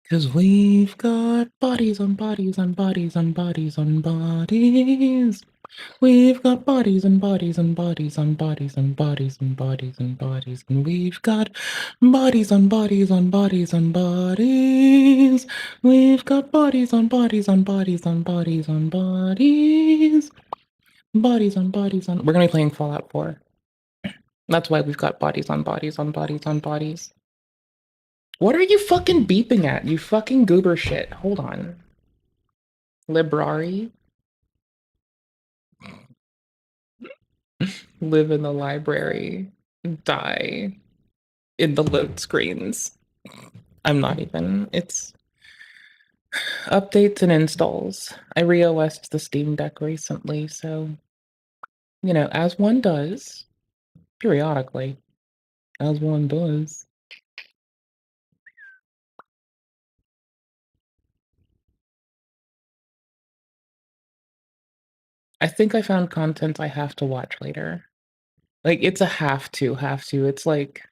'Cause we've got bodies on bodies on bodies on bodies on bodies. We've got bodies and bodies and bodies on bodies and bodies and bodies and bodies. And we've got bodies on bodies on bodies on bodies. We've got bodies on bodies on bodies on bodies on bodies. Bodies on bodies on. We're gonna be playing Fallout 4. That's why we've got bodies on bodies on bodies on bodies. What are you fucking beeping at? You fucking goober shit. Hold on. Librari? Live in the library. Die in the load screens. I'm not even. It's updates and installs. I re-OS'd the Steam Deck recently, so, you know, as one does, periodically, as one does. I think I found content I have to watch later. Like, it's a have to. It's like,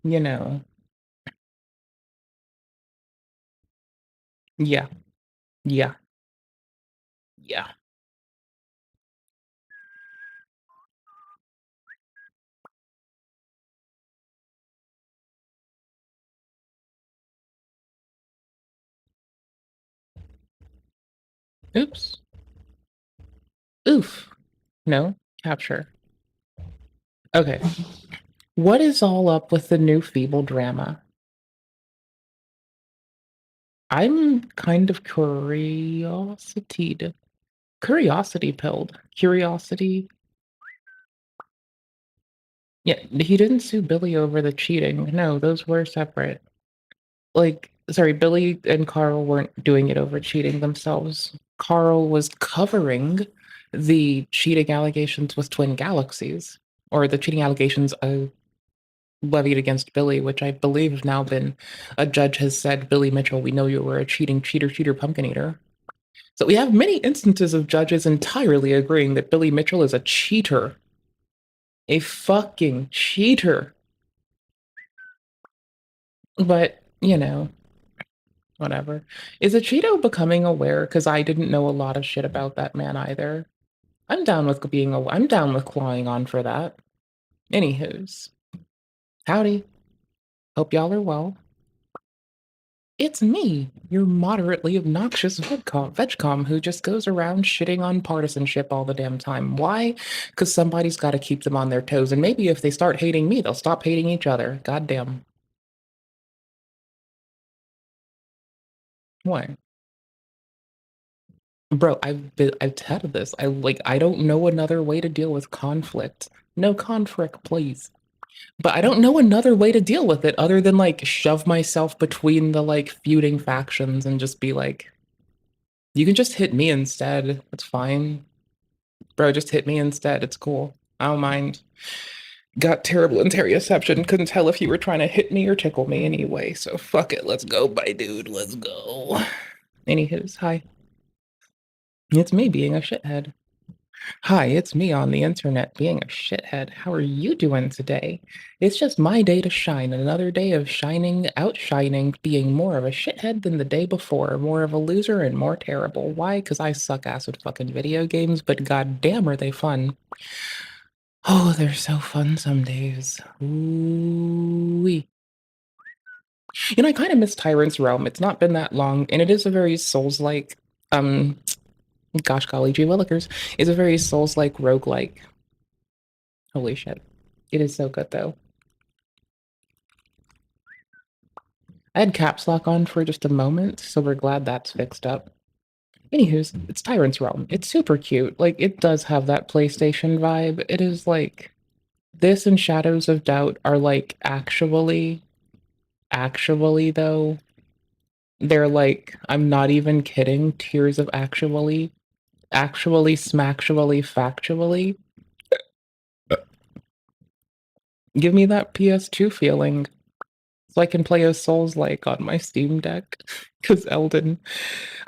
you know, yeah, yeah, yeah. Oops. Oof. No, capture. Okay. What is all up with the new Feeble drama? I'm kind of curiosity pilled. Curiosity. Yeah, he didn't sue Billy over the cheating. No, those were separate. Like, sorry, Billy and Carl weren't doing it over cheating themselves. Carl was covering the cheating allegations with Twin Galaxies, or the cheating allegations levied against Billy, which I believe have now been, a judge has said, Billy Mitchell, we know you were a cheater, pumpkin eater. So we have many instances of judges entirely agreeing that Billy Mitchell is a cheater. A fucking cheater. But, you know, whatever. Is a Cheeto becoming aware? Because I didn't know a lot of shit about that man either. I'm down with I'm down with clawing on for that. Anywho's. Howdy. Hope y'all are well. It's me, your moderately obnoxious vegcom who just goes around shitting on partisanship all the damn time. Why? Because somebody's got to keep them on their toes, and maybe if they start hating me, they'll stop hating each other. Goddamn. Why? Bro, I've had this. I don't know another way to deal with conflict. No conflict, please. But I don't know another way to deal with it other than like shove myself between the like feuding factions and just be like, you can just hit me instead. It's fine. Bro, just hit me instead. It's cool. I don't mind. Got terrible interoception. Couldn't tell if you were trying to hit me or tickle me anyway. So fuck it. Let's go, my dude. Let's go. Anywho's, hi. It's me being a shithead. Hi, it's me on the internet being a shithead. How are you doing today? It's just my day to shine. Another day of shining, outshining, being more of a shithead than the day before, more of a loser and more terrible. Why? Because I suck ass at fucking video games, but goddamn are they fun. Oh, they're so fun some days. Ooh-wee. You know, I kind of miss Tyrant's Realm. It's not been that long, and it is a very Souls-like, gosh golly gee willikers, is a very Souls-like roguelike. Holy shit. It is so good, though. I had caps lock on for just a moment, so we're glad that's fixed up. Anywho's, it's Tyrant's Realm. It's super cute. Like, it does have that PlayStation vibe. It is like, this and Shadows of Doubt are like actually though, they're like, I'm not even kidding, tears of actually, smacktually, factually. Give me that PS2 feeling. So I can play a Souls-like on my Steam Deck. Because Elden...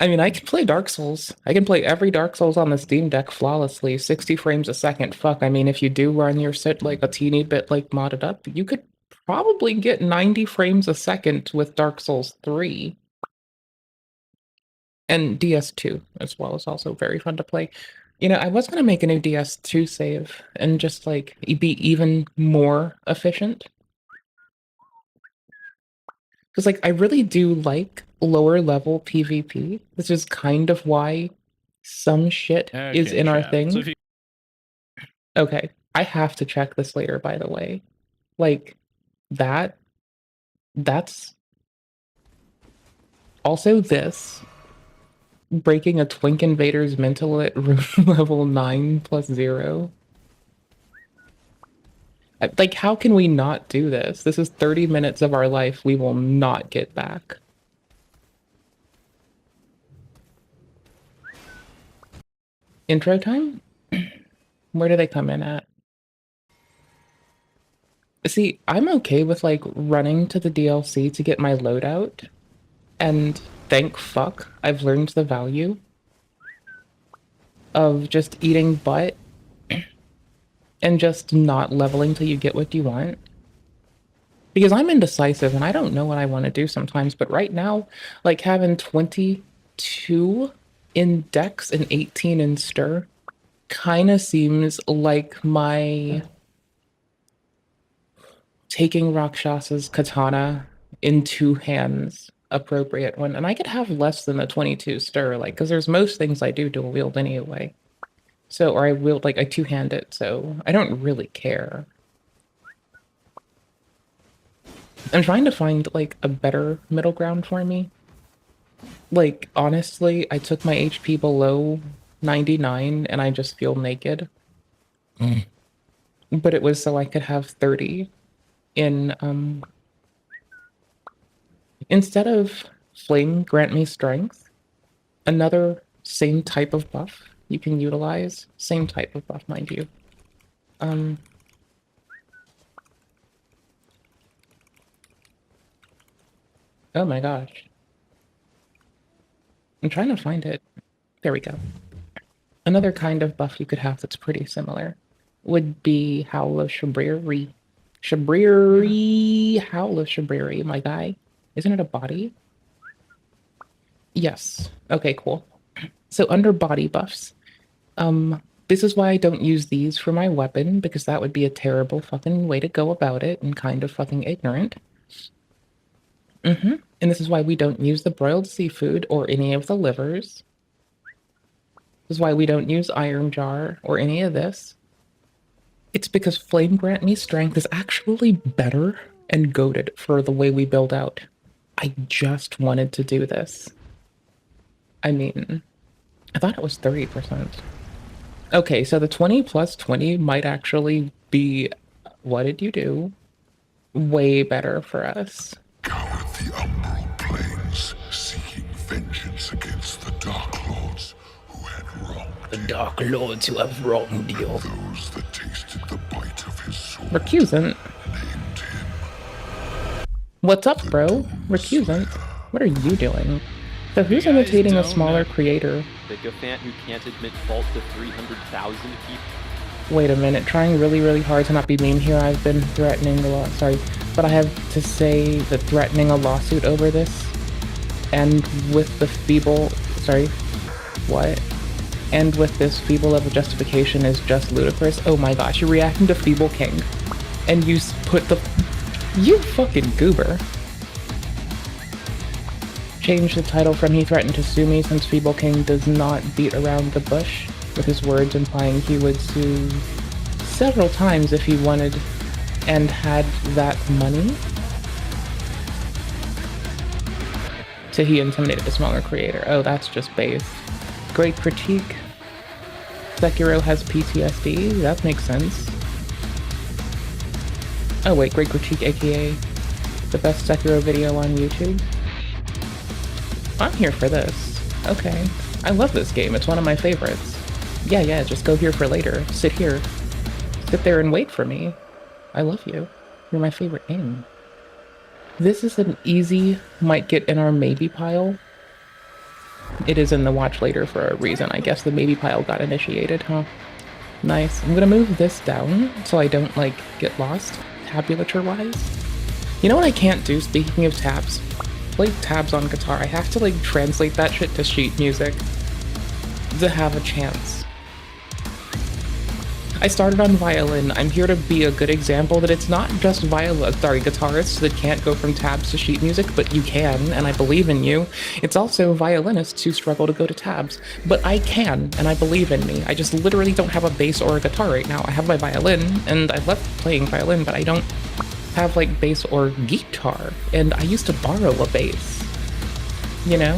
I mean, I can play Dark Souls. I can play every Dark Souls on the Steam Deck flawlessly, 60 frames a second. Fuck, I mean, if you do run your shit like a teeny bit like modded up, you could probably get 90 frames a second with Dark Souls 3. And DS2 as well is also very fun to play. You know, I was gonna make a new DS2 save and just like be even more efficient. Because like I really do like lower level PvP. This is kind of why some shit is in our thing. So okay, I have to check this later, by the way. Like that's also this breaking a Twink Invader's mental at room level 9 plus 0. Like, how can we not do this? This is 30 minutes of our life we will not get back. Intro time? Where do they come in at? See, I'm okay with, like, running to the DLC to get my loadout. And thank fuck I've learned the value of just eating butt and just not leveling till you get what you want. Because I'm indecisive and I don't know what I want to do sometimes, but right now, like having 22 in Dex and 18 in Stir kind of seems like my taking Rakshasa's katana in 2 hands appropriate one. And I could have less than the 22 Stir, like, because there's most things I do dual wield anyway. So, or I wield, like, I 2-hand it, so I don't really care. I'm trying to find, like, a better middle ground for me. Like, honestly, I took my HP below 99 and I just feel naked. But it was so I could have 30 in, instead of Flame grant me strength, another same type of buff you can utilize. Same type of buff, mind you. Oh my gosh. I'm trying to find it. There we go. Another kind of buff you could have that's pretty similar would be Howl of Shabriri. Shabriri, Howl of Shabriri, my guy. Isn't it a body? Yes. Okay, cool. So under body buffs, this is why I don't use these for my weapon, because that would be a terrible fucking way to go about it and kind of fucking ignorant. And this is why we don't use the broiled seafood or any of the livers. This is why we don't use Iron Jar or any of this. It's because Flame Grant Me Strength is actually better and goated for the way we build out. I just wanted to do this. I mean, I thought it was 30%. Okay, so the 20 plus 20 might actually be, what did you do? Way better for us. Scoured the umbral plains, seeking vengeance against the Dark Lords who had wronged you. The Dark Lords who have wronged you. Those that tasted the bite of his sword. Recusant. Named him. What's up, bro? Recusant. What are you doing? So who's imitating a smaller creator? The Gafant who can't admit fault to 300,000 people. Wait a minute, trying really, really hard to not be mean here. I've been threatening a lot, sorry. But I have to say that threatening a lawsuit over this, and with the feeble, sorry, what? And with this feeble of a justification is just ludicrous. Oh my gosh, you're reacting to Feeble King. And you put the, you fucking goober. Change the title from He Threatened to Sue Me, since Feeble King does not beat around the bush, with his words implying he would sue several times if he wanted and had that money. So he intimidated a smaller creator. Oh, that's just base. Great critique. Sekiro has PTSD. That makes sense. Oh wait, great critique, aka the best Sekiro video on YouTube. I'm here for this. Okay. I love this game. It's one of my favorites. Yeah, just go here for later. Sit here. Sit there and wait for me. I love you. You're my favorite game. This is an easy, might get in our maybe pile. It is in the watch later for a reason. I guess the maybe pile got initiated, huh? Nice. I'm gonna move this down so I don't, like, get lost, tabulature-wise. You know what I can't do, speaking of tabs? Play tabs on guitar. I have to like translate that shit to sheet music to have a chance. I started on violin. I'm here to be a good example that it's not just guitarists that can't go from tabs to sheet music, but you can, and I believe in you. It's also violinists who struggle to go to tabs, but I can, and I believe in me. I just literally don't have a bass or a guitar right now. I have my violin, and I love playing violin, but I don't have like bass or guitar, and I used to borrow a bass, you know?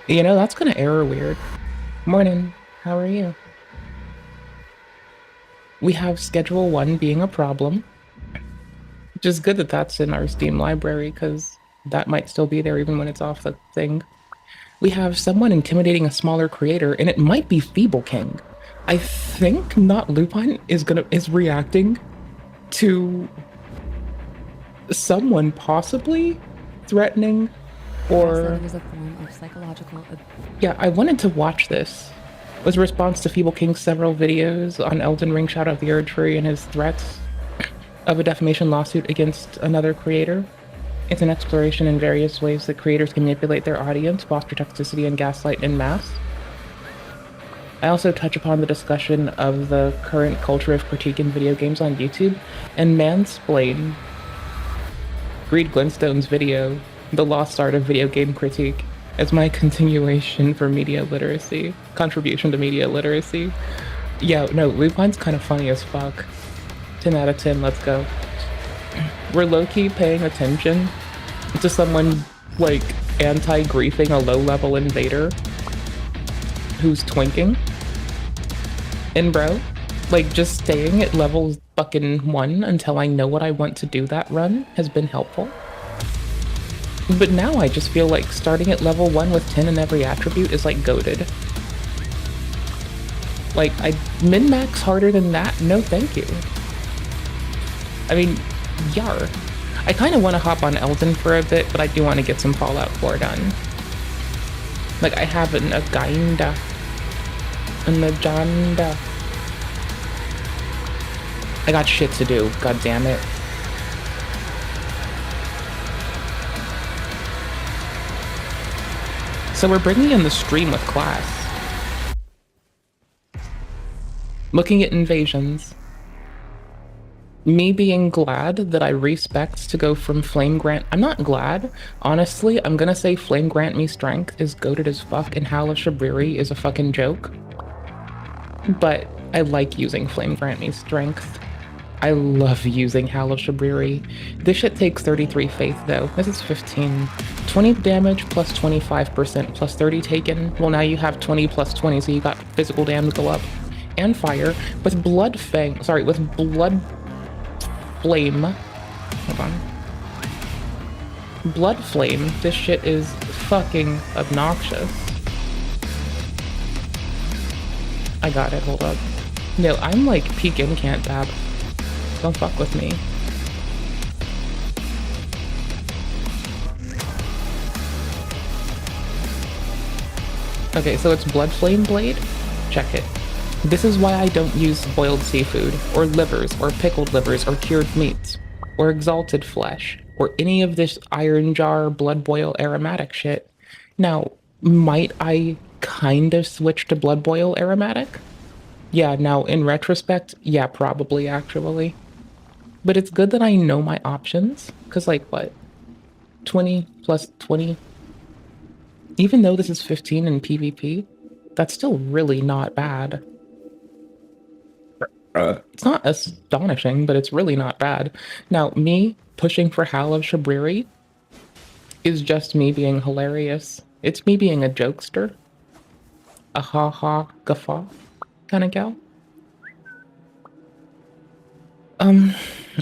You know, that's gonna error weird. Morning, how are you? We have schedule 1 being a problem, which is good that that's in our Steam library, because that might still be there even when it's off the thing. We have someone intimidating a smaller creator, and it might be Feeble King. I think not Lupine is reacting to someone possibly threatening, or it was a form of psychological. yeah, I wanted to watch this. It was a response to Feeble King's several videos on Elden Ring Shadow of the Erdtree and his threats of a defamation lawsuit against another creator. It's an exploration in various ways that creators can manipulate their audience, foster toxicity, and gaslight en masse. I also touch upon the discussion of the current culture of critique in video games on YouTube, and mansplain Reed Glenstone's video, The Lost Art of Video Game Critique, as my continuation for media literacy, contribution to media literacy. Yeah, no, Lupine's kind of funny as fuck. 10 out of 10, let's go. We're low-key paying attention to someone, like, anti-griefing a low-level invader who's twinking. And bro, like, just staying at level fucking 1 until I know what I want to do that run has been helpful. But now I just feel like starting at level 1 with 10 in every attribute is like goated. Like, I min-max harder than that? No thank you. I mean, yar. I kind of want to hop on Elden for a bit, but I do want to get some Fallout 4 done. Like, I have an agenda. An agenda. I got shit to do, god damn it. So we're bringing in the stream with class. Looking at invasions. Me being glad that I respect to go from Flame Grant. I'm not glad. Honestly, I'm gonna say Flame Grant Me Strength is goated as fuck and Howl of Shabriri is a fucking joke. But I like using Flame Grant Me Strength. I love using Howl of Shabriri. This shit takes 33 faith though. This is 15. 20 damage plus 25% plus 30 taken. Well, now you have 20 plus 20, so you got physical damage go up. And fire. With Blood Fang, sorry, with Blood Flame. Hold on. Blood Flame, this shit is fucking obnoxious. I got it, hold up. No, I'm like peak incant tab. Don't fuck with me. Okay, so it's Blood Flame Blade? Check it. This is why I don't use boiled seafood, or livers, or pickled livers, or cured meats, or exalted flesh, or any of this iron jar, blood boil aromatic shit. Now, might I kind of switch to blood boil aromatic? Yeah, now in retrospect, yeah, probably actually. But it's good that I know my options, because like what? 20 plus 20? Even though this is 15 in PvP, that's still really not bad. It's not astonishing, but it's really not bad. Now, me pushing for Howl of Shabriri is just me being hilarious. It's me being a jokester. A ha-ha guffaw kind of gal.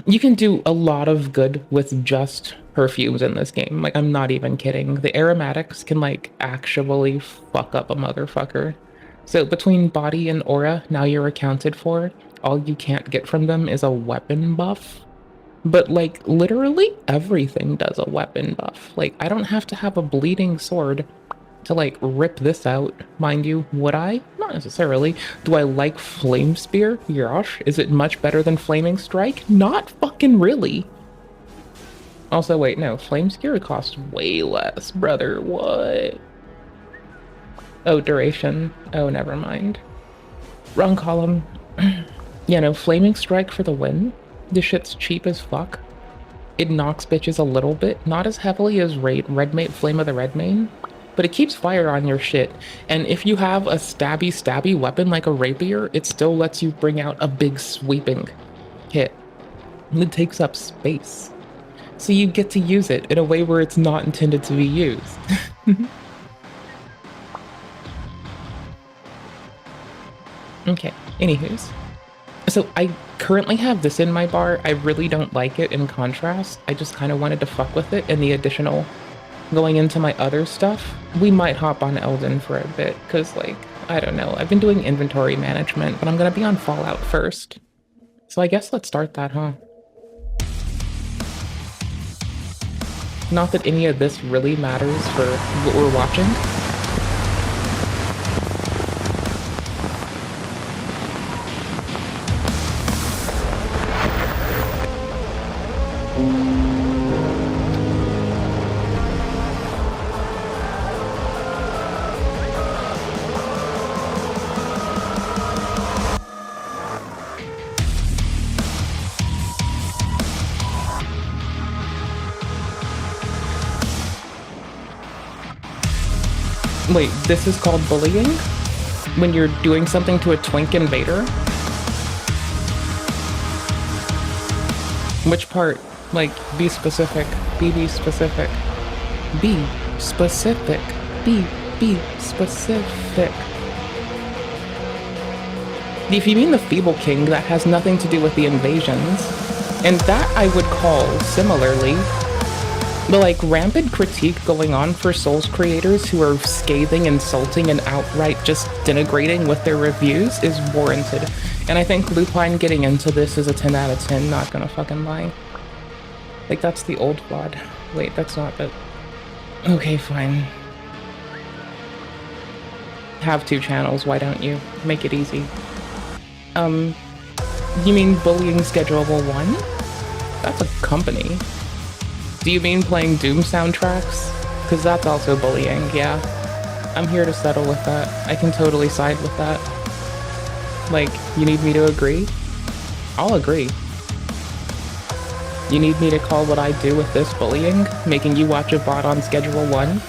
You can do a lot of good with just perfumes in this game. Like, I'm not even kidding. The aromatics can, like, actually fuck up a motherfucker. So between body and aura, now you're accounted for. All you can't get from them is a weapon buff. But like literally everything does a weapon buff. Like I don't have to have a bleeding sword to like rip this out. Mind you, would I? Not necessarily. Do I like Flame Spear? Yosh. Is it much better than Flaming Strike? Not fucking really. Also, wait, no, Flame Spear costs way less, brother. What? Oh, duration. Oh, never mind. Wrong column. Yeah, no, Flaming Strike for the win. This shit's cheap as fuck. It knocks bitches a little bit, not as heavily as Redmane, Flame of the Redmane, but it keeps fire on your shit. And if you have a stabby weapon like a rapier, it still lets you bring out a big sweeping hit. And it takes up space. So you get to use it in a way where it's not intended to be used. Okay, anywho's. So I currently have this in my bar. I really don't like it in contrast. I just kind of wanted to fuck with it and the additional going into my other stuff. We might hop on Elden for a bit because like, I don't know. I've been doing inventory management, but I'm going to be on Fallout first. So I guess let's start that, huh? Not that any of this really matters for what we're watching. Wait, this is called bullying? When you're doing something to a twink invader? Which part? Like, be specific. Be specific. Be specific. Be specific. If you mean the Feeble King, that has nothing to do with the invasions. And that I would call, similarly, the like rampant critique going on for Souls creators who are scathing, insulting, and outright just denigrating with their reviews is warranted. And I think Lupine getting into this is a 10 out of 10, not gonna fucking lie. Like, that's the old VOD. Wait, that's not it. Okay, fine. Have 2 channels, why don't you? Make it easy. You mean bullying schedulable 1? That's a company. Do you mean playing Doom soundtracks? Because that's also bullying, yeah. I'm here to settle with that. I can totally side with that. Like, you need me to agree? I'll agree. You need me to call what I do with this bullying? Making you watch a bot on Schedule 1?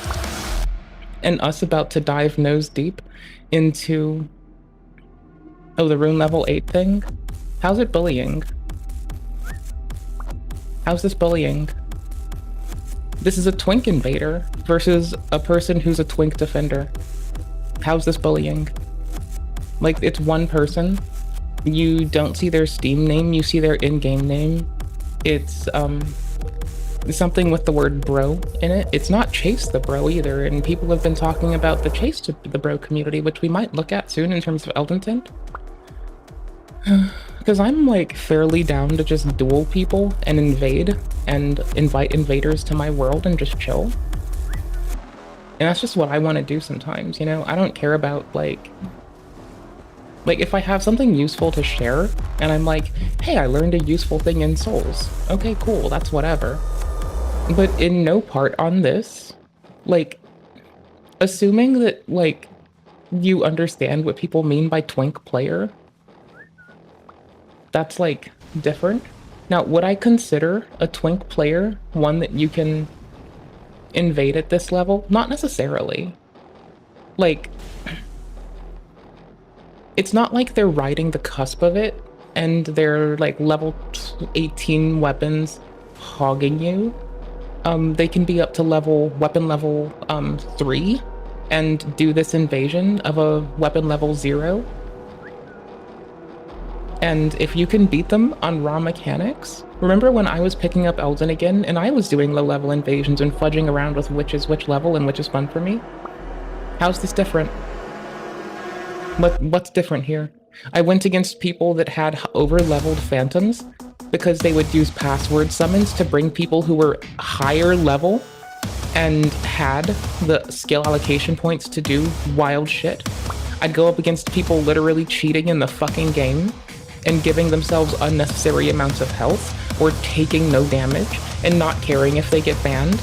And us about to dive nose deep into... Oh, the rune level 8 thing? How's it bullying? How's this bullying? This is a twink invader versus a person who's a twink defender. How's this bullying? Like, it's one person. You don't see their Steam name, you see their in-game name. It's, something with the word bro in it. It's not Chase the Bro either, and people have been talking about the Chase to the Bro community, which we might look at soon in terms of Elden Tint. Because I'm like fairly down to just duel people and invade and invite invaders to my world and just chill. And that's just what I want to do sometimes, you know? I don't care about like if I have something useful to share and I'm like, hey, I learned a useful thing in Souls. Okay, cool, that's whatever. But in no part on this, like, assuming that like you understand what people mean by twink player, that's like different. Now, would I consider a twink player one that you can invade at this level? Not necessarily. Like, it's not like they're riding the cusp of it and they're like level 18 weapons hogging you. They can be up to weapon level 3 and do this invasion of a weapon level 0. And if you can beat them on raw mechanics, remember when I was picking up Elden again and I was doing low-level invasions and fudging around with which is which level and which is fun for me? How's this different? What's different here? I went against people that had over-leveled phantoms because they would use password summons to bring people who were higher level and had the skill allocation points to do wild shit. I'd go up against people literally cheating in the fucking game and giving themselves unnecessary amounts of health or taking no damage and not caring if they get banned.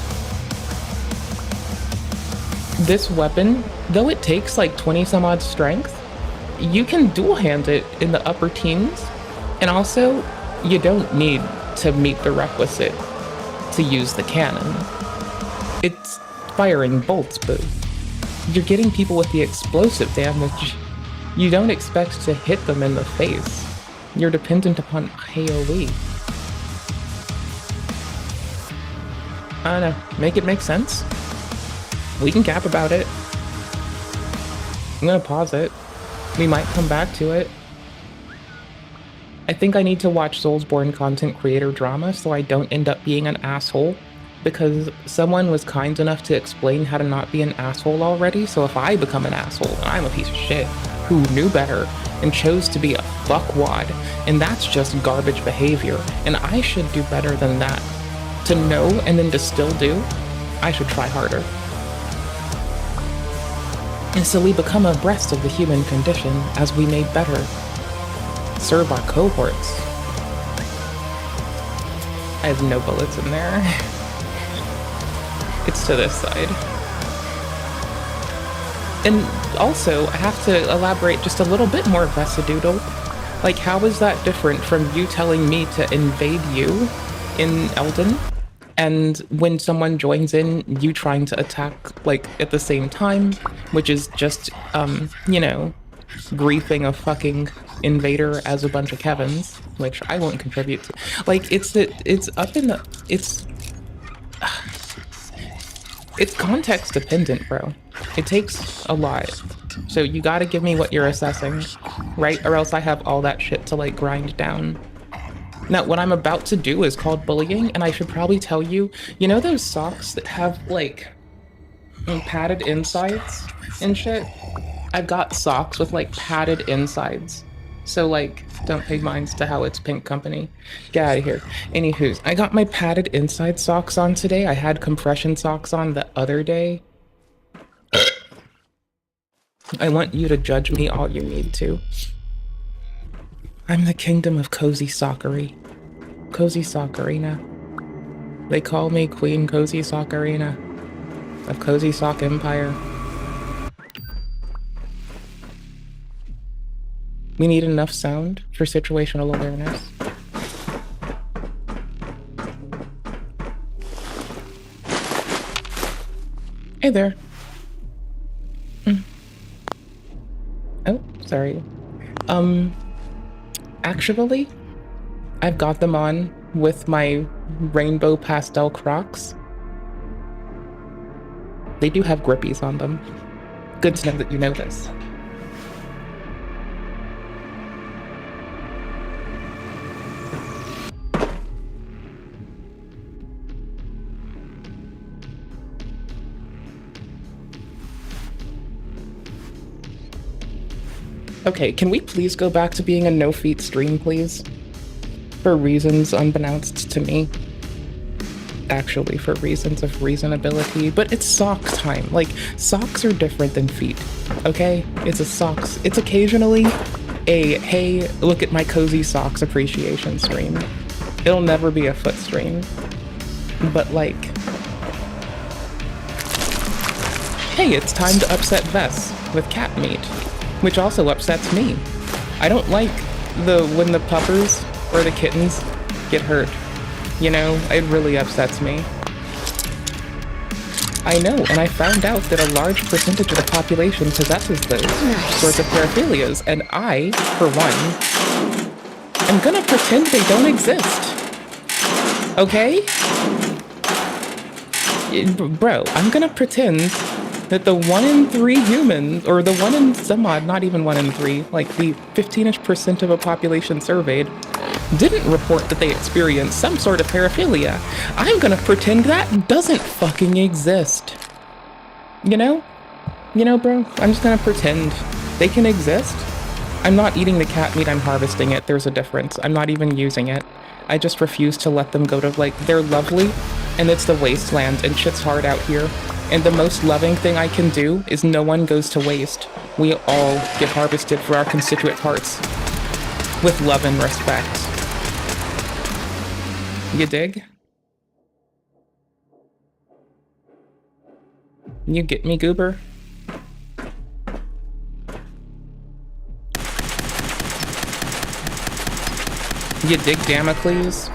This weapon, though it takes like 20 some odd strength, you can dual hand it in the upper teens, and also you don't need to meet the requisite to use the cannon. It's firing bolts, but you're getting people with the explosive damage. You don't expect to hit them in the face. You're dependent upon AoE. I don't know, make it make sense. We can cap about it. I'm gonna pause it. We might come back to it. I think I need to watch Soulsborne content creator drama so I don't end up being an asshole, because someone was kind enough to explain how to not be an asshole already, so if I become an asshole, then I'm a piece of shit who knew better and chose to be a fuckwad, and that's just garbage behavior, and I should do better than that. To know and then to still do, I should try harder. And so we become abreast of the human condition as we made better. Serve our cohorts. I have no bullets in there. It's to this side. And also, I have to elaborate just a little bit more, Vesidoodle. Like, how is that different from you telling me to invade you in Elden? And when someone joins in, you trying to attack, like, at the same time, which is just, you know, griefing a fucking invader as a bunch of Kevins, which I won't contribute to. Like, it's up in the, it's context dependent, bro. It takes a lot. So you gotta give me what you're assessing, right? Or else I have all that shit to, like, grind down. Now, what I'm about to do is called bullying, and I should probably tell you, you know those socks that have, like, padded insides and shit? I've got socks with, like, padded insides. So, like, don't pay minds to how it's Pink Company. Get out of here. Anywho's, I got my padded inside socks on today. I had compression socks on the other day. I want you to judge me all you need to. I'm the kingdom of Cozy Soccery. Cozy Soccerina. They call me Queen Cozy Soccerina of Cozy Sock Empire. We need enough sound for situational awareness. Hey there. Oh, sorry. Actually, I've got them on with my rainbow pastel Crocs. They do have grippies on them. Good to know that you know this. Okay, can we please go back to being a no-feet stream, please? For reasons unbeknownst to me. Actually, for reasons of reasonability, but it's sock time. Like, socks are different than feet, okay? It's a socks. It's occasionally a, hey, look at my cozy socks appreciation stream. It'll never be a foot stream. But, like, hey, it's time to upset Vess with cat meat. Which also upsets me. I don't like when the puppers or the kittens get hurt. You know, it really upsets me. I know, and I found out that a large percentage of the population possesses those sorts of paraphilias, and I, for one, am gonna pretend they don't exist. Okay? Bro, I'm gonna pretend that the 1 in 3 humans, or the 1 in some odd, not even 1 in 3, like the 15-ish% of a population surveyed, didn't report that they experienced some sort of paraphilia. I'm gonna pretend that doesn't fucking exist. You know? You know, bro? I'm just gonna pretend they can exist. I'm not eating the cat meat, I'm harvesting it. There's a difference. I'm not even using it. I just refuse to let them go to, like, they're lovely, and it's the wasteland, and shit's hard out here. And the most loving thing I can do is no one goes to waste. We all get harvested for our constituent parts. With love and respect. You dig? You get me, Goober? You dig, Damocles?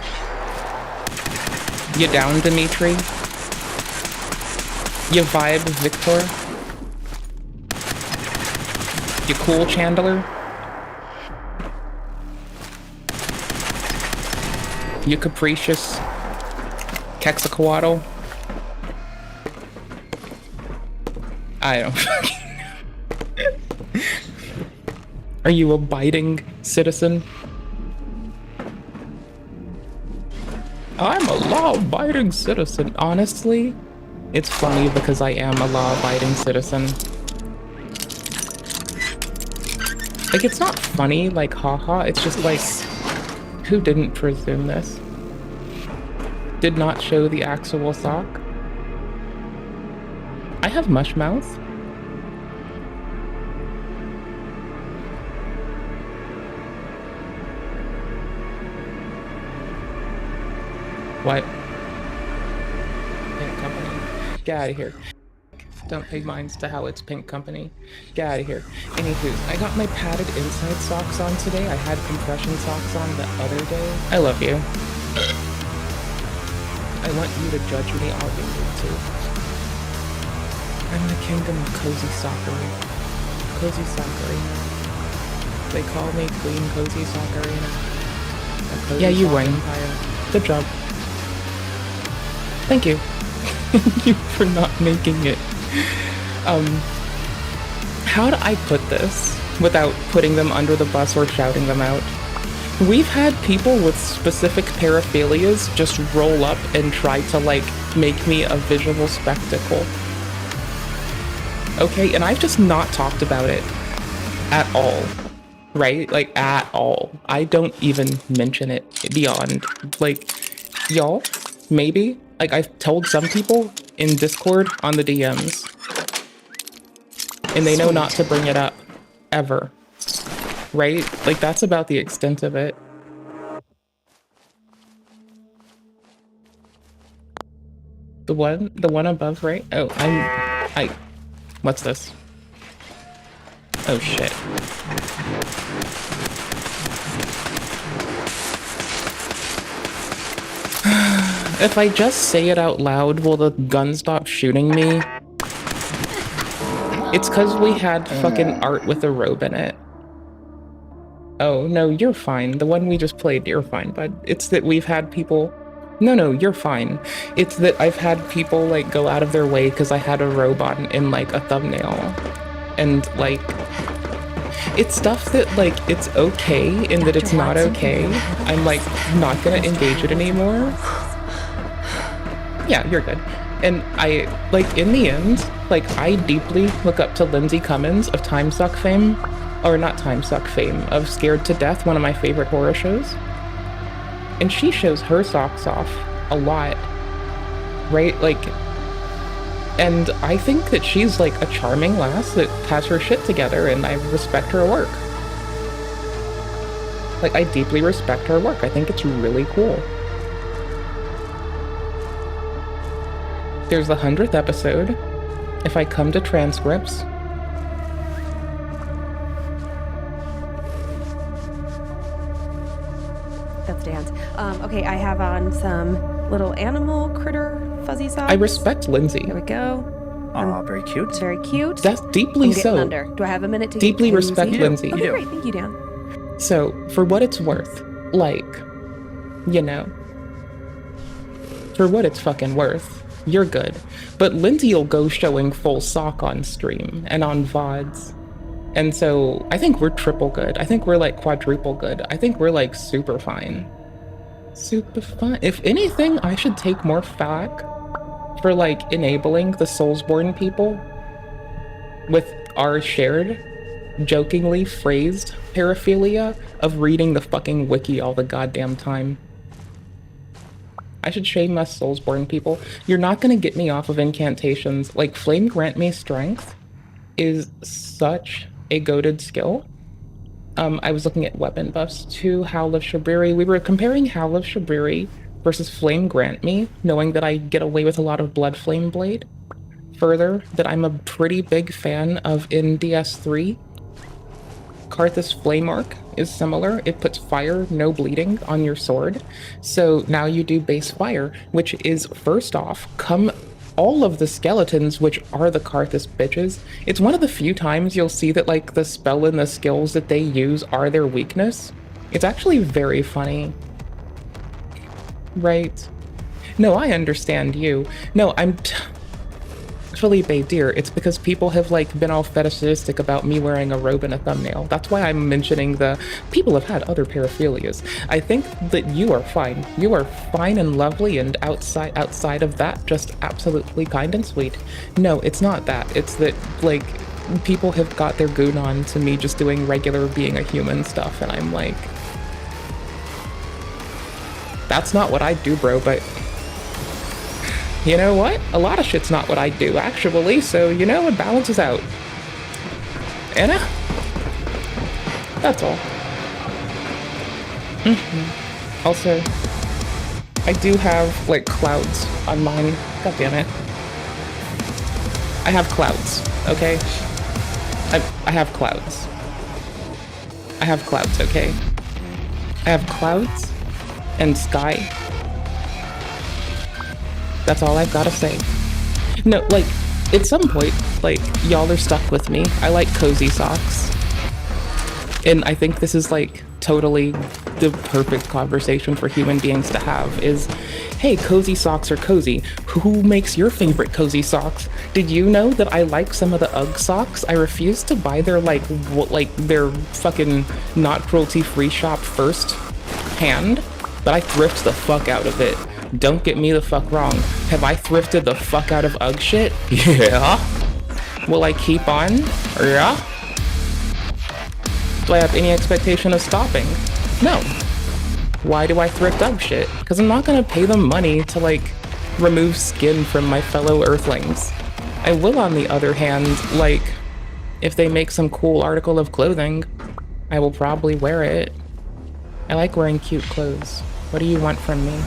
You down, Dimitri? You vibe, Victor? You cool, Chandler? You capricious, Quetzalcoatl? I don't fucking know. Are you a biting citizen? I'm a law-abiding citizen. Honestly, it's funny because I am a law-abiding citizen. Like, it's not funny, like, haha, it's just like, who didn't presume this? Did not show the actual sock? I have mush mouth. What? Pink Company. Get out of here. Don't pay minds to how it's Pink Company. Get out of here. Anywho, I got my padded inside socks on today. I had compression socks on the other day. I love you. I want you to judge me. I'll be rude too. I'm the kingdom of cozy soccerina. Cozy soccerina. They call me Queen Cozy Soccerina. Yeah, you win. Good job. Thank you. Thank you for not making it. How do I put this without putting them under the bus or shouting them out? We've had people with specific paraphilias just roll up and try to, like, make me a visual spectacle. Okay, and I've just not talked about it at all, right? Like, at all. I don't even mention it beyond. Like, y'all, maybe? Like, I've told some people in Discord on the DMs. And they know not to bring it up. Ever. Right? Like, that's about the extent of it. The one above, right? Oh, what's this? Oh, shit. If I just say it out loud, will the gun stop shooting me? It's cause we had fucking art with a robe in it. Oh, no, you're fine. The one we just played, you're fine, bud. It's that we've had people... No, you're fine. It's that I've had people, like, go out of their way because I had a robe on in, like, a thumbnail. And, like... It's stuff that, like, it's okay and that it's not okay. I'm, like, not gonna engage it anymore. Yeah, you're good. And I, like, in the end, like, I deeply look up to Lindsay Cummins of Time Suck fame. Or not Time Suck fame, of Scared to Death, one of my favorite horror shows. And she shows her socks off a lot, right? Like, and I think that she's, like, a charming lass that has her shit together, and I respect her work. Like, I deeply respect her work. I think it's really cool. There's the 100th episode. If I come to transcripts... That's dance. Okay, I have on some little animal critter fuzzy socks. I respect Lindsay. Here we go. Very cute. Very cute. That's deeply I'm getting so. under. Do I have a minute to Deeply get respect cozy? Lindsay. Okay, You do. great. Thank you, Dan. So, for what it's worth, like, you know, for what it's fucking worth, you're good. But Lindsay'll go showing full sock on stream and on VODs. And so I think we're triple good. I think we're like quadruple good. I think we're like super fine. Super fine. If anything, I should take more flack for like enabling the Soulsborne people with our shared, jokingly phrased paraphilia of reading the fucking wiki all the goddamn time. I should shame us Soulsborne people. You're not gonna get me off of incantations. Like, Flame Grant Me Strength is such a goated skill. I was looking at weapon buffs to Howl of Shabriri. We were comparing Howl of Shabriri versus Flame Grant Me, knowing that I get away with a lot of Blood Flame Blade. Further, that I'm a pretty big fan of in DS3. Karthus Flame Arc is similar. It puts fire, no bleeding on your sword. So now you do base fire, which is, first off, all of the skeletons, which are the Karthus bitches. It's one of the few times you'll see that, like, the spell and the skills that they use are their weakness. It's actually very funny. Right. No, I understand you. No, Felipe, dear, it's because people have, like, been all fetishistic about me wearing a robe and a thumbnail. That's why I'm mentioning people have had other paraphilias. I think that you are fine. You are fine and lovely, and outside of that, just absolutely kind and sweet. No, it's not that. It's that, like, people have got their goon on to me just doing regular being a human stuff, and I'm like, that's not what I do, bro, but you know what? A lot of shit's not what I do, actually, so, you know, it balances out. Anna? That's all. Also, I do have, like, clouds on mine. God damn it. I have clouds, okay? I have clouds. I have clouds, okay? I have clouds and sky. That's all I've got to say. No, like, at some point, like, y'all are stuck with me. I like cozy socks. And I think this is, like, totally the perfect conversation for human beings to have is, hey, cozy socks are cozy. Who makes your favorite cozy socks? Did you know that I like some of the UGG socks? I refuse to buy their, their fucking not cruelty-free shop first hand, but I thrift the fuck out of it. Don't get me the fuck wrong. Have I thrifted the fuck out of UGG shit? Yeah. Will I keep on? Yeah. Do I have any expectation of stopping? No. Why do I thrift UGG shit? Because I'm not gonna pay them money to, like, remove skin from my fellow earthlings. I will, on the other hand, like, if they make some cool article of clothing, I will probably wear it. I like wearing cute clothes. What do you want from me?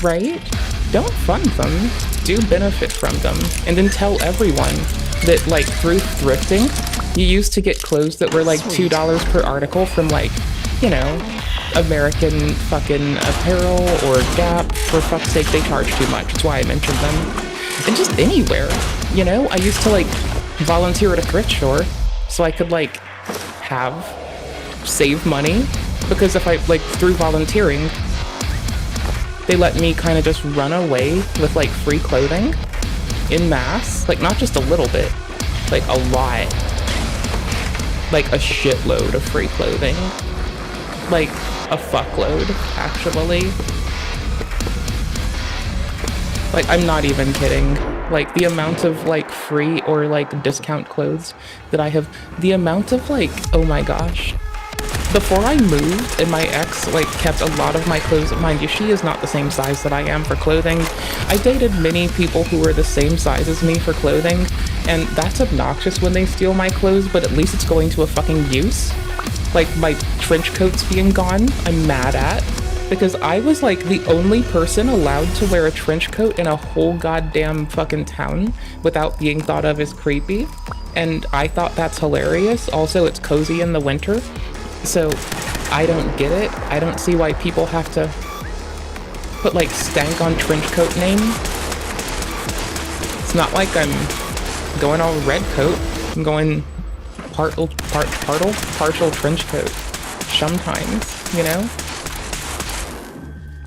Right? Don't fund them. Do benefit from them. And then tell everyone that, like, through thrifting, you used to get clothes that were, like, $2 per article from, like, you know, American fucking Apparel or Gap. For fuck's sake, they charge too much. That's why I mentioned them. And just anywhere, you know? I used to, like, volunteer at a thrift store so I could, like, save money. Because if I, like, through volunteering, they let me kind of just run away with, like, free clothing in mass. Like, not just a little bit, like, a lot. Like, a shitload of free clothing. Like, a fuckload, actually. Like, I'm not even kidding. Like, the amount of, like, free or, like, discount clothes that I have, the amount of, like, oh my gosh. Before I moved, and my ex, like, kept a lot of my clothes, mind you, she is not the same size that I am for clothing. I dated many people who were the same size as me for clothing, and that's obnoxious when they steal my clothes, but at least it's going to a fucking use. Like, my trench coats being gone, I'm mad at, because I was, like, the only person allowed to wear a trench coat in a whole goddamn fucking town without being thought of as creepy, and I thought that's hilarious. Also, it's cozy in the winter. So, I don't get it. I don't see why people have to put, like, stank on trench coat name. It's not like I'm going all red coat. I'm going partial trench coat. Sometimes, you know?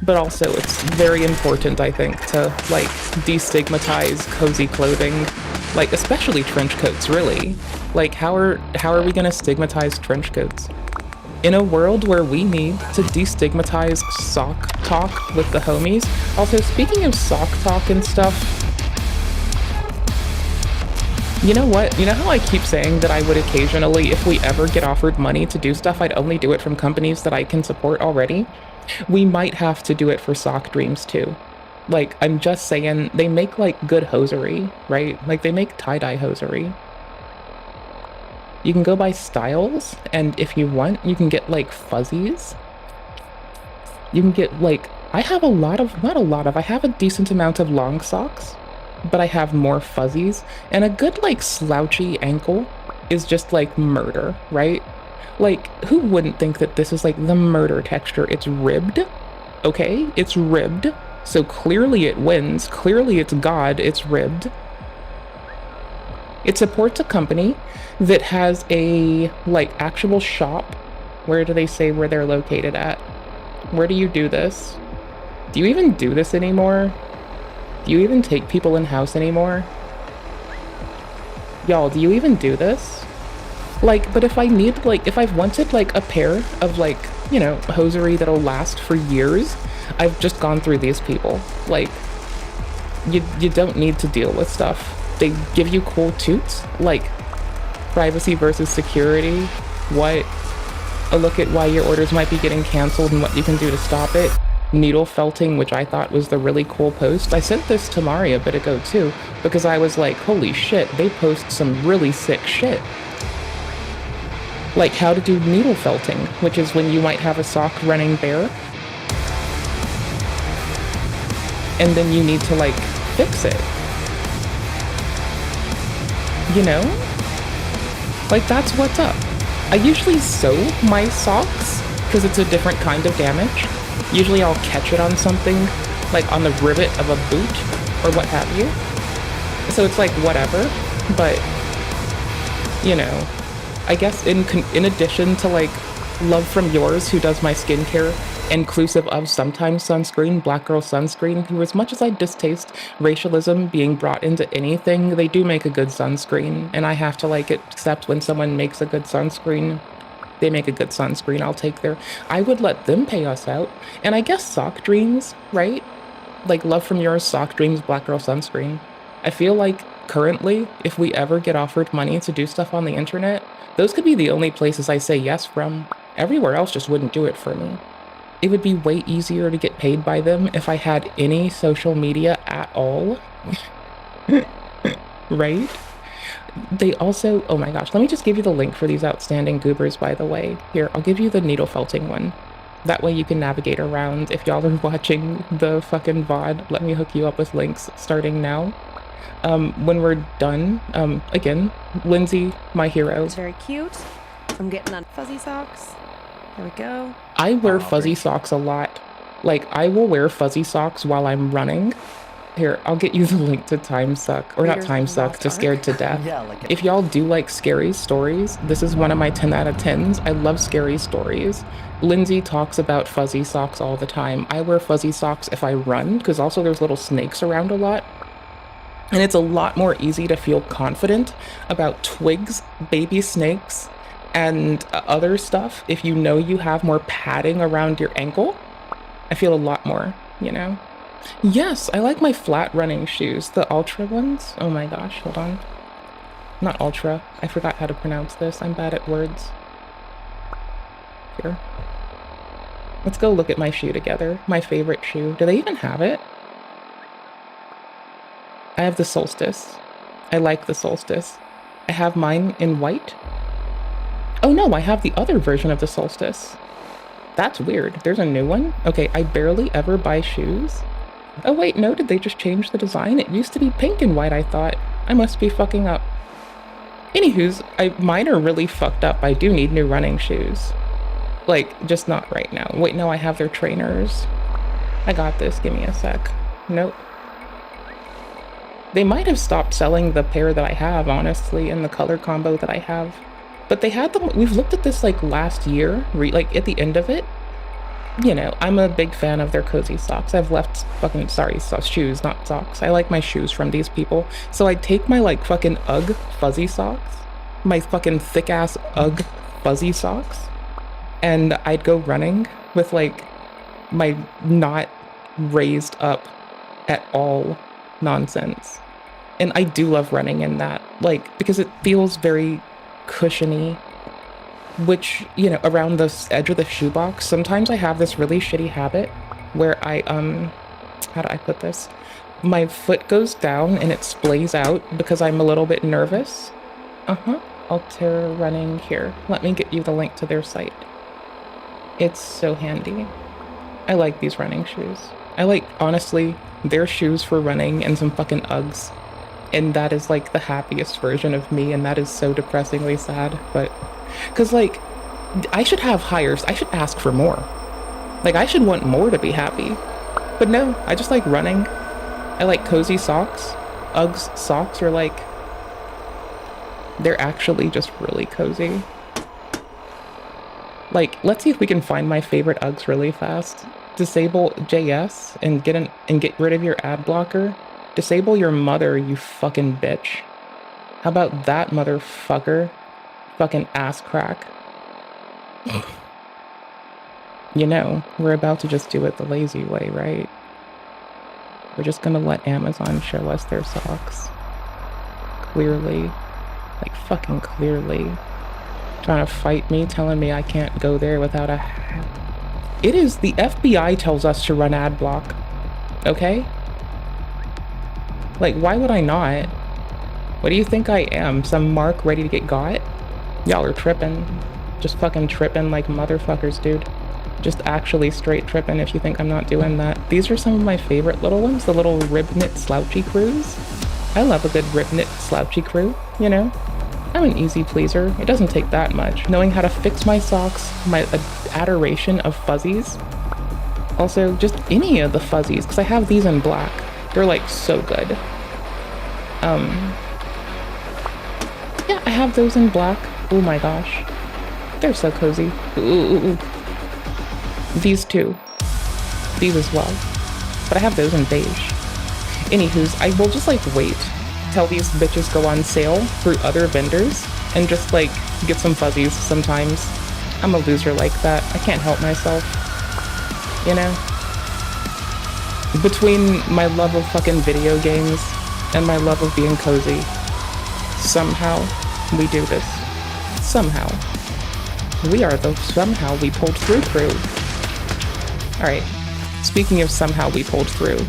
But also, it's very important, I think, to, like, destigmatize cozy clothing. Like, especially trench coats, really. Like, how are we gonna stigmatize trench coats? In a world where we need to destigmatize sock talk with the homies. Also, speaking of sock talk and stuff, You know what? You know how I keep saying that I would occasionally, if we ever get offered money to do stuff, I'd only do it from companies that I can support already? We might have to do it for Sock Dreams too. Like, I'm just saying, they make like good hosiery, right? Like they make tie-dye hosiery. You can go by styles, and if you want, you can get like fuzzies. You can get like, I have a lot of, not a lot of, I have a decent amount of long socks, but I have more fuzzies, and a good like slouchy ankle is just like murder, right? Like, who wouldn't think that this is like the murder texture? It's ribbed, okay? It's ribbed, so clearly it wins. Clearly it's God, it's ribbed. It supports a company that has a like actual shop. Where do they say where they're located at? Where do you do this? Do you even do this anymore? Do you even take people in-house anymore? Y'all, do you even do this? Like, but if I need, like, if I've wanted, like, a pair of, like, you know, hosiery that'll last for years, I've just gone through these people. Like, you don't need to deal with stuff. They give you cool toots, like, privacy versus security. What? A look at why your orders might be getting canceled and what you can do to stop it. Needle felting, which I thought was the really cool post. I sent this to Mari a bit ago too, because I was like, holy shit, they post some really sick shit. Like how to do needle felting, which is when you might have a sock running bare, and then you need to like fix it. You know? Like that's what's up. I usually sew my socks because it's a different kind of damage. Usually I'll catch it on something, like on the rivet of a boot or what have you. So it's like whatever, but you know, I guess in addition to like Love From Yours, who does my skincare, inclusive of sometimes sunscreen, Black Girl Sunscreen, who as much as I distaste racialism being brought into anything, they do make a good sunscreen, and I have to like accept when someone makes a good sunscreen. They make a good sunscreen, I'll take their, I would let them pay us out. And I guess Sock Dreams, right? Like Love From Yours, Sock Dreams, Black Girl Sunscreen. I feel like currently, if we ever get offered money to do stuff on the internet, those could be the only places I say yes from. Everywhere else just wouldn't do it for me. It would be way easier to get paid by them if I had any social media at all. Right? They also, oh my gosh, let me just give you the link for these outstanding goobers, by the way. Here, I'll give you the needle felting one. That way you can navigate around. If y'all are watching the fucking VOD, let me hook you up with links starting now. When we're done, again, Lindsay, my hero. It's very cute. I'm getting on fuzzy socks. There we go. I wear fuzzy socks a lot. Like, I will wear fuzzy socks while I'm running. Here, I'll get you the link to Time Suck, or not Time Suck, to Scared to Death. Yeah, like If y'all do like scary stories, this is one of my 10 out of 10s. I love scary stories. Lindsay talks about fuzzy socks all the time. I wear fuzzy socks if I run, because also there's little snakes around a lot. And it's a lot more easy to feel confident about twigs, baby snakes, and other stuff if you know you have more padding around your ankle. I feel a lot more, you know? Yes, I like my flat running shoes, the Ultra ones. Oh my gosh, hold on. Not Ultra. I forgot how to pronounce this. I'm bad at words. Here. Let's go look at my shoe together. My favorite shoe. Do they even have it? I have the Solstice. I like the Solstice. I have mine in white. Oh no, I have the other version of the Solstice. That's weird. There's a new one? Okay, I barely ever buy shoes. Oh wait, no, did they just change the design? It used to be pink and white, I thought. I must be fucking up. Anywho's, mine are really fucked up. I do need new running shoes. Like, just not right now. Wait, no, I have their trainers. I got this, give me a sec. Nope. They might have stopped selling the pair that I have, honestly, in the color combo that I have. But they had them, we've looked at this like last year, like at the end of it. You know, I'm a big fan of their cozy socks. I've left fucking, sorry, shoes, not socks. I like my shoes from these people. So I take my like fucking UGG fuzzy socks, my fucking thick ass UGG fuzzy socks, and I'd go running with like my not raised up at all nonsense. And I do love running in that. Like, because it feels very cushiony, which, you know, around the edge of the shoebox, sometimes I have this really shitty habit where I, how do I put this? My foot goes down and it splays out because I'm a little bit nervous. Alter running here. Let me get you the link to their site. It's so handy. I like these running shoes. I like, honestly, their shoes for running and some fucking Uggs. And that is like the happiest version of me, and that is so depressingly sad. But, cause like, I should have higher, I should ask for more. Like, I should want more to be happy. But no, I just like running. I like cozy socks. Uggs socks are like, they're actually just really cozy. Like, let's see if we can find my favorite Uggs really fast. Disable JS and get rid of your ad blocker. Disable your mother, you fucking bitch. How about that, motherfucker? Fucking ass crack. You know, we're about to just do it the lazy way, right? We're just gonna let Amazon show us their socks. Clearly. Like, fucking clearly. Trying to fight me, telling me I can't go there without a hat. It is the FBI tells us to run ad block. Okay? Like, why would I not? What do you think I am? Some mark ready to get got? Y'all are tripping. Just fucking tripping like motherfuckers, dude. Just actually straight tripping if you think I'm not doing that. These are some of my favorite little ones, the little rib knit slouchy crews. I love a good rib knit slouchy crew, you know? I'm an easy pleaser. It doesn't take that much. Knowing how to fix my socks, my adoration of fuzzies. Also, just any of the fuzzies, because I have these in black. They're like so good. Yeah, I have those in black. Oh my gosh. They're so cozy. Ooh. These two. These as well. But I have those in beige. Anywho's, I will just like wait till these bitches go on sale through other vendors and just like get some fuzzies sometimes. I'm a loser like that. I can't help myself. You know? Between my love of fucking video games and my love of being cozy, somehow we do this. Somehow. We are the somehow we pulled through crew. Alright, speaking of somehow we pulled through,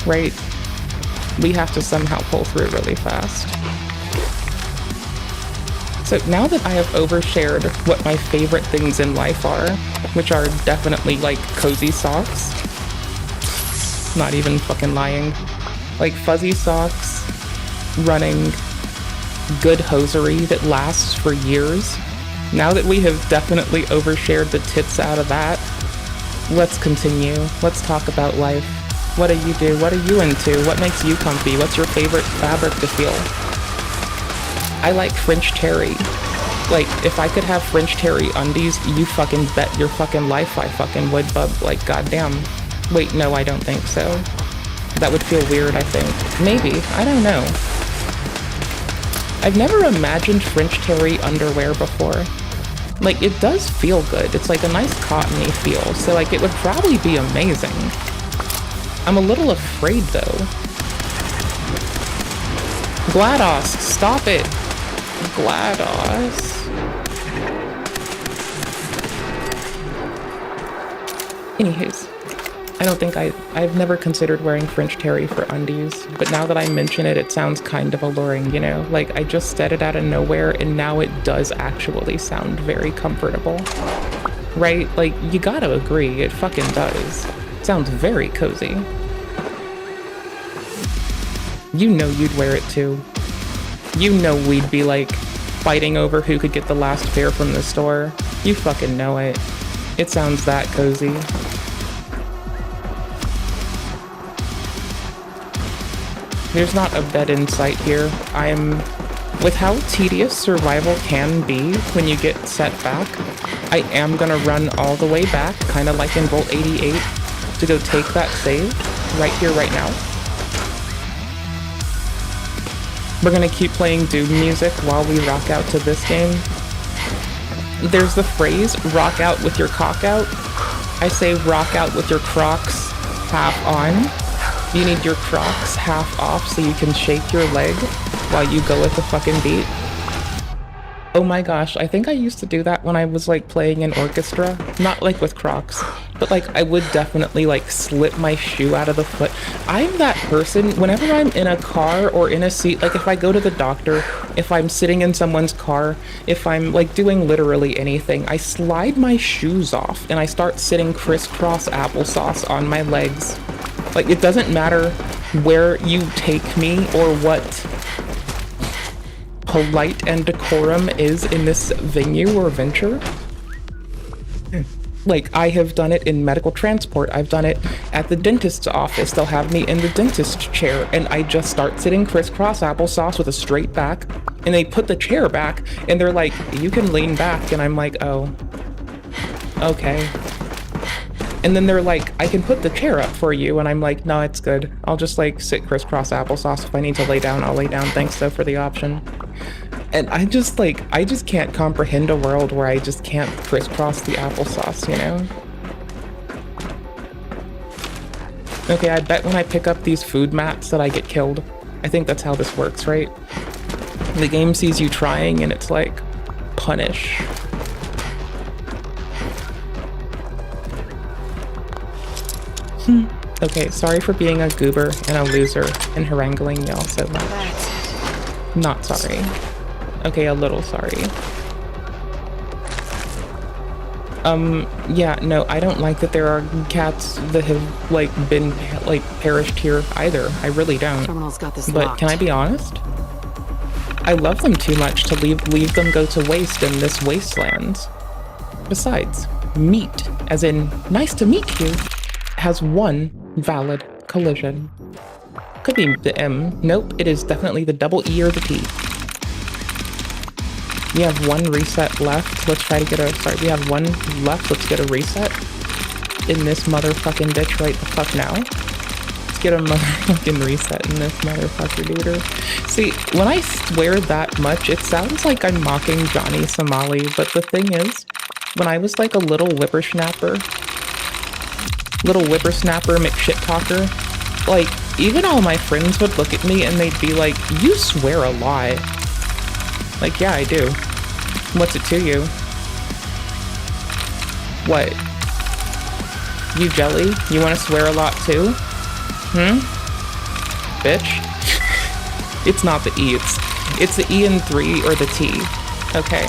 right? We have to somehow pull through really fast. So now that I have overshared what my favorite things in life are, which are definitely like cozy socks, not even fucking lying, like fuzzy socks, running, good hosiery that lasts for years. Now that we have definitely overshared the tits out of that, let's continue. Let's talk about life. What do you do? What are you into? What makes you comfy? What's your favorite fabric to feel? I like French terry. Like, if I could have French terry undies, you fucking bet your fucking life I fucking would, bub. Like, goddamn. Wait, no, I don't think so. That would feel weird, I think. Maybe. I don't know. I've never imagined French terry underwear before. Like, it does feel good. It's like a nice cottony feel, so like it would probably be amazing. I'm a little afraid though. GLaDOS, stop it. GLaDOS. Anywho's, I don't think I've never considered wearing French terry for undies, but now that I mention it, it sounds kind of alluring, you know? Like, I just said it out of nowhere, and now it does actually sound very comfortable. Right? Like, you gotta agree, it fucking does. It sounds very cozy. You know you'd wear it too. You know we'd be, like, fighting over who could get the last pair from the store. You fucking know it. It sounds that cozy. There's not a bed in sight here. With how tedious survival can be when you get set back, I am gonna run all the way back, kind of like in Volt 88, to go take that save, right here, right now. We're gonna keep playing Doom music while we rock out to this game. There's the phrase, rock out with your cock out. I say rock out with your Crocs half on. You need your Crocs half off so you can shake your leg. while you go with the fucking beat. Oh my gosh, I think I used to do that when I was like playing in orchestra. Not like with Crocs, but like I would definitely like slip my shoe out of the foot. I'm that person, whenever I'm in a car or in a seat, like if I go to the doctor, if I'm sitting in someone's car, if I'm like doing literally anything, I slide my shoes off and I start sitting crisscross applesauce on my legs. Like it doesn't matter where you take me or what polite and decorum is in this venue or venture. Like, I have done it in medical transport. I've done it at the dentist's office. They'll have me in the dentist chair, and I just start sitting crisscross applesauce with a straight back, and they put the chair back, and they're like, you can lean back, and I'm like, oh, okay. And then they're like, I can put the chair up for you, and I'm like, no, it's good. I'll just like sit crisscross applesauce. If I need to lay down, I'll lay down. Thanks though for the option. And I just can't comprehend a world where I just can't crisscross the applesauce, you know? Okay, I bet when I pick up these food mats that I get killed. I think that's how this works, right? The game sees you trying and it's like, punish. Okay, sorry for being a goober and a loser and haranguing y'all so much. Not sorry. Okay, a little sorry. Yeah, no, I don't like that there are cats that have, like, been, like, perished here either. I really don't. Terminal's got this But locked. can I be honest? I love them too much to leave them go to waste in this wasteland. Besides, meat, as in, nice to meet you, has one valid collision. Could be the M. Nope, it is definitely the double E or the T. We have one reset left. Let's try to get a... Sorry, we have one left. Let's get a reset in this motherfucking bitch right the fuck now. Let's get a motherfucking reset in this motherfucker, dude. See, when I swear that much, it sounds like I'm mocking Johnny Somali, but the thing is, when I was like a little whippersnapper McShit talker, like, even all my friends would look at me and they'd be like, you swear a lot. Like, yeah, I do. What's it to you? What? You jelly? You want to swear a lot too? Bitch? It's not the E, it's the E in 3 or the T. Okay.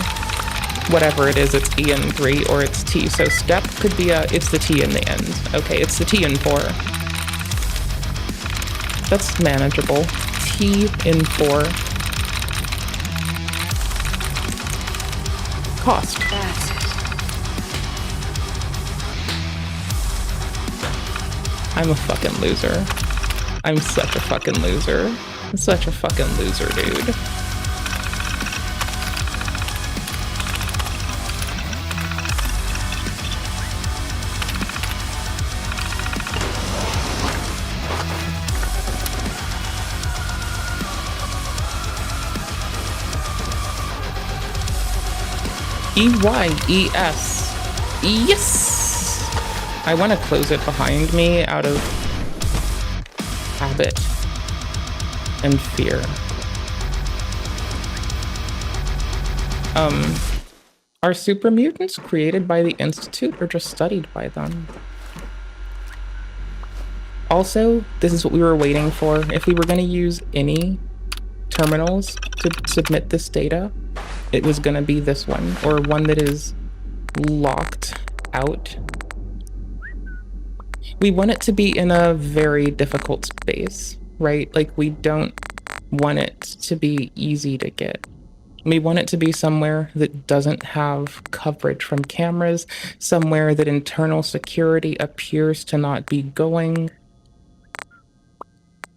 Whatever it is, it's E in 3 or it's T. So step could be it's the T in the end. Okay, it's the T in 4. That's manageable. T in 4. Cost. I'm a fucking loser. I'm such a fucking loser. I'm such a fucking loser, dude. E-Y-E-S. Yes! I want to close it behind me out of habit and fear. Are super mutants created by the Institute or just studied by them? Also, this is what we were waiting for. If we were going to use any terminals to submit this data, it was going to be this one, or one that is locked out. We want it to be in a very difficult space, right? Like, we don't want it to be easy to get. We want it to be somewhere that doesn't have coverage from cameras, somewhere that internal security appears to not be going.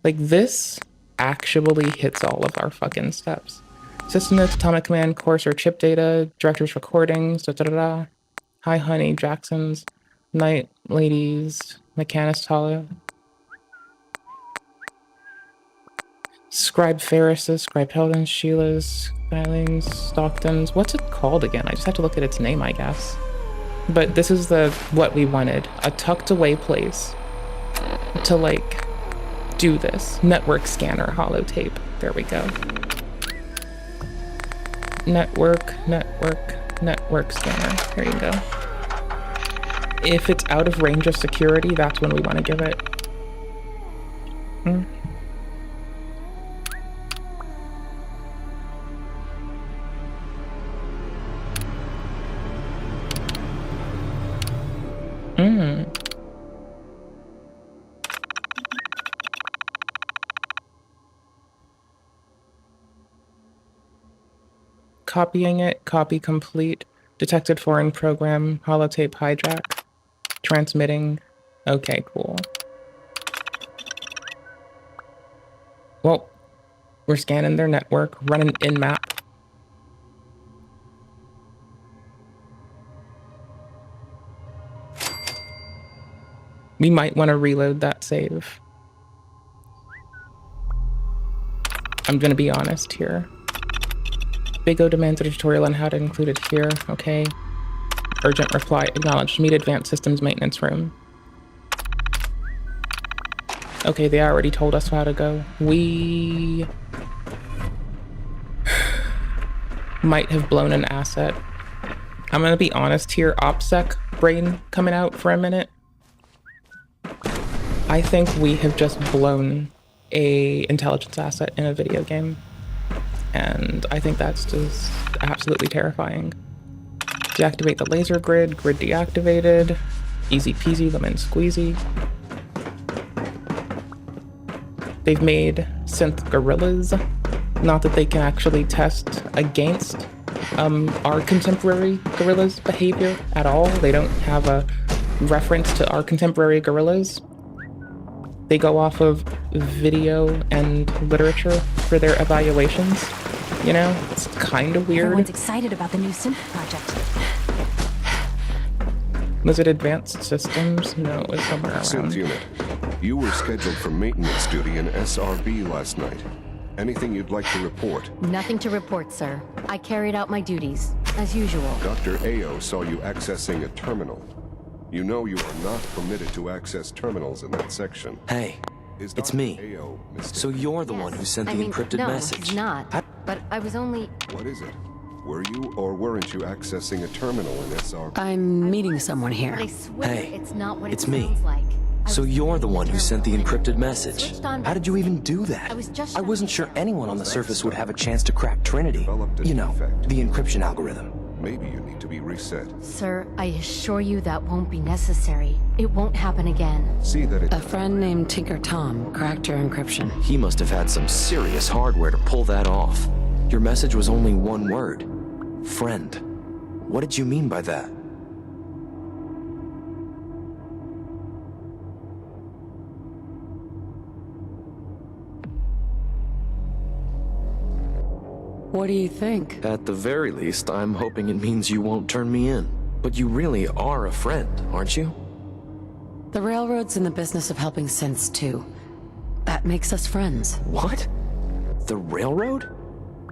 Like, this actually hits all of our fucking steps. System notes, atomic command, course or chip data, director's recordings, da-da-da-da. Hi, honey, Jackson's, night, ladies, mechanist, Talia. Scribe Ferris's, Scribe Heldens, Sheila's, Filings, Stockton's. What's it called again? I just have to look at its name, I guess. But this is what we wanted. A tucked away place to, like, do this. Network scanner holotape. There we go. Network scanner. There you go. If it's out of range of security, that's when we want to give it. Copying it, copy complete, detected foreign program, holotape hijack, transmitting. Okay, cool. Well, we're scanning their network, running in-map. We might want to reload that save. I'm gonna be honest here. Big O demands a tutorial on how to include it here. Okay. Urgent reply acknowledged. Meet advanced systems maintenance room. Okay, they already told us how to go. We might have blown an asset. I'm gonna be honest here. OPSEC brain coming out for a minute. I think we have just blown a intelligence asset in a video game. And I think that's just absolutely terrifying. Deactivate the laser grid. Grid deactivated. Easy peasy, lemon squeezy. They've made synth gorillas. Not that they can actually test against our contemporary gorillas' behavior at all. They don't have a reference to our contemporary gorillas. They go off of video and literature for their evaluations. You know, it's kind of weird. Everyone's excited about the new synth project. Was it advanced systems? No, it was somewhere around. Synth unit, you were scheduled for maintenance duty in SRB last night. Anything you'd like to report? Nothing to report, sir. I carried out my duties, as usual. Dr. Ao saw you accessing a terminal. You know you are not permitted to access terminals in that section. Hey, it's me. So you're the one who sent the encrypted message. No, he's not. But I was only... What is it? Were you or weren't you accessing a terminal in SRB? I'm meeting someone here. But I swear Hey, it's not what it's it me. sounds like. So you're the one who sent the encrypted message. Switched on- How did you even do that? I was just I trying wasn't to- sure anyone on the surface would have a chance to crack Trinity. Developed a You know, defect. the encryption algorithm. Maybe you need to be reset. Sir, I assure you that won't be necessary. It won't happen again. See that it A friend named Tinker Tom cracked your encryption. He must have had some serious hardware to pull that off. Your message was only one word. Friend. What did you mean by that? What do you think? At the very least, I'm hoping it means you won't turn me in. But you really are a friend, aren't you? The railroad's in the business of helping synths too. That makes us friends. What? The railroad?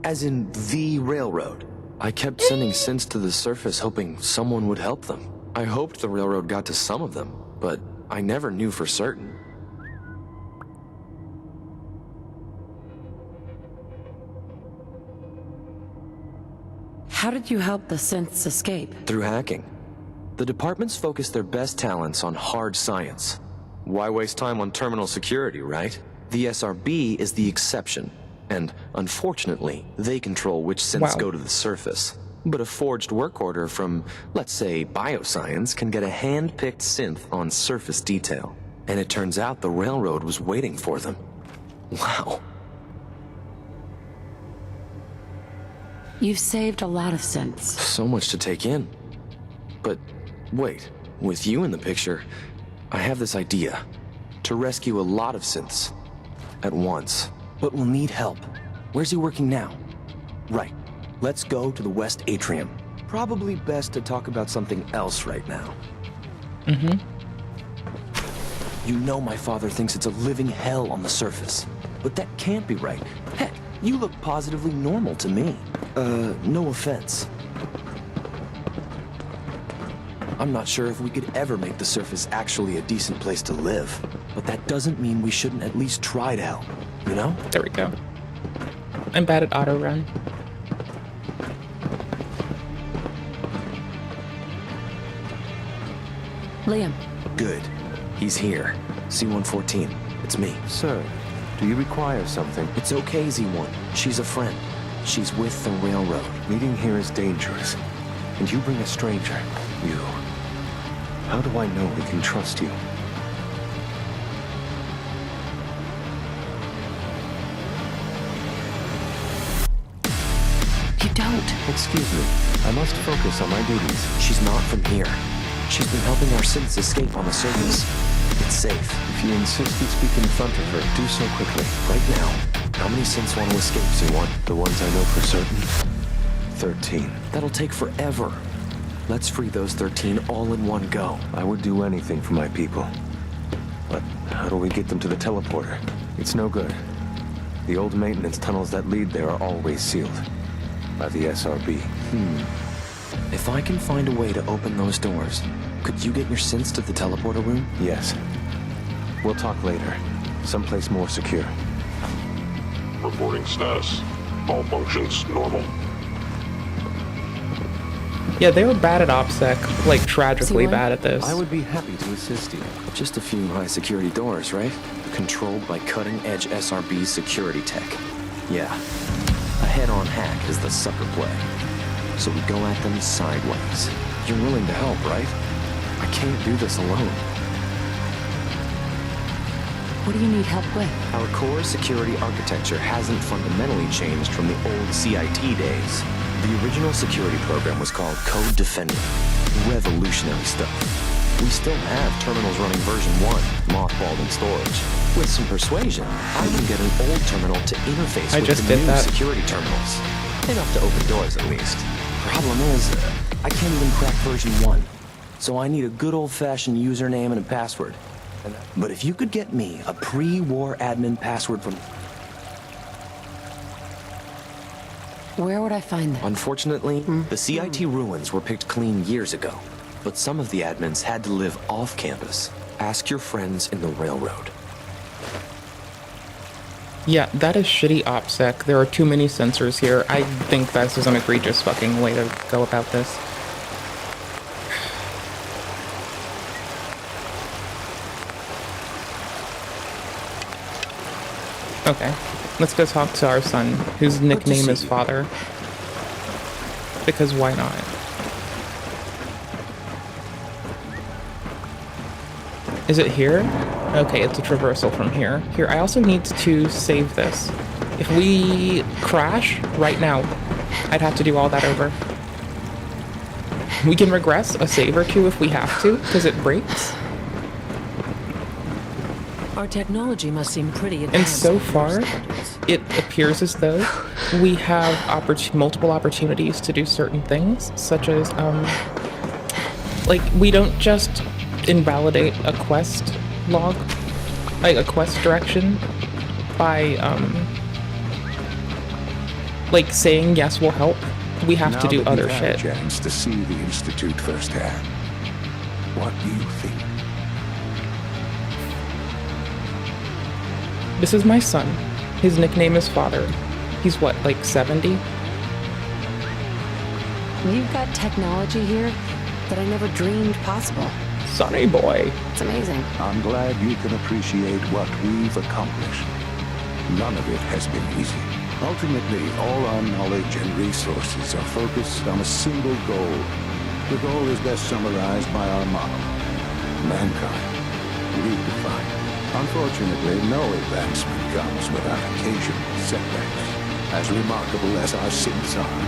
As in the railroad? I kept sending synths to the surface hoping someone would help them. I hoped the railroad got to some of them, but I never knew for certain. How did you help the synths escape? Through hacking. The departments focus their best talents on hard science. Why waste time on terminal security, right? The SRB is the exception, and unfortunately, they control which synths go to the surface. But a forged work order from, let's say, bioscience can get a hand-picked synth on surface detail. And it turns out the railroad was waiting for them. Wow. You've saved a lot of synths. So much to take in. But wait, with you in the picture, I have this idea. To rescue a lot of synths. At once. But we'll need help. Where's he working now? Right. Let's go to the West Atrium. Probably best to talk about something else right now. Mm-hmm. You know my father thinks it's a living hell on the surface. But that can't be right. Heck, you look positively normal to me. No offense. I'm not sure if we could ever make the surface actually a decent place to live. but that doesn't mean we shouldn't at least try to help, you know? There we go. I'm bad at auto run. Liam, Good. He's here. C-114. It's me. Sir, do you require something? It's okay, Z1. She's a friend. She's with the railroad. Meeting here is dangerous. And you bring a stranger. You. How do I know we can trust you? you don't. Excuse me. I must focus on my duties. She's not from here. She's been helping our synths escape on the surface. It's safe. If you insist we speak in front of her, do so quickly. Right now, how many synths want to escape, Z1? The ones I know for certain? 13. That'll take forever. Let's free those 13 all in one go. I would do anything for my people. But how do we get them to the teleporter? It's no good. The old maintenance tunnels that lead there are always sealed. By the SRB. If I can find a way to open those doors, could you get your synths to the teleporter room? Yes. We'll talk later. Someplace more secure. Reporting status. All functions normal. Yeah, they were bad at OPSEC, like tragically C1? bad at this. I would be happy to assist you. Just a few high security doors, right? Controlled by cutting-edge SRB security tech. Yeah. A head-on hack is the sucker play. So we go at them sideways. You're willing to help, right? I can't do this alone. What do you need help with? Our core security architecture hasn't fundamentally changed from the old CIT days. The original security program was called Code Defender. Revolutionary stuff. We still have terminals running version 1, mothballed in storage. With some persuasion, I can get an old terminal to interface I with just the did new that. security terminals. Enough to open doors, at least. Problem is, I can't even crack version 1. So I need a good old-fashioned username and a password. But if you could get me a pre-war admin password from... Where would I find that? Unfortunately, the CIT ruins were picked clean years ago. But some of the admins had to live off campus. Ask your friends in the railroad. Yeah, that is shitty OPSEC. There are too many sensors here. I think this is an egregious fucking way to go about this. Okay, let's go talk to our son, whose nickname is you. Father. Because why not? Is it here? Okay, it's a traversal from here. Here, I also need to save this. If we crash right now, I'd have to do all that over. We can regress a save or two if we have to, because it breaks. Our technology must seem pretty advanced. And so for far, your standards. it appears as though we have multiple opportunities to do certain things, such as, like, we don't just invalidate a quest log, like a quest direction, by, like, saying, yes, we'll help. We have to do other shit. Chance to see the Institute firsthand. What do you think? This is my son. His nickname is Father. He's what, like 70? You've got technology here that I never dreamed possible. Sonny boy. It's amazing. I'm glad you can appreciate what we've accomplished. None of it has been easy. Ultimately, all our knowledge and resources are focused on a single goal. The goal is best summarized by our motto: mankind redefined. Unfortunately, no advancement comes without occasional setbacks. As remarkable as our synths are,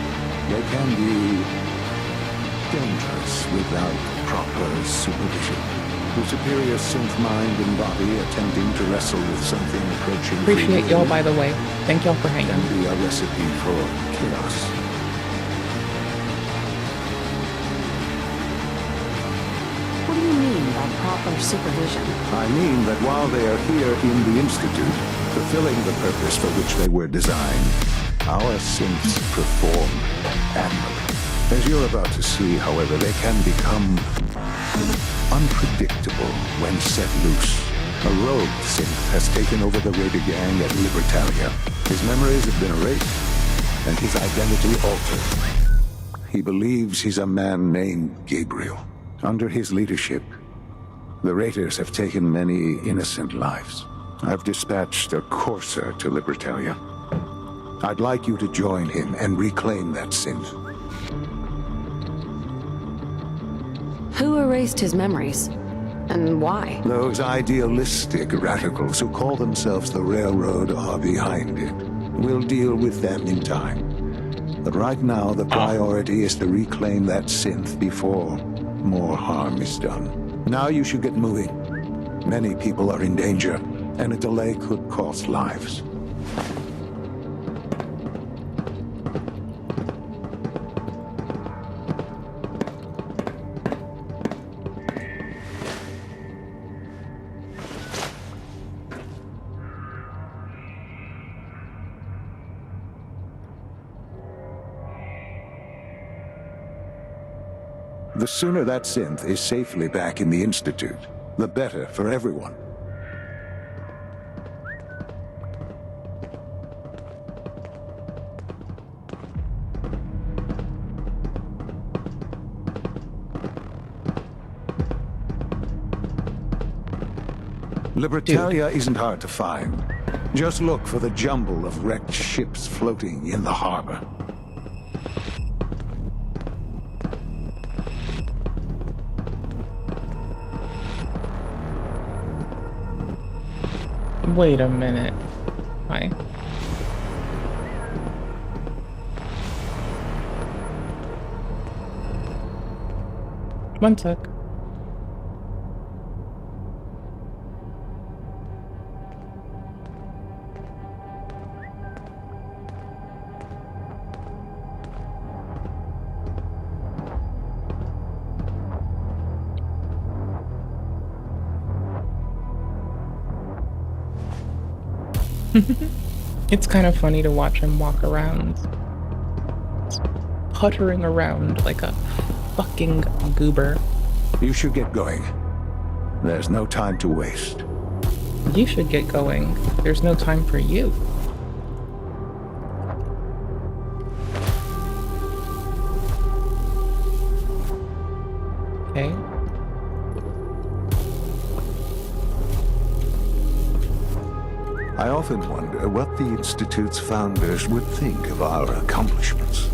they can be dangerous without proper supervision. The superior synth mind and body attempting to wrestle with something approaching Appreciate y'all, by the way. Thank y'all for hanging. can be a recipe for chaos. What do you mean by proper supervision? I mean that while they are here in the Institute, fulfilling the purpose for which they were designed, our synths perform admirably. As you're about to see, however, they can become unpredictable when set loose. A rogue synth has taken over the Raider gang at Libertalia. His memories have been erased, and his identity altered. He believes he's a man named Gabriel. Under his leadership, the Raiders have taken many innocent lives. I've dispatched a courser to Libertalia. I'd like you to join him and reclaim that synth. Who erased his memories? And why? Those idealistic radicals who call themselves the Railroad are behind it. We'll deal with them in time. But right now, the priority is to reclaim that synth before more harm is done. Now you should get moving. Many people are in danger, and a delay could cost lives. The sooner that synth is safely back in the Institute, the better for everyone. Libertalia isn't hard to find. Just look for the jumble of wrecked ships floating in the harbor. Wait a minute. Hi. One sec. It's kind of funny to watch him walk around, puttering around like a fucking goober. You should get going. There's no time to waste. You should get going. There's no time for you. Okay. I often wonder what the Institute's founders would think of our accomplishments.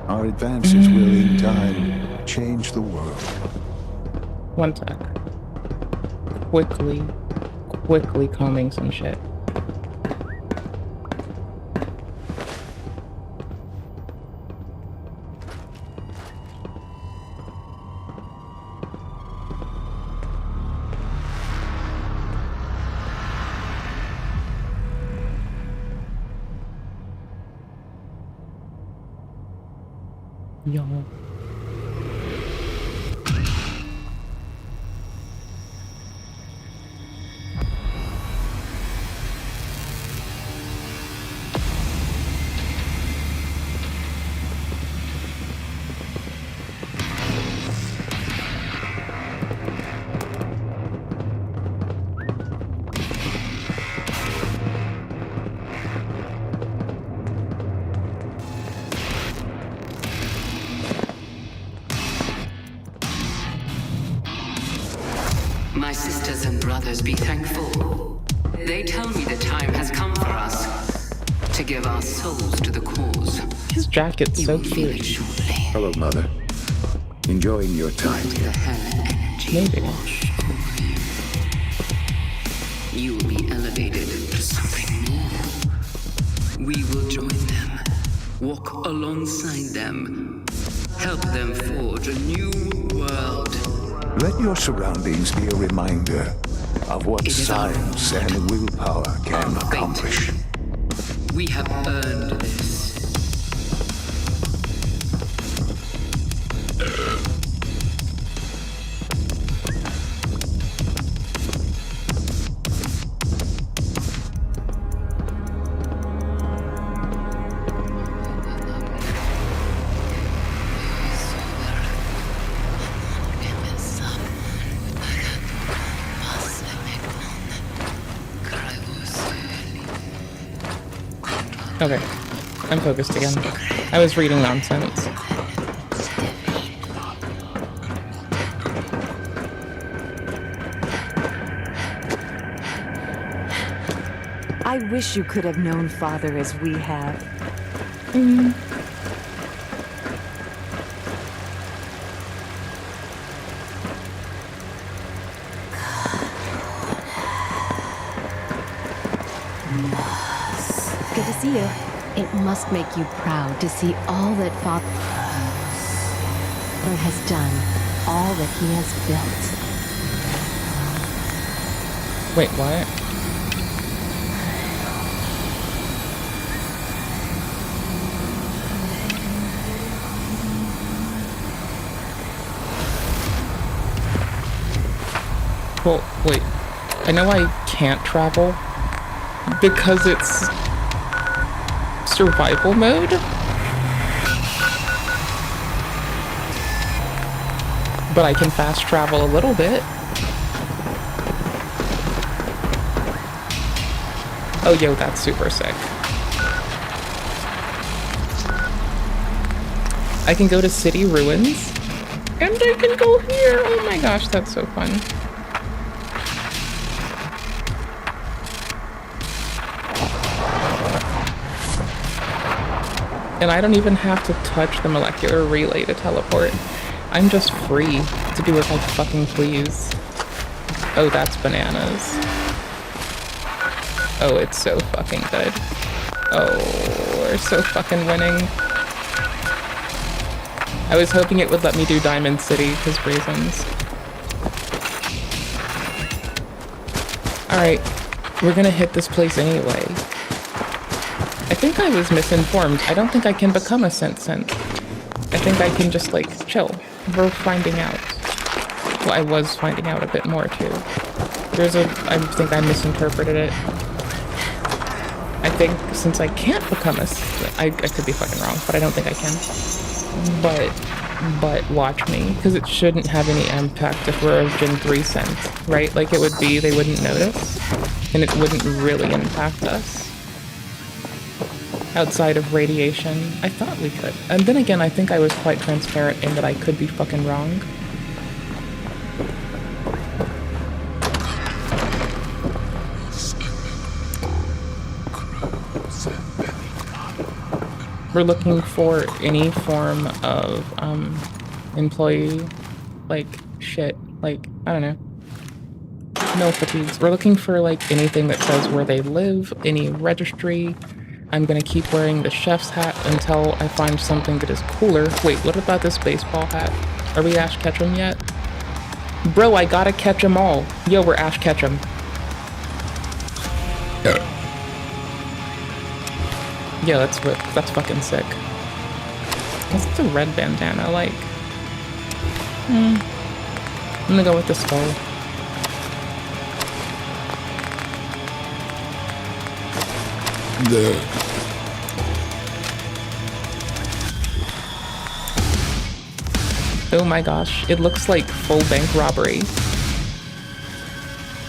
Our advances will, in time, change the world. One sec. Quickly combing some shit. Yo. My sisters and brothers, be thankful. They tell me the time has come for us to give our souls to the cause. His jacket's You so will feel it cute. shortly. Hello, Mother. Enjoying your time The here. hell energy Maybe. wash over you. You will be elevated to something more. We will join them, walk alongside them, help them forge a new world. Let your surroundings be a reminder of what It is our science and willpower can our fate. accomplish. We have earned this. Okay. I'm focused again. I was reading nonsense. I wish you could have known Father as we have. Good to see you. It must make you proud to see all that Father has done, all that he has built. Wait, what? Well, wait. I know I can't travel because it's survival mode. But I can fast travel a little bit. Oh, yo, that's super sick. I can go to city ruins. And I can go here. Oh my gosh, that's so fun. And I don't even have to touch the molecular relay to teleport. I'm just free to do as I fucking please. Oh, that's bananas. Oh, it's so fucking good. Oh, we're so fucking winning. I was hoping it would let me do Diamond City because reasons. Alright, we're gonna hit this place anyway. I think I was misinformed. I don't think I can become a synth. I think I can just, like, chill. We're finding out. Well, I was finding out a bit more, too. I think I misinterpreted it. I think since I can't become a synth, I could be fucking wrong, but I don't think I can. But watch me, because it shouldn't have any impact if we're a Gen 3 synth, right? Like, it would be, they wouldn't notice, and it wouldn't really impact us. Outside of radiation. I thought we could. And then again, I think I was quite transparent in that I could be fucking wrong. We're looking for any form of employee, like, shit. Like, I don't know. No fatigues. We're looking for, like, anything that says where they live, any registry. I'm gonna keep wearing the chef's hat until I find something that is cooler. Wait, what about this baseball hat? Are we Ash Ketchum yet? Bro, I gotta catch them all. Yo, we're Ash Ketchum. Yeah, that's fucking sick. What's the red bandana like? I'm gonna go with the skull. Oh my gosh, it looks like full bank robbery.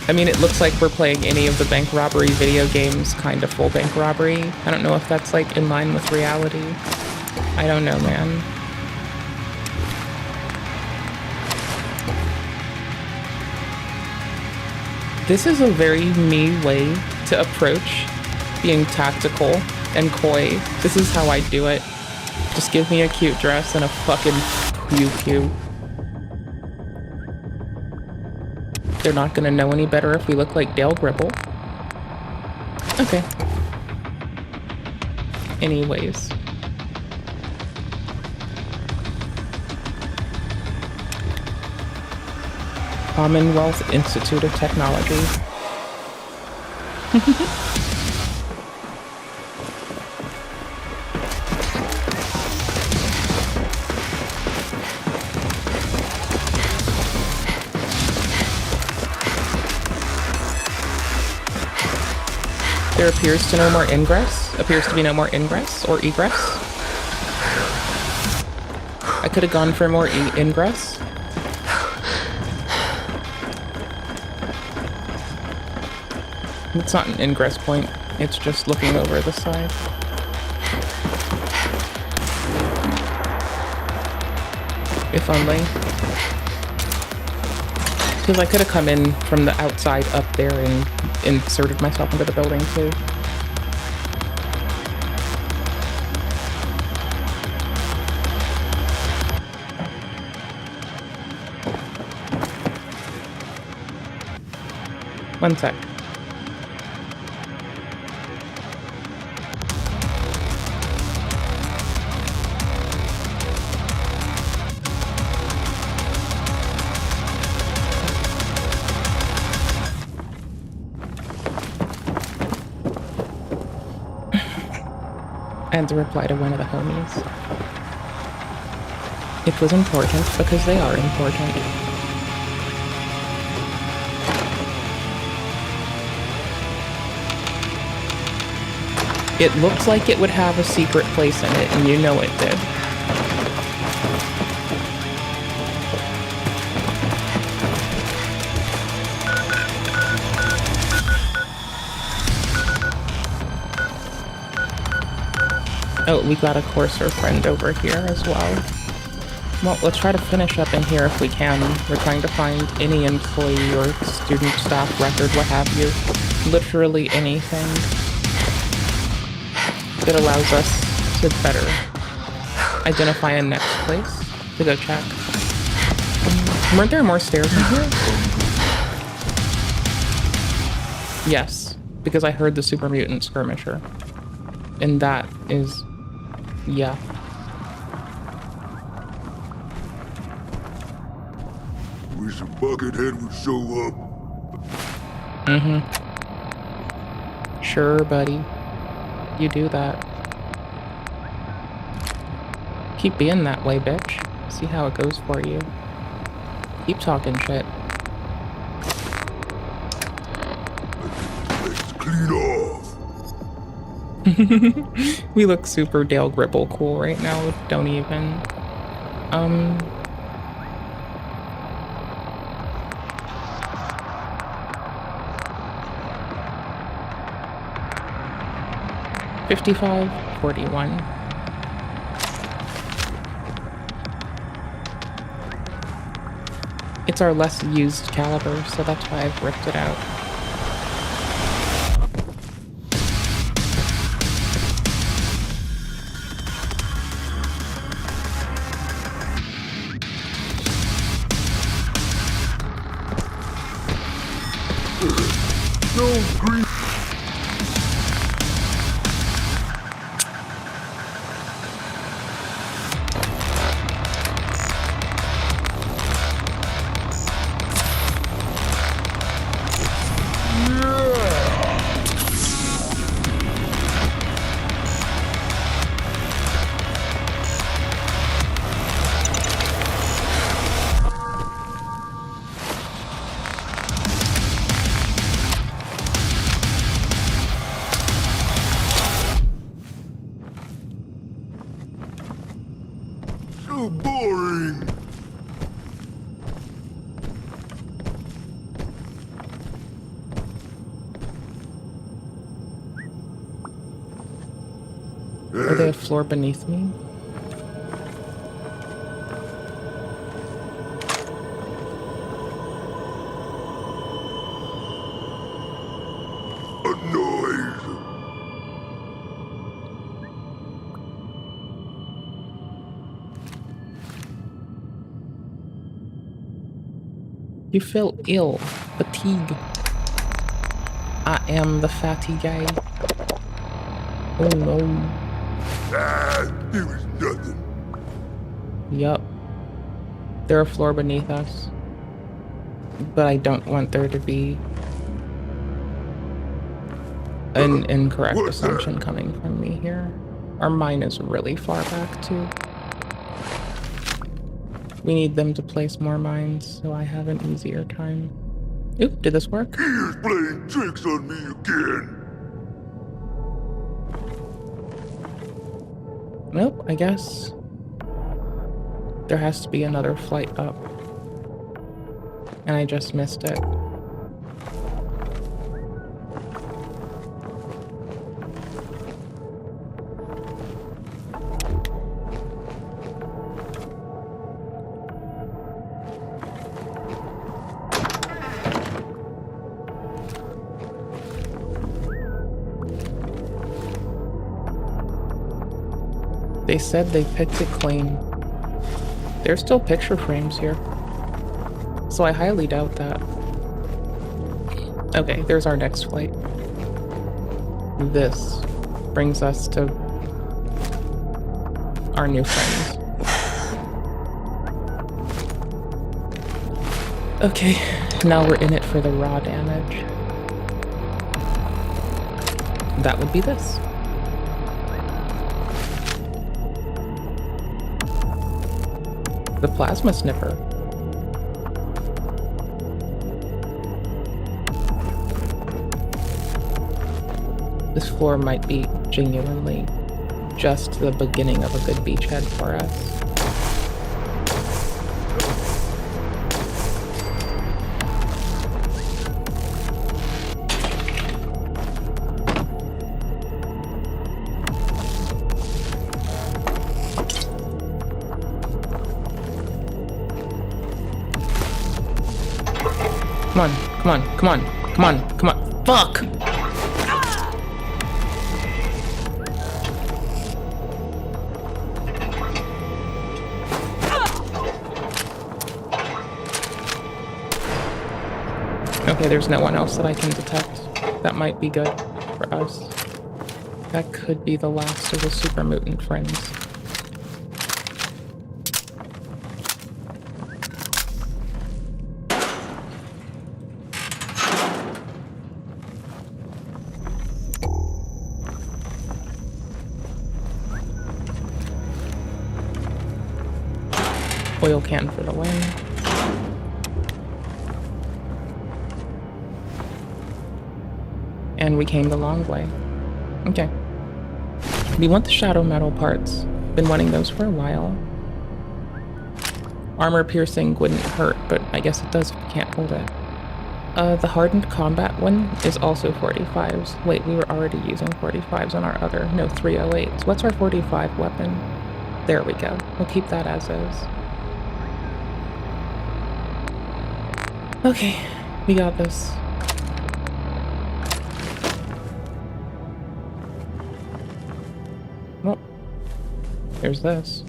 I mean, it looks like we're playing any of the bank robbery video games, kind of full bank robbery. I don't know if that's like in line with reality. I don't know, man. This is a very me way to approach being tactical and coy. This is how I do it. Just give me a cute dress and a fucking pew-pew. They're not gonna know any better if we look like Dale Gribble. Okay. Anyways. Commonwealth Institute of Technology. There appears to be no more ingress or egress. I could have gone for more ingress. It's not an ingress point, it's just looking over the side. If only. Because I could have come in from the outside up there and inserted myself into the building too. One sec. I had to reply to one of the homies. It was important because they are important. It looks like it would have a secret place in it, and you know it did. Oh, we got a courser friend over here as well. Well, let's try to finish up in here if we can. We're trying to find any employee or student staff record, what have you. Literally anything that allows us to better identify a next place to go check. Weren't there more stairs in here? Yes, because I heard the super mutant skirmisher. And that is... yeah. Wish a buckethead would show up. Mm-hmm. Sure, buddy. You do that. Keep being that way, bitch. See how it goes for you. Keep talking shit. Let's clean off. We look super Dale Gribble cool right now. Don't even. 55, 41. It's our less used caliber, so that's why I've ripped it out. No green. So boring. Are they a floor beneath me? A noise. You feel ill, fatigue. I am the fatty guy. Oh no. Ah, it was nothing. Yup. They're a floor beneath us. But I don't want there to be an incorrect assumption coming from me here. Our mine is really far back too. We need them to place more mines so I have an easier time. Oop, did this work? He is playing tricks on me again. Nope, I guess there has to be another flight up. And I just missed it. They said they picked it clean. There's still picture frames here. So I highly doubt that. Okay, there's our next flight. This brings us to our new friends. Okay, now we're in it for the raw damage. That would be this. The plasma sniffer. This floor might be genuinely just the beginning of a good beachhead for us. Come on, come on, come on, come on, come on. Fuck! Okay, there's no one else that I can detect. That might be good for us. That could be the last of the super mutant friends. Oil can for the win. And we came the long way. Okay. We want the shadow metal parts. Been wanting those for a while. Armor piercing wouldn't hurt, but I guess it does if you can't hold it. The hardened combat one is also 45s. Wait, we were already using 45s on our other, no, 308s. What's our 45 weapon? There we go. We'll keep that as is. Okay, we got this. Well, there's this.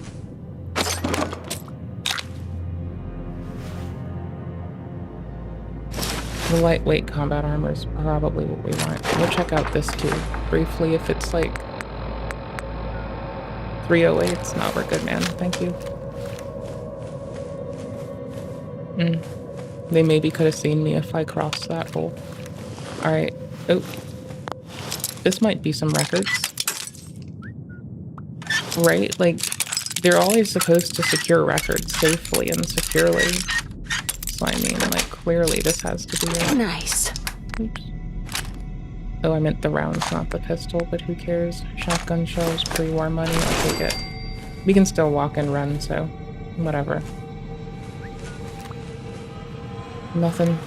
The lightweight combat armor is probably what we want. We'll check out this too, briefly, if it's like 308s. No, we're good, man. Thank you. They maybe could have seen me if I crossed that hole. Alright. Oh. This might be some records. Right? Like, they're always supposed to secure records safely and securely. So I mean, like, clearly this has to be it. Nice. Oops. Oh, I meant the rounds, not the pistol, but who cares? Shotgun shells, pre-war money, I'll take it. We can still walk and run, so whatever. Nothing.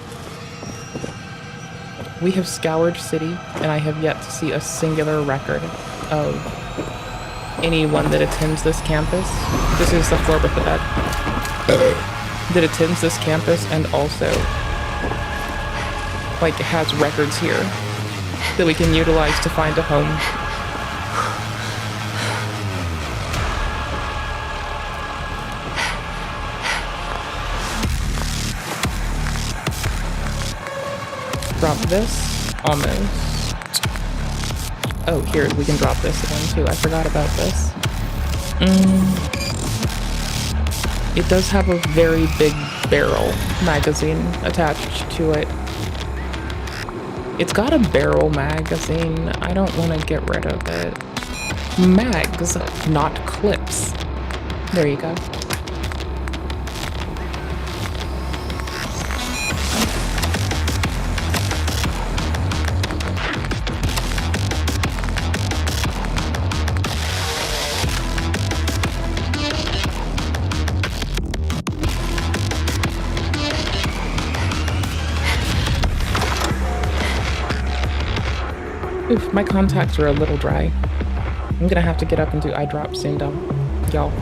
We have scoured city, and I have yet to see a singular record of anyone that attends this campus. This is the floor with the bed. That attends this campus and also, like, has records here that we can utilize to find a home. Drop this. Almost. Oh, here, we can drop this again too. I forgot about this. It does have a very big barrel magazine attached to it. It's got a barrel magazine. I don't want to get rid of it. Mags, not clips. There you go. Oof, my contacts are a little dry. I'm gonna have to get up and do eye drops soon, though. Y'all.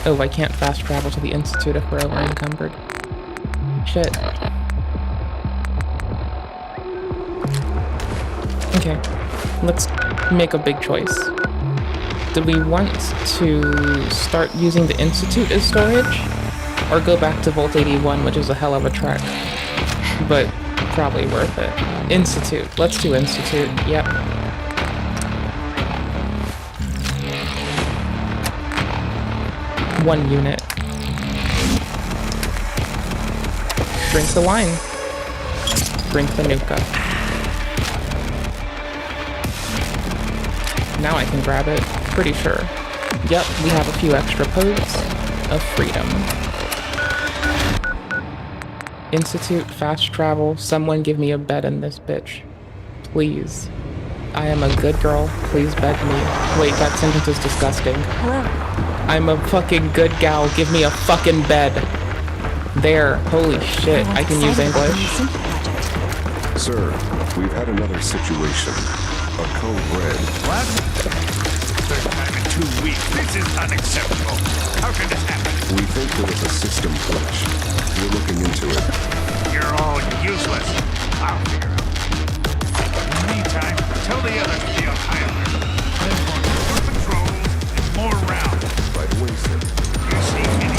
Oh, I can't fast travel to the Institute if we're over encumbered. Shit. Okay, let's make a big choice. Do we want to start using the Institute as storage? Or go back to Vault 81, which is a hell of a trek, but probably worth it. Institute. Let's do Institute. Yep. One unit. Drink the wine. Drink the Nuka. Now I can grab it. Pretty sure. Yep, we have a few extra posts of freedom. Institute, fast travel, someone give me a bed in this bitch. Please. I am a good girl, please beg me. Wait, that sentence is disgusting. Hello. I'm a fucking good gal, give me a fucking bed. There, holy shit, I can use English. Sir, we've had another situation. A co-bred. What? Third time in 2 weeks. This is unacceptable. How can this happen? We think there was a system glitch. We're looking into it. You're all useless. I'll figure it out. In the meantime, tell the others to be on high alert. More patrols and more rounds. Right away, sir. You see any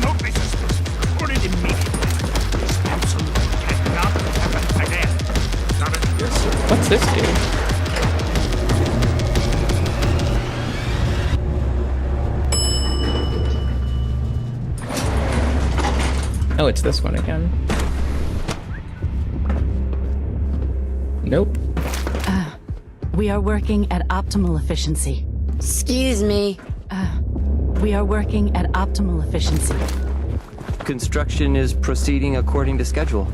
remotely suspicious, report it immediately. This absolutely cannot happen again. Not a... Yes, sir. What's this do? Oh, it's this one again. Nope. We are working at optimal efficiency. Excuse me. We are working at optimal efficiency. Construction is proceeding according to schedule.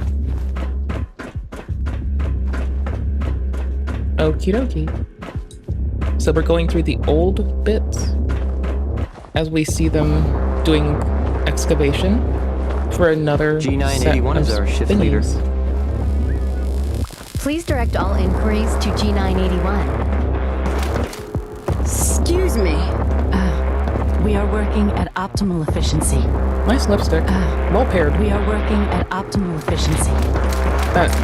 Okie dokie. So we're going through the old bits as we see them doing excavation for another G981 is our shift leader. Please direct all inquiries to G981. Excuse me. We are working at optimal efficiency. Nice lipstick. Well paired. We are working at optimal efficiency. That.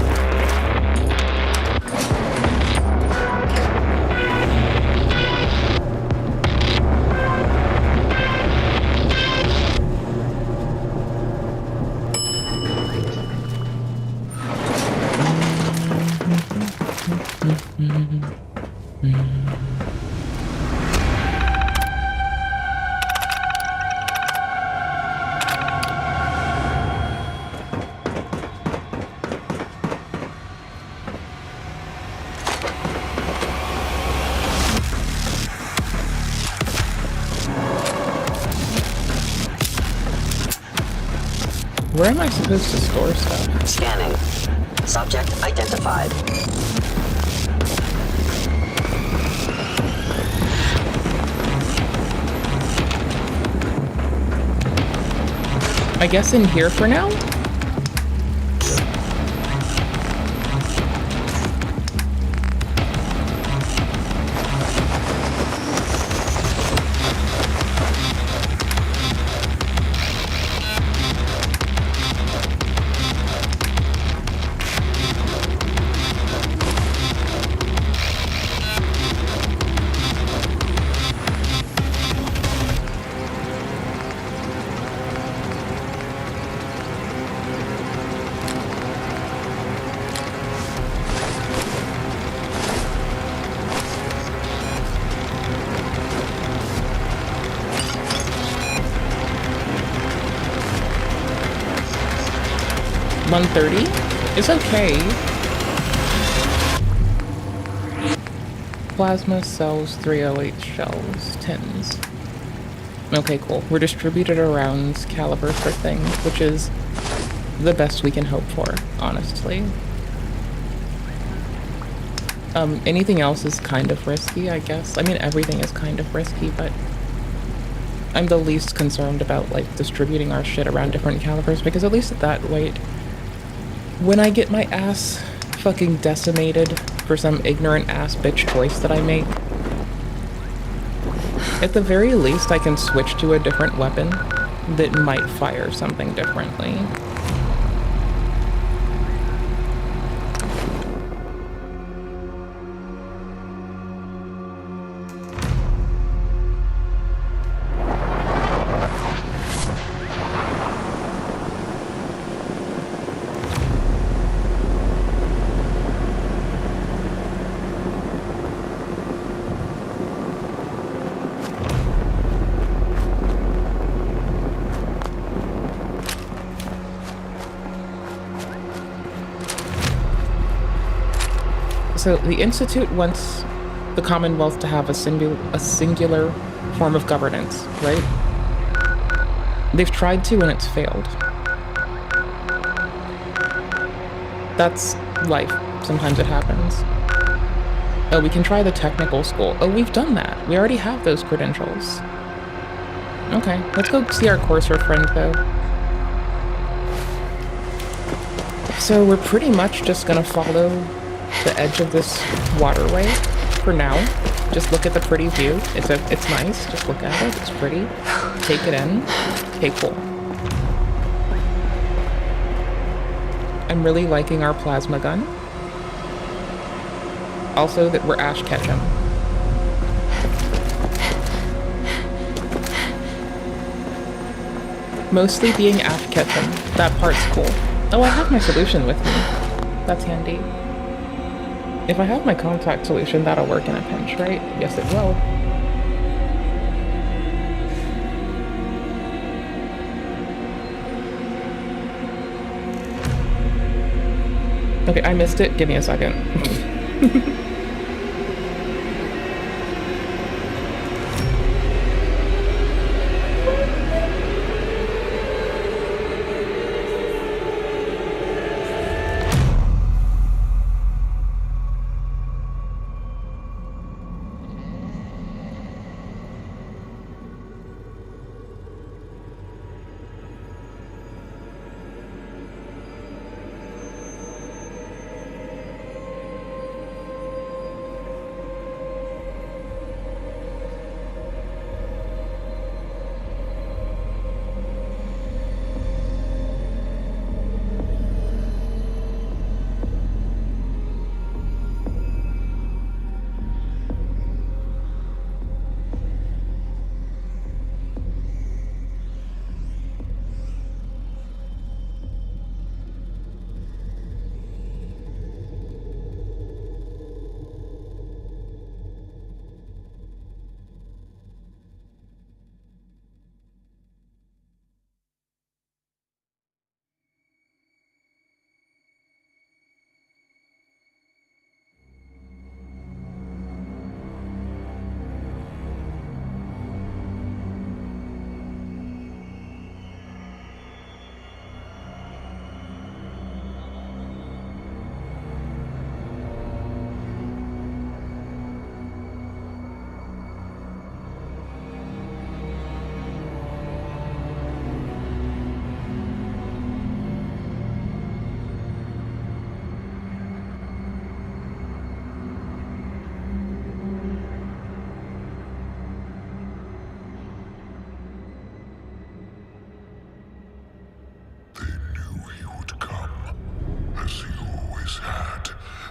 Where am I supposed to store stuff? Scanning. Subject identified. I guess in here for now? $130 is okay. Plasma cells, 308 shells, tins. Okay, cool. We're distributed around caliber for things, which is the best we can hope for, honestly. Anything else is kind of risky, I guess. I mean, everything is kind of risky, but I'm the least concerned about, like, distributing our shit around different calibers, because at least at that weight, when I get my ass fucking decimated for some ignorant ass bitch choice that I make, at the very least I can switch to a different weapon that might fire something differently. So the Institute wants the Commonwealth to have a singular form of governance, right? They've tried to and it's failed. That's life. Sometimes it happens. Oh, we can try the technical school. Oh, we've done that. We already have those credentials. Okay, let's go see our courser friend, though. So we're pretty much just gonna follow the edge of this waterway for now. Just look at the pretty view. It's nice. Just look at it. It's pretty. Take it in. Okay, cool. I'm really liking our plasma gun. Also that we're Ash Ketchum. Mostly being Ash Ketchum. That part's cool. Oh, I have my solution with me. That's handy. If I have my contact solution, that'll work in a pinch, right? Yes, it will. Okay, I missed it. Give me a second.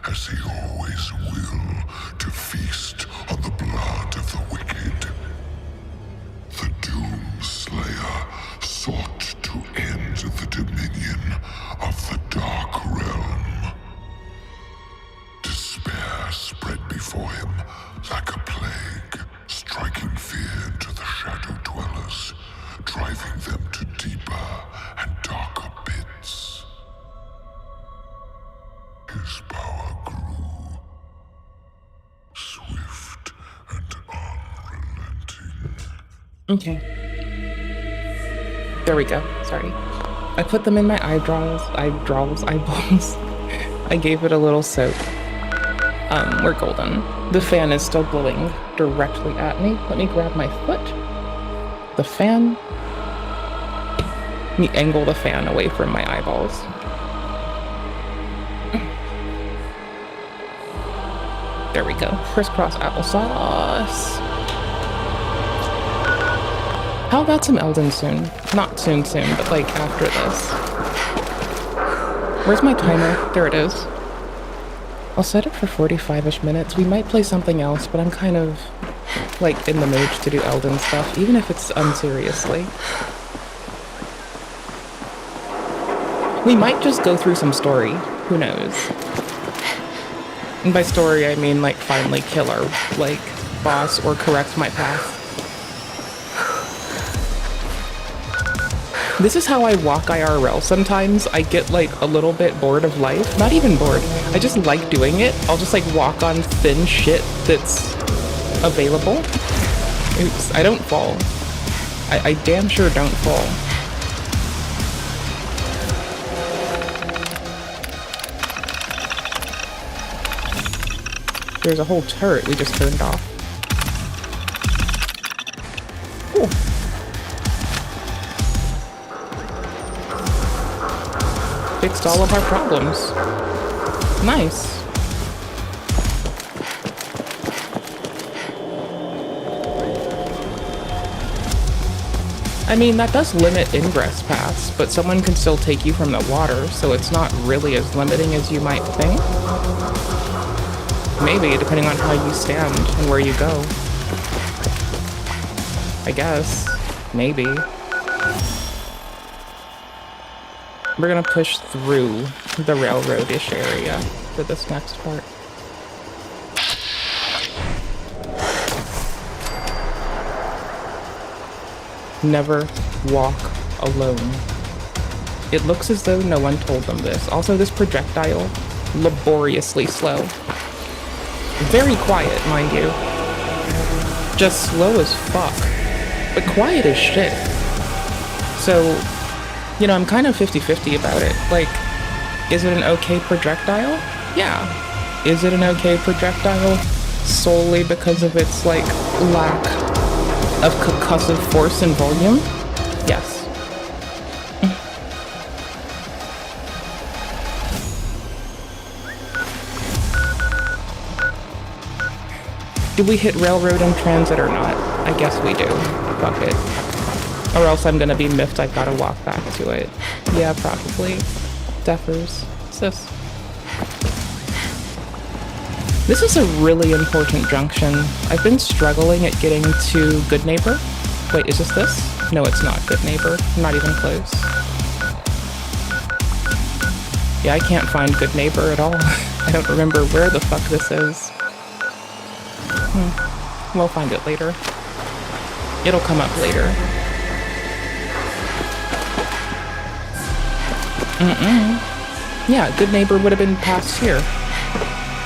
As he always will, to feast on the blood of the wicked. The Doomslayer sought to end the dominion of the Dark Realm. Despair spread before him like a plague, striking fear into the Shadow Dwellers, driving them to deeper and darker pits. His power grew, swift and unrelenting. Okay. There we go. Sorry. I put them in my eyeballs. I gave it a little soak. We're golden. The fan is still blowing directly at me. Let me grab my foot. The fan. Let me angle the fan away from my eyeballs. There we go. Crisscross applesauce. How about some Elden soon? Not soon, but like after this. Where's my timer? There it is. I'll set it for 45-ish minutes. We might play something else, but I'm kind of like in the mood to do Elden stuff, even if it's unseriously. We might just go through some story. Who knows? And by story, I mean, like, finally kill our, like, boss or correct my path. This is how I walk IRL sometimes. I get like a little bit bored of life. Not even bored. I just like doing it. I'll just like walk on thin shit that's available. Oops, I don't fall. I damn sure don't fall. There's a whole turret we just turned off. Cool. Fixed all of our problems. Nice. I mean, that does limit ingress paths, but someone can still take you from the water, so it's not really as limiting as you might think. Maybe, depending on how you stand and where you go. I guess. Maybe. We're gonna push through the railroad-ish area for this next part. Never walk alone. It looks as though no one told them this. Also, this projectile, laboriously slow. Very quiet, mind you. Just slow as fuck. But quiet as shit. So, you know, I'm kind of 50-50 about it. Like, is it an okay projectile? Yeah. Is it an okay projectile solely because of its, like, lack of concussive force and volume? Yes. Do we hit railroad and transit or not? I guess we do. Fuck it. Or else I'm gonna be miffed I've gotta walk back to it. Yeah, probably. Defers. Sis. This is a really important junction. I've been struggling at getting to Good Neighbor. Wait, is this? No, it's not Good Neighbor. Not even close. Yeah, I can't find Good Neighbor at all. I don't remember where the fuck this is. We'll find it later. It'll come up later. Yeah, Good Neighbor would have been past here.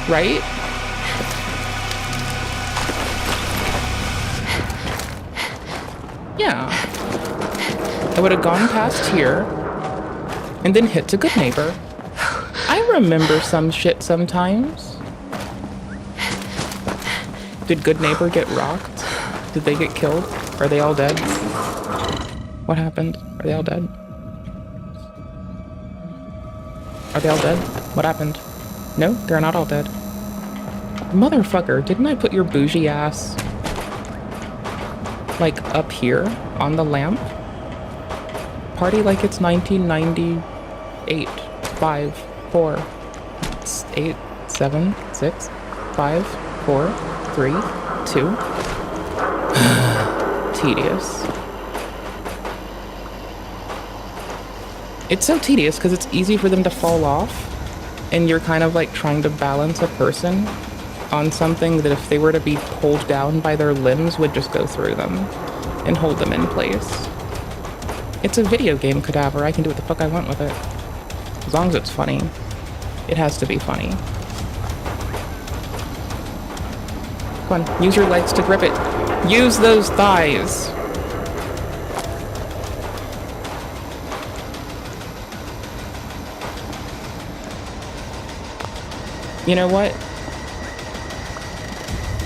Right? Yeah. I would have gone past here and then hit to Good Neighbor. I remember some shit sometimes. Did Good Neighbor get rocked? Did they get killed? Are they all dead? What happened? Are they all dead? Are they all dead? What happened? No, they're not all dead. Motherfucker, didn't I put your bougie ass like up here on the lamp? Party like it's 1998. 5, 4, 8, 7, 6, 5, 4, 3, 2. Tedious. It's so tedious because it's easy for them to fall off, and you're kind of like trying to balance a person on something that if they were to be pulled down by their limbs would just go through them and hold them in place. It's a video game, Cadaver. I can do what the fuck I want with it. As long as it's funny. It has to be funny. Come on, use your legs to grip it. Use those thighs. You know what?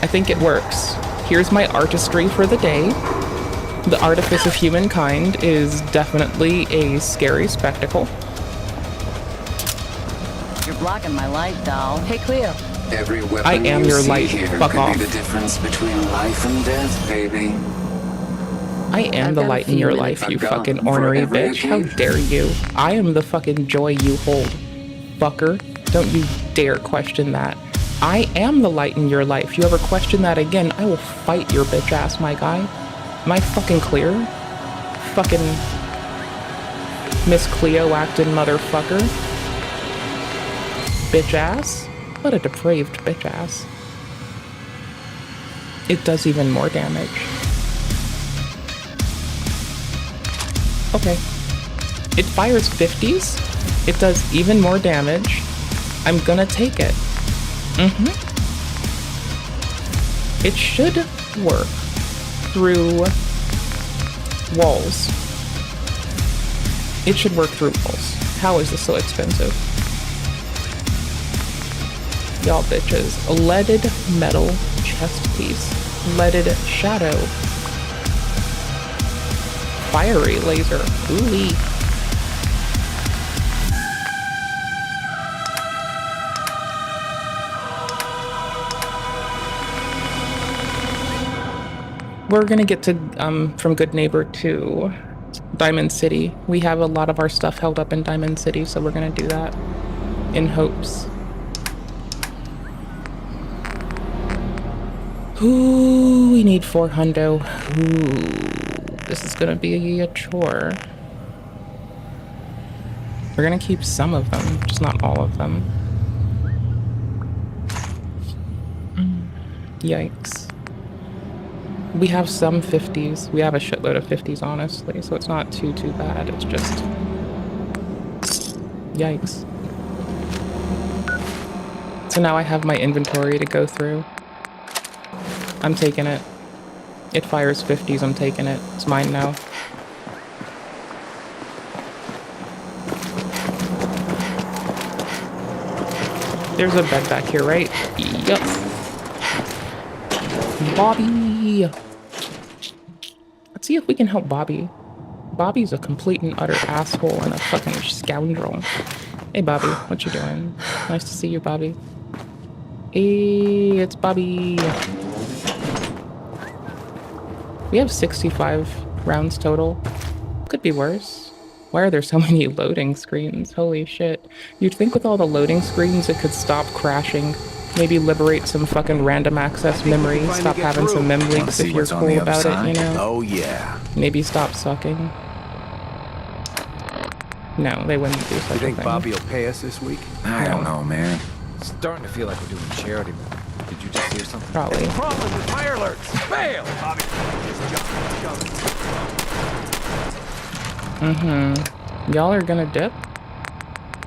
I think it works. Here's my artistry for the day. The artifice of humankind is definitely a scary spectacle. You're blocking my light, doll. Hey, Cleo. Every weapon I am your light. Fuck could off. be the difference between life and death, baby. I am the light in your life, you fucking ornery bitch. How dare you? I am the fucking joy you hold. Fucker. Don't you dare question that. I am the light in your life. You ever question that again, I will fight your bitch ass, my guy. Am I fucking clear? Fucking Miss Cleo acting motherfucker. Bitch ass? What a depraved bitch ass. It does even more damage. Okay. It fires 50s. It does even more damage. I'm gonna take it. It should work through walls. It should work through walls. How is this so expensive? Y'all bitches. A leaded metal chest piece. Leaded shadow. Fiery laser. Ooh-wee. We're gonna get to, from Good Neighbor to Diamond City. We have a lot of our stuff held up in Diamond City, so we're gonna do that in hopes. Ooh, we need 4 hundo. Ooh, this is gonna be a chore. We're gonna keep some of them, just not all of them. Yikes. We have some 50s. We have a shitload of 50s, honestly, so it's not too bad. It's just... yikes. So now I have my inventory to go through. I'm taking it. It fires 50s, I'm taking it. It's mine now. There's a bed back here, right? Yup. Bobby! Let's see if we can help Bobby. Bobby's a complete and utter asshole and a fucking scoundrel. Hey, Bobby, what you doing? Nice to see you, Bobby. Hey, it's Bobby. We have 65 rounds total. Could be worse. Why are there so many loading screens? Holy shit. You'd think with all the loading screens it could stop crashing. Maybe liberate some fucking random access memory. Stop having some mem leaks if you're cool about it, you know? Oh yeah. Maybe stop sucking. No, they wouldn't do such a thing. You think Bobby will pay us this week? I don't know, man. Starting to feel like we're doing charity. Did you just hear something? Probably. Problem with fire alerts. Fail, Bobby. Y'all are gonna dip?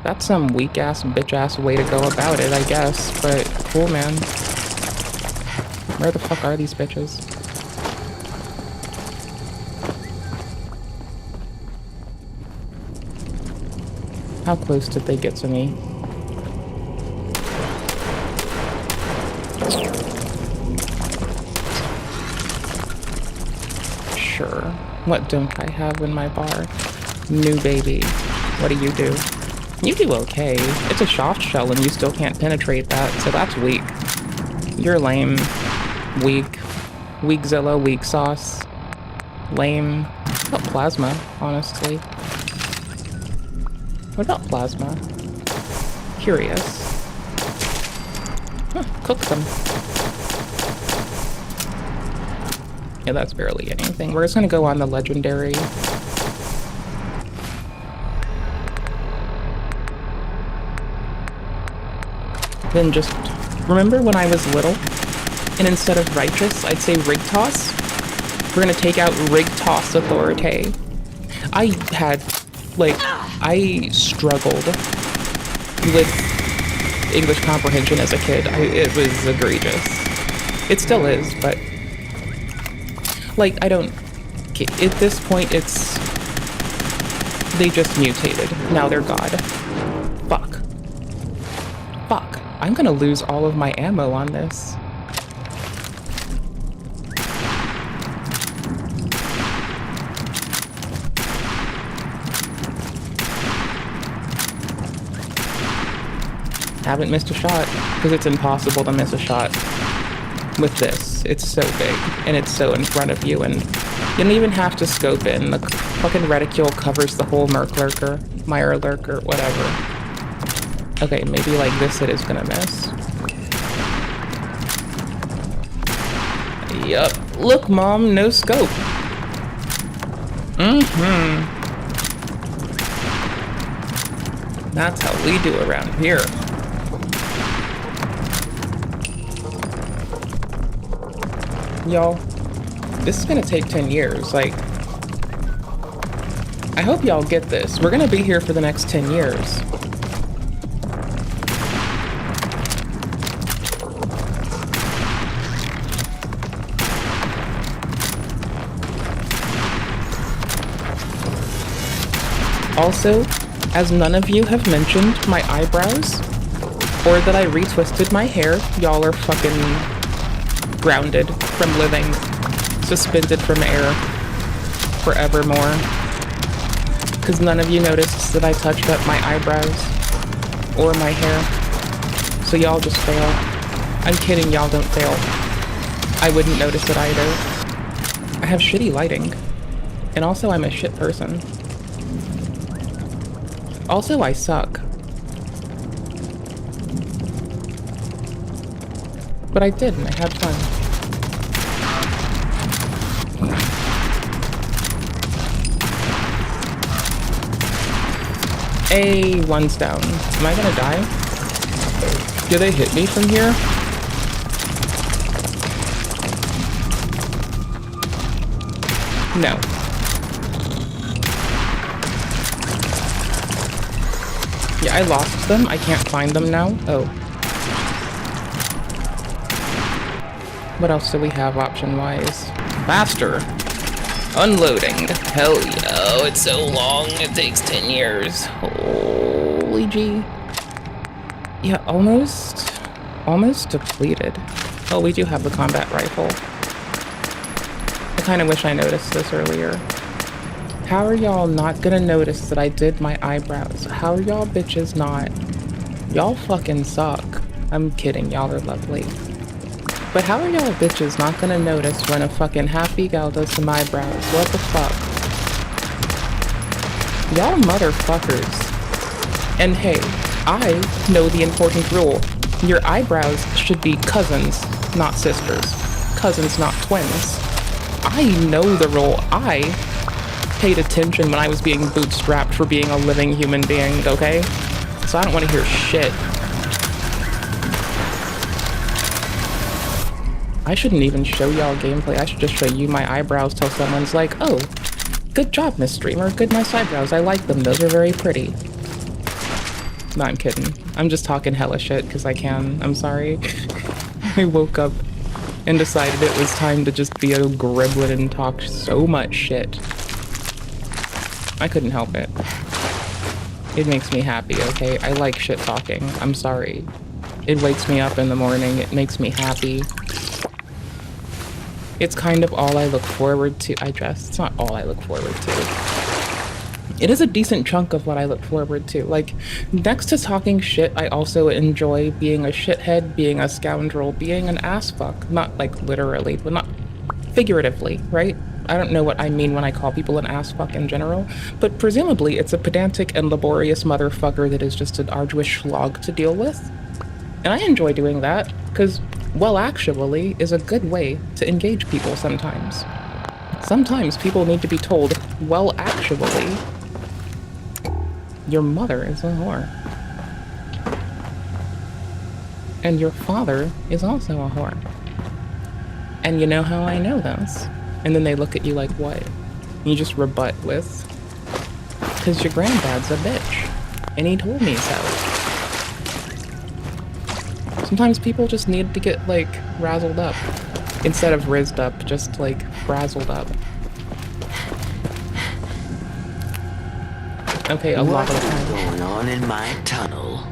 That's some weak-ass, bitch-ass way to go about it, I guess. But, cool, man. Where the fuck are these bitches? How close did they get to me? Sure. What don't I have in my bar? New baby. What do? You do okay. It's a soft shell and you still can't penetrate that, so that's weak. You're lame. Weak. Weakzilla, weak sauce. Lame. What about plasma, honestly? What about plasma? Curious. Huh, cook them. Yeah, that's barely anything. We're just gonna go on the legendary. Then just remember when I was little and instead of righteous I'd say rig toss? We're gonna take out rig toss authority. I had like I struggled with English comprehension as a kid. It was egregious. It still is, but like I don't at this point it's they just mutated. Now they're God. Fuck. Fuck. I'm gonna lose all of my ammo on this. Haven't missed a shot, because it's impossible to miss a shot with this. It's so big, and it's so in front of you, and you don't even have to scope in. The fucking reticule covers the whole Merc Lurker, Meyer Lurker, whatever. Okay, maybe like this it is gonna miss. Yup. Look, Mom, no scope. That's how we do around here. Y'all, this is gonna take 10 years, like... I hope y'all get this. We're gonna be here for the next 10 years. Also, as none of you have mentioned my eyebrows, or that I retwisted my hair, y'all are fucking grounded from living, suspended from air, forevermore. Because none of you noticed that I touched up my eyebrows, or my hair, so y'all just fail. I'm kidding, y'all don't fail. I wouldn't notice it either. I have shitty lighting, and also I'm a shit person. Also, I suck. But I did, and I had fun. One's down. Am I gonna die? Do they hit me from here? No. Yeah, I lost them. I can't find them now. Oh. What else do we have option-wise? Faster! Unloading. Hell yeah. Oh, it's so long. It takes 10 years. Holy G. Yeah, almost depleted. Oh, we do have the combat rifle. I kind of wish I noticed this earlier. How are y'all not gonna notice that I did my eyebrows? How are y'all bitches not? Y'all fucking suck. I'm kidding, y'all are lovely. But how are y'all bitches not gonna notice when a fucking happy gal does some eyebrows? What the fuck? Y'all motherfuckers. And hey, I know the important rule. Your eyebrows should be cousins, not sisters. Cousins, not twins. I know the rule. I paid attention when I was being bootstrapped for being a living human being, okay? So I don't want to hear shit. I shouldn't even show y'all gameplay. I should just show you my eyebrows till someone's like, oh, good job, Miss Streamer. Good, nice eyebrows. I like them. Those are very pretty. No, I'm kidding. I'm just talking hella shit because I can. I'm sorry. I woke up and decided it was time to just be a gremlin and talk so much shit. I couldn't help it. It makes me happy, okay? I like shit talking. I'm sorry. It wakes me up in the morning. It makes me happy. It's kind of all I look forward to. It's not all I look forward to. It is a decent chunk of what I look forward to. Like, next to talking shit, I also enjoy being a shithead, being a scoundrel, being an ass fuck. Not like literally, but not figuratively, right? I don't know what I mean when I call people an ass fuck in general, but presumably it's a pedantic and laborious motherfucker that is just an arduous slog to deal with. And I enjoy doing that, because, well, actually, is a good way to engage people sometimes. Sometimes people need to be told, well, actually, your mother is a whore. And your father is also a whore. And you know how I know this? And then they look at you like, what? And you just rebut with, because your granddad's a bitch. And he told me so. Sometimes people just need to get, like, razzled up. Instead of rizzed up, just, like, frazzled up. Okay, a lot of time. What's going on in my tunnel?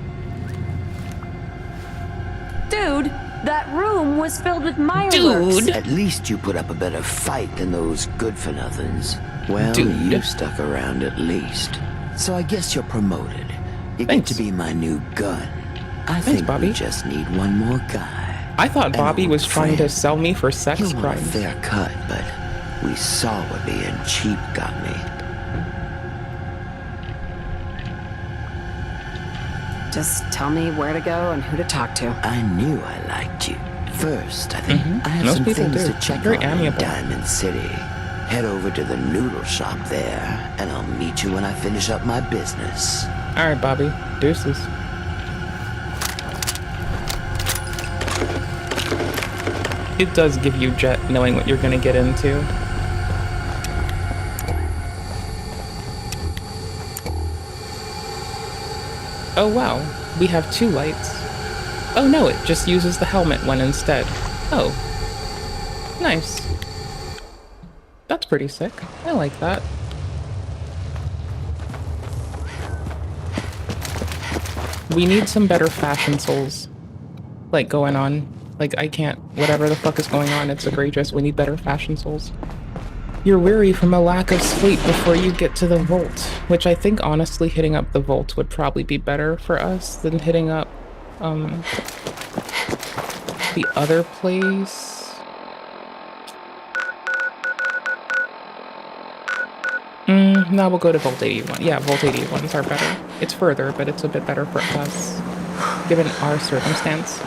Dude, that room was filled with fireworks. At least you put up a better fight than those good-for-nothings. Well, Dude. you stuck around at least. So I guess you're promoted. You get to be my new gun. I think Bobby. we just need one more guy. I thought Bobby was trying to friend. sell me for sex You want a crimes. fair cut, but we saw what being cheap got me. Just tell me where to go and who to talk to. I knew I liked you. First, I think I have Most some people things do. to check Very on in amiable. Diamond City. Head over to the noodle shop there, and I'll meet you when I finish up my business. Alright, Bobby. Deuces. It does give you jet knowing what you're gonna get into. Oh wow, we have 2 lights. Oh no, it just uses the helmet one instead. Oh. Nice. That's pretty sick. I like that. We need some better fashion souls. Like, going on. Like, I can't... Whatever the fuck is going on, it's egregious. We need better fashion souls. You're weary from a lack of sleep before you get to the vault, which I think honestly hitting up the vault would probably be better for us than hitting up the other place. No, we'll go to Vault 81. Yeah, Vault 81s are better. It's further, but it's a bit better for us, given our circumstance.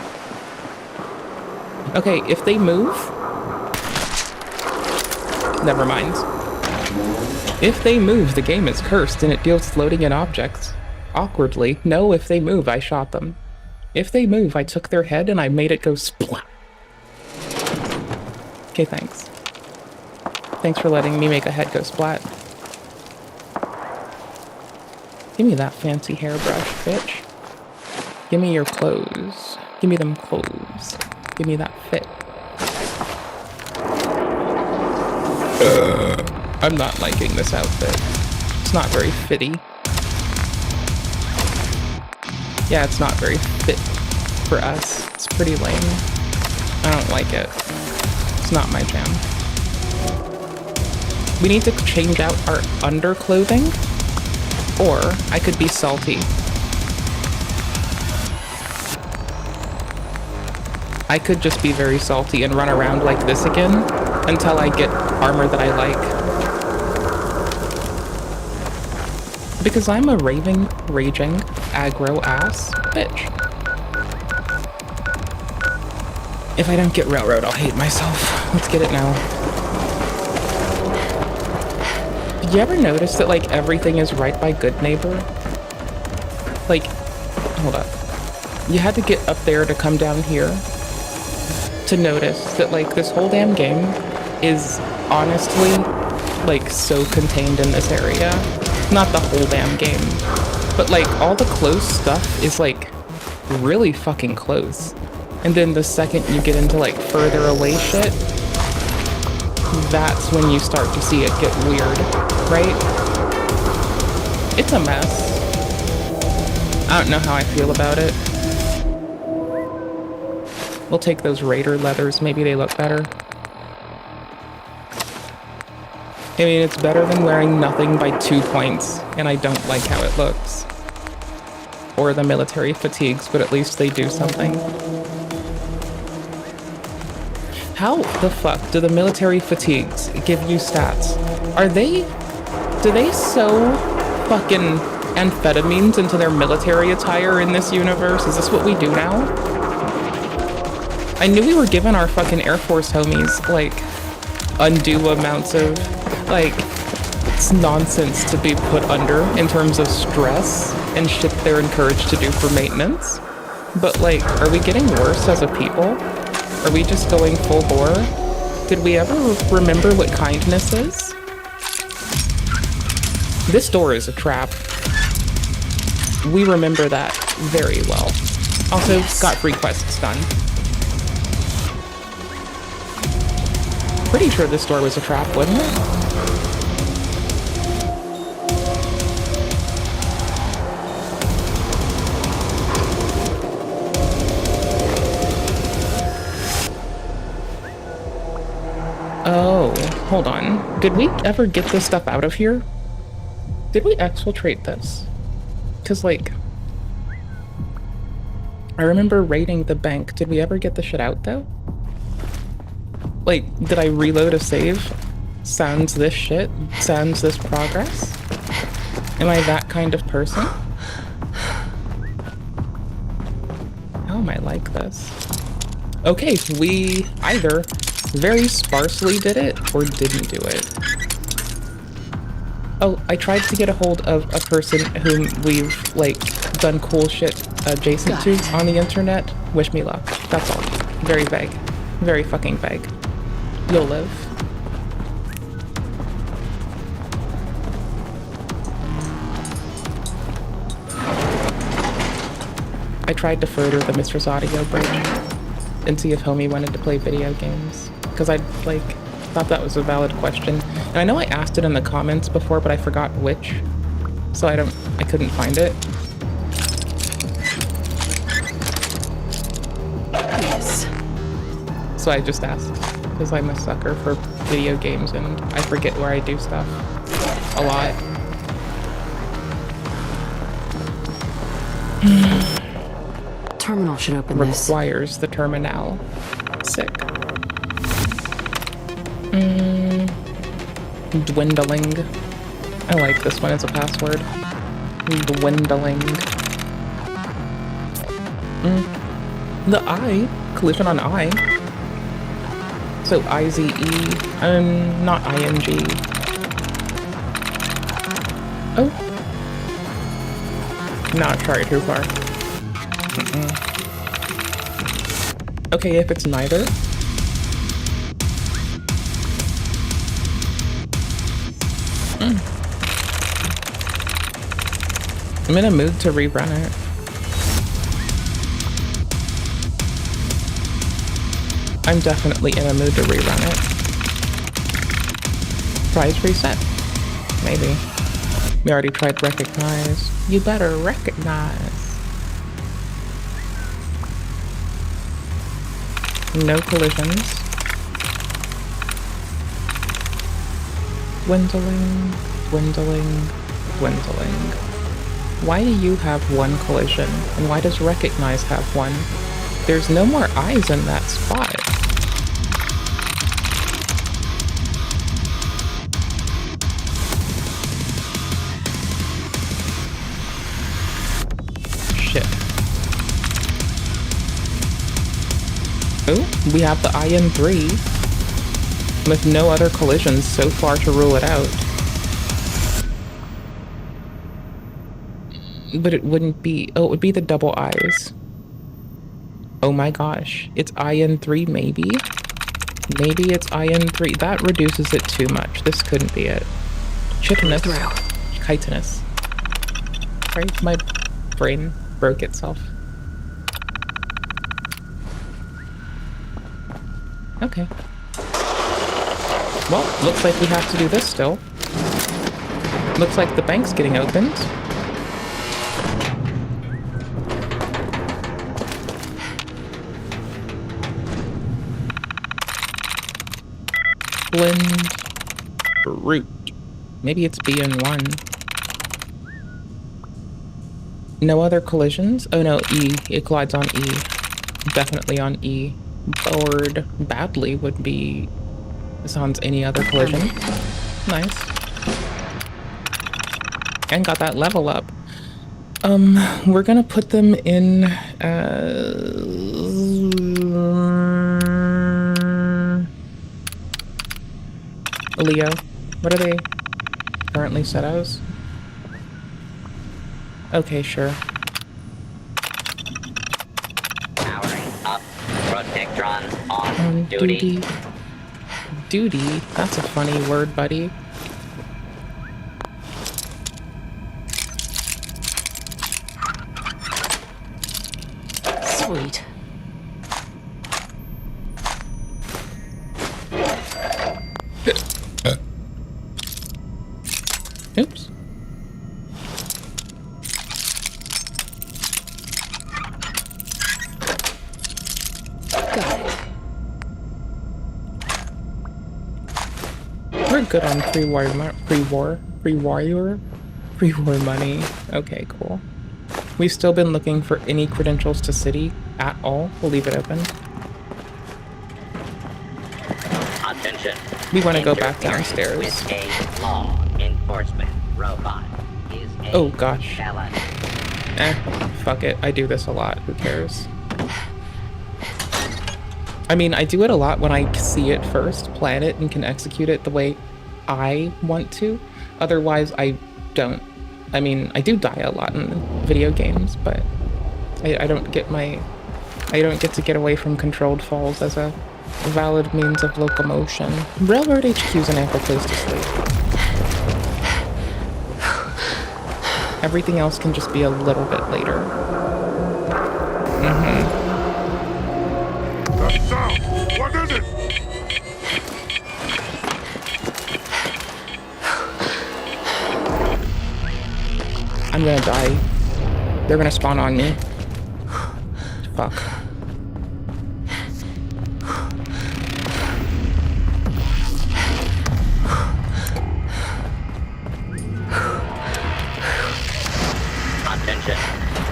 Okay, if they move... Never mind. If they move, the game is cursed and it deals with loading in objects. Awkwardly, no, if they move, I shot them. If they move, I took their head and I made it go splat. Okay, thanks. Thanks for letting me make a head go splat. Give me that fancy hairbrush, bitch. Give me your clothes. Give me them clothes. Give me that fit. I'm not liking this outfit. It's not very fitty. Yeah, it's not very fit for us. It's pretty lame. I don't like it. It's not my jam. We need to change out our underclothing, or I could be salty. I could just be very salty and run around like this again until I get armor that I like. Because I'm a raging, aggro ass bitch. If I don't get railroad, I'll hate myself. Let's get it now. Did you ever notice that, like, everything is right by Good Neighbor? Like, hold up. You had to get up there to come down here to notice that, like, this whole damn game is honestly, like, so contained in this area. Not the whole damn game, but, like, all the close stuff is, like, really fucking close. And then the second you get into, like, further away shit, that's when you start to see it get weird, right? It's a mess. I don't know how I feel about it. We'll take those Raider leathers, maybe they look better. I mean, it's better than wearing nothing by 2 points, and I don't like how it looks. Or the military fatigues, but at least they do something. How the fuck do the military fatigues give you stats? Do they sew fucking amphetamines into their military attire in this universe? Is this what we do now? I knew we were giving our fucking Air Force homies, like, undue amounts of, like, it's nonsense to be put under in terms of stress and shit they're encouraged to do for maintenance. But, like, are we getting worse as a people? Are we just going full bore? Did we ever remember what kindness is? This door is a trap. We remember that very well. Also, got free quests done. Pretty sure this door was a trap, wasn't it? Oh, hold on. Did we ever get this stuff out of here? Did we exfiltrate this? Because, like, I remember raiding the bank. Did we ever get the shit out, though? Like, did I reload a save? Sans this shit? Sans this progress? Am I that kind of person? How am I like this? Okay, we either very sparsely did it or didn't do it. Oh, I tried to get a hold of a person whom we've, like, done cool shit adjacent to on the internet. Wish me luck. That's all. Very vague. Very fucking vague. You'll live. I tried to further the Mistress Audio bridge and see if Homie wanted to play video games. Because I, like, thought that was a valid question. And I know I asked it in the comments before, but I forgot which. So I couldn't find it. Yes. So I just asked, because I'm a sucker for video games and I forget where I do stuff a lot. Terminal should open this. Requires the terminal. Sick. Dwindling. I like this one as a password. Dwindling. The I. Collision on I. So IZE. Not ING. Oh. No, sorry, too far. Okay, if it's neither. I'm in a mood to rerun it. I'm definitely in a mood to rerun it. Price reset. Maybe. We already tried recognize. You better recognize. No collisions. Dwindling, dwindling, dwindling. Why do you have one collision? And why does recognize have one? There's no more eyes in that spot. Shit. Oh, we have the IN3 with no other collisions so far to rule it out. But it wouldn't be, oh, it would be the double eyes. Oh my gosh, it's IN3 maybe? Maybe it's IN3. That reduces it too much. This couldn't be it. Chitinous. Chitinous. Sorry, my brain broke itself. Okay. Well, looks like we have to do this still. Looks like the bank's getting opened. Blend root. Maybe it's BN1. No other collisions? Oh no, E. It collides on E. Definitely on E. Bored badly would be sans any other collision. Nice. And got that level up. We're gonna put them in Leo. What are they currently set as? Okay, sure. Powering up. Protectrons on duty. Duty? That's a funny word, buddy. Sweet. Oops. Got it. We're good on pre-war money. Okay, cool. We've still been looking for any credentials to city at all. We'll leave it open. Attention. We want to go back downstairs. With a law enforcement robot is a Oh gosh. felon. Fuck it. I do this a lot. Who cares? I mean, I do it a lot when I see it first, plan it, and can execute it the way I want to. Otherwise, I don't. I mean, I do die a lot in video games, but I don't get to get away from controlled falls as a valid means of locomotion. Railroad HQ's an ample place to sleep. Everything else can just be a little bit later. So, what is it? I'm gonna die. They're gonna spawn on me. Fuck. Attention.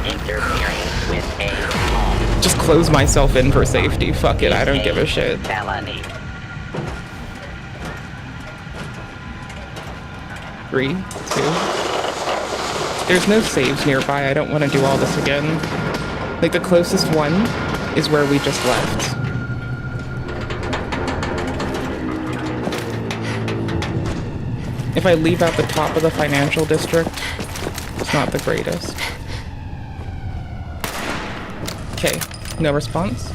Interfering with a home. Just close myself in for safety. Fuck it, I don't give a shit. Felony. 3, 2. There's no saves nearby. I don't want to do all this again. Like, the closest one is where we just left. If I leave out the top of the financial district, it's not the greatest. Okay, no response.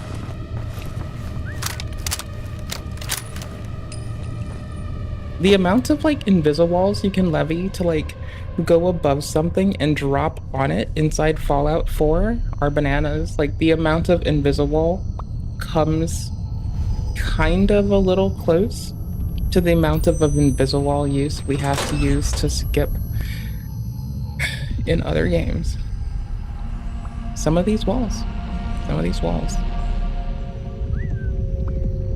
The amount of, like, invisiwalls you can levy to, like, go above something and drop on it inside Fallout 4 are bananas. Like, the amount of invisiwall comes kind of a little close to the amount of invisiwall use we have to use to skip in other games. Some of these walls.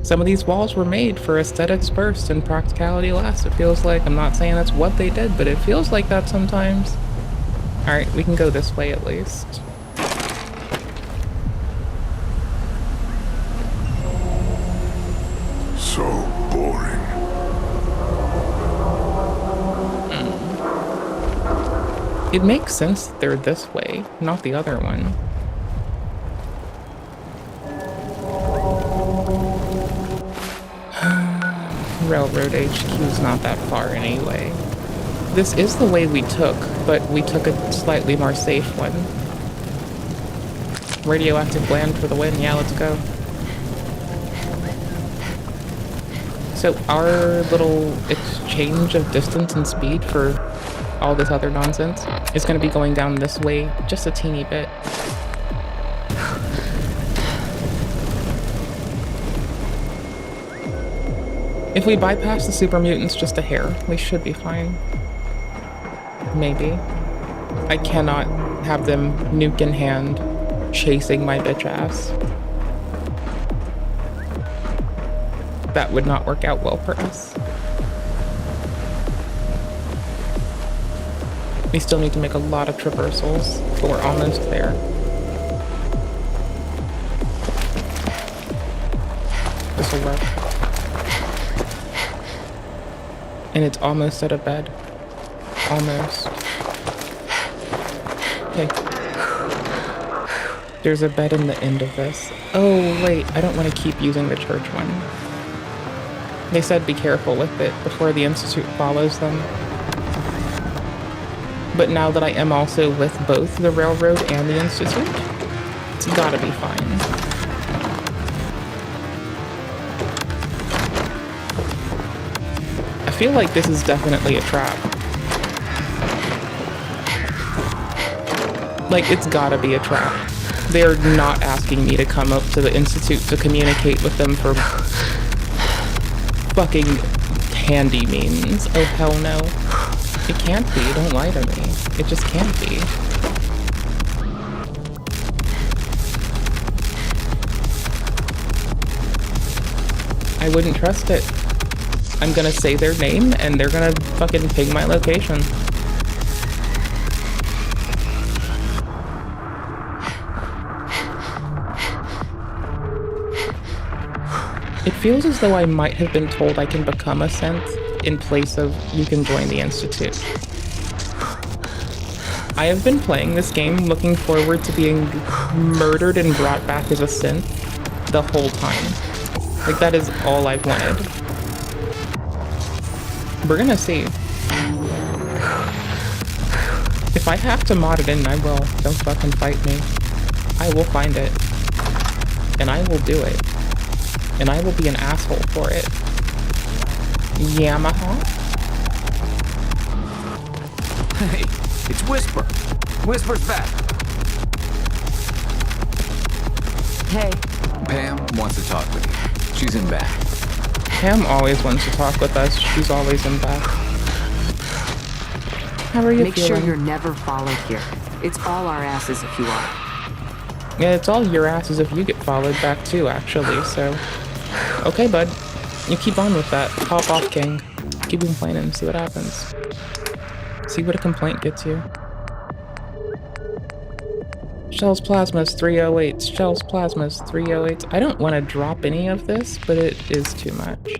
Some of these walls were made for aesthetics first and practicality last, it feels like. I'm not saying that's what they did, but it feels like that sometimes. Alright, we can go this way at least. So boring. It makes sense that they're this way, not the other one. Railroad HQ's not that far anyway. This is the way we took, but we took a slightly more safe one. Radioactive gland for the win. Yeah, let's go. So our little exchange of distance and speed for all this other nonsense is going to be going down this way just a teeny bit. If we bypass the super mutants just a hair, we should be fine. Maybe. I cannot have them nuke in hand chasing my bitch ass. That would not work out well for us. We still need to make a lot of traversals, but we're almost there. This will work. And it's almost at a bed. Almost. Okay. There's a bed in the end of this. Oh, wait, I don't want to keep using the church one. They said be careful with it before the Institute follows them. But now that I am also with both the Railroad and the Institute, it's gotta be fine. I feel like this is definitely a trap. Like, it's gotta be a trap. They're not asking me to come up to the Institute to communicate with them for fucking handy means. Oh, hell no. It can't be. Don't lie to me. It just can't be. I wouldn't trust it. I'm gonna say their name and they're gonna fucking ping my location. It feels as though I might have been told I can become a synth in place of you can join the Institute. I have been playing this game looking forward to being murdered and brought back as a synth the whole time. Like, that is all I've wanted. We're gonna see. If I have to mod it in, I will. Don't fucking fight me. I will find it. And I will do it. And I will be an asshole for it. Yamaha? Hey, it's Whisper. Whisper's back. Hey. Pam, Pam wants to talk with you. She's in back. Pam always wants to talk with us. She's always in back. How are you Make feeling? sure you're never followed here. It's all our asses if you are. Yeah, it's all your asses if you get followed back too, actually, so... Okay, bud. You keep on with that. Pop off, King. Keep complaining, see what happens. See what a complaint gets you. Shells Plasmas 308s. Shells Plasmas 308s. I don't want to drop any of this, but it is too much. We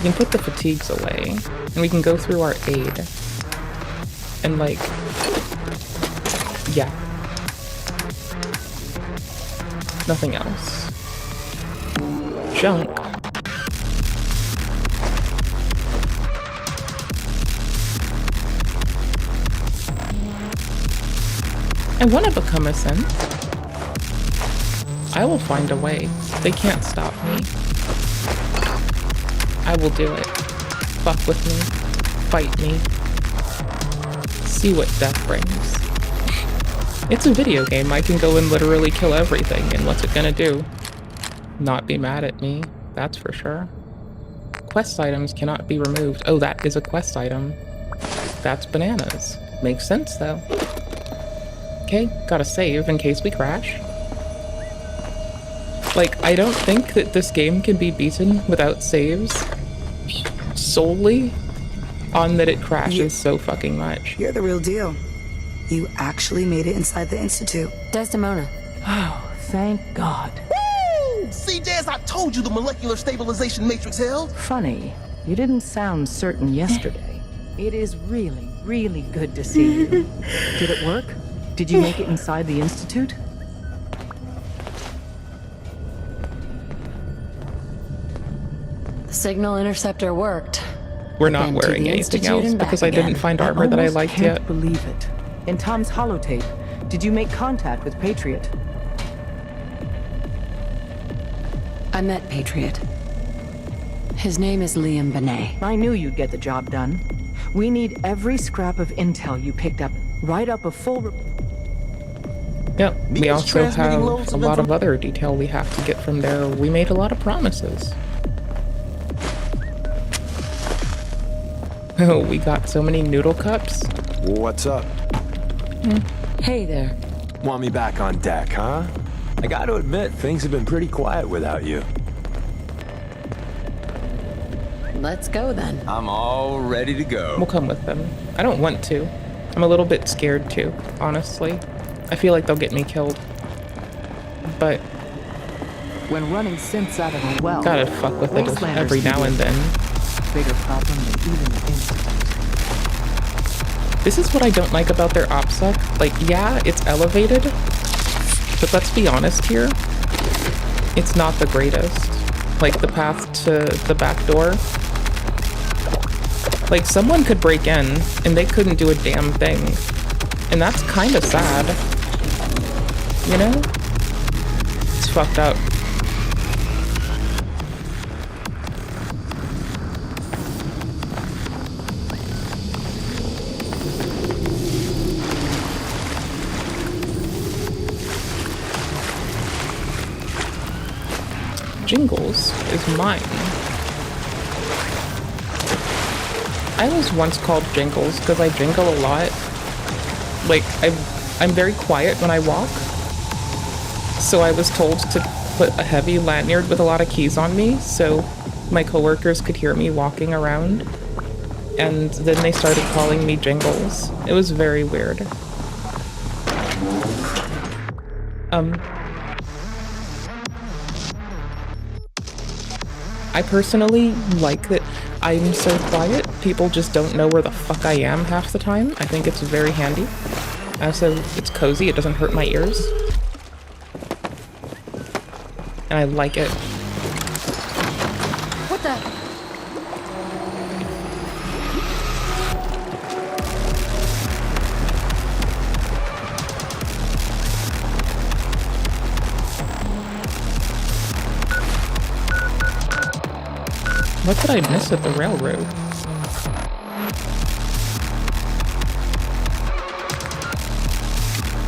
can put the fatigues away, and we can go through our aid. And like... yeah. Nothing else. Junk. I want to become a synth. I will find a way. They can't stop me. I will do it. Fuck with me. Fight me. See what death brings. It's a video game. I can go and literally kill everything, and what's it gonna do? Not be mad at me, that's for sure. Quest items cannot be removed. Oh, that is a quest item. That's bananas. Makes sense, though. Okay, gotta save in case we crash. Like, I don't think that this game can be beaten without saves solely on that it crashes so fucking much. You're the real deal. You actually made it inside the Institute. Desdemona. Oh, thank God. Woo! See, Des, I told you the molecular stabilization matrix held. Funny, you didn't sound certain yesterday. It is really, really good to see you. Did it work? Did you make it inside the Institute? The signal interceptor worked. We're not wearing anything else because I didn't find armor that I liked yet. I can't believe it. In Tom's holotape, did you make contact with Patriot? I met Patriot. His name is Liam Benet. I knew you'd get the job done. We need every scrap of intel you picked up. Write up a full... Yep, we also have a lot of other detail we have to get from there. We made a lot of promises. Oh, we got so many noodle cups. What's up? Hey there. Want me back on deck, huh? I gotta admit, things have been pretty quiet without you. Let's go then. I'm all ready to go. We'll come with them. I don't want to. I'm a little bit scared too, honestly. I feel like they'll get me killed. But... when running synths out of a well... gotta fuck with it every now and then. Bigger problem than even the Institute. This is what I don't like about their OPSEC. Like, yeah, it's elevated, but let's be honest here. It's not the greatest. Like, the path to the back door. Like, someone could break in, and they couldn't do a damn thing. And that's kind of sad. You know? It's fucked up. Jingles is mine. I was once called Jingles because I jingle a lot. Like, I'm very quiet when I walk. So I was told to put a heavy lanyard with a lot of keys on me so my coworkers could hear me walking around. And then they started calling me Jingles. It was very weird. I personally like that I'm so quiet. People just don't know where the fuck I am half the time. I think it's very handy. Also, it's cozy. It doesn't hurt my ears. And I like it. What the? What did I miss at the railroad?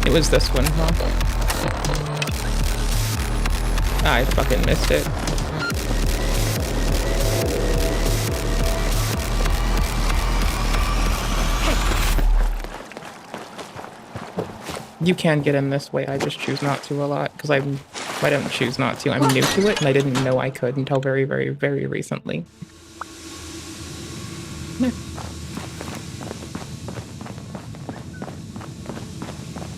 It was this one, huh? I fucking missed it. You can get in this way, I just choose not to a lot, because I don't choose not to. I'm new to it, and I didn't know I could until very, very, very recently.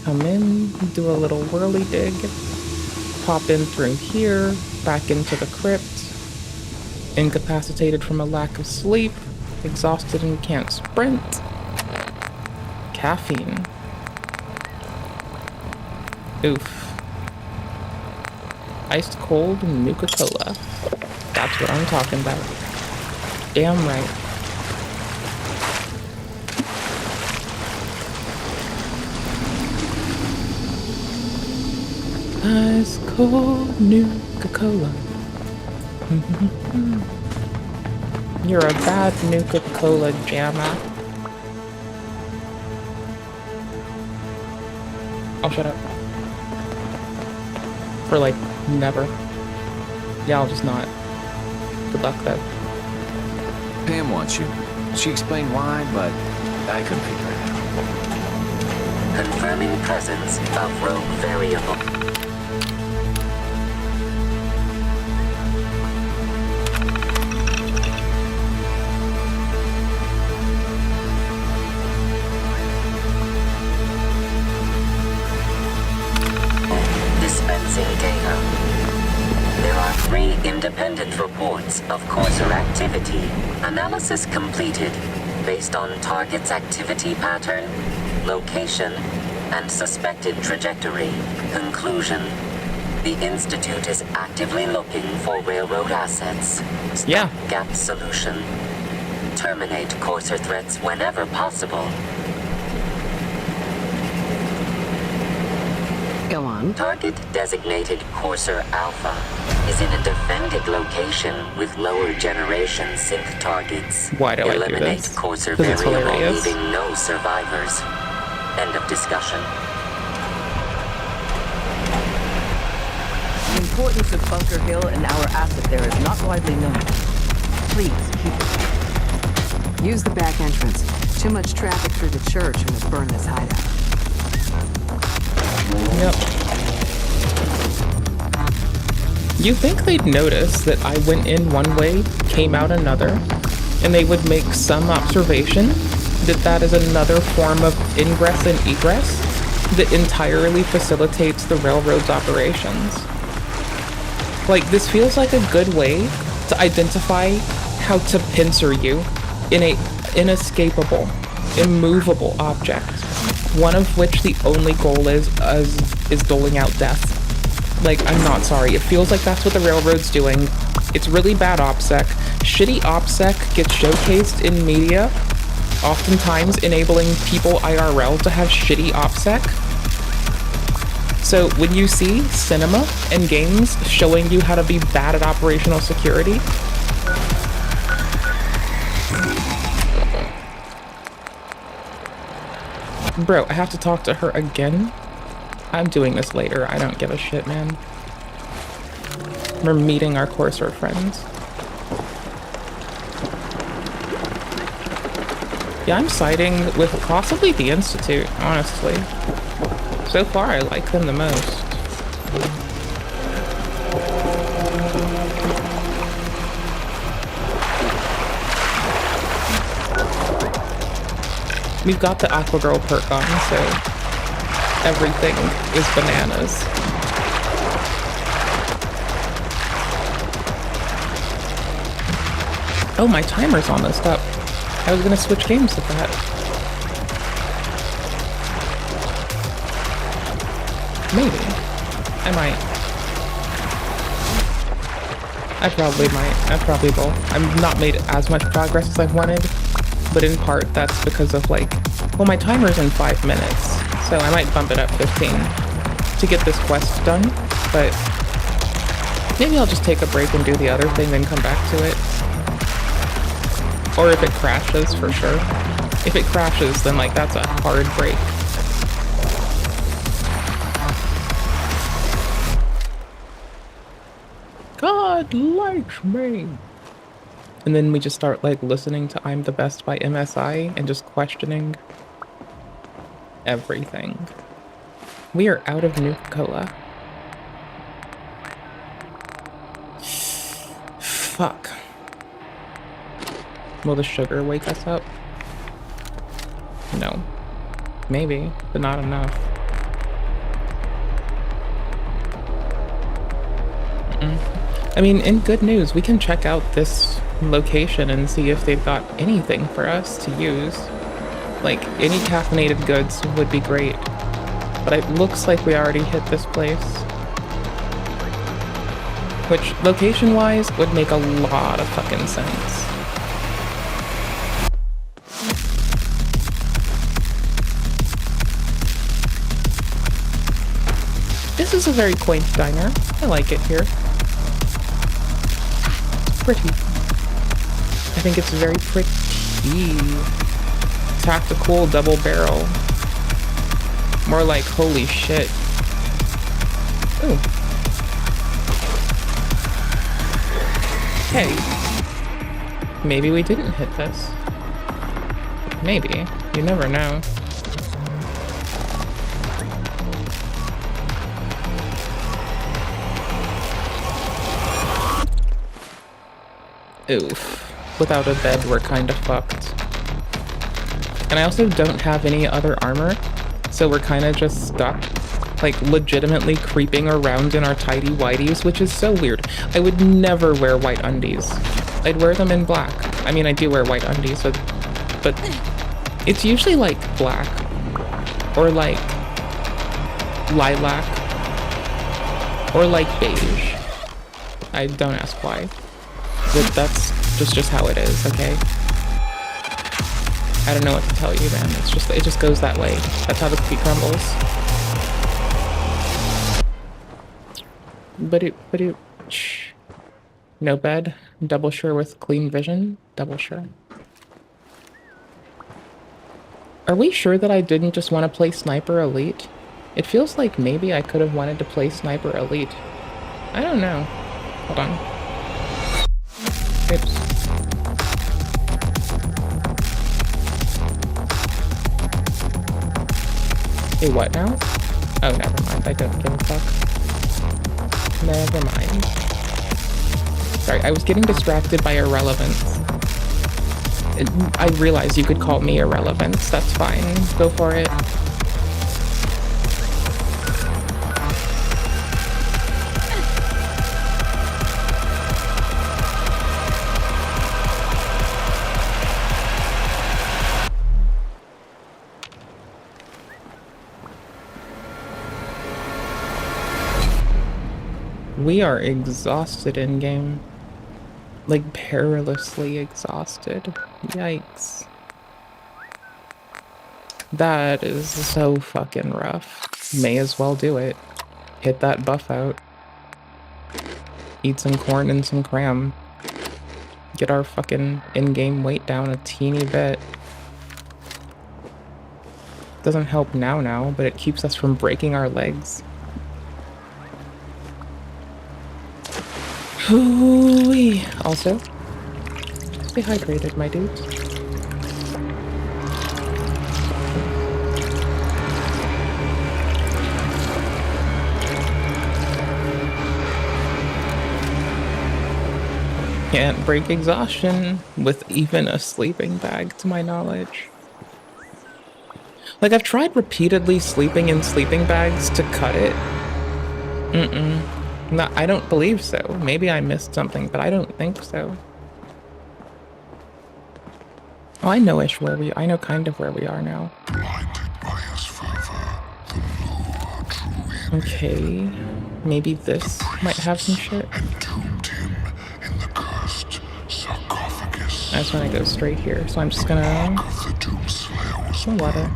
Come in, do a little whirly dig, pop in through here, back into the crypt, incapacitated from a lack of sleep, exhausted and can't sprint. Caffeine. Oof. Iced cold Nuka-Cola. That's what I'm talking about. Damn right. Ice cold Nuka-Cola. You're a bad Nuka-Cola jammer. I'll shut up. For like, never. Yeah, I'll just not. Good luck though. Pam wants you. She explained why, but I couldn't figure it out. Confirming presence of rogue variable. Dispensing data. There are 3 independent reports of Courser activity. Analysis completed based on target's activity pattern, location, and suspected trajectory. Conclusion. The Institute is actively looking for railroad assets. Yeah. Gap solution. Terminate Courser threats whenever possible. Go on. Target designated Courser Alpha is in a defended location with lower generation sync targets. Why do I do Eliminate this? Courser Because it's variable, hilarious. leaving no survivors. End of discussion. The importance of Bunker Hill and our asset there is not widely known. Please, keep it. Use the back entrance. Too much traffic through the church and we'll burn this hideout. Yep. You think they'd notice that I went in one way, came out another, and they would make some observation that that is another form of ingress and egress that entirely facilitates the railroad's operations. Like, this feels like a good way to identify how to pincer you in a inescapable, immovable object, one of which the only goal is doling out death. Like, I'm not sorry. It feels like that's what the railroad's doing. It's really bad OPSEC. Shitty OPSEC gets showcased in media, oftentimes enabling people IRL to have shitty OPSEC. So when you see cinema and games showing you how to be bad at operational security, bro, I have to talk to her again? I'm doing this later. I don't give a shit, man. We're meeting our Courser friends. Yeah, I'm siding with possibly the Institute, honestly. So far, I like them the most. We've got the Aqua Girl perk on, so everything is bananas. Oh, my timer's almost up. I was gonna switch games with that. Maybe. I might. I probably might. I probably will. I've not made as much progress as I wanted, but in part that's because of like, well, my timer's in 5 minutes, so I might bump it up 15 to get this quest done, but maybe I'll just take a break and do the other thing, then come back to it. Or if it crashes, for sure. If it crashes, then like that's a hard break. God likes me. And then we just start like listening to I'm the Best by MSI and just questioning everything. We are out of Nuka-Cola. Fuck. Will the sugar wake us up? No. Maybe, but not enough. I mean, in good news, we can check out this location and see if they've got anything for us to use. Like, any caffeinated goods would be great. But it looks like we already hit this place. Which, location-wise, would make a lot of fucking sense. This is a very quaint diner. I like it here. It's pretty. I think it's very pretty. Tactical double barrel. More like holy shit. Ooh. Hey. Maybe we didn't hit this. Maybe. You never know. Oof. Without a bed, we're kind of fucked. And I also don't have any other armor, so we're kind of just stuck, like legitimately creeping around in our tidy whities, which is so weird. I would never wear white undies. I'd wear them in black. I mean, I do wear white undies, but it's usually like black or like lilac or like beige. I don't ask why. That's just how it is, okay? I don't know what to tell you, man. It just goes that way. That's how the cookie crumbles. But shh. No bed. Double sure with clean vision. Double sure. Are we sure that I didn't just want to play Sniper Elite? It feels like maybe I could have wanted to play Sniper Elite. I don't know. Hold on. Oops. Hey, what now? Oh, never mind. I don't give a fuck. Never mind. Sorry, I was getting distracted by irrelevance. I realize you could call me irrelevance. That's fine. Go for it. We are exhausted in-game. Like, perilously exhausted. Yikes. That is so fucking rough. May as well do it. Hit that buff out. Eat some corn and some cram. Get our fucking in-game weight down a teeny bit. Doesn't help now, but it keeps us from breaking our legs. Hoo-wee. Also, stay hydrated, my dudes. Can't break exhaustion with even a sleeping bag, to my knowledge. Like, I've tried repeatedly sleeping in sleeping bags to cut it. No, I don't believe so. Maybe I missed something, but I don't think so. Oh, I know-ish where I know kind of where we are now. Okay, maybe this might have some shit. I just want to go straight here, so I'm just gonna... Some water.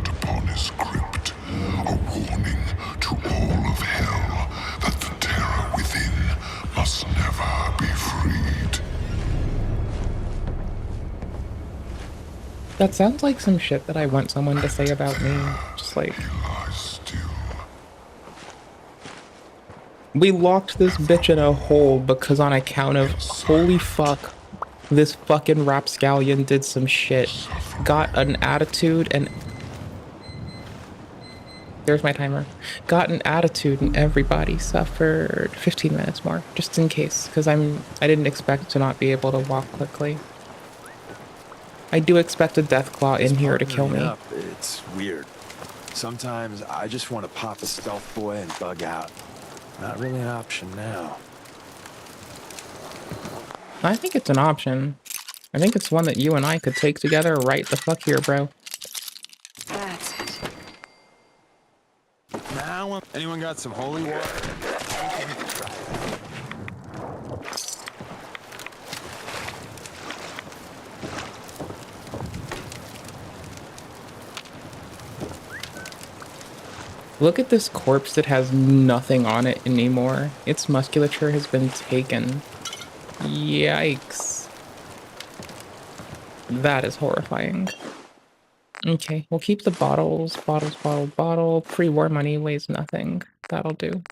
That sounds like some shit that I want someone to say about me. Just like... We locked this bitch in a hole because on account of holy fuck, this fucking rapscallion did some shit. Got an attitude and there's my timer. Got an attitude and everybody suffered 15 minutes more, just in case, because I didn't expect to not be able to walk quickly. I do expect a Deathclaw in here to kill me. It's weird. Sometimes I just want to pop a stealth boy and bug out. Not really an option now. I think it's an option. I think it's one that you and I could take together right the fuck here, bro. That's it. Now, anyone got some holy water? Look at this corpse that has nothing on it anymore. Its musculature has been taken. Yikes. That is horrifying. Okay, we'll keep the bottles. Bottle. Pre-war money weighs nothing. That'll do.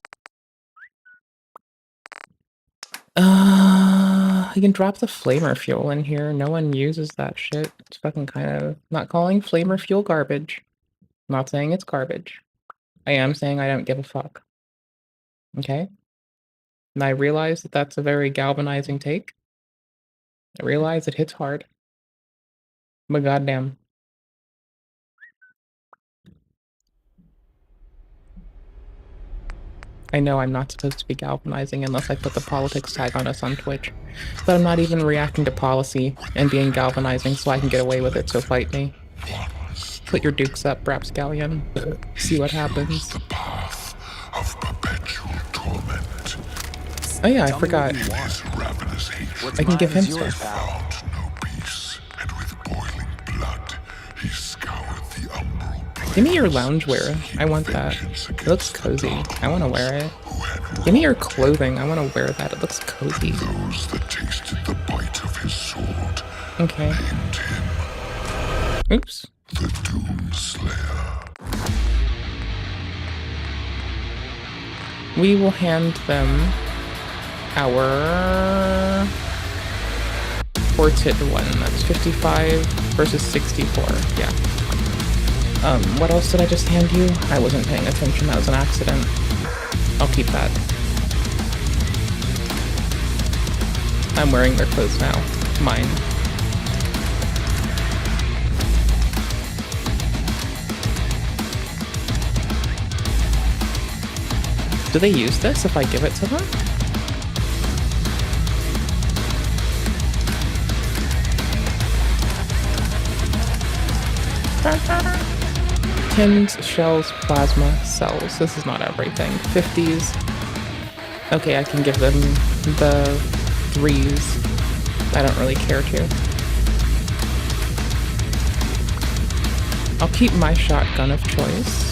I can drop the flamer fuel in here. No one uses that shit. It's fucking kind of... Not calling flamer fuel garbage. Not saying it's garbage. I am saying I don't give a fuck. Okay? And I realize that that's a very galvanizing take. I realize it hits hard. But goddamn. I know I'm not supposed to be galvanizing unless I put the politics tag on us on Twitch. But I'm not even reacting to policy and being galvanizing so I can get away with it, so fight me. Put your dukes up, rapscallion. See what happens. Oh yeah, I forgot. I can give him stuff. Give me your loungewear. I want that. It looks cozy. I want to wear it. Give me your clothing. I want to wear that. It looks cozy. Okay. Oops. We will hand them our ported one. That's 55 versus 64. Yeah. What else did I just hand you? I wasn't paying attention. That was an accident. I'll keep that. I'm wearing their clothes now. Mine. Do they use this if I give it to them? Tins, shells, plasma, cells. This is not everything. 50s. Okay, I can give them the 3s. I don't really care to. I'll keep my shotgun of choice.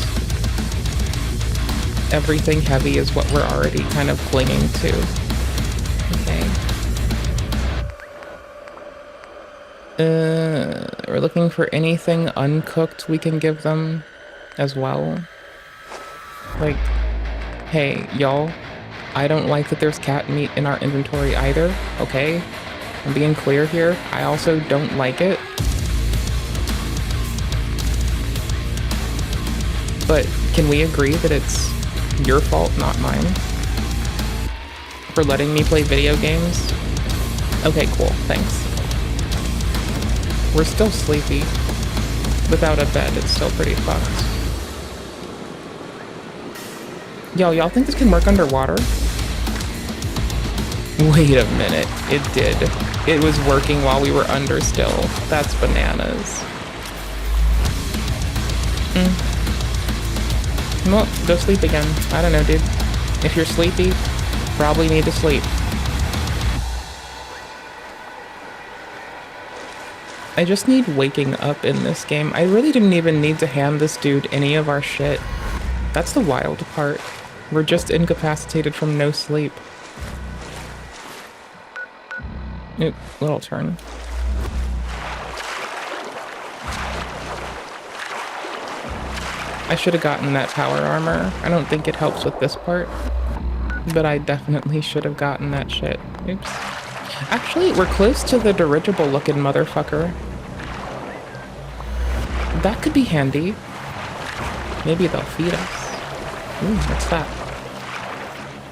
Everything heavy is what we're already kind of clinging to. Okay. We're looking for anything uncooked we can give them as well. Like, hey, y'all, I don't like that there's cat meat in our inventory either, okay? I'm being clear here. I also don't like it. But can we agree that it's your fault, not mine? For letting me play video games? Okay, cool, thanks. We're still sleepy. Without a bed, it's still pretty fucked. Yo, y'all think this can work underwater? Wait a minute, it did. It was working while we were under still. That's bananas. Well, go sleep again. I don't know, dude. If you're sleepy, probably need to sleep. I just need waking up in this game. I really didn't even need to hand this dude any of our shit. That's the wild part. We're just incapacitated from no sleep. Oop, little turn. I should have gotten that power armor. I don't think it helps with this part. But I definitely should have gotten that shit. Oops. Actually, we're close to the dirigible looking motherfucker. That could be handy. Maybe they'll feed us. Ooh, what's that?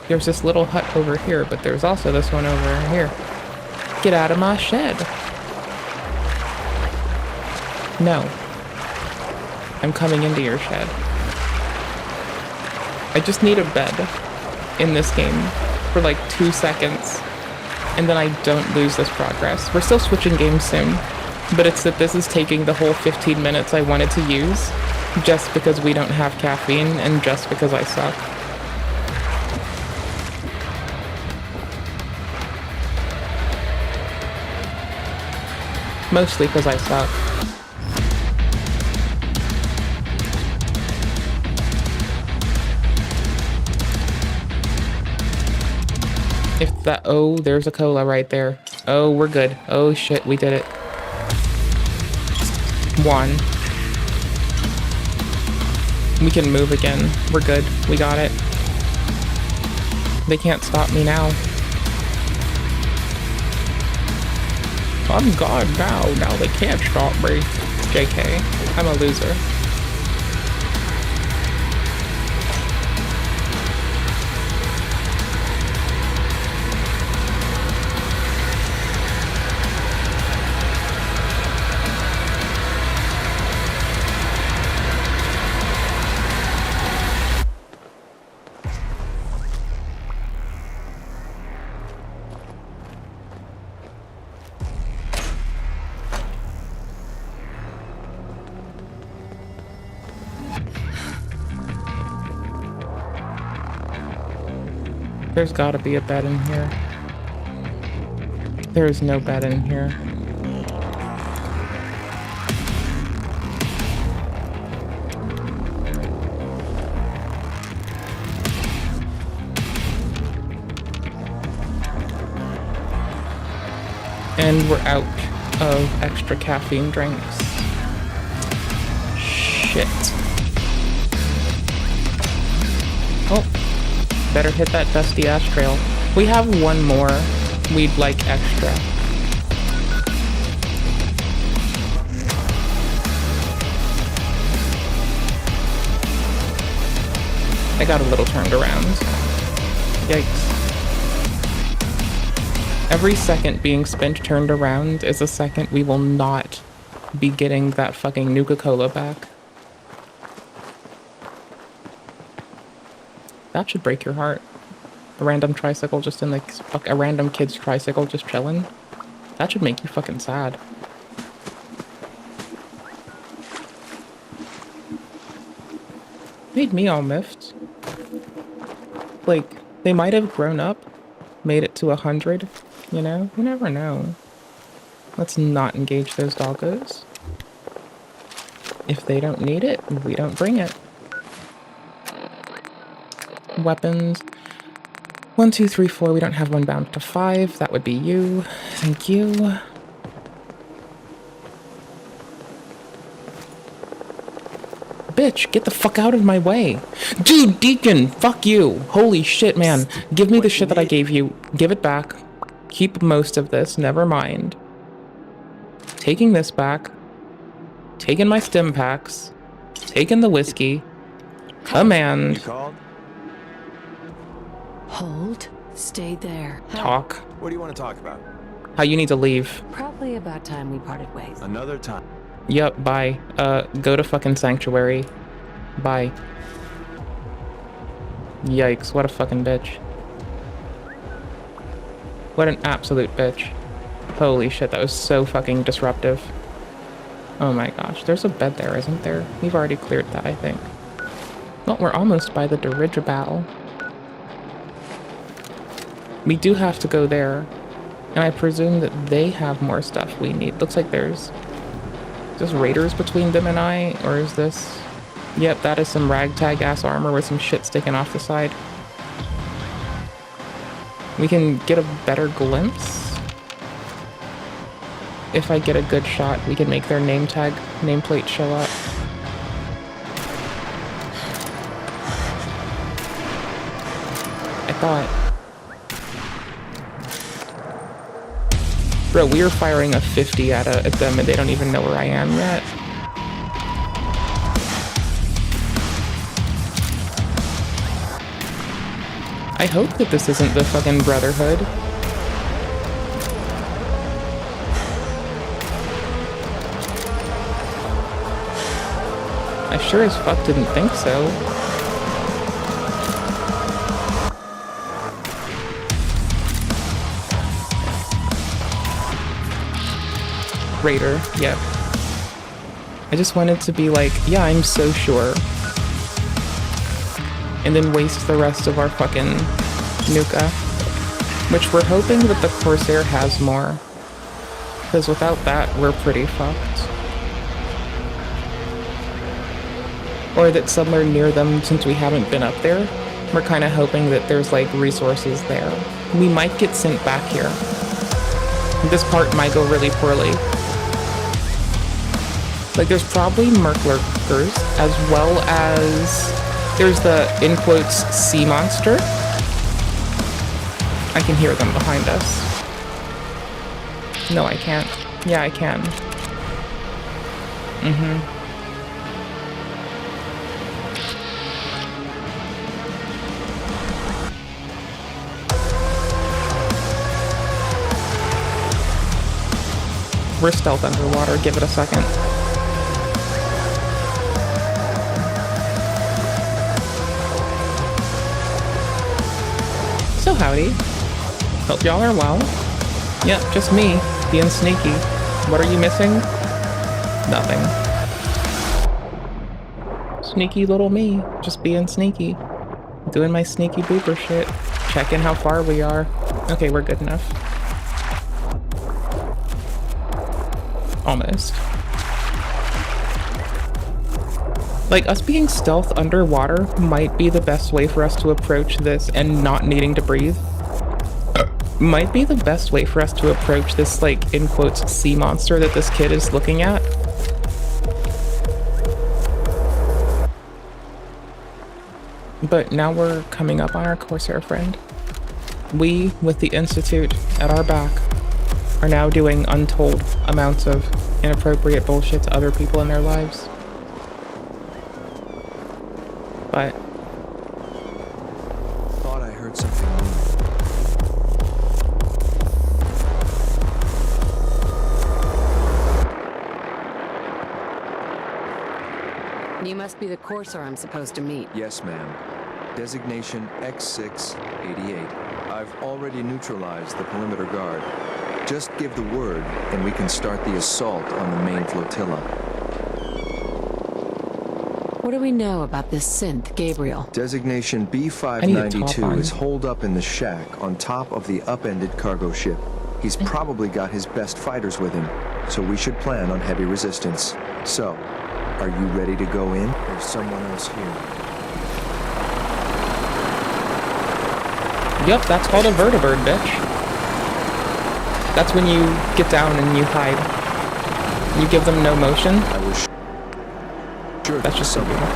There's this little hut over here, but there's also this one over here. Get out of my shed. No. I'm coming into your shed. I just need a bed in this game for like 2 seconds, and then I don't lose this progress. We're still switching games soon, but it's that this is taking the whole 15 minutes I wanted to use just because we don't have caffeine and just because I suck. Mostly because I suck. If that, oh, there's a cola right there. Oh, we're good. Oh shit, we did it. 1. We can move again. We're good. We got it. They can't stop me now. I'm God now. Now they can't stop me. JK. I'm a loser. There's gotta be a bed in here. There is no bed in here. And we're out of extra caffeine drinks. Shit. Oh. Better hit that dusty ash trail. We have one more. We'd like extra. I got a little turned around. Yikes. Every second being spent turned around is a second we will not be getting that fucking Nuka-Cola back. That should break your heart. A random tricycle just in like a random kid's tricycle just chilling. That should make you fucking sad. Made me all miffed. Like, they might have grown up, made it to 100, you know? You never know. Let's not engage those doggos. If they don't need it, we don't bring it. Weapons. 1, 2, 3, 4. We don't have one bound to 5. That would be you. Thank you. Bitch, get the fuck out of my way. Dude, Deacon, fuck you. Holy shit, man. Give me the shit that I gave you. Give it back. Keep most of this. Never mind. Taking this back. Taking my stim packs. Taking the whiskey. Command. Hold. Stay there. Talk. What do you want to talk about? How you need to leave. Probably about time we parted ways. Another time. Yep, bye. Go to fucking Sanctuary. Bye. Yikes, what a fucking bitch. What an absolute bitch. Holy shit, that was so fucking disruptive. Oh my gosh, there's a bed there, isn't there? We've already cleared that, I think. Well, we're almost by the dirigible. We do have to go there. And I presume that they have more stuff we need. Looks like there's just raiders between them and I, or is this... Yep, that is some ragtag ass armor with some shit sticking off the side. We can get a better glimpse. If I get a good shot, we can make their nameplate show up. I thought. Bro, we are firing a 50 at them and they don't even know where I am yet. I hope that this isn't the fucking Brotherhood. I sure as fuck didn't think so. Raider, yep. I just wanted to be like, yeah, I'm so sure. And then waste the rest of our fucking Nuka. Which we're hoping that the Corsair has more. Because without that, we're pretty fucked. Or that somewhere near them, since we haven't been up there, we're kind of hoping that there's like resources there. We might get sent back here. This part might go really poorly. Like there's probably Merc Lurkers, as well as there's the, in quotes, sea monster. I can hear them behind us. No, I can't. Yeah, I can. We're stealth underwater, give it a second. So howdy. Hope y'all are well. Yep, just me, being sneaky. What are you missing? Nothing. Sneaky little me, just being sneaky. Doing my sneaky booper shit. Checking how far we are. Okay, we're good enough. Almost. Like, us being stealth underwater might be the best way for us to approach this and not needing to breathe. Might be the best way for us to approach this, like, in quotes, sea monster that this kid is looking at. But now we're coming up on our Corsair friend. We, with the Institute at our back, are now doing untold amounts of inappropriate bullshit to other people in their lives. But thought I heard something. You must be the Corsair I'm supposed to meet. Yes, ma'am. Designation X688. I've already neutralized the perimeter guard. Just give the word, and we can start the assault on the main flotilla. What do we know about this synth, Gabriel? Designation B592 is holed up in the shack on top of the upended cargo ship. He's probably got his best fighters with him, so we should plan on heavy resistance. So, are you ready to go in? There's someone else here. Yep, that's called a vertibird, bitch. That's when you get down and you hide. You give them no motion. I was sure that's just so beautiful.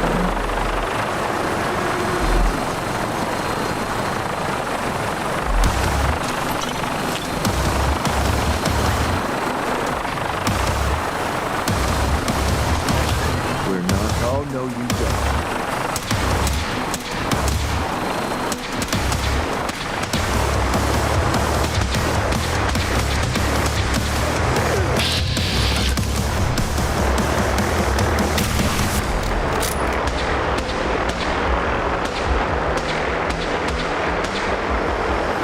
We're not. Oh, no, you don't.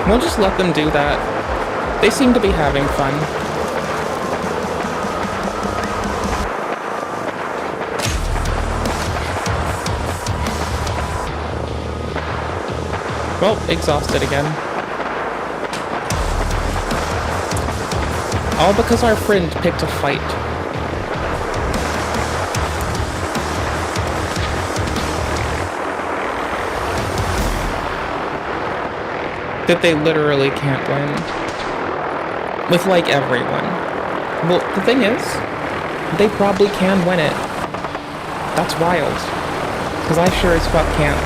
We'll just let them do that. They seem to be having fun. Well, exhausted again. All because our friend picked a fight. That they literally can't win. With, like, everyone. Well, the thing is, they probably can win it. That's wild. Because I sure as fuck can't.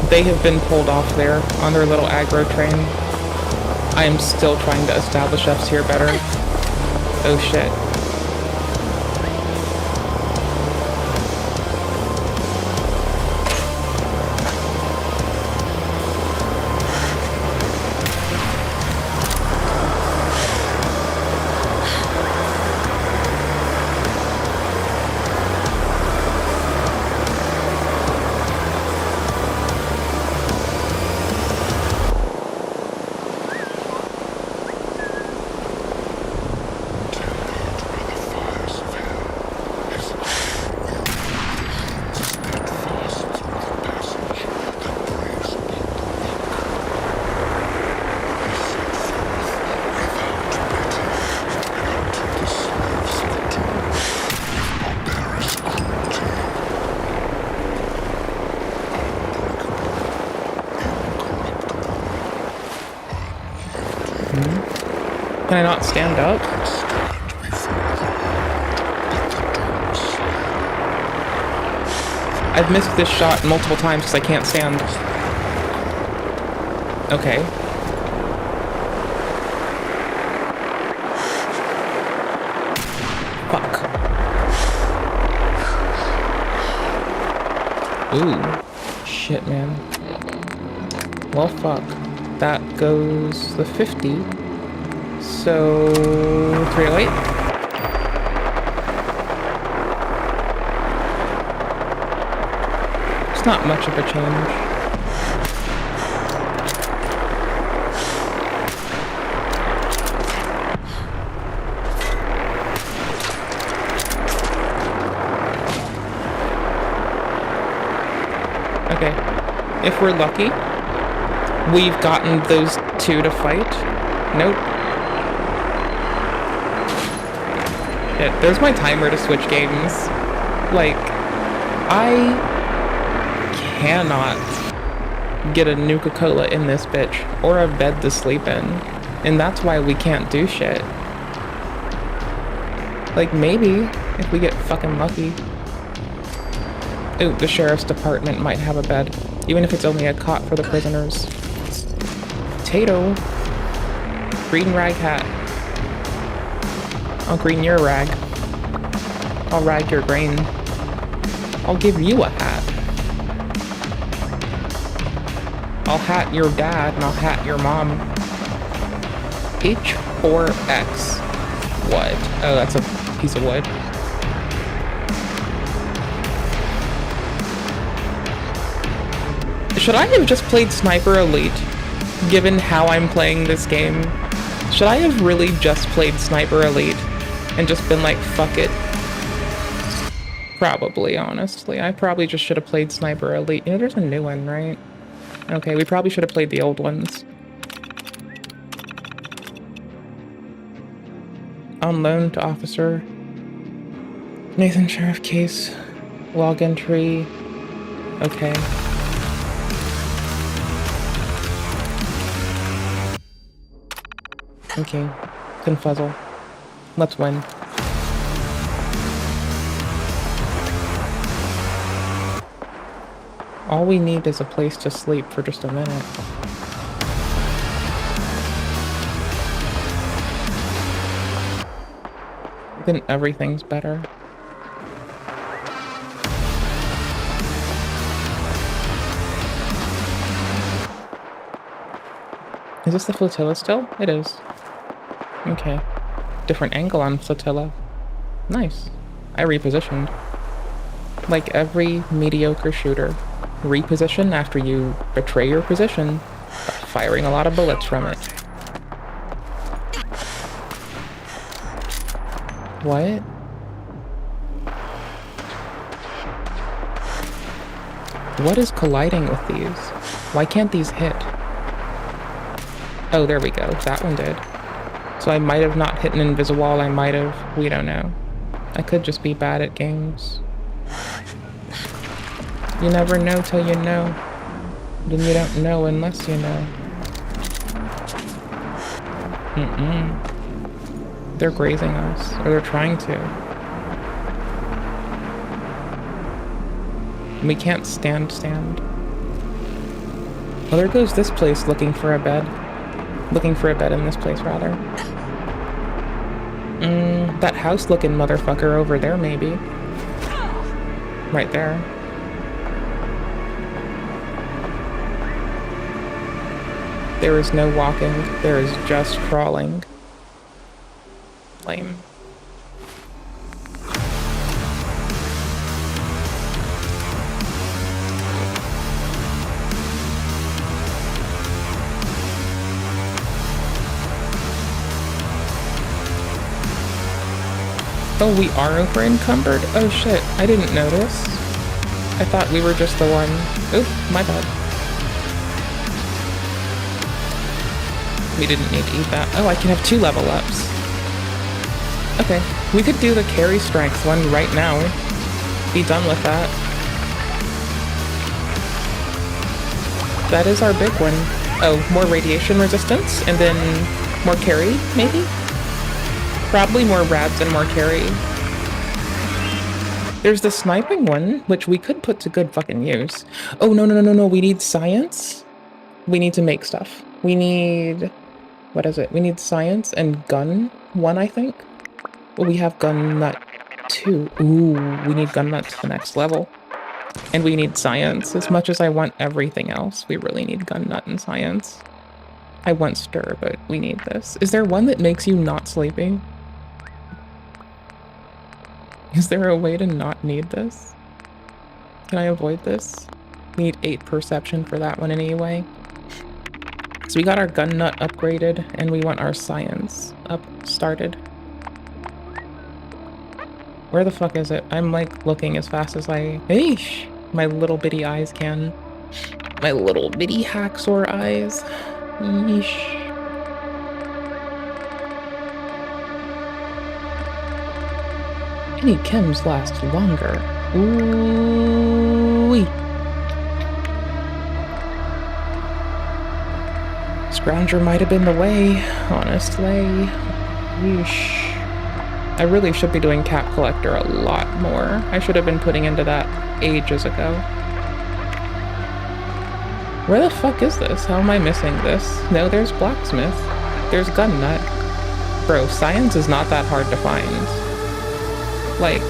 They have been pulled off there on their little aggro train. I am still trying to establish us here better. Oh shit. Can I not stand up? I've missed this shot multiple times because I can't stand. Okay. Fuck. Ooh. Shit, man. Well, fuck. That goes the 50. So 308. It's not much of a change. Okay. If we're lucky, we've gotten those two to fight. Nope. Shit, there's my timer to switch games. Like, I cannot get a Nuka-Cola in this bitch, or a bed to sleep in. And that's why we can't do shit. Like, maybe, if we get fucking lucky. Ooh, the sheriff's department might have a bed. Even if it's only a cot for the prisoners. Potato. Green rag hat. I'll green your rag. I'll rag your grain. I'll give you a hat. I'll hat your dad and I'll hat your mom. H4X. What? Oh, that's a piece of wood. Should I have just played Sniper Elite, given how I'm playing this game? Should I have really just played Sniper Elite and just been like, fuck it? Probably, honestly. I probably just should have played Sniper Elite. You know, there's a new one, right? Okay, we probably should have played the old ones. On loan to Officer Nathan Sheriff case. Log entry. Okay. Okay. Confuzzle. Let's win. All we need is a place to sleep for just a minute. Then everything's better. Is this the flotilla still? It is. Okay. Different angle on flotilla. Nice. I repositioned. Like every mediocre shooter. Reposition after you betray your position by firing a lot of bullets from it. What? What is colliding with these? Why can't these hit? Oh, there we go. That one did. So I might have not hit an invisible wall. I might have. We don't know. I could just be bad at games. You never know till you know. Then you don't know unless you know. They're grazing us. Or they're trying to. We can't stand. Well, there goes this place looking for a bed. Looking for a bed in this place, rather. That house-looking motherfucker over there, maybe. Right there. There is no walking. There is just crawling. Lame. Oh, we are over encumbered? Oh shit, I didn't notice. I thought we were just the one. Oop, my bad. We didn't need to eat that. Oh, I can have 2 level ups. Okay, we could do the carry strength one right now. Be done with that. That is our big one. Oh, more radiation resistance, and then more carry, maybe? Probably more rads and more carry. There's the sniping one, which we could put to good fucking use. Oh, no, we need science. We need to make stuff. We need... What is it? We need science and gun 1, I think. Well, we have gun nut 2. Ooh, we need gun nut to the next level. And we need science. As much as I want everything else, we really need gun nut and science. I want stir, but we need this. Is there one that makes you not sleepy? Is there a way to not need this? Can I avoid this? We need 8 perception for that one anyway. So we got our gun nut upgraded, and we want our science started. Where the fuck is it? I'm like looking as fast as Eesh! My little bitty eyes can. My little bitty hacksaw eyes. Yeesh. Any chems last longer. Ooh-wee. Scrounger might have been the way, honestly. Yeesh. I really should be doing cap collector a lot more. I should have been putting into that ages ago. Where the fuck is this? How am I missing this? No, there's blacksmith. There's gun nut. Bro, science is not that hard to find. Like,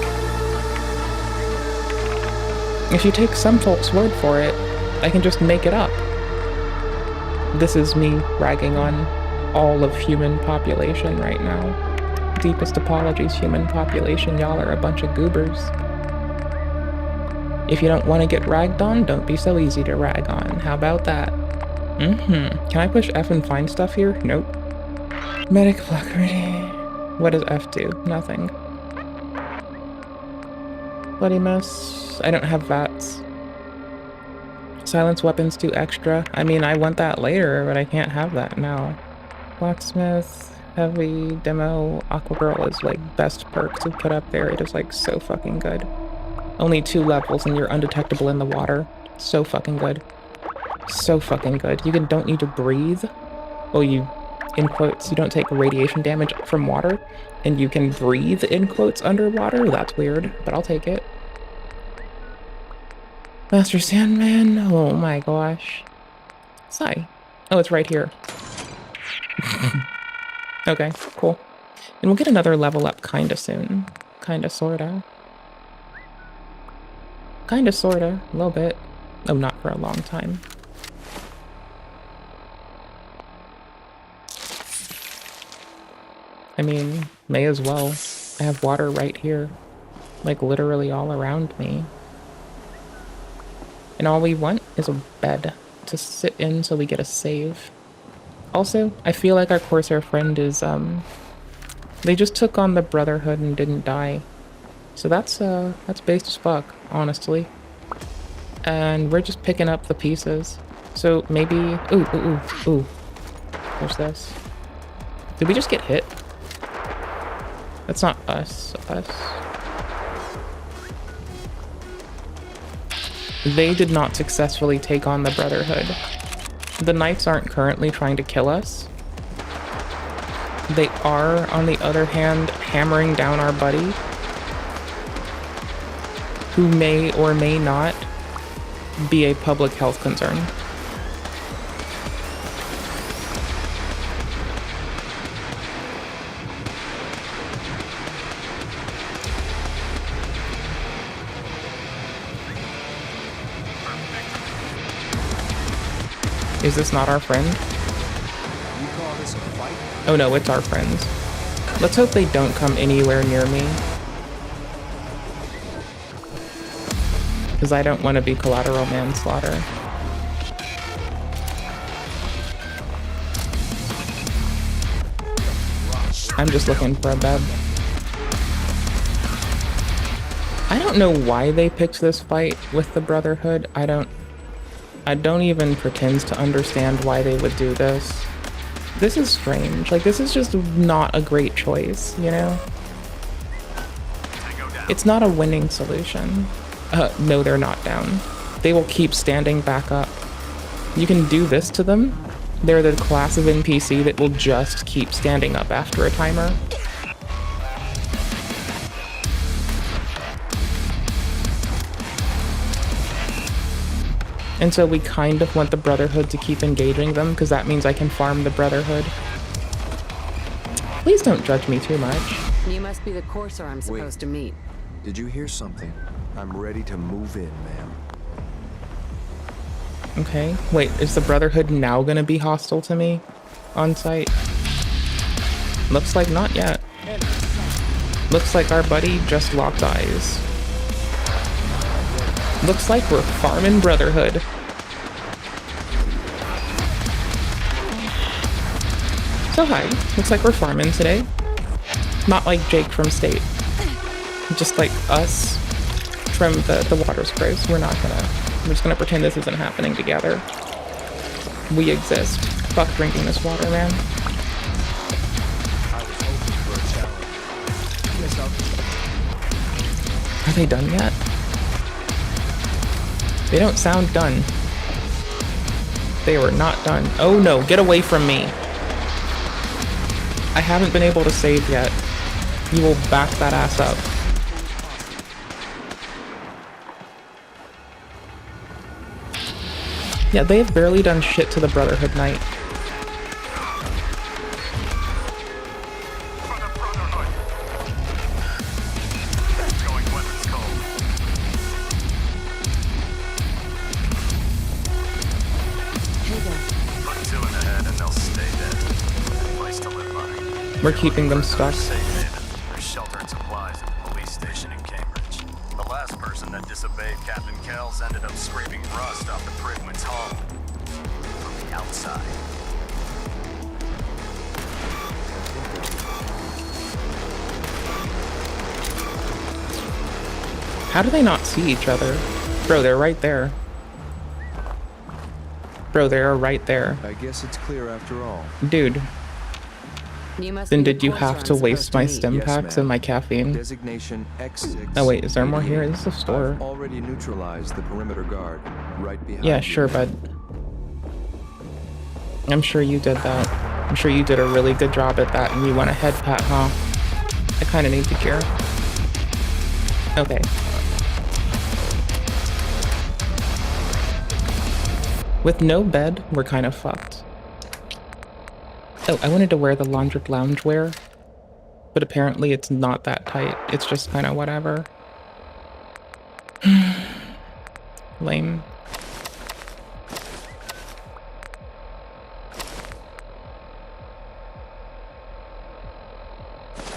if you take some folks' word for it, I can just make it up. This is me ragging on all of human population right now. Deepest apologies, human population. Y'all are a bunch of goobers. If you don't want to get ragged on, don't be so easy to rag on. How about that? Can I push F and find stuff here? Nope. Medic block ready. What does F do? Nothing. Bloody mess. I don't have VATs. Silence weapons do extra. I mean, I want that later, but I can't have that now. Blacksmith, heavy, demo, Aqua Girl is like best perk to put up there. It is like so fucking good. Only 2 levels and you're undetectable in the water. So fucking good. So fucking good. You don't need to breathe. Well, you, in quotes, you don't take radiation damage from water. And you can breathe, in quotes, underwater. That's weird, but I'll take it. Master Sandman. Oh my gosh. Sigh. Oh, it's right here. Okay, cool. And we'll get another level up kinda soon. Kinda, sorta. Kinda, sorta. A little bit. Oh, not for a long time. I mean, may as well. I have water right here. Like, literally all around me. And all we want is a bed to sit in so we get a save. Also, I feel like our Corsair friend is, they just took on the Brotherhood and didn't die. So that's based as fuck, honestly. And we're just picking up the pieces. So maybe, ooh. There's this. Did we just get hit? That's not us. They did not successfully take on the Brotherhood. The Knights aren't currently trying to kill us. They are, on the other hand, hammering down our buddy, who may or may not be a public health concern. Is this not our friend? You call this a fight? Oh no, it's our friends. Let's hope they don't come anywhere near me. Because I don't want to be collateral manslaughter. I'm just looking for a bed. I don't know why they picked this fight with the Brotherhood. I don't even pretend to understand why they would do this. This is strange. Like, this is just not a great choice, you know? It's not a winning solution. No, they're not down. They will keep standing back up. You can do this to them. They're the class of NPC that will just keep standing up after a timer. And so we kind of want the Brotherhood to keep engaging them, because that means I can farm the Brotherhood. Please don't judge me too much. You must be the courser I'm supposed to meet. Did you hear something? I'm ready to move in, ma'am. Okay, wait, is the Brotherhood now gonna be hostile to me on site? Looks like not yet. Looks like our buddy just locked eyes. Looks like we're farming Brotherhood. So hi, looks like we're farming today. Not like Jake from State. Just like us from the water sprays. We're just gonna pretend this isn't happening together. We exist. Fuck drinking this water, man. Are they done yet? They don't sound done. They were not done. Oh no, get away from me. I haven't been able to save yet. You will back that ass up. Yeah, they have barely done shit to the Brotherhood Knight. We're keeping them stuck. There's shelter and supplies at the police station in Cambridge. The last person that disobeyed Captain Kells ended up scraping rust off the Prigman's home from the outside. How do they not see each other? Bro, they're right there. Bro, they are right there. I guess it's clear after all. Dude. Then did you have to waste my stim packs and my caffeine? Designation X6. Oh wait, is there more here? This is a store. I've already neutralized the perimeter guard right behind Yeah, you. sure, bud. I'm sure you did that. I'm sure you did a really good job at that and you want a head pat, huh? I kinda need the gear. Okay. With no bed, we're kind of fucked. Oh, I wanted to wear the Laundric loungewear, but apparently it's not that tight. It's just kind of whatever. Lame.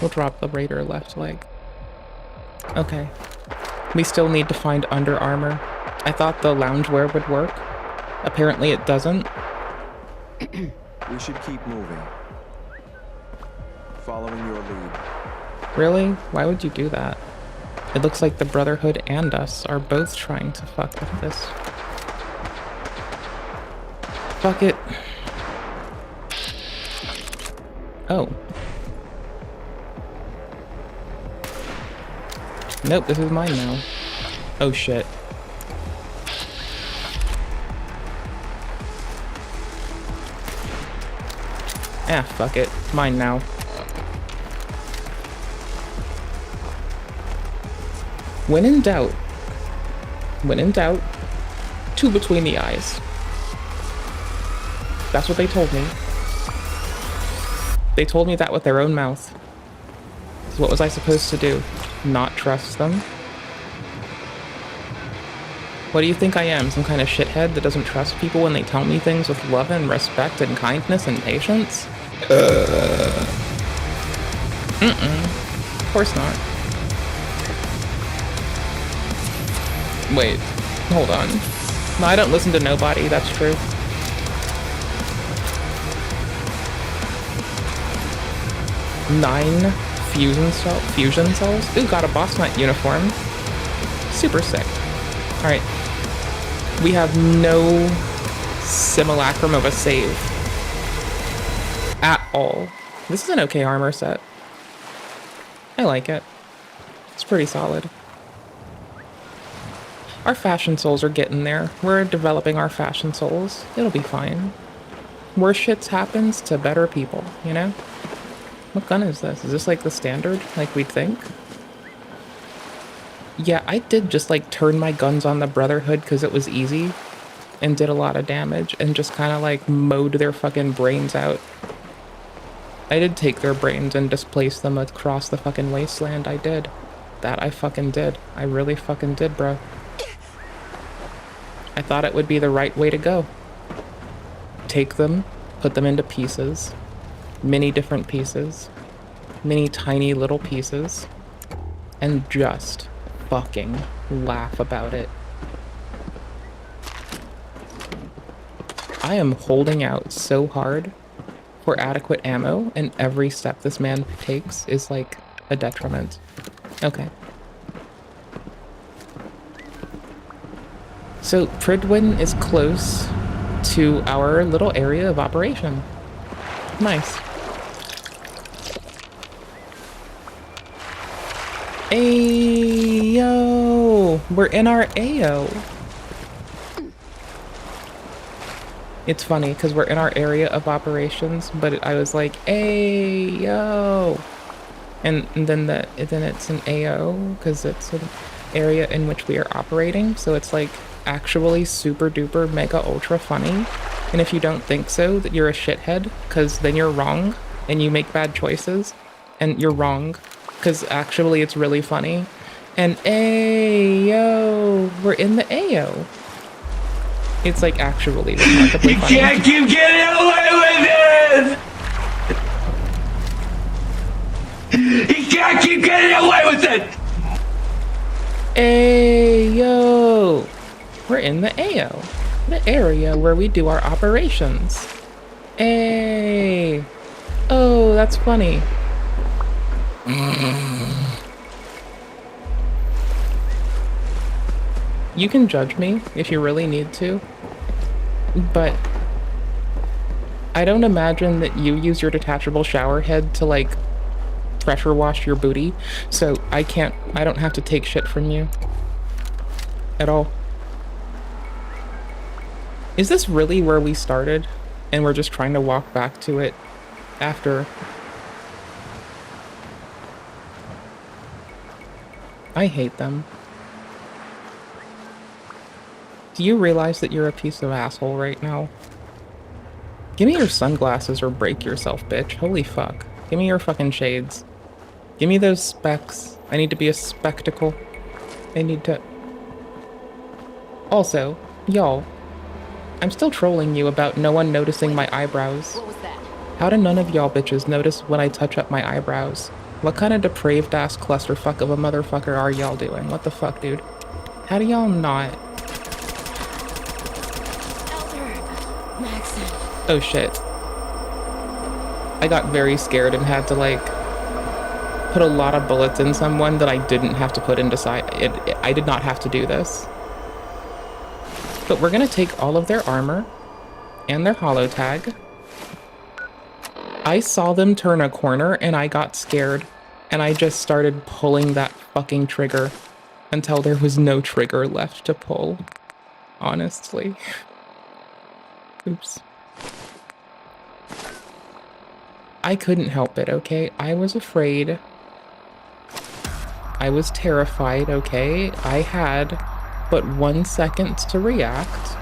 We'll drop the Raider left leg. Okay. We still need to find under armor. I thought the loungewear would work. Apparently it doesn't. We should keep moving. Following your lead. Really? Why would you do that? It looks like the Brotherhood and us are both trying to fuck with this. Fuck it. Oh. Nope, this is mine now. Oh shit. Ah, fuck it. Mine now. When in doubt, two between the eyes. That's what they told me. They told me that with their own mouth. So what was I supposed to do? Not trust them? What do you think I am? Some kind of shithead that doesn't trust people when they tell me things with love and respect and kindness and patience? Of course not. Wait, hold on. No, I don't listen to nobody, that's true. Nine fusion cells? Ooh, got a boss knight uniform. Super sick. Alright. We have no simulacrum of a save. At all. This is an okay armor set. I like it. It's pretty solid. Our fashion souls are getting there. We're developing our fashion souls. It'll be fine. Worse shit happens to better people, you know? What gun is this? Is this like the standard, like we'd think? Yeah, I did just like turn my guns on the Brotherhood because it was easy and did a lot of damage and just kind of like mowed their fucking brains out. I did take their brains and displace them across the fucking wasteland. I did. That I fucking did. I really fucking did, bro. I thought it would be the right way to go. Take them, put them into pieces. Many different pieces. Many tiny little pieces. And just fucking laugh about it. I am holding out so hard for adequate ammo, and every step this man takes is like a detriment. Okay. So Pridwin is close to our little area of operation. Nice. Ayo! We're in our AO. It's funny because we're in our area of operations, but I was like, ayo! And then it's an AO because it's an area in which we are operating. So it's like actually super duper mega ultra funny. And if you don't think so, that you're a shithead, because then you're wrong and you make bad choices and you're wrong. Because actually it's really funny. And ayo, we're in the AO. It's like actually remarkably funny. You can't keep getting away with it! You can't keep getting away with it! Ayo, we're in the AO. The area where we do our operations. Ay. Oh, that's funny. You can judge me if you really need to, but I don't imagine that you use your detachable shower head to like pressure wash your booty, so I don't have to take shit from you at all. Is this really where we started and we're just trying to walk back to it after? I hate them. Do you realize that you're a piece of asshole right now? Give me your sunglasses or break yourself, bitch. Holy fuck. Give me your fucking shades. Give me those specs. I need to be a spectacle. I need to... Also, y'all, I'm still trolling you about no one noticing my eyebrows. What was that? How do none of y'all bitches notice when I touch up my eyebrows? What kind of depraved ass clusterfuck of a motherfucker are y'all doing? What the fuck, dude? How do y'all not? Oh shit. I got very scared and had to like put a lot of bullets in someone that I didn't have to put into I did not have to do this. But we're gonna take all of their armor and their holo tag. I saw them turn a corner and I got scared and I just started pulling that fucking trigger until there was no trigger left to pull. Honestly. Oops. I couldn't help it, okay? I was afraid. I was terrified, okay? I had but 1 second to react.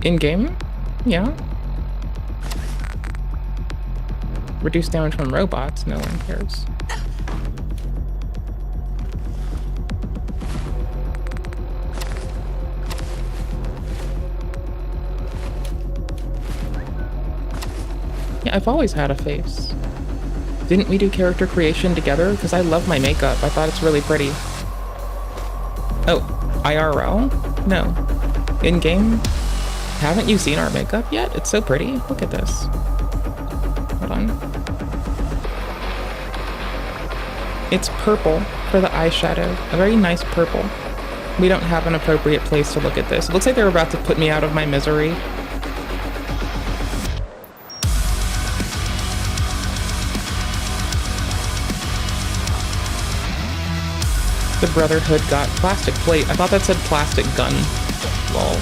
In-game? Yeah. Reduce damage from robots, no one cares. Yeah, I've always had a face. Didn't we do character creation together? Because I love my makeup. I thought it's really pretty. Oh, IRL? No. In-game? Haven't you seen our makeup yet? It's so pretty. Look at this. Hold on. It's purple for the eyeshadow. A very nice purple. We don't have an appropriate place to look at this. It looks like they're about to put me out of my misery. The Brotherhood got plastic plate. I thought that said plastic gun. Lol.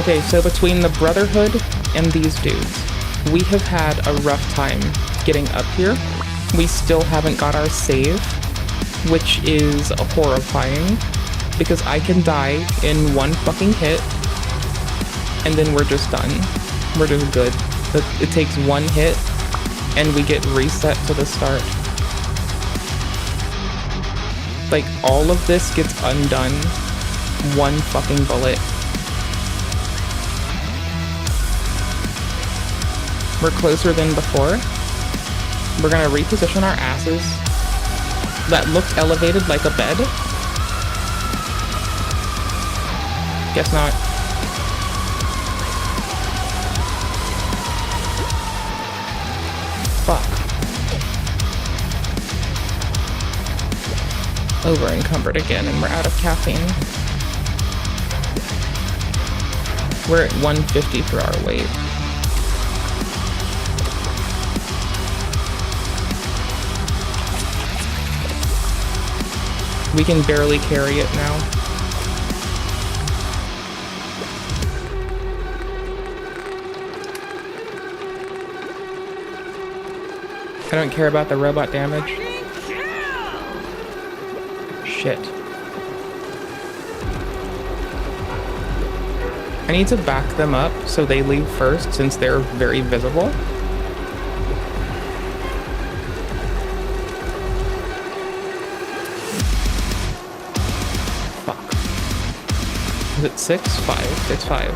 Okay, so between the Brotherhood and these dudes, we have had a rough time getting up here. We still haven't got our save, which is horrifying, because I can die in one fucking hit, and then we're just done. We're just good. It takes one hit, and we get reset to the start. Like, all of this gets undone. One fucking bullet. We're closer than before. We're gonna reposition our asses. That looked elevated like a bed. Guess not. Fuck. Over encumbered again, and we're out of caffeine. We're at 150 for our weight. We can barely carry it now. I don't care about the robot damage. Shit. I need to back them up so they leave first, since they're very visible. Is it 6? 5. It's 5.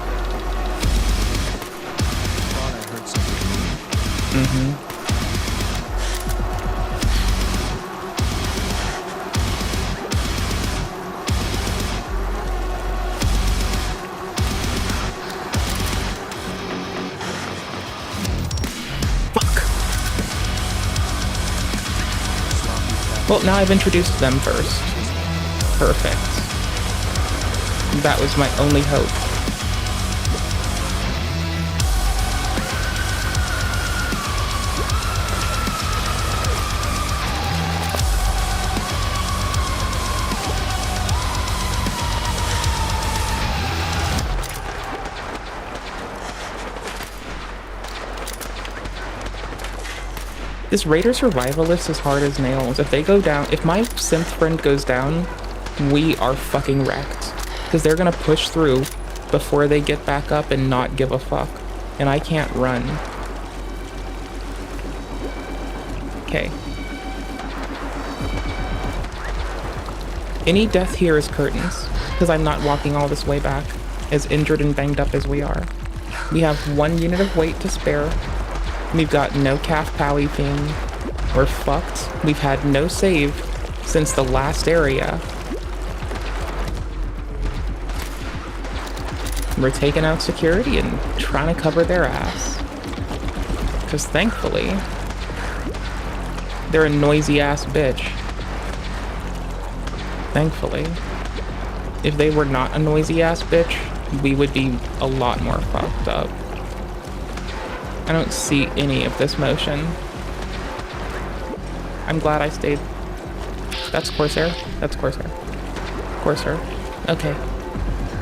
Thought I heard something. Mm-hmm. Well, now I've introduced them first. Perfect. That was my only hope. This Raider Survivalist is hard as nails. If they go down, if my synth friend goes down, we are fucking wrecked. Because they're gonna push through before they get back up and not give a fuck. And I can't run. Okay. Any death here is curtains, because I'm not walking all this way back, as injured and banged up as we are. We have 1 unit of weight to spare. We've got no calf powy thing. We're fucked. We've had no save since the last area. We're taking out security and trying to cover their ass. Because thankfully, they're a noisy ass bitch. Thankfully. If they were not a noisy ass bitch, we would be a lot more fucked up. I don't see any of this motion. I'm glad I stayed. That's Corsair? That's Corsair. Corsair. Okay.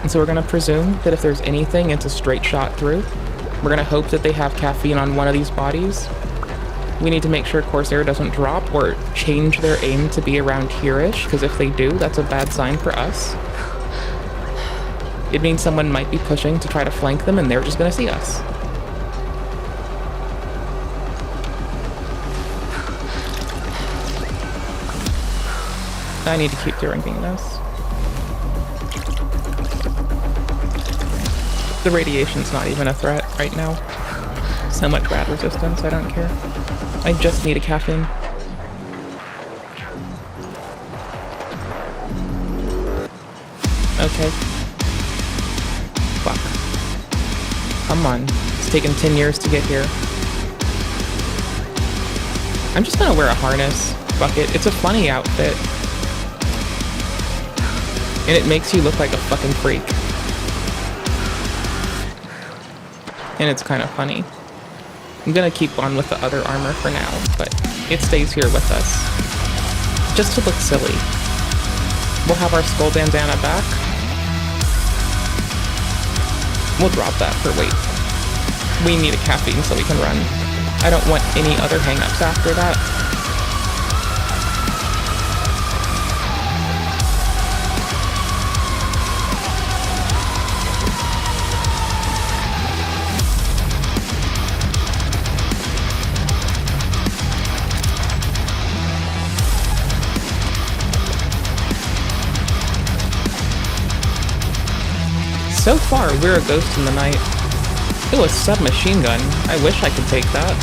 And so we're gonna presume that if there's anything, it's a straight shot through. We're gonna hope that they have caffeine on one of these bodies. We need to make sure Corsair doesn't drop or change their aim to be around here-ish, because if they do, that's a bad sign for us. It means someone might be pushing to try to flank them and they're just gonna see us. I need to keep drinking this. The radiation's not even a threat right now. So much rad resistance, I don't care. I just need a caffeine. Okay. Fuck. Come on. It's taken 10 years to get here. I'm just gonna wear a harness. Fuck it. It's a funny outfit. And it makes you look like a fucking freak. And it's kind of funny. I'm gonna keep on with the other armor for now, but it stays here with us. Just to look silly. We'll have our skull bandana back. We'll drop that for weight. We need a caffeine so we can run. I don't want any other hang-ups after that. So far, we're a ghost in the night. Ooh, a submachine gun. I wish I could take that.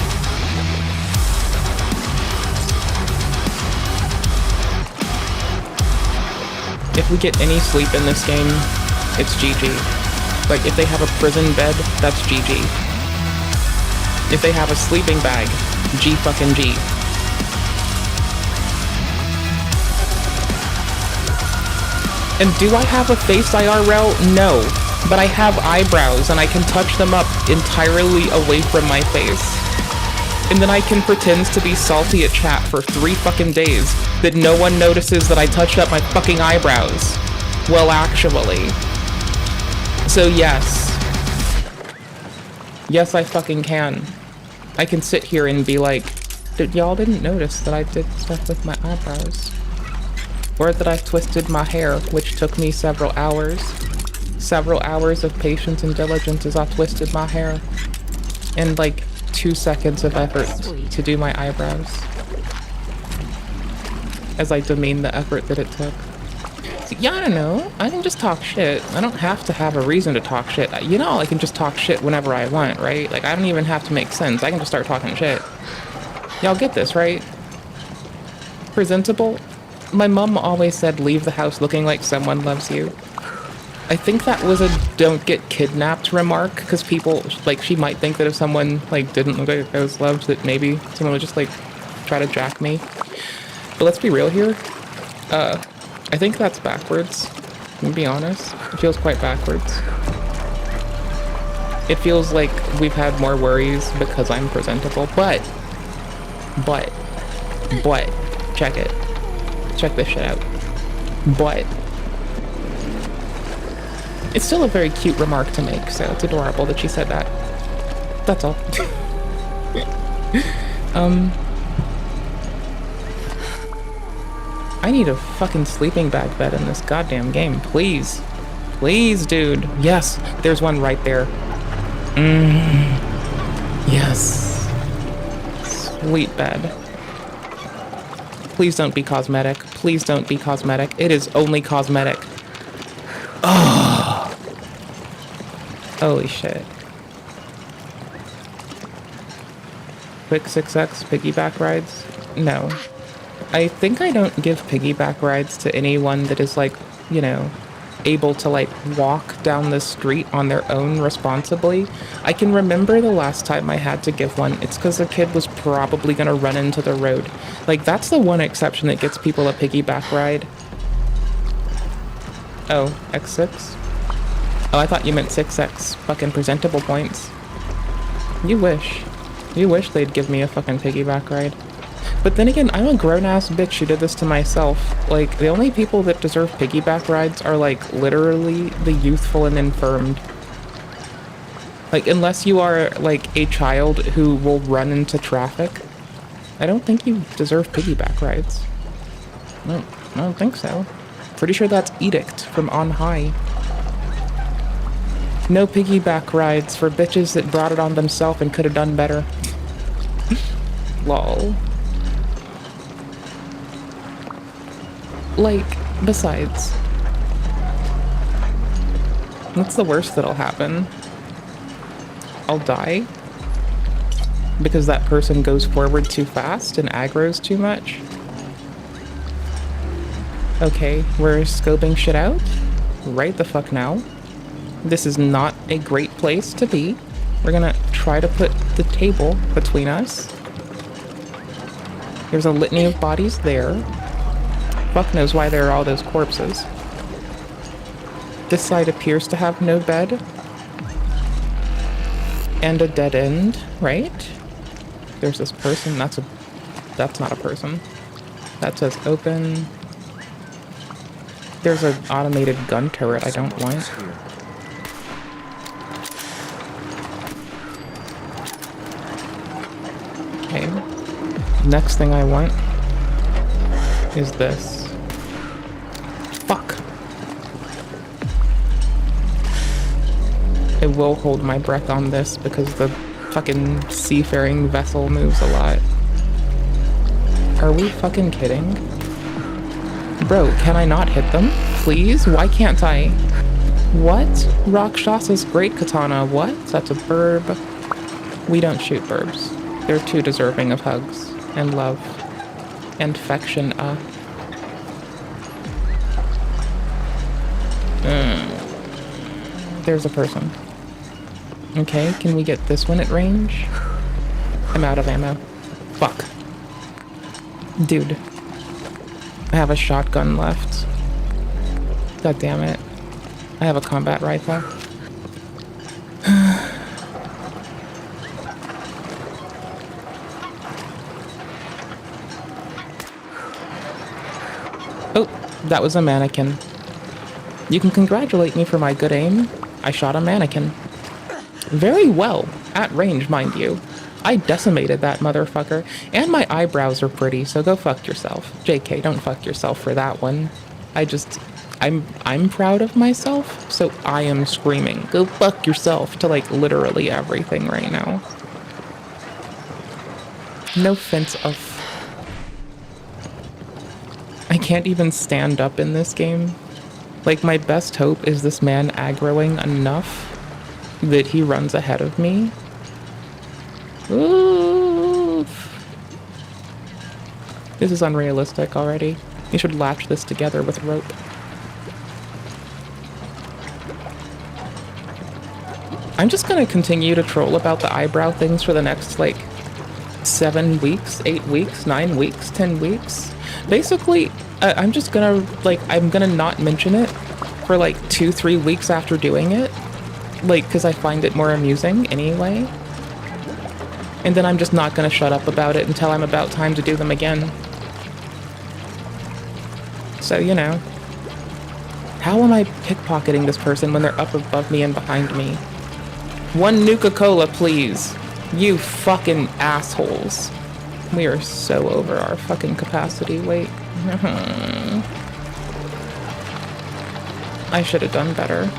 If we get any sleep in this game, it's GG. Like, if they have a prison bed, that's GG. If they have a sleeping bag, G fucking G. And do I have a face IRL? No. But I have eyebrows and I can touch them up entirely away from my face. And then I can pretend to be salty at chat for 3 fucking days that no one notices that I touched up my fucking eyebrows. Well, actually. So yes. Yes, I fucking can. I can sit here and be like, y'all didn't notice that I did stuff with my eyebrows. Or that I twisted my hair, which took me several hours. Several hours of patience and diligence as I twisted my hair. And like 2 seconds of effort to do my eyebrows. As I demean the effort that it took. So, yeah, I don't know. I can just talk shit. I don't have to have a reason to talk shit. You know, I can just talk shit whenever I want, right? Like, I don't even have to make sense. I can just start talking shit. Y'all get this, right? Presentable? My mom always said, leave the house looking like someone loves you. I think that was a don't get kidnapped remark, because people, like, she might think that if someone, like, didn't look like I was loved, that maybe someone would just, like, try to jack me. But let's be real here. I think that's backwards, to be honest. It feels quite backwards. It feels like we've had more worries because I'm presentable, but, check it. Check this shit out. But, it's still a very cute remark to make, so it's adorable that she said that. That's all. I need a fucking sleeping bag bed in this goddamn game, please. Please, dude. Yes, there's one right there. Yes. Sweet bed. Please don't be cosmetic. Please don't be cosmetic. It is only cosmetic. Oh. Holy shit. Quick 6X piggyback rides? No. I think I don't give piggyback rides to anyone that is, like, you know, able to, like, walk down the street on their own responsibly. I can remember the last time I had to give one. It's because the kid was probably gonna run into the road. Like, that's the one exception that gets people a piggyback ride. Oh, X6? Oh, I thought you meant 6X fucking presentable points. You wish. You wish they'd give me a fucking piggyback ride. But then again, I'm a grown-ass bitch who did this to myself. Like, the only people that deserve piggyback rides are, like, literally the youthful and infirmed. Like, unless you are, like, a child who will run into traffic, I don't think you deserve piggyback rides. I don't think so. Pretty sure that's edict from on high. No piggyback rides for bitches that brought it on themselves and could have done better. Lol. Like, besides, what's the worst that'll happen? I'll die because that person goes forward too fast and aggro's too much. Okay, we're scoping shit out right the fuck now. This is not a great place to be. We're gonna try to put the table between us. There's a litany of bodies there. Fuck knows why there are all those corpses. This side appears to have no bed. And a dead end, right? There's this person, that's not a person. That says open. There's an automated gun turret I don't want. Okay. Next thing I want is this. Fuck. I will hold my breath on this because the fucking seafaring vessel moves a lot. Are we fucking kidding? Bro, can I not hit them? Please? Why can't I? What? Rakshasa's great katana. What? That's a burb. We don't shoot burbs. They're too deserving of hugs and love and affection. There's a person. Okay, can we get this one at range? I'm out of ammo. Fuck. Dude. I have a shotgun left. God damn it. I have a combat rifle. Oh, that was a mannequin. You can congratulate me for my good aim. I shot a mannequin. Very well. At range, mind you. I decimated that motherfucker. And my eyebrows are pretty, so go fuck yourself. JK, don't fuck yourself for that one. I'm proud of myself, so I am screaming, go fuck yourself, to like literally everything right now. No offense of... I can't even stand up in this game. Like, my best hope is this man aggroing enough that he runs ahead of me. Oof. This is unrealistic already. You should latch this together with rope. I'm just gonna continue to troll about the eyebrow things for the next, like, 7 weeks, 8 weeks, 9 weeks, 10 weeks. Basically, I'm just gonna, like, I'm gonna not mention it for, like, 2-3 weeks after doing it. Like, because I find it more amusing anyway. And then I'm just not gonna shut up about it until I'm about time to do them again. So, you know. How am I pickpocketing this person when they're up above me and behind me? One Nuka-Cola, please. You fucking assholes. We are so over our fucking capacity. Wait. I should have done better.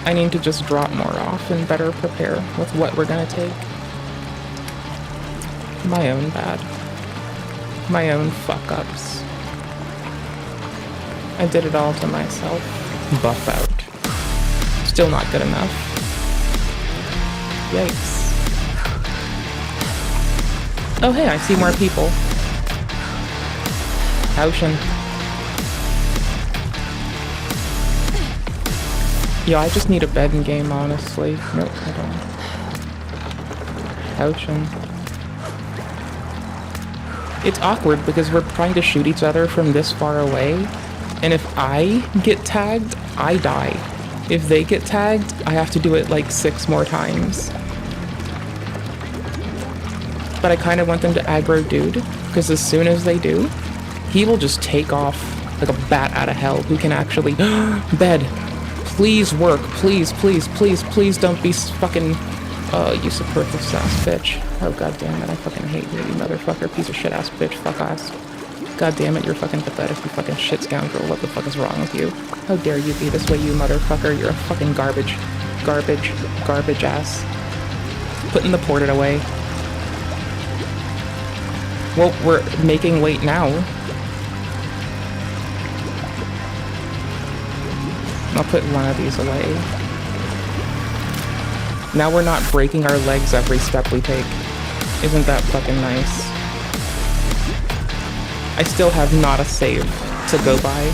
I need to just drop more off and better prepare with what we're gonna take. My own bad. My own fuck-ups. I did it all to myself. Buff out. Still not good enough. Yikes. Oh hey, I see more people. Ocean. Yo, I just need a bed in game, honestly. Nope, I don't. Ocean. It's awkward because we're trying to shoot each other from this far away, and if I get tagged, I die. If they get tagged, I have to do it like 6 more times. But I kind of want them to aggro dude, because as soon as they do, he will just take off like a bat out of hell who can actually... Bed! Please work. Please, please, please, please don't be fucking... you superfluous ass bitch. Oh god damn it, I fucking hate you, you motherfucker, piece of shit ass bitch, fuck ass. God damn it, you're fucking pathetic, you fucking shit scoundrel, what the fuck is wrong with you? How dare you be this way, you motherfucker, you're a fucking garbage. Garbage. Garbage ass. Putting the ported away. Well, we're making weight now. I'll put one of these away. Now we're not breaking our legs every step we take. Isn't that fucking nice? I still have not a save to go by.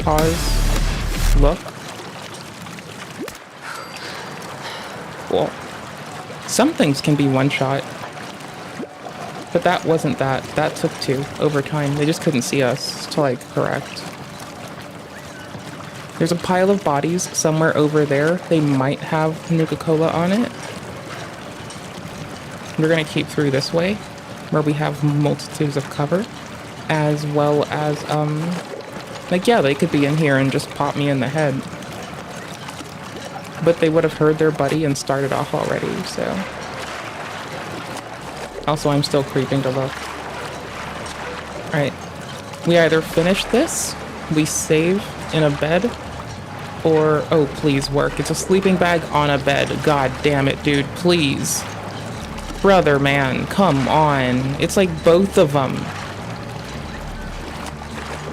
Pause. Look. Well, some things can be one shot. But that wasn't that. That took 2 over time. They just couldn't see us to, like, correct. There's a pile of bodies somewhere over there. They might have Nuka-Cola on it. We're gonna keep through this way, where we have multitudes of cover, as well as, like, yeah, they could be in here and just pop me in the head. But they would have heard their buddy and started off already, so. Also, I'm still creeping to look. Alright. We either finish this, we save in a bed, or, oh, please work. It's a sleeping bag on a bed. God damn it, dude, please. Brother, man, come on. It's like both of them.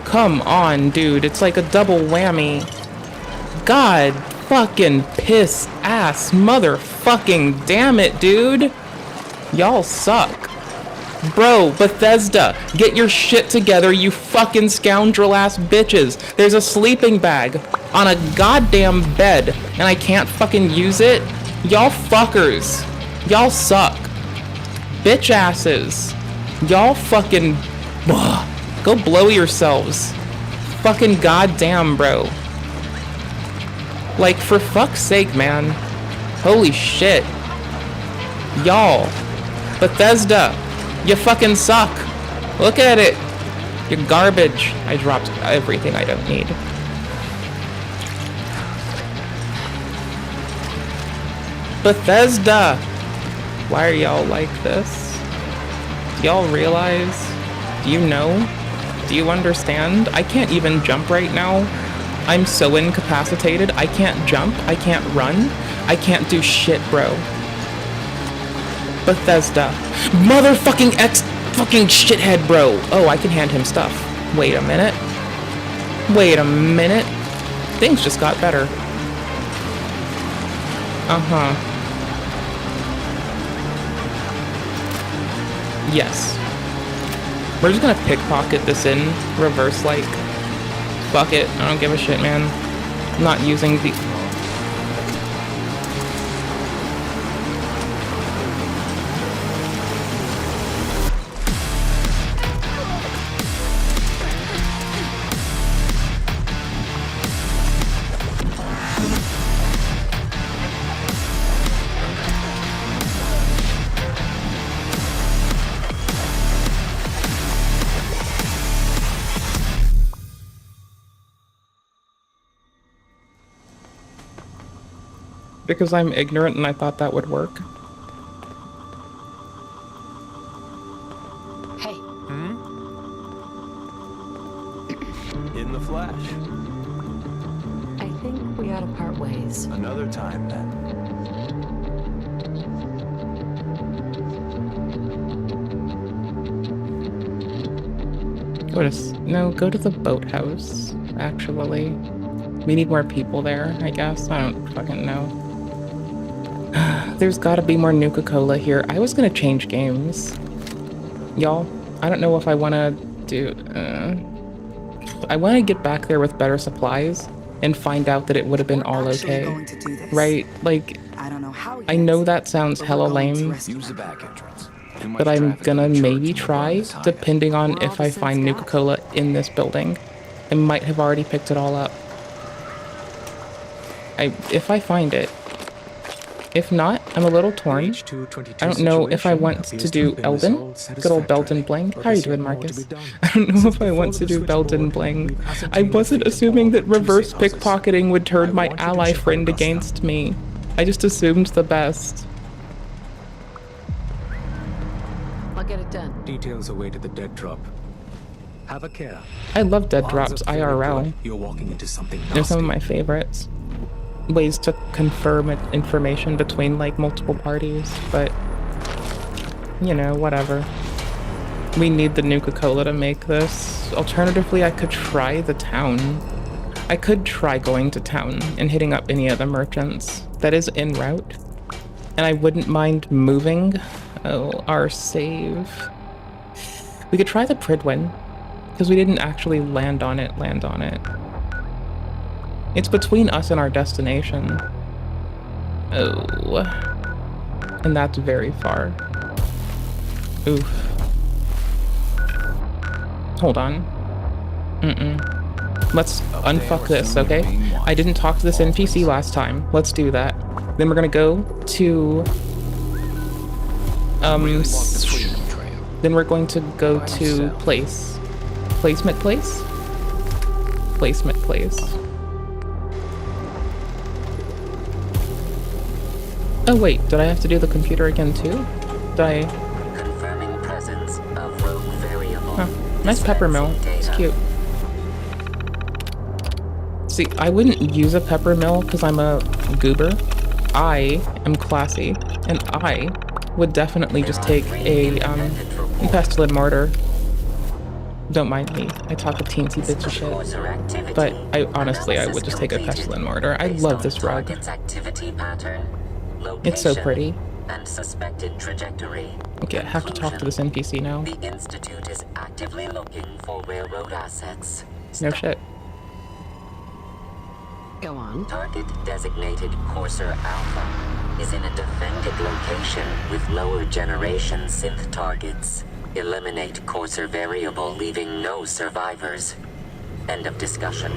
Come on, dude. It's like a double whammy. God fucking piss ass motherfucking damn it, dude. Y'all suck. Bro, Bethesda, get your shit together, you fucking scoundrel ass bitches. There's a sleeping bag on a goddamn bed, and I can't fucking use it? Y'all fuckers. Y'all suck. Bitch asses. Y'all fucking... Go blow yourselves. Fucking goddamn, bro. Like, for fuck's sake, man. Holy shit. Y'all. Bethesda. You fucking suck. Look at it. You're garbage. I dropped everything I don't need. Bethesda. Why are y'all like this? Do y'all realize? Do you know? Do you understand? I can't even jump right now. I'm so incapacitated. I can't jump. I can't run. I can't do shit, bro. Bethesda. Motherfucking fucking shithead, bro. Oh, I can hand him stuff. Wait a minute. Wait a minute. Things just got better. Uh-huh. Yes. We're just gonna pickpocket this in reverse, like, fuck it. I don't give a shit, man. I'm not using the... Because I'm ignorant and I thought that would work. Hey. In the flesh. I think we ought to part ways. Another time, then. Go to the boathouse, actually. We need more people there, I guess. I don't fucking know. There's gotta be more Nuka-Cola here. I was gonna change games. Y'all, I don't know if I wanna do... I wanna get back there with better supplies and find out that it would have been all okay. Right? Like, I know that sounds hella lame, but I'm gonna maybe try, depending on if I find Nuka-Cola in this building. I might have already picked it all up. If I find it. If not, I'm a little torn. I don't know if I want to do Eldon. Good old Belden Bling. How are you doing, Marcus? I don't know if I want to do Belden Bling. I wasn't assuming that reverse pickpocketing would turn my ally friend against me. I just assumed the best. I'll get it done. Details await at the dead drop. Have a care. I love dead drops, IRL. You're walking into something nasty. They're some of my favorites. Ways to confirm information between, like, multiple parties, but, you know, whatever. We need the Nuka-Cola to make this. Alternatively, I could try the town. I could try going to town and hitting up any of the merchants that is en route. And I wouldn't mind moving. Oh, our save. We could try the Pridwin, because we didn't actually land on it. It's between us and our destination. Oh. And that's very far. Oof. Hold on. Let's unfuck this, okay? I didn't talk to this NPC last time. Let's do that. Then we're gonna go to... then we're going to go to place. Placement place? Placement place. Oh wait, did I have to do the computer again too? Did I... Confirming presence of rogue variable. Huh. Nice pepper mill. It's cute. See, I wouldn't use a pepper mill because I'm a goober. I am classy, and I would definitely just take a pestilent mortar. Don't mind me. I talk a teensy bits of shit. But I honestly, I would just take a pestilent mortar. I love this rug. It's so pretty. And suspected trajectory. Okay, I have to talk to this NPC now. The Institute is actively looking for railroad assets. No shit. Go on. Target designated Courser Alpha is in a defended location with lower generation synth targets. Eliminate Courser variable, leaving no survivors. End of discussion.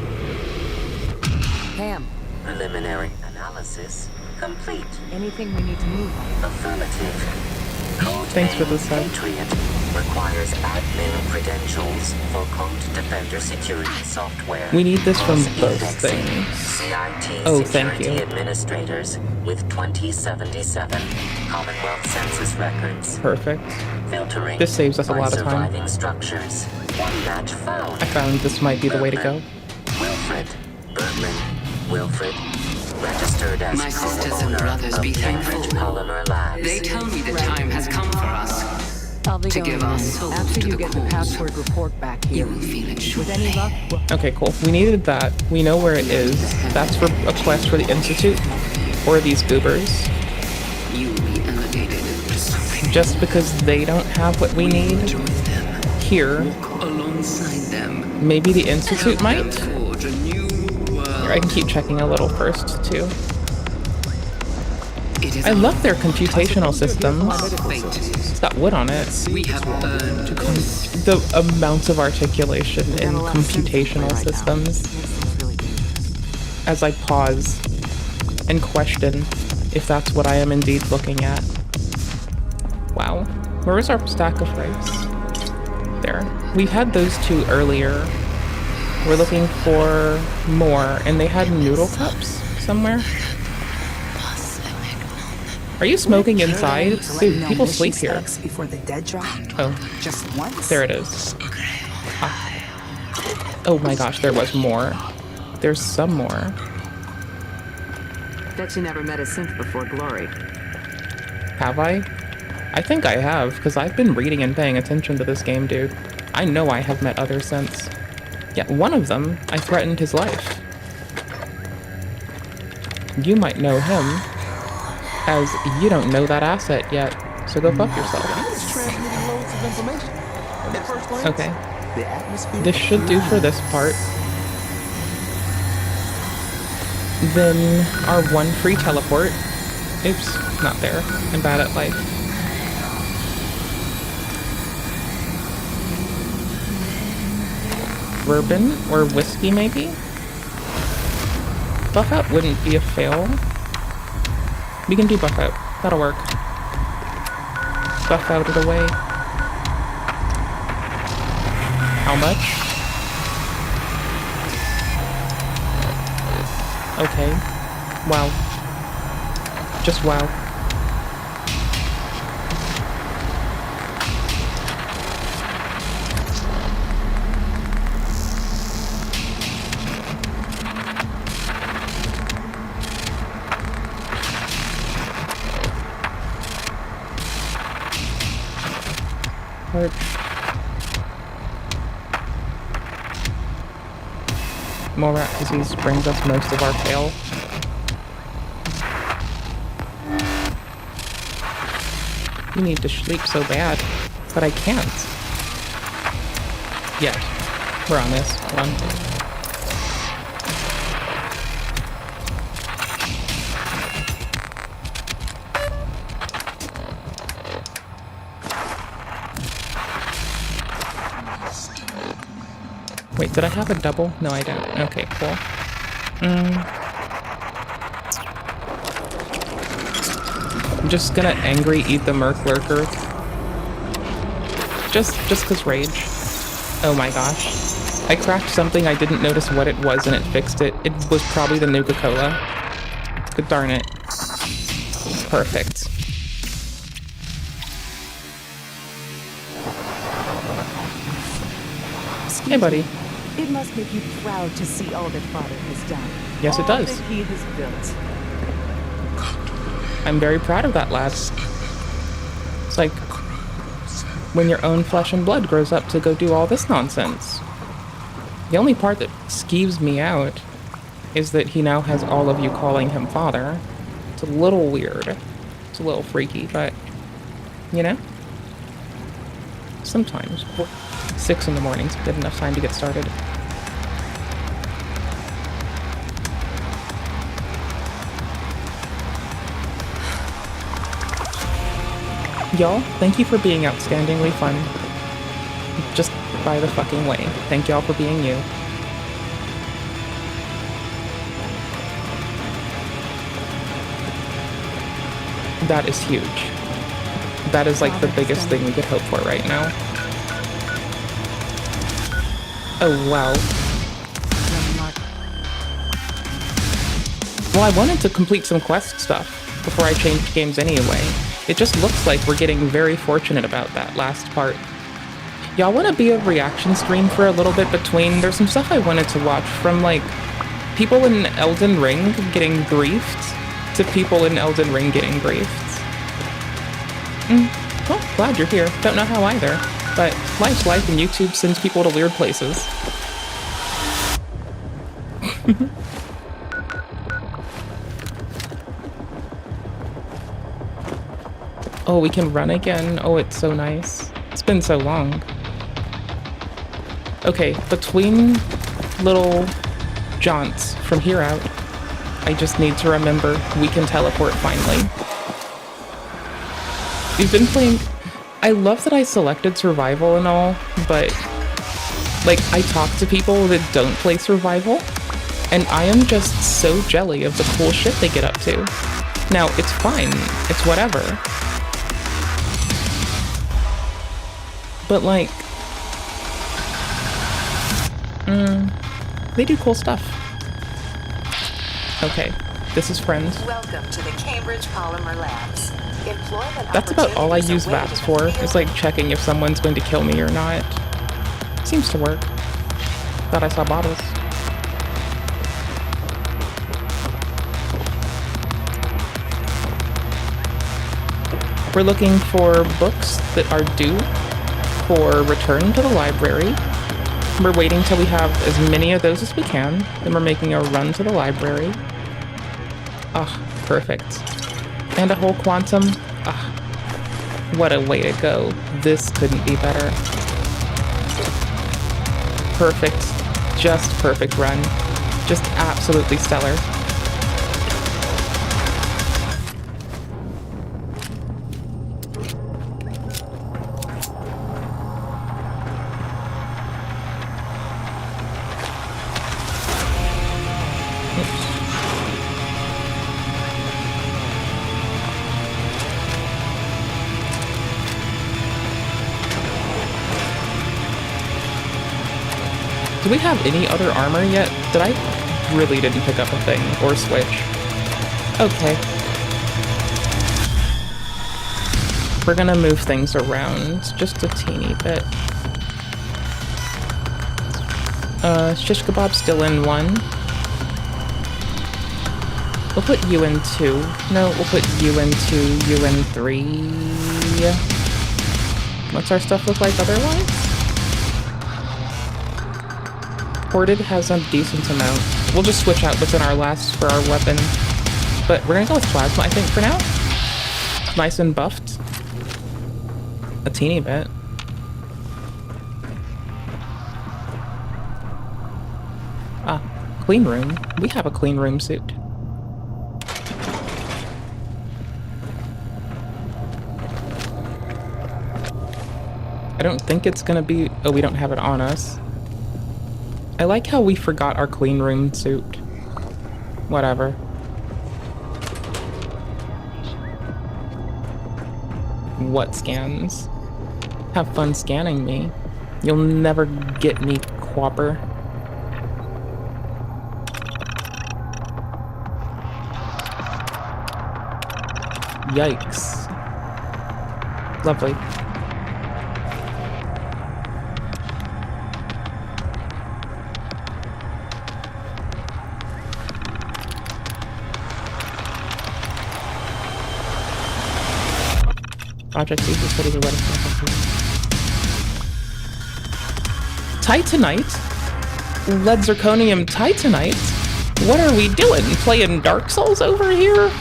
Pam. Preliminary analysis complete. Anything we need to move on? Affirmative. Code Thanks for the sub. Patriot requires admin credentials for Code Defender security software. We need this from both things. CIT oh, thank security you. administrators with 2077 Commonwealth Census records. Perfect. Filtering. This saves us a lot of time. Surviving structures. One match found. I found this might be the way to go. Wilfred. Berlin. Wilfred. Registered as My sisters and brothers be thankful. Polymer Labs. They tell me the time has come for us I'll be to going give then. our souls After to you the get the cause. password report back here. You will feel it With any luck, we'll... Okay, cool. We needed that. We know where it is. That's for a quest for the Institute or these goobers. You will be elevated to something. Just because they don't have what we need here, Walk alongside them. maybe the Institute Help them might? forge a new world. Here, I can keep checking a little first, too. I love their computational systems. It's got wood on it. We have earned The amount of articulation in computational systems. As I pause and question if that's what I am indeed looking at. Wow. Where is our stack of rice? There. We've had those two earlier. We're looking for more, and they had noodle cups somewhere. Are you smoking inside? Dude, people sleep here. Before the dead drop. Oh. Just once. There it is. Ah. Oh my gosh, there was more. There's some more. Bet you never met a synth before Glory. Have I? I think I have, because I've been reading and paying attention to this game, dude. I know I have met other synths. Yeah, one of them, I threatened his life. You might know him, as you don't know that asset yet, so go fuck yourself. Okay. This should do for this part. Then our one free teleport. Oops, not there. I'm bad at life. Bourbon or whiskey, maybe? Buff out wouldn't be a fail. We can do buff out. That'll work. Buff out it away. How much? Okay. Wow. Just wow. Mole rat disease brings us most of our fail. You need to sleep so bad, but I can't. Yet. We're on this. Hold on. Wait, did I have a double? No, I don't. Okay, cool. I'm just gonna angry eat the Merc Lurker. Just 'cause rage. Oh my gosh. I cracked something, I didn't notice what it was and it fixed it. It was probably the Nuka-Cola. Good darn it. Perfect. Hey buddy. It must make you proud to see all that Father has done. Yes, it does. All that he has built. I'm very proud of that, lad. It's like when your own flesh and blood grows up to go do all this nonsense. The only part that skeeves me out is that he now has all of you calling him father. It's a little weird. It's a little freaky, but, you know? Sometimes. 6 in the morning's good enough time to get started. Y'all, thank you for being outstandingly fun. Just by the fucking way. Thank y'all for being you. That is huge. That is like the biggest thing we could hope for right now. Oh, wow. Well, I wanted to complete some quest stuff before I changed games anyway. It just looks like we're getting very fortunate about that last part. Y'all want to be a reaction stream for a little bit between? There's some stuff I wanted to watch, from like people in Elden Ring getting griefed to people in Elden Ring getting griefed. Well, glad you're here. Don't know how either. But life's life and YouTube sends people to weird places. Oh, we can run again. Oh, it's so nice. It's been so long. Okay, between little jaunts from here out, I just need to remember we can teleport finally. We've been playing... I love that I selected survival and all, but like I talk to people that don't play survival, and I am just so jelly of the cool shit they get up to. Now, it's fine. It's whatever. But like, they do cool stuff. Okay, this is friends. Welcome to the Cambridge Polymer Labs. That's about all I use VATS for, is like checking if someone's going to kill me or not. Seems to work. Thought I saw bottles. We're looking for books that are due for return to the library. We're waiting till we have as many of those as we can, then we're making a run to the library. Ah, perfect. And a whole quantum. Ah, what a way to go. This couldn't be better. Perfect. Just perfect run. Just absolutely stellar. Do we have any other armor yet? That I really didn't pick up a thing or switch. Okay. We're gonna move things around just a teeny bit. Shish kebab still in 1. We'll put you in 2. No, we'll put you in 2, you in 3. What's our stuff look like otherwise? Ported has a decent amount. We'll just switch out what's in our last for our weapon. But we're gonna go with plasma, I think, for now. Nice and buffed. A teeny bit. Ah, clean room. We have a clean room suit. I don't think it's gonna be... Oh, we don't have it on us. I like how we forgot our clean room suit. Whatever. What scans? Have fun scanning me. You'll never get me, Quapper. Yikes. Lovely. Project C is ready to let us Titanite? Lead zirconium titanite? What are we doing? Playing Dark Souls over here?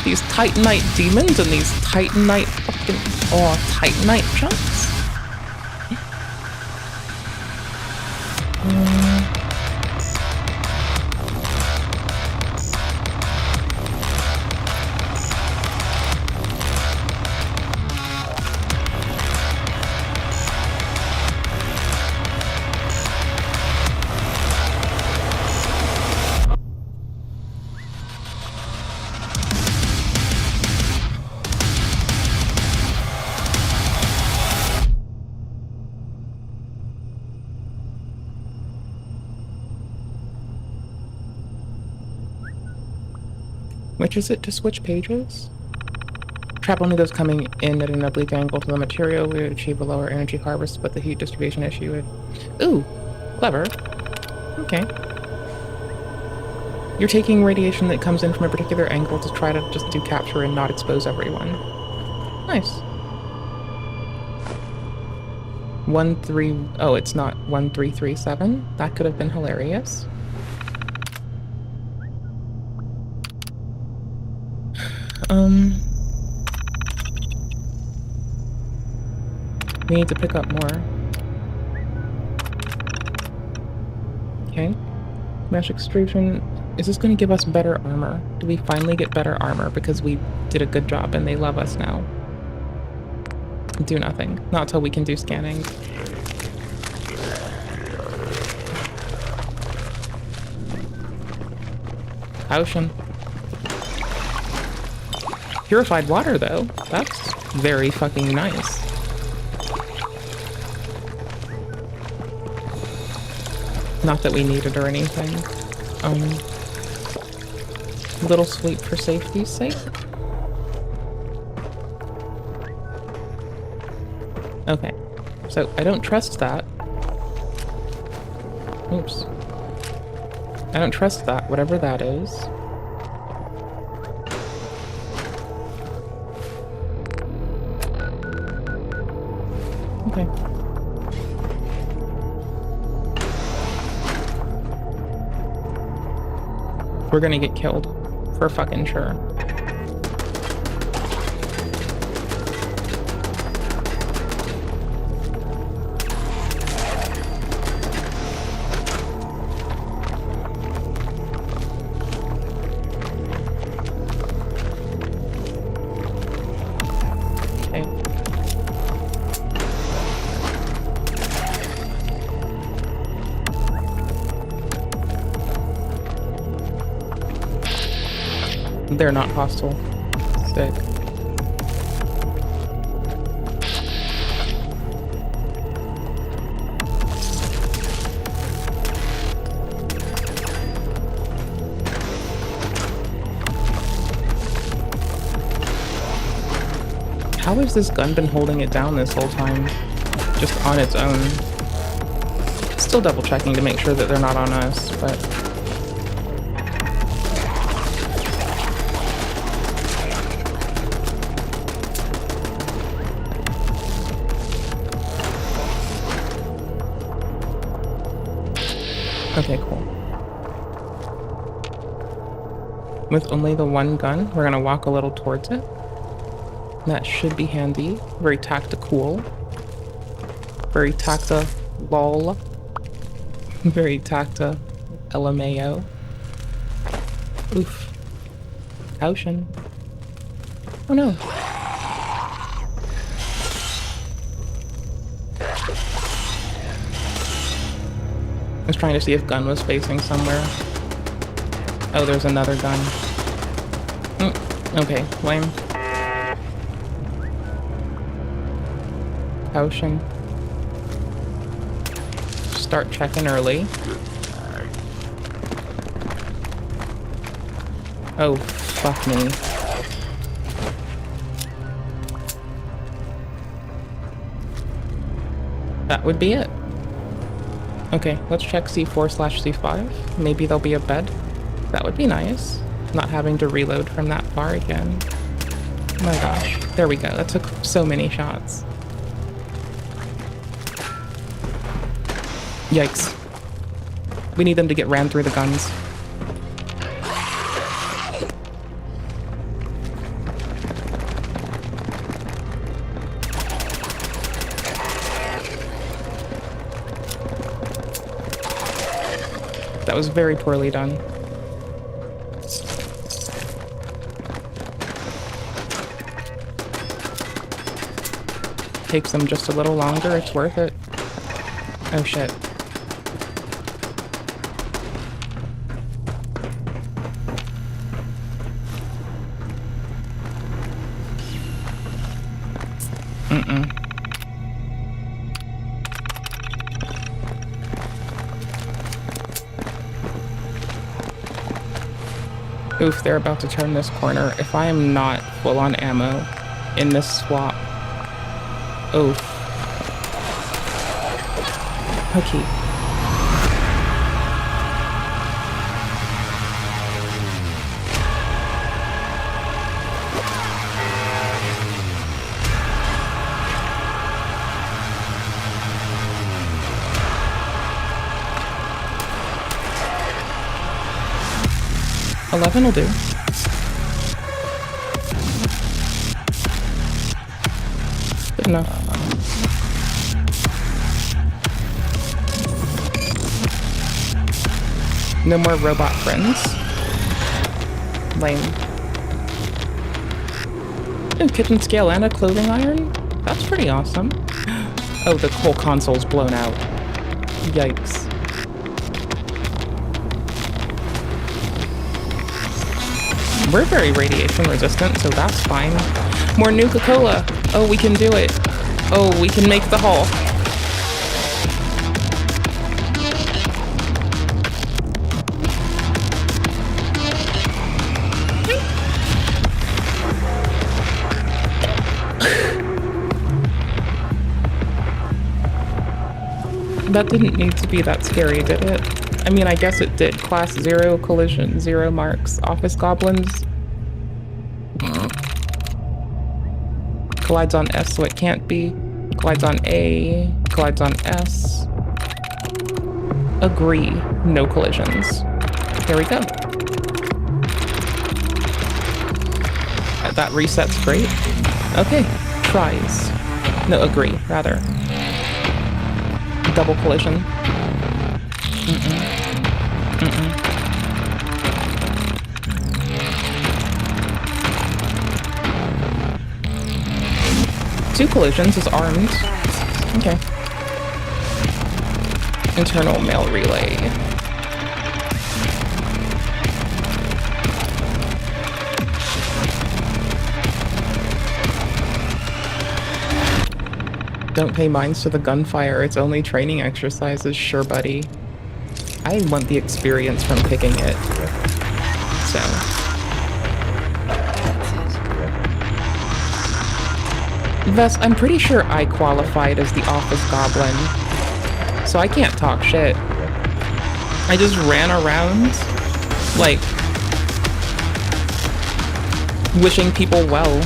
These titanite demons and these titanite fucking... Oh, titanite chunks? Which is it to switch pages? Trap only those coming in at an oblique angle to the material. We would achieve a lower energy harvest, but the heat distribution issue would... Ooh! Clever. Okay. You're taking radiation that comes in from a particular angle to try to just do capture and not expose everyone. Nice. 1-3... Oh, it's not 1337? That could have been hilarious. We need to pick up more. Okay. Mesh extrusion. Is this going to give us better armor? Do we finally get better armor because we did a good job and they love us now? Do nothing. Not till we can do scanning. Ocean. Purified water, though. That's very fucking nice. Not that we need it or anything. Little sleep for safety's sake. Okay. So, I don't trust that. Oops. I don't trust that, whatever that is. Okay. We're gonna get killed. For fucking sure. They're not hostile. Sick. How has this gun been holding it down this whole time? Just on its own. Still double checking to make sure that they're not on us, but... with only the one gun. We're gonna walk a little towards it. That should be handy. Very tactical. Very lol. Very LMAO. Oof. Potion. Oh no. I was trying to see if gun was facing somewhere. Oh, there's another gun. Okay, lame. Potion. Start checking early. Oh, fuck me. That would be it. Okay, let's check C4/C5. Maybe there'll be a bed. That would be nice. Not having to reload from that far again. Oh my gosh. There we go. That took so many shots. Yikes. We need them to get ran through the guns. That was very poorly done. Takes them just a little longer, it's worth it. Oh shit. Oof, they're about to turn this corner. If I am not full on ammo in this swap. Oof. Okay. $11 will do. Good enough. No more robot friends. Lame. Ooh, kitchen scale and a clothing iron? That's pretty awesome. Oh, the whole console's blown out. Yikes. We're very radiation resistant, so that's fine. More Nuka-Cola. Oh, we can do it. Oh, we can make the haul. That didn't need to be that scary, did it? I mean, I guess it did. Class 0, collision, 0 marks. Office goblins. Collides on S, so it can't be. Collides on A. Collides on S. Agree. No collisions. Here we go. That resets great. Okay. Tries. No, agree, rather. Double collision. Two collisions is armed. Okay. Internal mail relay. Don't pay minds to the gunfire, it's only training exercises. Sure, buddy. I want the experience from picking it. So. Vess, I'm pretty sure I qualified as the office goblin, so I can't talk shit. I just ran around, like, wishing people well,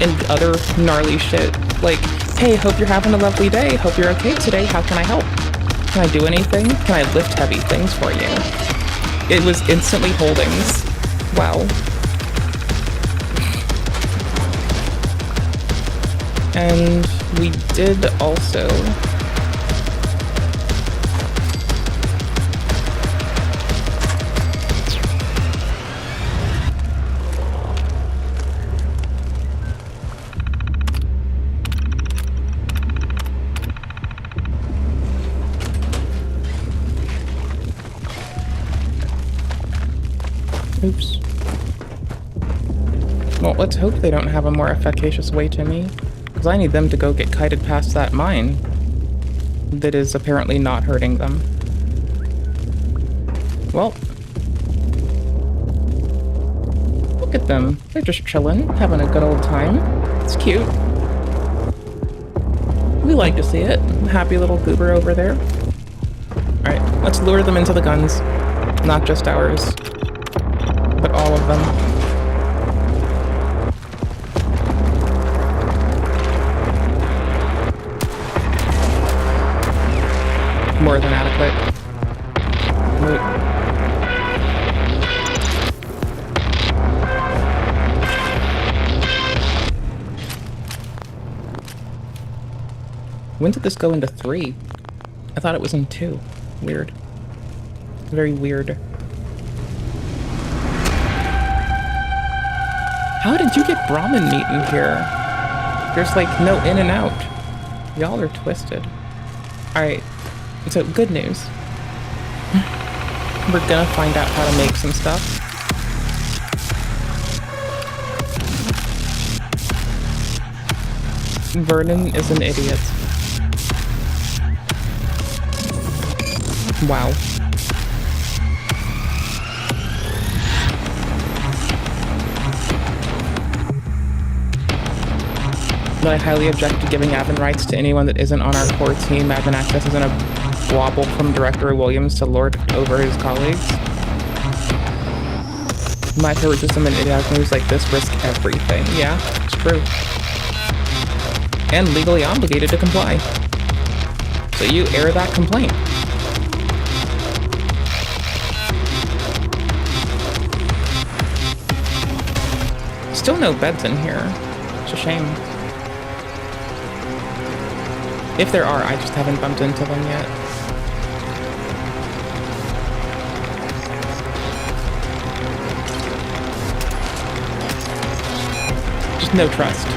and other gnarly shit. Like, hey, hope you're having a lovely day, hope you're okay today, how can I help? Can I do anything? Can I lift heavy things for you? It was instantly holdings. Wow. And we did also... Oops. Well, let's hope they don't have a more efficacious way to me, because I need them to go get kited past that mine that is apparently not hurting them. Well, look at them. They're just chilling, having a good old time. It's cute. We like to see it. Happy little goober over there. Alright, let's lure them into the guns. Not just ours, but all of them. More than adequate. Wait. When did this go into 3? I thought it was in 2. Weird. Very weird. How did you get Brahmin meat in here? There's like no in and out. Y'all are twisted. Alright, so good news. We're gonna find out how to make some stuff. Vernon is an idiot. Wow. But I highly object to giving admin rights to anyone that isn't on our core team. Admin access isn't a wobble from Director Williams to lord over his colleagues. My favorite system in idiotic moves like this risk everything. Yeah, it's true. And legally obligated to comply. So you air that complaint. Still no beds in here. It's a shame. If there are, I just haven't bumped into them yet. Just no trust.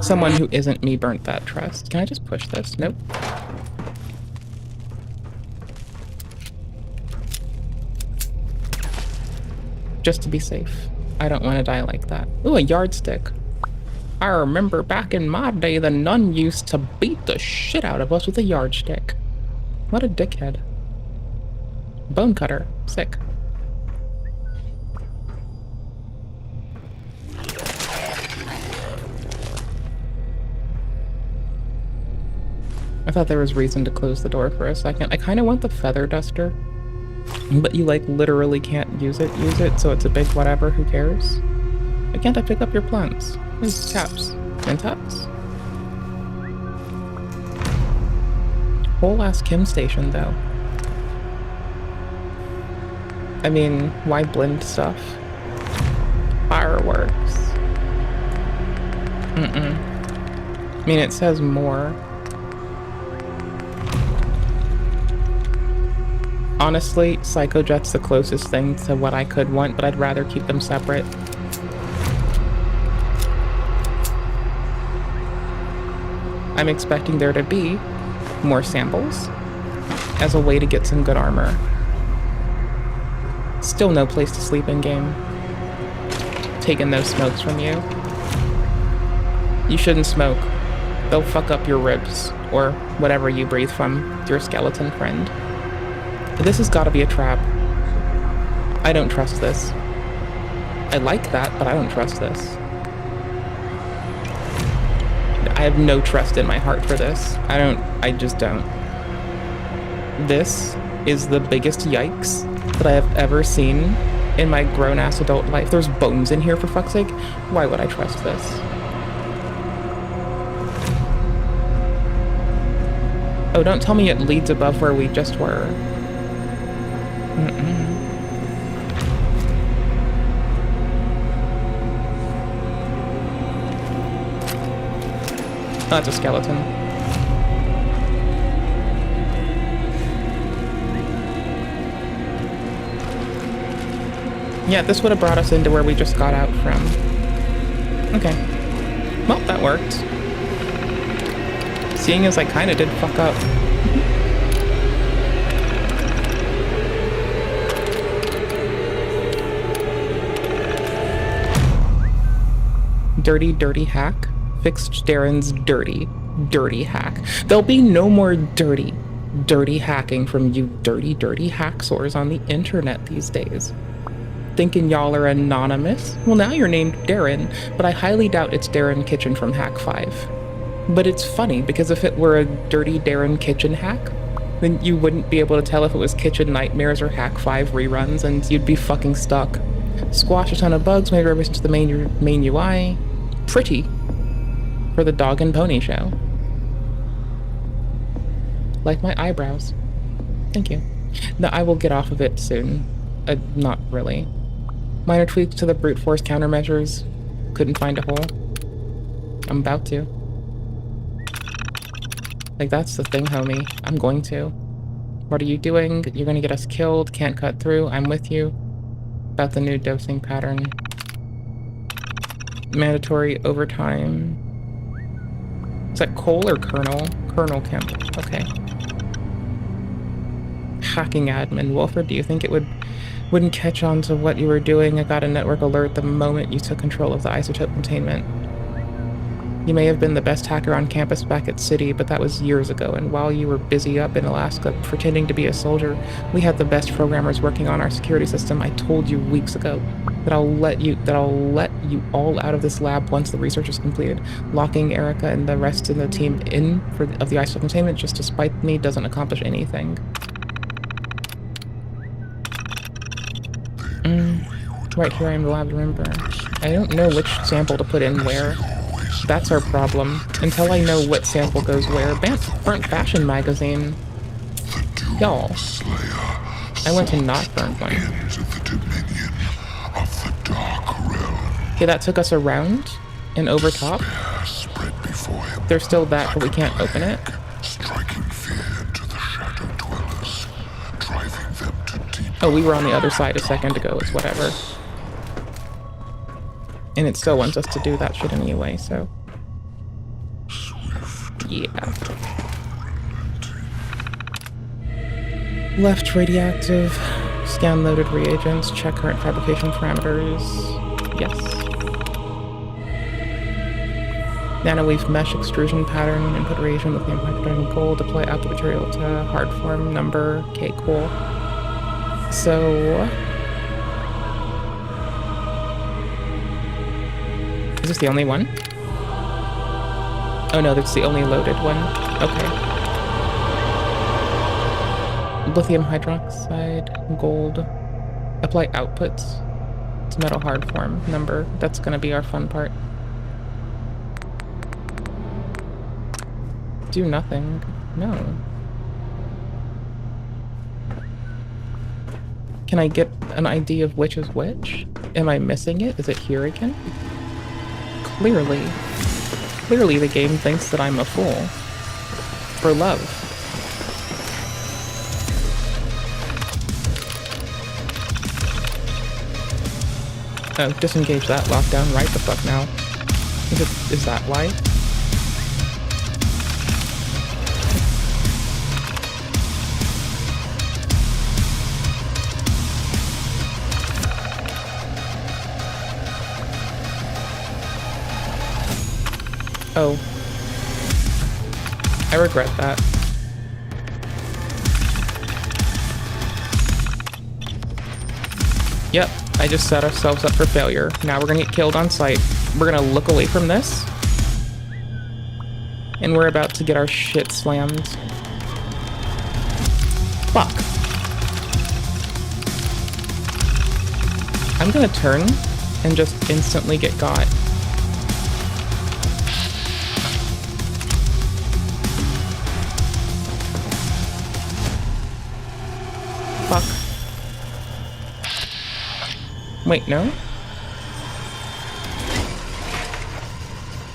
Someone who isn't me burnt that trust. Can I just push this? Nope. Just to be safe. I don't want to die like that. Ooh, a yardstick. I remember back in my day, the nun used to beat the shit out of us with a yardstick. What a dickhead. Bone cutter. Sick. I thought there was reason to close the door for a second. I kind of want the feather duster. But you, like, literally can't use it, so it's a big whatever, who cares? Why can't I pick up your plants? These caps. And taps. Whole ass Kim station, though. I mean, why blend stuff? Fireworks. I mean, it says more. Honestly, Psychojet's the closest thing to what I could want, but I'd rather keep them separate. I'm expecting there to be more samples as a way to get some good armor. Still no place to sleep in game. Taking those smokes from you. You shouldn't smoke. They'll fuck up your ribs, or whatever you breathe from your skeleton friend. This has got to be a trap. I don't trust this. I like that, but I don't trust this. I have no trust in my heart for this. I just don't. This is the biggest yikes that I have ever seen in my grown-ass adult life. There's bones in here, for fuck's sake. Why would I trust this? Oh, don't tell me it leads above where we just were. Oh, that's a skeleton. Yeah, this would have brought us into where we just got out from. Okay. Well, that worked. Seeing as I kind of did fuck up. Dirty, dirty hack. Fixed Darren's dirty hack. There'll be no more dirty hacking from you dirty hacksaws on the internet these days. Thinking y'all are anonymous? Well, now you're named Darren, but I highly doubt it's Darren Kitchen from Hack 5. But it's funny, because if it were a dirty Darren Kitchen hack, then you wouldn't be able to tell if it was Kitchen Nightmares or Hack 5 reruns, and you'd be fucking stuck. Squash a ton of bugs, made revisions to the main UI. Pretty. For the dog and pony show. Like my eyebrows. Thank you. No, I will get off of it soon. Not really. Minor tweaks to the brute force countermeasures. Couldn't find a hole. I'm about to. Like, that's the thing, homie. I'm going to. What are you doing? You're gonna get us killed. Can't cut through. I'm with you. About the new dosing pattern. Mandatory overtime. Is that Cole or Colonel? Colonel Kemp. Okay. Hacking admin. Wolford, do you think it wouldn't catch on to what you were doing? I got a network alert the moment you took control of the isotope containment. You may have been the best hacker on campus back at City, but that was years ago, and while you were busy up in Alaska pretending to be a soldier, we had the best programmers working on our security system. I told you weeks ago that I'll let you all out of this lab once the research is completed. Locking Erica and the rest of the team in of the isotope containment just to spite me doesn't accomplish anything. Right here I am in the lab, remember. I don't know which sample to put in where. That's our problem. Until I know what sample goes where. Burnt Fashion Magazine. Y'all. I went to not burnt one. Okay, that took us around and over top. There's still that, but we can't open it. Oh, we were on the other side a second ago. It's whatever. And it still wants us to do that shit anyway, so... yeah. Left radioactive. Scan loaded reagents. Check current fabrication parameters. Yes. Nanoweave mesh extrusion pattern. Input reagent with the impact gold. Deploy output material to hard form number. Okay, cool. So... is this the only one? Oh no, that's the only loaded one. Okay. Lithium hydroxide, gold. Apply outputs to metal hard form number. That's gonna be our fun part. Do nothing. No. Can I get an idea of which is which? Am I missing it? Is it here again? Clearly the game thinks that I'm a fool. For love. Oh, disengage that lockdown right the fuck now. Is that why? Oh. I regret that. Yep, I just set ourselves up for failure. Now we're gonna get killed on sight. We're gonna look away from this. And we're about to get our shit slammed. Fuck. I'm gonna turn and just instantly get got. Wait, no?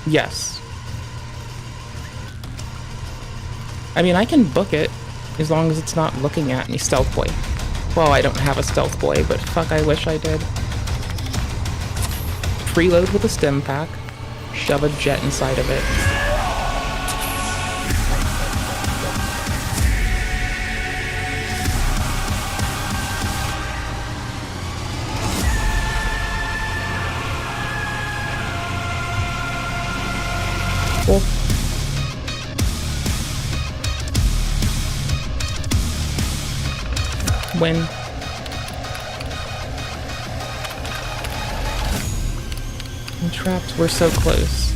Yes. I mean, I can book it as long as it's not looking at me. Stealth boy. Well, I don't have a stealth boy, but fuck, I wish I did. Preload with a stim pack. Shove a jet inside of it. Cool. Win. I'm trapped. We're so close.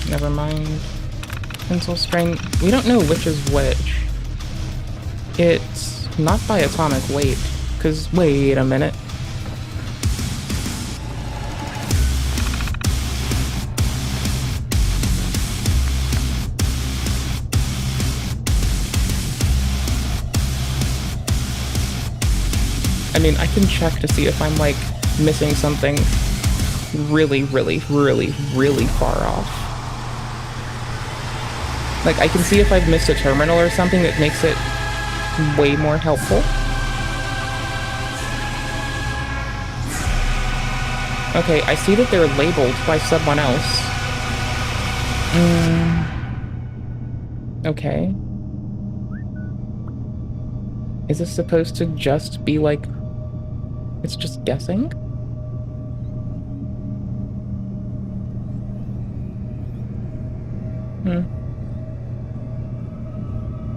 Never mind. Pencil string. We don't know which is which. It's not by atomic weight. Because, wait a minute. I mean, I can check to see if I'm, like, missing something really, really, really, really far off. Like, I can see if I've missed a terminal or something that makes it way more helpful. Okay, I see that they're labeled by someone else. Okay. Is this supposed to just be like... It's just guessing?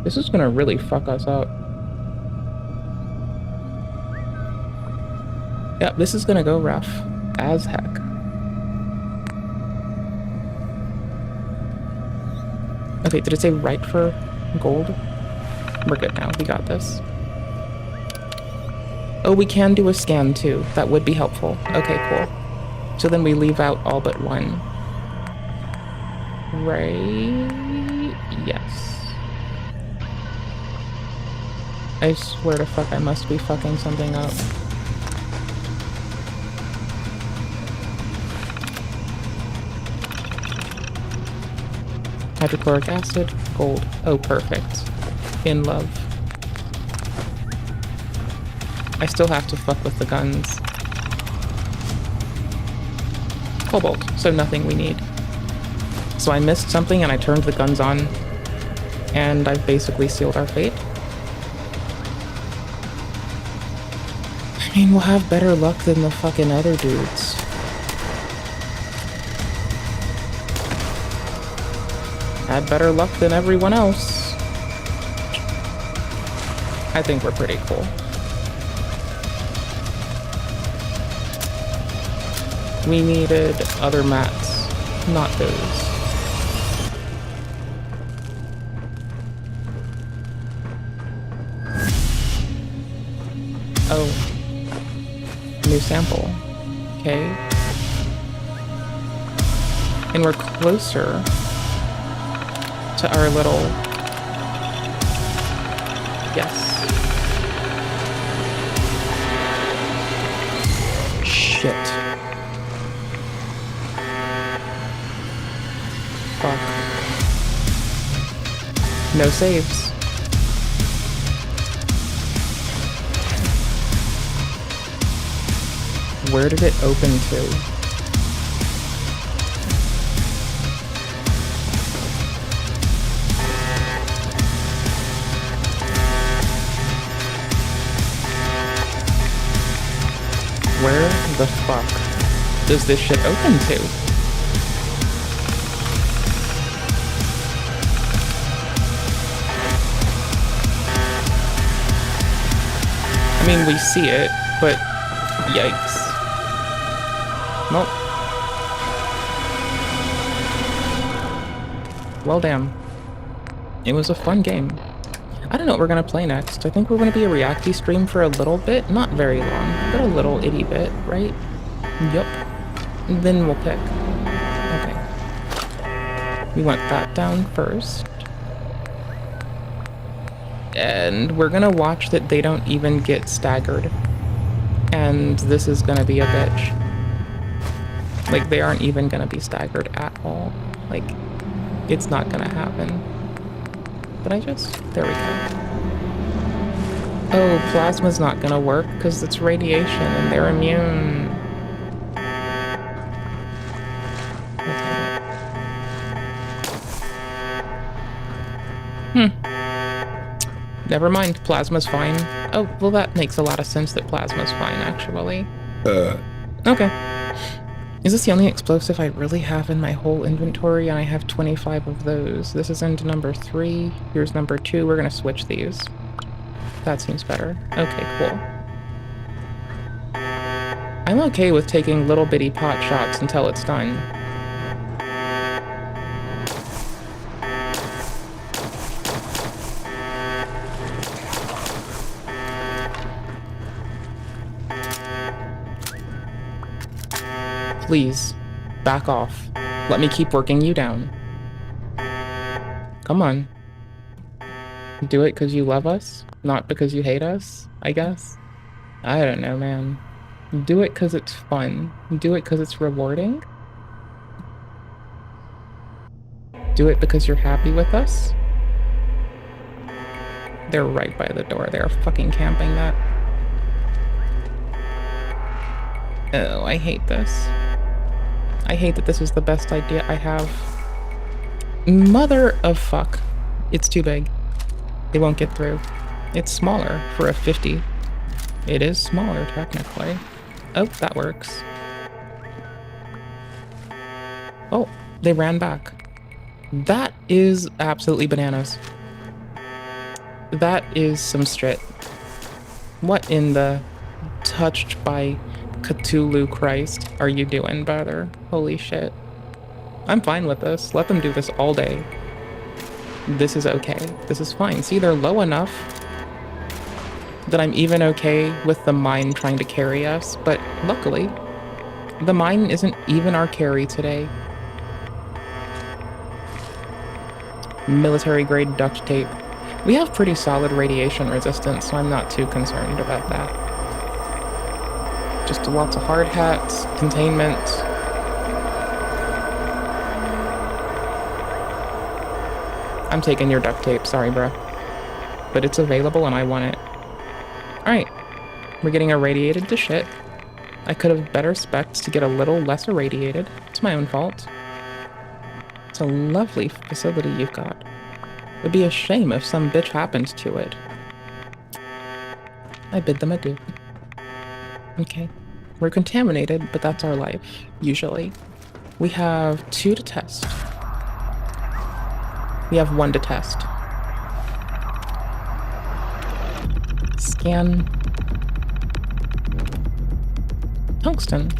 This is gonna really fuck us up. Yep, this is gonna go rough as heck. Okay, did it say right for gold? We're good now, we got this. Oh, we can do a scan too. That would be helpful. Okay, cool. So then we leave out all but one. Right? Yes. I swear to fuck, I must be fucking something up. Hydrochloric acid, gold. Oh, perfect. In love. I still have to fuck with the guns. Cobalt, so nothing we need. So I missed something and I turned the guns on, and I've basically sealed our fate. I mean, we'll have better luck than the fucking other dudes. Had better luck than everyone else. I think we're pretty cool. We needed other mats, not those. Oh. New sample. Okay. And we're closer to our little... Yes. Shit. Fuck. No saves. Where did it open to? Where the fuck does this shit open to? I mean, we see it, but yikes. Nope. Well, damn. It was a fun game. I don't know what we're gonna play next. I think we're gonna be a Reacty stream for a little bit. Not very long, but a little itty bit, right? Yup. And then we'll pick. Okay. We want that down first. And we're gonna watch that they don't even get staggered. And this is gonna be a bitch. Like, they aren't even gonna be staggered at all. Like, it's not gonna happen. But there we go. Oh, plasma's not gonna work because it's radiation and they're immune. Never mind, plasma's fine. Oh, well that makes a lot of sense that plasma's fine, actually. Okay. Is this the only explosive I really have in my whole inventory? And I have 25 of those. This is into number 3. Here's number 2. We're gonna switch these. That seems better. Okay, cool. I'm okay with taking little bitty pot shots until it's done. Please, back off. Let me keep working you down. Come on. Do it because you love us, not because you hate us, I guess. I don't know, man. Do it because it's fun. Do it because it's rewarding. Do it because you're happy with us. They're right by the door. They're fucking camping that. Oh, I hate this. I hate that this is the best idea I have. Mother of fuck. It's too big. They won't get through. It's smaller for a 50. It is smaller, technically. Oh, that works. Oh, they ran back. That is absolutely bananas. That is some strit. What in the touched by Cthulhu Christ are you doing, brother? Holy shit. I'm fine with this. Let them do this all day. This is okay. This is fine. See, they're low enough that I'm even okay with the mine trying to carry us, but luckily, the mine isn't even our carry today. Military-grade duct tape. We have pretty solid radiation resistance, so I'm not too concerned about that. Just lots of hard hats, containment. I'm taking your duct tape, sorry bro. But it's available and I want it. Alright, we're getting irradiated to shit. I could have better specs to get a little less irradiated. It's my own fault. It's a lovely facility you've got. It'd be a shame if some bitch happened to it. I bid them adieu. Okay. We're contaminated, but that's our life, usually. We have 2 to test. We have 1 to test. Scan. Tungsten.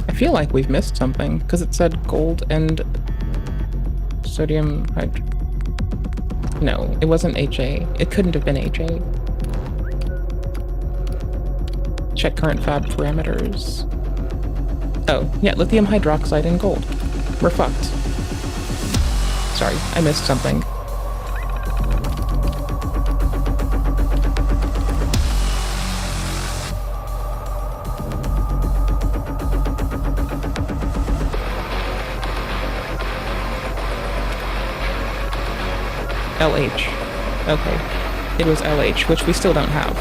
I feel like we've missed something, because it said gold and sodium hydro. No, it wasn't HA. It couldn't have been HA. Check current fab parameters. Oh, yeah, lithium hydroxide and gold. We're fucked. Sorry, I missed something. LH. Okay. It was LH, which we still don't have.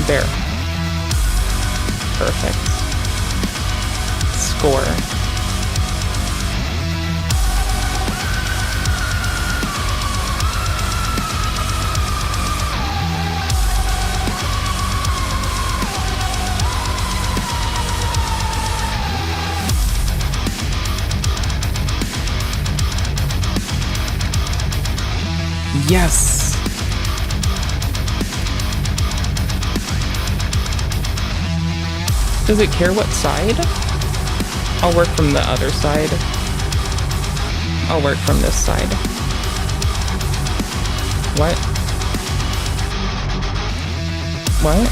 There. Perfect. Score. Yes! Does it care what side? I'll work from the other side. I'll work from this side. What? What?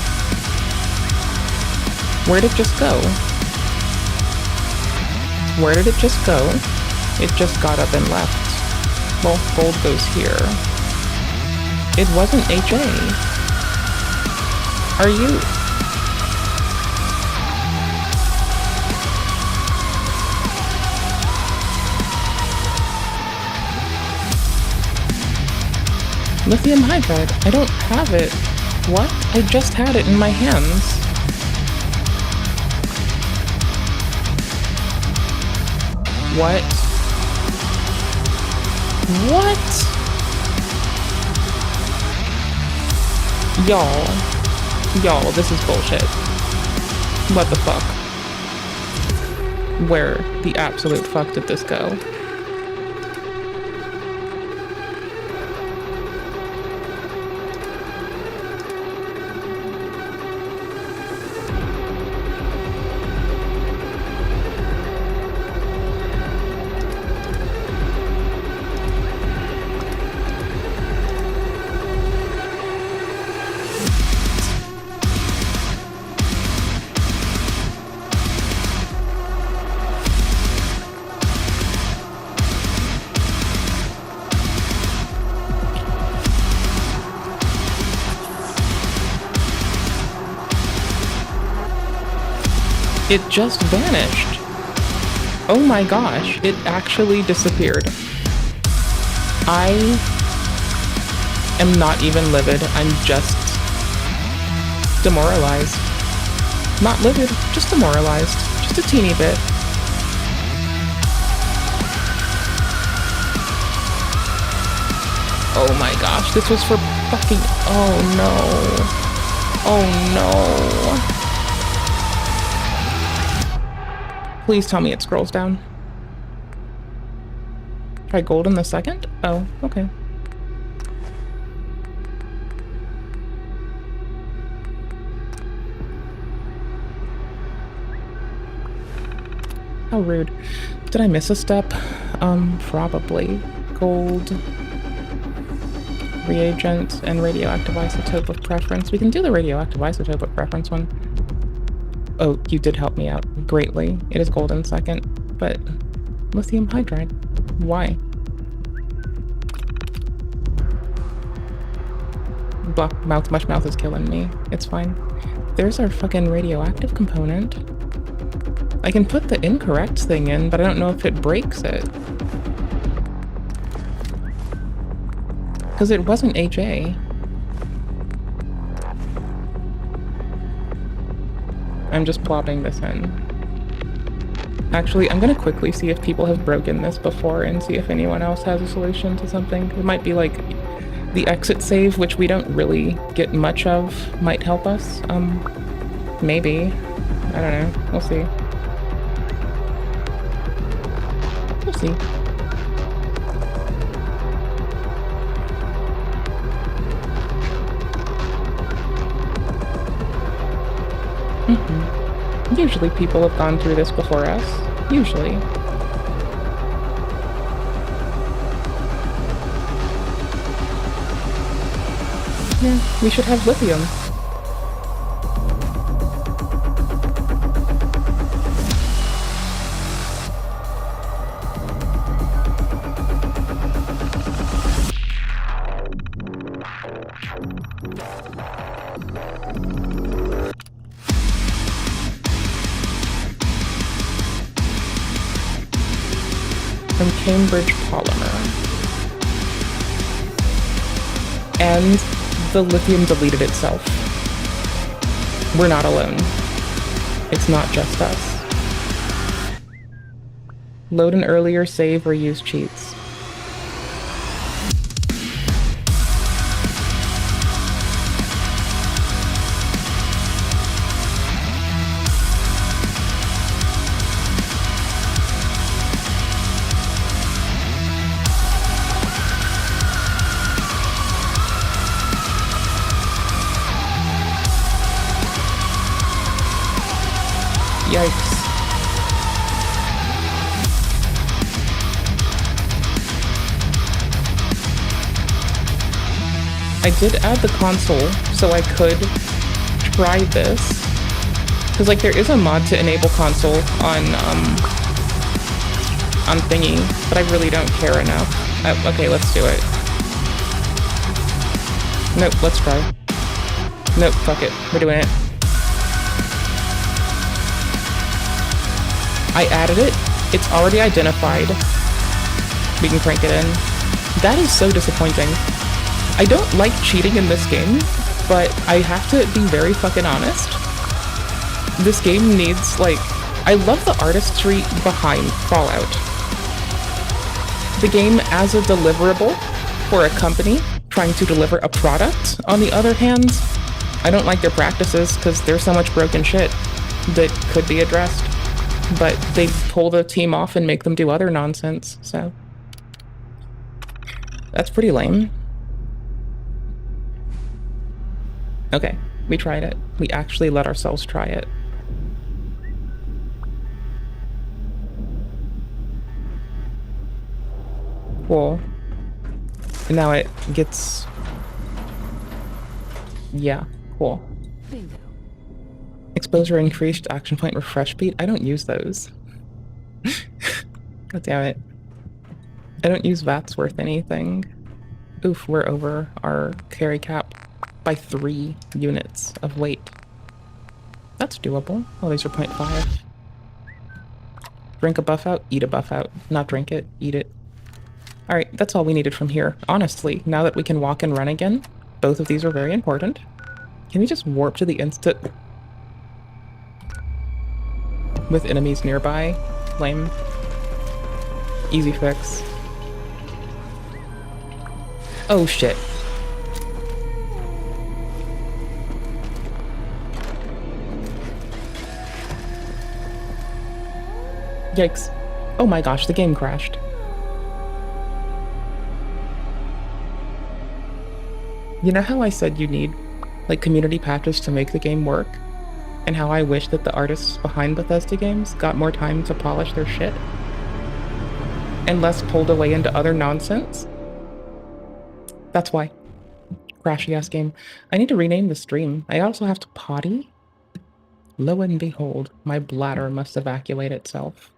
Where'd it just go? Where did it just go? It just got up and left. Well, gold goes here. It wasn't HA. Are you... Lithium hydride. I don't have it. What? I just had it in my hands. What? What? Y'all, this is bullshit. What the fuck? Where the absolute fuck did this go? It just vanished. Oh my gosh, it actually disappeared. I am not even livid, I'm just demoralized. Not livid, just demoralized. Just a teeny bit. Oh my gosh, this was for fucking... Oh no. Oh no. Please tell me it scrolls down. Try gold in the second? Oh, okay. How rude. Did I miss a step? Probably. Gold, reagent, and radioactive isotope of preference. We can do the radioactive isotope of preference one. Oh, you did help me out greatly. It is gold in second, but lithium hydride. Why? Blah, mush mouth is killing me. It's fine. There's our fucking radioactive component. I can put the incorrect thing in, but I don't know if it breaks it. Because it wasn't HA. I'm just plopping this in. Actually, I'm gonna quickly see if people have broken this before and see if anyone else has a solution to something. It might be like the exit save, which we don't really get much of, might help us. Maybe. I don't know. We'll see. We'll see. Usually people have gone through this before us. Usually. Yeah, we should have lithium. From Cambridge Polymer. And the lithium deleted itself. We're not alone. It's not just us. Load an earlier save or use cheats. Yikes. I did add the console so I could try this. Because like there is a mod to enable console on on thingy, but I really don't care enough. Okay, let's do it. Nope, let's try. Nope, fuck it. We're doing it. I added it. It's already identified. We can crank it in. That is so disappointing. I don't like cheating in this game, but I have to be very fucking honest. This game needs, like, I love the artistry behind Fallout. The game as a deliverable for a company trying to deliver a product, on the other hand, I don't like their practices because there's so much broken shit that could be addressed. But they pull the team off and make them do other nonsense, so that's pretty lame. Okay, we tried it. We actually let ourselves try it. Cool. And now it gets... Yeah, cool. Bingo. Exposure increased, action point, refresh speed. I don't use those. God damn it. I don't use VATs worth anything. Oof, we're over our carry cap by 3 units of weight. That's doable. Oh, these are 0.5. Drink a buff out, eat a buff out. Not drink it, eat it. Alright, that's all we needed from here. Honestly, now that we can walk and run again, both of these are very important. Can we just warp to the instant with enemies nearby? Lame. Easy fix. Oh shit. Yikes. Oh my gosh, the game crashed. You know how I said you need, like, community patches to make the game work? And how I wish that the artists behind Bethesda games got more time to polish their shit? And less pulled away into other nonsense? That's why. Crashy ass game. I need to rename the stream. I also have to potty. Lo and behold, my bladder must evacuate itself.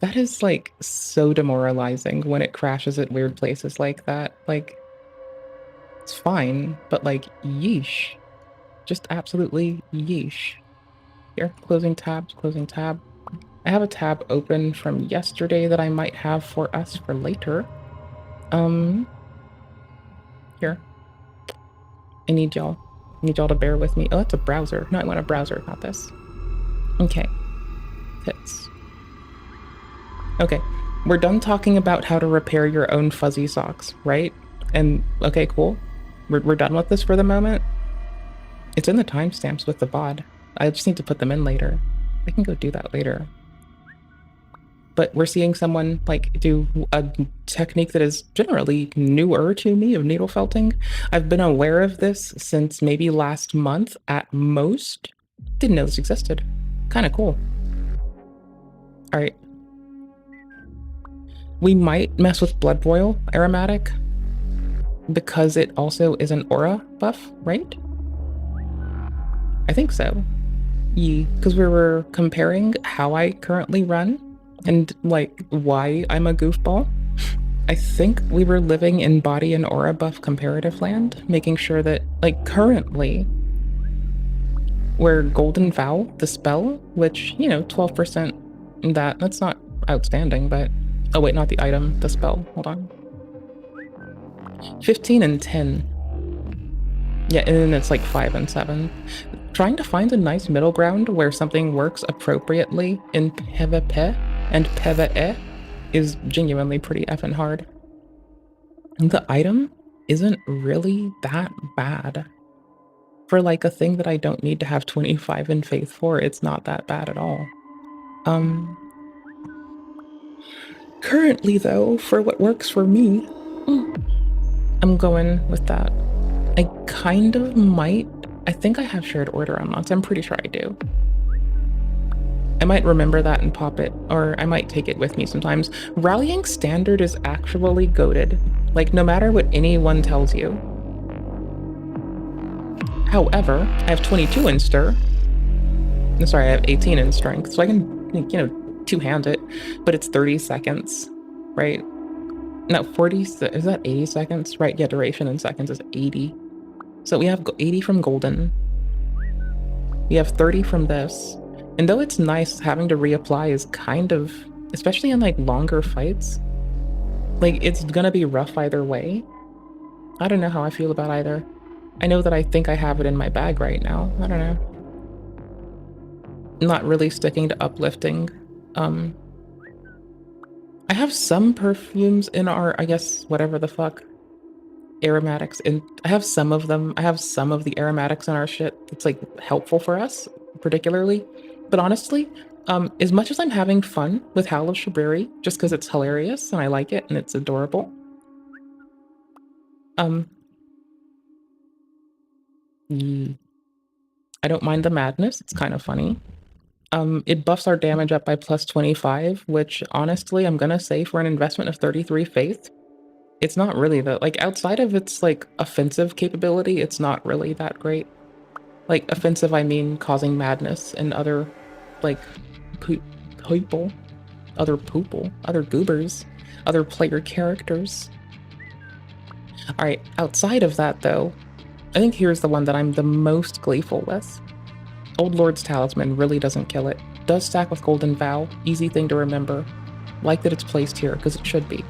That is, like, so demoralizing when it crashes at weird places like that. Like, it's fine, but, like, yeesh. Just absolutely yeesh. Here, closing tabs, closing tab. I have a tab open from yesterday that I might have for us for later. Here. I need y'all to bear with me. Oh, that's a browser. No, I want a browser, not this. Okay. Hits. Okay. We're done talking about how to repair your own fuzzy socks, right? And, okay, cool. We're done with this for the moment. It's in the timestamps with the VOD. I just need to put them in later. I can go do that later. But we're seeing someone, like, do a technique that is generally newer to me of needle felting. I've been aware of this since maybe last month at most. Didn't know this existed. Kind of cool. All right. We might mess with blood boil aromatic because it also is an aura buff, right? I think so. Yeah, because we were comparing how I currently run and, like, why I'm a goofball. I think we were living in body and aura buff comparative land, making sure that, like, currently we're Golden Vow, the spell, which, you know, 12% that's not outstanding, but oh wait, not the item, the spell. Hold on. 15 and 10. Yeah, and then it's like 5 and 7. Trying to find a nice middle ground where something works appropriately in PvP and PvE is genuinely pretty effing hard. The item isn't really that bad. For, like, a thing that I don't need to have 25 in faith for, it's not that bad at all. Currently, though, for what works for me, I'm going with that. I kind of might... I think I have shared order unlocked. I'm pretty sure I do. I might remember that and pop it, or I might take it with me sometimes. Rallying standard is actually goated. Like, no matter what anyone tells you. However, I have 22 in stir. Sorry, I have 18 in strength, so I can, you know, two-hand it, but it's 30 seconds, right? No, 40, is that 80 seconds? Right, yeah, duration in seconds is 80. So we have 80 from Golden. We have 30 from this. And though it's nice, having to reapply is kind of, especially in like longer fights, like it's gonna be rough either way. I don't know how I feel about either. I know that I think I have it in my bag right now. I don't know. Not really sticking to uplifting. I have some perfumes in our, I guess, whatever the fuck, aromatics, and I have some of them. I have some of the aromatics in our shit that's like helpful for us, particularly. But honestly, as much as I'm having fun with Howl of Shabriri, just because it's hilarious and I like it and it's adorable, I don't mind the madness. It's kind of funny. It buffs our damage up by plus 25, which honestly, I'm gonna say for an investment of 33 faith, it's not really that, like, outside of its like offensive capability, it's not really that great. Like offensive, I mean causing madness and other like people, other goobers, other player characters. All right, outside of that though, I think here's the one that I'm the most gleeful with. Old Lord's Talisman really doesn't kill it. Does stack with Golden Vow, easy thing to remember. Like that it's placed here, because it should be.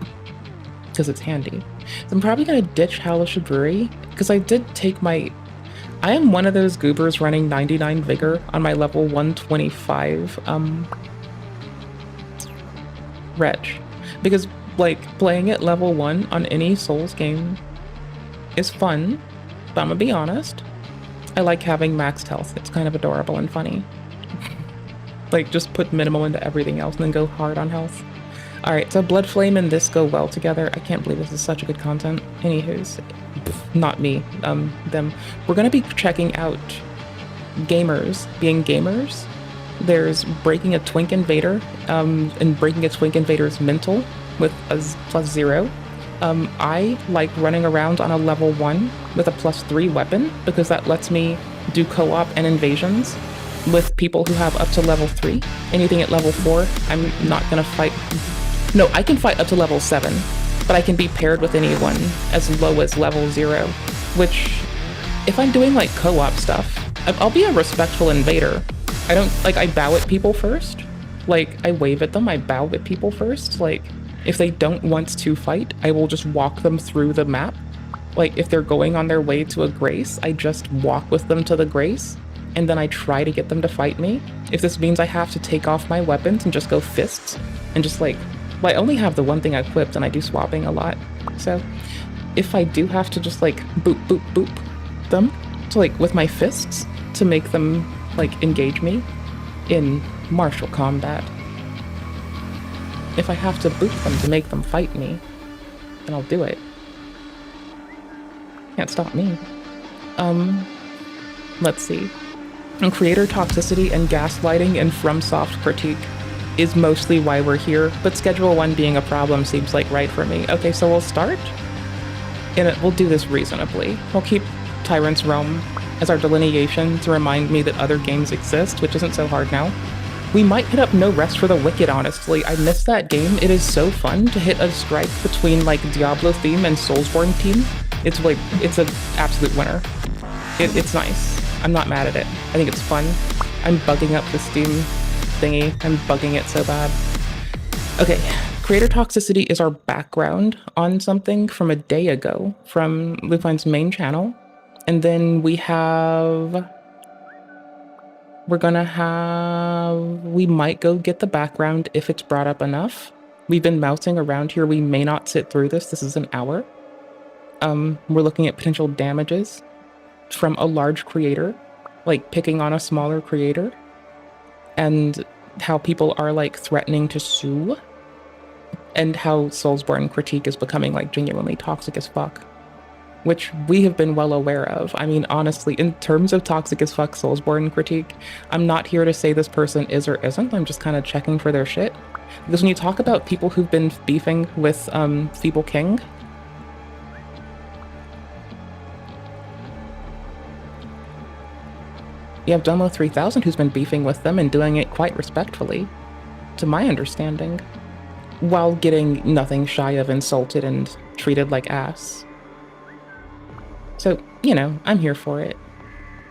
Because it's handy. So I'm probably gonna ditch Howl of Shabriri, because I did take my... I am one of those goobers running 99 Vigor on my level 125 Wretch. Because, like, playing at level 1 on any Souls game is fun, but I'm gonna be honest. I like having maxed health. It's kind of adorable and funny. Like, just put minimal into everything else and then go hard on health. Alright, so Blood Flame and this go well together. I can't believe this is such a good content. Anywho's, not me, them. We're gonna be checking out gamers being gamers. There's Breaking a Twink Invader, and Breaking a Twink Invader's mental with a +0. I like running around on a level 1 with a +3 weapon because that lets me do co-op and invasions with people who have up to level 3. Anything at level 4, I'm not gonna fight. No, I can fight up to level 7, but I can be paired with anyone as low as level 0, which, if I'm doing like co-op stuff, I'll be a respectful invader. I don't, like, I bow at people first. Like, I wave at them, I bow at people first. Like, if they don't want to fight, I will just walk them through the map. Like, if they're going on their way to a grace, I just walk with them to the grace, and then I try to get them to fight me. If this means I have to take off my weapons and just go fists, and just like, well, I only have the one thing equipped and I do swapping a lot. So, if I do have to just like boop, boop, boop them, to like with my fists, to make them like engage me in martial combat. If I have to boot them to make them fight me, then I'll do it. Can't stop me. Let's see. And creator toxicity and gaslighting and FromSoft critique is mostly why we're here, but Schedule 1 being a problem seems like right for me. Okay, so we'll start, and we'll do this reasonably. We'll keep Tyrant's Realm as our delineation to remind me that other games exist, which isn't so hard now. We might hit up No Rest for the Wicked, honestly. I miss that game. It is so fun to hit a strike between like Diablo theme and Soulsborne team. It's like, it's an absolute winner. It's nice. I'm not mad at it. I think it's fun. I'm bugging up the Steam thingy. I'm bugging it so bad. Okay, creator toxicity is our background on something from a day ago from Lufine's main channel. And then we might go get the background if it's brought up enough. We've been mousing around here. We may not sit through this. This is an hour. We're looking at potential damages from a large creator, like picking on a smaller creator, and how people are like threatening to sue, and how Soulsborne critique is becoming like genuinely toxic as fuck, which we have been well aware of. I mean, honestly, in terms of toxic as fuck Soulsborne critique, I'm not here to say this person is or isn't. I'm just kind of checking for their shit. Because when you talk about people who've been beefing with Feeble King, you have Domo 3000 who's been beefing with them and doing it quite respectfully. to my understanding, while getting nothing shy of insulted and treated like ass. So, you know, I'm here for it.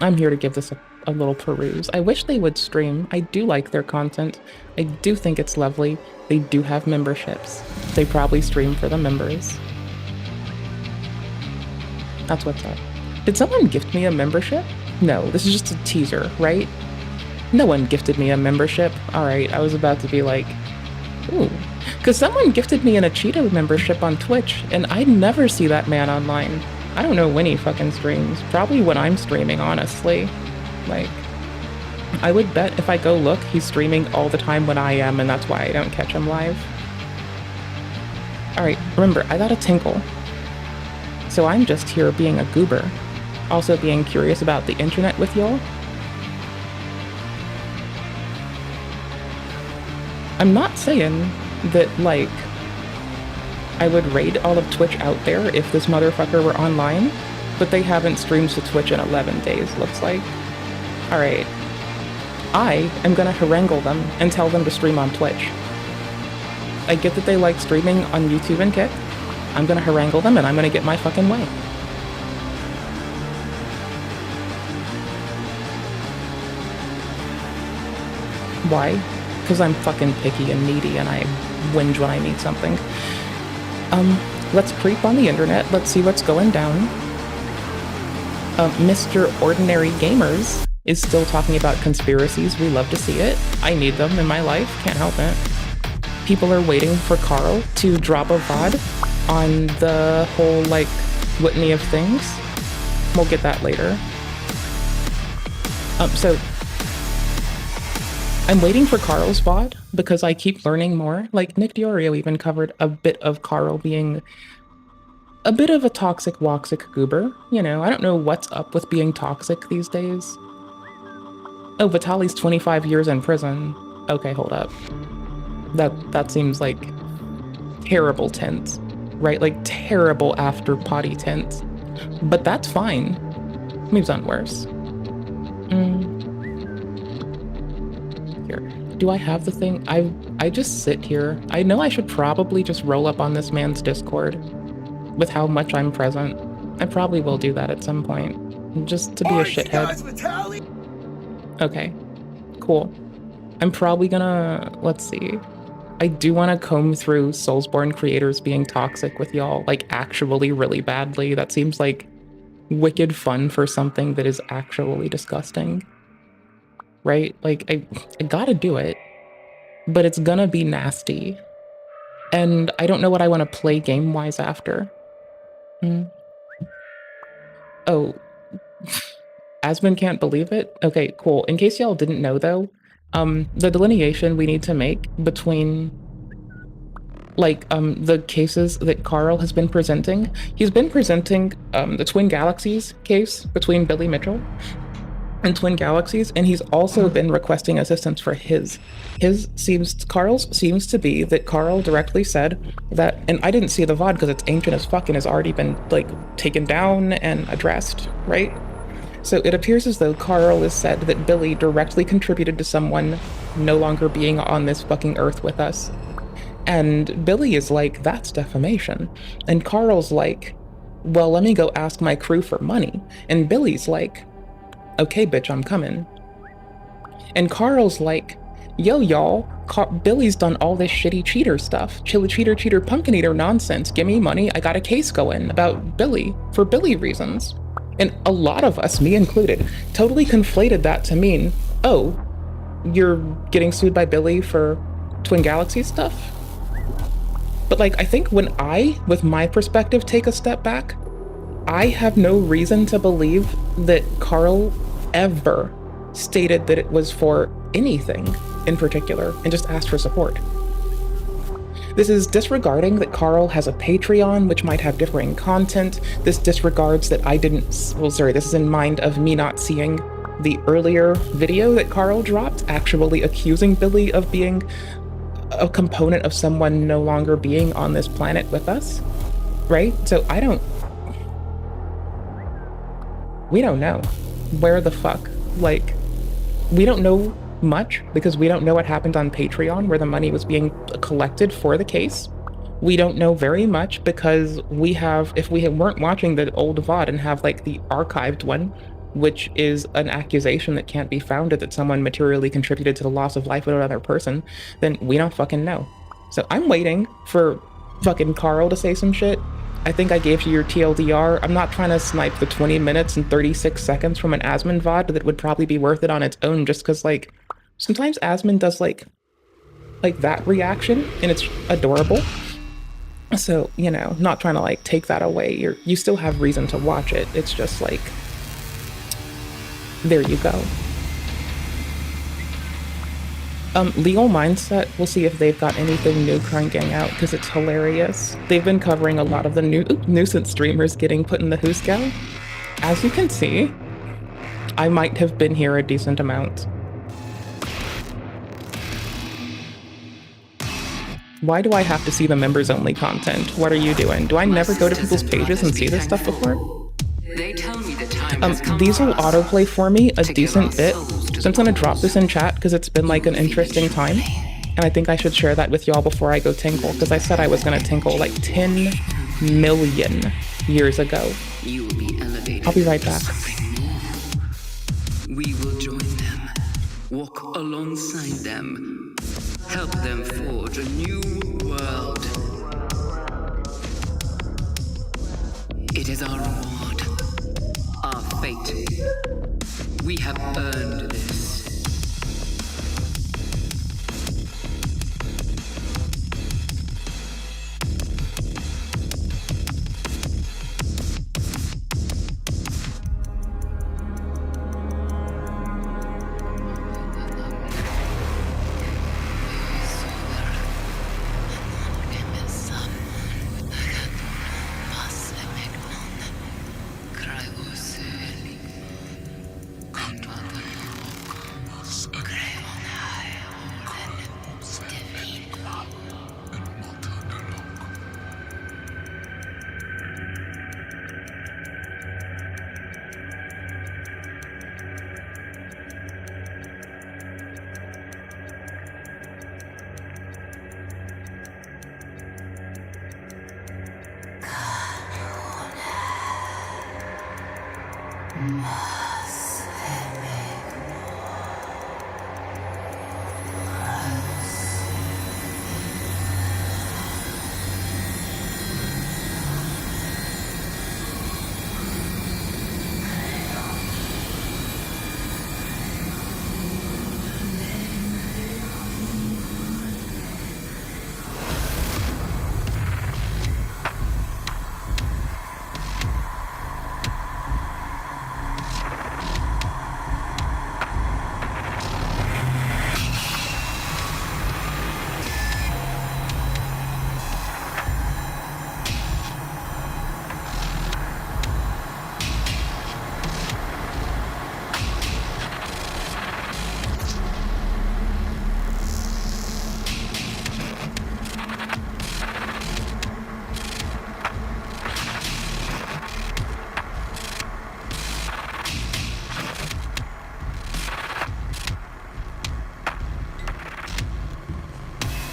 I'm here to give this a little peruse. I wish they would stream. I do like their content. I do think it's lovely. They do have memberships. They probably stream for the members. That's what's up. Did someone gift me a membership? No, this is just a teaser, right? No one gifted me a membership. All right, I was about to be like, ooh. Because someone gifted me an Cheeto membership on Twitch, and I never see that man online. I don't know when he fucking streams. Probably when I'm streaming, honestly. Like, I would bet if I go look, he's streaming all the time when I am, and that's why I don't catch him live. Alright, remember, I got a tinkle. So I'm just here being a goober. Also being curious about the internet with y'all. I'm not saying that, like, I would raid all of Twitch out there if this motherfucker were online, but they haven't streamed to Twitch in 11 days, looks like. Alright. I am gonna harangue them and tell them to stream on Twitch. I get that they like streaming on YouTube and Kick. I'm gonna harangue them and I'm gonna get my fucking way. Why? Because I'm fucking picky and needy and I whinge when I need something. Let's creep on the internet. Let's see what's going down. Mr. Ordinary Gamers is still talking about conspiracies. We love to see it. I need them in my life. Can't help it. People are waiting for Carl to drop a VOD on the whole, like, litany of things. We'll get that later. So I'm waiting for Carl's VOD because I keep learning more. Like, Nick Diorio even covered a bit of Carl being a bit of a toxic, woxic goober. You know, I don't know what's up with being toxic these days. Oh, Vitali's 25 years in prison. Okay, hold up. That seems like terrible tense, right? Like terrible after potty tense. But that's fine. We've done worse. Here. Do I have the thing? I just sit here. I know I should probably just roll up on this man's Discord with how much I'm present. I probably will do that at some point. Just to be a shithead. Okay. Cool. I'm probably gonna... Let's see. I do want to comb through Soulsborne creators being toxic with y'all, like, actually really badly. That seems like wicked fun for something that is actually disgusting. Right? Like, I gotta do it, but it's gonna be nasty. And I don't know what I want to play game-wise after. Oh. Asmon can't believe it? Okay, cool. In case y'all didn't know, though, the delineation we need to make between, like, the cases that Carl has been presenting. He's been presenting the Twin Galaxies case between Billy Mitchell and Twin Galaxies, and he's also been requesting assistance for his. Carl's seems to be that Carl directly said that, and I didn't see the VOD because it's ancient as fuck and has already been, like, taken down and addressed, right? So it appears as though Carl has said that Billy directly contributed to someone no longer being on this fucking earth with us. And Billy is like, that's defamation. And Carl's like, well, let me go ask my crew for money. And Billy's like, okay, bitch, I'm coming. And Carl's like, yo, y'all, Billy's done all this shitty cheater stuff. Cheater, pumpkin eater nonsense. Give me money. I got a case going about Billy for Billy reasons. And a lot of us, me included, totally conflated that to mean, oh, you're getting sued by Billy for Twin Galaxies stuff? But, like, I think when I, with my perspective, take a step back, I have no reason to believe that Carl ever stated that it was for anything in particular and just asked for support. This is disregarding that Carl has a Patreon, which might have differing content. This disregards that I didn't, well, sorry, this is in mind of me not seeing the earlier video that Carl dropped, actually accusing Billy of being a component of someone no longer being on this planet with us, right? So we don't know where the fuck, like, we don't know much because we don't know what happened on Patreon where the money was being collected for the case. We don't know very much because we have, if we weren't watching the old VOD and have like the archived one, which is an accusation that can't be founded that someone materially contributed to the loss of life of another person, then we don't fucking know. So I'm waiting for fucking Carl to say some shit. I think I gave you your TLDR. I'm not trying to snipe the 20 minutes and 36 seconds from an Asmon VOD that would probably be worth it on its own just because, like, sometimes Asmon does, like that reaction, and it's adorable. So, you know, not trying to, like, take that away. You still have reason to watch it. It's just, like, there you go. Legal Mindset, we'll see if they've got anything new crying out, because it's hilarious. They've been covering a lot of the nuisance streamers getting put in the Hooskow. As you can see, I might have been here a decent amount. Why do I have to see the members-only content? What are you doing? Do I never go to people's pages and see this stuff before? They tell me the time has come These will for us autoplay for me a to give decent bit, ourselves to so I'm gonna drop this in chat because it's been like an interesting time, and I think I should share that with y'all before I go tinkle, because I said I was gonna tinkle like 10 million years ago. You will be elevated. I'll be right back. We will join them, walk alongside them, help them forge a new world. It is our reward, our fate. We have earned this.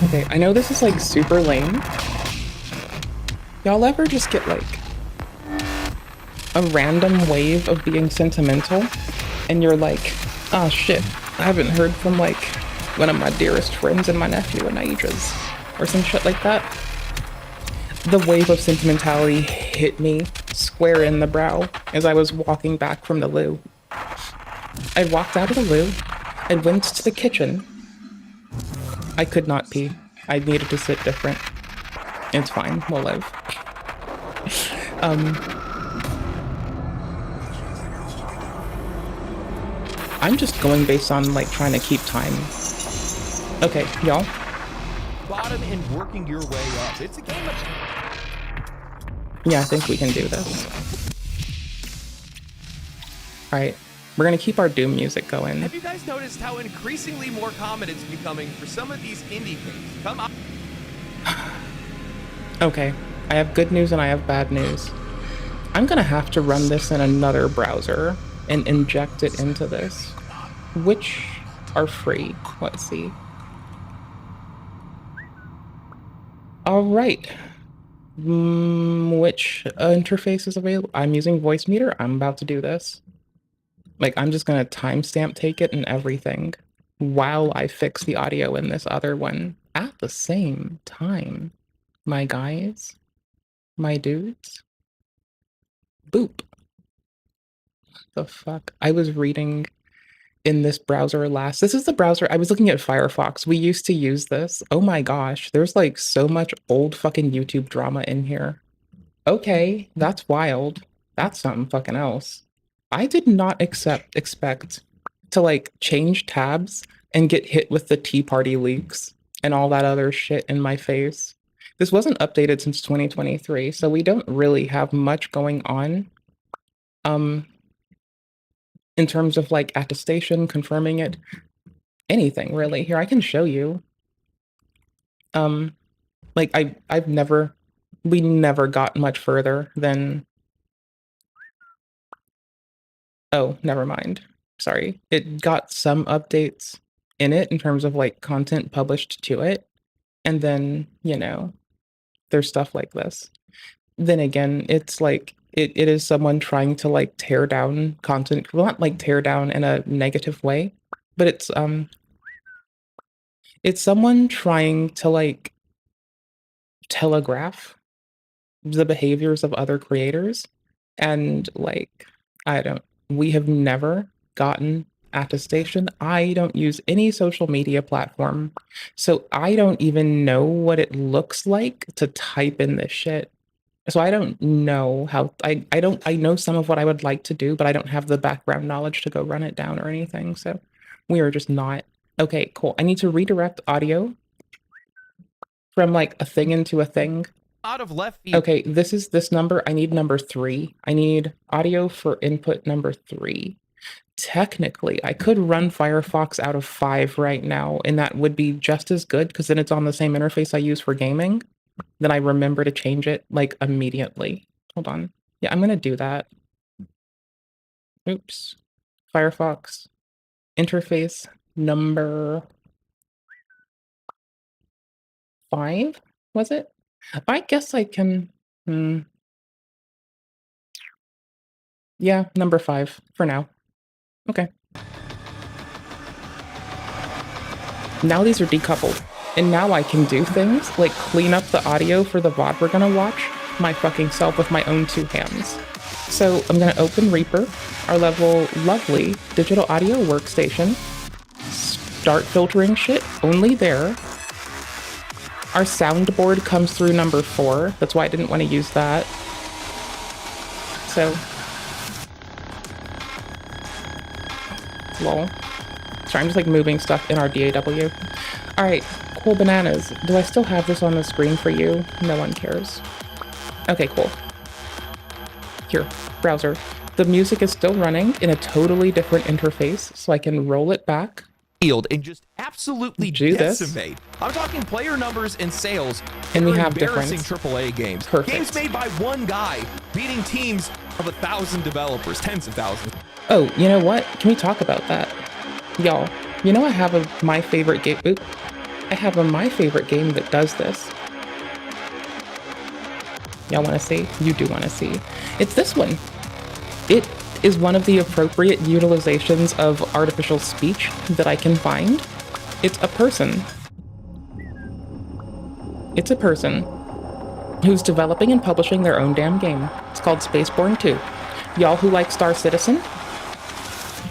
Okay, I know this is like super lame. Y'all ever just get like a random wave of being sentimental and you're like, oh shit, I haven't heard from like one of my dearest friends and my nephew in ages, or some shit like that? The wave of sentimentality hit me square in the brow as I was walking back from the loo. I walked out of the loo and went to the kitchen. I could not pee. I needed to sit different. It's fine, we'll live. I'm just going based on like trying to keep time. Okay, y'all. Bottom and working your way up. It's a game of... Yeah, I think we can do this. Alright, we're gonna keep our Doom music going. Have you guys noticed how increasingly more common it's becoming for some of these indie things? Come on. Okay, I have good news and I have bad news. I'm gonna have to run this in another browser and inject it into this, which are free. Let's see. All right. Which interface is available? I'm using voice meter. I'm about to do this. Like, I'm just gonna timestamp take it and everything while I fix the audio in this other one at the same time. My guys, my dudes. Boop. The fuck? I was reading in this browser last. This is the browser. I was looking at Firefox. We used to use this. Oh my gosh. There's like so much old fucking YouTube drama in here. Okay, that's wild. That's something fucking else. I did not expect to like change tabs and get hit with the Tea Party leaks and all that other shit in my face. This wasn't updated since 2023, so we don't really have much going on. In terms of like attestation, confirming it, anything really. Here, I can show you. Like we never got much further than, oh, never mind. Sorry. It got some updates in it in terms of like content published to it. And then, you know, there's stuff like this. Then again, it's like, it is someone trying to like tear down content, well, not like tear down in a negative way, but it's someone trying to like telegraph the behaviors of other creators. And like, we have never gotten attestation. I don't use any social media platform, so I don't even know what it looks like to type in this shit. So I don't know how, I know some of what I would like to do, but I don't have the background knowledge to go run it down or anything. So we are just not. Okay, cool. I need to redirect audio from like a thing into a thing. Out of left field. Okay, this is this number. I need number 3. I need audio for input number 3. Technically, I could run Firefox out of 5 right now, and that would be just as good because then it's on the same interface I use for gaming. Then I remember to change it like immediately. Hold on. Yeah, I'm gonna do that. Oops. Firefox interface number 5, was it? I guess I can. Yeah, number 5 for now. Okay. Now these are decoupled. And now I can do things like clean up the audio for the VOD we're gonna watch my fucking self with my own 2 hands. So I'm gonna open Reaper, our lovely digital audio workstation, start filtering shit only there. Our soundboard comes through number 4. That's why I didn't want to use that. So, lol. Sorry, I'm just like moving stuff in our DAW. All right. Cool bananas. Do I still have this on the screen for you? No one cares. Okay, cool. Here, browser. The music is still running in a totally different interface, so I can roll it back. And just absolutely decimate. I'm talking player numbers and sales. And we have embarrassing difference. AAA games. Perfect. Games made by one guy, beating teams of 1,000 developers, tens of thousands. Oh, you know what? Can we talk about that? Y'all, you know I have my favorite game. Oop. I have my favorite game that does this. Y'all want to see? You do want to see. It's this one. It is one of the appropriate utilizations of artificial speech that I can find. It's a person. It's a person who's developing and publishing their own damn game. It's called Spaceborne 2. Y'all who like Star Citizen?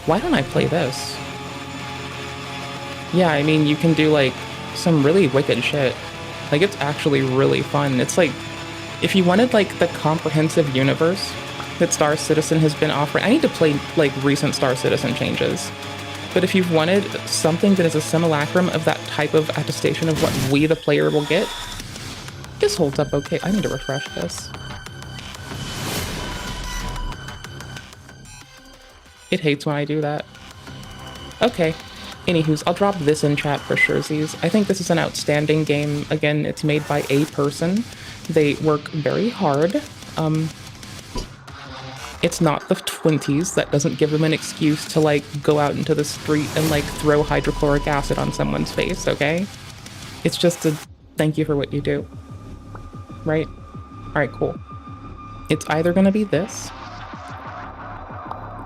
Why don't I play this? Yeah, I mean, you can do like some really wicked shit. Like, it's actually really fun. It's like, if you wanted like the comprehensive universe that Star Citizen has been offering, I need to play like recent Star Citizen changes. But if you've wanted something that is a simulacrum of that type of attestation of what we, the player, will get, this holds up okay. I need to refresh this. It hates when I do that. Okay. Anywho's, I'll drop this in chat for surezies. I think this is an outstanding game. Again, it's made by a person. They work very hard. It's not the 20s. That doesn't give them an excuse to like go out into the street and like throw hydrochloric acid on someone's face, okay? It's just a thank you for what you do. Right? Alright, cool. It's either gonna be this,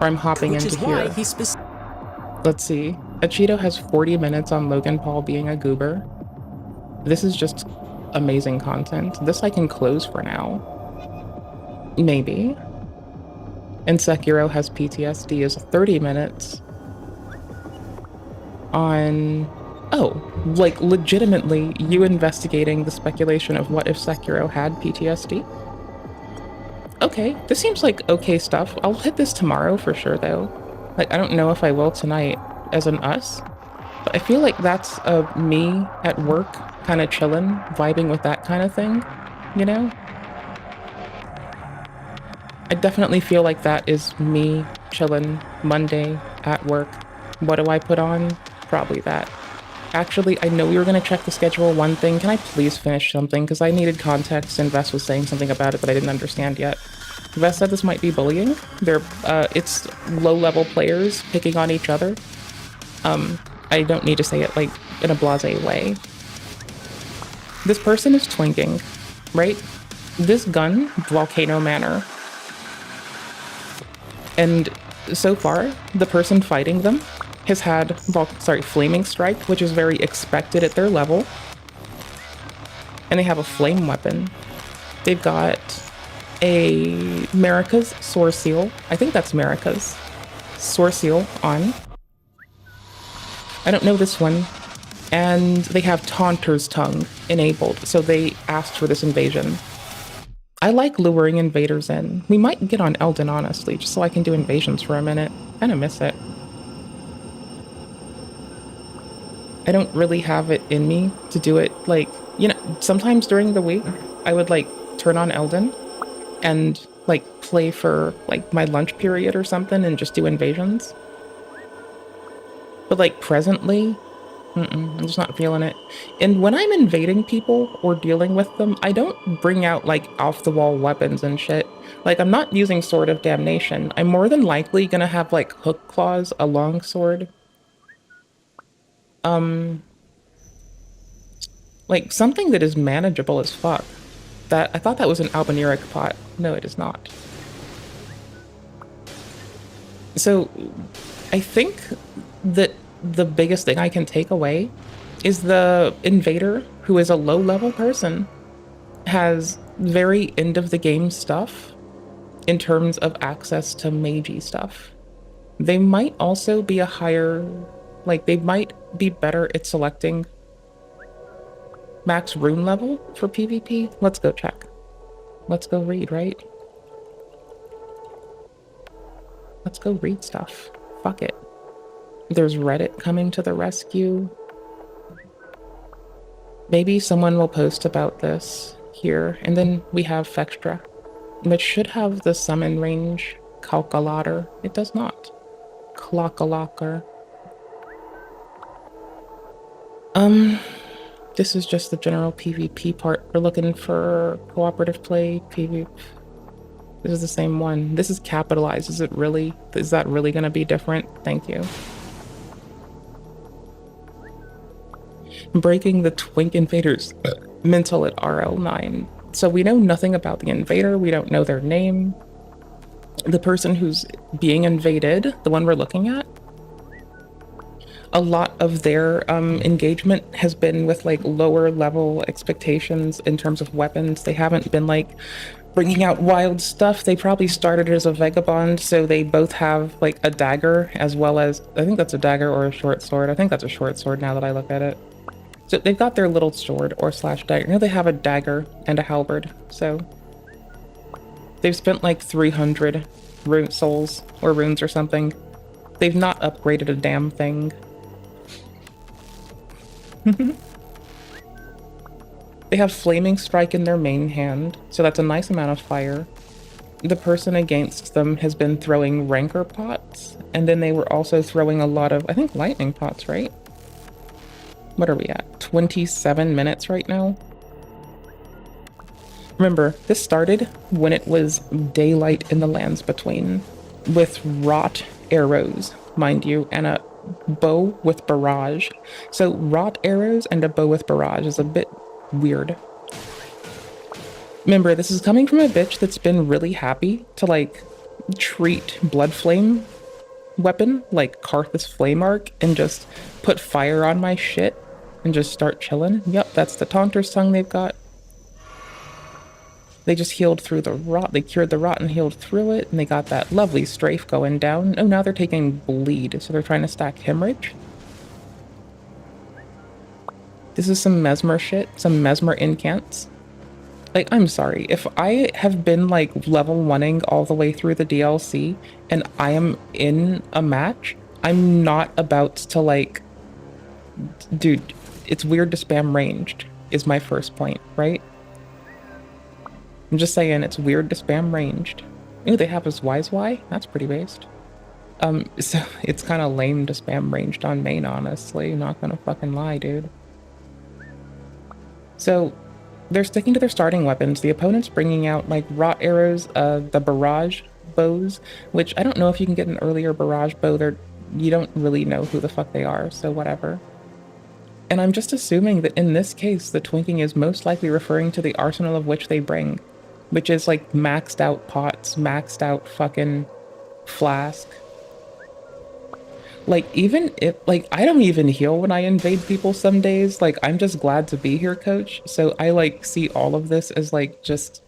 or I'm hopping into here. Let's see. Achito has 40 minutes on Logan Paul being a goober. This is just amazing content. This I can close for now. Maybe. And Sekiro has PTSD is 30 minutes on... Oh, like legitimately you investigating the speculation of what if Sekiro had PTSD? Okay, this seems like okay stuff. I'll hit this tomorrow for sure though. Like, I don't know if I will tonight as an us, but I feel like that's me at work kind of chilling, vibing with that kind of thing, you know? I definitely feel like that is me chilling Monday at work. What do I put on? Probably that. Actually, I know we were going to check the schedule. One thing, can I please finish something? Because I needed context and Vess was saying something about it that I didn't understand yet. Vess said this might be bullying. It's low-level players picking on each other. I don't need to say it like in a blasé way. This person is twinking, right? This gun, Volcano Manor. And so far, the person fighting them has had, Flaming Strike, which is very expected at their level. And they have a flame weapon. They've got a Marika's Soar Seal. I think that's Marika's Soar Seal on. I don't know this one. And they have Taunter's Tongue enabled, so they asked for this invasion. I like luring invaders in. We might get on Elden, honestly, just so I can do invasions for a minute. Kinda miss it. I don't really have it in me to do it, like, you know, sometimes during the week, I would, like, turn on Elden and, like, play for, like, my lunch period or something and just do invasions. But, like, presently, I'm just not feeling it. And when I'm invading people or dealing with them, I don't bring out, like, off-the-wall weapons and shit. Like, I'm not using Sword of Damnation. I'm more than likely gonna have, like, hook claws, a longsword. Like, something that is manageable as fuck. I thought that was an Albinauric pot. No, it is not. So, I think that the biggest thing I can take away is the invader, who is a low-level person, has very end-of-the-game stuff in terms of access to magey stuff. They might also be a higher... Like, they might be better at selecting max rune level for PvP. Let's go check. Let's go read, right? Let's go read stuff. Fuck it. There's Reddit coming to the rescue. Maybe someone will post about this here. And then we have Fextra, which should have the summon range calculator. It does not. Clockalocker. This is just the general PvP part. We're looking for cooperative play, PvP. This is the same one. This is capitalized. Is that really gonna be different? Thank you. Breaking the Twink Invaders mental at RL9. So we know nothing about the invader. We don't know their name. The person who's being invaded, the one we're looking at, a lot of their engagement has been with like lower level expectations in terms of weapons. They haven't been like bringing out wild stuff. They probably started as a vagabond, so they both have like a dagger as well as, I think that's a dagger or a short sword. I think that's a short sword now that I look at it. So they've got their little sword or slash dagger. You know, they have a dagger and a halberd. So they've spent like 300 rune souls or runes or something. They've not upgraded a damn thing. They have Flaming Strike in their main hand, so that's a nice amount of fire. The person against them has been throwing Rancor pots, and then they were also throwing a lot of, I think, lightning pots, right? What are we at? 27 minutes right now? Remember, this started when it was daylight in the lands between, with wrought arrows, mind you, and a bow with barrage. So wrought arrows and a bow with barrage is a bit weird. Remember, this is coming from a bitch that's been really happy to like treat blood flame weapon like Karthus Flame Arc and just put fire on my shit and just start chilling. Yep, that's the Taunter's Tongue they've got. They just healed through the rot. They cured the rot and healed through it, and they got that lovely strafe going down. Oh, now they're taking bleed, so they're trying to stack hemorrhage. This is some mesmer shit, some mesmer incants. Like, I'm sorry, if I have been like level 1ing all the way through the DLC and I am in a match, I'm not about to like, dude, it's weird to spam ranged is my first point, right? I'm just saying it's weird to spam ranged. Ooh, they have his Wise Y? That's pretty based. So it's kind of lame to spam ranged on main, honestly. Not gonna fucking lie, dude. So they're sticking to their starting weapons. The opponent's bringing out like wrought arrows, the barrage bows, which I don't know if you can get an earlier barrage bow. You don't really know who the fuck they are, so whatever. And I'm just assuming that in this case, the twinking is most likely referring to the arsenal of which they bring, which is like maxed out pots, maxed out fucking flask. Like, even if, like, I don't even heal when I invade people some days. Like, I'm just glad to be here, coach. So I, like, see all of this as, like, just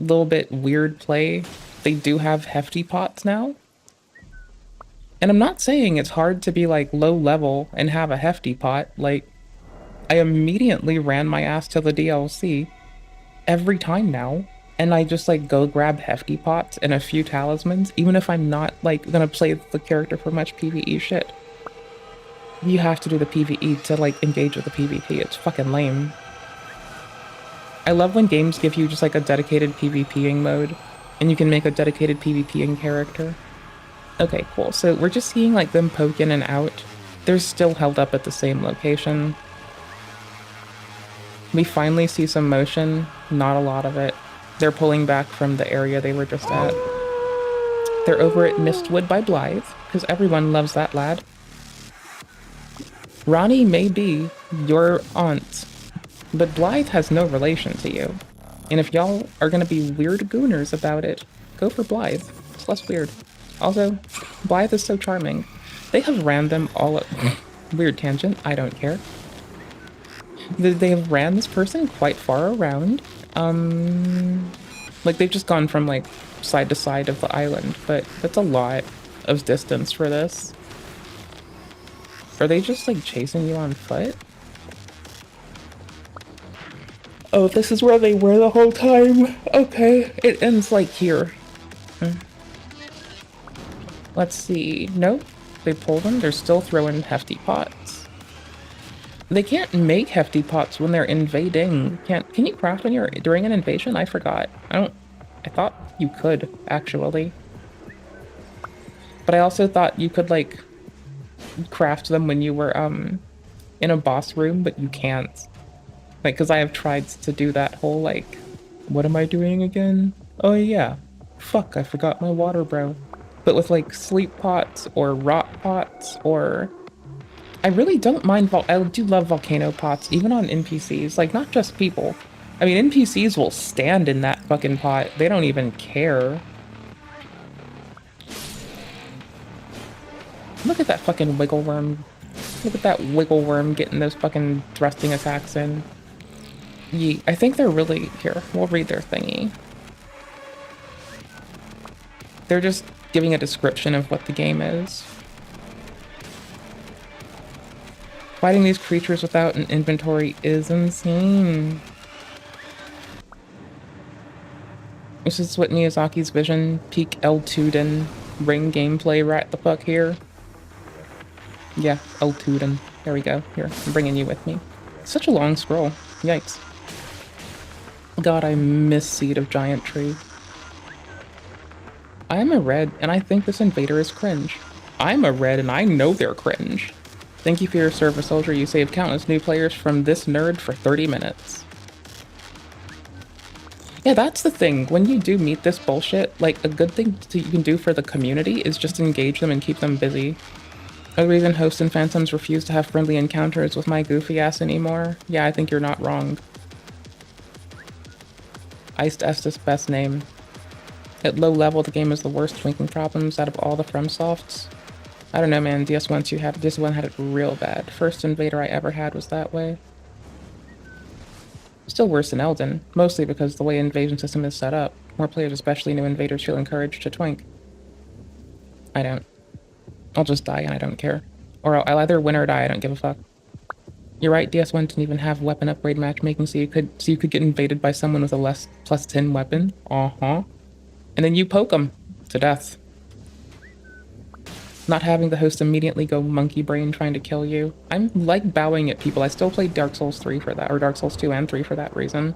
a little bit weird play. They do have hefty pots now. And I'm not saying it's hard to be, like, low level and have a hefty pot. Like, I immediately ran my ass to the DLC every time now. And I just like go grab hefty pots and a few talismans, even if I'm not like gonna play the character for much PvE shit. You have to do the PvE to like engage with the PvP. It's fucking lame. I love when games give you just like a dedicated PvPing mode and you can make a dedicated PvPing character. Okay, cool. So we're just seeing like them poke in and out. They're still held up at the same location. We finally see some motion, not a lot of it. They're pulling back from the area they were just at. They're over at Mistwood by Blythe, because everyone loves that lad. Ronnie may be your aunt, but Blythe has no relation to you. And if y'all are gonna be weird gooners about it, go for Blythe. It's less weird. Also, Blythe is so charming. They have ran them all up. Weird tangent, I don't care. They have ran this person quite far around. Like they've just gone from like side to side of the island, but that's a lot of distance for this. Are they just like chasing you on foot? Oh, this is where they were the whole time. Okay, it ends like here. Let's see. Nope, they pulled them. They're still throwing hefty pots. They can't make hefty pots when they're invading. Can you craft when you're during an invasion? I forgot. I thought you could, actually. But I also thought you could like craft them when you were in a boss room, but you can't. Like, because I have tried to do that whole like, what am I doing again? Oh yeah. Fuck, I forgot my water, bro. But with like sleep pots or rot pots or I really don't mind, I do love volcano pots, even on NPCs, like not just people. I mean, NPCs will stand in that fucking pot. They don't even care. Look at that fucking wiggle worm. Look at that wiggle worm getting those fucking thrusting attacks in. Yeet. I think they're really, here, we'll read their thingy. They're just giving a description of what the game is. Fighting these creatures without an inventory is insane. This is what Miyazaki's vision, peak Eltuden ring gameplay right the fuck here. Yeah, Eltuden. There we go. Here, I'm bringing you with me. Such a long scroll. Yikes. God, I miss Seed of Giant Tree. I'm a red, and I think this invader is cringe. I'm a red, and I know they're cringe. Thank you for your service, soldier. You saved countless new players from this nerd for 30 minutes. Yeah, that's the thing. When you do meet this bullshit, like, a good thing you can do for the community is just engage them and keep them busy. Other reason hosts and phantoms refuse to have friendly encounters with my goofy ass anymore. Yeah, I think you're not wrong. Iced Estes best name. At low level, the game is the worst twinking problems out of all the FromSofts. I don't know, man. DS1 had it real bad. First Invader I ever had was that way. Still worse than Elden, mostly because the way invasion system is set up. More players, especially new invaders, feel encouraged to twink. I don't. I'll just die and I don't care. Or I'll either win or die, I don't give a fuck. You're right, DS1 didn't even have weapon upgrade matchmaking, so you could get invaded by someone with a plus 10 weapon. And then you poke them to death. Not having the host immediately go monkey brain trying to kill you. I'm like bowing at people. I still play Dark Souls 3 for that, or Dark Souls 2 and 3 for that reason.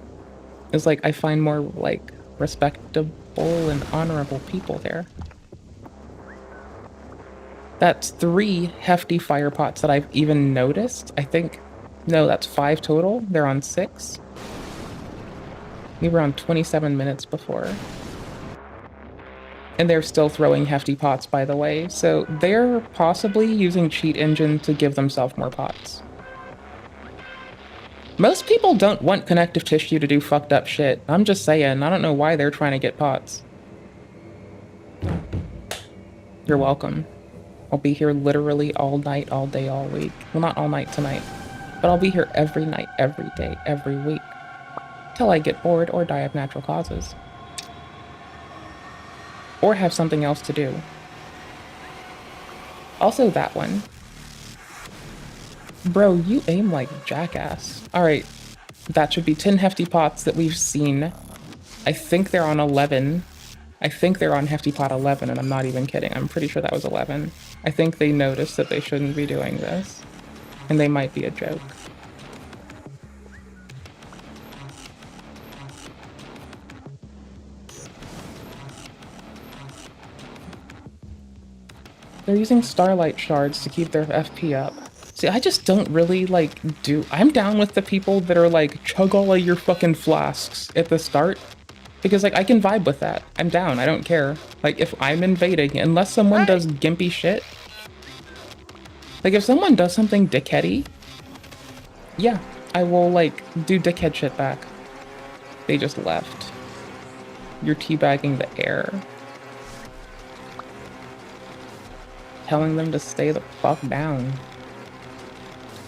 It's like I find more like respectable and honorable people there. That's 3 hefty fire pots that I've even noticed. I think, no, that's 5 total. They're on 6. We were on 27 minutes before. And they're still throwing hefty pots, by the way. So they're possibly using cheat engine to give themselves more pots. Most people don't want connective tissue to do fucked up shit. I'm just saying, I don't know why they're trying to get pots. You're welcome. I'll be here literally all night, all day, all week. Well, not all night tonight, but I'll be here every night, every day, every week. Till I get bored or die of natural causes. Or have something else to do. Also that one. Bro, you aim like jackass. Alright, that should be 10 hefty pots that we've seen. I think they're on 11. I think they're on hefty pot 11, and I'm not even kidding. I'm pretty sure that was 11. I think they noticed that they shouldn't be doing this. And they might be a joke. They're using starlight shards to keep their FP up. See, I just don't really, like, I'm down with the people that are like, chug all of your fucking flasks at the start. Because, like, I can vibe with that. I'm down, I don't care. Like, if I'm invading, unless someone does gimpy shit. Like, if someone does something dickheady, yeah, I will, like, do dickhead shit back. They just left. You're teabagging the air. Telling them to stay the fuck down.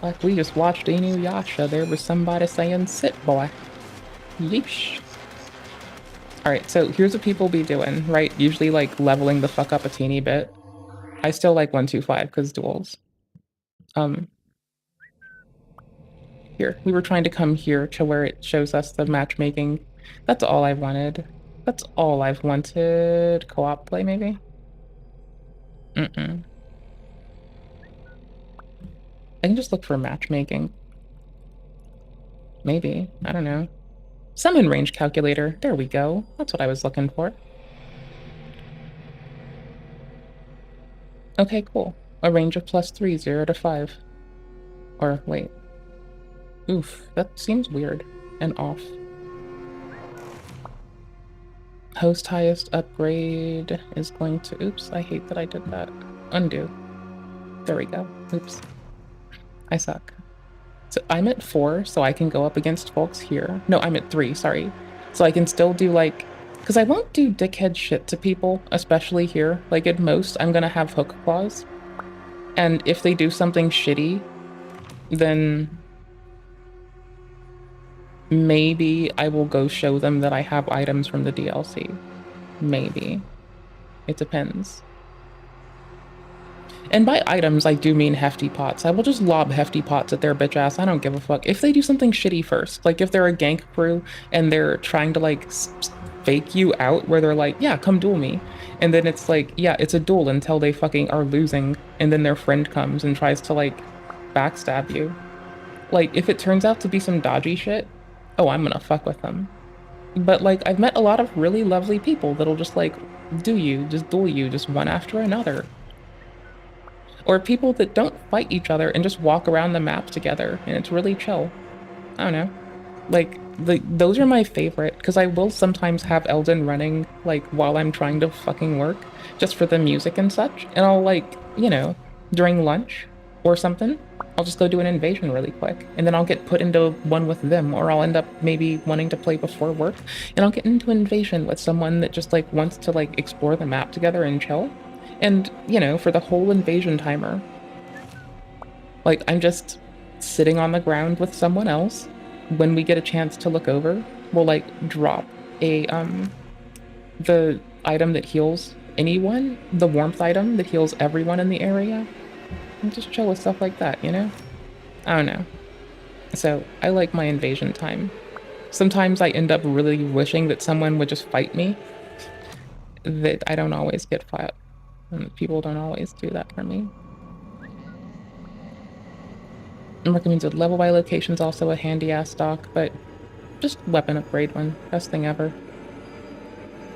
Like we just watched Inuyasha, there was somebody saying, sit boy. Yeesh. Alright, so here's what people be doing, right? Usually like leveling the fuck up a teeny bit. I still like 125 because duels. Here, we were trying to come here to where it shows us the matchmaking. That's all I wanted. That's all I've wanted. Co-op play maybe? I can just look for matchmaking. Maybe. I don't know. Summon range calculator. There we go. That's what I was looking for. Okay, cool. A range of +3, 0 to 5. Or, wait. Oof, that seems weird and off. Host highest upgrade is going to... Oops, I hate that I did that. Undo. There we go. Oops. I suck. So I'm at 4, so I can go up against folks here. No, I'm at 3, sorry. So I can still do like... Because I won't do dickhead shit to people, especially here. Like at most, I'm gonna have hook claws. And if they do something shitty, then... maybe I will go show them that I have items from the DLC. Maybe. It depends. And by items, I do mean hefty pots. I will just lob hefty pots at their bitch ass. I don't give a fuck. If they do something shitty first, like if they're a gank crew and they're trying to like fake you out where they're like, yeah, come duel me. And then it's like, yeah, it's a duel until they fucking are losing. And then their friend comes and tries to like backstab you. Like if it turns out to be some dodgy shit, oh, I'm gonna fuck with them. But like I've met a lot of really lovely people that'll just like duel you just one after another. Or people that don't fight each other and just walk around the map together, and it's really chill. I don't know. Like, those are my favorite, because I will sometimes have Elden running, like, while I'm trying to fucking work, just for the music and such, and I'll, like, you know, during lunch or something, I'll just go do an invasion really quick, and then I'll get put into one with them, or I'll end up maybe wanting to play before work, and I'll get into invasion with someone that just, like, wants to, like, explore the map together and chill, and, you know, for the whole invasion timer, like, I'm just sitting on the ground with someone else. When we get a chance to look over, we'll like drop a the item that heals anyone, the warmth item that heals everyone in the area, and just chill with stuff like that, you know? I don't know. So I like my invasion time. Sometimes I end up really wishing that someone would just fight me. That I don't always get fought, and people don't always do that for me. Recommended level by location's also a handy ass stock, but just weapon upgrade one. Best thing ever.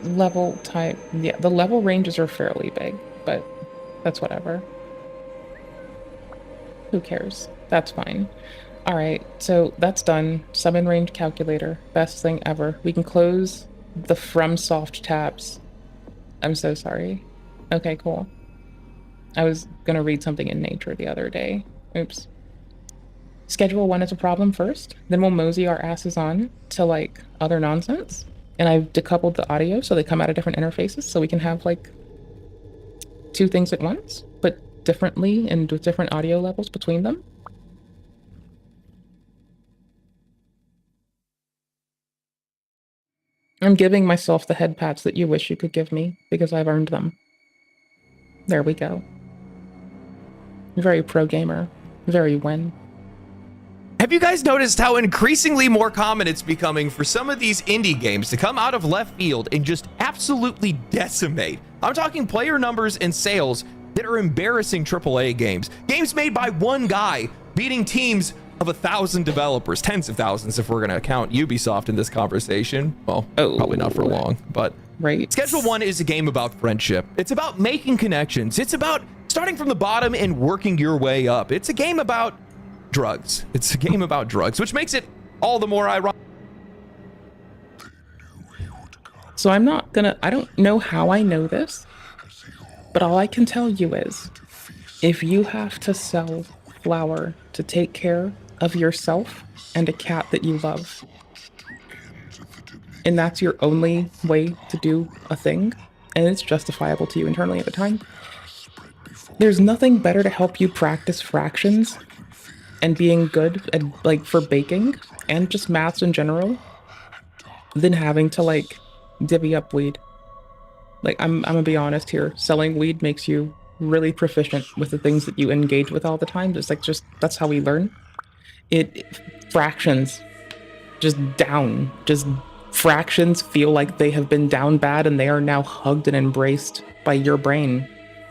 Level type, yeah, the level ranges are fairly big, but that's whatever. Who cares? That's fine. Alright, so that's done. Summon range calculator. Best thing ever. We can close the FromSoft tabs. I'm so sorry. Okay, cool. I was gonna read something in Nature the other day. Oops. Schedule 1 is a problem first, then we'll mosey our asses on to, like, other nonsense. And I've decoupled the audio so they come out of different interfaces so we can have, like, 2 things at once, but differently and with different audio levels between them. I'm giving myself the head pats that you wish you could give me, because I've earned them. There we go. Very pro gamer. Very win. Have you guys noticed how increasingly more common it's becoming for some of these indie games to come out of left field and just absolutely decimate? I'm talking player numbers and sales that are embarrassing AAA games. Games made by one guy beating teams of 1,000 developers, tens of thousands if we're going to count Ubisoft in this conversation. Well, probably not for long, but right. Schedule 1 is a game about friendship. It's about making connections. It's about starting from the bottom and working your way up. It's a game about drugs. It's a game about drugs, which makes it all the more ironic. So I don't know how I know this, but all I can tell you is, if you have to sell flour to take care of yourself and a cat that you love, and that's your only way to do a thing, and it's justifiable to you internally at the time, there's nothing better to help you practice fractions and being good at, like, for baking and just maths in general than having to, like, divvy up weed. Like, I'm gonna be honest here, selling weed makes you really proficient with the things that you engage with all the time. It's like, just that's how we learn. Fractions just fractions feel like they have been down bad and they are now hugged and embraced by your brain.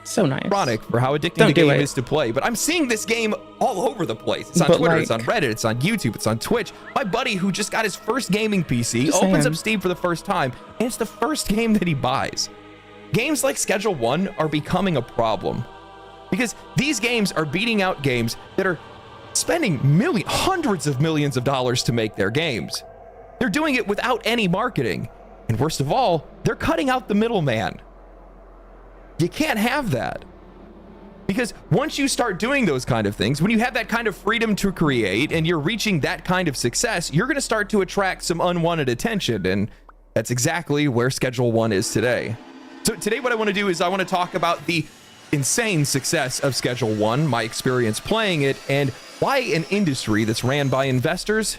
So nice. Ironic for how addicting the game is to play, but I'm seeing this game all over the place. It's on Twitter, it's on Reddit, it's on YouTube, it's on Twitch. My buddy who just got his first gaming PC opens up Steam for the first time, and it's the first game that he buys. Games like Schedule 1 are becoming a problem because these games are beating out games that are spending hundreds of millions of dollars to make their games. They're doing it without any marketing. And worst of all, they're cutting out the middleman. You can't have that. Because once you start doing those kind of things, when you have that kind of freedom to create and you're reaching that kind of success, you're going to start to attract some unwanted attention. And that's exactly where Schedule 1 is today. So today what I want to do is I want to talk about the insane success of Schedule 1, my experience playing it, and why an industry that's ran by investors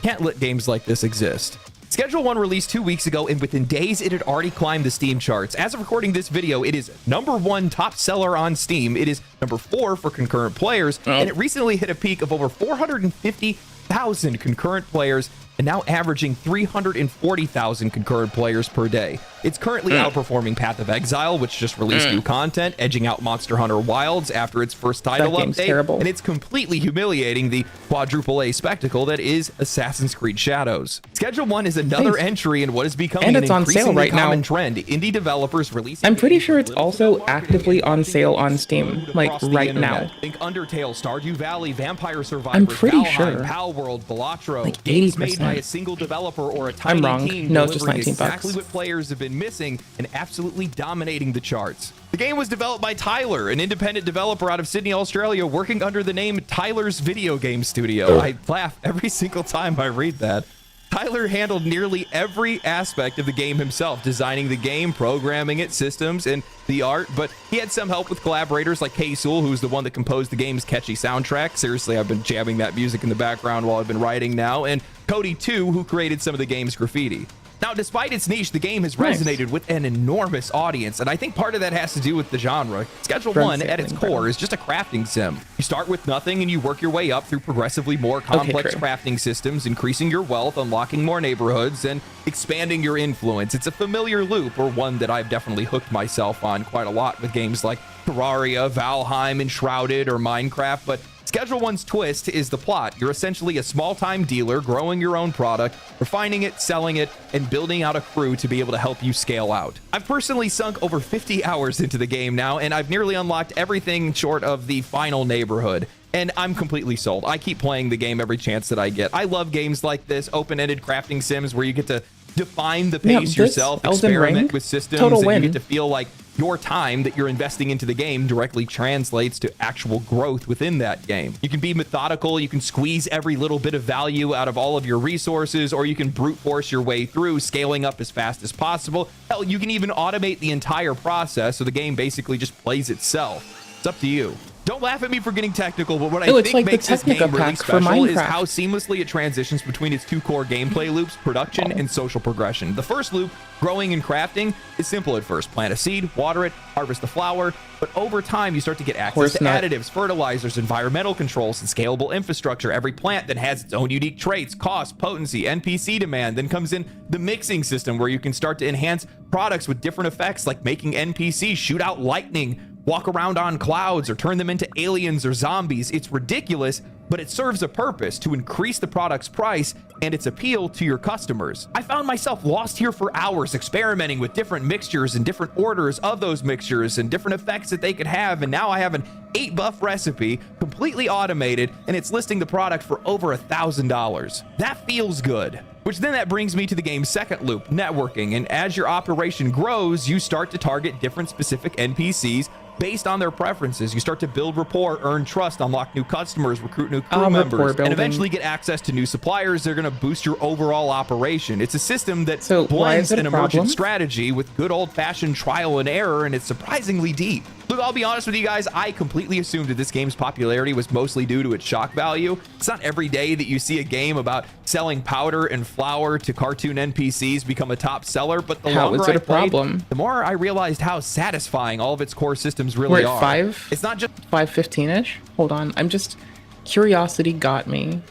can't let games like this exist. Schedule 1 released 2 weeks ago, and within days, it had already climbed the Steam charts. As of recording this video, it is #1 top seller on Steam. It is #4 for concurrent players, and it recently hit a peak of over 450,000 concurrent players, and now averaging 340,000 concurrent players per day. It's currently outperforming Path of Exile, which just released new content, edging out Monster Hunter Wilds after its first title update, terrible. And it's completely humiliating the quadruple A spectacle that is Assassin's Creed Shadows. Schedule 1 is another entry in what is becoming an increasingly common trend. Indie developers releasing. I'm pretty sure it's also actively on sale on Steam, like right now. Think Undertale, Stardew Valley, Vampire Survivors, I'm pretty Valheim, sure. Palworld, World, Balatro, Like games made 80%. by a single developer or a tiny wrong. team No, it's just delivering 19 exactly bucks. what players have been missing and absolutely dominating the charts. The game was developed by Tyler, an independent developer out of Sydney, Australia, working under the name Tyler's Video Game Studio. I laugh every single time I read that. Tyler handled nearly every aspect of the game himself, designing the game, programming it, systems, and the art, but he had some help with collaborators like Kay Sewell, who's the one that composed the game's catchy soundtrack. Seriously, I've been jamming that music in the background while I've been writing now, and Cody 2, who created some of the game's graffiti. Now, despite its niche, the game has resonated with an enormous audience, and I think part of that has to do with the genre. Schedule 1, at its core, is just a crafting sim. You start with nothing, and you work your way up through progressively more complex crafting systems, increasing your wealth, unlocking more neighborhoods, and expanding your influence. It's a familiar loop, or one that I've definitely hooked myself on quite a lot with games like Terraria, Valheim, Enshrouded, or Minecraft, but Schedule 1's twist is the plot. You're essentially a small-time dealer growing your own product, refining it, selling it, and building out a crew to be able to help you scale out. I've personally sunk over 50 hours into the game now, and I've nearly unlocked everything short of the final neighborhood. And I'm completely sold. I keep playing the game every chance that I get. I love games like this, open-ended crafting sims where you get to define the pace yourself, experiment with systems, and you get to feel like your time that you're investing into the game directly translates to actual growth within that game. You can be methodical, you can squeeze every little bit of value out of all of your resources, or you can brute force your way through, scaling up as fast as possible. Hell, you can even automate the entire process so the game basically just plays itself. It's up to you. Don't laugh at me for getting technical, but what I think makes this game really special is how seamlessly it transitions between its two core gameplay loops, production and social progression. The first loop, growing and crafting, is simple at first. Plant a seed, water it, harvest the flower, but over time you start to get access to additives, fertilizers, environmental controls, and scalable infrastructure. Every plant then has its own unique traits, cost, potency, NPC demand. Then comes in the mixing system where you can start to enhance products with different effects, like making NPCs shoot out lightning, walk around on clouds, or turn them into aliens or zombies. It's ridiculous, but it serves a purpose to increase the product's price and its appeal to your customers. I found myself lost here for hours experimenting with different mixtures and different orders of those mixtures and different effects that they could have, and now I have an 8-buff recipe completely automated, and it's listing the product for over $1,000. That feels good. Which then that brings me to the game's second loop, networking, and as your operation grows, you start to target different specific NPCs based on their preferences. You start to build rapport, earn trust, unlock new customers, recruit new crew members, and eventually get access to new suppliers. They're going to boost your overall operation. It's a system that blends an emergent strategy with good old-fashioned trial and error, and it's surprisingly deep. Look, I'll be honest with you guys, I completely assumed that this game's popularity was mostly due to its shock value. It's not every day that you see a game about selling powder and flour to cartoon NPCs become a top seller, but the longer I played, the more I realized how satisfying all of its core systems really are. We're at 5? It's not just 5:15-ish? Hold on, I'm just... Curiosity got me.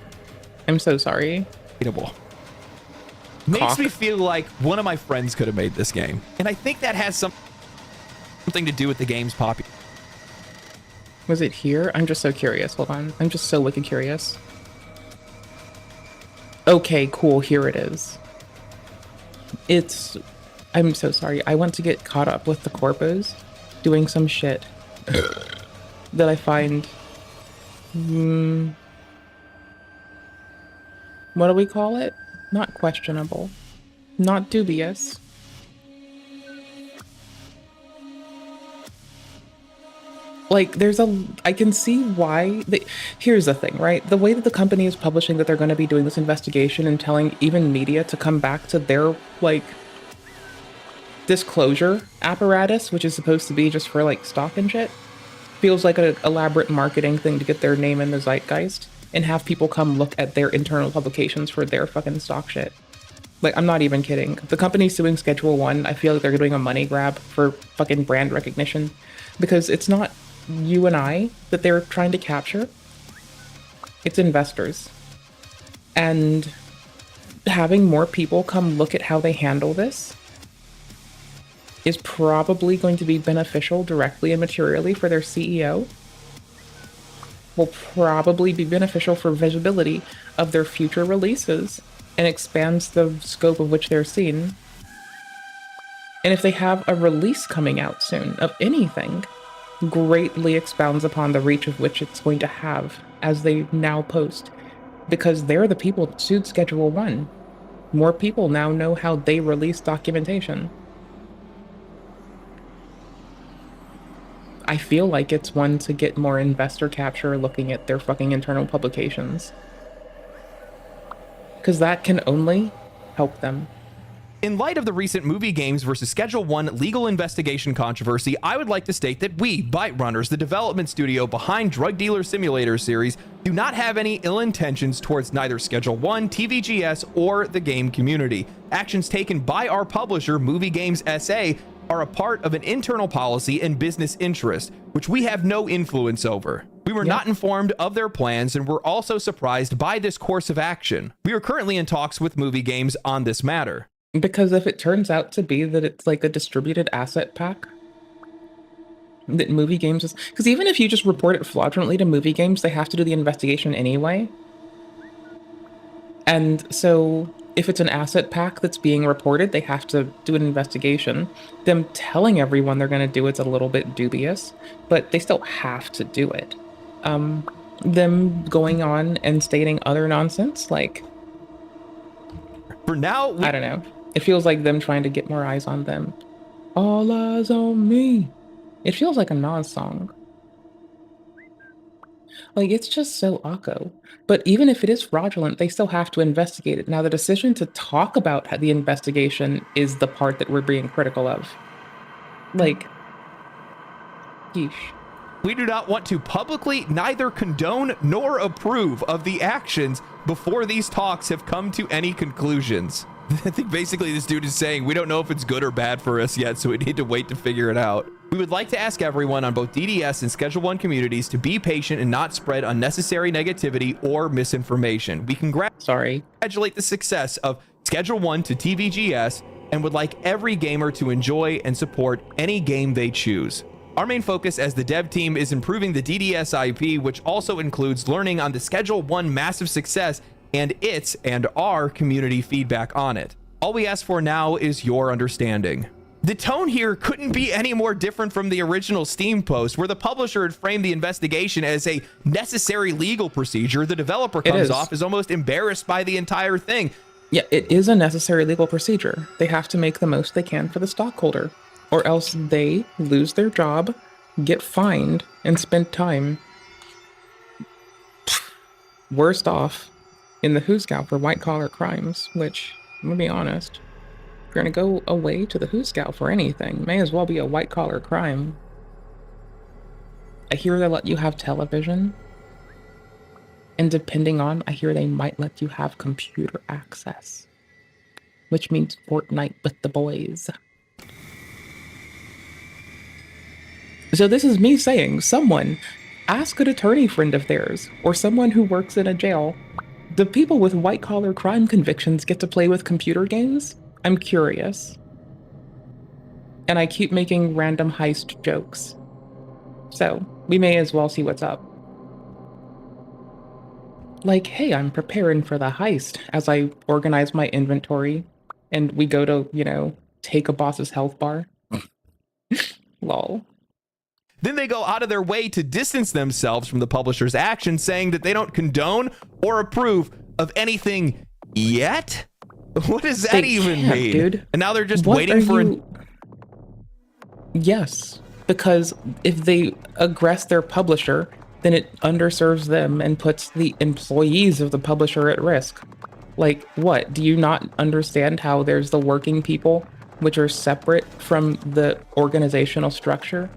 I'm so sorry. Makes me feel like one of my friends could have made this game. And I think that has something to do with the game's popularity. Was it here? I'm just so curious. Hold on. I'm just so wicked curious. Okay, cool. Here it is. I'm so sorry. I went to get caught up with the corpos doing some shit that I find... what do we call it? Not questionable. Not dubious. Like, I can see why. Here's the thing, right? The way that the company is publishing that they're going to be doing this investigation and telling even media to come back to their, like, disclosure apparatus, which is supposed to be just for, like, stock and shit, feels like an elaborate marketing thing to get their name in the zeitgeist and have people come look at their internal publications for their fucking stock shit. Like, I'm not even kidding. The company's suing Schedule 1. I feel like they're doing a money grab for fucking brand recognition because it's not you and I that they're trying to capture. It's investors. And having more people come look at how they handle this is probably going to be beneficial directly and materially for their CEO. Will probably be beneficial for visibility of their future releases and expands the scope of which they're seen. And if they have a release coming out soon of anything, greatly expounds upon the reach of which it's going to have as they now post because they're the people that sued Schedule 1. More people now know how they release documentation. I feel like it's one to get more investor capture looking at their fucking internal publications. Because that can only help them. In light of the recent Movie Games versus Schedule 1 legal investigation controversy, I would like to state that we, Byte Runners, the development studio behind Drug Dealer Simulator series, do not have any ill intentions towards neither Schedule 1, TVGS, or the game community. Actions taken by our publisher, Movie Games SA, are a part of an internal policy and business interest, which we have no influence over. We were not informed of their plans and were also surprised by this course of action. We are currently in talks with Movie Games on this matter. Because if it turns out to be that it's like a distributed asset pack, that Movie Games is... Because even if you just report it fraudulently to Movie Games, they have to do the investigation anyway. And so if it's an asset pack that's being reported, they have to do an investigation. Them telling everyone they're going to do it's a little bit dubious, but they still have to do it. Them going on and stating other nonsense, like... For now... I don't know. It feels like them trying to get more eyes on them. All eyes on me. It feels like a Nas song. Like, it's just so awko. But even if it is fraudulent, they still have to investigate it. Now, the decision to talk about the investigation is the part that we're being critical of. Like, yeesh. We do not want to publicly neither condone nor approve of the actions before these talks have come to any conclusions. I think basically this dude is saying we don't know if it's good or bad for us yet, so we need to wait to figure it out. We would like to ask everyone on both DDS and Schedule 1 communities to be patient and not spread unnecessary negativity or misinformation. We congratulate the success of Schedule 1 to TVGS and would like every gamer to enjoy and support any game they choose. Our main focus as the dev team is improving the DDS IP, which also includes learning on the Schedule 1 massive success and its and our community feedback on it. All we ask for now is your understanding. The tone here couldn't be any more different from the original Steam post, where the publisher had framed the investigation as a necessary legal procedure. The developer comes off as almost embarrassed by the entire thing. Yeah, it is a necessary legal procedure. They have to make the most they can for the stockholder, or else they lose their job, get fined, and spend time worst off in the Hooskow for white-collar crimes, which, I'm gonna be honest, if you're gonna go away to the Hooskow for anything, may as well be a white-collar crime. I hear they let you have television, and depending on, I hear they might let you have computer access, which means Fortnite with the boys. So this is me saying, someone, ask an attorney friend of theirs, or someone who works in a jail, do people with white-collar crime convictions get to play with computer games? I'm curious. And I keep making random heist jokes. So, we may as well see what's up. Like, hey, I'm preparing for the heist as I organize my inventory, and we go to, you know, take a boss's health bar. Lol. Then they go out of their way to distance themselves from the publisher's actions, saying that they don't condone or approve of anything yet? What does that even mean? Dude. And now they're just waiting for Yes, because if they aggress their publisher, then it underserves them and puts the employees of the publisher at risk. Like, what? Do you not understand how there's the working people, which are separate from the organizational structure?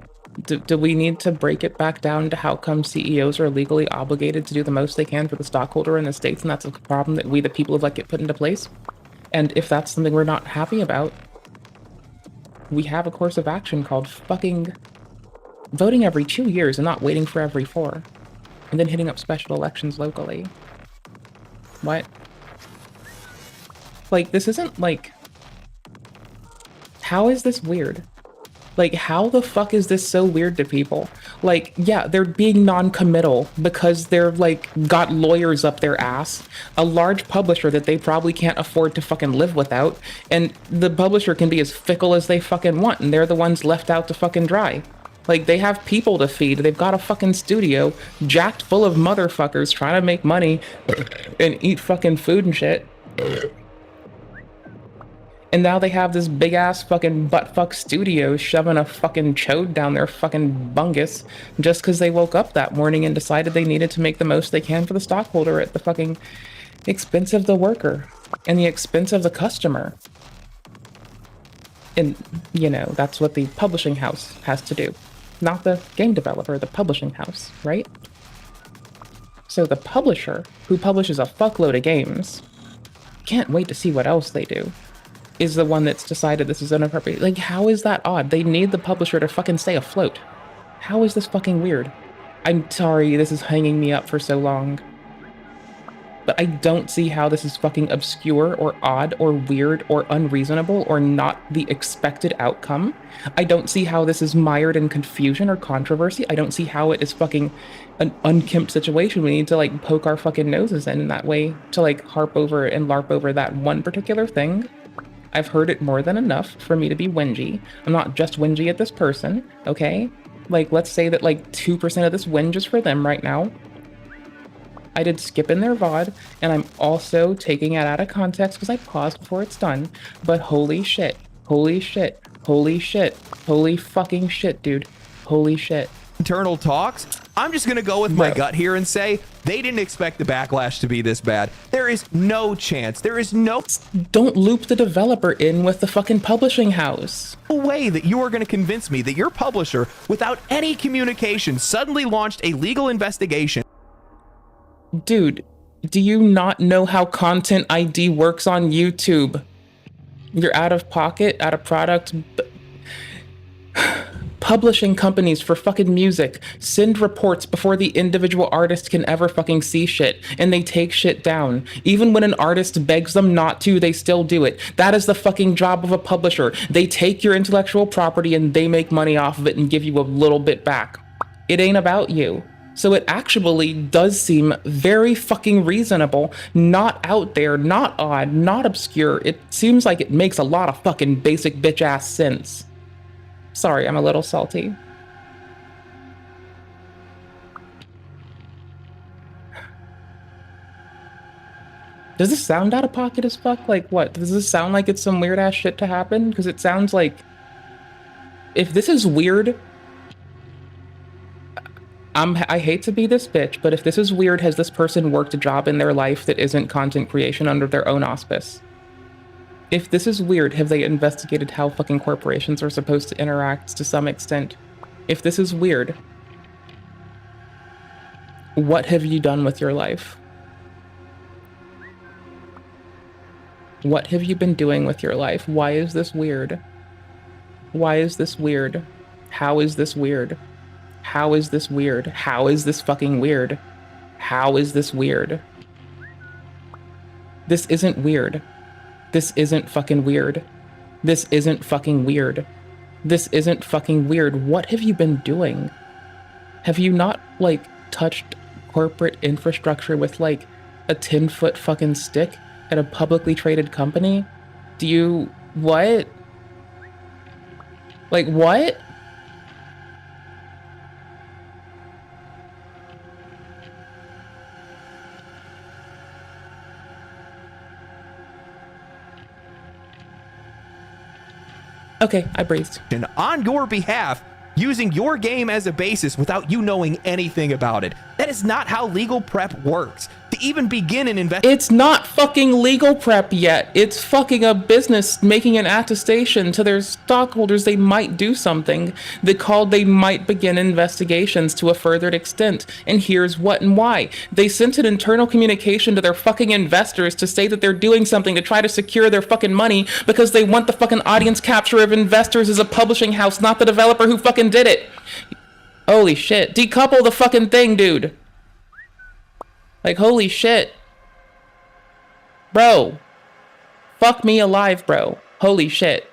Do we need to break it back down to how come CEOs are legally obligated to do the most they can for the stockholder in the States, and that's a problem that we, the people, have let get put into place? And if that's something we're not happy about, we have a course of action called fucking voting every 2 years and not waiting for every 4, and then hitting up special elections locally. What? Like, this isn't like... How is this weird? Like, how the fuck is this so weird to people? Like, yeah, they're being non-committal because they're, like, got lawyers up their ass, a large publisher that they probably can't afford to fucking live without, and the publisher can be as fickle as they fucking want, and they're the ones left out to fucking dry. Like, they have people to feed. They've got a fucking studio jacked full of motherfuckers trying to make money and eat fucking food and shit. And now they have this big ass fucking buttfuck studio shoving a fucking chode down their fucking bungus just because they woke up that morning and decided they needed to make the most they can for the stockholder at the fucking expense of the worker and the expense of the customer. And, you know, that's what the publishing house has to do. Not the game developer, the publishing house, right? So the publisher, who publishes a fuckload of games, can't wait to see what else they do, is the one that's decided this is inappropriate. Like, how is that odd? They need the publisher to fucking stay afloat. How is this fucking weird? I'm sorry this is hanging me up for so long. But I don't see how this is fucking obscure or odd or weird or unreasonable or not the expected outcome. I don't see how this is mired in confusion or controversy. I don't see how it is fucking an unkempt situation we need to like poke our fucking noses in that way to like harp over and larp over that one particular thing. I've heard it more than enough for me to be whingy. I'm not just whingy at this person, okay? Like, let's say that like 2% of this whinge is for them right now. I did skip in their VOD, and I'm also taking it out of context because I paused before it's done. But holy shit, holy shit, holy shit, holy fucking shit, dude. Holy shit. Internal talks, I'm just gonna go with my gut here and say they didn't expect the backlash to be this bad. There is no chance. There is no... Don't loop the developer in with the fucking publishing house. No way that you are going to convince me that your publisher, without any communication, suddenly launched a legal investigation. Dude, do you not know how Content ID works on YouTube? You're out of pocket, out of product. Publishing companies for fucking music send reports before the individual artist can ever fucking see shit, and they take shit down. Even when an artist begs them not to, they still do it. That is the fucking job of a publisher. They take your intellectual property and they make money off of it and give you a little bit back. It ain't about you. So it actually does seem very fucking reasonable, not out there, not odd, not obscure. It seems like it makes a lot of fucking basic bitch ass sense. Sorry, I'm a little salty. Does this sound out of pocket as fuck? Like what? Does this sound like it's some weird ass shit to happen? Because it sounds like... If this is weird... I hate to be this bitch, but if this is weird, has this person worked a job in their life that isn't content creation under their own auspice? If this is weird, have they investigated how fucking corporations are supposed to interact to some extent? If this is weird, what have you done with your life? What have you been doing with your life? Why is this weird? Why is this weird? How is this weird? How is this weird? How is this fucking weird? How is this weird? This isn't weird. This isn't fucking weird. This isn't fucking weird. This isn't fucking weird. What have you been doing? Have you not, like, touched corporate infrastructure with, like, a 10-foot fucking stick at a publicly traded company? Do you... what? Like, what? Okay, I breathed. And on your behalf, using your game as a basis without you knowing anything about it. That is not how legal prep works. To even begin an investigation. It's not fucking legal prep yet. It's fucking a business making an attestation to their stockholders they might do something. They might begin investigations to a furthered extent. And here's what and why. They sent an internal communication to their fucking investors to say that they're doing something to try to secure their fucking money because they want the fucking audience capture of investors as a publishing house, not the developer who fucking did it. Holy shit. Decouple the fucking thing, dude. Like, holy shit. Bro. Fuck me alive, bro. Holy shit.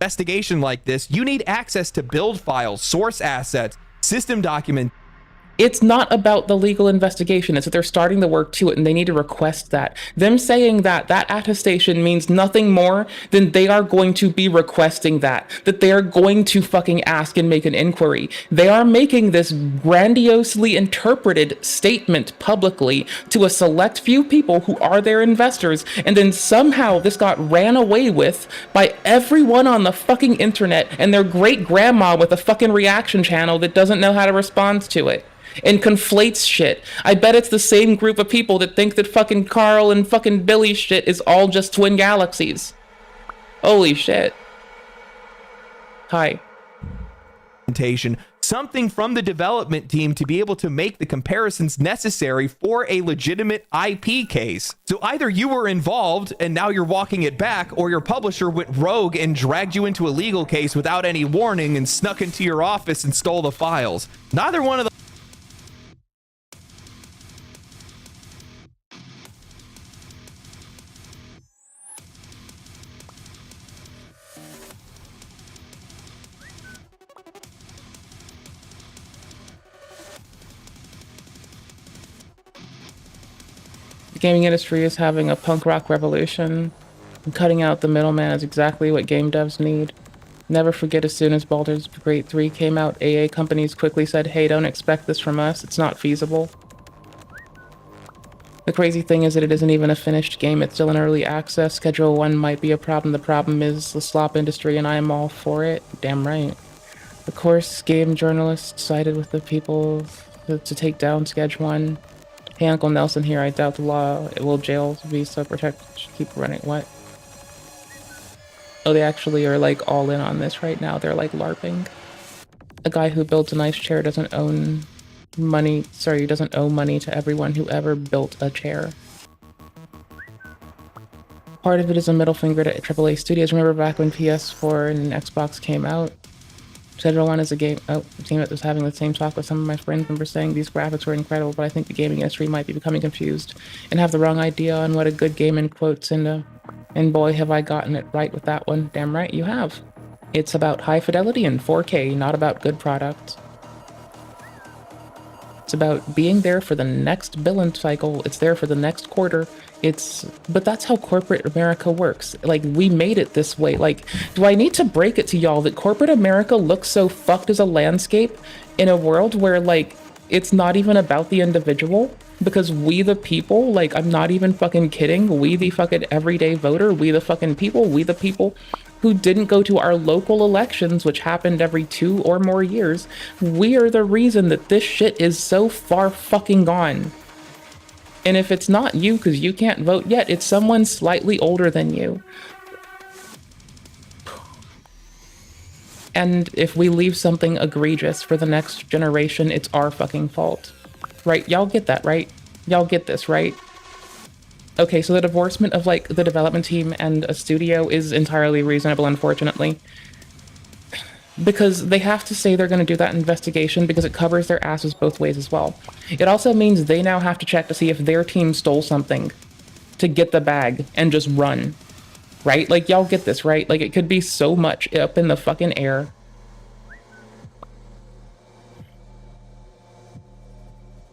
Investigation like this, you need access to build files, source assets, system documents. It's not about the legal investigation. It's that they're starting the work to it and they need to request that. Them saying that that attestation means nothing more than they are going to be requesting that they are going to fucking ask and make an inquiry. They are making this grandiosely interpreted statement publicly to a select few people who are their investors, and then somehow this got ran away with by everyone on the fucking internet and their great grandma with a fucking reaction channel that doesn't know how to respond to it and conflates shit. I bet it's the same group of people that think that fucking Carl and fucking Billy shit is all just twin galaxies. Holy shit. Hi. Something from the development team to be able to make the comparisons necessary for a legitimate IP case. So either you were involved and now you're walking it back, or your publisher went rogue and dragged you into a legal case without any warning and snuck into your office and stole the files. Neither one of the The gaming industry is having a punk rock revolution, and cutting out the middleman is exactly what game devs need. Never forget, as soon as Baldur's Gate 3 came out, AA companies quickly said, hey, don't expect this from us, it's not feasible. The crazy thing is that it isn't even a finished game, it's still in early access. Schedule 1 might be a problem, the problem is the slop industry, and I am all for it. Damn right. Of course, game journalists sided with the people to take down Schedule 1. Hey, Uncle Nelson here, I doubt the law will jail Visa protect, keep running, what? Oh, they actually are like all in on this right now, they're like LARPing. A guy who builds a nice chair doesn't own money, sorry, doesn't owe money to everyone who ever built a chair. Part of it is a middle finger to AAA studios. Remember back when PS4 and Xbox came out? Schedule 1 is a game. Oh, it seemed like I was having the same talk with some of my friends. Remember saying these graphics were incredible, but I think the gaming industry might be becoming confused and have the wrong idea on what a good game in quotes. And boy, have I gotten it right with that one. Damn right you have. It's about high fidelity and 4K, not about good product. It's about being there for the next billing cycle. It's there for the next quarter. But that's how corporate America works. Like, we made it this way. Like, do I need to break it to y'all that corporate America looks so fucked as a landscape in a world where, like, it's not even about the individual? Because we the people, like, I'm not even fucking kidding. We the fucking everyday voter, we the fucking people, we the people who didn't go to our local elections, which happened every 2 or more years. We are the reason that this shit is so far fucking gone. And if it's not you, because you can't vote yet, it's someone slightly older than you. And if we leave something egregious for the next generation, it's our fucking fault. Right? Y'all get that, right? Y'all get this, right? Okay, so the divorcement of, like, the development team and a studio is entirely reasonable, unfortunately. Because they have to say they're going to do that investigation because it covers their asses both ways as well. It also means they now have to check to see if their team stole something to get the bag and just run. Right? Like, y'all get this, right? Like, it could be so much up in the fucking air.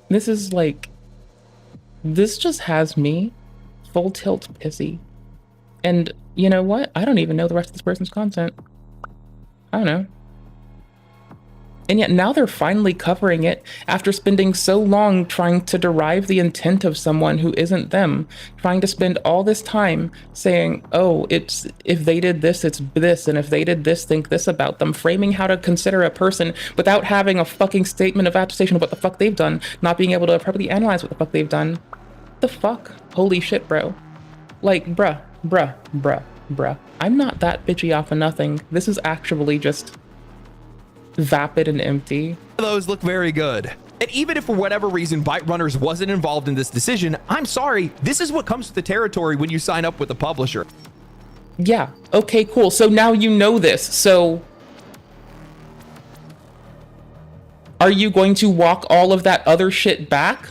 This is like... This just has me full tilt pissy. And you know what? I don't even know the rest of this person's content. I don't know. And yet now they're finally covering it after spending so long trying to derive the intent of someone who isn't them, trying to spend all this time saying, oh, it's if they did this, it's this, and if they did this, think this about them, framing how to consider a person without having a fucking statement of attestation of what the fuck they've done, not being able to properly analyze what the fuck they've done. The fuck? Holy shit, bro. Like, bruh. I'm not that bitchy off of nothing. This is actually just vapid and empty. Those look very good. And even if for whatever reason Byte Runners wasn't involved in this decision, I'm sorry, this is what comes with the territory when you sign up with a publisher. Yeah, okay, cool. So now you know this, so... Are you going to walk all of that other shit back?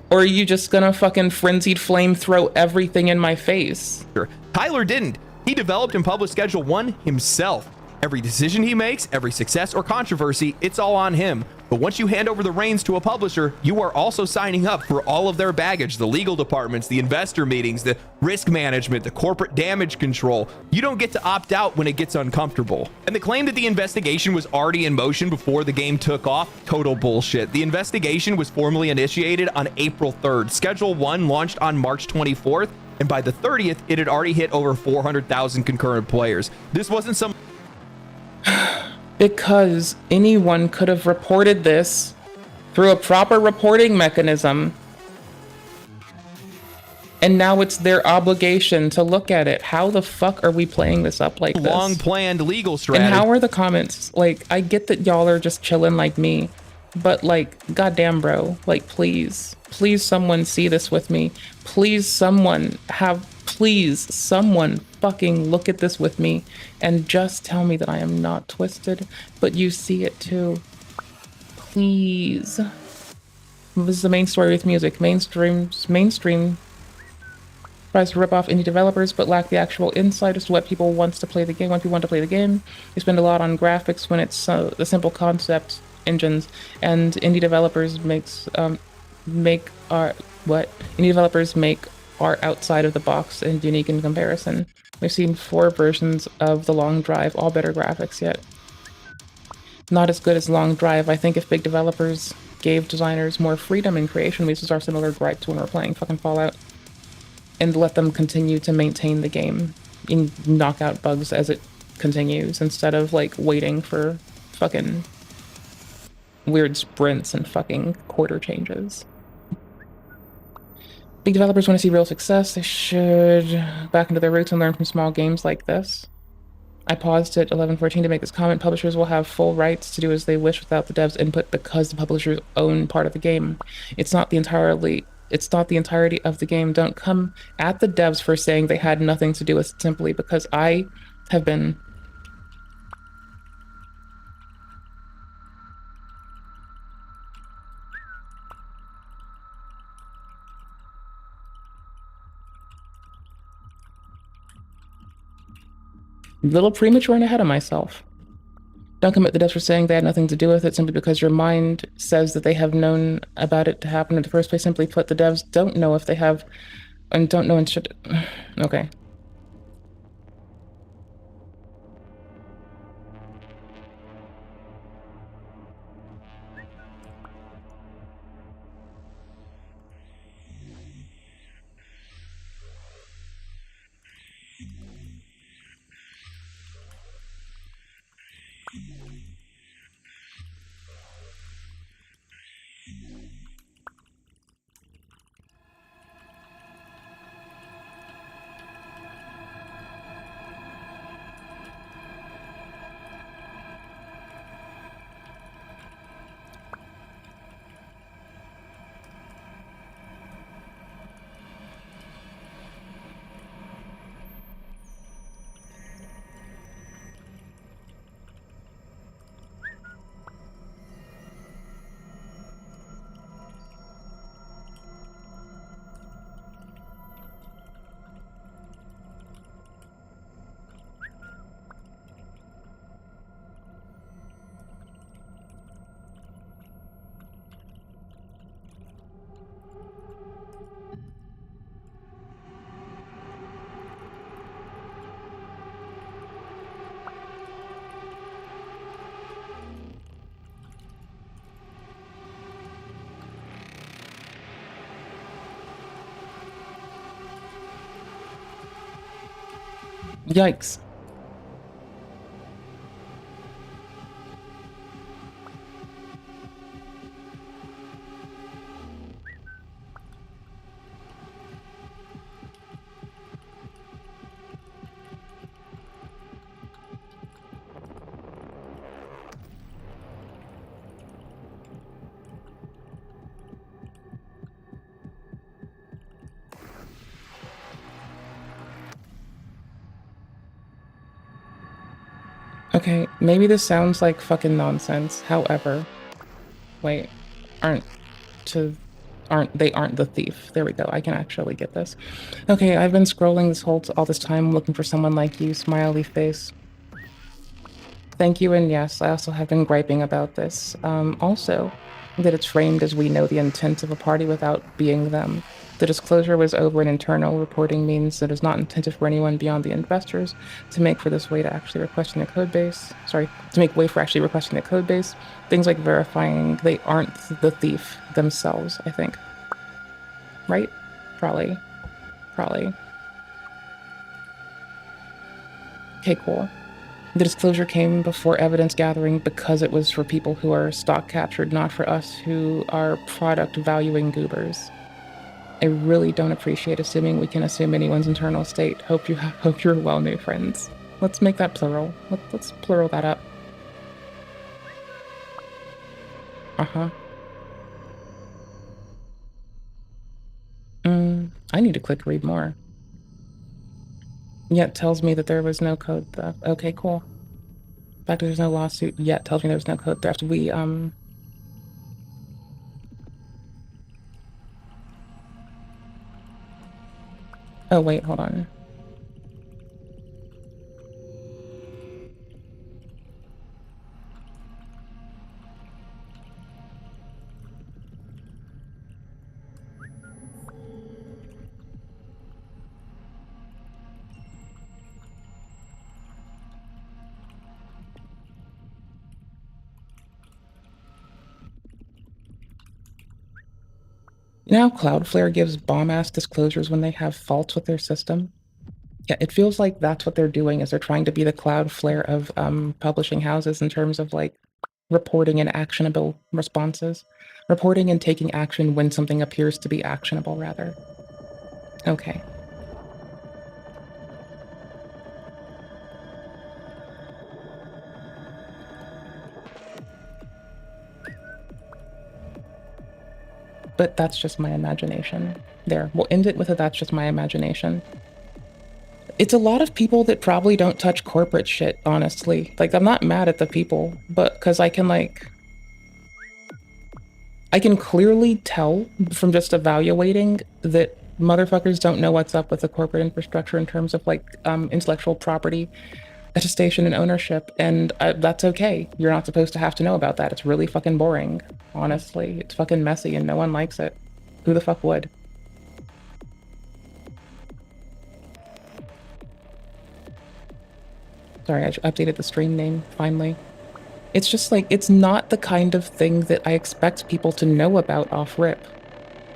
Or are you just gonna fucking frenzied flame throw everything in my face? Tyler didn't. He developed and published Schedule 1 himself. Every decision he makes, every success or controversy, it's all on him. But once you hand over the reins to a publisher, you are also signing up for all of their baggage, the legal departments, the investor meetings, the risk management, the corporate damage control. You don't get to opt out when it gets uncomfortable. And the claim that the investigation was already in motion before the game took off, total bullshit. The investigation was formally initiated on April 3rd. Schedule 1 launched on March 24th, and by the 30th, it had already hit over 400,000 concurrent players. This wasn't some... Because anyone could have reported this through a proper reporting mechanism. And now it's their obligation to look at it. How the fuck are we playing this up like this? Long planned legal strategy. And how are the comments? Like, I get that y'all are just chilling like me, but like, goddamn, bro, like, please someone see this with me. Please someone fucking look at this with me and just tell me that I am not twisted, but you see it too. Please. This is the main story with music. Mainstream tries to rip off indie developers, but lack the actual insight as to what people want to play the game. They spend a lot on graphics when it's the simple concept engines, and indie developers make art outside of the box and unique in comparison. We've seen 4 versions of The Long Drive, all better graphics yet. Not as good as Long Drive. I think if big developers gave designers more freedom in creation, this is our similar gripe to when we're playing fucking Fallout, and let them continue to maintain the game and knock out bugs as it continues, instead of like waiting for fucking weird sprints and fucking quarter changes. Big developers want to see real success. They should back into their roots and learn from small games like this. I paused at 11:14 to make this comment. Publishers will have full rights to do as they wish without the devs' input because the publishers own part of the game. It's not the entirety of the game. Don't come at the devs for saying they had nothing to do with it simply because I have been a little premature and ahead of myself. Don't come at the devs for saying they had nothing to do with it simply because your mind says that they have known about it to happen in the first place. Simply put, the devs don't know if they have and don't know and should. Okay. Yikes. Okay, maybe this sounds like fucking nonsense. However, wait, aren't the thief. There we go. I can actually get this. Okay, I've been scrolling all this time looking for someone like you, smiley face. Thank you, and yes, I also have been griping about this. Also, that it's framed as we know the intent of a party without being them. The disclosure was over an internal reporting means that it is not intended for anyone beyond the investors to make for this way to actually requesting the code base. Sorry, to make way for actually requesting the code base. Things like verifying they aren't the thief themselves, I think. Right? Probably. Okay, cool. The disclosure came before evidence gathering because it was for people who are stock captured, not for us who are product valuing goobers. I really don't appreciate assuming we can assume anyone's internal state. Hope you're well, new friends. Let's make that plural. Let's plural that up. I need to click read more. Yet tells me that there was no code theft. Okay, cool. In fact, there's no lawsuit yet tells me there's no code theft. We oh wait, hold on. You know how Cloudflare gives bomb-ass disclosures when they have faults with their system? Yeah, it feels like that's what they're doing, is they're trying to be the Cloudflare of publishing houses in terms of like reporting and actionable responses. Reporting and taking action when something appears to be actionable, rather. Okay. But that's just my imagination. There, we'll end it with a that's just my imagination. It's a lot of people that probably don't touch corporate shit, honestly. Like, I'm not mad at the people, but because I can clearly tell from just evaluating that motherfuckers don't know what's up with the corporate infrastructure in terms of like intellectual property, attestation, and ownership, and that's okay. You're not supposed to have to know about that. It's really fucking boring, honestly. It's fucking messy and no one likes it. Who the fuck would? Sorry, I updated the stream name, finally. It's just like, it's not the kind of thing that I expect people to know about off rip.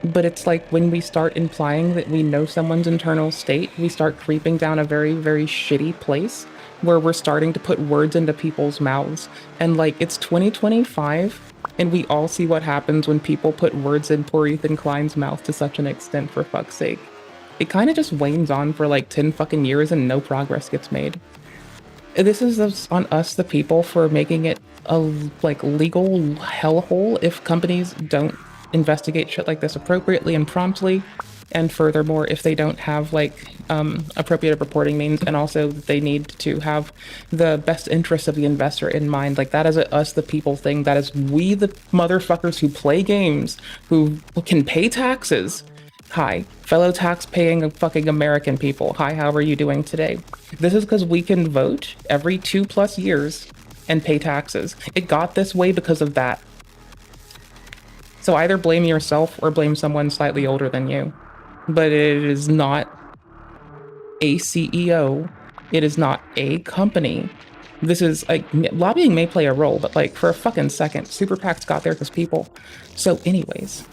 But it's like when we start implying that we know someone's internal state, we start creeping down a very, very shitty place where we're starting to put words into people's mouths. And like, it's 2025, and we all see what happens when people put words in poor Ethan Klein's mouth to such an extent, for fuck's sake. It kind of just wanes on for like 10 fucking years and no progress gets made. This is on us, the people, for making it a like legal hellhole if companies don't investigate shit like this appropriately and promptly, and furthermore, if they don't have like appropriate reporting means, and also they need to have the best interests of the investor in mind. Like, that is a us, the people thing. That is we, the motherfuckers who play games, who can pay taxes. Hi, fellow tax-paying fucking American people. Hi, how are you doing today? This is because we can vote every 2+ years and pay taxes. It got this way because of that. So either blame yourself or blame someone slightly older than you. But it is not a CEO. It is not a company. This is like, lobbying may play a role, but like for a fucking second, super PACs got there because people. So anyways,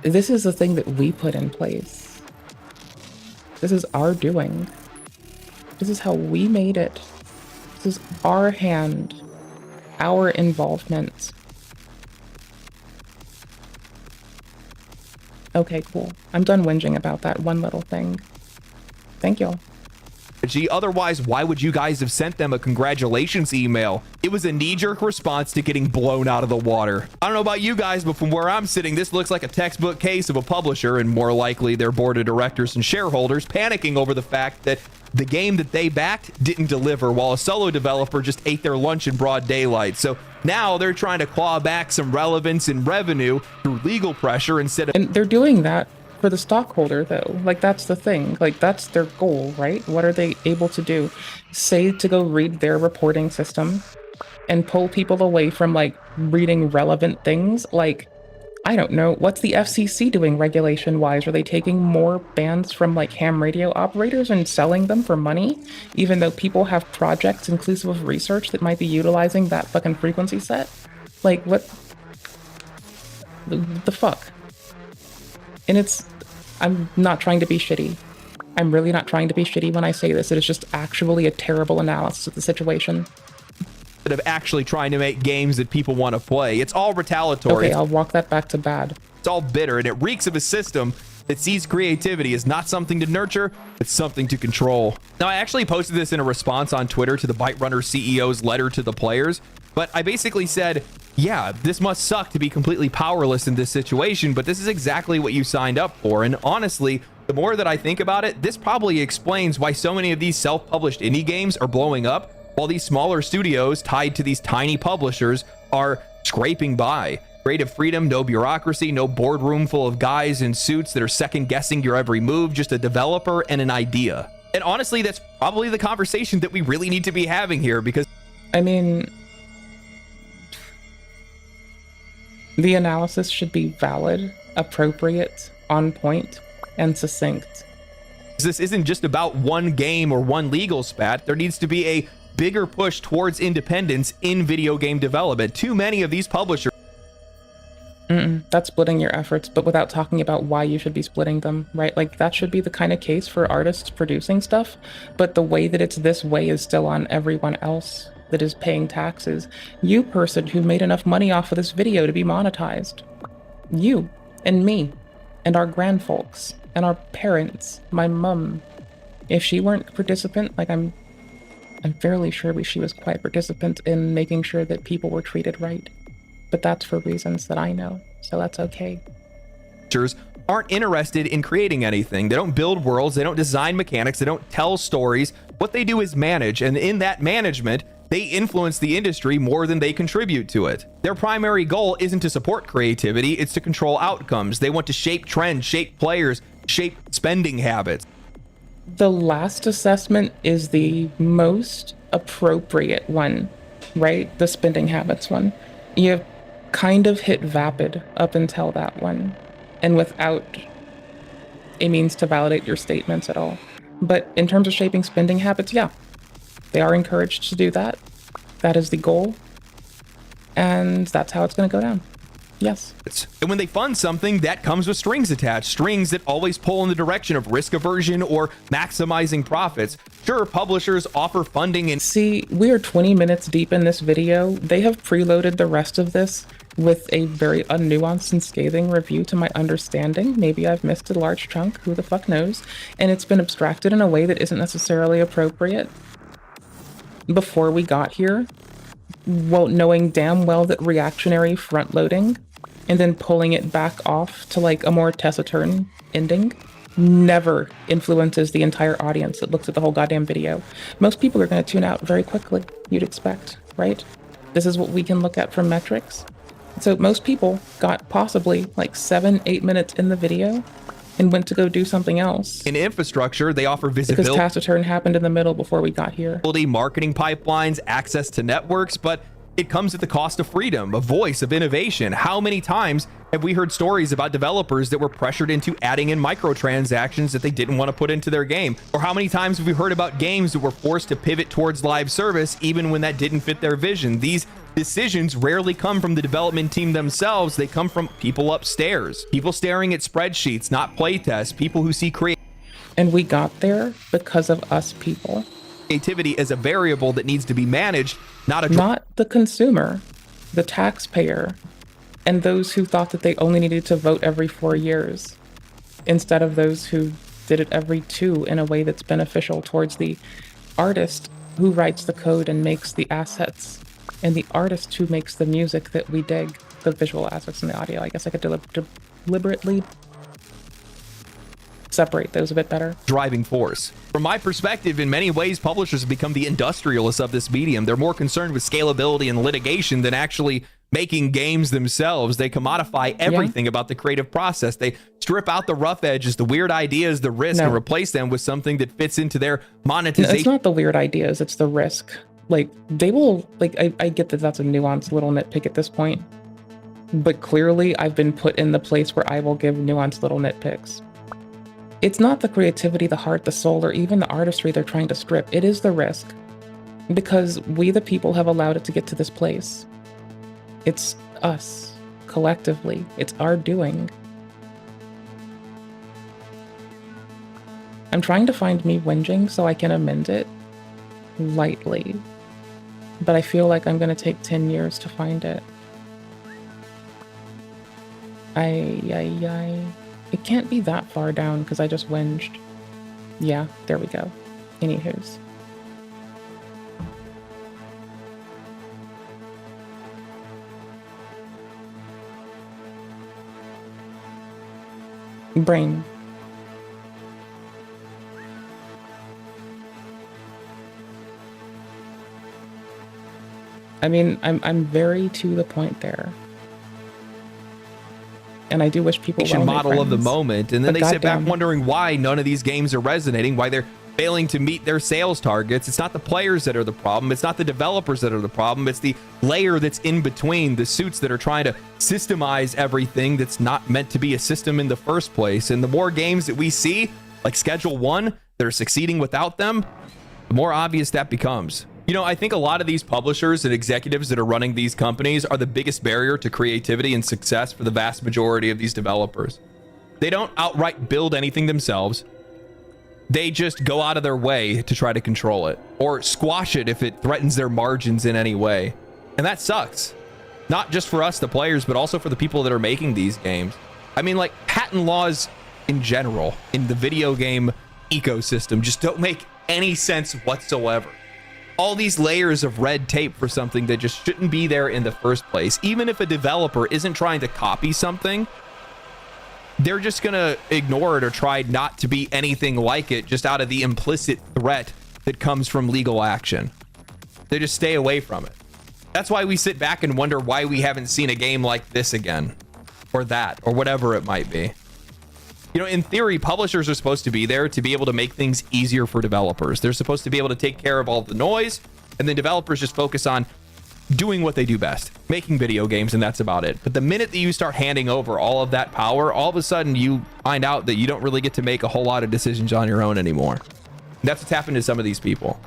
this is the thing that we put in place. This is our doing. This is how we made it. This is our hand, our involvement. Okay, cool. I'm done whinging about that one little thing. Thank you. Otherwise, why would you guys have sent them a congratulations email? It was a knee-jerk response to getting blown out of the water. I don't know about you guys, but from where I'm sitting, this looks like a textbook case of a publisher, and more likely their board of directors and shareholders panicking over the fact that the game that they backed didn't deliver, while a solo developer just ate their lunch in broad daylight. So now they're trying to claw back some relevance and revenue through legal pressure instead of— And they're doing that for the stockholder, though. Like, that's the thing. Like, that's their goal, right? What are they able to do? Say to go read their reporting system and pull people away from, like, reading relevant things. Like, I don't know, what's the FCC doing regulation-wise? Are they taking more bands from, like, ham radio operators and selling them for money? Even though people have projects inclusive of research that might be utilizing that fucking frequency set? Like, what the fuck? And I'm not trying to be shitty. I'm really not trying to be shitty when I say this. It is just actually a terrible analysis of the situation. Of actually trying to make games that people want to play. It's all retaliatory. Okay, I'll walk that back to bad. It's all bitter, and it reeks of a system that sees creativity as not something to nurture, it's something to control. Now, I actually posted this in a response on Twitter to the Byte Runner CEO's letter to the players, but I basically said, yeah, this must suck to be completely powerless in this situation, but this is exactly what you signed up for. And honestly, the more that I think about it, this probably explains why so many of these self-published indie games are blowing up, while these smaller studios tied to these tiny publishers are scraping by. Creative freedom, no bureaucracy, no boardroom full of guys in suits that are second-guessing your every move, just a developer and an idea. And honestly, that's probably the conversation that we really need to be having here, because... I mean, the analysis should be valid, appropriate, on point, and succinct. This isn't just about one game or one legal spat. There needs to be a bigger push towards independence in video game development. Too many of these publishers... That's splitting your efforts, but without talking about why you should be splitting them, right? Like, that should be the kind of case for artists producing stuff, but the way that it's this way is still on everyone else that is paying taxes. You, person who made enough money off of this video to be monetized. You, and me, and our grandfolks, and our parents, my mum. If she weren't a participant, like, I'm fairly sure she was quite a participant in making sure that people were treated right. But that's for reasons that I know, so that's okay. Aren't interested in creating anything. They don't build worlds, they don't design mechanics, they don't tell stories. What they do is manage, and in that management, they influence the industry more than they contribute to it. Their primary goal isn't to support creativity, it's to control outcomes. They want to shape trends, shape players, shape spending habits. The last assessment is the most appropriate one, right? The spending habits one. You kind of hit vapid up until that one, and without a means to validate your statements at all. But in terms of shaping spending habits, yeah, they are encouraged to do that. That is the goal, and that's how it's going to go down. Yes. And when they fund something, that comes with strings attached, strings that always pull in the direction of risk aversion or maximizing profits. Sure, publishers offer funding and... See, we are 20 minutes deep in this video. They have preloaded the rest of this with a very unnuanced and scathing review to my understanding. Maybe I've missed a large chunk, who the fuck knows? And it's been abstracted in a way that isn't necessarily appropriate. Before we got here, well, knowing damn well that reactionary front-loading and then pulling it back off to like a more taciturn ending never influences the entire audience that looks at the whole goddamn video. Most people are going to tune out very quickly, you'd expect, right? This is what we can look at from metrics. So most people got possibly like 7-8 minutes in the video and went to go do something else. In infrastructure, they offer visibility. Because taciturn happened in the middle before we got here. Marketing pipelines, access to networks, but it comes at the cost of freedom, a voice, of innovation. How many times have we heard stories about developers that were pressured into adding in microtransactions that they didn't want to put into their game? Or how many times have we heard about games that were forced to pivot towards live service even when that didn't fit their vision? These decisions rarely come from the development team themselves. They come from people upstairs, people staring at spreadsheets, not playtests, people who see And we got there because of us people. Creativity as a variable that needs to be managed, not the consumer, the taxpayer, and those who thought that they only needed to vote every 4 years, instead of those who did it every 2 in a way that's beneficial towards the artist who writes the code and makes the assets, and the artist who makes the music that we dig, the visual assets and the audio. I guess I could deliberately separate those a bit better. Driving force. From my perspective, in many ways, publishers have become the industrialists of this medium. They're more concerned with scalability and litigation than actually making games themselves. They commodify everything about the creative process. They strip out the rough edges, the weird ideas, the risk, and replace them with something that fits into their monetization. No, it's not the weird ideas, it's the risk. Like, they will, like, I get that that's a nuanced little nitpick at this point, but clearly I've been put in the place where I will give nuanced little nitpicks. It's not the creativity, the heart, the soul, or even the artistry they're trying to strip. It is the risk. Because we, the people, have allowed it to get to this place. It's us, collectively. It's our doing. I'm trying to find me whinging so I can amend it lightly. But I feel like I'm going to take 10 years to find it. It can't be that far down because I just whinged. Yeah, there we go. Anywho's. Brain. I mean, I'm very to the point there. And I do wish people well, model of the moment, and then they sit back wondering why none of these games are resonating, why they're failing to meet their sales targets. It's not the players that are the problem. It's not the developers that are the problem. It's the layer that's in between, the suits that are trying to systemize everything that's not meant to be a system in the first place. And the more games that we see, like Schedule 1, that are succeeding without them, the more obvious that becomes. You know, I think a lot of these publishers and executives that are running these companies are the biggest barrier to creativity and success for the vast majority of these developers. They don't outright build anything themselves. They just go out of their way to try to control it or squash it if it threatens their margins in any way. And that sucks. Not just for us, the players, but also for the people that are making these games. I mean, like, patent laws in general in the video game ecosystem just don't make any sense whatsoever. All these layers of red tape for something that just shouldn't be there in the first place. Even if a developer isn't trying to copy something, they're just gonna ignore it or try not to be anything like it just out of the implicit threat that comes from legal action. They just stay away from it. That's why we sit back and wonder why we haven't seen a game like this again, or that, or whatever it might be. You know, in theory, publishers are supposed to be there to be able to make things easier for developers. They're supposed to be able to take care of all the noise, and then developers just focus on doing what they do best, making video games, and that's about it. But the minute that you start handing over all of that power, all of a sudden you find out that you don't really get to make a whole lot of decisions on your own anymore. That's what's happened to some of these people.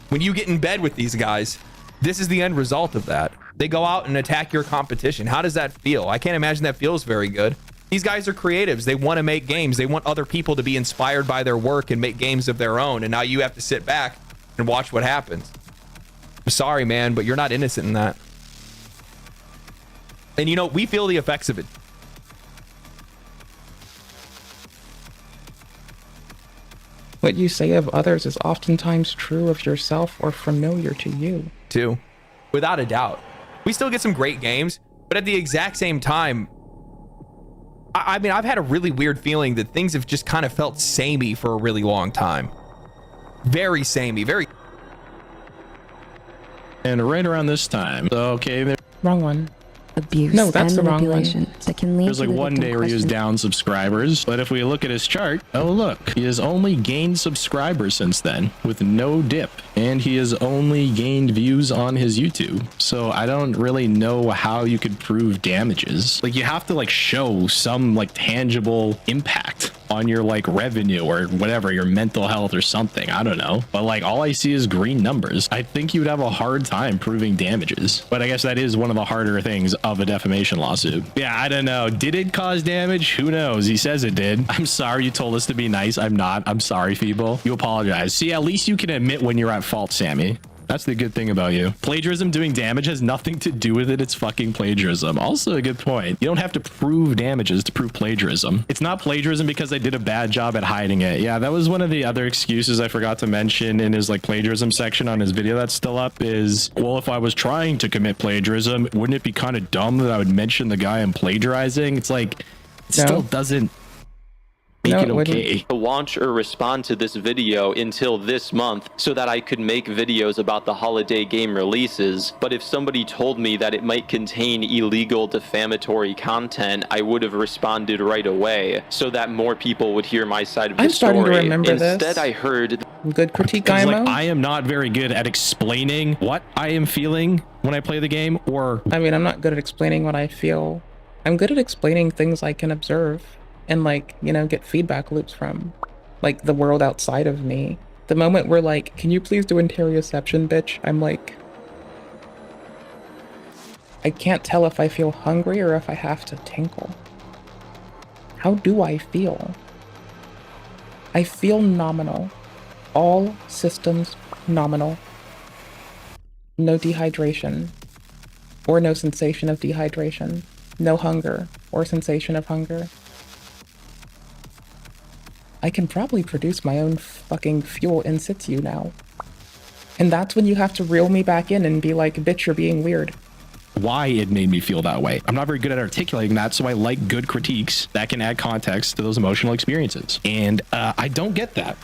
When you get in bed with these guys, this is the end result of that. They go out and attack your competition. How does that feel? I can't imagine that feels very good. These guys are creatives. They want to make games. They want other people to be inspired by their work and make games of their own. And now you have to sit back and watch what happens. I'm sorry, man, but you're not innocent in that. And you know, we feel the effects of it. What you say of others is oftentimes true of yourself or familiar to you. Too. Without a doubt. We still get some great games, but at the exact same time, I mean, I've had a really weird feeling that things have just kind of felt samey for a really long time. Very samey, very. And right around this time, okay, wrong one. Abuse. No, that's and the wrong one. That can lead there's like to the one day where he was down subscribers, but if we look at his chart, oh look, he has only gained subscribers since then with no dip, and he has only gained views on his YouTube. So I don't really know how you could prove damages. Like, you have to like show some like tangible impact on your like revenue or whatever, your mental health or something. I don't know, but like all I see is green numbers. I think you would have a hard time proving damages, but I guess that is one of the harder things of a defamation lawsuit. Yeah, I don't know. Did it cause damage? Who knows? He says it did. I'm sorry you told us to be nice. I'm not. I'm sorry, Feeble. You apologize. See, at least you can admit when you're at fault, Sammy. That's the good thing about you. Plagiarism doing damage has nothing to do with it. It's fucking plagiarism. Also a good point. You don't have to prove damages to prove plagiarism. It's not plagiarism because I did a bad job at hiding it. Yeah, that was one of the other excuses I forgot to mention in his like plagiarism section on his video that's still up is, well, if I was trying to commit plagiarism, wouldn't it be kind of dumb that I would mention the guy I'm plagiarizing? It's like, it still doesn't make it okay. To launch or respond to this video until this month so that I could make videos about the holiday game releases, but if somebody told me that it might contain illegal defamatory content, I would have responded right away so that more people would hear my side of the story. I'm starting to remember Instead, this. I heard... Good critique, IMO? Like, I am not very good at explaining what I am feeling when I play the game, or... I mean, I'm not good at explaining what I feel. I'm good at explaining things I can observe and, like, you know, get feedback loops from, like, the world outside of me. The moment we're like, can you please do interoception, bitch? I'm like... I can't tell if I feel hungry or if I have to tinkle. How do I feel? I feel nominal. All systems nominal. No dehydration, or no sensation of dehydration. No hunger, or sensation of hunger. I can probably produce my own fucking fuel in situ now. And that's when you have to reel me back in and be like, bitch, you're being weird. Why it made me feel that way. I'm not very good at articulating that, so I like good critiques that can add context to those emotional experiences. And I don't get that.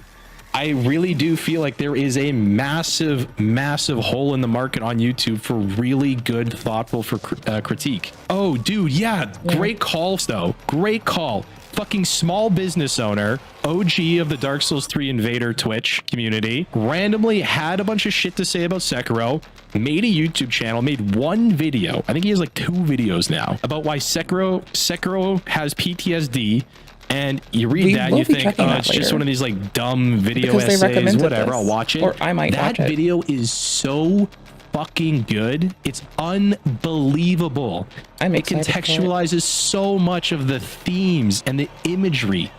I really do feel like there is a massive hole in the market on YouTube for really good, thoughtful critique. Oh, dude, yeah, great calls though. Great call. Fucking small business owner, OG of the Dark Souls 3 Invader Twitch community, randomly had a bunch of shit to say about Sekiro, made a YouTube channel, made one video. I think he has like 2 videos now about why Sekiro has PTSD. And you read that, you think, oh, it's just one of these like dumb video essays, whatever, I'll watch it. Or I might watch it. That video is so fucking good. It's unbelievable. It contextualizes so much of the themes and the imagery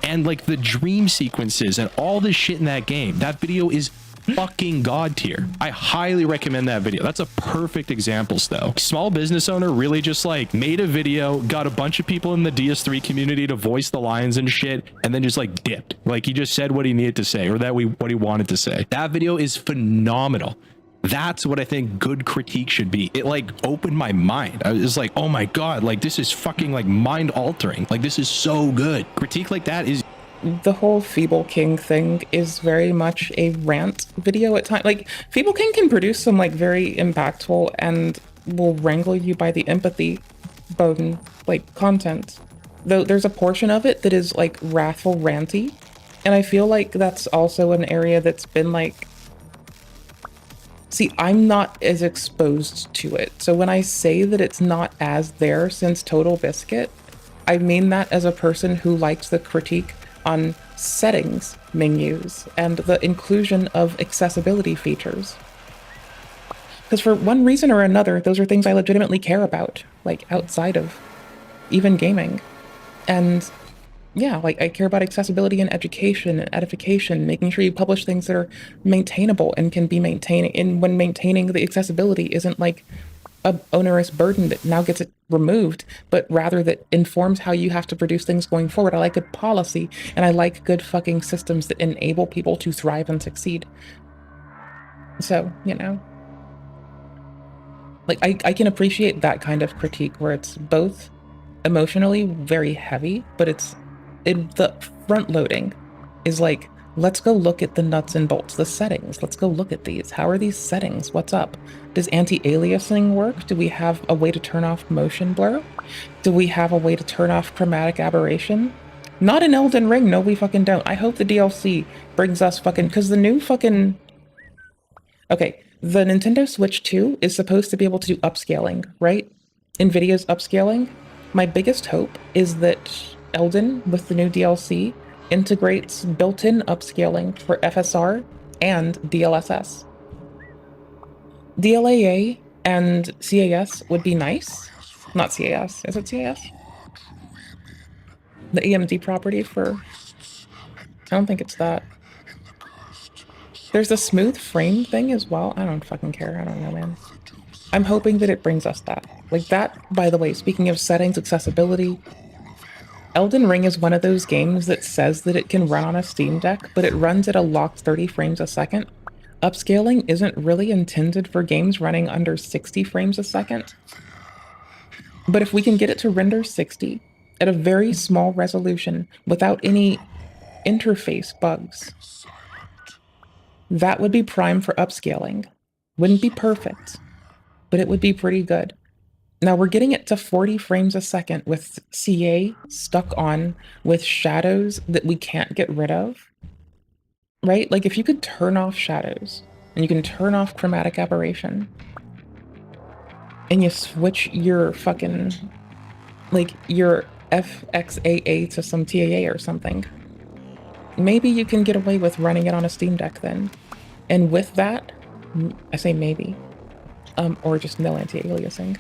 and like the dream sequences and all this shit in that game. That video is fucking god tier. I highly recommend that video. That's a perfect example though. Small business owner really just like made a video, got a bunch of people in the DS3 community to voice the lines and shit, and then just like dipped. Like he just said what he needed to say, or what he wanted to say. That video is phenomenal. That's what I think good critique should be. It like opened my mind. I was like, oh my god, like this is fucking like mind altering. Like this is so good. Critique like that is... The whole Feeble King thing is very much a rant video at times. Like, Feeble King can produce some, like, very impactful and will wrangle you by the empathy bone, like, content. Though there's a portion of it that is, like, wrathful, ranty. And I feel like that's also an area that's been, like... See, I'm not as exposed to it. So when I say that it's not as there since Total Biscuit, I mean that as a person who likes the critique on settings menus and the inclusion of accessibility features. Because for one reason or another, those are things I legitimately care about, like outside of even gaming. And yeah, like I care about accessibility in education and edification, making sure you publish things that are maintainable and can be maintained. And when maintaining the accessibility isn't like a onerous burden that now gets it removed, but rather that informs how you have to produce things going forward. I like good policy, and I like good fucking systems that enable people to thrive and succeed. So, you know, like I can appreciate that kind of critique where it's both emotionally very heavy, but it's in the front loading is like, let's go look at the nuts and bolts, the settings. Let's go look at these. How are these settings? What's up? Does anti-aliasing work? Do we have a way to turn off motion blur? Do we have a way to turn off chromatic aberration? Not in Elden Ring. No, we fucking don't. I hope the DLC brings us fucking... Because the new fucking... Okay, the Nintendo Switch 2 is supposed to be able to do upscaling, right? NVIDIA's upscaling. My biggest hope is that Elden, with the new DLC, integrates built-in upscaling for FSR and DLSS. DLAA and CAS would be nice. Not CAS. Is it CAS? The AMD property for... I don't think it's that. There's a smooth frame thing as well. I don't fucking care. I don't know, man. I'm hoping that it brings us that. Like that, by the way, speaking of settings, accessibility, Elden Ring is one of those games that says that it can run on a Steam Deck, but it runs at a locked 30 frames a second. Upscaling isn't really intended for games running under 60 frames a second. But if we can get it to render 60 at a very small resolution without any interface bugs. That would be prime for upscaling. Wouldn't be perfect, but it would be pretty good. Now we're getting it to 40 frames a second with CA stuck on with shadows that we can't get rid of, right? Like if you could turn off shadows and you can turn off chromatic aberration and you switch your fucking, like your FXAA to some TAA or something, maybe you can get away with running it on a Steam Deck then. And with that, I say maybe, or just no anti-aliasing.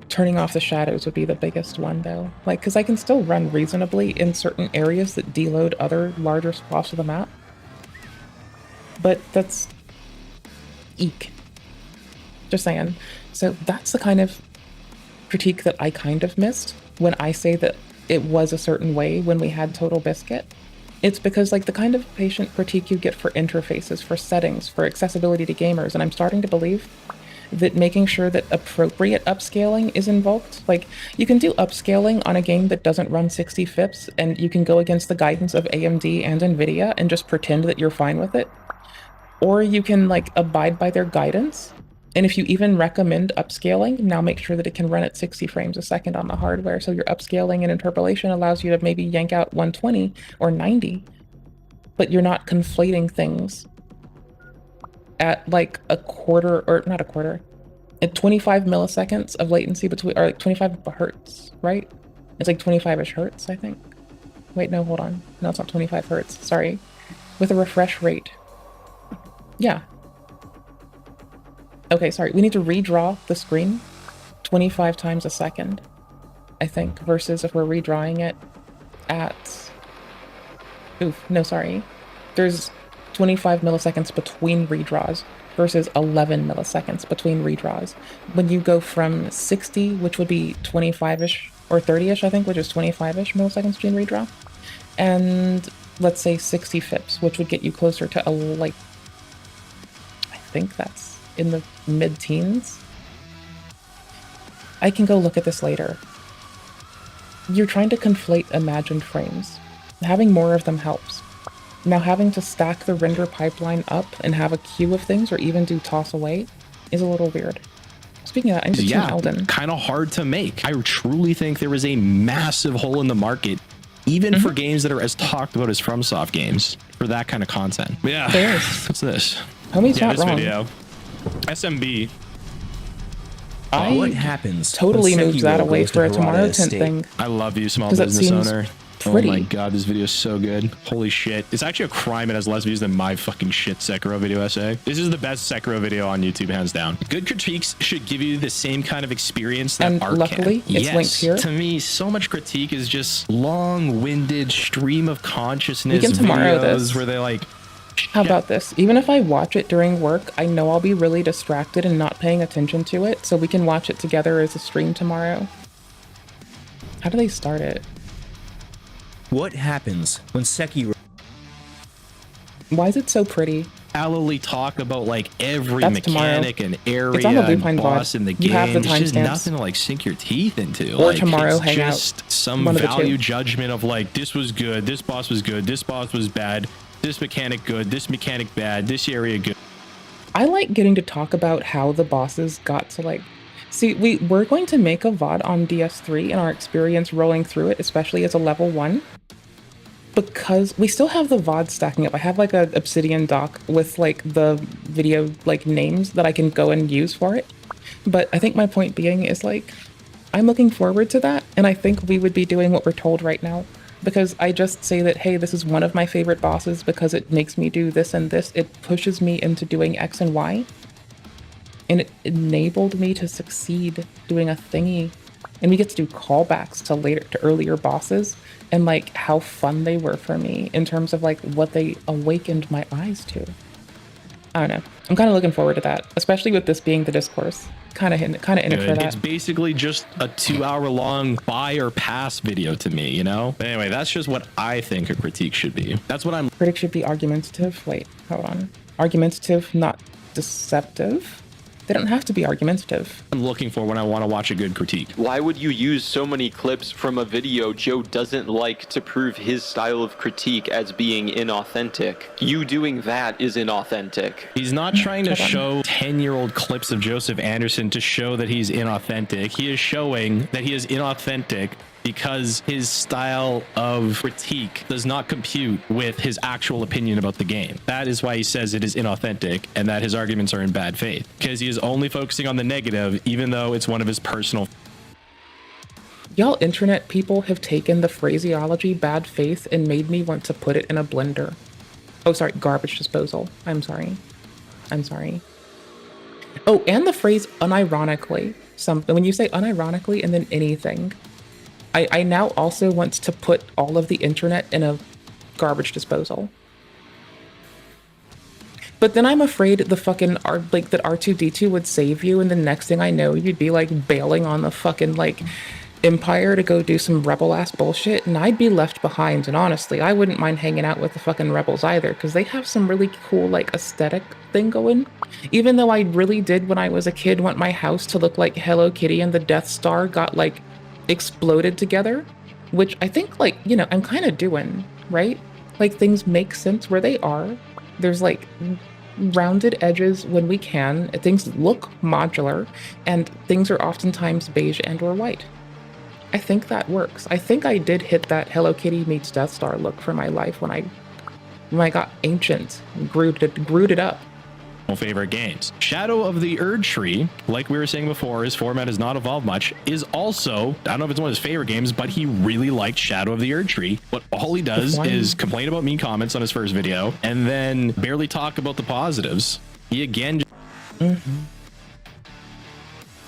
Turning off the shadows would be the biggest one though. Like, cause I can still run reasonably in certain areas that deload other larger swaths of the map. But that's eek. Just saying. So that's the kind of critique that I kind of missed when I say that it was a certain way when we had Total Biscuit. It's because like the kind of patient critique you get for interfaces, for settings, for accessibility to gamers, and I'm starting to believe that making sure that appropriate upscaling is invoked. Like, you can do upscaling on a game that doesn't run 60 FIPS, and you can go against the guidance of AMD and NVIDIA and just pretend that you're fine with it. Or you can, like, abide by their guidance. And if you even recommend upscaling, now make sure that it can run at 60 frames a second on the hardware, so your upscaling and interpolation allows you to maybe yank out 120 or 90, but you're not conflating things at like a quarter, or not a quarter, at 25 milliseconds of latency between, or like 25 hertz, right? It's like 25-ish hertz, I think. Wait, no, hold on. No, it's not 25 hertz, sorry. With a refresh rate. Yeah. Okay, sorry, we need to redraw the screen 25 times a second, I think, versus if we're redrawing it at, oof, no, sorry. There's 25 milliseconds between redraws versus 11 milliseconds between redraws. When you go from 60, which would be 25-ish, or 30-ish, I think, which is 25-ish milliseconds between redraw, and let's say 60 FIPS, which would get you closer to, like, I think that's in the mid-teens. I can go look at this later. You're trying to conflate imagined frames. Having more of them helps. Now having to stack the render pipeline up and have a queue of things or even do toss away is a little weird. Speaking of that, I need to tune Elden. Kind of hard to make. I truly think there is a massive hole in the market, even for games that are as talked about as FromSoft games, for that kind of content. Yeah. There is. What's this? Homie's not wrong. Video. SMB. What happens? Totally moves that away for a Tomorrow Tent thing. I love you, small business owner. Pretty. Oh my god, this video is so good. Holy shit. It's actually a crime it has less views than my fucking shit Sekiro video essay. This is the best Sekiro video on YouTube, hands down. Good critiques should give you the same kind of experience that art luckily, can. it's linked here. To me, so much critique is just long-winded stream of consciousness we can tomorrow videos this. where they like... How about this? Even if I watch it during work, I know I'll be really distracted and not paying attention to it, so we can watch it together as a stream tomorrow. How do they start it? What happens when Sekiro... Why is it so pretty? Allowly talk about like every That's mechanic tomorrow. and area It's on the and Bluepine boss VOD. in the You have game. the There's just timestamps. nothing to like sink your teeth into. Or like, tomorrow, it's hang just out. some One of the value two. judgment of like, this was good, this boss was good, this boss was bad, this mechanic good, this mechanic bad, this area good. I like getting to talk about how the bosses got to like... See, we're going to make a VOD on DS3 and our experience rolling through it, especially as a level 1. Because we still have the VOD stacking up. I have like a Obsidian doc with like the video like names that I can go and use for it. But I think my point being is like, I'm looking forward to that. And I think we would be doing what we're told right now. Because I just say that, hey, this is one of my favorite bosses because it makes me do this and this. It pushes me into doing X and Y. And it enabled me to succeed doing a thingy. And we get to do callbacks to earlier bosses and like how fun they were for me in terms of like what they awakened my eyes to. I don't know. I'm kind of looking forward to that, especially with this being the discourse. Kind of in it for that. It's basically just a 2-hour-long buy or pass video to me, you know? But anyway, that's just what I think a critique should be. That's what I'm... Critique should be argumentative. Wait, hold on. Argumentative, not deceptive. They don't have to be argumentative. I'm looking for when I want to watch a good critique. Why would you use so many clips from a video Joe doesn't like to prove his style of critique as being inauthentic? You doing that is inauthentic. He's not trying to show 10-year-old clips of Joseph Anderson to show that he's inauthentic. He is showing that he is inauthentic because his style of critique does not compute with his actual opinion about the game. That is why he says it is inauthentic and that his arguments are in bad faith, because he is only focusing on the negative, even though it's one of his personal. Y'all internet people have taken the phraseology bad faith and made me want to put it in a blender. Oh, sorry, garbage disposal. I'm sorry. Oh, and the phrase unironically. When you say unironically and then anything, I now also want to put all of the internet in a garbage disposal. But then I'm afraid the fucking that R2-D2 would save you, and the next thing I know, you'd be like bailing on the fucking like Empire to go do some rebel ass bullshit, and I'd be left behind. And honestly, I wouldn't mind hanging out with the fucking rebels either, because they have some really cool like aesthetic thing going. Even though I really did when I was a kid want my house to look like Hello Kitty and the Death Star got like exploded together, which I think like, you know, I'm kind of doing, right? Like things make sense where they are. There's like rounded edges when we can. Things look modular, and things are oftentimes beige and or white. I think that works. I think I did hit that Hello Kitty meets Death Star look for my life when I got ancient and grewed it up. Favorite games. Shadow of the Erdtree, like we were saying before, his format has not evolved much, is also, I don't know if it's one of his favorite games, but he really liked Shadow of the Erdtree. But all he does is complain about mean comments on his first video and then barely talk about the positives. He again.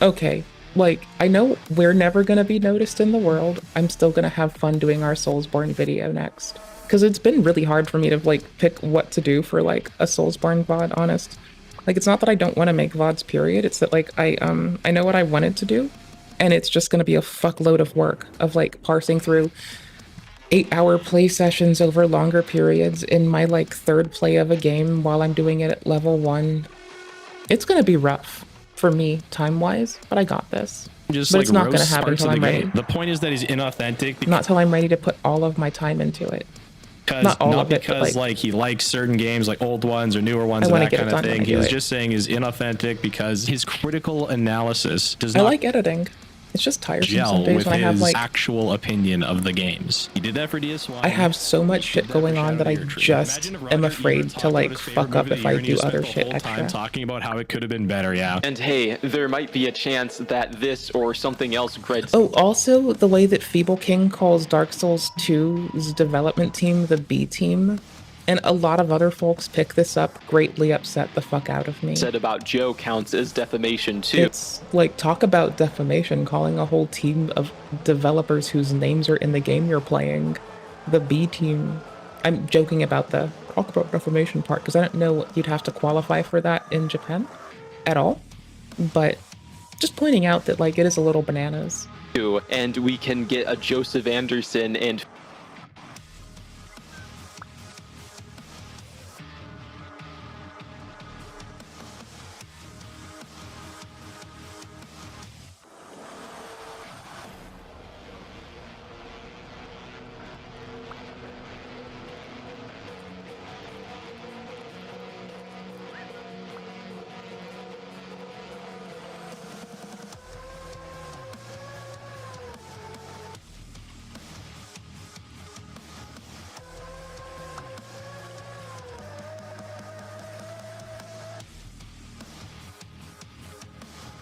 Okay, like, I know we're never going to be noticed in the world. I'm still going to have fun doing our Soulsborne video next. Because it's been really hard for me to, like, pick what to do for, like, a Soulsborne VOD, honest. Like, it's not that I don't want to make VODs, period. It's that, like, I know what I wanted to do, and it's just going to be a fuckload of work of, like, parsing through 8-hour play sessions over longer periods in my, like, third play of a game while I'm doing it at level 1. It's going to be rough for me, time-wise, but I got this. But like, it's not going to happen until I'm ready. The point is that he's inauthentic. Not till I'm ready to put all of my time into it. Not because like he likes certain games, like old ones or newer ones, and that kind of thing. He was just saying is inauthentic because his critical analysis does not. I like editing. It's just tiresome some days when I have like actual opinion of the games. He did that for DSY. I have so much shit going on that I just am afraid to like fuck up if I do other shit extra. Talking about how it could have been better, yeah. And hey, there might be a chance that this or something else Gred. Oh, also the way that Feeble King calls Dark Souls 2's development team the B team, and a lot of other folks pick this up, greatly upset the fuck out of me. Said about Joe counts as defamation too. It's like, talk about defamation, calling a whole team of developers whose names are in the game you're playing the B team. I'm joking about the talk about defamation part because I don't know you'd have to qualify for that in Japan at all, but just pointing out that like it is a little bananas. And we can get a Joseph Anderson and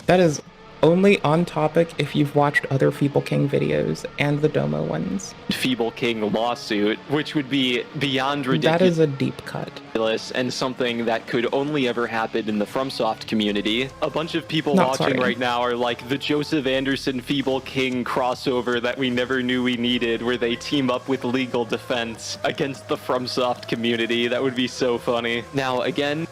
that is only on topic if you've watched other Feeble King videos and the Domo ones. Feeble King lawsuit, which would be beyond ridiculous. That is a deep cut. And something that could only ever happen in the FromSoft community. A bunch of people watching right now are like the Joseph Anderson Feeble King crossover that we never knew we needed, where they team up with legal defense against the FromSoft community. That would be so funny. Now, again,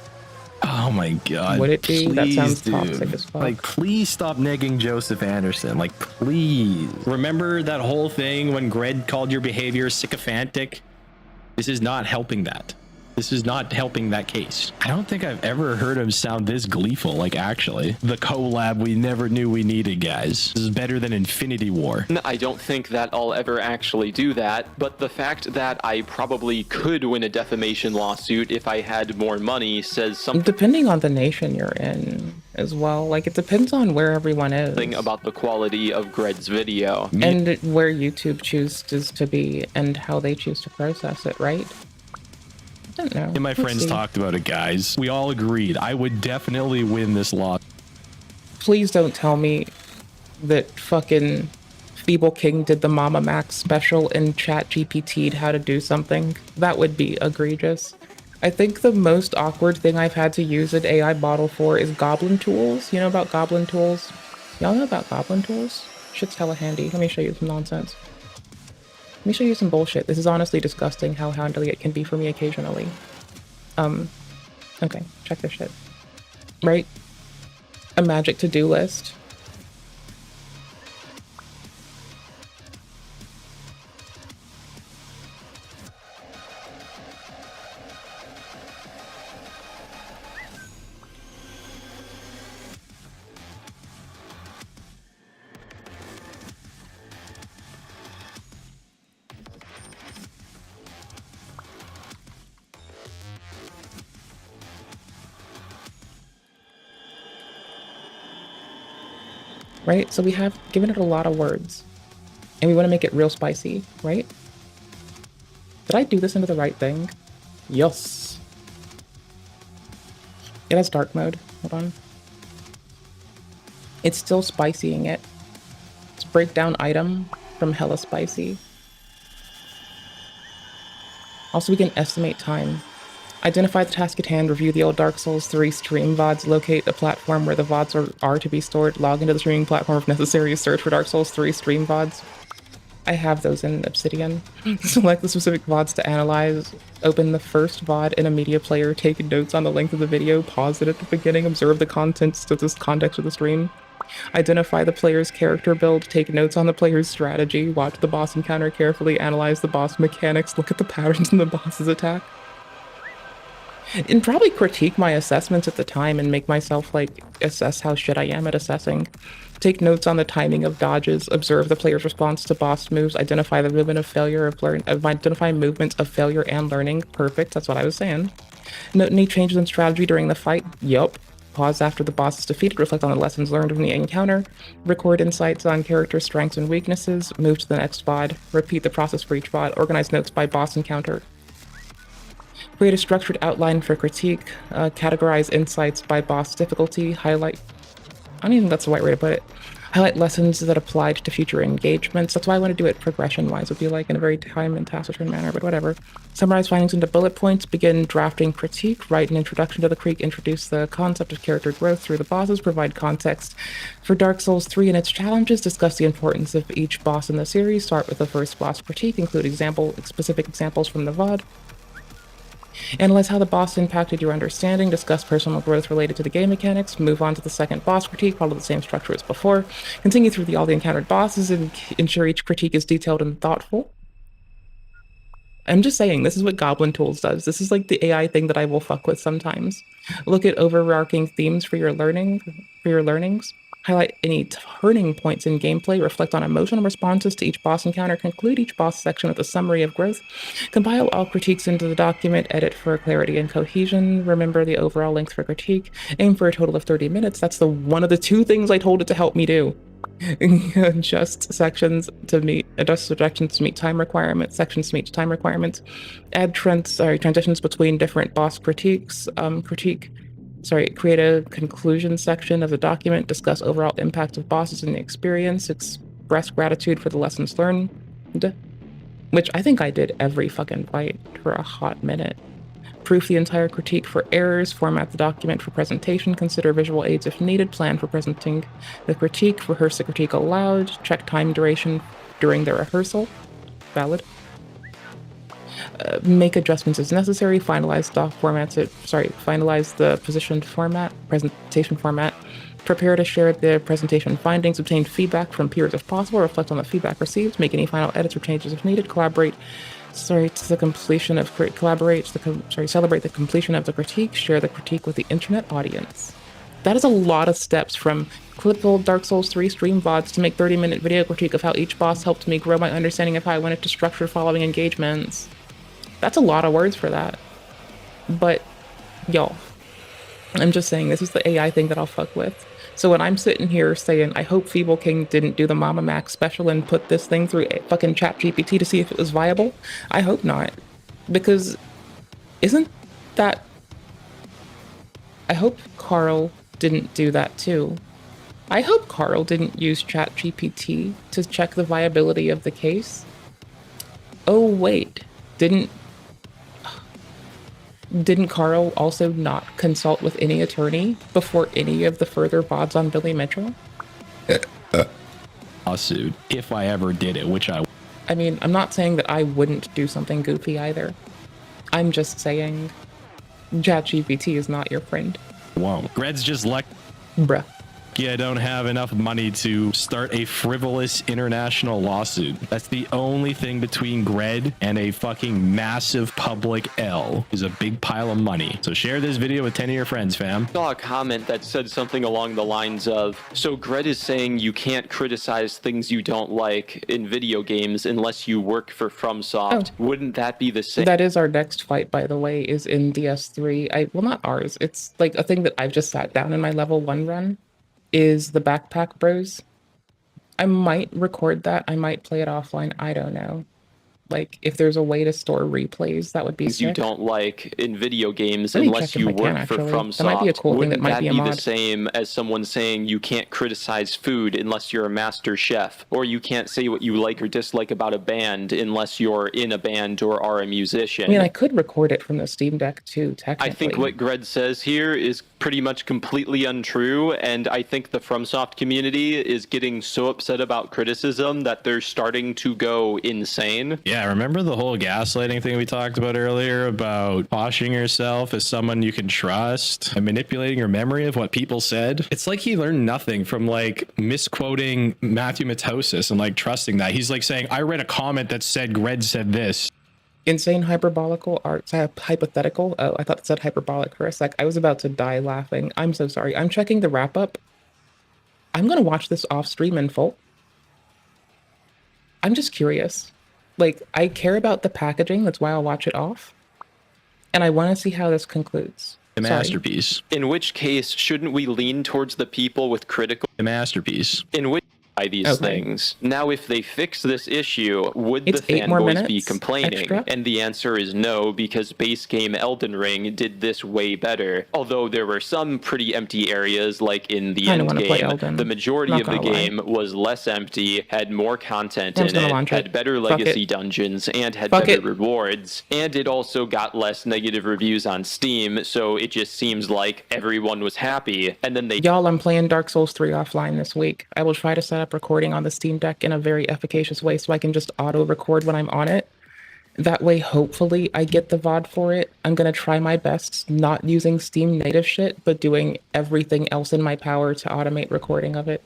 oh my god. Would it be? Please, that sounds dude. toxic as fuck. Like, please stop negging Joseph Anderson. Like, please. Remember that whole thing when Gred called your behavior sycophantic? This is not helping that. This is not helping that case. I don't think I've ever heard him sound this gleeful, like actually. The collab we never knew we needed, guys. This is better than Infinity War. I don't think that I'll ever actually do that, but the fact that I probably could win a defamation lawsuit if I had more money says something. Depending on the nation you're in as well. Like, it depends on where everyone is. About the quality of Gred's video. And where YouTube chooses to be and how they choose to process it, right? I don't know. And my friends talked about it, guys. We all agreed I would definitely win this law. Please don't tell me that fucking Feeble King did the Mama Max special and Chat GPT'd how to do something. That would be egregious. I think the most awkward thing I've had to use an AI model for is Goblin Tools. You know about Goblin Tools? Y'all know about Goblin Tools? Shit's hella handy. Let me show you some nonsense. Let me show you some bullshit. This is honestly disgusting how handy it can be for me occasionally. Okay, check this shit. Right? A magic to-do list. Right? So we have given it a lot of words and we want to make it real spicy, right? Did I do this into the right thing? Yes. It has dark mode. Hold on. It's still spicying it. Let's break down item from hella spicy. Also, we can estimate time. Identify the task at hand, review the old Dark Souls 3 stream VODs, locate the platform where the VODs are to be stored, log into the streaming platform if necessary, search for Dark Souls 3 stream VODs. I have those in Obsidian. Select the specific VODs to analyze, open the first VOD in a media player, take notes on the length of the video, pause it at the beginning, observe the context of the stream. Identify the player's character build, take notes on the player's strategy, watch the boss encounter carefully, analyze the boss mechanics, look at the patterns in the boss's attack. And probably critique my assessments at the time and make myself, like, assess how shit I am at assessing. Take notes on the timing of dodges, observe the player's response to boss moves, identify the movement of failure identify movements of failure and learning. Perfect, that's what I was saying. Note any changes in strategy during the fight. Yup. Pause after the boss is defeated, reflect on the lessons learned from the encounter, record insights on character strengths and weaknesses, move to the next VOD, repeat the process for each VOD, organize notes by boss encounter. Create a structured outline for critique, categorize insights by boss difficulty, highlight... I don't even think that's the right way to put it. Highlight lessons that applied to future engagements. That's why I want to do it progression-wise. It would be like in a very time and taciturn manner, but whatever. Summarize findings into bullet points, begin drafting critique, write an introduction to the critique, introduce the concept of character growth through the bosses, provide context for Dark Souls 3 and its challenges, discuss the importance of each boss in the series, start with the first boss critique, include specific examples from the VOD. Analyze how the boss impacted your understanding, discuss personal growth related to the game mechanics, move on to the second boss critique, follow the same structure as before, continue through all the encountered bosses, and ensure each critique is detailed and thoughtful. I'm just saying, this is what Goblin Tools does. This is like the AI thing that I will fuck with sometimes. Look at overarching themes for your learnings. Highlight any turning points in gameplay, reflect on emotional responses to each boss encounter, conclude each boss section with a summary of growth, compile all critiques into the document, edit for clarity and cohesion, remember the overall length for critique, aim for a total of 30 minutes. That's one of the two things I told it to help me do. Adjust sections to meet time requirements, sections to meet time requirements, add transitions between different boss critiques, create a conclusion section of the document, discuss overall impact of bosses in the experience, express gratitude for the lessons learned, which I think I did every fucking fight for a hot minute. Proof the entire critique for errors, format the document for presentation, consider visual aids if needed, plan for presenting the critique, rehearse the critique aloud, check time duration during the rehearsal, valid. Make adjustments as necessary, finalize the presentation format, prepare to share the presentation findings, obtain feedback from peers if possible, reflect on the feedback received, make any final edits or changes if needed, collaborate Sorry, to the completion of celebrate the completion of the critique, share the critique with the internet audience. That is a lot of steps, from clipful Dark Souls 3 stream VODs to make 30-minute video critique of how each boss helped me grow my understanding of how I went into structured following engagements. That's a lot of words for that. But, y'all, I'm just saying this is the AI thing that I'll fuck with. So when I'm sitting here saying, I hope Feeble King didn't do the Mama Max special and put this thing through a fucking ChatGPT to see if it was viable, I hope not. Because isn't that... I hope Carl didn't do that too. I hope Carl didn't use ChatGPT to check the viability of the case. Oh wait, didn't Carl also not consult with any attorney before any of the further VODs on Billy Mitchell? Lawsuit, if I ever did it, which I mean, I'm not saying that I wouldn't do something goofy either. I'm just saying ChatGPT is not your friend. won't. Gred's just like, bruh. Yeah, I don't have enough money to start a frivolous international lawsuit. That's the only thing between Gred and a fucking massive public L, is a big pile of money. So share this video with 10 of your friends, fam. I saw a comment that said something along the lines of, so Gred is saying you can't criticize things you don't like in video games unless you work for FromSoft. Oh. Wouldn't that be the same? That is our next fight, by the way, is in DS3. Well, not ours. It's like a thing that I've just sat down in my level 1 run. Is the Backpack Bros. I might record that. I might play it offline. I don't know. Like, if there's a way to store replays, that would be sick. You don't like in video games unless you work for FromSoft. That might be a cool thing. That might be a mod. Wouldn't that be the same as someone saying you can't criticize food unless you're a master chef, or you can't say what you like or dislike about a band unless you're in a band or are a musician? I mean, I could record it from the Steam Deck too, technically. I think what Gred says here is pretty much completely untrue, and I think the FromSoft community is getting so upset about criticism that they're starting to go insane. Yeah, remember the whole gaslighting thing we talked about earlier about poshing yourself as someone you can trust and manipulating your memory of what people said? It's like he learned nothing from like misquoting Matthew Matosis and like trusting that. He's like saying, I read a comment that said Gred said this. Insane hyperbolical art, hypothetical. Oh, I thought it said hyperbolic for a sec. I was about to die laughing. I'm so sorry. I'm checking the wrap up. I'm going to watch this off stream in full. I'm just curious. Like, I care about the packaging. That's why I'll watch it off. And I want to see how this concludes. The masterpiece. In which case, shouldn't we lean towards the people with critical... The masterpiece. In which... by these things. Now, if they fix this issue, would the fanboys be complaining? Extra? And the answer is no, because base game Elden Ring did this way better. Although there were some pretty empty areas, like in the end game, the majority of the game was less empty, had more content in it, had better legacy dungeons, and had better rewards. And it also got less negative reviews on Steam, so it just seems like everyone was happy. And then they... Y'all, I'm playing Dark Souls 3 offline this week. I will try to set up recording on the Steam Deck in a very efficacious way so I can just auto record when I'm on it. That way, hopefully, I get the VOD for it. I'm going to try my best not using Steam native shit, but doing everything else in my power to automate recording of it.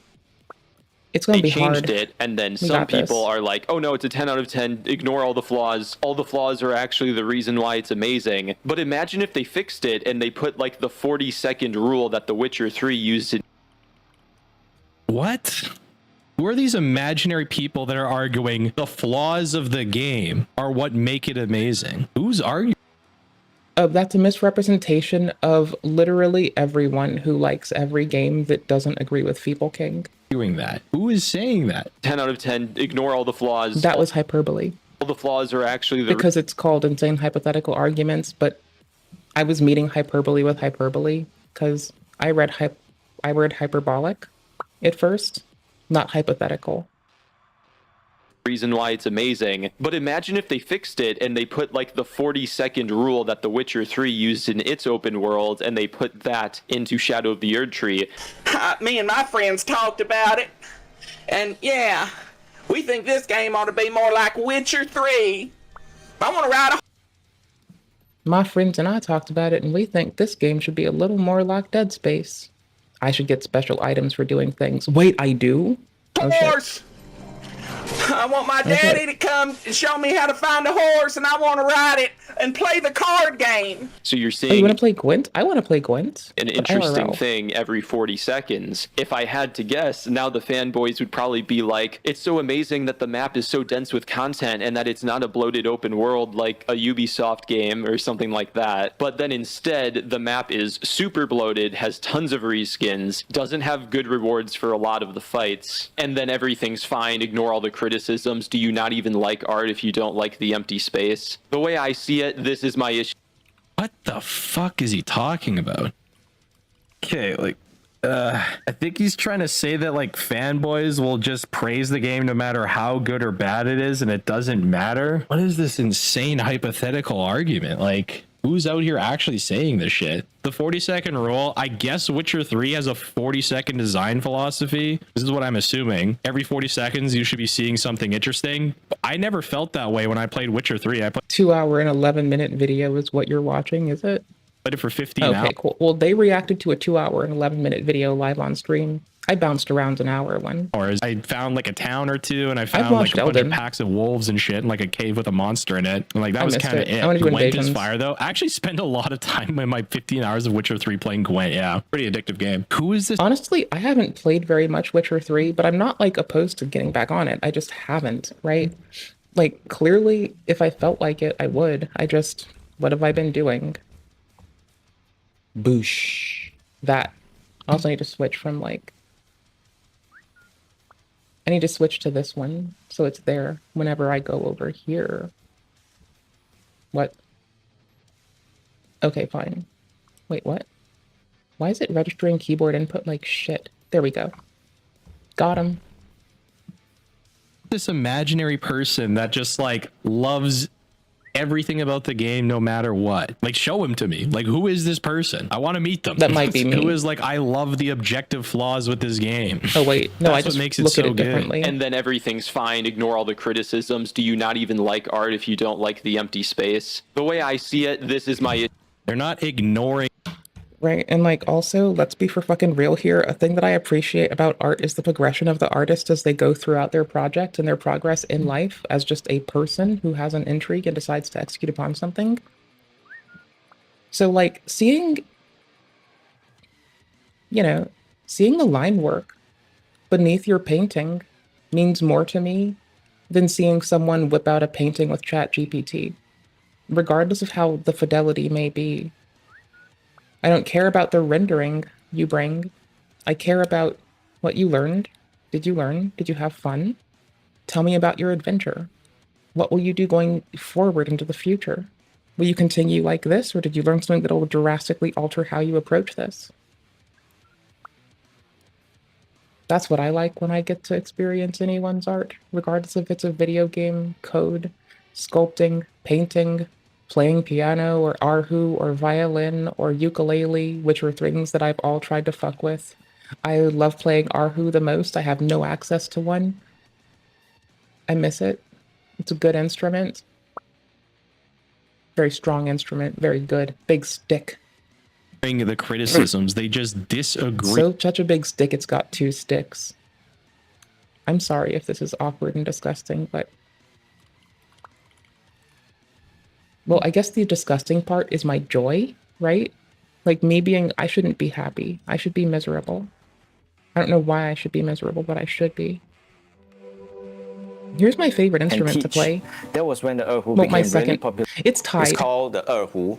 It's going to be hard. They changed it, and then some people are like, oh no, it's a 10 out of 10, ignore all the flaws. All the flaws are actually the reason why it's amazing. But imagine if they fixed it and they put like the 40-second rule that The Witcher 3 used in... What? Who are these imaginary people that are arguing the flaws of the game are what make it amazing? Who's arguing? That's a misrepresentation of literally everyone who likes every game that doesn't agree with Feeble King. Doing that. Who is saying that? 10 out of 10, ignore all the flaws. That was hyperbole. All the flaws are actually the... Because it's called insane hypothetical arguments, but I was meeting hyperbole with hyperbole because I read hyperbolic at first. Not hypothetical. Reason why it's amazing. But imagine if they fixed it and they put like the 40-second rule that The Witcher 3 used in its open world, and they put that into Shadow of the Erdtree. Me and my friends talked about it, and yeah, we think this game ought to be more like Witcher 3. I want to ride a... My friends and I talked about it, and we think this game should be a little more like Dead Space. I should get special items for doing things. Wait, I do? Of course! I want my daddy to come and show me how to find a horse, and I want to ride it and play the card game. So you're Oh, seeing you want to play Gwent? I want to play Gwent. an but interesting IRL. thing every 40 seconds. If I had to guess, now the fanboys would probably be like, it's so amazing that the map is so dense with content and that it's not a bloated open world like a Ubisoft game or something like that. But then instead, the map is super bloated, has tons of reskins, doesn't have good rewards for a lot of the fights, and then everything's fine, ignore all the criticisms. Do you not even like art if you don't like the empty space? The way I see it, this is my issue. What the fuck is he talking about? Okay, like, I think he's trying to say that like fanboys will just praise the game no matter how good or bad it is and it doesn't matter. What is this insane hypothetical argument? Like, who's out here actually saying this shit? The 40-second rule, I guess Witcher 3 has a 40-second design philosophy. This is what I'm assuming. Every 40 seconds, you should be seeing something interesting. I never felt that way when I played Witcher 3. I played 2-hour and 11-minute video is what you're watching, is it? it for 15 hours. Okay, cool. Well, they reacted to a 2-hour and 11-minute video live on stream. I bounced around an hour one. I found like a town or two, and I found watched like a bunch of Elden. packs of wolves and shit, and like a cave with a monster in it. And like that I was missed kind of it. it. I wanna do Gwent is Invasions. fire though. I actually spent a lot of time in my 15 hours of Witcher 3 playing Gwent. Yeah, pretty addictive game. Who is this? Honestly, I haven't played very much Witcher 3, but I'm not like opposed to getting back on it. I just haven't, right? Like clearly, if I felt like it, I would. What have I been doing? Boosh. That. I also need to switch from like, I need to switch to this one so it's there whenever I go over here. What? Okay, fine. Wait, what? Why is it registering keyboard input like shit? There we go. Got him. This imaginary person that just like loves everything about the game no matter what. Like, show him to me. Like, who is this person? I want to meet them. That might be me. Who is like, I love the objective flaws with this game. Oh wait, no, I That's just what makes it look so at it good. differently. And then everything's fine, ignore all the criticisms. Do you not even like art if you don't like the empty space? The way I see it, this is my... They're not ignoring... Right, and like also, let's be for fucking real here. A thing that I appreciate about art is the progression of the artist as they go throughout their project and their progress in life as just a person who has an intrigue and decides to execute upon something. So like seeing the line work beneath your painting means more to me than seeing someone whip out a painting with ChatGPT, regardless of how the fidelity may be. I don't care about the rendering you bring. I care about what you learned. Did you learn? Did you have fun? Tell me about your adventure. What will you do going forward into the future? Will you continue like this, or did you learn something that will drastically alter how you approach this? That's what I like when I get to experience anyone's art, regardless if it's a video game, code, sculpting, painting, playing piano or arhu or violin or ukulele, which are things that I've all tried to fuck with. I love playing arhu the most. I have no access to one. I miss it. It's a good instrument. Very strong instrument. Very good. Big stick. The criticisms, they just disagree. So such a big stick, it's got 2 sticks. I'm sorry if this is awkward and disgusting, but... Well, I guess the disgusting part is my joy, right? Like me being, I shouldn't be happy. I should be miserable. I don't know why I should be miserable, but I should be. Here's my favorite instrument to play. That was when the erhu Well, became my really second. popular. It's tied. It's called the erhu.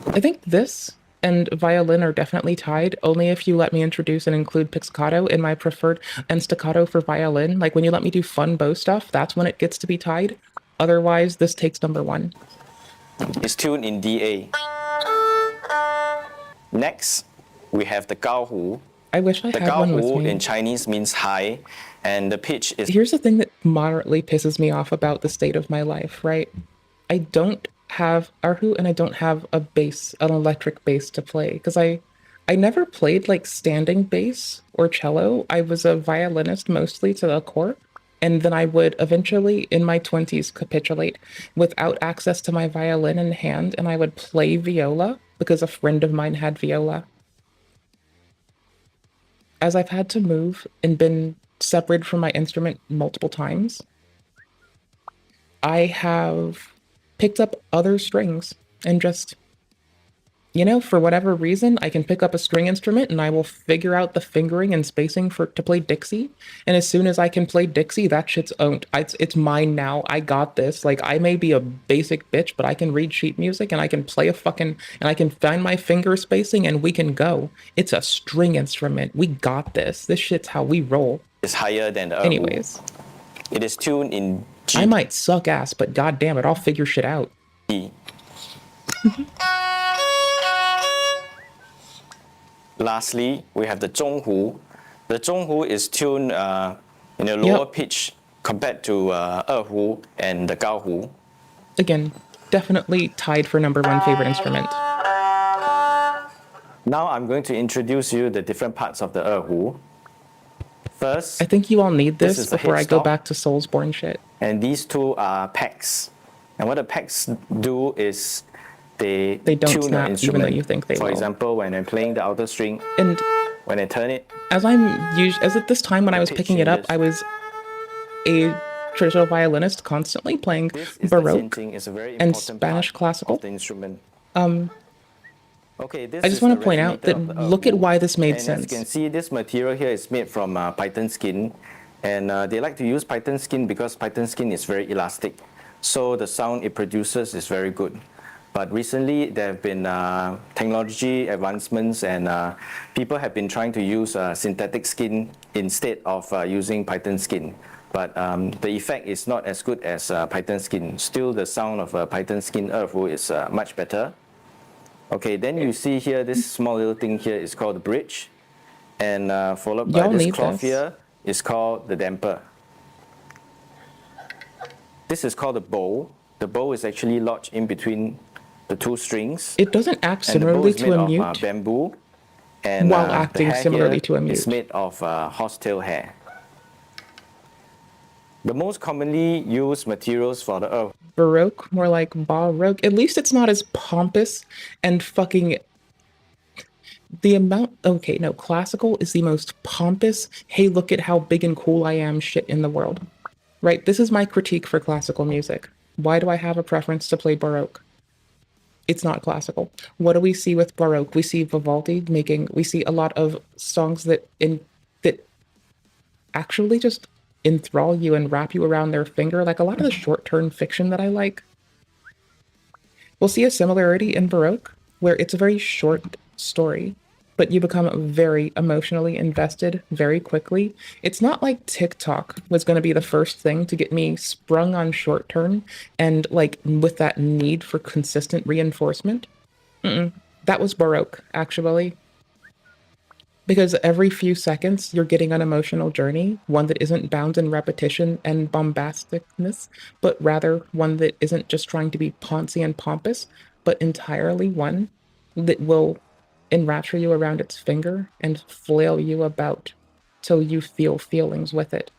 I think this and violin are definitely tied, only if you let me introduce and include pizzicato in my preferred, and staccato for violin. Like when you let me do fun bow stuff, that's when it gets to be tied. Otherwise, this takes #1. It's tuned in DA. Next, we have the gaohu. I wish I The had one with gaohu me. in Chinese means high, and the pitch is... Here's the thing that moderately pisses me off about the state of my life, right? I don't have arhu and I don't have a bass, an electric bass to play, because I never played like standing bass or cello. I was a violinist mostly to the core, and then I would eventually in my 20s capitulate without access to my violin in hand, and I would play viola because a friend of mine had viola. As I've had to move and been separated from my instrument multiple times, I have picked up other strings and just, you know, for whatever reason, I can pick up a string instrument and I will figure out the fingering and spacing to play Dixie. And as soon as I can play Dixie, that shit's owned. It's mine now. I got this. Like, I may be a basic bitch, but I can read sheet music and I can play and I can find my finger spacing and we can go. It's a string instrument. We got this. This shit's how we roll. It's higher than the Anyways. It is tuned in G. I might suck ass, but god damn it, I'll figure shit out. Lastly, we have the zhonghu. The zhonghu is tuned in a lower pitch compared to erhu and the gaohu. Again, definitely tied for #1 favorite instrument. Now I'm going to introduce you the different parts of the erhu. First, I think you all need this before I go back to Soulsborne shit. And these two are pecks. And what the pecks do is they don't tune snap, the instrument. even though you think they For will. example, when I'm playing the outer string, and when I turn it, as at this time when I was picking it up, I was a traditional violinist, constantly playing Baroque and Spanish classical. Okay, I just want to point out that look at why this made sense. As you can see, this material here is made from python skin, and they like to use python skin because python skin is very elastic, so the sound it produces is very good. But recently, there have been technology advancements, and people have been trying to use synthetic skin instead of using python skin. But the effect is not as good as python skin. Still, the sound of python skin erhu is much better. Okay, then you see here, this small little thing here is called the bridge. And followed by this cloth here is called the damper. This is called the bow. The bow is actually lodged in between the two strings. It doesn't act similarly to a mute. Of bamboo. And while acting similarly to a mute. It's made of horsetail hair. The most commonly used materials for the erhu. Baroque, more like Baroque. At least it's not as pompous and fucking... The amount... Okay, no, classical is the most pompous, hey, look at how big and cool I am shit in the world. Right, this is my critique for classical music. Why do I have a preference to play Baroque? It's not classical. What do we see with Baroque? We see Vivaldi we see a lot of songs that actually just enthrall you and wrap you around their finger, like a lot of the short-term fiction that I like. We'll see a similarity in Baroque, where it's a very short story, but you become very emotionally invested very quickly. It's not like TikTok was going to be the first thing to get me sprung on short-term and like with that need for consistent reinforcement. That was Baroque, actually. Because every few seconds, you're getting an emotional journey, one that isn't bound in repetition and bombasticness, but rather one that isn't just trying to be poncy and pompous, but entirely one that will enrapture you around its finger and flail you about till you feel feelings with it.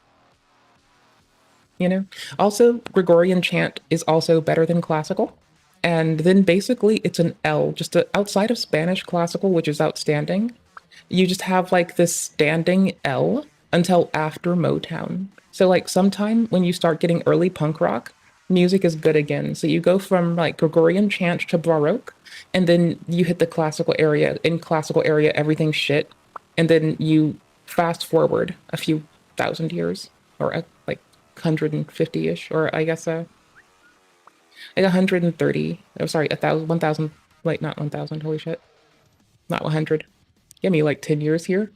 You know? Also, Gregorian chant is also better than classical. And then basically it's an L, just outside of Spanish classical, which is outstanding. You just have like this standing L until after Motown. So like sometime when you start getting early punk rock, music is good again. So you go from like Gregorian chant to Baroque, and then you hit the classical area. In classical area, everything's shit. And then you fast forward a few thousand years, or like 150-ish, or I guess like 130. Oh, sorry, 1,000. Wait, not 1,000. Holy shit. Not 100. Give me like 10 years here.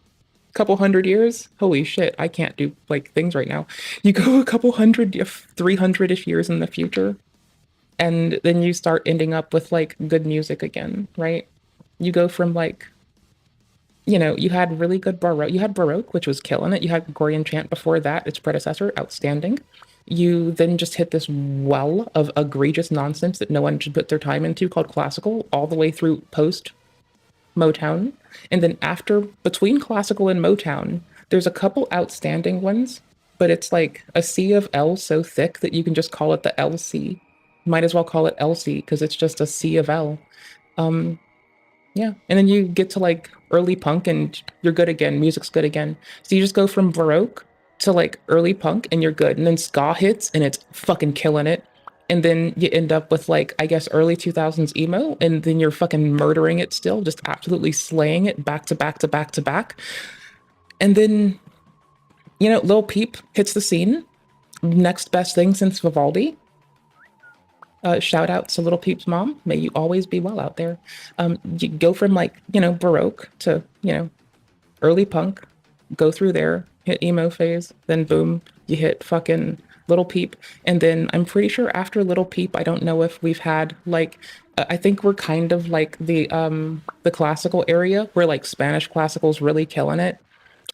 Couple hundred years. Holy shit, I can't do like things right now. You go a couple 300-ish years in the future, and then you start ending up with like good music again, right? You go from like, you know, you had really good Baroque. You had Baroque, which was killing it. You had Gregorian chant before that, its predecessor, outstanding. You then just hit this well of egregious nonsense that no one should put their time into called classical, all the way through post Motown. And then between classical and Motown, there's a couple outstanding ones, but it's like a sea of L so thick that you can just call it the LC. Might as well call it LC because it's just a sea of L. Yeah. And then you get to like early punk and you're good again. Music's good again. So you just go from Baroque to like early punk and you're good. And then ska hits and it's fucking killing it. And then you end up with like, I guess, early 2000s emo, and then you're fucking murdering it still, just absolutely slaying it back to back to back to back. And then, you know, Lil Peep hits the scene. Next best thing since Vivaldi. Shout out to Little Peep's mom. May you always be well out there. You go from like, you know, Baroque to, you know, early punk, go through there, hit emo phase, then boom, you hit fucking Little Peep. And then I'm pretty sure after Little Peep, I don't know if we've had like, I think we're kind of like the classical area where like Spanish classical's really killing it.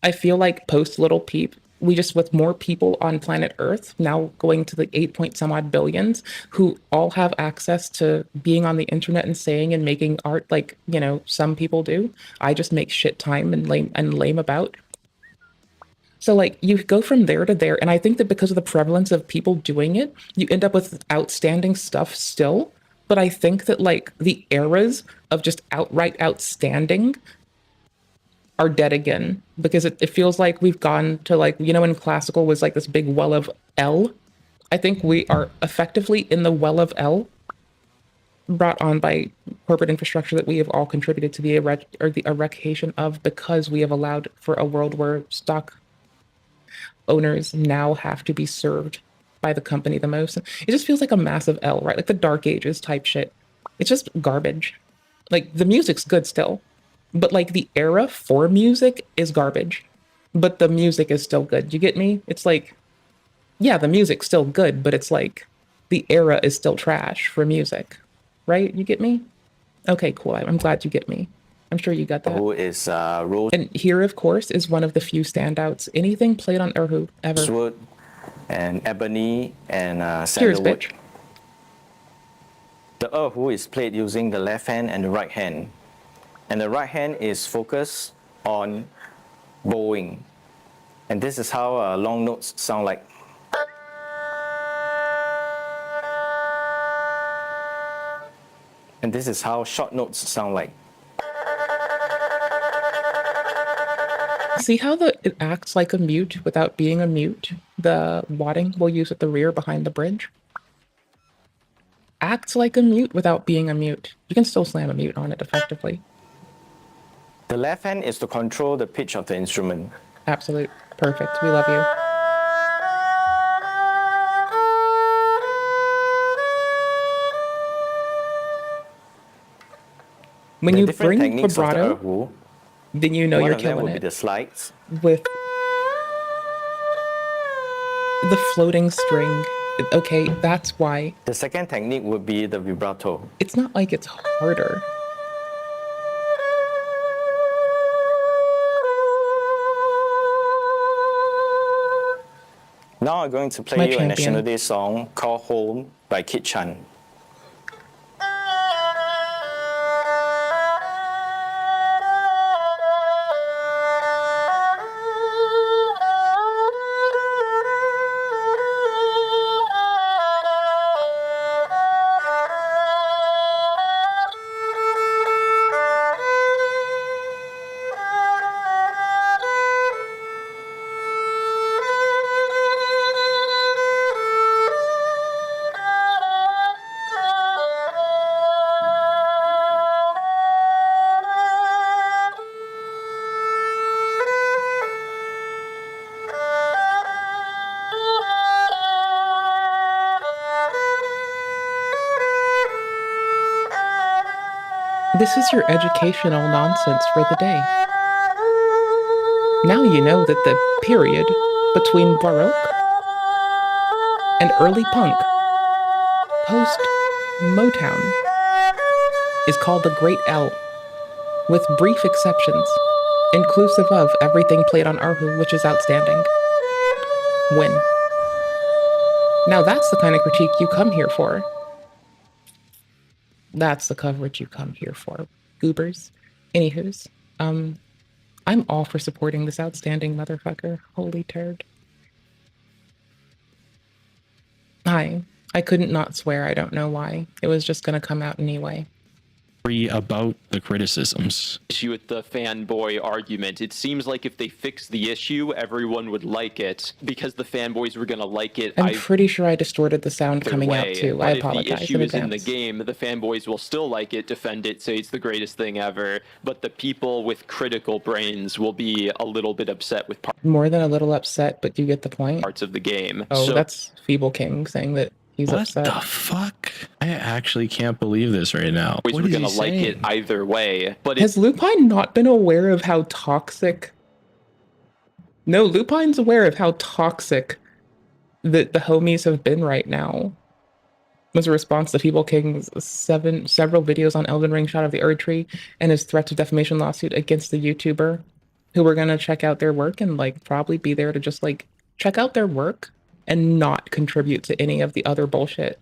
I feel like post Little Peep, we just, with more people on planet Earth now going to the 8 point some odd billions who all have access to being on the internet and saying and making art like, you know, some people do. I just make shit time and lame about. So like you go from there to there. And I think that because of the prevalence of people doing it, you end up with outstanding stuff still. But I think that like the eras of just outright outstanding are dead again, because it feels like we've gone to like, you know, when classical was like this big well of L, I think we are effectively in the well of L brought on by corporate infrastructure that we have all contributed to the eradication of, because we have allowed for a world where stock owners now have to be served by the company the most. It just feels like a massive L, right? Like the Dark Ages type shit. It's just garbage. Like the music's good still, but like the era for music is garbage, but the music is still good. You get me? It's like, yeah, the music's still good, but it's like the era is still trash for music, right? You get me? Okay, cool. I'm glad you get me. I'm sure you got that. Who is Rose? And here, of course, is one of the few standouts. Anything played on Erhu ever. Rosewood and Ebony and Cheers, Sandalwood. bitch. The Erhu is played using the left hand and the right hand. And the right hand is focused on bowing. And this is how long notes sound like. And this is how short notes sound like. See how it acts like a mute without being a mute? The wadding we'll use at the rear behind the bridge. Acts like a mute without being a mute. You can still slam a mute on it effectively. The left hand is to control the pitch of the instrument. Absolute. Perfect. We love you. When you bring vibrato, then you know you're killing it. The slides. With the floating string. Okay, that's why. The second technique would be the vibrato. It's not like it's harder. Now I'm going to play you a National Day song called Home by Kit Chan. This is your educational nonsense for the day. Now you know that the period between Baroque and early punk, post Motown, is called the Great L, with brief exceptions, inclusive of everything played on Erhu, which is outstanding. Win. Now that's the kind of critique you come here for. That's the coverage you come here for, goobers. Anywho's, I'm all for supporting this outstanding motherfucker. Holy turd. Hi. I couldn't not swear. I don't know why. It was just gonna come out anyway. about the criticisms. Issue with the fanboy argument. It seems like if they fix the issue, everyone would like it because the fanboys were going to like it. I'm pretty sure I distorted the sound coming out too. I apologize. If the issue is in the game, the fanboys will still like it, defend it, say it's the greatest thing ever. But the people with critical brains will be a little bit upset with more than a little upset, but you get the point. Parts of the game. Oh, so that's Feeble King saying that he's upset. What the fuck? I actually can't believe this right now. We're gonna like it either way. But has Lupine not been aware of how toxic? No, Lupine's aware of how toxic the homies have been right now. Was a response to Feeble King's several videos on Elden Ring Shot of the Erd Tree and his threats of defamation lawsuit against the YouTuber, who were gonna check out their work and like probably be there to just like check out their work and not contribute to any of the other bullshit,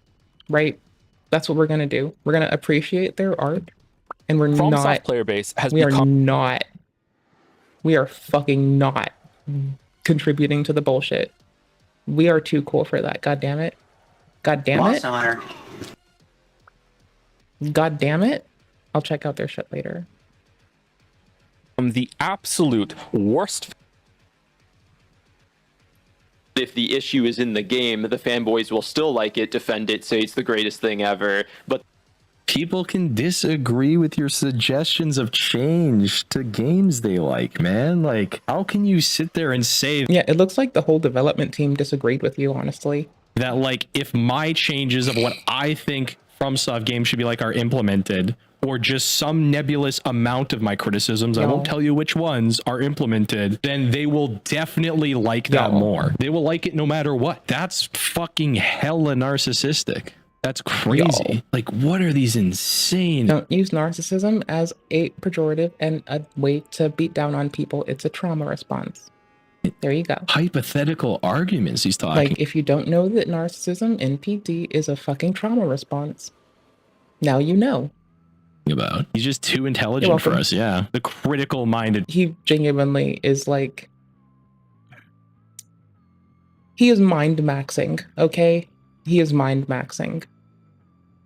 right? That's what we're gonna do. We're gonna appreciate their art, and we're not. Player base has we are not. We are fucking not contributing to the bullshit. We are too cool for that. God damn it. God damn it. God damn it. I'll check out their shit later. The absolute worst. If the issue is in the game, the fanboys will still like it, defend it, say it's the greatest thing ever. But people can disagree with your suggestions of change to games they like, man. Like, how can you sit there and say... Yeah, it looks like the whole development team disagreed with you, honestly. That, like, if my changes of what I think FromSoft games should be like are implemented, or just some nebulous amount of my criticisms, I won't tell you which ones, are implemented, then they will definitely like that more. They will like it no matter what. That's fucking hella narcissistic. That's crazy. Like, what are these insane... Don't use narcissism as a pejorative and a way to beat down on people. It's a trauma response. There you go. Hypothetical arguments he's talking. Like, if you don't know that narcissism, NPD, is a fucking trauma response, now you know. About. He's just too intelligent for us, yeah. The critical minded. He genuinely is like... He is mind maxing, okay? He is mind maxing.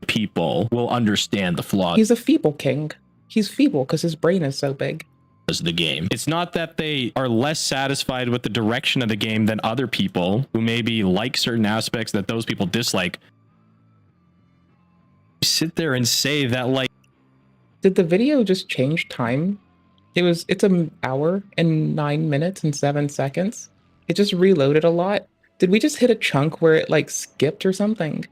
People will understand the flaws. He's a feeble king. He's feeble because his brain is so big. The game. It's not that they are less satisfied with the direction of the game than other people who maybe like certain aspects that those people dislike. Sit there and say that, like, did the video just change time? It's an hour and 9 minutes and 7 seconds. It just reloaded a lot. Did we just hit a chunk where it like skipped or something?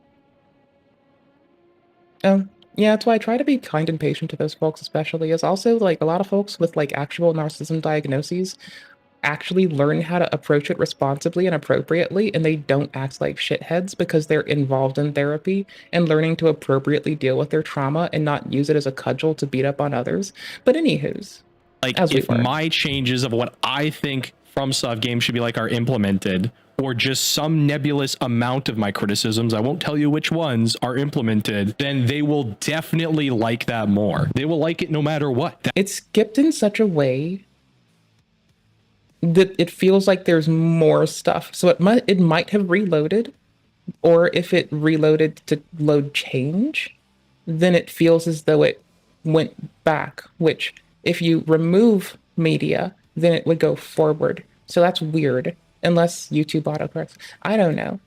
Oh, yeah, that's why I try to be kind and patient to those folks, especially, as also like a lot of folks with like actual narcissism diagnoses actually learn how to approach it responsibly and appropriately, and they don't act like shitheads because they're involved in therapy and learning to appropriately deal with their trauma and not use it as a cudgel to beat up on others. But anywho's, like, if my changes of what I think FromSoft games should be like are implemented, or just some nebulous amount of my criticisms, I won't tell you which ones, are implemented, then they will definitely like that more. They will like it no matter what. It's skipped in such a way that it feels like there's more stuff. So it might have reloaded, or if it reloaded to load change, then it feels as though it went back, which if you remove media, then it would go forward. So that's weird. Unless YouTube autocorrects. I don't know.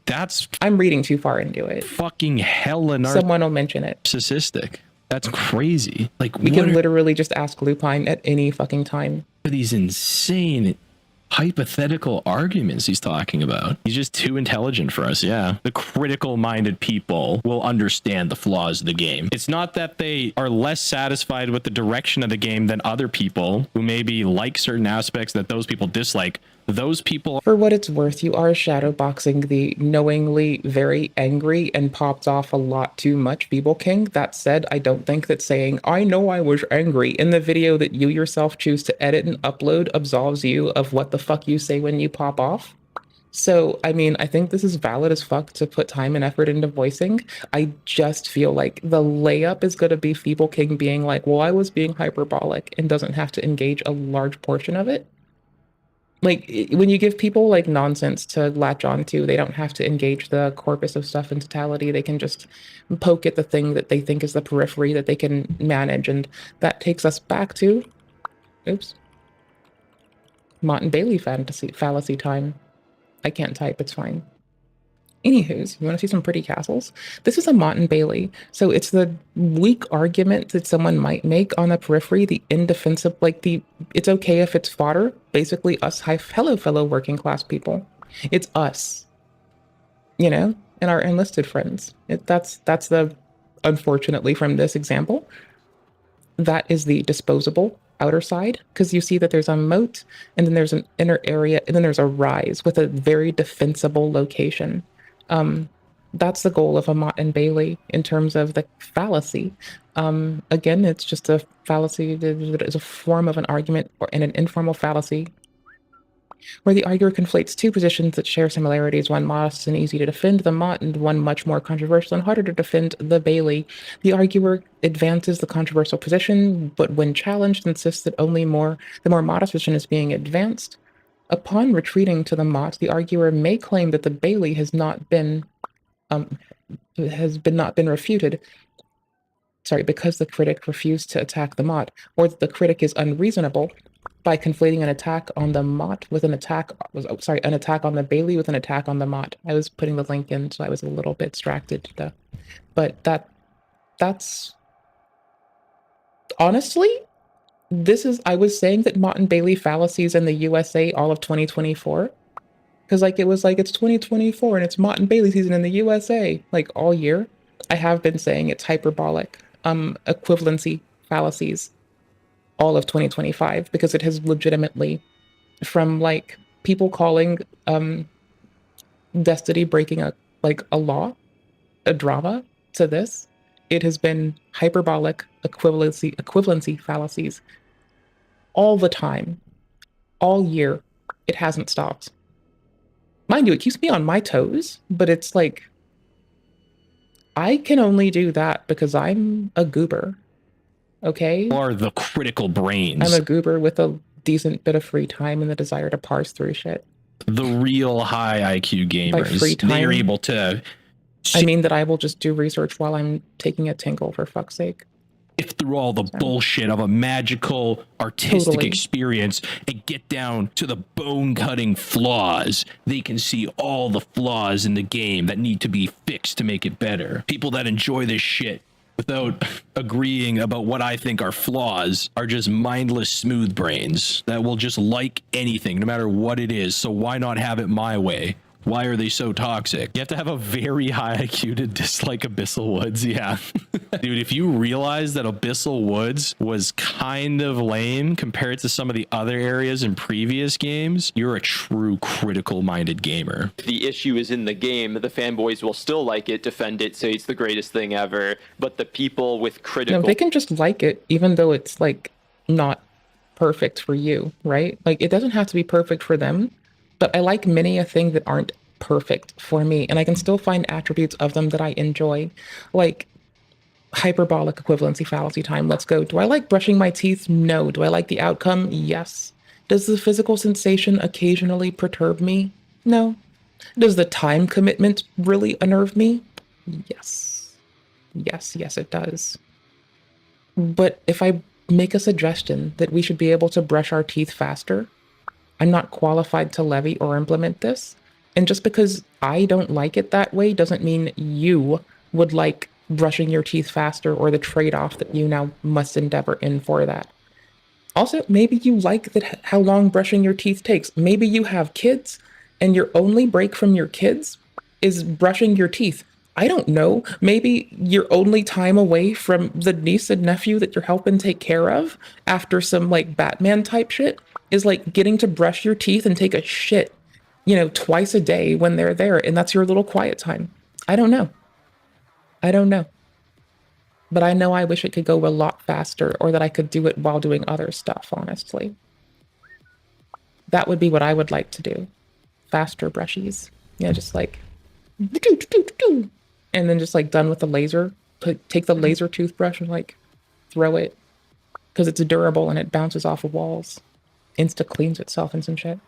I'm reading too far into it. Fucking hella someone will mention it. Narcissistic. That's crazy. Like, we can literally just ask Lupine at any fucking time. These insane hypothetical arguments he's talking about. He's just too intelligent for us, yeah. The critical minded people will understand the flaws of the game. It's not that they are less satisfied with the direction of the game than other people who maybe like certain aspects that those people dislike. Those people... For what it's worth, you are shadowboxing the knowingly very angry and popped off a lot too much Feeble King. That said, I don't think that saying, I know I was angry, in the video that you yourself choose to edit and upload absolves you of what the fuck you say when you pop off. So, I mean, I think this is valid as fuck to put time and effort into voicing. I just feel like the layup is going to be Feeble King being like, well, I was being hyperbolic, and doesn't have to engage a large portion of it. Like, when you give people like nonsense to latch onto, they don't have to engage the corpus of stuff in totality. They can just poke at the thing that they think is the periphery that they can manage. And that takes us back to, oops, Mott and Bailey fallacy time. I can't type, it's fine. Anywho's, you want to see some pretty castles? This is a Mott and Bailey. So it's the weak argument that someone might make on the periphery, the indefensible, like it's okay if it's fodder. Basically us, hello fellow working class people. It's us, you know, and our enlisted friends. That's the, unfortunately from this example, that is the disposable outer side, because you see that there's a moat, and then there's an inner area, and then there's a rise with a very defensible location. That's the goal of a Mott and Bailey in terms of the fallacy. Again, it's just a fallacy that is a form of an argument and an informal fallacy where the arguer conflates two positions that share similarities, one modest and easy to defend, the Mott, and one much more controversial and harder to defend, the Bailey. The arguer advances the controversial position, but when challenged, insists that only the more modest position is being advanced. Upon retreating to the Mott, the arguer may claim that the Bailey has not been refuted, because the critic refused to attack the Mott, or that the critic is unreasonable by conflating an attack on the Mott with an attack on the Bailey with an attack on the Mott. I was putting the link in, so I was a little bit distracted. But that's honestly, I was saying that Mott and Bailey fallacies in the USA all of 2024. Because it's 2024 and it's Mott and Bailey season in the USA, like all year. I have been saying it's hyperbolic equivalency fallacies all of 2025, because it has legitimately, from like people calling Destiny breaking a law, a drama, to this, it has been hyperbolic equivalency fallacies all the time, all year. It hasn't stopped. Mind you, it keeps me on my toes, but it's like, I can only do that because I'm a goober, okay? Or the critical brains. I'm a goober with a decent bit of free time and the desire to parse through shit. The real high IQ gamers, they're able to... I mean that I will just do research while I'm taking a tinkle, for fuck's sake. If through all the bullshit of a magical artistic experience and get down to the bone-cutting flaws, they can see all the flaws in the game that need to be fixed to make it better. People that enjoy this shit without agreeing about what I think are flaws are just mindless smooth brains that will just like anything, no matter what it is. So why not have it my way? Why are they so toxic? You have to have a very high IQ to dislike Abyssal Woods. Yeah. Dude, if you realize that Abyssal Woods was kind of lame compared to some of the other areas in previous games, you're a true critical-minded gamer. The issue is in the game. The fanboys will still like it, defend it, say it's the greatest thing ever. But the people with critical... No, they can just like it, even though it's like not perfect for you, right? Like, it doesn't have to be perfect for them. But I like many a thing that aren't perfect for me, and I can still find attributes of them that I enjoy, like hyperbolic equivalency fallacy time. Let's go. Do I like brushing my teeth? No. Do I like the outcome? Yes. Does the physical sensation occasionally perturb me? No. Does the time commitment really unnerve me? Yes. Yes, it does. But if I make a suggestion that we should be able to brush our teeth faster, I'm not qualified to levy or implement this. And just because I don't like it that way doesn't mean you would like brushing your teeth faster or the trade-off that you now must endeavor in for that. Also, maybe you like that how long brushing your teeth takes. Maybe you have kids and your only break from your kids is brushing your teeth. I don't know. Maybe your only time away from the niece and nephew that you're helping take care of after some like Batman type shit is like getting to brush your teeth and take a shit, twice a day when they're there, and that's your little quiet time. I don't know. But I know I wish it could go a lot faster, or that I could do it while doing other stuff, honestly. That would be what I would like to do. Faster brushies. Just like, and then just like done with the laser. Take the laser toothbrush and like throw it, because it's durable and it bounces off of walls. Insta cleans itself and some shit.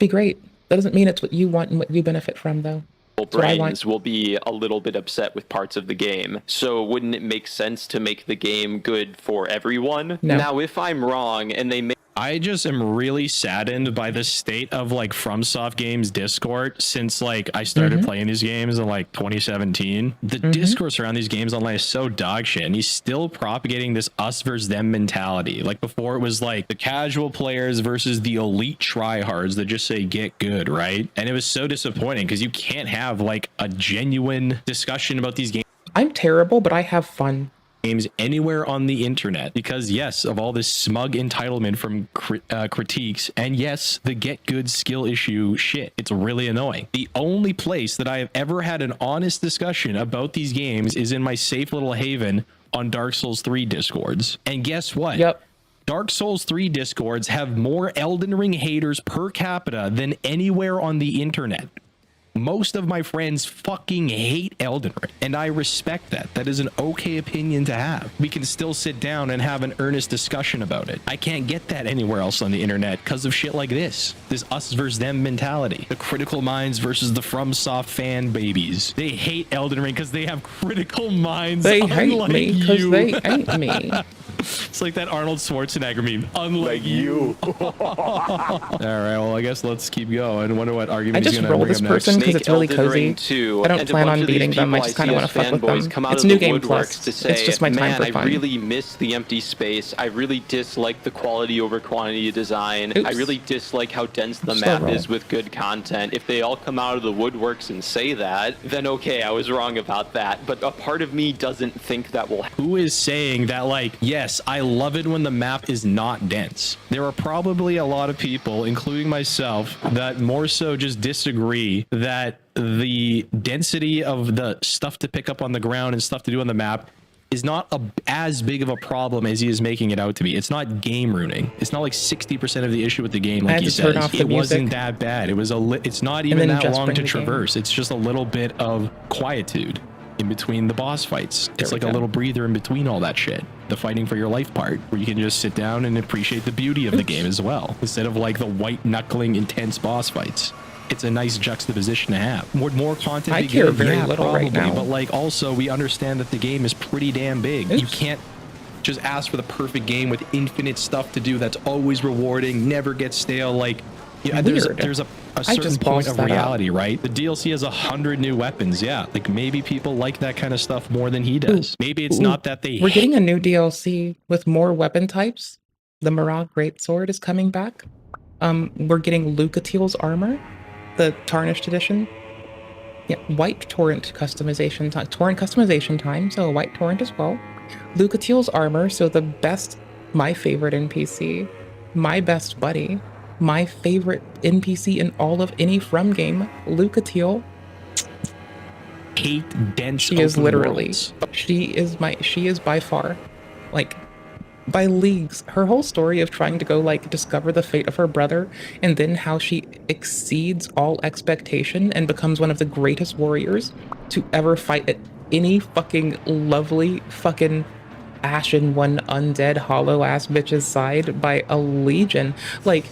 Be great. That doesn't mean it's what you want and what you benefit from, though. Brains will be a little bit upset with parts of the game. So wouldn't it make sense to make the game good for everyone? No. Now, if I'm wrong and they make... I just am really saddened by the state of like FromSoft Games Discord since like I started playing these games in like 2017. The discourse around these games online is so dog shit, and he's still propagating this us versus them mentality. Like before, it was like the casual players versus the elite tryhards that just say get good, right? And it was so disappointing because you can't have like a genuine discussion about these games. I'm terrible, but I have fun. Games anywhere on the internet because yes, of all this smug entitlement from critiques, and yes, the get good skill issue shit, it's really annoying. The only place that I have ever had an honest discussion about these games is in my safe little haven on Dark Souls 3 discords. And guess what? Yep. Dark Souls 3 discords have more Elden Ring haters per capita than anywhere on the internet. Most of my friends fucking hate Elden Ring, and I respect that. That is an okay opinion to have. We can still sit down and have an earnest discussion about it. I can't get that anywhere else on the internet because of shit like this us versus them mentality. The critical minds versus the FromSoft fan babies. They hate Elden Ring because they have critical minds. They hate me because they ain't me. It's like that Arnold Schwarzenegger meme. Unlike you. All right, well, I guess let's keep going. I wonder what argument he's going to bring up next. I just roll this person because it's really cozy. I don't plan on beating them. I just kind of want to fuck with them. It's New Game Plus. It's just my time for fun. I really miss the empty space. I really dislike the quality over quantity design. I really dislike how dense the map is with good content. If they all come out of the woodworks and say that, then okay, I was wrong about that. But a part of me doesn't think that will happen. Who is saying that, like, yes, I love it when the map is not dense. There are probably a lot of people, including myself, that more so just disagree that the density of the stuff to pick up on the ground and stuff to do on the map is not as big of a problem as he is making it out to be. It's not game ruining. It's not like 60% of the issue with the game, like he says. It wasn't that bad. It's not even that long to traverse. It's just a little bit of quietude in between the boss fights. It's like a little breather in between all that shit. The fighting for your life part, where you can just sit down and appreciate the beauty of the game as well, instead of like the white knuckling intense boss fights. It's a nice juxtaposition to have. Would more content be care good? very Yeah, little probably, right now. but like also we understand that the game is pretty damn big. You can't just ask for the perfect game with infinite stuff to do that's always rewarding, never gets stale. Like, yeah, there's a certain point of reality, right? The DLC has 100 new weapons. Yeah, like maybe people like that kind of stuff more than he does. Maybe it's not that they We're getting a new DLC with more weapon types. The Marag Greatsword is coming back. We're getting Lucatiel's armor, the Tarnished Edition. Yeah, White Torrent customization time, so a White Torrent as well. Lucatiel's armor, so the best, my favorite NPC, my best buddy, my favorite NPC in all of any From game, Lucatiel. Hate dense. She is literally. She is by far, like, by leagues. Her whole story of trying to go like discover the fate of her brother, and then how she exceeds all expectation and becomes one of the greatest warriors to ever fight at any fucking lovely fucking ashen one undead hollow ass bitch's side by a legion. Like,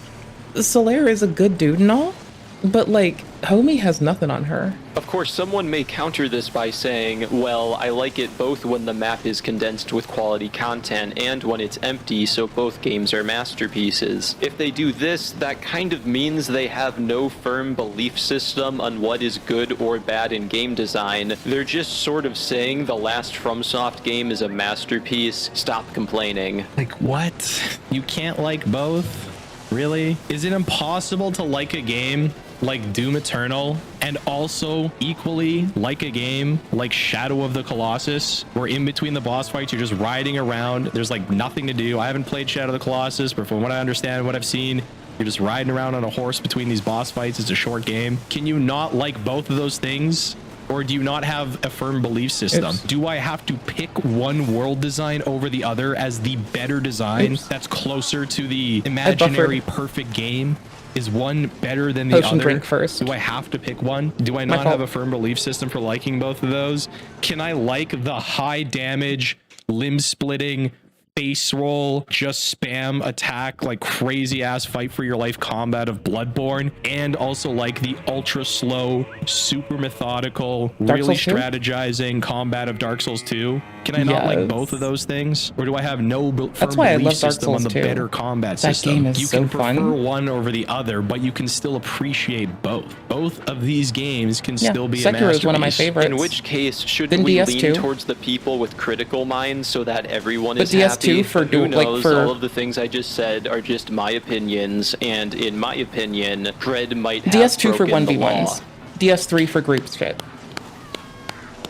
Solaire is a good dude and all, but like, homie has nothing on her. Of course, someone may counter this by saying, well, I like it both when the map is condensed with quality content and when it's empty, so both games are masterpieces. If they do this, that kind of means they have no firm belief system on what is good or bad in game design. They're just sort of saying the last FromSoft game is a masterpiece. Stop complaining. Like, what? You can't like both? Really? Is it impossible to like a game like Doom Eternal and also equally like a game like Shadow of the Colossus, where in between the boss fights you're just riding around, there's like nothing to do? I haven't played Shadow of the Colossus, but from what I understand and what I've seen, you're just riding around on a horse between these boss fights. It's a short game. Can you not like both of those things? Or do you not have a firm belief system? Do I have to pick one world design over the other as the better design that's closer to the imaginary perfect game? Is one better than the other? Drink first. Do I have to pick one? Do I not have a firm belief system for liking both of those? Can I like the high damage, limb splitting, face roll, just spam attack, like crazy ass fight for your life combat of Bloodborne, and also like the ultra slow, super methodical, really strategizing combat of Dark Souls 2? Can I not like both of those things? Or do I have no firm belief system on the better combat system? That game is you so can fun. prefer one over the other, but you can still appreciate both. Both of these games can still be a masterpiece. Sekiro is one of my favorites. In which case, should Then we DS2. lean towards the people with critical minds so that everyone But is DS2 happy? for Who like knows? for- All of the things I just said are just my opinions, and in my opinion, Dread might have DS2 for broken the law. 1v1s. DS3 for group shit.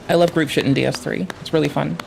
I love group shit in DS3. It's really fun.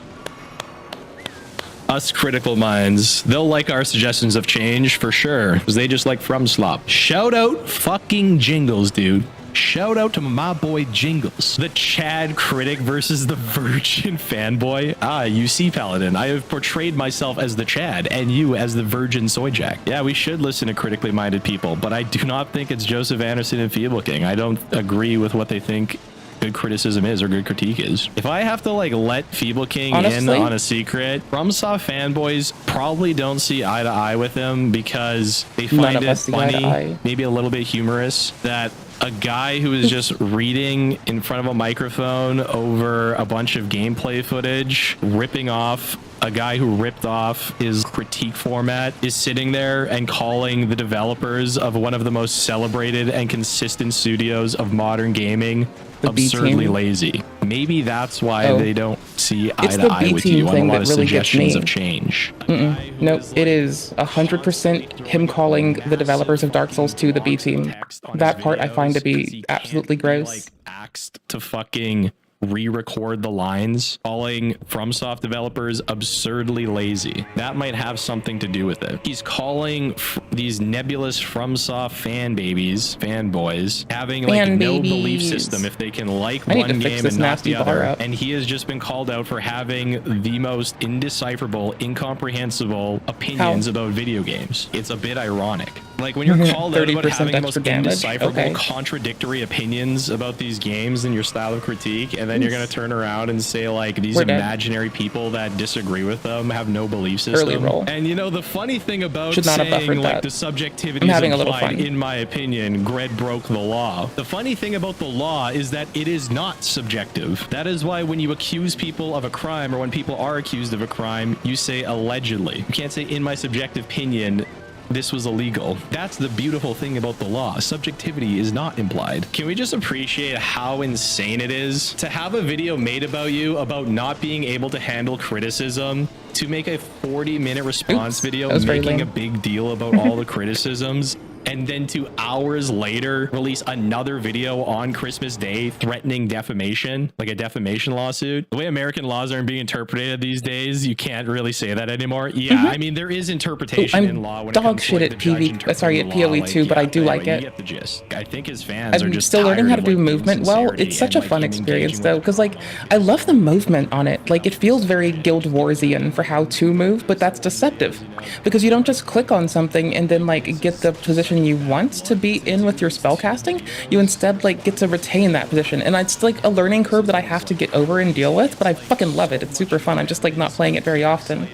Us critical minds, they'll like our suggestions of change for sure, because they just like FromSlop. Shout out fucking Jingles, dude. Shout out to my boy Jingles, the Chad critic versus the virgin fanboy. Ah, you see, Paladin, I have portrayed myself as the Chad and you as the virgin Soyjack. Yeah, we should listen to critically minded people, but I do not think it's Joseph Anderson and Feeble King. I don't agree with what they think good criticism is or good critique is. If I have to like let Feeble King in on a secret, FromSoft fanboys probably don't see eye to eye with him because they find it funny, maybe a little bit humorous, that a guy who is just reading in front of a microphone over a bunch of gameplay footage, ripping off a guy who ripped off his critique format, is sitting there and calling the developers of one of the most celebrated and consistent studios of modern gaming absurdly lazy. Maybe that's why they don't see eye to eye with you on a lot of suggestions of change. Nope, it is 100% him calling the developers of Dark Souls 2 the B team. That part I find to be absolutely gross. Like axed to fucking re-record the lines, calling FromSoft developers absurdly lazy. That might have something to do with it. He's calling these nebulous FromSoft fanboys, having like no belief system if they can like one game and not the other. And he has just been called out for having the most indecipherable, incomprehensible opinions about video games. It's a bit ironic. Like when you're called out about having the most indecipherable, contradictory opinions about these games and your style of critique, and then you're going to turn around and say like these imaginary people that disagree with them have no belief system. And you know, the funny thing about saying like the subjectivity is implied, in my opinion, Gred broke the law. The funny thing about the law is that it is not subjective. That is why when you accuse people of a crime, or when people are accused of a crime, you say allegedly. You can't say in my subjective opinion this was illegal. That's the beautiful thing about the law. Subjectivity is not implied. Can we just appreciate how insane it is to have a video made about you about not being able to handle criticism, to make a 40-minute response video making a big deal about all the criticisms, and then 2 hours later release another video on Christmas Day threatening defamation, like a defamation lawsuit? The way American laws are being interpreted these days, you can't really say that anymore. Yeah, I mean, there is interpretation in law when it comes to like, the judge interpreting the law. PoE 2, but I do like it. You get the gist. I think his fans are just still learning how to do like, movement well. It's such a fun experience though, because like I love the movement on it. Like it feels very Guild Warsian for how to move, but that's deceptive because you don't just click on something and then like get the position you want to be in with your spellcasting. You instead like get to retain that position, and it's like a learning curve that I have to get over and deal with, but I fucking love it. It's super fun. I'm just like not playing it very often.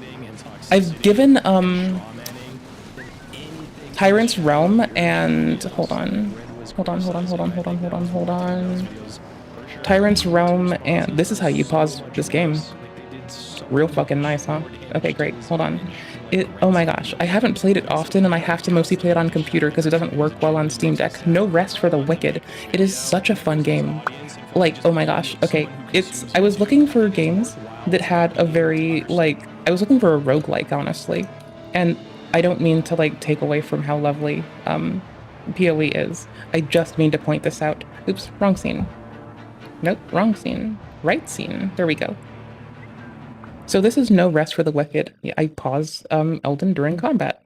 I've given Tyrant's Realm and hold on. Tyrant's Realm, and this is how you pause this game. Real fucking nice, huh? Okay, great. Hold on. Oh my gosh, I haven't played it often, and I have to mostly play it on computer because it doesn't work well on Steam Deck. No Rest for the Wicked. It is such a fun game. Like, oh my gosh. Okay, I was looking for games that had a very, like, I was looking for a roguelike, honestly. And I don't mean to, like, take away from how lovely PoE is. I just mean to point this out. Oops, wrong scene. Nope, wrong scene. Right scene. There we go. So this is No Rest for the Wicked. I pause Elden during combat.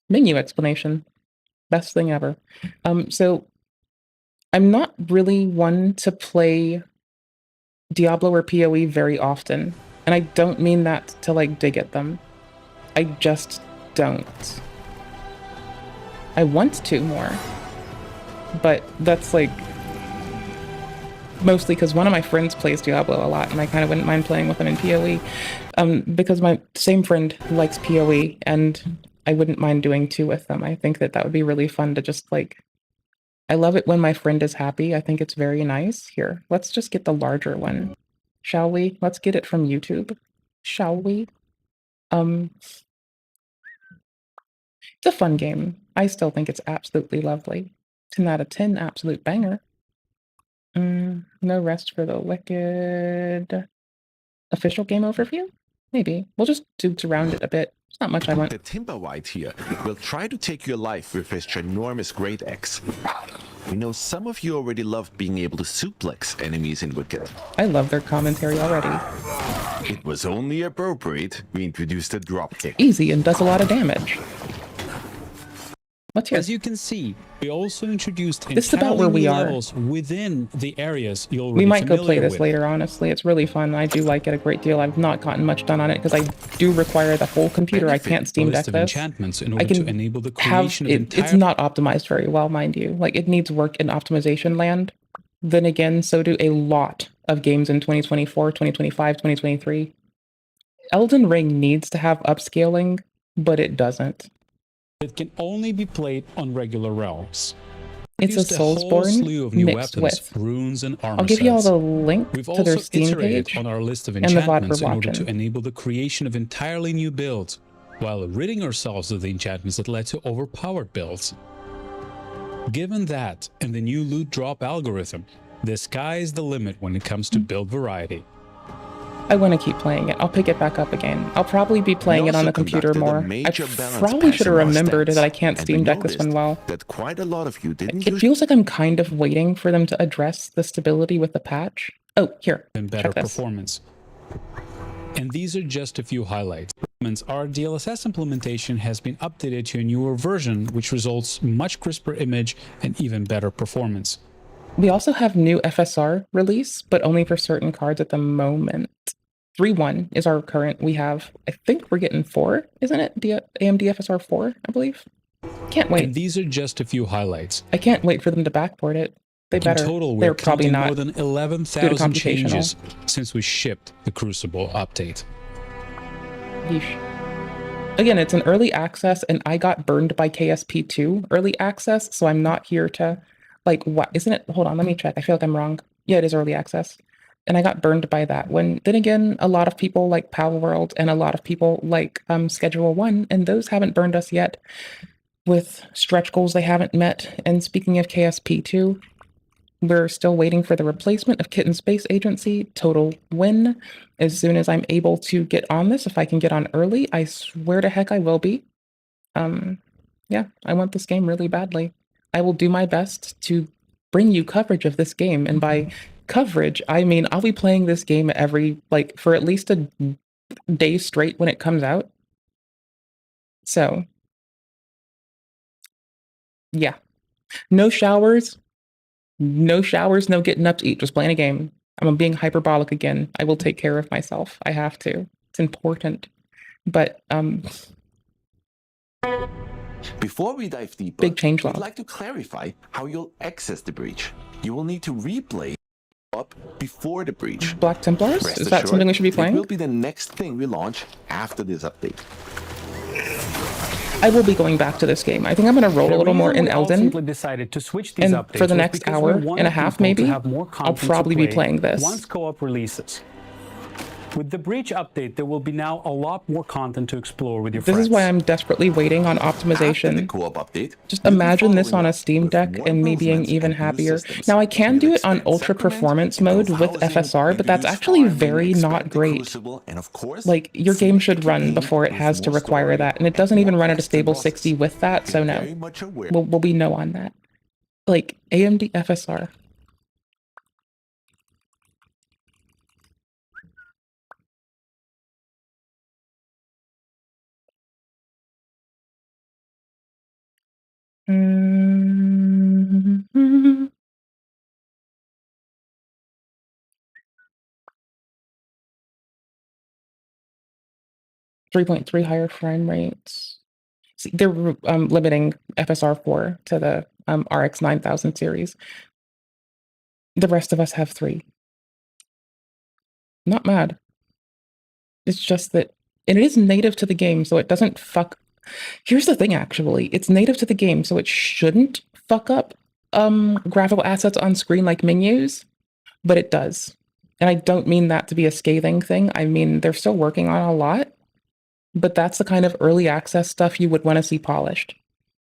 Menu explanation. Best thing ever. So I'm not really one to play Diablo or PoE very often. And I don't mean that to like dig at them. I just don't. I want to more. But that's like mostly because one of my friends plays Diablo a lot, and I kind of wouldn't mind playing with him in PoE. Because my same friend likes PoE, and I wouldn't mind doing 2 with them. I think that would be really fun to just like. I love it when my friend is happy. I think it's very nice. Here, let's just get the larger one, shall we? Let's get it from YouTube, shall we? It's a fun game. I still think it's absolutely lovely. 10 out of 10, absolute banger. No rest for the wicked. Official game overview? Maybe. We'll just toots around it a bit. It's not much I want. The Timber White here will try to take your life with his ginormous great axe. We know some of you already love being able to suplex enemies in Wicked. I love their commentary already. It was only appropriate we introduced a drop kick. Easy and does a lot of damage. What's here? As you can see, we also introduced this is about where we are. levels within the areas you're already We might go play this with. later, honestly. It's really fun. I do like it a great deal. I've not gotten much done on it because I do require the whole computer. I can't Steam Deck this. Enchantments in order I can to enable the have creation it. of entire... It's not optimized very well, mind you. Like, it needs work in optimization land. Then again, so do a lot of games in 2024, 2025, 2023. Elden Ring needs to have upscaling, but it doesn't. It can only be played on regular realms. It's a Soulsborne mixed with runes and armor I'll give you all sets. the link We've to their also Steam iterated page on our list of and the VOD enchantments for in order watching. to enable the creation of entirely new builds, while ridding ourselves of the enchantments that led to overpowered builds. Given that and the new loot drop algorithm, the sky is the limit when it comes to build variety. I want to keep playing it. I'll pick it back up again. I'll probably be playing it on the computer more. I probably should have remembered that I can't Steam Deck this one well. That quite a lot of you didn't It feels like I'm kind of waiting for them to address the stability with the patch. Oh, here. And better Check this. performance. And these are just a few highlights. Our DLSS implementation has been updated to a newer version, which results much crisper image and even better performance. We also have new FSR release, but only for certain cards at the moment. 3.1 is our current. We have, I think we're getting 4, isn't it? AMD FSR 4, I believe. Can't wait. And these are just a few highlights. I can't wait for them to backport it. They better. In total, They're we're probably counting not. more than 11,000 changes since we shipped the Crucible update. Yeesh. Again, it's an early access, and I got burned by KSP2 early access, so I'm not here to, like, what? Isn't it? Hold on, let me check. I feel like I'm wrong. Yeah, it is early access. And I got burned by that one. Then again, a lot of people like Pal World and a lot of people like Schedule 1, and those haven't burned us yet with stretch goals they haven't met. And speaking of KSP2, we're still waiting for the replacement of Kitten Space Agency, Total Win. As soon as I'm able to get on this, if I can get on early, I swear to heck I will be. Yeah, I want this game really badly. I will do my best to bring you coverage of this game, and by coverage, I mean I'll be playing this game for at least a day straight when it comes out. So, yeah. No showers, no getting up to eat, just playing a game. I'm being hyperbolic again. I will take care of myself. I have to. It's important. But, before we dive deeper, big change I'd like to clarify how you'll access the breach. You will need to replay up before the breach. Black Templars? Rest Is that assured, something we should be playing? It will be the next thing we launch after this update. I will be going back to this game. I think I'm going to roll a little more in Elden. Decided to switch these And updates for the next hour and a half, maybe, I'll probably be playing this. Once co-op releases. With the Breach update, there will be now a lot more content to explore with your friends. This is why I'm desperately waiting on optimization. Co-op update, just imagine this on a Steam Deck and me being even happier. Now, I can do it on ultra performance mode with FSR, but that's actually very not great. Like, your game should run before it has to require that, and it doesn't even run at a stable 60 with that, so no. We'll be no on that. Like, AMD FSR. Mm-hmm. 3.3 higher frame rates. See, they're limiting FSR 4 to the RX 9000 series. The rest of us have 3. Not mad. It's just that it is native to the game, so it doesn't fuck. Here's the thing, actually. It's native to the game, so it shouldn't fuck up graphical assets on screen like menus, but it does. And I don't mean that to be a scathing thing. I mean, they're still working on a lot, but that's the kind of early access stuff you would want to see polished.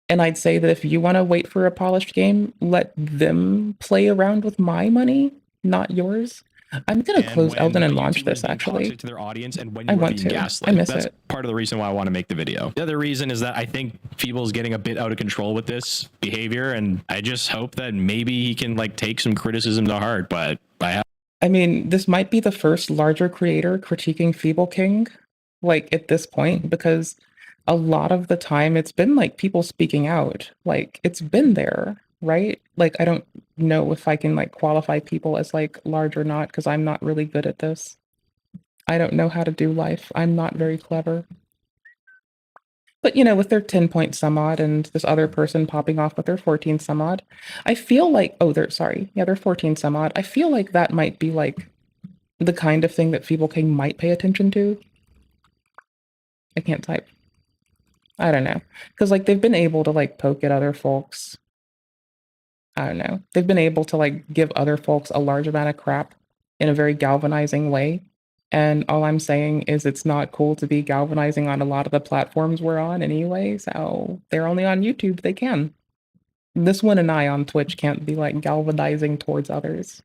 And I'd say that if you want to wait for a polished game, let them play around with my money, not yours. I'm gonna close Elden and launch this, actually. To their audience and when I you were want being to. gaslit. I miss That's it. part of the reason why I want to make the video. The other reason is that I think Feeble's getting a bit out of control with this behavior, and I just hope that maybe he can like take some criticism to heart. But I mean, this might be the first larger creator critiquing Feeble King, like at this point, because a lot of the time it's been like people speaking out. Like it's been there, right? Like I don't know if I can like qualify people as like large or not, because I'm not really good at this. I don't know how to do life. I'm not very clever. But you know, with their 10 point some odd and this other person popping off with their 14 some odd, I feel like, oh, they're 14 some odd. I feel like that might be like the kind of thing that Feeble King might pay attention to. I can't type. I don't know. Because like they've been able to like poke at other folks. I don't know. They've been able to like give other folks a large amount of crap in a very galvanizing way. And all I'm saying is it's not cool to be galvanizing on a lot of the platforms we're on anyway. So they're only on YouTube. They can. This one and I on Twitch can't be like galvanizing towards others.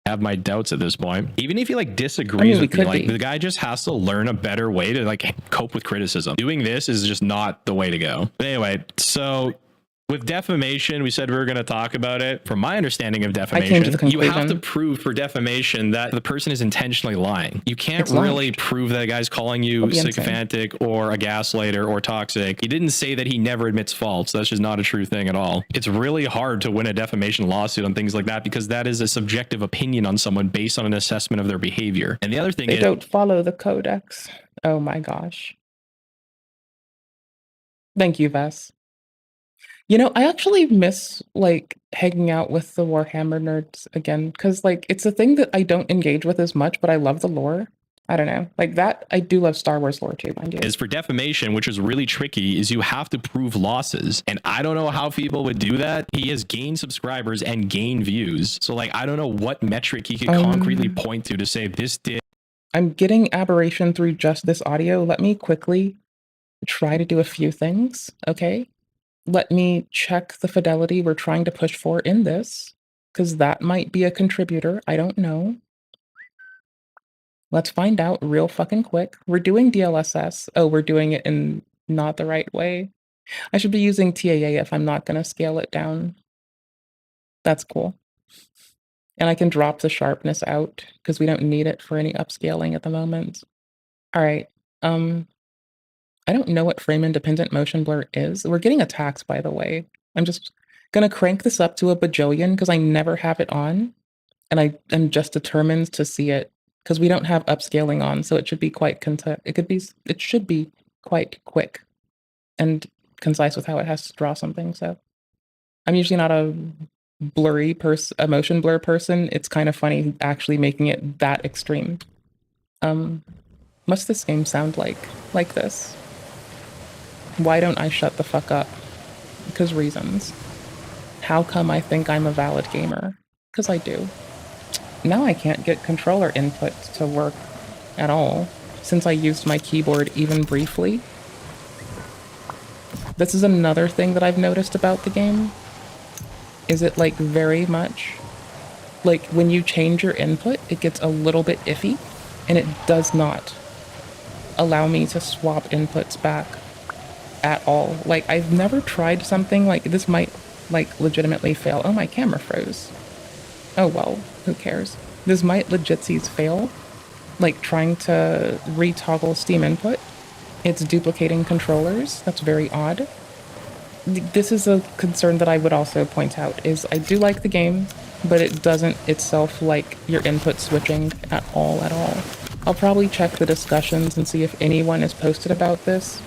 have my doubts at this point. Even if he like disagrees with me, like the guy just has to learn a better way to like cope with criticism. Doing this is just not the way to go. But anyway, so with defamation, we said we were going to talk about it. From my understanding of defamation, you have to prove for defamation that the person is intentionally lying. You can't really prove that a guy's calling you sycophantic or a gaslighter or toxic. He didn't say that he never admits faults. That's just not a true thing at all. It's really hard to win a defamation lawsuit on things like that because that is a subjective opinion on someone based on an assessment of their behavior. And the other thing is, they don't follow the codex. Oh my gosh. Thank you, Vess. You know, I actually miss like hanging out with the Warhammer nerds again, because like it's a thing that I don't engage with as much, but I love the lore. I don't know, like that. I do love Star Wars lore too, mind you. Is for defamation, which is really tricky, is you have to prove losses. And I don't know how people would do that. He has gained subscribers and gained views. So like, I don't know what metric he could concretely point to say this did. I'm getting aberration through just this audio. Let me quickly try to do a few things, okay? Let me check the fidelity we're trying to push for in this, because that might be a contributor. I don't know. Let's find out real fucking quick. We're doing DLSS. Oh, we're doing it in not the right way. I should be using TAA if I'm not going to scale it down. That's cool. And I can drop the sharpness out because we don't need it for any upscaling at the moment. All right. I don't know what frame independent motion blur is. We're getting attacks, by the way. I'm just gonna crank this up to a bajillion because I never have it on. And I am just determined to see it because we don't have upscaling on, so it should be quite it should be quite quick and concise with how it has to draw something. So I'm usually not a a motion blur person. It's kind of funny actually making it that extreme. Must this game sound like this? Why don't I shut the fuck up? Because reasons. How come I think I'm a valid gamer? Because I do. Now I can't get controller input to work at all, since I used my keyboard even briefly. This is another thing that I've noticed about the game. Is it like very much, like when you change your input, it gets a little bit iffy, and it does not allow me to swap inputs back at all. Like I've never tried something like this. Might like legitimately fail. Oh, my camera froze. Oh well, who cares? This might legitsies fail. Like trying to retoggle Steam input. It's duplicating controllers. That's very odd. This is a concern that I would also point out is I do like the game, but it doesn't itself like your input switching at all. I'll probably check the discussions and see if anyone has posted about this.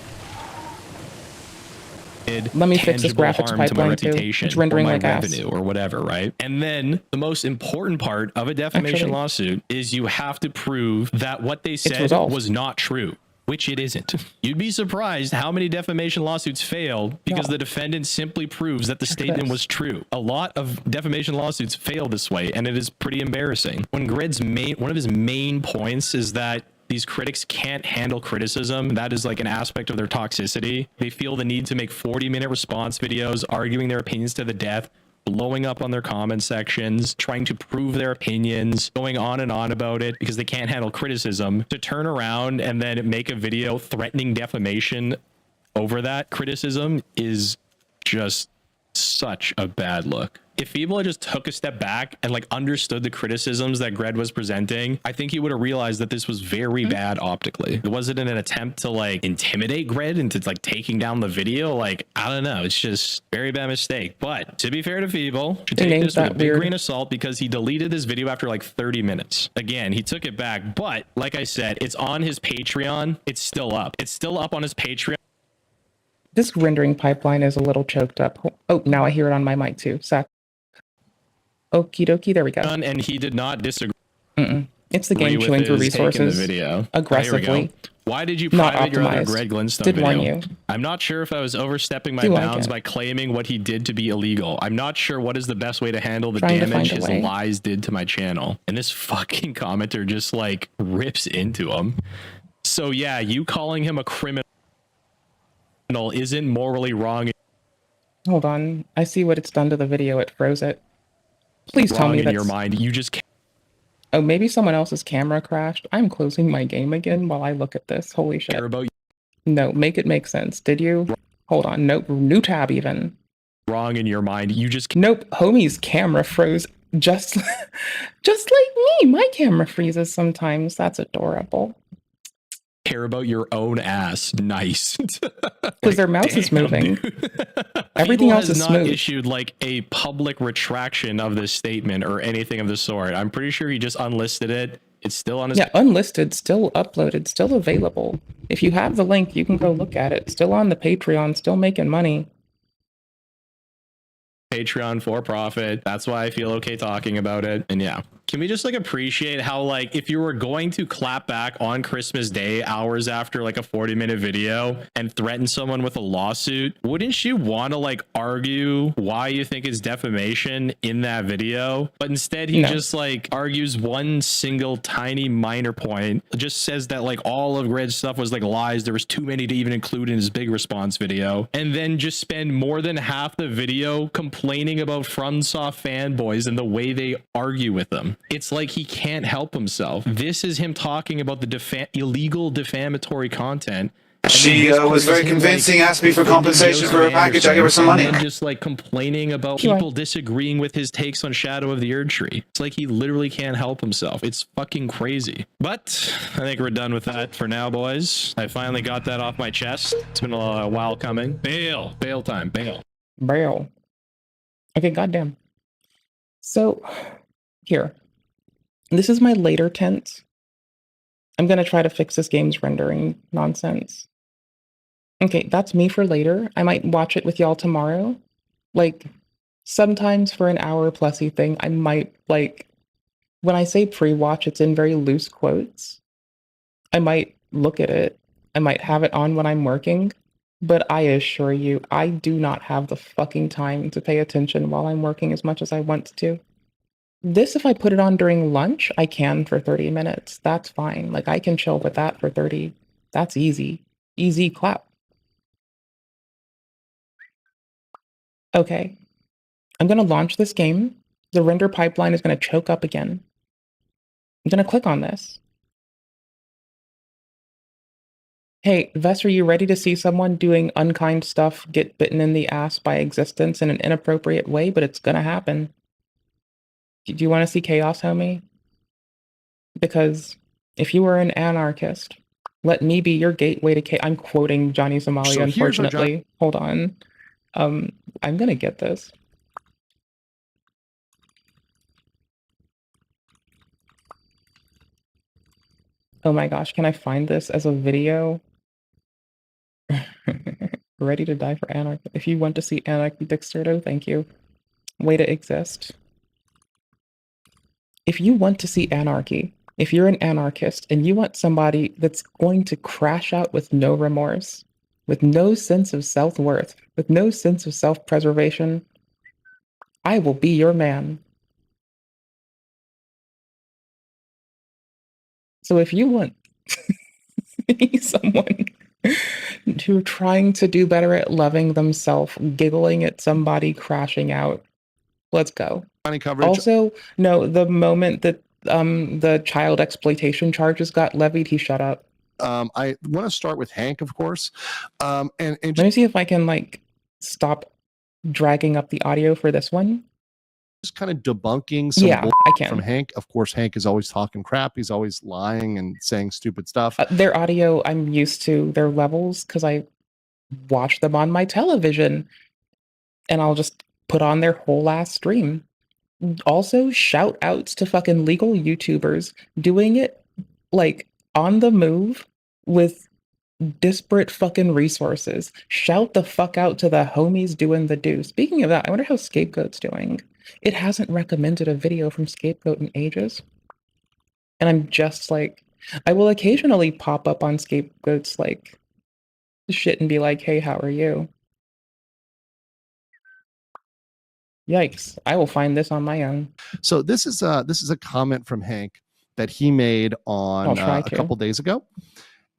Let me fix this graphics harm to my pipeline too. reputation It's rendering or my like ass. revenue or whatever, right? And then the most important part of a defamation Actually, lawsuit is you have to prove that what they said resolved. was not true, which it isn't. You'd be surprised how many defamation lawsuits fail because the defendant simply proves that the statement was true. A lot of defamation lawsuits fail this way, and it is pretty embarrassing. When Grid's one of his main points is that these critics can't handle criticism. That is like an aspect of their toxicity. They feel the need to make 40-minute response videos, arguing their opinions to the death, blowing up on their comment sections, trying to prove their opinions, going on and on about it because they can't handle criticism, to turn around and then make a video threatening defamation over that criticism is just such a bad look. If people had just took a step back and like understood the criticisms that Gred was presenting, I think he would have realized that this was very bad optically. Was it in an attempt to like intimidate Gred into like taking down the video? Like, I don't know. It's just very bad mistake. But to be fair to people, should take this with a big grain of salt because he deleted this video after like 30 minutes. Again, he took it back. But like I said, it's on his Patreon. It's still up. It's still up on his Patreon. This rendering pipeline is a little choked up. Oh, now I hear it on my mic too. Seth. Okie dokie, there we go. And he did not disagree. It's the game chewing through resources video. aggressively. Why did you Not private your other optimized. Greg Glinstone Did video? warn you. I'm not sure if I was overstepping my Do like bounds it. by claiming what he did to be illegal. I'm not sure what is the best way to handle the Trying to damage find a his way. lies did to my channel. And this fucking commenter just like rips into him. So yeah, you calling him a criminal isn't morally wrong. Hold on. I see what it's done to the video. It froze it. Please tell Wrong me in that's... your mind. You just can't. Oh, maybe someone else's camera crashed. I'm closing my game again while I look at this. Holy shit. Care about No, make it make sense. Did you? Hold on. Nope. New tab even. wrong in your mind. You just Nope. Homie's camera froze just like me. My camera freezes sometimes. That's adorable. care about your own ass. Nice. Because their mouse is moving. Everything People else has is not smooth. issued like a public retraction of this statement or anything of the sort. I'm pretty sure he just unlisted it. It's still on his Yeah, unlisted, still uploaded, still available. If you have the link, you can go look at it. Still on the Patreon, still making money. Patreon for profit. That's why I feel okay talking about it. And yeah, can we just like appreciate how like if you were going to clap back on Christmas Day hours after like a 40-minute video and threaten someone with a lawsuit, wouldn't you want to like argue why you think it's defamation in that video? But instead he just like argues one single tiny minor point, just says that like all of Red's stuff was like lies. There was too many to even include in his big response video, and then just spend more than half the video complaining about FromSoft fanboys and the way they argue with them. It's like he can't help himself. This is him talking about the illegal defamatory content. She was very convincing, asked me for compensation for her package. I gave her some money. And just like complaining about people disagreeing with his takes on Shadow of the Erdtree. It's like he literally can't help himself. It's fucking crazy. But I think we're done with that for now, boys. I finally got that off my chest. It's been a while coming. Bail. Bail time. Bail. Bail. Okay, goddamn. So, here. This is my later tense. I'm going to try to fix this game's rendering nonsense. Okay, that's me for later. I might watch it with y'all tomorrow. Like, sometimes for an hour plusy thing, I might, like, when I say pre-watch, it's in very loose quotes. I might look at it. I might have it on when I'm working. But I assure you, I do not have the fucking time to pay attention while I'm working as much as I want to. This, if I put it on during lunch, I can for 30 minutes. That's fine. Like, I can chill with that for 30. That's easy. Easy clap. Okay. I'm going to launch this game. The render pipeline is going to choke up again. I'm going to click on this. Hey, Vess, are you ready to see someone doing unkind stuff get bitten in the ass by existence in an inappropriate way? But it's going to happen. Do you want to see chaos, homie? Because if you were an anarchist, let me be your gateway to chaos. I'm quoting Johnny Somalia, So here's our unfortunately. Hold on. I'm going to get this. Oh my gosh, can I find this as a video? Ready to die for anarchy. If you want to see anarchy, Dexterdo, thank you. Way to exist. If you want to see anarchy, if you're an anarchist and you want somebody that's going to crash out with no remorse, with no sense of self-worth, with no sense of self-preservation, I will be your man. So if you want someone who's trying to do better at loving themselves, giggling at somebody crashing out, let's go. Coverage. Also, no, the moment that the child exploitation charges got levied, he shut up. I want to start with Hank, of course. And let me see if I can like stop dragging up the audio for this one. Just kind of debunking some I can. from Hank. Of course, Hank is always talking crap. He's always lying and saying stupid stuff. Their audio, I'm used to their levels because I watch them on my television, and I'll just put on their whole ass stream. Also, shout outs to fucking legal YouTubers doing it like on the move with disparate fucking resources. Shout the fuck out to the homies doing the do. Speaking of that, I wonder how Scapegoat's doing. It hasn't recommended a video from Scapegoat in ages. And I'm just like, I will occasionally pop up on Scapegoat's like shit and be like, hey, how are you? Yikes, I will find this on my own. So this is a comment from Hank that he made on a couple days ago.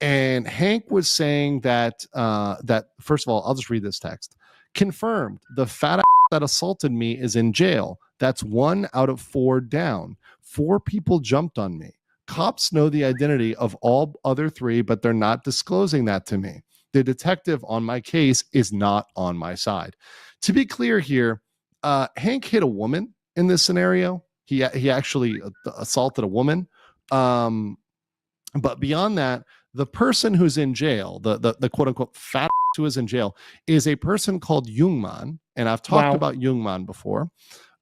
And Hank was saying that that first of all, I'll just read this text. Confirmed, the fat ass that assaulted me is in jail. That's 1 out of 4 down. 4 people jumped on me. Cops know the identity of all other 3, but they're not disclosing that to me. The detective on my case is not on my side. To be clear here, Hank hit a woman in this scenario. He actually assaulted a woman. But beyond that, the person who's in jail, the quote unquote fat who is in jail, is a person called Jungmann. And I've talked about Jungmann before.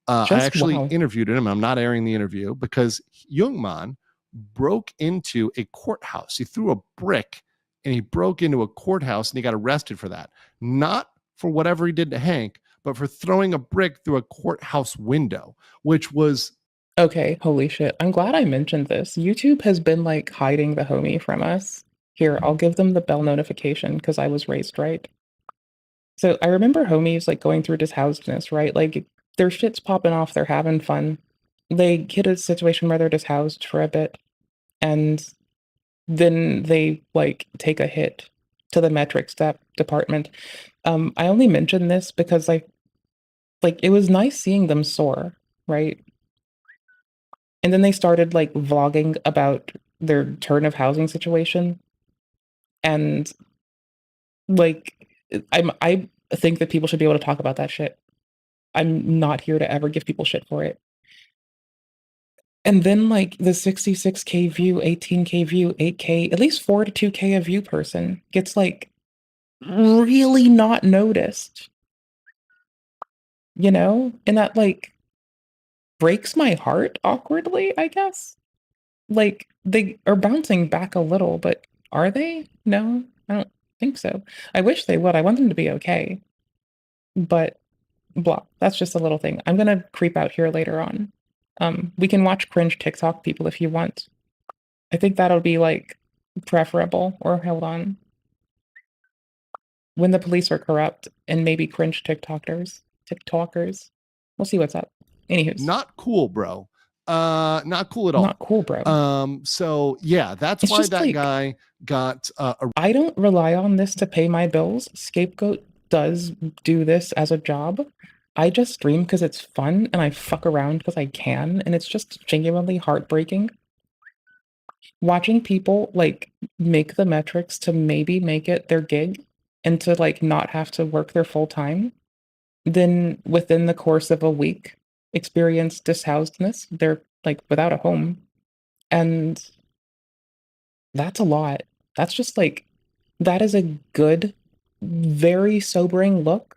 I actually interviewed him. I'm not airing the interview because Jungmann broke into a courthouse. He threw a brick and he broke into a courthouse and he got arrested for that. Not for whatever he did to Hank, but for throwing a brick through a courthouse window, which was... Okay, holy shit. I'm glad I mentioned this. YouTube has been like hiding the homie from us. Here, I'll give them the bell notification because I was raised right. So I remember homies like going through dishousedness, right? Like their shit's popping off, they're having fun. They hit a situation where they're dishoused for a bit, and then they like take a hit to the metrics department. I only mention this because it was nice seeing them soar, right? And then they started like vlogging about their turn of housing situation. And like I think that people should be able to talk about that shit. I'm not here to ever give people shit for it. And then like the 66K view, 18K view, 8K, at least 4 to 2K a view person gets like really not noticed. You know? And that like breaks my heart awkwardly, I guess. Like they are bouncing back a little, but are they? No, I don't think so. I wish they would. I want them to be okay. But blah, that's just a little thing. I'm gonna creep out here later on. We can watch cringe TikTok people if you want. I think that'll be like preferable. Or hold on. When the police are corrupt and maybe cringe TikTokers. We'll see what's up. Anywho. Not cool, bro. Not cool at all. Not cool, bro. So yeah, that's why that like, guy got I don't rely on this to pay my bills. Scapegoat does do this as a job. I just stream because it's fun and I fuck around because I can, and it's just genuinely heartbreaking. Watching people like make the metrics to maybe make it their gig and to like not have to work their full time, then within the course of a week experience dishousedness. They're like without a home. And that's a lot. That's just like, that is a good, very sobering look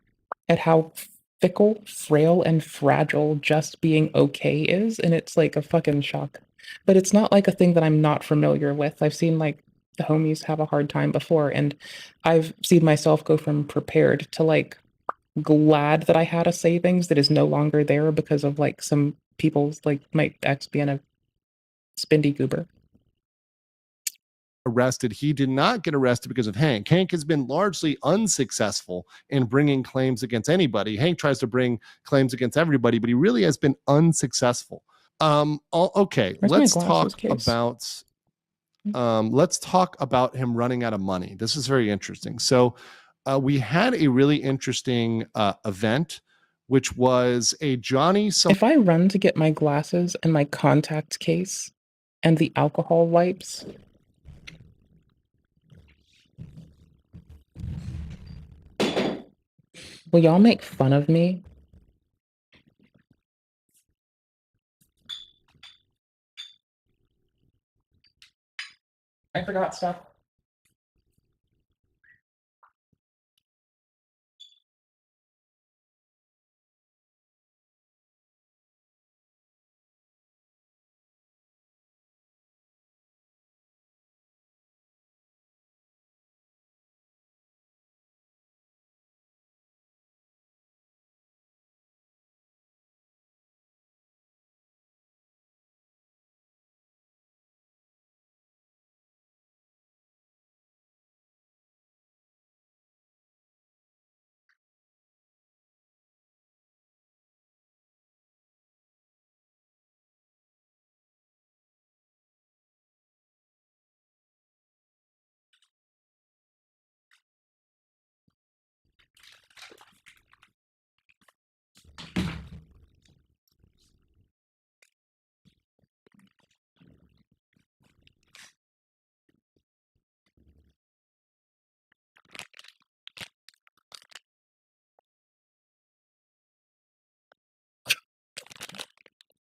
at how fickle, frail, and fragile just being okay is. And it's like a fucking shock. But it's not like a thing that I'm not familiar with. I've seen like the homies have a hard time before. And I've seen myself go from prepared to like glad that I had a savings that is no longer there because of like some people's, like my ex being a spindy goober. Arrested. He did not get arrested because of Hank. Hank has been largely unsuccessful in bringing claims against anybody. Hank tries to bring claims against everybody, but he really has been unsuccessful. Okay, let's talk about him running out of money. This is very interesting. So we had a really interesting event, which was a Johnny. If I run to get my glasses and my contact case and the alcohol wipes, will y'all make fun of me? I forgot stuff.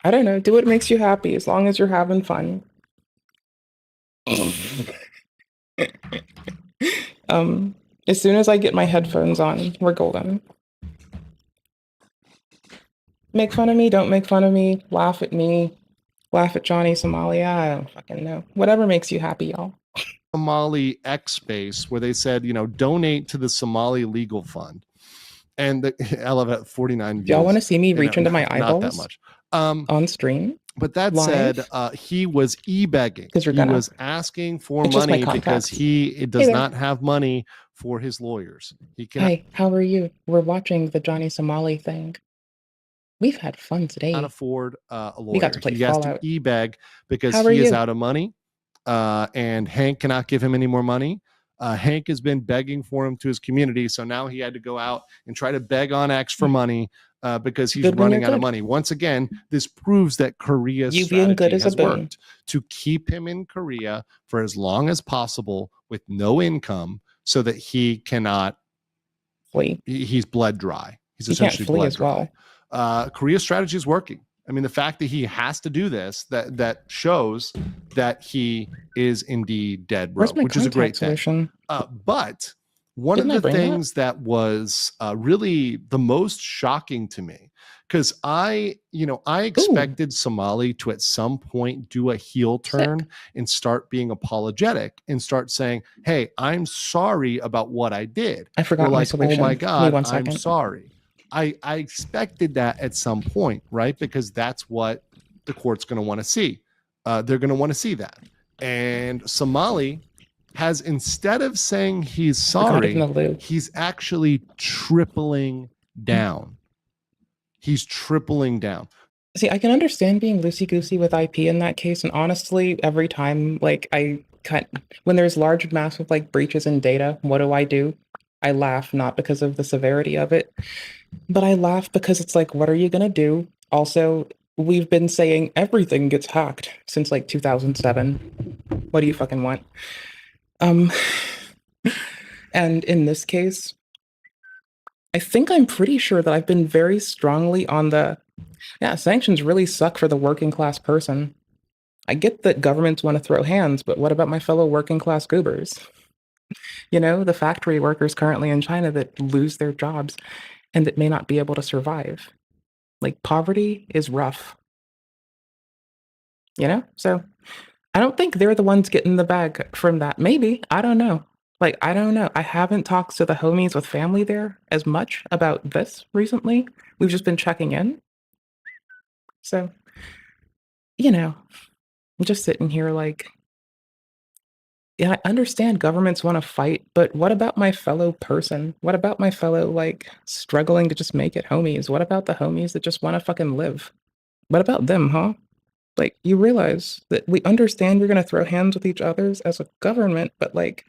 I don't know. Do what makes you happy as long as you're having fun. As soon as I get my headphones on, we're golden. Make fun of me, don't make fun of me, laugh at me, laugh at Johnny Somalia, I don't fucking know. Whatever makes you happy, y'all. Somali X space where they said, donate to the Somali Legal Fund. And I love it, 49 views. Y'all want to see me reach into my eyeballs? Not that much. On stream? But that live? Said, he was e-begging. He was asking for It's money because he does not have money for his lawyers. He cannot. Hey, how are you? We're watching the Johnny Somali thing. We've had fun today. Cannot afford a lawyer. We got to play he has Fallout. to e-beg because he is out of money, and Hank cannot give him any more money. Hank has been begging for him to his community, so now he had to go out and try to beg on X for money because he's running out of money. Once again, this proves that Korea's strategy has worked to keep him in Korea for as long as possible with no income, so that he cannot flee. He's bled dry. He's essentially bled dry. Korea's strategy is working. I mean, the fact that he has to do this, that shows that he is indeed dead broke, which is a great thing. But one of the things that was really the most shocking to me, because I expected Somali to at some point do a heel turn and start being apologetic and start saying, "Hey, I'm sorry about what I did." I forgot my solution. "Oh my God, I'm sorry." I expected that at some point, right? Because that's what the court's going to want to see. They're going to want to see that. And Somali has, instead of saying he's sorry, he's actually tripling down. He's tripling down. See, I can understand being loosey-goosey with IP in that case. And honestly, every time, when there's large, massive, breaches in data, what do? I laugh, not because of the severity of it, but I laugh because it's like, what are you going to do? Also, we've been saying everything gets hacked since 2007. What do you fucking want? And in this case, I think I'm pretty sure that I've been very strongly on sanctions really suck for the working class person. I get that governments want to throw hands, but what about my fellow working class goobers? The factory workers currently in China that lose their jobs and that may not be able to survive. Poverty is rough. So I don't think they're the ones getting the bag from that. Maybe. I don't know. Like, I don't know. I haven't talked to the homies with family there as much about this recently. We've just been checking in. So, you know, I'm just sitting here like, yeah, I understand governments want to fight, but what about my fellow person? What about my fellow, like, struggling to just make it homies? What about the homies that just want to fucking live? What about them, huh? Like, you realize that we understand you're going to throw hands with each others as a government, but like,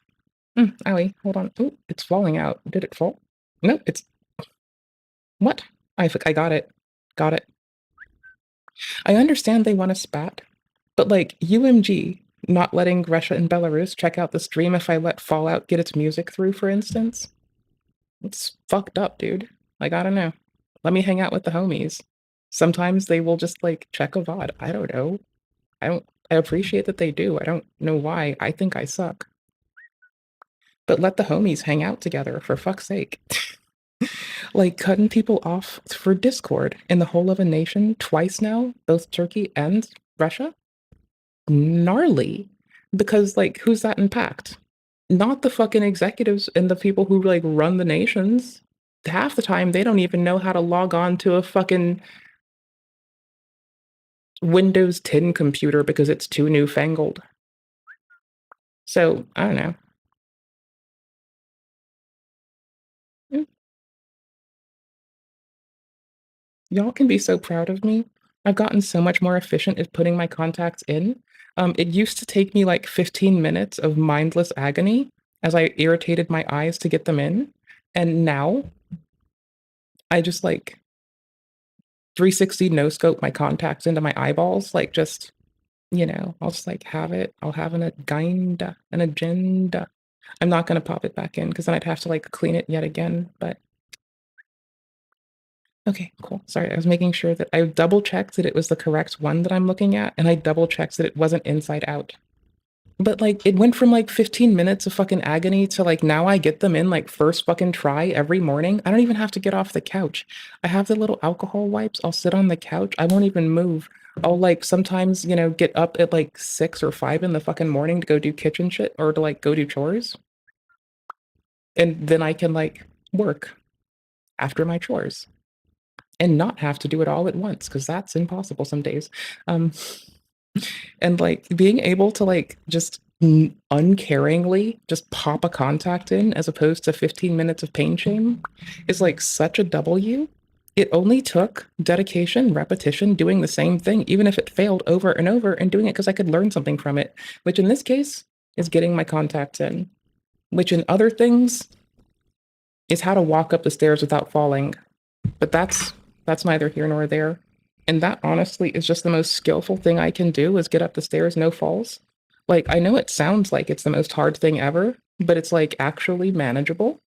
owie, hold on. Ooh, it's falling out. Did it fall? Nope, it's... What? I got it. Got it. I understand they want to spat, but like, UMG not letting Russia and Belarus check out the stream if I let Fallout get its music through, for instance? It's fucked up, dude. Like, I don't know. Let me hang out with the homies. Sometimes they will just, like, check a VOD. I don't know. I appreciate that they do. I don't know why. I think I suck. But let the homies hang out together, for fuck's sake. Like, cutting people off for Discord in the whole of a nation twice now, both Turkey and Russia? Gnarly. Because, like, who's that impact? Not the fucking executives and the people who, like, run the nations. Half the time, they don't even know how to log on to a fucking Windows 10 computer because it's too newfangled. So, I don't know. Y'all can be so proud of me. I've gotten so much more efficient at putting my contacts in. It used to take me like 15 minutes of mindless agony as I irritated my eyes to get them in. And now I just like 360 no scope my contacts into my eyeballs. Like just, you know, I'll just like have it. I'll have an agenda. I'm not going to pop it back in because then I'd have to like clean it yet again. But okay, cool. Sorry, I was making sure that I double checked that it was the correct one that I'm looking at, and I double checked that it wasn't inside out. But like, it went from like 15 minutes of fucking agony to like now I get them in like first fucking try every morning. I don't even have to get off the couch. I have the little alcohol wipes. I'll sit on the couch. I won't even move. I'll like sometimes, you know, get up at like 6 or 5 in the fucking morning to go do kitchen shit or to like go do chores. And then I can like work after my chores. And not have to do it all at once, because that's impossible some days. And like being able to like just uncaringly just pop a contact in as opposed to 15 minutes of pain shame is like such a W. It only took dedication, repetition, doing the same thing, even if it failed over and over, and doing it because I could learn something from it, which in this case is getting my contacts in, which in other things is how to walk up the stairs without falling. But that's neither here nor there. And that honestly is just the most skillful thing I can do is get up the stairs, no falls. Like, I know it sounds like it's the most hard thing ever, but it's like actually manageable.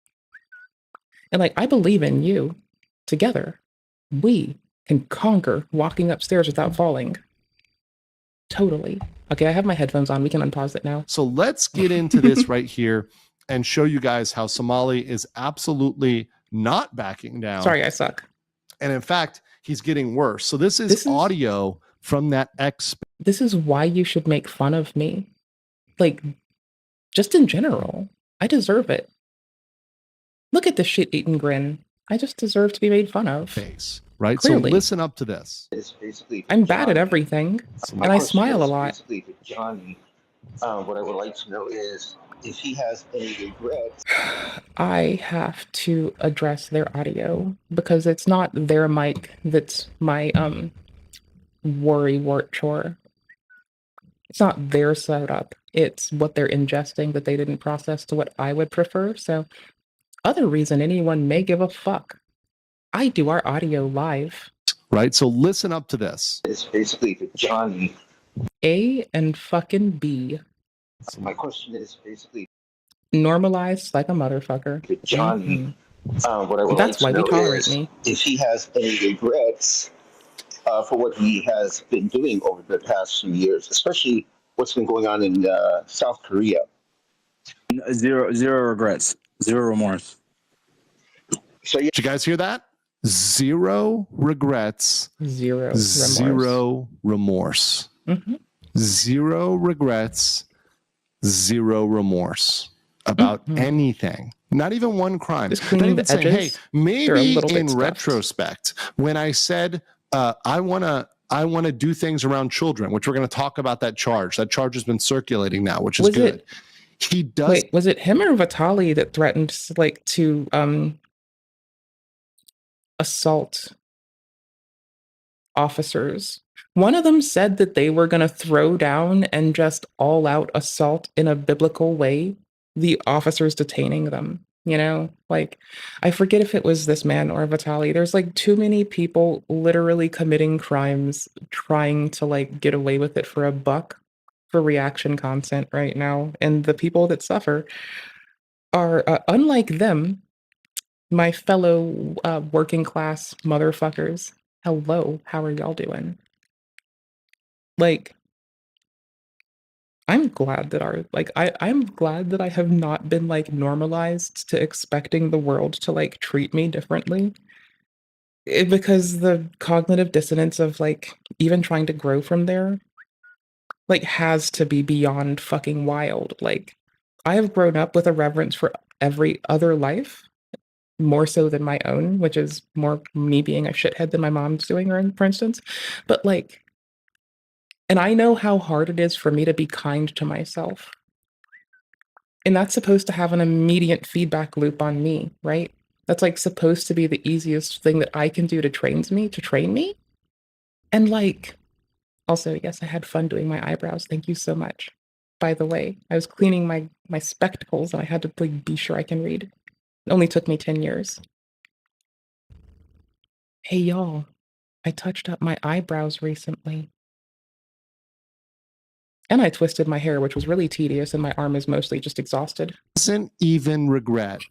And like, I believe in you. Together, we can conquer walking upstairs without falling. Totally. Okay, I have my headphones on. We can unpause it now. So let's get into this right here and show you guys how Somali is absolutely not backing down. Sorry, I suck. And in fact, he's getting worse. So this is audio from that X. This is why you should make fun of me. Like, just in general. I deserve it. Look at this shit-eating grin. I just deserve to be made fun of. Face, right? Clearly. So listen up to this. I'm bad at everything, and I smile a lot. Basically, for Johnny, what I would like to know is if he has any regrets. I have to address their audio because it's not their mic that's my worry-wart chore. It's not their setup. It's what they're ingesting that they didn't process to what I would prefer. So, other reason anyone may give a fuck. I do our audio live. Right? So listen up to this. It's basically for Johnny. A and fucking B. So my question is basically normalized like a motherfucker. For Johnny. What I would That's like to why know we tolerate is me. if he has any regrets for what he has been doing over the past few years, especially what's been going on in South Korea. Zero regrets, zero remorse. So did you guys hear that? Zero regrets, zero remorse. Mm-hmm. Zero regrets, zero remorse about anything. Not even one crime. Not even saying, hey, maybe in retrospect, when I said I want to do things around children, which we're going to talk about that charge. That charge has been circulating now, which is good. He does. Wait, was it him or Vitali that threatened like to assault officers? One of them said that they were going to throw down and just all out assault in a biblical way the officers detaining them. You know, like, I forget if it was this man or Vitali. There's like too many people literally committing crimes trying to like get away with it for a buck for reaction content right now. And the people that suffer are, unlike them, my fellow working class motherfuckers. Hello, how are y'all doing? Like, I'm glad that I'm glad that I have not been like normalized to expecting the world to like treat me differently. Because the cognitive dissonance of like even trying to grow from there like has to be beyond fucking wild. Like, I have grown up with a reverence for every other life, more so than my own, which is more me being a shithead than my mom's doing, for instance. But like, and I know how hard it is for me to be kind to myself. And that's supposed to have an immediate feedback loop on me, right? That's like supposed to be the easiest thing that I can do to train me. And like, also, yes, I had fun doing my eyebrows. Thank you so much. By the way, I was cleaning my spectacles and I had to like be sure I can read. It only took me 10 years. Hey y'all, I touched up my eyebrows recently. And I twisted my hair, which was really tedious, and my arm is mostly just exhausted. Doesn't even regret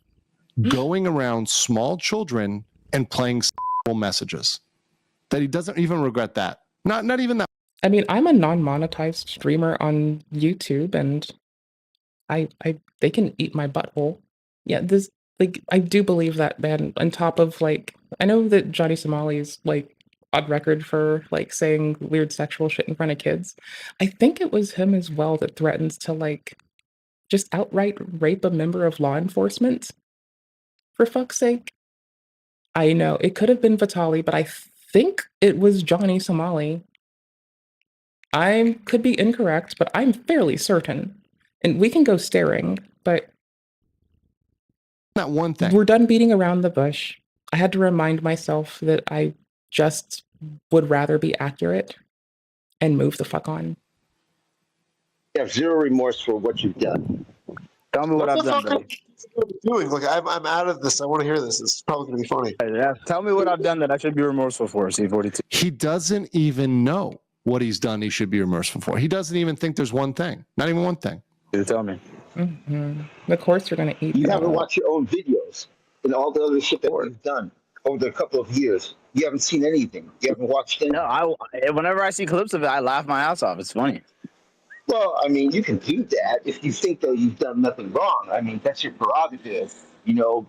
going around small children and playing messages. That he doesn't even regret that. Not even that. I mean, I'm a non-monetized streamer on YouTube, and they can eat my butthole. Yeah, this like I do believe that, man. On top of like, I know that Johnny Somali's like on record for like saying weird sexual shit in front of kids. I think it was him as well that threatens to like just outright rape a member of law enforcement. For fuck's sake. I know it could have been Vitali, but I think it was Johnny Somali. I could be incorrect, but I'm fairly certain. And we can go staring, but that one thing. We're done beating around the bush. I had to remind myself that I just would rather be accurate and move the fuck on. You have zero remorse for what you've done. Tell me what I've done, buddy. Doing? Look, I'm out of this. I want to hear this. It's probably going to be funny. Yeah, tell me what I've done that I should be remorseful for, C42. He doesn't even know what he's done he should be remorseful for. He doesn't even think there's one thing. Not even one thing. You tell me. Mm-hmm. Of course you're going to eat. You haven't watched your own videos and all the other shit that you've done over the couple of years. You haven't seen anything. You haven't watched anything. No, whenever I see clips of it, I laugh my ass off. It's funny. Well, I mean, you can do that if you think that you've done nothing wrong. I mean, that's your prerogative,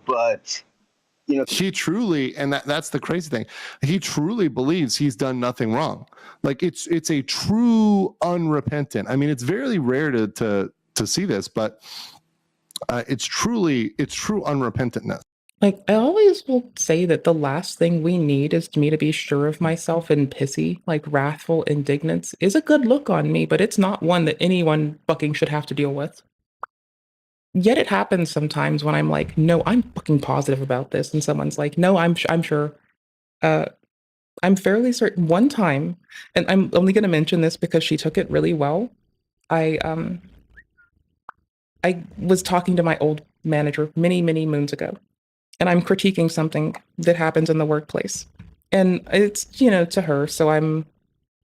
but, He truly, and that's the crazy thing, he truly believes he's done nothing wrong. Like, it's a true unrepentant. I mean, it's very rare to see this, but it's true unrepentantness. Like, I always will say that the last thing we need is me to be sure of myself and pissy, like wrathful indignance is a good look on me, but it's not one that anyone fucking should have to deal with. Yet it happens sometimes when I'm like, no, I'm fucking positive about this. And someone's like, no, I'm sure. I'm fairly certain one time, and I'm only going to mention this because she took it really well. I was talking to my old manager many, many moons ago. And I'm critiquing something that happens in the workplace. And it's, to her. So I'm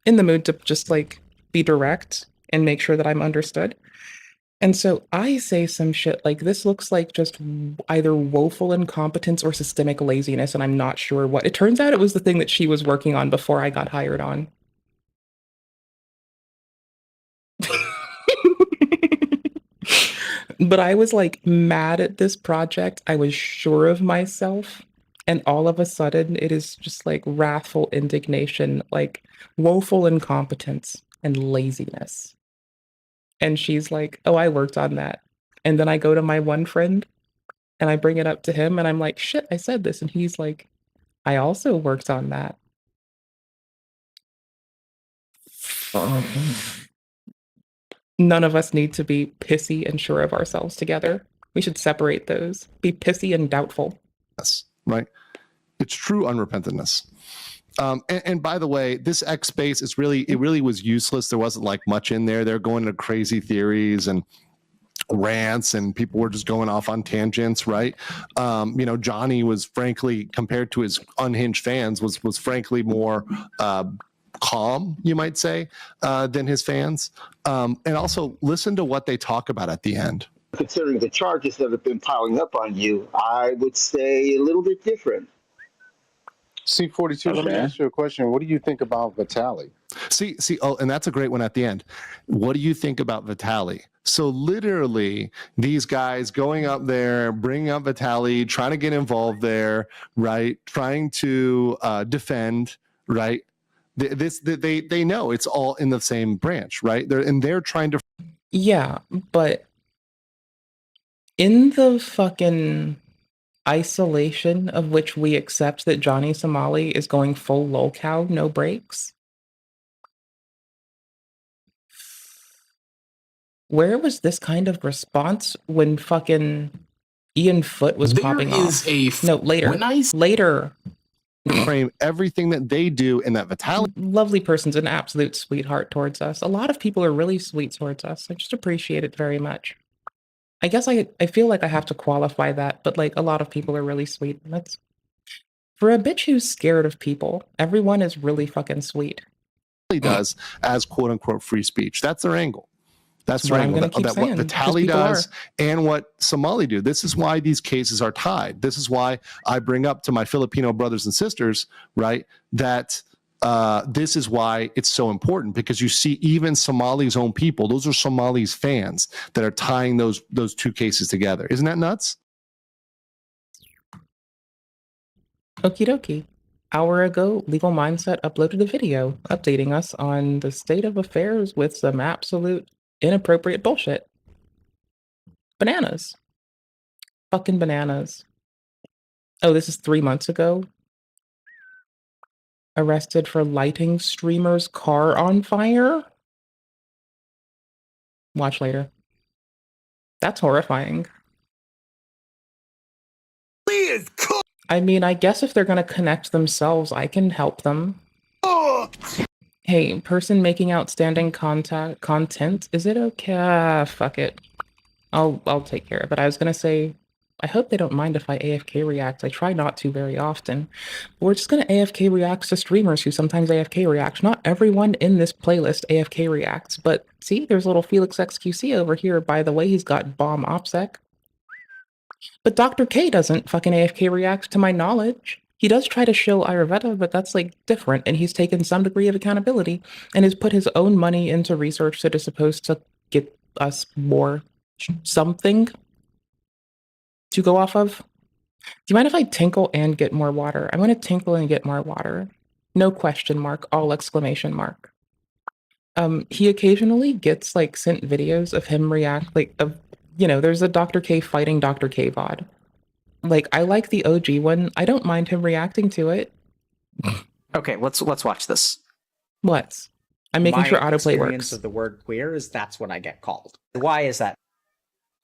in the mood to just like be direct and make sure that I'm understood. And so I say some shit like, this looks like just either woeful incompetence or systemic laziness. And I'm not sure what. It turns out it was the thing that she was working on before I got hired on. But I was like mad at this project. I was sure of myself. And all of a sudden it is just like wrathful indignation, like woeful incompetence. and laziness. And she's like, oh, I worked on that. And then I go to my one friend and I bring it up to him and I'm like, shit, I said this. And he's like, I also worked on that. None of us need to be pissy and sure of ourselves together. We should separate those. Be pissy and doubtful. Yes, right. It's true unrepentantness. And by the way, this X space is it really was useless. There wasn't like much in there. They're going into crazy theories and rants, and people were just going off on tangents, right? Johnny was frankly, compared to his unhinged fans, was frankly more calm, you might say, than his fans. And also listen to what they talk about at the end. Considering the charges that have been piling up on you, I would say a little bit different. C42, let me ask you a question. What do you think about Vitaly? And that's a great one at the end. What do you think about Vitaly? So literally, these guys going up there, bringing up Vitaly, trying to get involved there, right? Trying to defend, right? They know it's all in the same branch, right? They're trying to. Yeah, but in the fucking isolation of which we accept that Johnny Somali is going full lolcow, no breaks. Where was this kind of response when fucking Ian Foote was popping off? Later. Frame everything that they do in that Vitaly. Lovely person's an absolute sweetheart towards us. A lot of people are really sweet towards us. I just appreciate it very much. I guess I feel like I have to qualify that, but like a lot of people are really sweet. That's for a bitch who's scared of people. Everyone is really fucking sweet. Does as quote unquote free speech. That's their angle. That's their angle. What Vitaly does and what Somali do. This is why these cases are tied. This is why I bring up to my Filipino brothers and sisters, right, that this is why it's so important, because you see even Somali's own people, those are Somali's fans that are tying those two cases together. Isn't that nuts? Okie dokie. Hour ago, Legal Mindset uploaded a video updating us on the state of affairs with some absolute inappropriate bullshit. Bananas. Fucking bananas. Oh, this is 3 months ago. Arrested for lighting streamer's car on fire? Watch later. That's horrifying. I mean, I guess if they're gonna connect themselves, I can help them. Hey, person making outstanding content, is it okay? Fuck it. I'll take care of it. I was gonna say, I hope they don't mind if I AFK react. I try not to very often. We're just gonna AFK react to streamers who sometimes AFK react. Not everyone in this playlist AFK reacts, but see, there's little Felix XQC over here. By the way, he's got bomb OPSEC. But Dr. K doesn't fucking AFK react to my knowledge. He does try to show Ayurveda, but that's like different, and he's taken some degree of accountability and has put his own money into research that is supposed to get us more something to go off of. Do you mind if I tinkle and get more water? I'm going to tinkle and get more water. No question mark, all exclamation mark. He occasionally gets like sent videos of him react, like of, there's a Dr. K fighting Dr. K VOD. Like, I like the OG one. I don't mind him reacting to it. Okay, let's watch this. What? I'm making sure autoplay works. My experience of the word queer is that's what I get called. Why is that?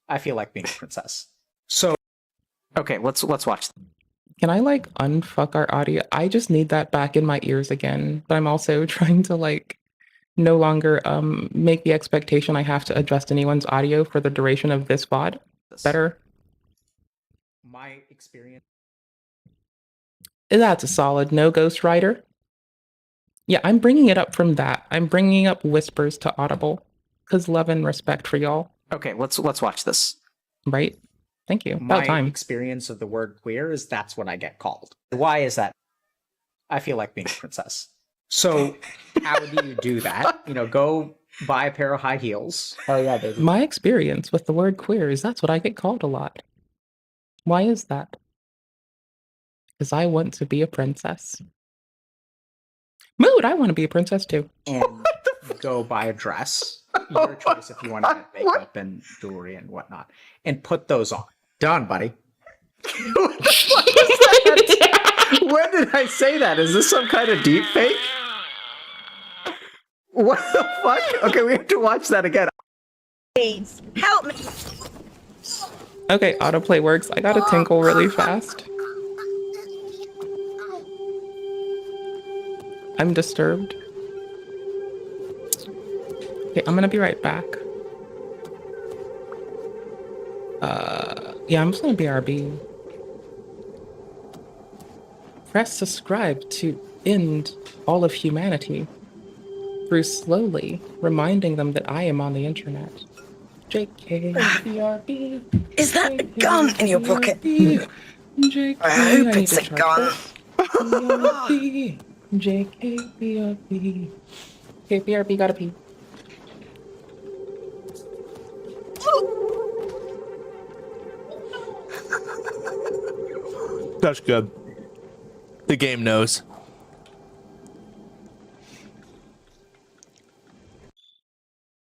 I feel like being a princess. So, okay, let's watch. Can I like unfuck our audio? I just need that back in my ears again. But I'm also trying to like no longer make the expectation I have to adjust anyone's audio for the duration of this VOD. Better. My experience. That's a solid no, Ghost Rider. Yeah, I'm bringing it up from that. I'm bringing up whispers to audible because love and respect for y'all. Okay, let's watch this. Right. Thank you. About time. My experience of the word queer is that's what I get called. Why is that? I feel like being a princess. So how do you do that? Go buy a pair of high heels. Oh yeah, baby. My experience with the word queer is that's what I get called a lot. Why is that? Because I want to be a princess. Mood, I want to be a princess too. And go buy a dress, your choice if you want to get makeup and jewelry and whatnot, and put those on. Done, buddy. What the fuck is that? When did I say that? Is this some kind of deep fake? What the fuck? Okay, we have to watch that again. Please help me. Okay, autoplay works. I gotta tinkle really fast. I'm disturbed. Okay, I'm gonna be right back. Yeah, I'm just gonna BRB. Press subscribe to end all of humanity through slowly reminding them that I am on the internet. JK, BRB. Is that a gun in your pocket? JK, I hope it's a gun. BRB, JK, BRB. Okay, BRB, gotta pee. That's good. The game knows.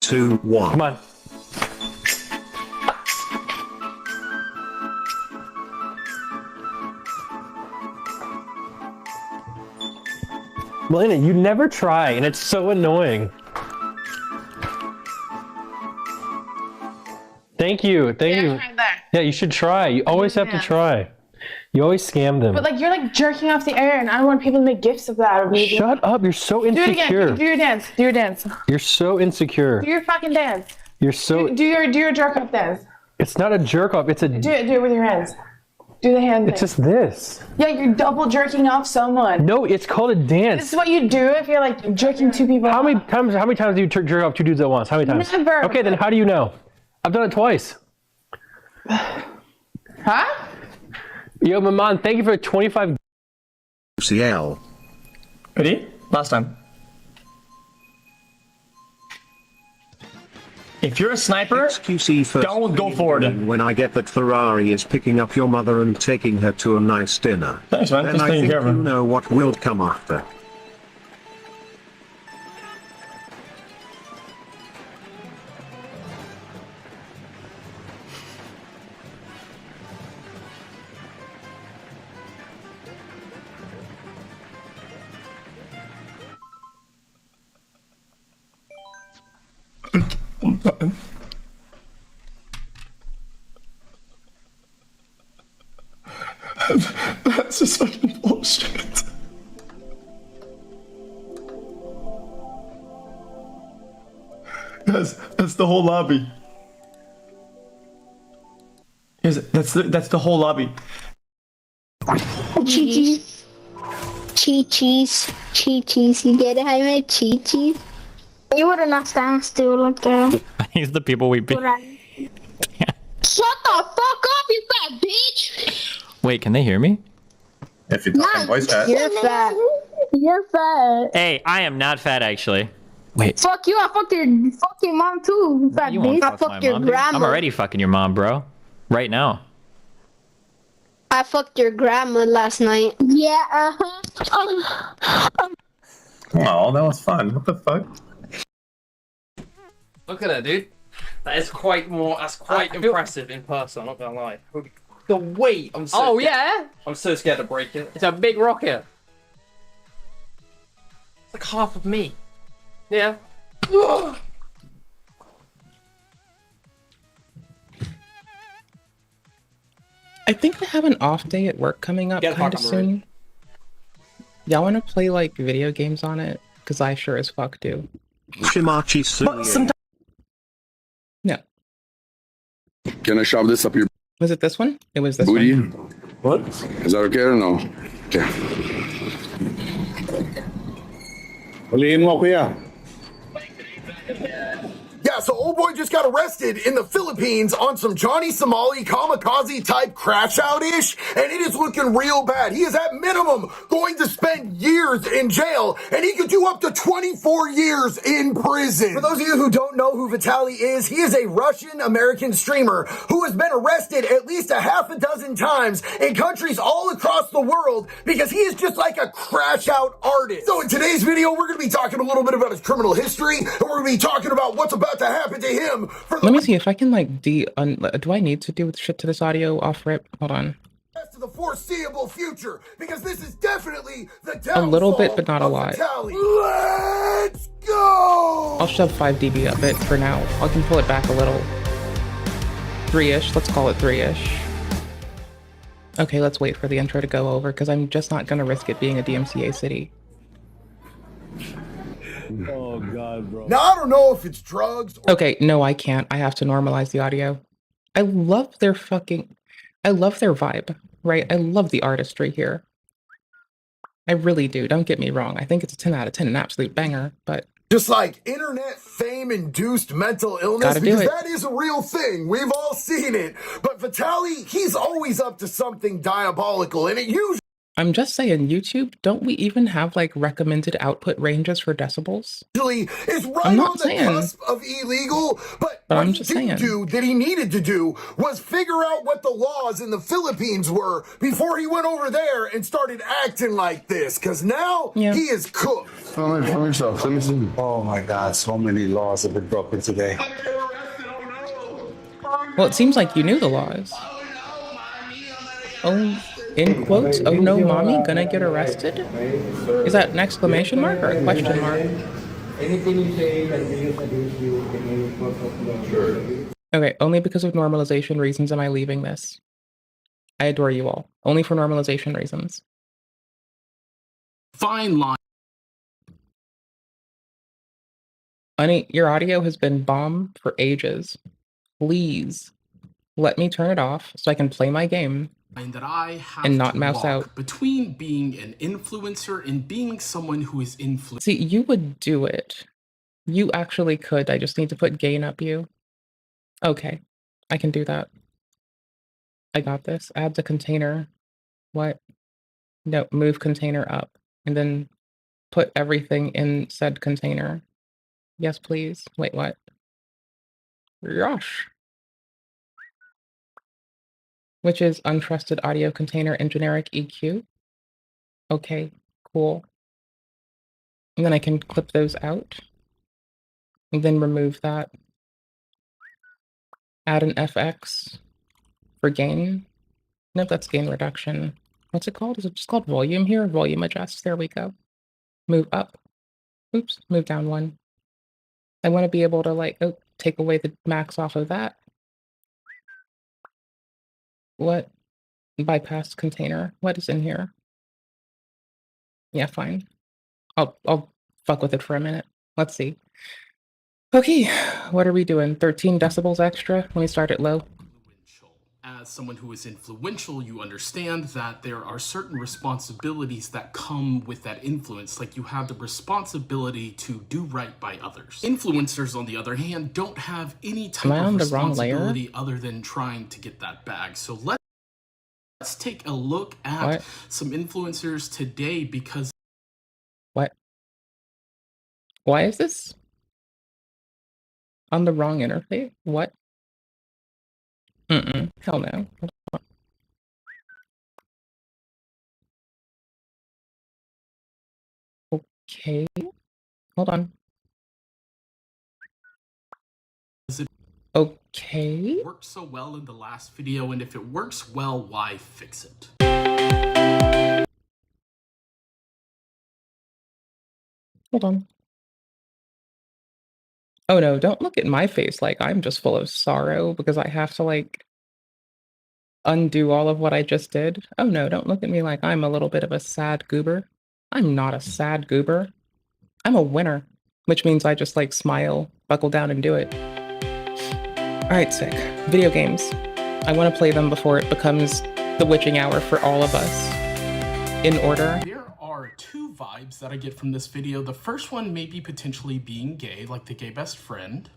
Two, one. Come on. Melina, you never try, and it's so annoying. Thank you. Thank you. Yeah, you should try. You always have to try. You always scam them. But like you're like jerking off the air, and I don't want people to make gifs of that. Or maybe Shut up! You're so insecure. Do it again. Do your dance. Do your dance. You're so insecure. Do your fucking dance. You're so. Do your jerk off dance. It's not a jerk off. It's a. Do it with your hands. Do the hand thing. It's just this. Yeah, you're double jerking off someone. No, it's called a dance. This is what you do if you're like jerking two people. How many times do you jerk off two dudes at once? How many times? Never. Okay, then how do you know? I've done it twice. Huh? Yo, Maman, thank you for 25. CL. Ready? Last time. If you're a sniper, don't go for it. When I get that Ferrari is picking up your mother and taking her to a nice dinner, thanks, man. then Just I taking think care of you her. know what will come after. That's just fucking bullshit. Guys, that's the whole lobby. That's the whole lobby. Cheese. Cheese. You get it? How you make cheese? You would have not stand still like that. He's the people we beat. Shut the fuck up, you fat bitch! Wait, can they hear me? If you talk in voice chat. You're fat. You're fat. Hey, I am not fat actually. Wait. Fuck you, I fucked your mom too, you fat You won't bitch. I fuck my fucked your mom, dude. grandma. I'm already fucking your mom, bro. Right now. I fucked your grandma last night. Yeah, uh-huh. Oh, that was fun. What the fuck? Look at her, dude. That's quite impressive in person, I'm not gonna lie. The weight, I'm so I'm so scared to break it. It's a big rocket. It's like half of me. Yeah. I think I have an off day at work coming up kind of soon. Y'all want to play like video games on it? Because I sure as fuck do. No. Can I shove this up your Was it this one? It was this booty? one. What? Is that okay or no? Okay. Huliin mo, kuya. Yeah, so old boy just got arrested in the Philippines on some Johnny Somali kamikaze type crash out-ish, and it is looking real bad. He is at minimum going to spend years in jail, and he could do up to 24 years in prison. For those of you who don't know who Vitaly is, he is a Russian-American streamer who has been arrested at least a half a dozen times in countries all across the world because he is just like a crash out artist. So in today's video, we're going to be talking a little bit about his criminal history, and we're going to be talking about what's about to happen to him. Let me see if I can like do I need to do shit to this audio off rip? Hold on. To the foreseeable future, because this is definitely the A little bit, but not a of lot. Vitaly. Let's go! I'll shove 5 dB of it for now. I can pull it back a little. 3-ish. Let's call it 3-ish. Okay, let's wait for the intro to go over because I'm just not gonna risk it being a DMCA city. Oh god, bro. Now I don't know if it's drugs. Okay, no, I can't. I have to normalize the audio. I love their vibe, right? I love the artistry here. I really do. Don't get me wrong. I think it's a 10 out of 10, an absolute banger, but Just like internet fame-induced mental illness, Gotta do because it. that is a real thing. We've all seen it. But Vitaly, he's always up to something diabolical, and it I'm just saying, YouTube, don't we even have like recommended output ranges for decibels? usually is right I'm on not the saying. cusp of illegal, but But what I'm he just didn't saying. do that he needed to do was figure out what the laws in the Philippines were before he went over there and started acting like this, because now he is cooked. Film yourself. Let me see. Oh my God, so many laws have been broken today. Well, it seems like you knew the laws. Oh, in quotes, oh no, mommy, gonna get arrested? Is that an exclamation mark or a question mark? Anything you say that is against you in any court of law. Sure. Okay, only because of normalization reasons am I leaving this. I adore you all. Only for normalization reasons. Fine line. Honey, your audio has been bomb for ages. Please, let me turn it off so I can play my game. That I have And not to mouse walk out. between being an influencer and being someone who is influenced. See, you would do it. You actually could. I just need to put gain up you. Okay, I can do that. I got this. Add the container. What? No, move container up. And then put everything in said container. Yes, please. Wait, what? Gosh. Which is untrusted audio container and generic EQ. Okay, cool. And then I can clip those out. And then remove that. Add an FX for gain. Nope, that's gain reduction. What's it called? Is it just called volume here? Volume adjust. There we go. Move up. Oops, move down 1. I want to be able to like, oh, take away the max off of that. What? Bypass container. What is in here? Yeah, fine. I'll fuck with it for a minute. Let's see. Okay, what are we doing? 13 decibels extra? Let me start it low. As someone who is influential, you understand that there are certain responsibilities that come with that influence. Like you have the responsibility to do right by others. Influencers, on the other hand, don't have any type Am I of on the wrong layer? responsibility other than trying to get that bag. So let's take a look at What? some influencers today because What? Why is this on the wrong interface? What? Hell no. Okay. Hold on. Okay. it worked so well in the last video, and if it works well, why fix it? Hold on. Oh no, don't look at my face like I'm just full of sorrow because I have to like undo all of what I just did. Oh no, don't look at me like I'm a little bit of a sad goober. I'm not a sad goober. I'm a winner, which means I just like smile, buckle down and do it. All right, sick. Video games. I want to play them before it becomes the witching hour for all of us. In order. There are two vibes that I get from this video. The first one may be potentially being gay, like the gay best friend.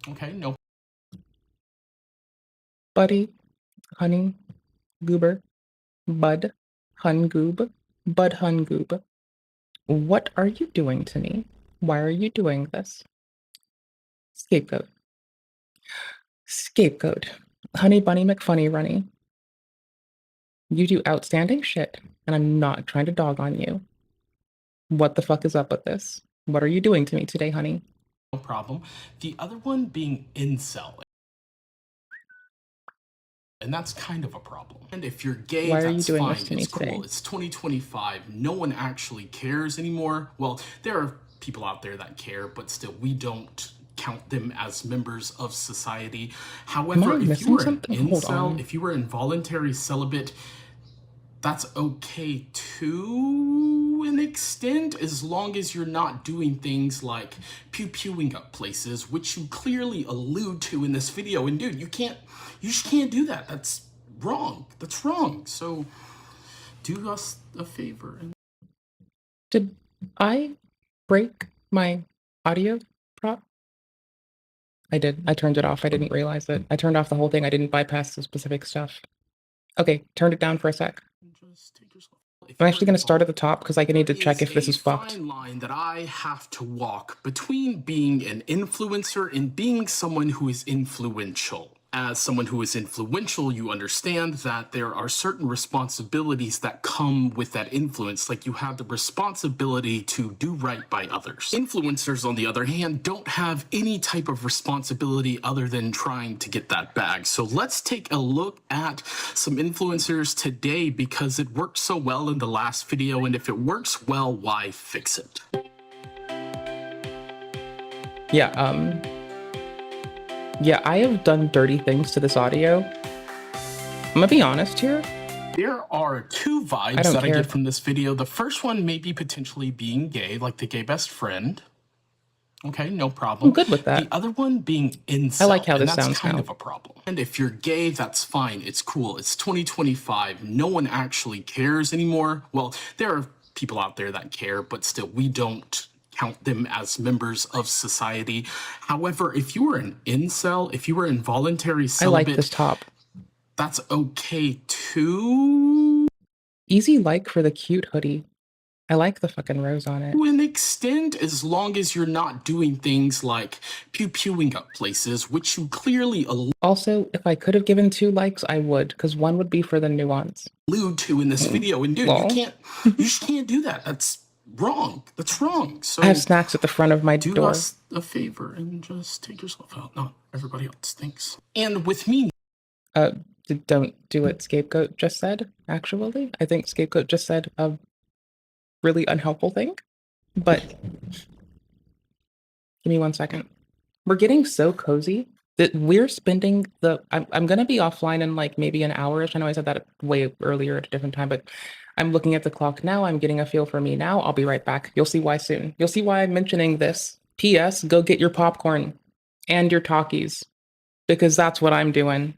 Okay, no. Buddy, honey, goober, bud, hun goob, bud hun goob. What are you doing to me? Why are you doing this? Scapegoat. Scapegoat. Honey bunny McFunny runny. You do outstanding shit, and I'm not trying to dog on you. What the fuck is up with this? What are you doing to me today, honey? No problem. The other one being incel. And that's kind of a problem. And if you're gay, Why are you that's doing fine. this to me It's cool. today? It's 2025. No one actually cares anymore. Well, there are people out there that care, but still, we don't count them as members of society. However, if you were an incel, if you were involuntary celibate, that's okay to an extent, as long as you're not doing things like pew-pewing up places, which you clearly allude to in this video. And dude, you just can't do that. That's wrong. That's wrong. So do us a favor. Did I break my audio prop? I did. I turned it off. I didn't realize it. I turned off the whole thing. I didn't bypass the specific stuff. Okay, turned it down for a sec. I'm actually going to start at the top because I need to check if this is fucked. Fine line that I have to walk between being an influencer and being someone who is influential. As someone who is influential, you understand that there are certain responsibilities that come with that influence, like you have the responsibility to do right by others. Influencers, on the other hand, don't have any type of responsibility other than trying to get that bag. So let's take a look at some influencers today because it worked so well in the last video, and if it works well, why fix it? Yeah, I have done dirty things to this audio. I'm gonna be honest here. There are two vibes that I get from this video. The first one may be potentially being gay, like the gay best friend. Okay, no problem. I'm good with that. The other one being incel. I like how this and that's sounds kind now. of a problem. And if you're gay, that's fine. It's cool. It's 2025. No one actually cares anymore. Well, there are people out there that care, but still, we don't count them as members of society. However, if you were an incel, if you were involuntary celibate, I like this top. That's okay too. Easy like for the cute hoodie. I like the fucking rose on it. To an extent, as long as you're not doing things like pew-pewing up places, which you clearly Also, if I could have given 2 likes, I would, because one would be for the nuance. allude to in this video. And dude, you just can't do that. That's wrong. That's wrong. So I have snacks at the front of my do door. us a favor and just take yourself out, not everybody else. Thanks. And with me, don't do it, Scapegoat just said, actually. I think Scapegoat just said a really unhelpful thing. But give me 1 second. We're getting so cozy that we're spending the... I'm going to be offline in like maybe an hour-ish. I know I said that way earlier at a different time, but I'm looking at the clock now. I'm getting a feel for me now. I'll be right back. You'll see why soon. You'll see why I'm mentioning this. P.S. Go get your popcorn and your Takis, because that's what I'm doing.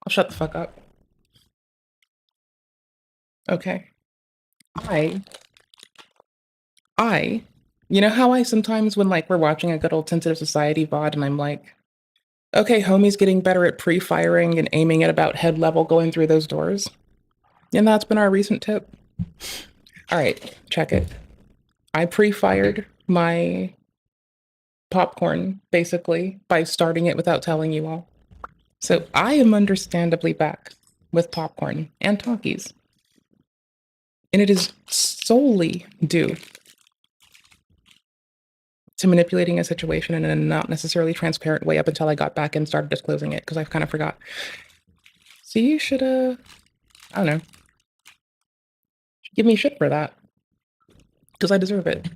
I'll shut the fuck up. Okay. You know how I sometimes when like we're watching a good old Sensitive Society VOD and I'm like, okay, homie's getting better at pre-firing and aiming at about head level going through those doors. And that's been our recent tip. All right, check it. I pre-fired my popcorn basically by starting it without telling you all. So I am understandably back with popcorn and Takis. And it is solely due to manipulating a situation in a not necessarily transparent way up until I got back and started disclosing it because I kind of forgot. So you should, I don't know, give me shit for that because I deserve it.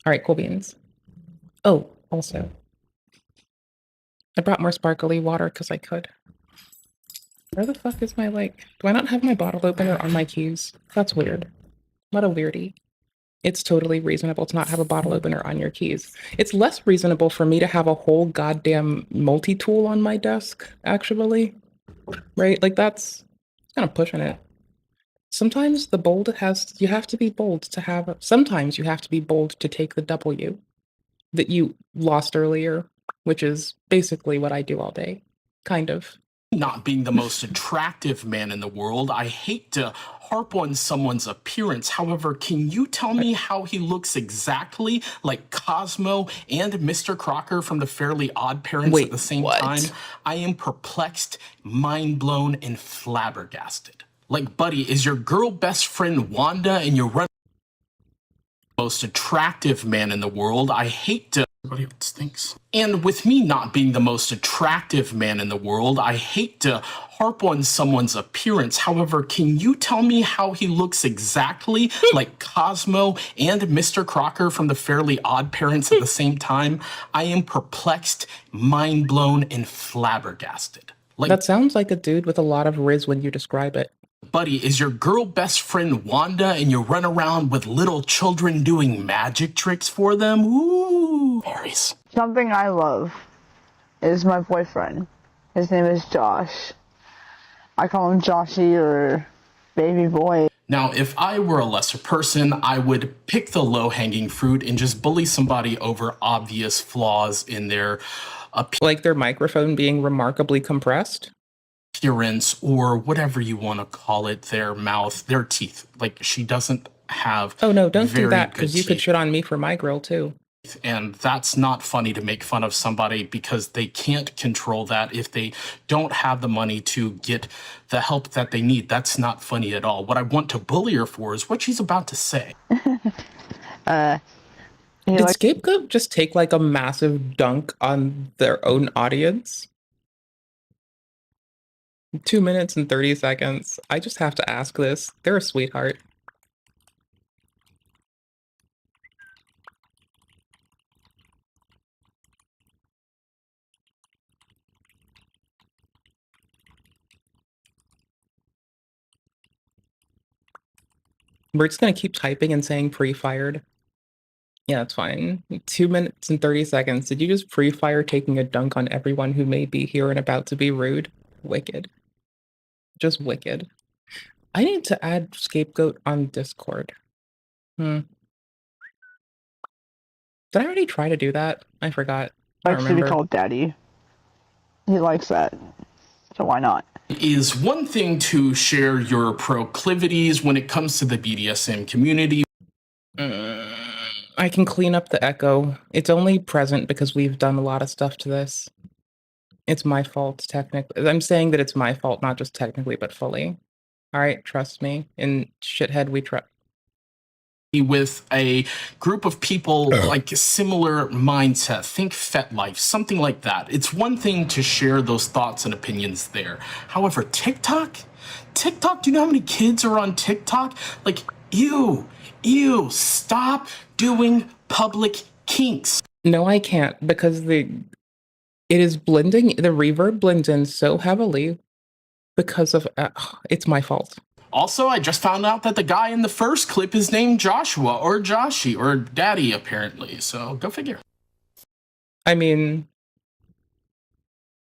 All right, cool beans. Oh, also, I brought more sparkly water because I could. Where the fuck is my, like, do I not have my bottle opener on my keys? That's weird. What a weirdie. It's totally reasonable to not have a bottle opener on your keys. It's less reasonable for me to have a whole goddamn multi-tool on my desk, actually. Right? Like, that's kind of pushing it. Sometimes the bold you have to be bold to have, sometimes you have to be bold to take the W that you lost earlier, which is basically what I do all day. Kind of. Not being the most attractive man in the world, I hate to harp on someone's appearance. However, can you tell me how he looks exactly like Cosmo and Mr. Crocker from the Fairly Odd Parents at the same time? I am perplexed, mind blown, and flabbergasted. Like, buddy, is your girl best friend Wanda and you run most attractive man in the world? I hate to everybody else thinks. And with me not being the most attractive man in the world, I hate to harp on someone's appearance. However, can you tell me how he looks exactly like Cosmo and Mr. Crocker from the Fairly Odd Parents at the same time? I am perplexed, mind blown, and flabbergasted. Like, that sounds like a dude with a lot of riz when you describe it. Buddy, is your girl best friend Wanda and you run around with little children doing magic tricks for them? Ooh, Marys. Something I love is my boyfriend. His name is Josh. I call him Joshy or baby boy. Now, if I were a lesser person, I would pick the low-hanging fruit and just bully somebody over obvious flaws in their like their microphone being remarkably compressed? Appearance or whatever you want to call it, their mouth, their teeth. Like, she doesn't have oh no, don't do that because you could shit on me for my grill too. And that's not funny to make fun of somebody because they can't control that if they don't have the money to get the help that they need. That's not funny at all. What I want to bully her for is what she's about to say. Did Scapegoat just take like a massive dunk on their own audience? 2 minutes and 30 seconds. I just have to ask this. They're a sweetheart. We're just gonna keep typing and saying pre-fired. Yeah, that's fine. 2 minutes and 30 seconds. Did you just pre-fire taking a dunk on everyone who may be here and about to be rude? Wicked. Just wicked. I need to add Scapegoat on Discord. Did I already try to do that? I forgot. I don't Likes to be remember. called daddy. He likes that. So why not? Is one thing to share your proclivities when it comes to the BDSM community. I can clean up the echo. It's only present because we've done a lot of stuff to this. It's my fault, technically. I'm saying that it's my fault, not just technically, but fully. All right, trust me. In Shithead, we trust. With a group of people like similar mindset, think FetLife, something like that. It's one thing to share those thoughts and opinions there. However, TikTok, do you know how many kids are on TikTok? Like, ew, stop doing public kinks. No, I can't because it is blending. The reverb blends in so heavily because of it's my fault. Also, I just found out that the guy in the first clip is named Joshua or Joshi or Daddy, apparently. So go figure. I mean,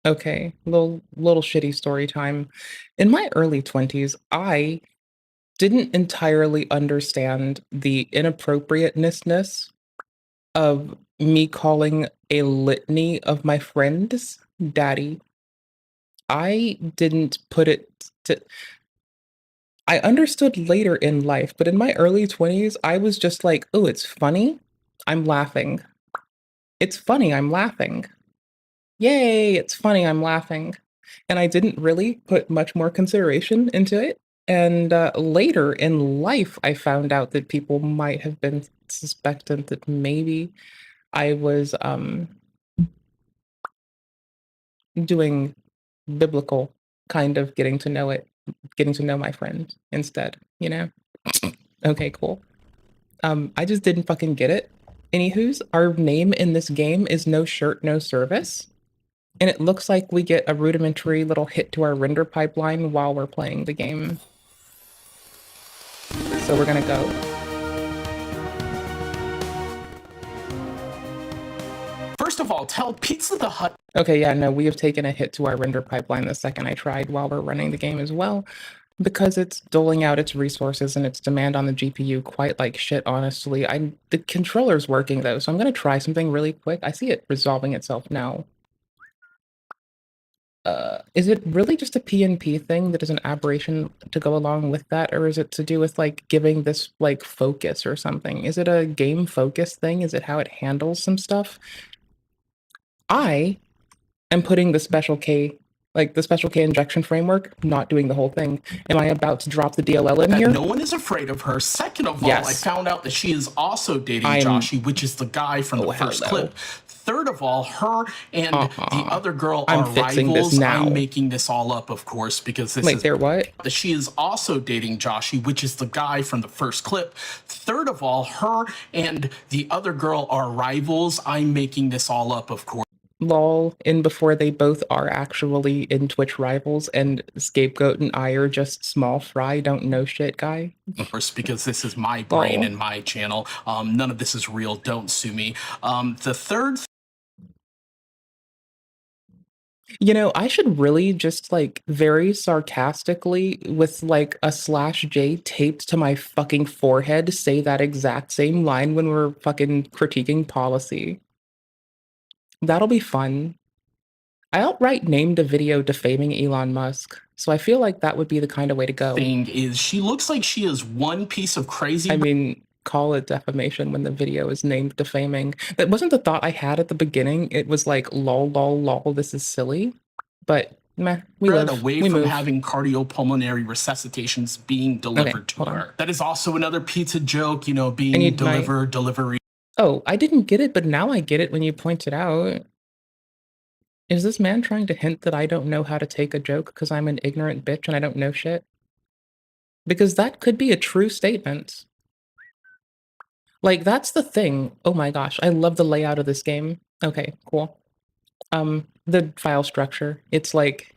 Okay, little shitty story time. In my early 20s, I didn't entirely understand the inappropriateness of me calling a litany of my friends daddy. I didn't put it to I understood later in life, but in my early 20s, I was just like, "Oh, it's funny. I'm laughing. It's funny, I'm laughing. Yay, it's funny, I'm laughing." And I didn't really put much more consideration into it. And later in life, I found out that people might have been suspectant that maybe I was doing biblical kind of getting to know my friend instead, you know? Okay, cool. I just didn't fucking get it. Anywho's, our name in this game is No Shirt, No Service. And it looks like we get a rudimentary little hit to our render pipeline while we're playing the game. So we're gonna go. First of all, tell Pizza the Hut. Okay, yeah, no, we have taken a hit to our render pipeline the second I tried while we're running the game as well, because it's doling out its resources and its demand on the GPU quite like shit, honestly. The controller's working though, so I'm gonna try something really quick. I see it resolving itself now. Is it really just a PNP thing that is an aberration to go along with that, or is it to do with like giving this like focus or something? Is it a game focus thing? Is it how it handles some stuff? I am putting the special K, like the special K injection framework, not doing the whole thing. Am I about to drop the DLL in here? No one is afraid of her. Second of all, I found out that she is also dating Joshy, which is the guy from the first clip. Third of all, her and the other girl are rivals. I'm making this all up, of course, because this is they're what? She is also dating Joshy, which is the guy from the first clip. Third of all, her and the other girl are rivals. I'm making this all up, of course. Lol, in before they both are actually in Twitch rivals, and Scapegoat and I are just small fry, don't know shit guy. Of course, because this is my brain and my channel. None of this is real. Don't sue me. The third. You know, I should really just like very sarcastically with like a /J taped to my fucking forehead say that exact same line when we're fucking critiquing policy. That'll be fun. I outright named a video defaming Elon Musk, so I feel like that would be the kind of way to go. Thing is, she looks like she is one piece of crazy. I mean, call it defamation when the video is named defaming. That wasn't the thought I had at the beginning. It was like, lol, lol, lol, this is silly. But meh, we live. Away we from move. having cardiopulmonary resuscitations being delivered to her. That is also another pizza joke, you know, being delivery. Oh, I didn't get it, but now I get it when you point it out. Is this man trying to hint that I don't know how to take a joke because I'm an ignorant bitch and I don't know shit? Because that could be a true statement. Like, that's the thing. Oh my gosh, I love the layout of this game. Okay, cool. The file structure. It's like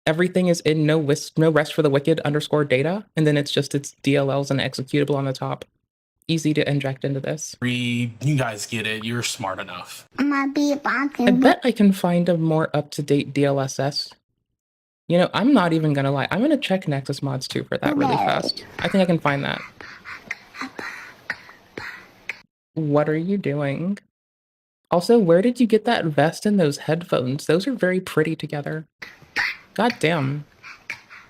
everything is in no rest for the wicked _ data, and then it's just its DLLs and executable on the top. Easy to inject into this. You guys get it. You're smart enough. I bet I can find a more up-to-date DLSS. You know, I'm not even gonna lie. I'm gonna check Nexus mods too for that really fast. I think I can find that. What are you doing? Also, where did you get that vest and those headphones? Those are very pretty together. God damn.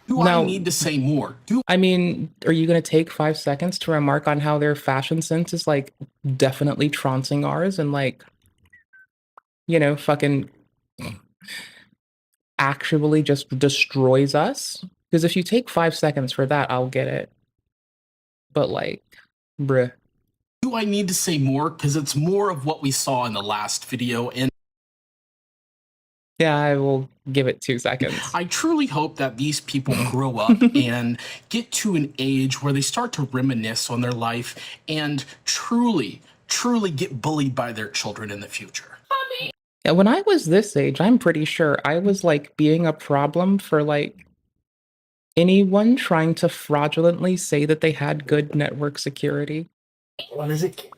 Do I need to say more? I mean, are you going to take 5 seconds to remark on how their fashion sense is, like, definitely trouncing ours and, like, you know, fucking actually just destroys us? Because if you take 5 seconds for that, I'll get it. But, like, bruh. Do I need to say more? Because it's more of what we saw in the last video, and yeah, I will give it 2 seconds. I truly hope that these people grow up and get to an age where they start to reminisce on their life and truly get bullied by their children in the future. Yeah, when I was this age, I'm pretty sure I was like being a problem for like anyone trying to fraudulently say that they had good network security. What is it?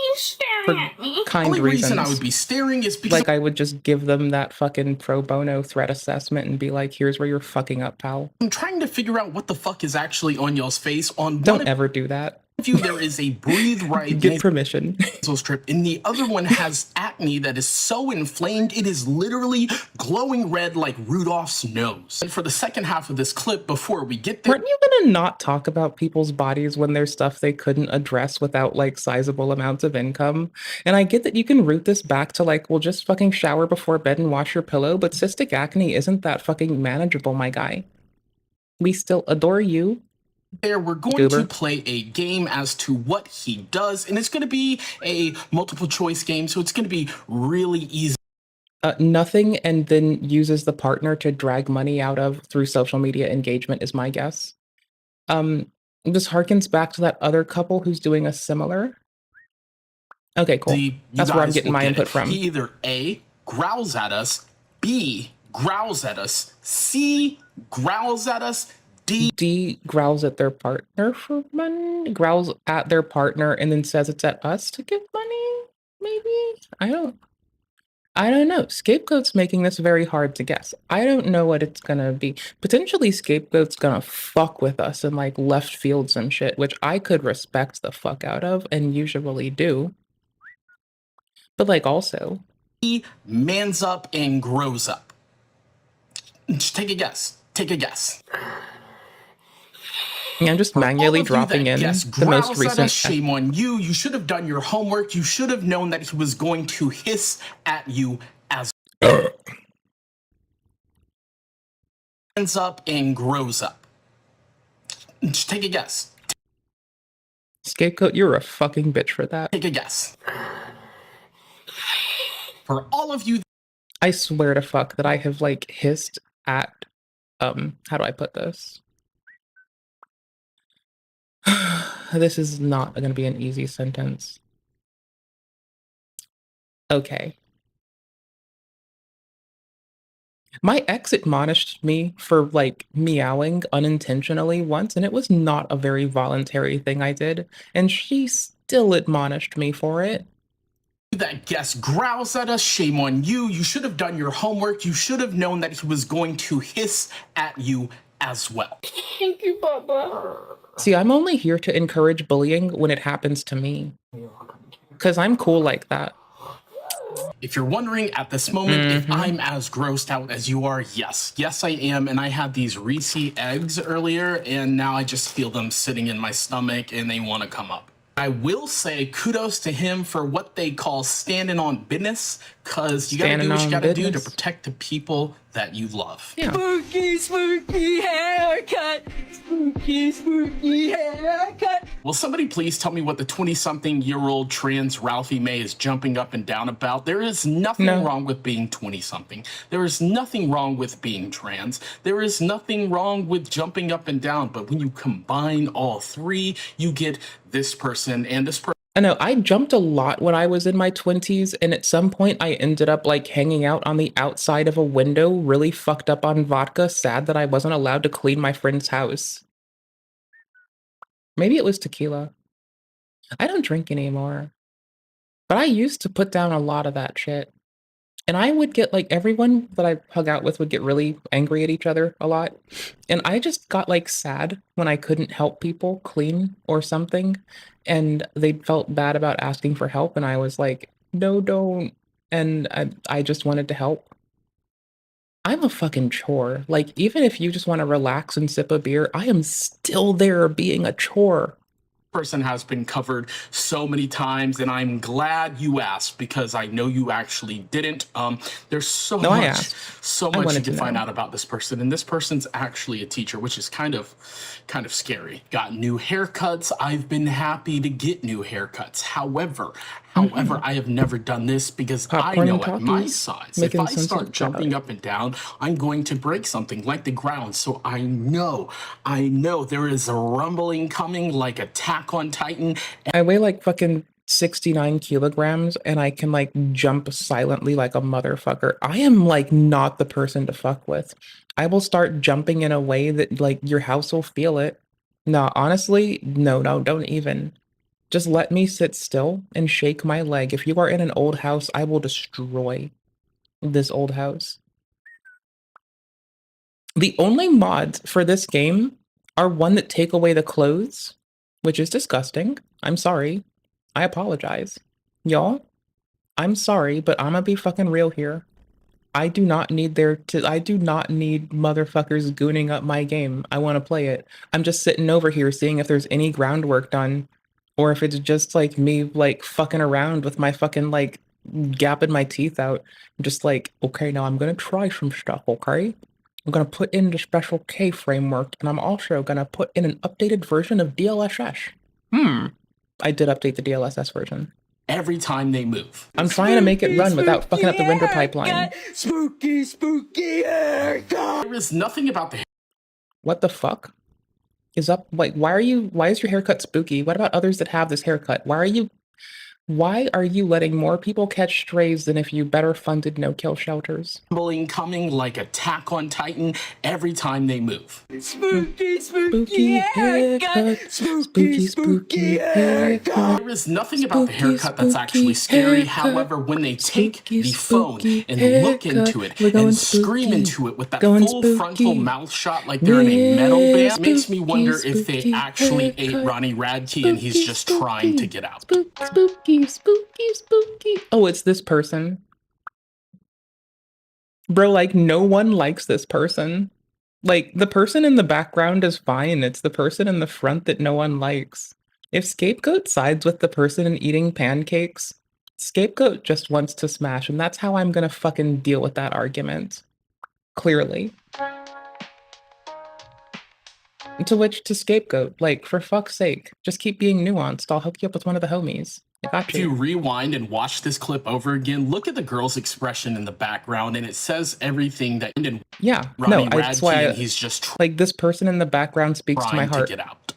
you staring for at me? kind Only reasons. reason I would be staring is because Like, I would just give them that fucking pro bono threat assessment and be like, here's where you're fucking up, pal. I'm trying to figure out what the fuck is actually on y'all's face. On Don't ever do that. you, there is a breathe right Get permission. nasal strip, and the other one has acne that is so inflamed it is literally glowing red like Rudolph's nose. And for the second half of this clip, before we get there, Weren't you gonna not talk about people's bodies when there's stuff they couldn't address without like sizable amounts of income? And I get that you can root this back to like, well, just fucking shower before bed and wash your pillow, but cystic acne isn't that fucking manageable, my guy. We still adore you. we're going to play a game as to what he does, and it's going to be a multiple choice game, so it's going to be really easy. Nothing, and then uses the partner to drag money out of through social media engagement is my guess. This harkens back to that other couple who's doing a similar. Okay, cool. That's where I'm getting my input from. He either A, growls at us, B, growls at us, C, growls at us, D growls at their partner for money, growls at their partner and then says it's at us to give money, maybe? I don't know. Scapegoat's making this very hard to guess. I don't know what it's gonna be. Potentially Scapegoat's gonna fuck with us in like left field some shit, which I could respect the fuck out of and usually do. But like also, he mans up and grows up. Just take a guess. Take a guess. Yeah, I'm just manually dropping in the most recent. Shame on you. You should have done your homework. You should have known that he was going to hiss at you as ends up and grows up. Just take a guess. Scapegoat, you're a fucking bitch for that. Take a guess. For all of you, I swear to fuck that I have like hissed at how do I put this? This is not going to be an easy sentence. Okay. My ex admonished me for like meowing unintentionally once, and it was not a very voluntary thing I did, and she still admonished me for it. That guest growls at us, shame on you. You should have done your homework. You should have known that he was going to hiss at you as well. Thank you, Papa. See, I'm only here to encourage bullying when it happens to me. Because I'm cool like that. If you're wondering at this moment if I'm as grossed out as you are, yes. Yes, I am. And I had these Reese eggs earlier, and now I just feel them sitting in my stomach, and they want to come up. I will say kudos to him for what they call standing on business, because you gotta do what you gotta do to protect the people that you love. Yeah. Spooky, spooky haircut. Spooky, spooky haircut. Will somebody please tell me what the 20-something-year-old trans Ralphie May is jumping up and down about? There is nothing wrong with being 20-something. There is nothing wrong with being trans. There is nothing wrong with jumping up and down. But when you combine all three, you get this person and this person. I know, I jumped a lot when I was in my 20s, and at some point I ended up like hanging out on the outside of a window, really fucked up on vodka, sad that I wasn't allowed to clean my friend's house. Maybe it was tequila. I don't drink anymore. But I used to put down a lot of that shit. And I would get like, everyone that I hung out with would get really angry at each other a lot. And I just got like sad when I couldn't help people clean or something. And they felt bad about asking for help. And I was like, no, don't. And I just wanted to help. I'm a fucking chore. Like, even if you just want to relax and sip a beer, I am still there being a chore. Person has been covered so many times, and I'm glad you asked, because I know you actually didn't. There's so much you can find out about this person, and this person's actually a teacher, which is kind of scary. Got new haircuts. I've been happy to get new haircuts. However, I have never done this because I know at my size, if I start jumping up and down, I'm going to break something like the ground. So I know there is a rumbling coming like Attack on Titan. I weigh like fucking 69 kilograms and I can like jump silently like a motherfucker. I am like not the person to fuck with. I will start jumping in a way that like your house will feel it. No, honestly, no, don't even. Just let me sit still and shake my leg. If you are in an old house, I will destroy this old house. The only mods for this game are one that take away the clothes, which is disgusting. I'm sorry. I apologize. Y'all, I'm sorry, but I'm gonna be fucking real here. I do not need motherfuckers gooning up my game. I want to play it. I'm just sitting over here seeing if there's any groundwork done, or if it's just like me like fucking around with my fucking like gapping my teeth out. I'm just like, okay, now I'm gonna try some stuff, okay? I'm gonna put in the special K framework, and I'm also gonna put in an updated version of DLSS. I did update the DLSS version. Every time they move. I'm trying to make it run without fucking up the render pipeline. Spooky haircut. There is nothing about the What the fuck is up? Like, why is your haircut spooky? What about others that have this haircut? Why are you letting more people catch strays than if you better funded no-kill shelters? coming like Attack on Titan every time they move. Spooky haircut. Spooky haircut. There is nothing about the haircut that's actually scary. However, when they take the phone and look into it and scream into it with that full frontal mouth shot like they're in a metal band, makes me wonder if they actually ate Ronnie Radke and he's just trying to get out. Spooky. Oh, it's this person. Bro, like, no one likes this person. Like, the person in the background is fine. It's the person in the front that no one likes. If Scapegoat sides with the person in eating pancakes, Scapegoat just wants to smash, and that's how I'm gonna fucking deal with that argument. Clearly. To Scapegoat, like, for fuck's sake, just keep being nuanced. I'll hook you up with one of the homies. I got If you rewind and watch this clip over again, look at the girl's expression in the background, and it says everything that. Yeah, Ronnie no, that's why he's just like this person in the background speaks to my heart. To get out.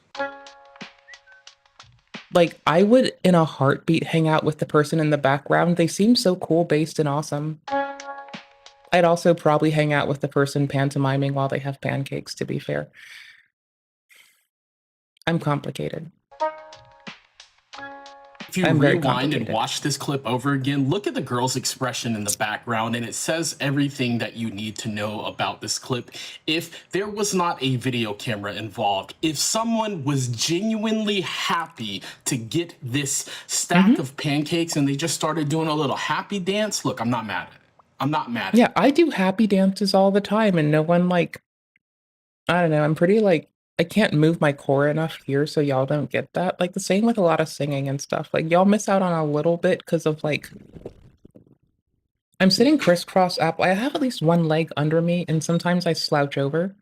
Like, I would, in a heartbeat, hang out with the person in the background. They seem so cool, based, and awesome. I'd also probably hang out with the person pantomiming while they have pancakes, to be fair. I'm complicated. If you rewind and watch this clip over again, look at the girl's expression in the background, and it says everything that you need to know about this clip. If there was not a video camera involved, if someone was genuinely happy to get this stack of pancakes and they just started doing a little happy dance, look, I'm not mad at it. I'm not mad at it. Yeah, I do happy dances all the time, and no one, like, I don't know, I'm pretty, like, I can't move my core enough here so y'all don't get that. Like, the same with a lot of singing and stuff. Like, y'all miss out on a little bit because of, like... I'm sitting crisscross up. I have at least one leg under me, and sometimes I slouch over.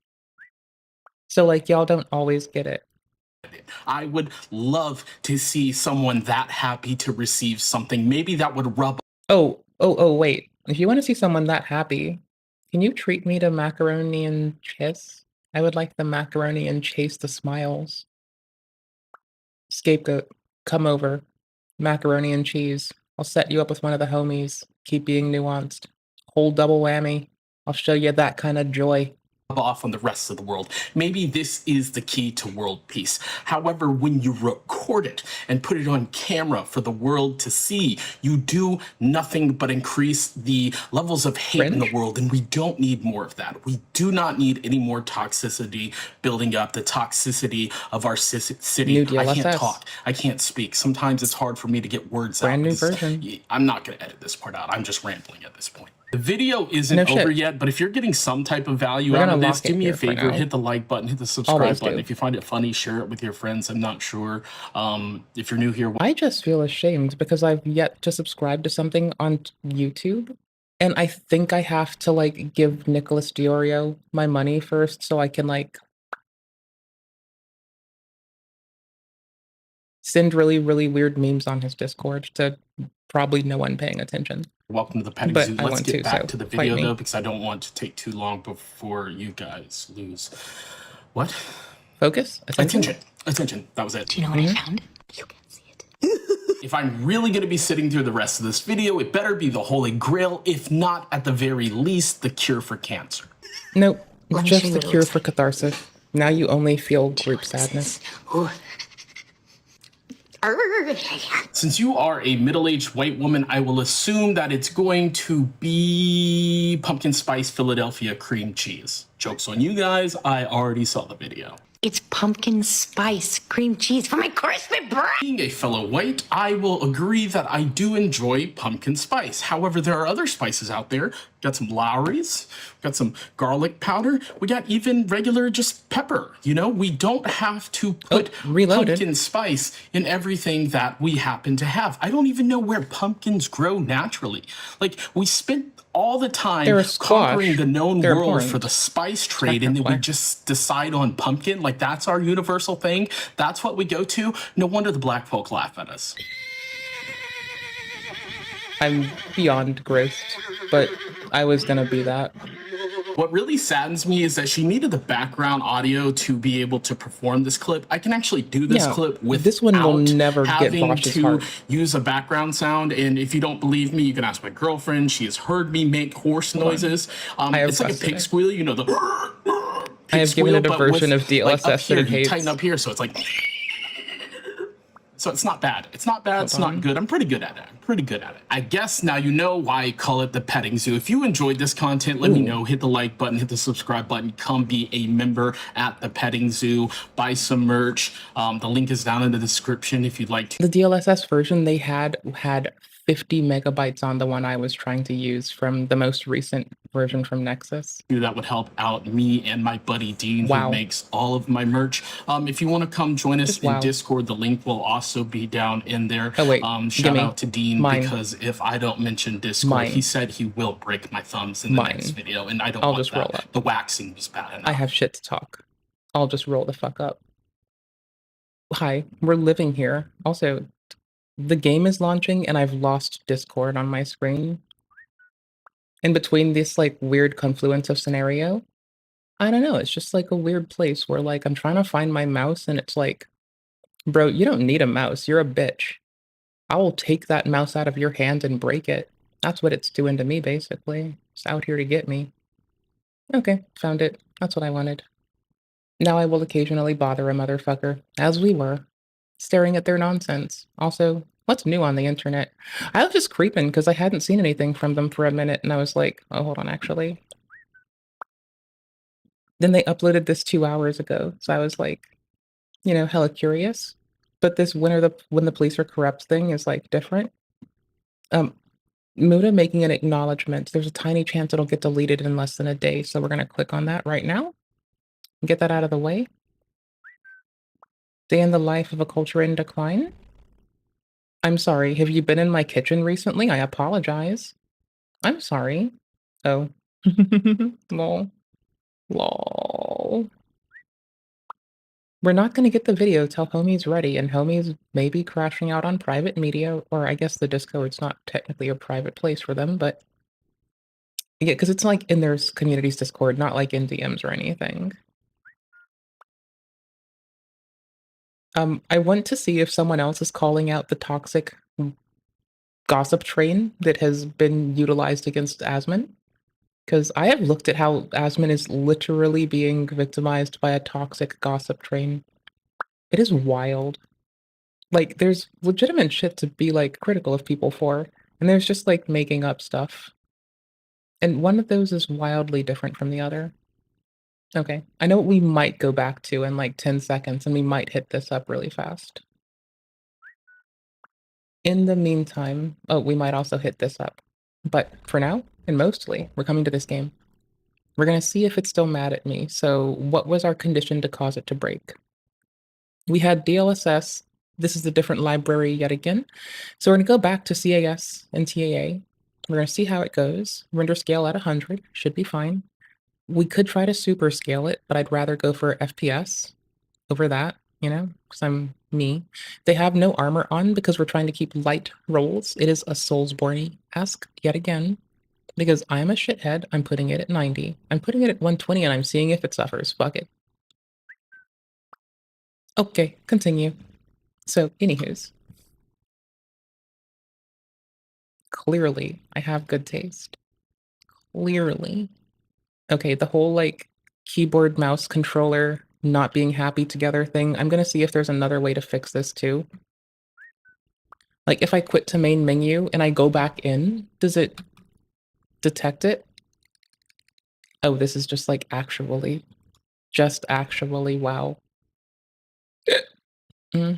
So, like, y'all don't always get it. I would love to see someone that happy to receive something. Maybe that would rub... Oh, wait. If you want to see someone that happy, can you treat me to macaroni and cheese? I would like the macaroni and chase the smiles. Scapegoat, come over. Macaroni and cheese. I'll set you up with one of the homies. Keep being nuanced. Whole double whammy. I'll show you that kind of joy. Off on the rest of the world. Maybe this is the key to world peace. However, when you record it and put it on camera for the world to see, you do nothing but increase the levels of hate in the world, and we don't need more of that. We do not need any more toxicity building up, the toxicity of our city. I can't talk. I can't speak. Sometimes it's hard for me to get words out. Brand new version. I'm not going to edit this part out. I'm just rambling at this point. The video isn't over yet, but if you're getting some type of value out of this, do me a favor, hit the like button, hit the subscribe button. If you find it funny, share it with your friends. I'm not sure if you're new here. I just feel ashamed because I've yet to subscribe to something on YouTube. And I think I have to, like, give Nicholas Diorio my money first so I can, like, send really, really weird memes on his Discord to probably no one paying attention. Welcome to the petting zoo. Let's get back to the video, though, because I don't want to take too long before you guys lose. What? Focus? Attention. That was it. Do you know what I found? You can't see it. If I'm really going to be sitting through the rest of this video, it better be the Holy Grail, if not, at the very least, the cure for cancer. Nope. It's just the cure for catharsis. Now you only feel group sadness. Since you are a middle-aged white woman, I will assume that it's going to be pumpkin spice Philadelphia cream cheese. Joke's on you guys, I already saw the video. It's pumpkin spice cream cheese for my crispy bread. Being a fellow white, I will agree that I do enjoy pumpkin spice. However, there are other spices out there. Got some Lowry's, got some garlic powder, we got even regular just pepper. You know, we don't have to put pumpkin spice in everything that we happen to have. I don't even know where pumpkins grow naturally. Like, we spent all the time conquering the known world for the spice trade, and then we just decide on pumpkin. Like, that's our universal thing. That's what we go to. No wonder the black folk laugh at us. I'm beyond grossed, but I was gonna be that. What really saddens me is that she needed the background audio to be able to perform this clip. I can actually do this clip with this one will never get having Bosch's to heart. use a background sound. And if you don't believe me, you can ask my girlfriend. She has heard me make horse noises. It's like a pig squeal, you know, the I have given it a version of DLSS that it hates. Tighten up here, so it's like. So it's not bad. It's not bad. It's not good. I'm pretty good at it. I guess now you know why I call it the petting zoo. If you enjoyed this content, let me know. Hit the like button, hit the subscribe button. Come be a member at the petting zoo. Buy some merch. The link is down in the description if you'd like to. The DLSS version they had 50 megabytes on the one I was trying to use from the most recent version from Nexus. That would help out me and my buddy Dean, who makes all of my merch. If you want to come join us in Discord, the link will also be down in there. Oh wait, shout out to Dean because if I don't mention Discord, he said he will break my thumbs in the next video, and I don't want that. Roll up. The waxing was bad enough. I have shit to talk. I'll just roll the fuck up. Hi, we're living here. Also, the game is launching and I've lost Discord on my screen. In between this like weird confluence of scenario, I don't know, it's just like a weird place where like I'm trying to find my mouse and it's like, bro, you don't need a mouse, you're a bitch. I will take that mouse out of your hand and break it. That's what it's doing to me basically. It's out here to get me. Okay, found it. That's what I wanted. Now I will occasionally bother a motherfucker, as we were. Staring at their nonsense. Also, what's new on the internet? I was just creeping because I hadn't seen anything from them for a minute, and I was like, oh, hold on, actually. Then they uploaded this 2 hours ago, so I was like, you know, hella curious. But this when the police are corrupt thing is like different. Muda making an acknowledgement. There's a tiny chance it'll get deleted in less than a day, so we're gonna click on that right now. Get that out of the way. Day in the life of a culture in decline? I'm sorry, have you been in my kitchen recently? I apologize. I'm sorry. Oh. Lol. Lol. We're not gonna get the video till Homie's ready, and Homie's maybe crashing out on private media, or I guess the Discord's not technically a private place for them, but yeah, because it's like in their community's Discord, not like in DMs or anything. I want to see if someone else is calling out the toxic gossip train that has been utilized against Asmon. Because I have looked at how Asmon is literally being victimized by a toxic gossip train. It is wild. Like, there's legitimate shit to be, like, critical of people for. And there's just, like, making up stuff. And one of those is wildly different from the other. Okay, I know what we might go back to in like 10 seconds, and we might hit this up really fast. In the meantime, oh, we might also hit this up. But for now, and mostly, we're coming to this game. We're going to see if it's still mad at me. So what was our condition to cause it to break? We had DLSS. This is a different library yet again. So we're going to go back to CAS and TAA. We're going to see how it goes. Render scale at 100, should be fine. We could try to super scale it, but I'd rather go for FPS over that, you know, because I'm me. They have no armor on because we're trying to keep light rolls. It is a Soulsborne-esque yet again, because I'm a shithead. I'm putting it at 90. I'm putting it at 120 and I'm seeing if it suffers. Fuck it. Okay, continue. So, anywho's. Clearly, I have good taste. Clearly. Okay, the whole, like, keyboard, mouse, controller, not being happy together thing, I'm gonna see if there's another way to fix this, too. Like if I quit to main menu and I go back in, does it detect it? Oh, this is just like actually. Just actually, wow. Because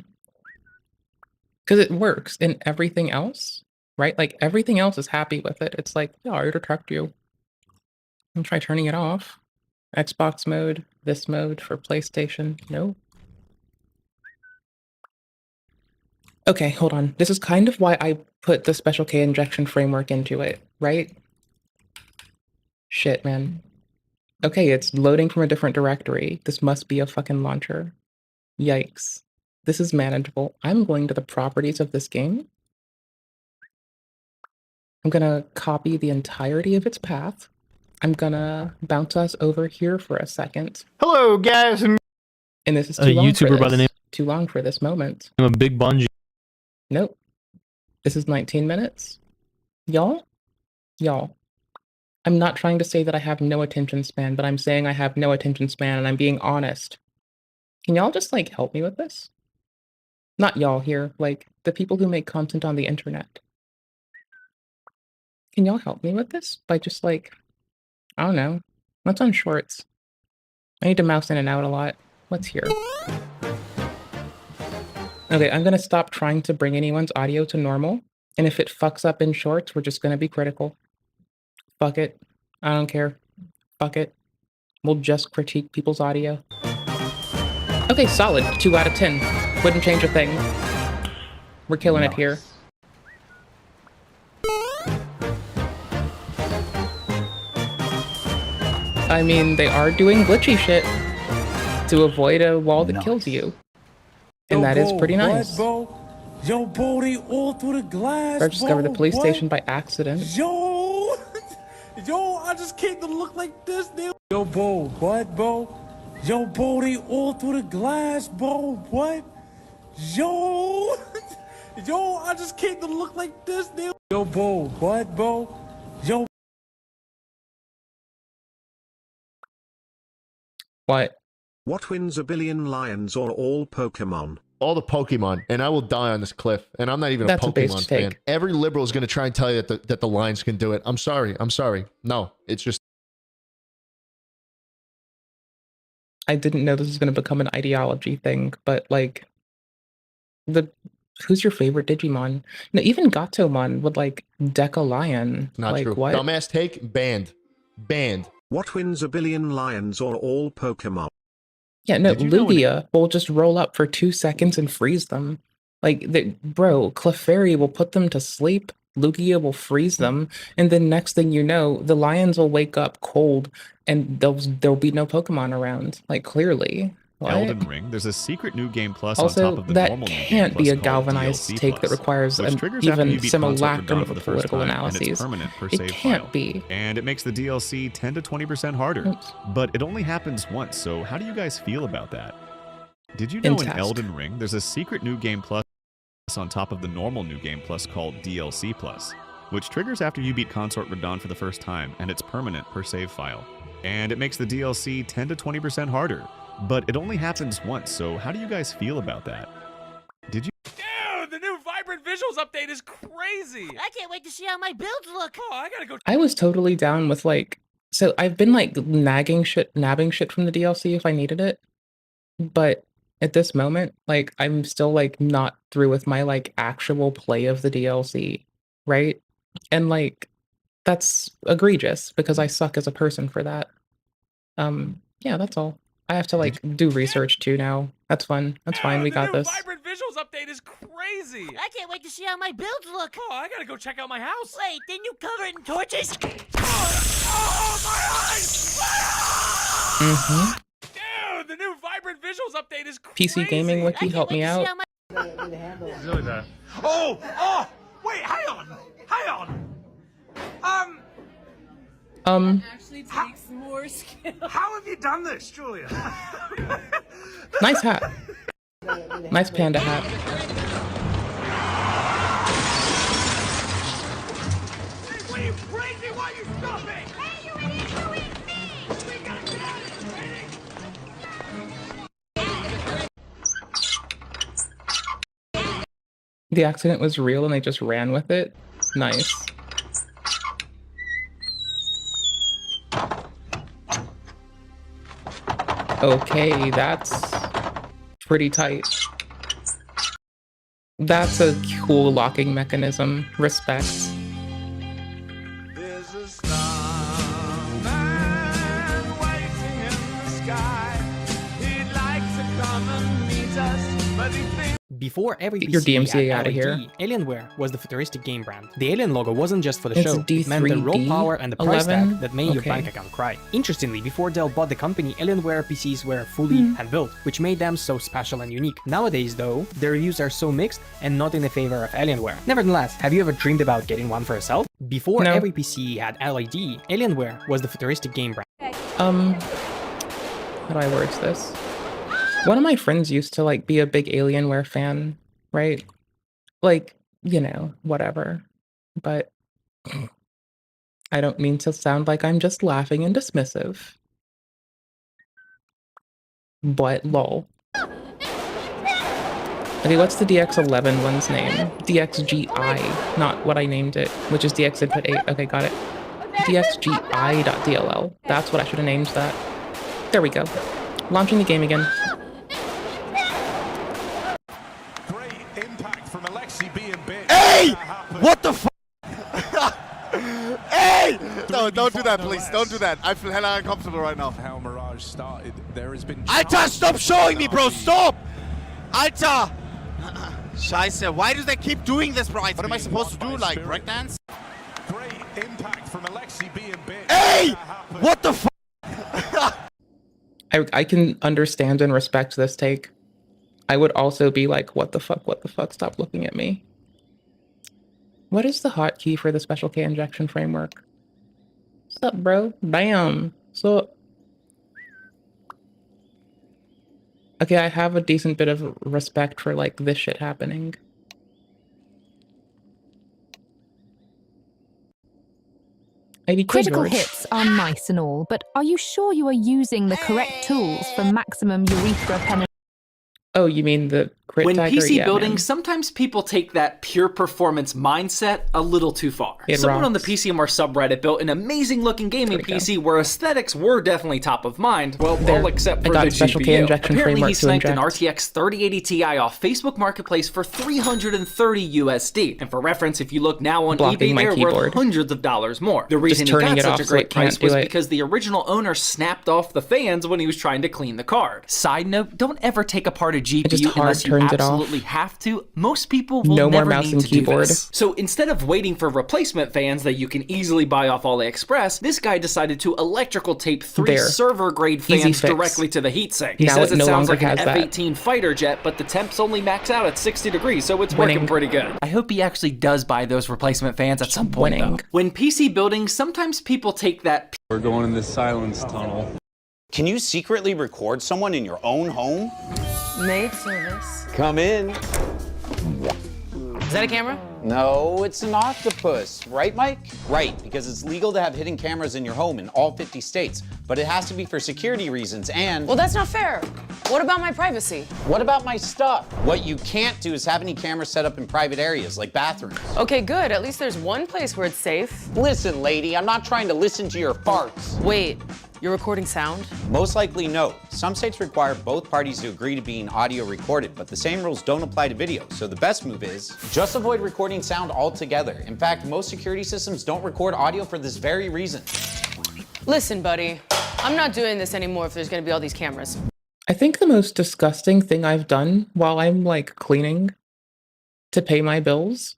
it works in everything else, right? Like everything else is happy with it. It's like, yeah, I detect you. I'll try turning it off. Xbox mode, this mode for PlayStation, no. Okay, hold on. This is kind of why I put the Special K injection framework into it, right? Shit, man. Okay, it's loading from a different directory. This must be a fucking launcher. Yikes. This is manageable. I'm going to the properties of this game. I'm gonna copy the entirety of its path. I'm gonna bounce us over here for a second. Hello, guys. And this is A too long for YouTuber this. by the name- Too long for this moment. I'm a big bungee. Nope. This is 19 minutes. Y'all? Y'all. I'm not trying to say that I have no attention span, but I'm saying I have no attention span and I'm being honest. Can y'all just like help me with this? Not y'all here, like the people who make content on the internet. Can y'all help me with this? By just like, I don't know. What's on shorts? I need to mouse in and out a lot. What's here? Okay, I'm gonna stop trying to bring anyone's audio to normal. And if it fucks up in shorts, we're just gonna be critical. Fuck it. I don't care. Fuck it. We'll just critique people's audio. Okay, solid. 2 out of 10. Wouldn't change a thing. We're killing it here. I mean, they are doing glitchy shit to avoid a wall that kills you. And that is pretty nice. Yo, bro, they all through the glass. I discovered the police station by accident. Yo, yo, I just came to look like this, dude. Yo, bro, what, bro? Yo, bro, they all through the glass, bro. What? Yo, yo, I just came to look like this, dude. Yo, bro, what, bro? Yo. What? What wins a billion lions or all Pokemon? All the Pokemon, and I will die on this cliff. And I'm not even That's a a basic Pokemon fan. take. Every liberal is going to try and tell you that the Lions can do it. I'm sorry. I'm sorry. No, it's just. I didn't know this was going to become an ideology thing, but like, who's your favorite Digimon? No, even Gatomon would like deck a lion. Not like, true. What? Dumbass take, banned. Banned. What wins a billion lions or all Pokemon? Yeah, no, Lugia will just roll up for 2 seconds and freeze them. Like, bro, Clefairy will put them to sleep, Lugia will freeze them, and then next thing you know, the lions will wake up cold, and there'll be no Pokemon around. Like, clearly. What? Elden Ring, there's a secret new game plus Also, on top of the that normal new game can't plus be a called galvanized DLC take that requires which an triggers after you even beat Consort simulacrum Radon of for a the first political time, and analysis. it's permanent per It save can't file. be. And it makes the DLC 10 to 20% harder. Oops. But it only happens once, so how do you guys feel about that? Did you know in Test. Elden Ring, there's a secret new game plus on top of the normal new game plus called DLC plus, which triggers after you beat Consort Radon for the first time, and it's permanent per save file. And it makes the DLC 10 to 20% harder. But it only happens once, so how do you guys feel about that? Did you? Dude, the new Vibrant Visuals update is crazy. I can't wait to see how my builds look. Oh, I gotta go. I was totally down with like, so I've been like nabbing shit from the DLC if I needed it, but at this moment, like I'm still like not through with my like actual play of the DLC, right? And like that's egregious because I suck as a person for that. Yeah, that's all. I have to like do research too now. That's fun. That's fine. We got this. The Vibrant Visuals update is crazy. I can't wait to see how my builds look. Oh, I gotta go check out my house. Wait, didn't you cover it in torches? Oh, my eyes! My eyes! Mm-hmm. Dude, the new Vibrant Visuals update is crazy. PC Gaming Wiki, help me out. It's really bad. Oh, wait, hang on. Actually takes more skill. How have you done this, Julia? Nice hat. Nice panda hat. Hey, what are you crazy? Why are you stopping? Hey, you idiot, you eat me! We gotta get out of here, The accident was real and they just ran with it. Nice. Okay, that's pretty tight. That's a cool locking mechanism. Respect. Before every Get your DMCA out of here. Alienware was the futuristic game brand. The alien logo wasn't just for the It's show. It meant the raw D3D power and the price 11? tag that made your Okay. bank account cry. Interestingly, before Dell bought the company, Alienware PCs were fully hand-built, which made them so special and unique. Nowadays, though, their reviews are so mixed and not in the favor of Alienware. Nevertheless, have you ever dreamed about getting one for yourself? Before No. every PC had LED, Alienware was the futuristic game brand. How do I words this? One of my friends used to like be a big Alienware fan, right? Like, you know, whatever. But I don't mean to sound like I'm just laughing and dismissive. But lol. Okay, what's the DX11 one's name? DXGI, not what I named it, which is DX input 8. Okay, got it. DXGI.dll. That's what I should have named that. There we go. Launching the game again. Hey! What the f? Hey! No, don't do that, please. Don't do that. I feel hella uncomfortable right now. How Mirage started, there has been. Alter, stop showing me, bro. Stop! Alter! Scheiße, why do they keep doing this, bro? What am I supposed to do? Like, breakdance? Great impact from Alexi being bit. Hey! What the f? I can understand and respect this take. I would also be like, what the fuck, stop looking at me. What is the hotkey for the Special K injection framework? What's up, bro? Bam! So... Okay, I have a decent bit of respect for, like, this shit happening. Critical hits are nice and all, but are you sure you are using the correct tools for maximum urethra penetration? Oh, you mean the crit When dagger? PC Yeah, building, man. sometimes people take that pure performance mindset a little too far. It Someone on the rocks. PCMR subreddit built an amazing looking gaming PC where aesthetics were definitely top of mind. Well, There. all except I for got the Special K GPU. injection Apparently framework he to sniped an inject. RTX 3080 Ti off Facebook Marketplace for $330 USD. And for reference, if you look now on Blocking eBay, my they're keyboard. worth hundreds of dollars more. The reason he turning got it such off a so great it can't price was do it. because the original owner snapped off the fans when he was trying to clean the card. Side note, don't ever take apart a just GPU hard unless you turned it off. absolutely have to. Most people will No more never mouse need and to keyboard. do this. So instead of waiting for replacement fans that you can easily buy off AliExpress, this guy decided to electrical tape 3 There. server-grade Easy fans fix. directly to the heatsink. He Now says it it no sounds longer like an has that. F-18 fighter jet, but the temps only max out at 60 degrees, so it's Winning. working pretty good. I hope he actually does buy those replacement fans at some point, Winning. though. When PC building, sometimes people take that We're going in this silence tunnel. Can you secretly record someone in your own home? Maid service. Come in. Is that a camera? No, it's an octopus. Right, Mike? Right, because it's legal to have hidden cameras in your home in all 50 states, but it has to be for security reasons and... Well, that's not fair. What about my privacy? What about my stuff? What you can't do is have any cameras set up in private areas, like bathrooms. Okay, good. At least there's one place where it's safe. Listen, lady, I'm not trying to listen to your farts. Wait, you're recording sound? Most likely no. Some states require both parties to agree to being audio recorded, but the same rules don't apply to video. So the best move is just avoid recording sound altogether. In fact, most security systems don't record audio for this very reason. Listen, buddy, I'm not doing this anymore if there's gonna be all these cameras. I think the most disgusting thing I've done while I'm like cleaning to pay my bills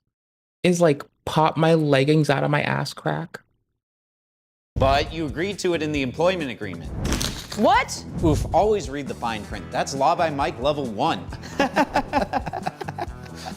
is like pop my leggings out of my ass crack. But you agreed to it in the employment agreement. What? Oof, always read the fine print. That's Law by Mike level 1.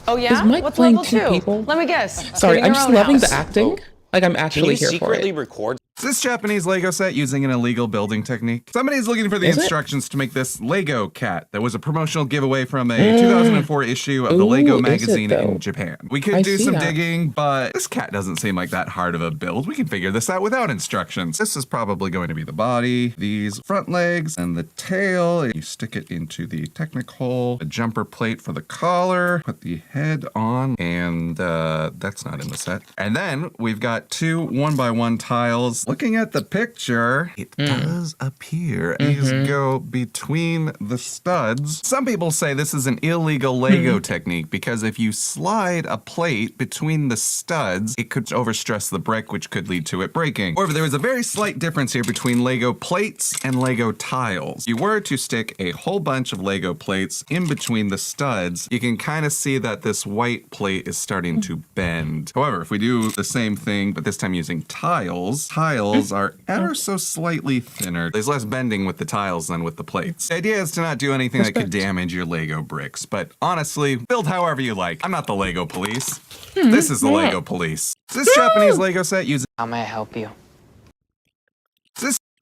Oh yeah? Is Mike What's playing level 2 2? people? Let me guess. Sorry, Clean I'm your just own loving house. the acting. Like I'm Can actually you here for secretly it. record? This Japanese Lego set using an illegal building technique. Somebody's looking for the instructions to make this Lego cat. That was a promotional giveaway from a 2004 issue of the Lego magazine in Japan. We could do some digging, but this cat doesn't seem like that hard of a build. We can figure this out without instructions. This is probably going to be the body, these front legs, and the tail. You stick it into the Technic-hole, a jumper plate for the collar, put the head on, and that's not in the set. And then we've got two 1x1 tiles. Looking at the picture, it does appear these go between the studs. Some people say this is an illegal Lego technique because if you slide a plate between the studs, it could overstress the brick, which could lead to it breaking. However, there is a very slight difference here between Lego plates and Lego tiles. If you were to stick a whole bunch of Lego plates in between the studs, you can kind of see that this white plate is starting to bend. However, if we do the same thing, but this time using tiles are ever so slightly thinner. There's less bending with the tiles than with the plates. The idea is to not do anything that could damage your Lego bricks, but honestly, build however you like. I'm not the Lego police. This is the Lego police. This Japanese Lego set uses— How may I help you?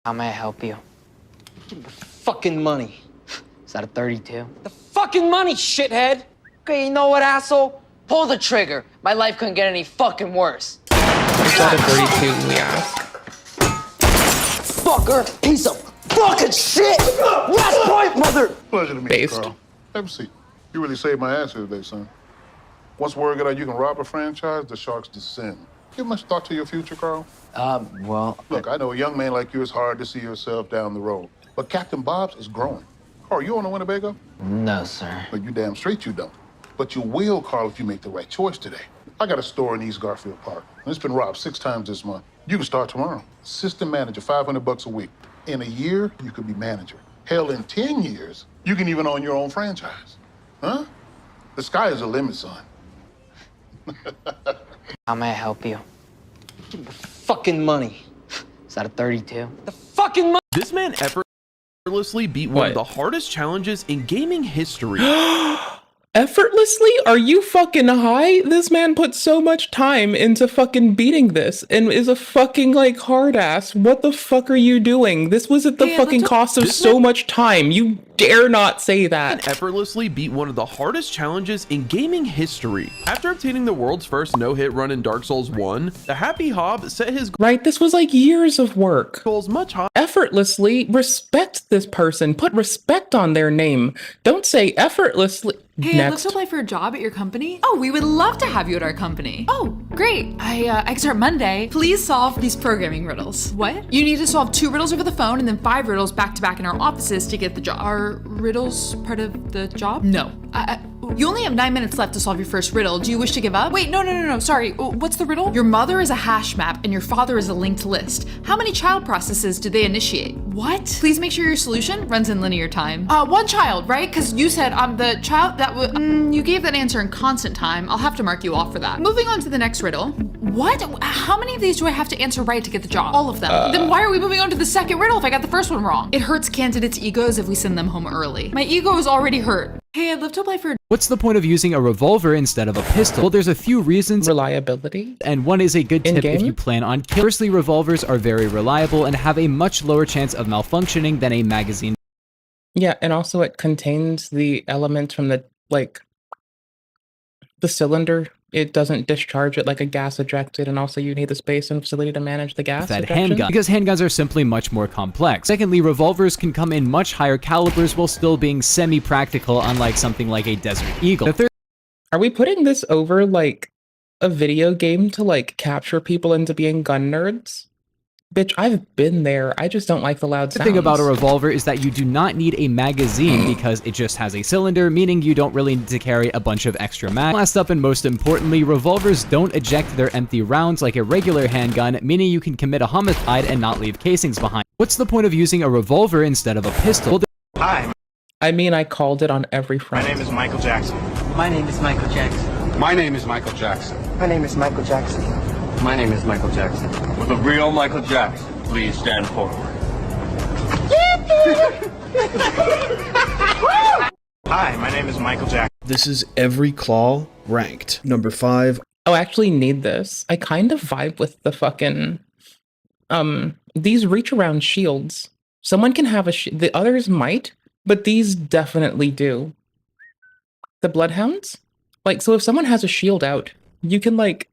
How may I help you? Give me the fucking money. Is that a 32? The fucking money, shithead! Okay, you know what, asshole? Pull the trigger. My life couldn't get any fucking worse. Is that a 32, we ask? Fucker, piece of fucking shit! West Point, mother! Pleasure to meet you, Carl. Have a seat. You really saved my ass here today, son. Once word got out you can rob a franchise, the sharks descend. Give much thought to your future, Carl? Well... Look, I know a young man like you is hard to see yourself down the road, but Captain Bob's is growing. Carl, you own a Winnebago? No, sir. Well, you damn straight you don't. But you will, Carl, if you make the right choice today. I got a store in East Garfield Park, and it's been robbed 6 times this month. You can start tomorrow. Assistant manager, $500 a week. In a year, you could be manager. Hell, in 10 years, you can even own your own franchise. Huh? The sky is the limit, son. How may I help you? Give me the fucking money. Is that a 32? The fucking money! This man effortlessly beat one of the hardest challenges in gaming history. Effortlessly? Are you fucking high? This man put so much time into fucking beating this and is a fucking like hard ass. What the fuck are you doing? This was at the fucking cost of so much time. You dare not say that. Effortlessly beat one of the hardest challenges in gaming history. After obtaining the world's first no-hit run in Dark Souls 1, the Happy Hob set his this was like years of work. Goals much higher. Effortlessly respect this person. Put respect on their name. Don't say effortlessly. Hey, I'd love to apply for a job at your company. Oh, we would love to have you at our company. Oh, great. I can start Monday. Please solve these programming riddles. What? You need to solve 2 riddles over the phone and then 5 riddles back to back in our offices to get the job. Are riddles part of the job? No. You only have 9 minutes left to solve your first riddle. Do you wish to give up? Wait, no. Sorry. What's the riddle? Your mother is a hash map and your father is a linked list. How many child processes do they initiate? What? Please make sure your solution runs in linear time. 1 child, right? Because you said the child that would. You gave that answer in constant time. I'll have to mark you off for that. Moving on to the next riddle. What? How many of these do I have to answer right to get the job? All of them. Then why are we moving on to the second riddle if I got the first one wrong? It hurts candidates' egos if we send them home early. My ego is already hurt. Hey, I'd love to apply for. What's the point of using a revolver instead of a pistol? Well, there's a few reasons. Reliability. And one is a good tip if you plan on killing. Firstly, revolvers are very reliable and have a much lower chance of malfunctioning than a magazine. Yeah, and also it contains the elements from the, the cylinder. It doesn't discharge it like a gas ejected, and also you need the space and facility to manage the gas that ejection. handgun, because handguns are simply much more complex. Secondly, revolvers can come in much higher calibers while still being semi-practical, unlike something like a Desert Eagle. Are we putting this over like a video game to capture people into being gun nerds? Bitch, I've been there. I just don't like the loud sounds. The thing about a revolver is that you do not need a magazine because it just has a cylinder, meaning you don't really need to carry a bunch of extra mag. Last up and most importantly, revolvers don't eject their empty rounds like a regular handgun, meaning you can commit a homicide and not leave casings behind. What's the point of using a revolver instead of a pistol? Hi. I mean, I called it on every front. My name is Michael Jackson. My name is Michael Jackson. My name is Michael Jackson. My name is Michael Jackson. My name is Michael Jackson. Will the real Michael Jackson please stand forward? Hi, my name is Michael Jackson. This is every claw ranked. Number 5. Oh, I actually need this. I kind of vibe with the fucking These reach around shields. Someone can have the others might, but these definitely do. The bloodhounds? Like, so if someone has a shield out, you can like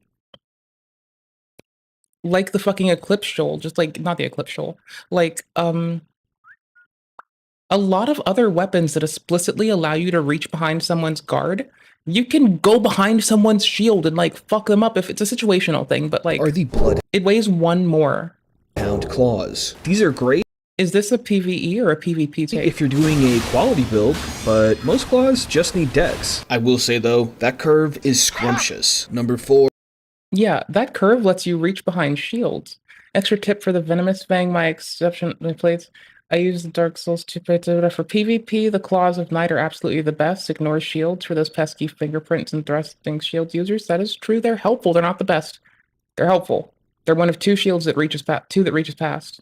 the fucking Eclipse Shoal, just like, not the Eclipse Shoal, like, a lot of other weapons that explicitly allow you to reach behind someone's guard, you can go behind someone's shield and like fuck them up if it's a situational thing, but like, Are the blood it weighs one more. hound claws? These are great Is this a PvE or a PvP take? if you're doing a quality build, but most claws just need dex. I will say though, that curve is scrumptious. Number 4. Yeah, that curve lets you reach behind shields. Extra tip for the Venomous Fang, my plates. I use the Dark Souls 2 plates. For PvP, the Claws of Night are absolutely the best. Ignore shields for those pesky fingerprints and thrusting shield users. That is true. They're helpful. They're not the best. They're helpful. They're one of two shields that reaches past.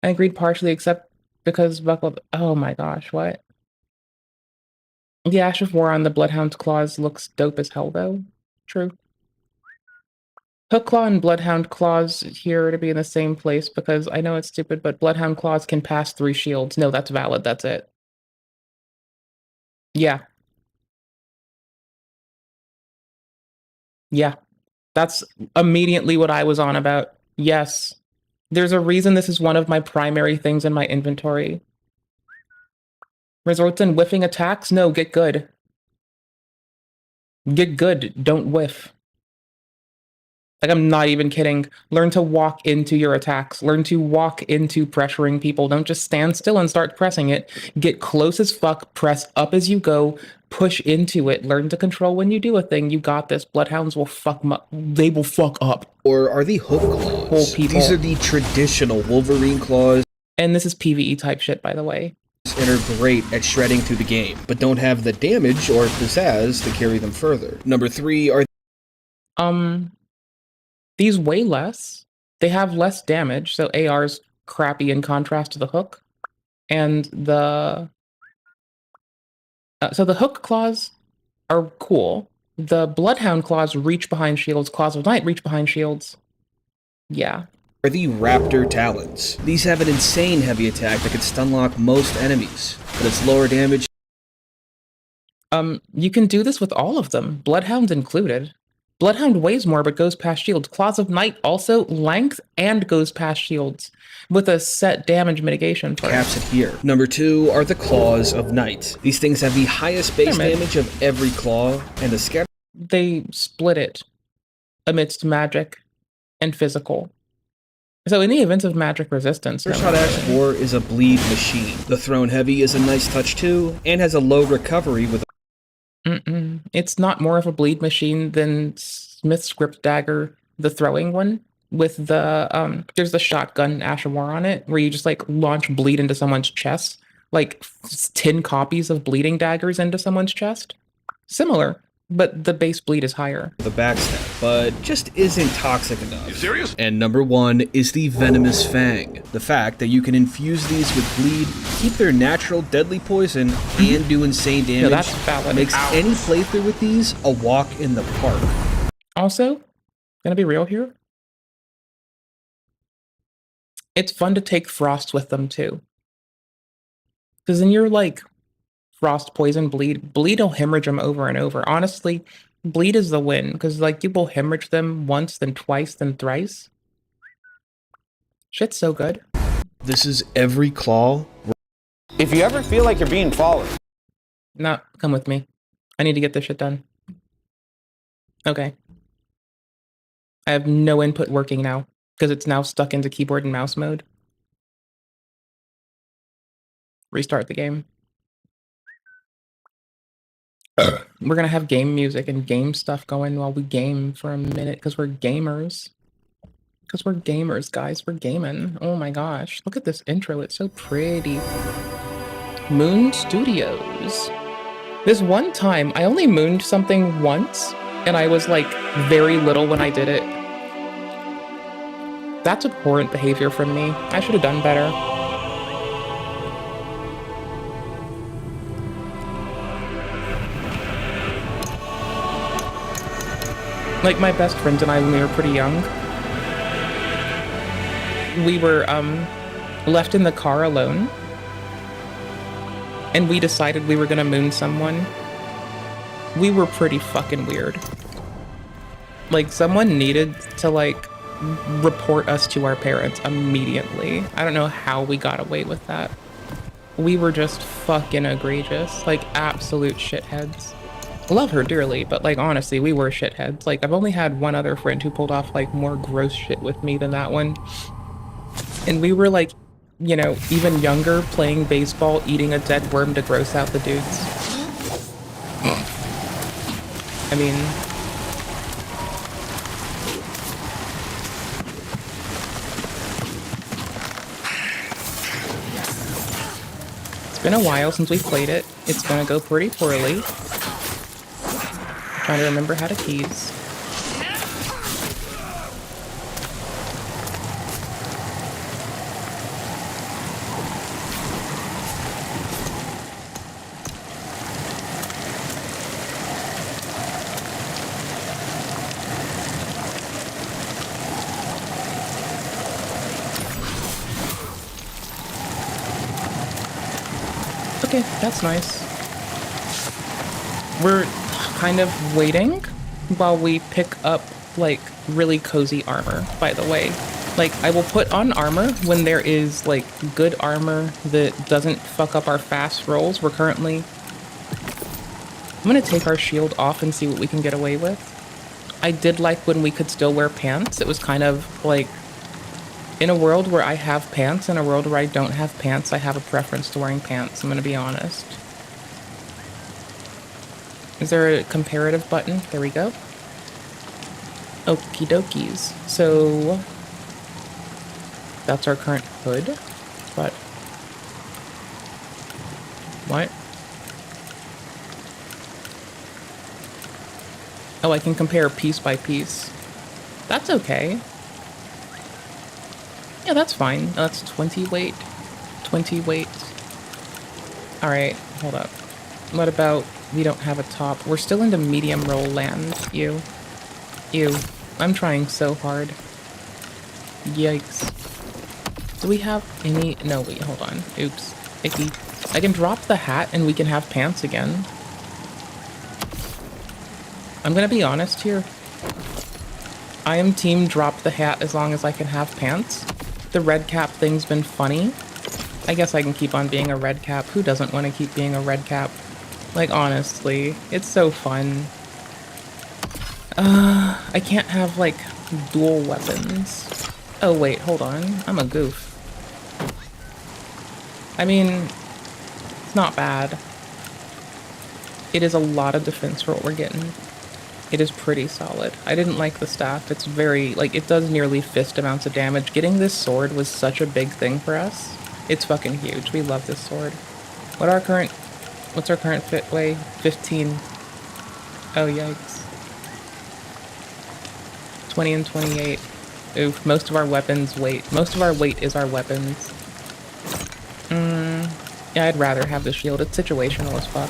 I agreed partially, except because buckled. Oh my gosh, what? The Ash of War on the Bloodhound's claws looks dope as hell, though. True. Hook Claw and Bloodhound Claws here to be in the same place because I know it's stupid, but Bloodhound Claws can pass 3 shields. No, that's valid. That's it. Yeah. Yeah. That's immediately what I was on about. Yes. There's a reason this is one of my primary things in my inventory. Results in whiffing attacks? No, get good. Get good. Don't whiff. Like, I'm not even kidding. Learn to walk into your attacks. Learn to walk into pressuring people. Don't just stand still and start pressing it. Get close as fuck. Press up as you go. Push into it. Learn to control when you do a thing. You got this. Bloodhounds will fuck up. They will fuck up. Or are the hook claws? Whole people. These are the traditional Wolverine claws. And this is PvE type shit, by the way. And are great at shredding through the game, but don't have the damage or pizzazz to carry them further. Number 3 are... These weigh less. They have less damage, so AR's crappy in contrast to the hook. And the... so the hook claws are cool. The Bloodhound claws reach behind shields. Claws of Night reach behind shields. Yeah. Are the Raptor Talons. These have an insane heavy attack that can stunlock most enemies, but it's lower damage. You can do this with all of them, Bloodhounds included. Bloodhound weighs more but goes past shields. Claws of Night also length and goes past shields with a set damage mitigation for caps it here. Number 2 are the Claws of Night. These things have the highest base damage of every claw, and the scatter. They split it amidst magic and physical. So in the event of magic resistance... Shot Ash 4 is a bleed machine. The Thrown Heavy is a nice touch too, and has a low recovery with... It's not more of a bleed machine than Smith's Script Dagger, the throwing one, with the, there's the shotgun Ash of War on it, where you just, like, launch bleed into someone's chest. Like, 10 copies of bleeding daggers into someone's chest. Similar. But the base bleed is higher. The backstab, but just isn't toxic enough. You serious? And number 1 is the Venomous Fang. The fact that you can infuse these with bleed, keep their natural deadly poison, and do insane damage that's valid. Makes any playthrough with these a walk in the park. Also, gonna be real here, it's fun to take frost with them too. Because then you're like, frost, poison, bleed will hemorrhage them over and over. Honestly, bleed is the win, because like you will hemorrhage them once, then twice, then thrice. Shit's so good. This is every claw. If you ever feel like you're being followed. No, come with me. I need to get this shit done. Okay. I have no input working now, because it's now stuck into keyboard and mouse mode. Restart the game. We're gonna have game music and game stuff going while we game for a minute, because we're gamers. Because we're gamers, guys. We're gaming. Oh my gosh. Look at this intro. It's so pretty. Moon Studios. This one time, I only mooned something once, and I was like very little when I did it. That's abhorrent behavior from me. I should have done better. Like, my best friends and I, when we were pretty young, we were left in the car alone, and we decided we were gonna moon someone. We were pretty fucking weird. Like, someone needed to, like, report us to our parents immediately. I don't know how we got away with that. We were just fucking egregious. Like, absolute shitheads. Love her dearly, but, like, honestly, we were shitheads. Like, I've only had one other friend who pulled off, like, more gross shit with me than that one. And we were, like, you know, even younger, playing baseball, eating a dead worm to gross out the dudes. I mean... it's been a while since we played it. It's gonna go pretty poorly. Trying to remember how to keys. Okay, that's nice. We're kind of waiting while we pick up, like, really cozy armor, by the way. Like, I will put on armor when there is, like, good armor that doesn't fuck up our fast rolls. We're currently... I'm gonna take our shield off and see what we can get away with. I did like when we could still wear pants. It was kind of, like... in a world where I have pants, in a world where I don't have pants, I have a preference to wearing pants, I'm gonna be honest. Is there a comparative button? There we go. Okie dokies. So... that's our current hood, but... what? Oh, I can compare piece by piece. That's okay. Yeah, that's fine. Oh, that's 20 weight. 20 weight. Alright, hold up. What about... we don't have a top. We're still into medium roll land. Ew. Ew. I'm trying so hard. Yikes. Do we have any... no, wait, hold on. Oops. Icky. I can drop the hat and we can have pants again. I'm gonna be honest here. I am team drop the hat as long as I can have pants. The red cap thing's been funny. I guess I can keep on being a red cap. Who doesn't want to keep being a red cap? Like, honestly, it's so fun. I can't have, like, dual weapons. Oh, wait, hold on. I'm a goof. I mean, it's not bad. It is a lot of defense for what we're getting. It is pretty solid. I didn't like the staff. It's very, like, it does nearly fist amounts of damage. Getting this sword was such a big thing for us. It's fucking huge. We love this sword. What's our current fit weigh? 15. Oh, yikes. 20 and 28. Oof, most of our weapons weight. Most of our weight is our weapons. Yeah, I'd rather have the shield. It's situational as fuck.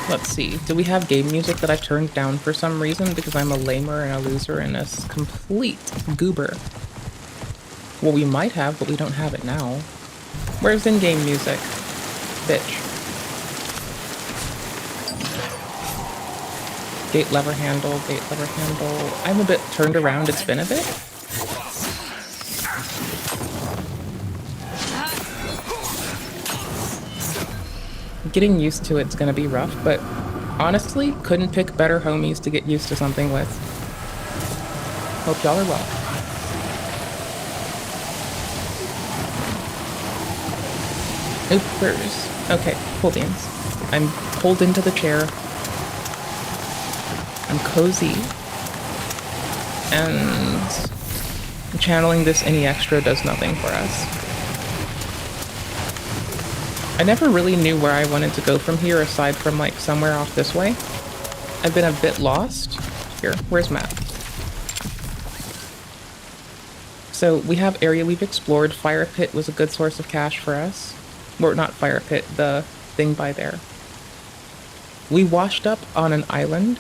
Let's see. Do we have game music that I've turned down for some reason because I'm a lamer and a loser and a complete goober? Well, we might have, but we don't have it now. Where's in-game music? Bitch. Gate lever handle, gate lever handle. I'm a bit turned around. It's been a bit. Getting used to it's gonna be rough, but honestly, couldn't pick better homies to get used to something with. Hope y'all are well. Oopers. Okay, pull beans. I'm pulled into the chair. I'm cozy. And channeling this any extra does nothing for us. I never really knew where I wanted to go from here aside from like somewhere off this way. I've been a bit lost. Here, where's Matt? So we have area we've explored. Fire pit was a good source of cash for us. Or not fire pit, the thing by there. We washed up on an island.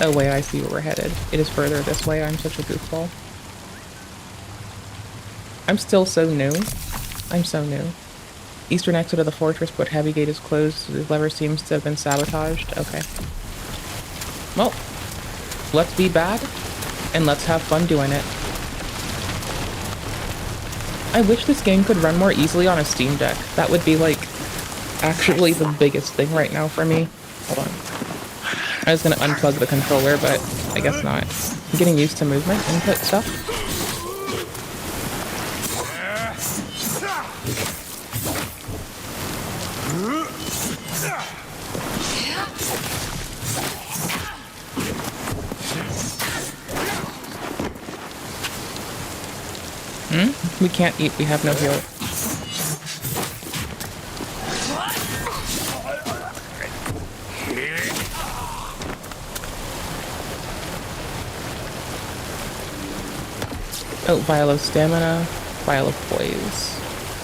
Oh wait, I see where we're headed. It is further this way. I'm such a goofball. I'm still so new. I'm so new. Eastern exit of the fortress, but heavy gate is closed. The lever seems to have been sabotaged. Okay. Well, let's be bad, and let's have fun doing it. I wish this game could run more easily on a Steam Deck. That would be, like, actually the biggest thing right now for me. Hold on. I was gonna unplug the controller, but I guess not. I'm getting used to movement input stuff. We can't eat, we have no heal. Oh, vial of stamina, vial of poise,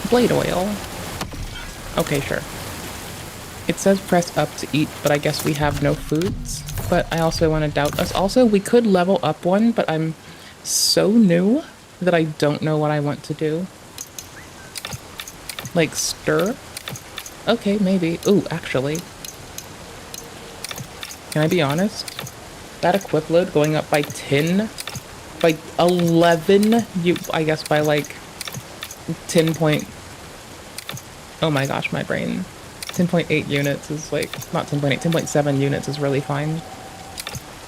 blade oil. Okay, sure. It says press up to eat, but I guess we have no foods. But I also want to doubt us. Also, we could level up one, but I'm so new that I don't know what I want to do. Like stir? Okay, maybe. Ooh, actually. Can I be honest? That equip load going up by 10, by 11, I guess by like 10 point, oh my gosh, my brain. 10.8 units is like, not 10.8, 10.7 units is really fine.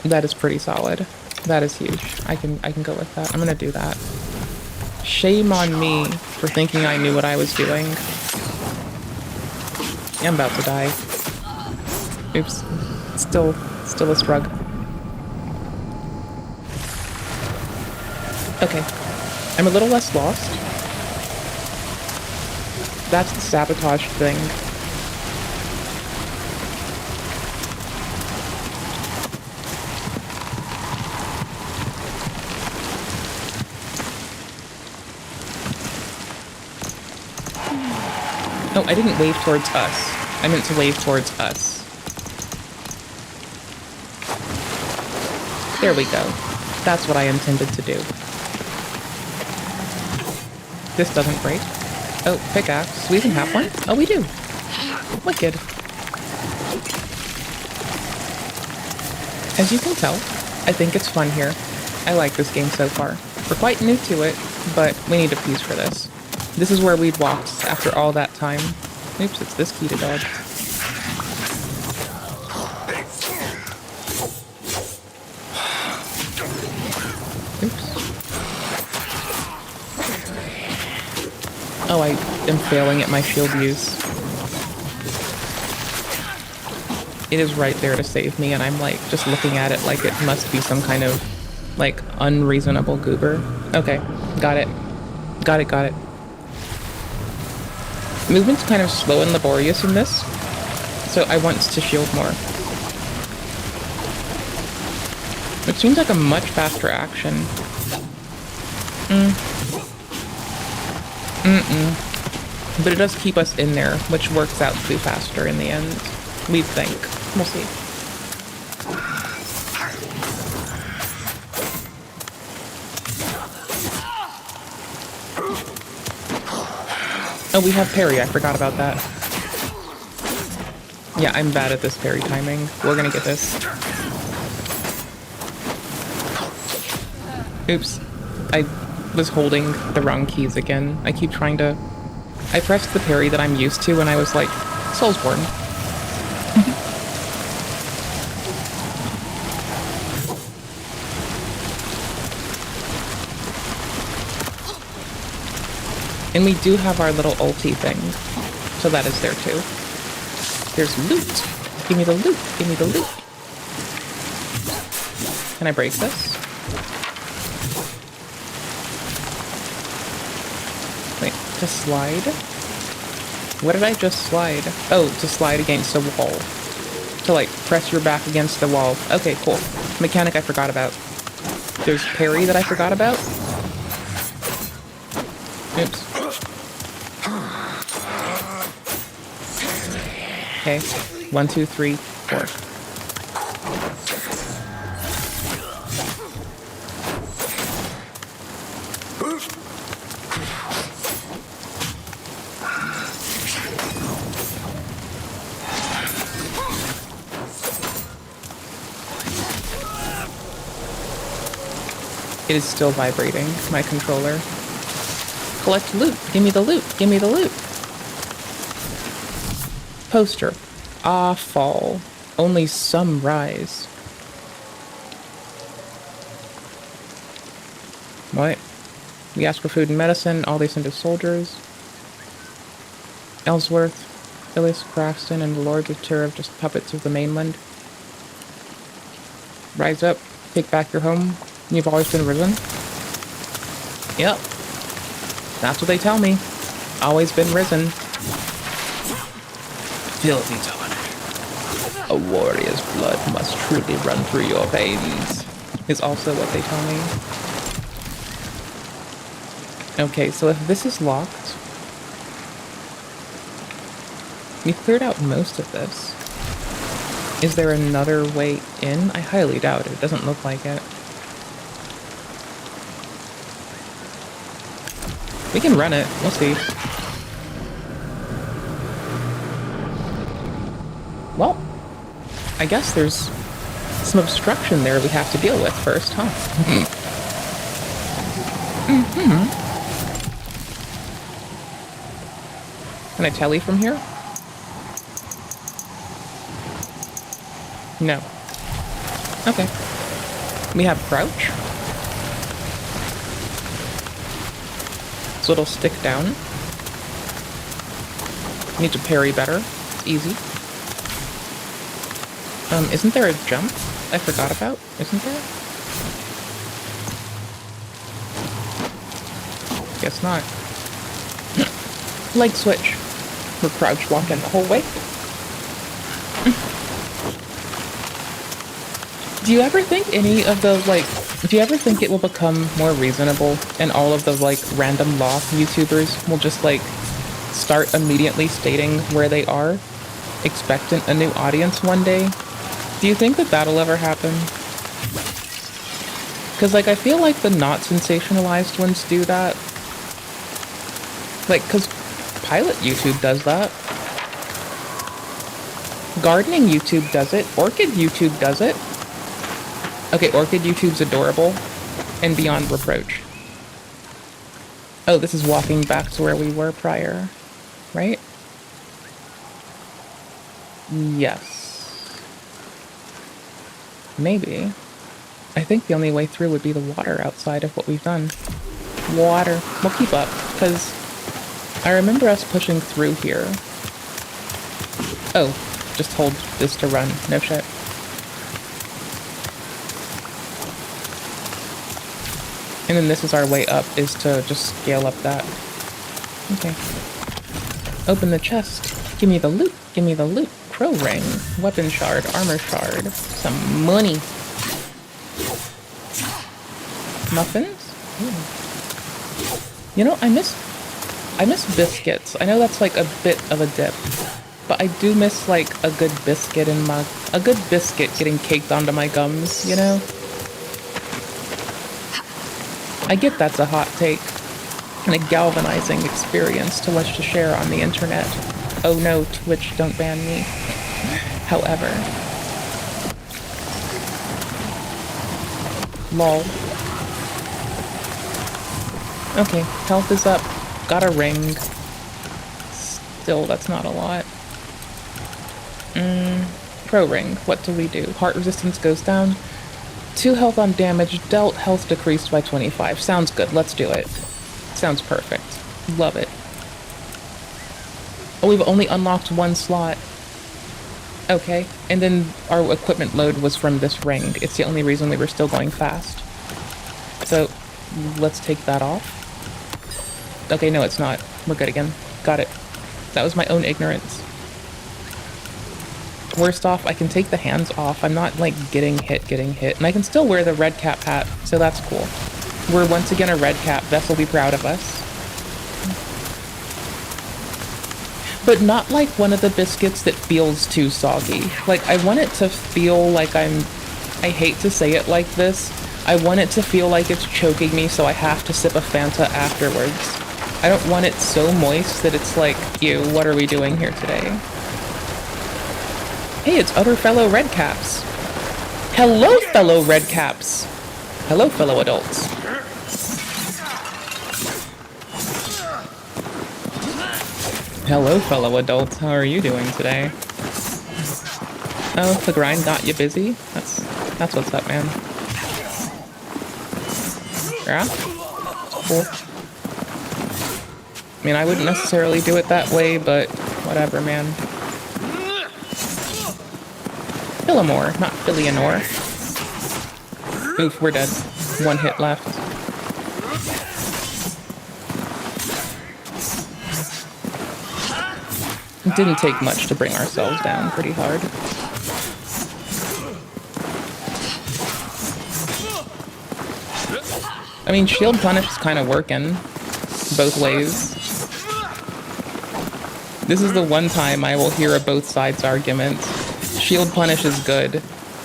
That is pretty solid. That is huge. I can go with that. I'm gonna do that. Shame on me for thinking I knew what I was doing. I'm about to die. Oops. Still a strug. Okay. I'm a little less lost. That's the sabotage thing. Oh, I didn't wave towards us. I meant to wave towards us. There we go. That's what I intended to do. This doesn't break. Oh, pickaxe. We even have one? Oh, we do. Wicked. As you can tell, I think it's fun here. I like this game so far. We're quite new to it, but we need a piece for this. This is where we'd walked after all that time. Oops, it's this key to dodge. Oops. Oh, I am failing at my shield use. It is right there to save me, and I'm like just looking at it like it must be some kind of like unreasonable goober. Okay, got it. Got it. Movement's kind of slow and laborious in this, so I want to shield more. It seems like a much faster action. But it does keep us in there, which works out to be faster in the end. We think. We'll see. Oh, we have parry. I forgot about that. Yeah, I'm bad at this parry timing. We're gonna get this. Oops. I was holding the wrong keys again. I keep trying to... I pressed the parry that I'm used to and I was like, Soulsborne. And we do have our little ulti thing, so that is there too. There's loot. Give me the loot. Give me the loot. Can I break this? Wait, to slide? What did I just slide? Oh, to slide against a wall. To like press your back against the wall. Okay, cool. Mechanic I forgot about. There's parry that I forgot about. Oops. Okay. 1, 2, 3, 4. It is still vibrating, my controller. Collect loot. Give me the loot. Give me the loot. Poster. Ah, fall. Only some rise. What? We ask for food and medicine. All they send is soldiers. Ellsworth, Phyllis, Craftston, and the Lords of Terror, just puppets of the mainland. Rise up. Take back your home. You've always been risen? Yep. That's what they tell me. Always been risen. Filthy taunt. A warrior's blood must truly run through your veins, is also what they tell me. Okay, so if this is locked, we've cleared out most of this. Is there another way in? I highly doubt it. It doesn't look like it. We can run it. We'll see. Well, I guess there's some obstruction there we have to deal with first, huh? Can I tele from here? No. Okay. We have crouch. So it'll stick down. Need to parry better. It's easy. Isn't there a jump I forgot about? Isn't there? Guess not. Leg switch. We're crouch walking the whole way. Do you ever think any of the, like, do you ever think it will become more reasonable and all of the, like, random law YouTubers will just, like, start immediately stating where they are, expectant a new audience one day? Do you think that that'll ever happen? Because, like, I feel like the not sensationalized ones do that. Like, because Pilot YouTube does that. Gardening YouTube does it. Orchid YouTube does it. Okay, Orchid YouTube's adorable and beyond reproach. Oh, this is walking back to where we were prior, right? Yes. Maybe. I think the only way through would be the water outside of what we've done. Water. We'll keep up, because I remember us pushing through here. Oh, just hold this to run. No shit. And then this is our way up, is to just scale up that. Okay. Open the chest. Give me the loot. Give me the loot. Crow ring. Weapon shard. Armor shard. Some money. Muffins? Ooh. You know, I miss biscuits. I know that's like a bit of a dip. But I do miss like a good biscuit in my... a good biscuit getting caked onto my gums, you know? I get that's a hot take, and a galvanizing experience to watch to share on the internet. Oh no, Twitch, don't ban me. However. Lol. Okay, health is up. Got a ring. Still, that's not a lot. Pro ring, what do we do? Heart resistance goes down. 2 health on damage dealt, health decreased by 25. Sounds good, let's do it. Sounds perfect. Love it. Oh, we've only unlocked 1 slot. Okay, and then our equipment load was from this ring. It's the only reason we were still going fast. So, let's take that off. Okay, no it's not. We're good again. Got it. That was my own ignorance. Worst off, I can take the hands off. I'm not, like, getting hit. And I can still wear the red cap hat, so that's cool. We're once again a red cap. Vess will be proud of us. But not like one of the biscuits that feels too soggy. Like, I want it to feel like I hate to say it like this, I want it to feel like it's choking me, so I have to sip a Fanta afterwards. I don't want it so moist that it's like, ew, what are we doing here today? Hey, it's other fellow Redcaps. Hello, fellow Redcaps. Hello, fellow adults. Hello, fellow adults. How are you doing today? Oh, the grind got you busy? That's what's up, man. Yeah? Cool. I mean, I wouldn't necessarily do it that way, but whatever, man. Philomore, not Philionor. Oof, we're dead. One hit left. It didn't take much to bring ourselves down pretty hard. I mean, shield punish is kind of working both ways. This is the one time I will hear a both sides argument. Shield punish is good,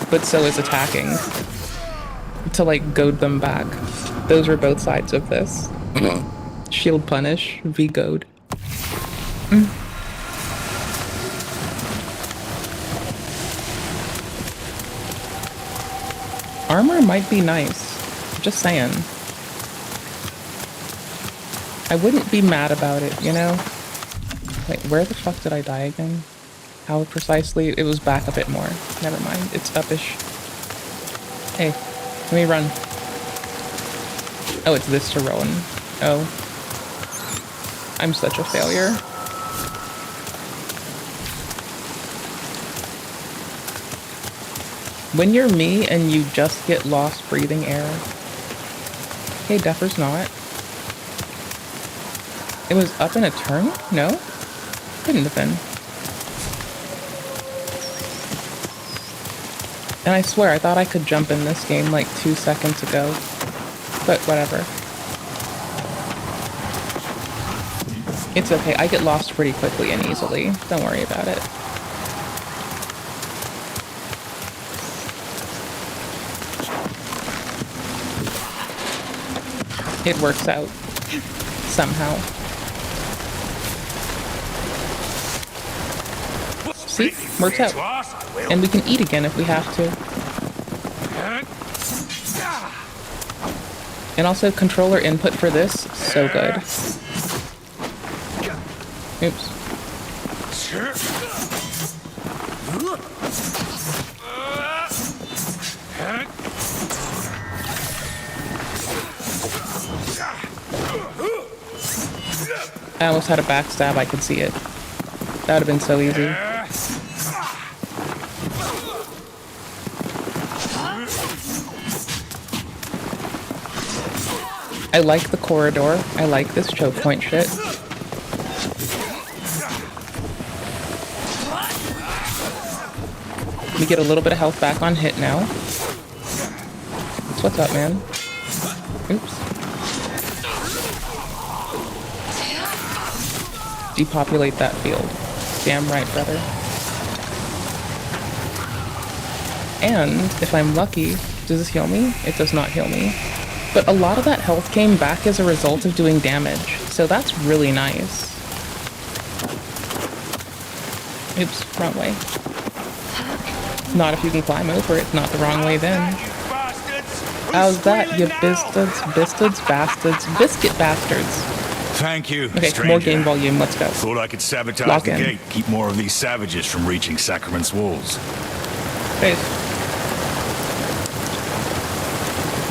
but so is attacking. To like goad them back. Those are both sides of this. Shield punish, v goad. Armor might be nice. Just saying. I wouldn't be mad about it, you know? Wait, where the fuck did I die again? How precisely? It was back a bit more. Never mind. It's upish. Hey, let me run. Oh, it's this to Rowan. Oh. I'm such a failure. When you're me and you just get lost breathing air. Hey, Deffer's not. It was up in a turn? No? Couldn't have been. And I swear, I thought I could jump in this game like 2 seconds ago. But whatever. It's okay, I get lost pretty quickly and easily. Don't worry about it. It works out. Somehow. See? Works out. And we can eat again if we have to. And also, controller input for this, so good. Oops. I almost had a backstab, I could see it. That would have been so easy. I like the corridor. I like this choke point shit. We get a little bit of health back on hit now. What's up, man? Oops. Depopulate that field. Damn right, brother. And if I'm lucky, does this heal me? It does not heal me. But a lot of that health came back as a result of doing damage, so that's really nice. Oops, wrong way. Not if you can climb over it, not the wrong way then. How's that, you biscuits, bastards, biscuit bastards? Thank you, okay, stranger. More game volume, let's go. Thought I could sabotage Lock the in. gate, keep more of these savages from reaching Sacrament's walls. Hey.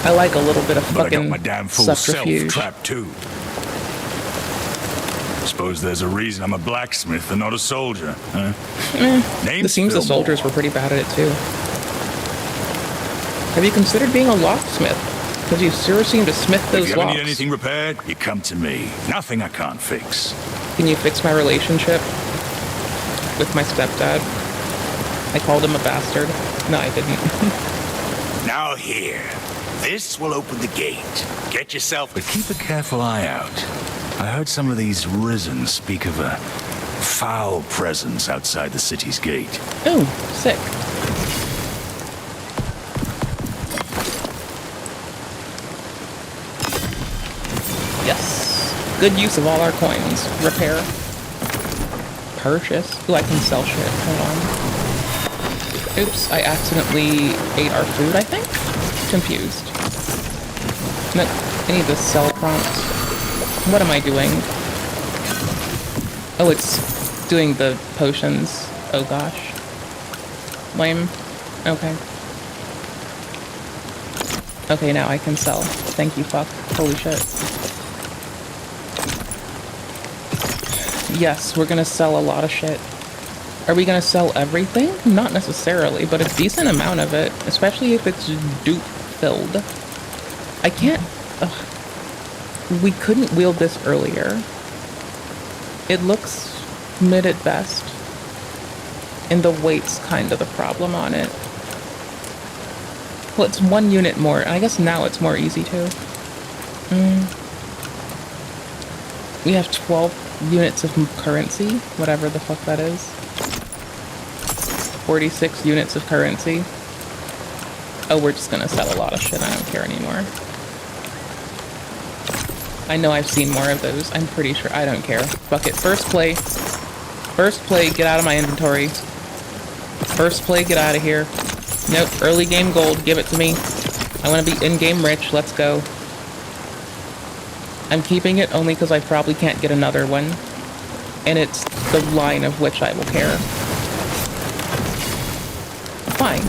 I like a little bit of But I got fucking my damn fool subterfuge. self-trapped too. Suppose there's a reason I'm a blacksmith and not a soldier, huh? It seems the soldiers were pretty bad at it too. Have you considered being a locksmith? Because you sure seem to smith those If you ever locks. need anything repaired, you come to me. Nothing I can't fix. Can you fix my relationship with my stepdad? I called him a bastard. No, I didn't. Now here. This will open the gate. Get yourself, but keep a careful eye out. I heard some of these risen speak of a foul presence outside the city's gate. Oh, sick. Yes. Good use of all our coins. Repair. Purchase. Ooh, I can sell shit. Hold on. Oops, I accidentally ate our food, I think? Confused. Nope. I need to sell prompt. What am I doing? Oh, it's doing the potions. Oh gosh. Lame. Okay. Okay, now I can sell. Thank you, fuck. Holy shit. Yes, we're gonna sell a lot of shit. Are we gonna sell everything? Not necessarily, but a decent amount of it, especially if it's dupe filled. I can't... Ugh. We couldn't wield this earlier. It looks mid at best. And the weight's kind of the problem on it. Well, it's 1 unit more, and I guess now it's more easy too. We have 12 units of currency, whatever the fuck that is. 46 units of currency. Oh, we're just gonna sell a lot of shit, I don't care anymore. I know I've seen more of those, I'm pretty sure, I don't care. Fuck it, first play. First play, get out of my inventory. First play, get out of here. Nope, early game gold, give it to me. I want to be in-game rich, let's go. I'm keeping it only because I probably can't get another one. And it's the line of which I will care. Fine.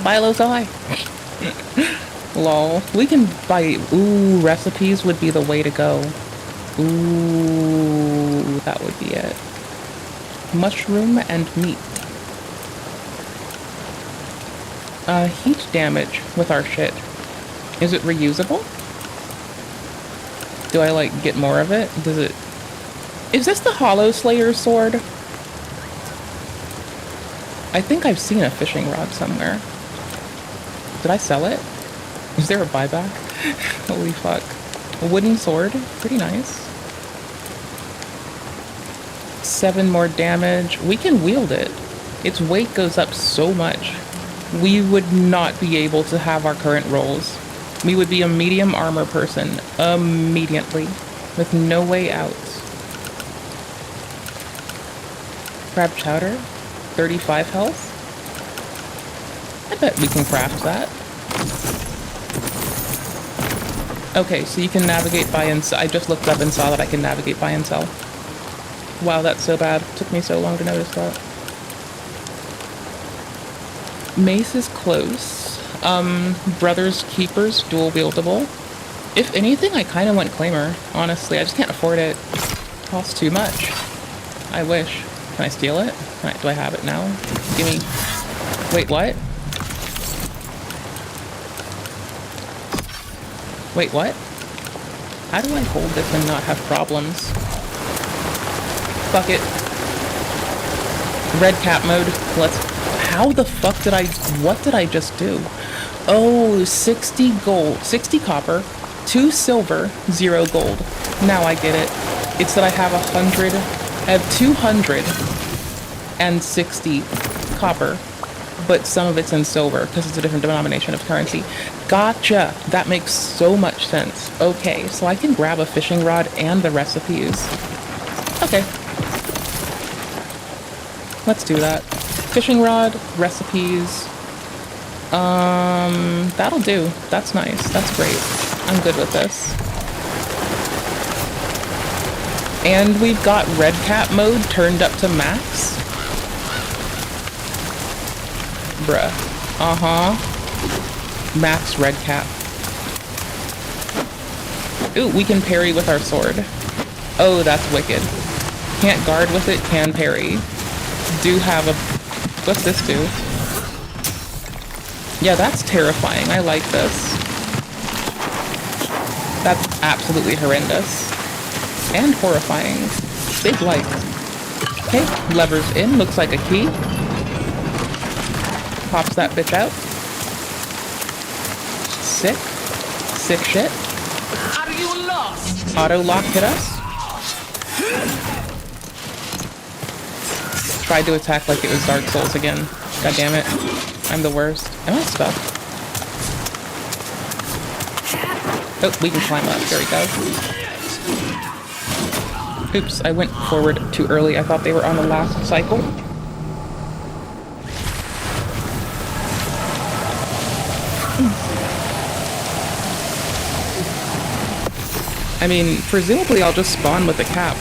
Buy low, sell high. Lol. We can buy... Ooh, recipes would be the way to go. Ooh, that would be it. Mushroom and meat. Heat damage with our shit. Is it reusable? Do I, like, get more of it? Does it... Is this the Hollow Slayer sword? I think I've seen a fishing rod somewhere. Did I sell it? Is there a buyback? Holy fuck. A wooden sword? Pretty nice. 7 more damage. We can wield it. Its weight goes up so much. We would not be able to have our current rolls. We would be a medium armor person immediately, with no way out. Crab chowder, 35 health. I bet we can craft that. Okay, so you can navigate buy and sell. I just looked up and saw that I can navigate buy and sell. Wow, that's so bad. It took me so long to notice that. Mace is close. Brothers Keepers, dual wieldable. If anything, I kind of want Claimer, honestly. I just can't afford it. It costs too much. I wish. Can I steal it? Do I have it now? Give me... Wait, what? Wait, what? How do I hold this and not have problems? Fuck it. Red cap mode. Let's... How the fuck did I... What did I just do? Oh, 60 gold. 60 copper. 2 silver. 0 gold. Now I get it. It's that I have 100... I have 260 copper. But some of it's in silver because it's a different denomination of currency. Gotcha! That makes so much sense. Okay, so I can grab a fishing rod and the recipes. Okay. Let's do that. Fishing rod, recipes. That'll do. That's nice. That's great. I'm good with this. And we've got red cap mode turned up to max. Bruh. Uh-huh. Max red cap. Ooh, we can parry with our sword. Oh, that's wicked. Can't guard with it, can parry. Do have a... What's this do? Yeah, that's terrifying. I like this. That's absolutely horrendous. And horrifying. Big like. Okay, levers in. Looks like a key. Pops that bitch out. Sick. Sick shit. Are you lost? Auto lock hit us. Tried to attack like it was Dark Souls again. God damn it. I'm the worst. Am I stuck? Oh, we can climb up. There we go. Oops, I went forward too early. I thought they were on the last cycle. I mean, presumably I'll just spawn with a cap.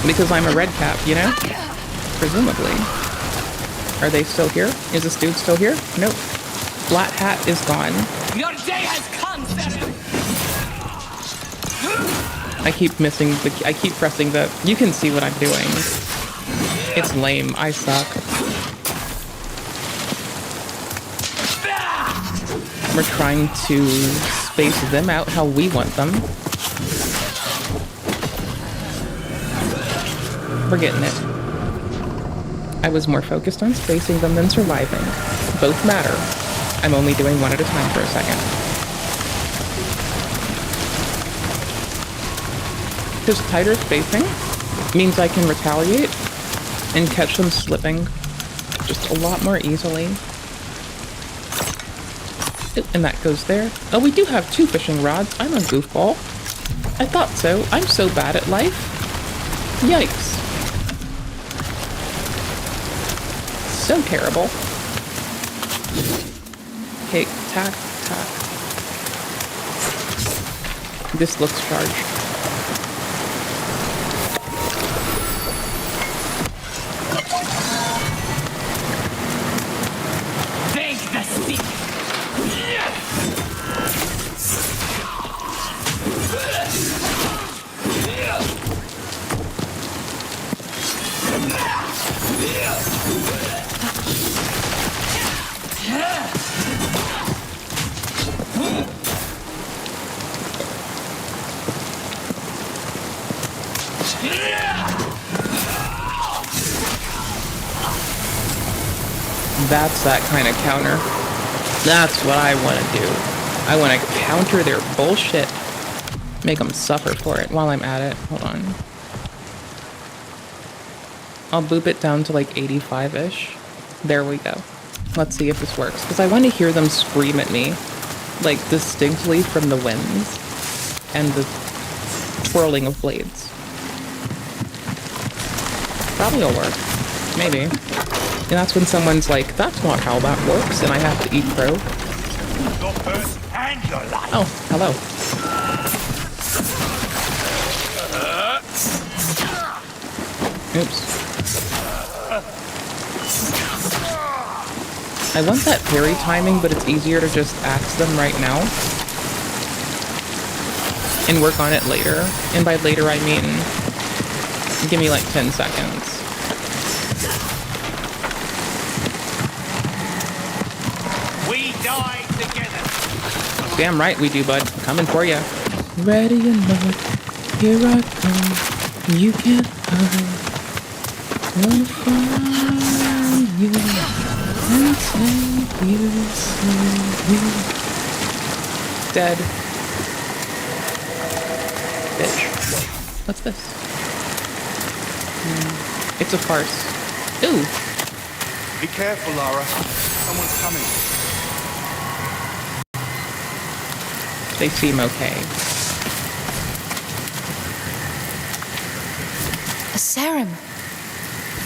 Because I'm a red cap, you know? Presumably. Are they still here? Is this dude still here? Nope. Flat hat is gone. Your day has come, Senator. I keep missing the... I keep pressing the... You can see what I'm doing. It's lame. I suck. We're trying to space them out how we want them. We're getting it. I was more focused on spacing them than surviving. Both matter. I'm only doing one at a time for a second. Because tighter spacing means I can retaliate and catch them slipping just a lot more easily. And that goes there. Oh, we do have 2 fishing rods. I'm a goofball. I thought so. I'm so bad at life. Yikes. So terrible. Okay, tack, tack. This looks charged. Take the stick. That's that kind of counter. That's what I want to do. I want to counter their bullshit. Make them suffer for it while I'm at it. Hold on. I'll boop it down to like 85-ish. There we go. Let's see if this works. Because I want to hear them scream at me. Like distinctly from the winds. And the twirling of blades. Probably will work. Maybe. And that's when someone's like, that's not how that works, and I have to eat crow. Oh, hello. Oops. I want that parry timing, but it's easier to just axe them right now. And work on it later. And by later, I mean, give me like 10 seconds. Damn right we do, bud. Coming for ya. Ready or not, here I come. You can't hide. Gonna find you and take you slowly. Dead. Bitch. What's this? It's a farce. Ooh. Be careful, Lara. Someone's coming. They seem okay. Sarum!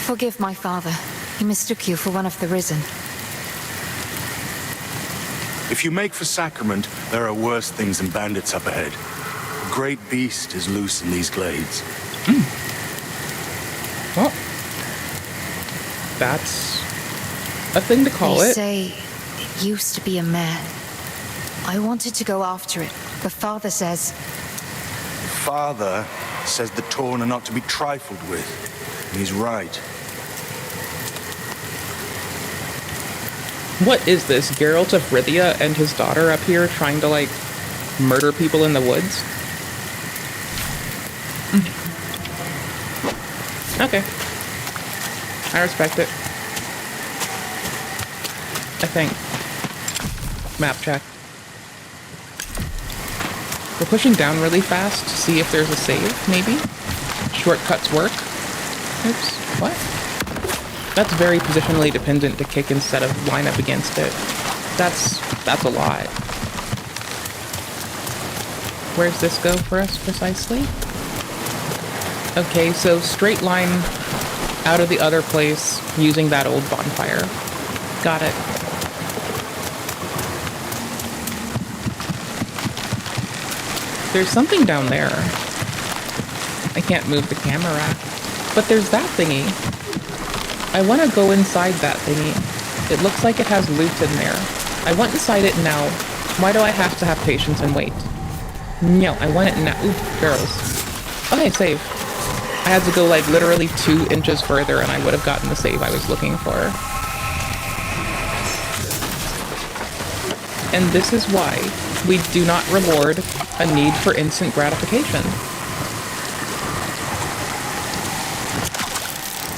Forgive my father. He mistook you for one of the risen. If you make for Sacrament, there are worse things than bandits up ahead. A great beast is loose in these glades. Well, that's a thing to call They it. say it used to be a man. I wanted to go after it, but Father says... Father says the Torn are not to be trifled with. And he's right. What is this? Geralt of Rivia and his daughter up here trying to, like, murder people in the woods? Okay. I respect it. I think. Map check. We're pushing down really fast to see if there's a save, maybe? shortcuts work. Oops, what? That's very positionally dependent to kick instead of line up against it. That's a lot. Where's this go for us precisely? Okay, so straight line out of the other place using that old bonfire. Got it. There's something down there. I can't move the camera, but there's that thingy. I want to go inside that thingy. It looks like it has loot in there. I want inside it now. Why do I have to have patience and wait? No, I want it now. Ooh, barrels. Okay, save. I had to go like literally 2 inches further and I would have gotten the save I was looking for. And this is why we do not reward a need for instant gratification.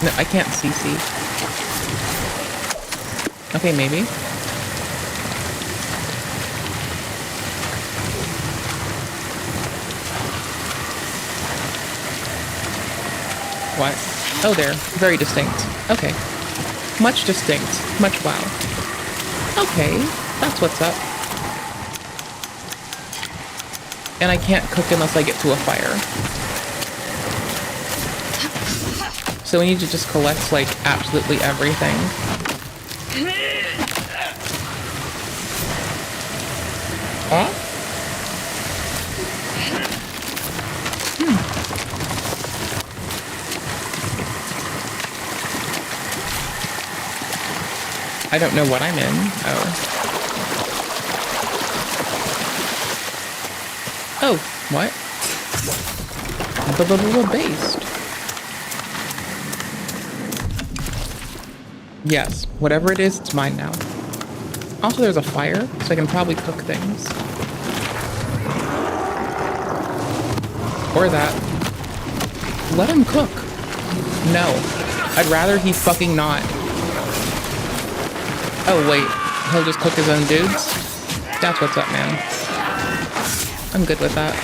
No, I can't CC. Okay, maybe. What? Oh, there. Very distinct. Okay. Much distinct. Much wow. Okay, that's what's up. And I can't cook unless I get to a fire. So we need to just collect, like, absolutely everything. Huh? I don't know what I'm in. Oh, what? Based. Yes, whatever it is, it's mine now. Also, there's a fire, so I can probably cook things. Or that. Let him cook. No. I'd rather he fucking not. Oh, wait. He'll just cook his own dudes? That's what's up, man. I'm good with that.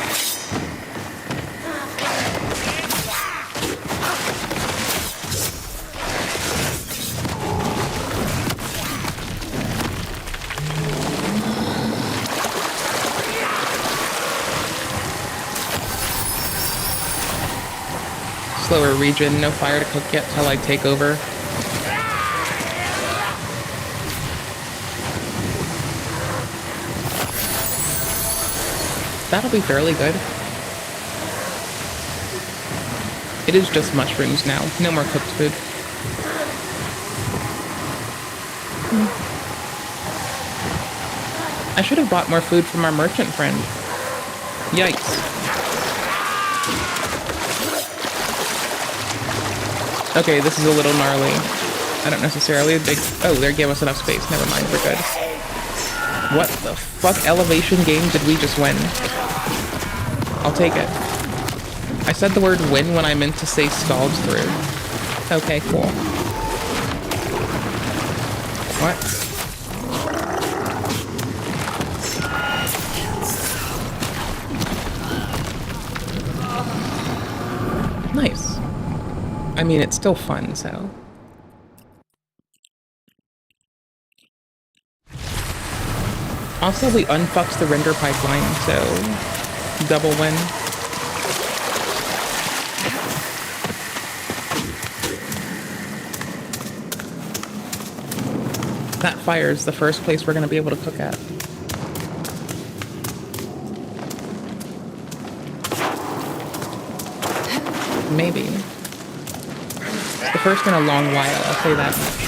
Slower region, no fire to cook yet till I take over. That'll be fairly good. It is just mushrooms now. No more cooked food. I should have bought more food from our merchant friend. Yikes. Okay, this is a little gnarly. I don't necessarily think... Oh, they gave us enough space. Never mind, we're good. What the fuck elevation game did we just win? I'll take it. I said the word win when I meant to say stalled through. Okay, cool. What? Nice. I mean, it's still fun, so... Also, we unfucked the render pipeline, so double win. That fire is the first place we're going to be able to cook at. Maybe. It's the first in a long while, I'll say that much.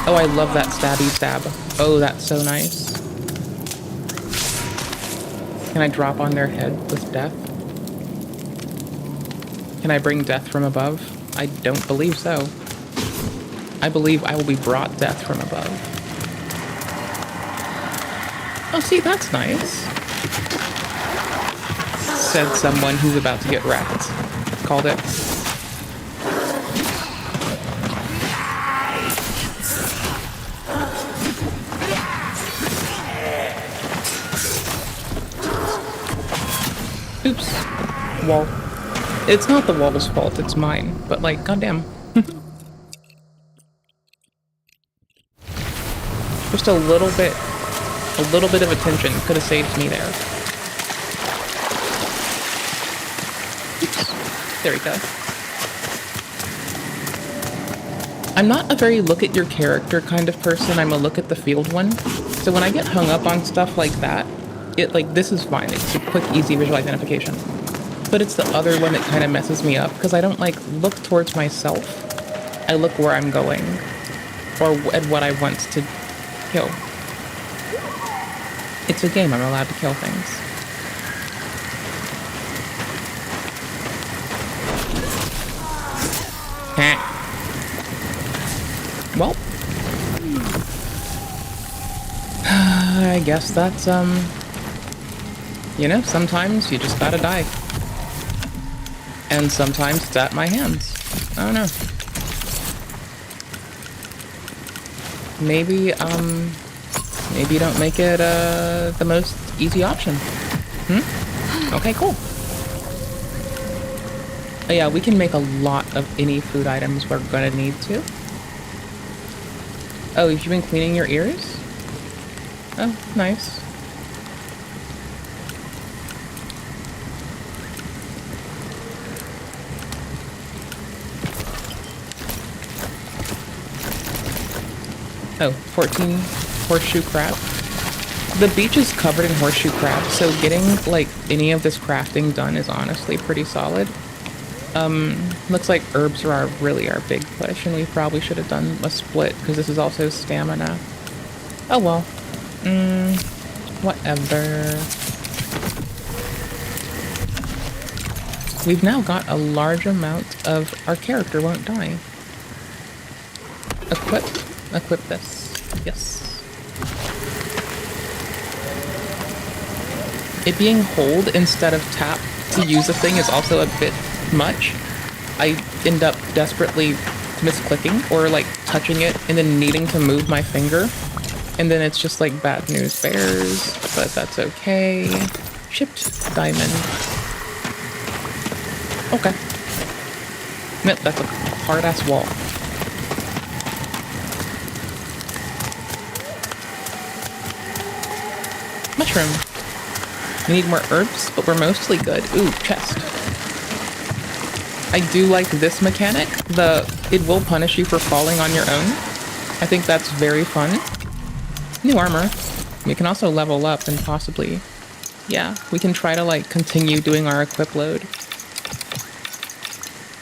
Oh, I love that stabby stab. Oh, that's so nice. Can I drop on their head with death? Can I bring death from above? I don't believe so. I believe I will be brought death from above. Oh, see, that's nice. Said someone who's about to get wrecked. Called it. Oops. wall. It's not the wall's fault, it's mine. But like, goddamn. Just a little bit of attention could have saved me there. Oops. There we go. I'm not a very look at your character kind of person, I'm a look at the field one. So when I get hung up on stuff like that, this is fine, it's a quick, easy visual identification. But it's the other one that kind of messes me up, because I don't like look towards myself. I look where I'm going, or at what I want to kill. It's a game, I'm allowed to kill things. Well, I guess that's, you know, sometimes you just gotta die. And sometimes it's at my hands. I don't know. Maybe, maybe you don't make it, the most easy option. Okay, cool. Oh yeah, we can make a lot of any food items we're gonna need to. Oh, have you been cleaning your ears? Oh, nice. Oh, 14 horseshoe crab. The beach is covered in horseshoe crab, so getting, like, any of this crafting done is honestly pretty solid. Looks like herbs are really our big push, and we probably should have done a split, because this is also stamina. Oh well. Whatever. We've now got a large amount of our character won't die. Equip this. Yes. It being hold instead of tap to use a thing is also a bit much. I end up desperately misclicking or like touching it and then needing to move my finger. And then it's just like bad news bears, but that's okay. Chipped diamond. Okay. Nope, that's a hard ass wall. Mushroom. We need more herbs, but we're mostly good. Ooh, chest. I do like this mechanic. It will punish you for falling on your own. I think that's very fun. New armor. We can also level up and possibly... Yeah, we can try to like continue doing our equip load.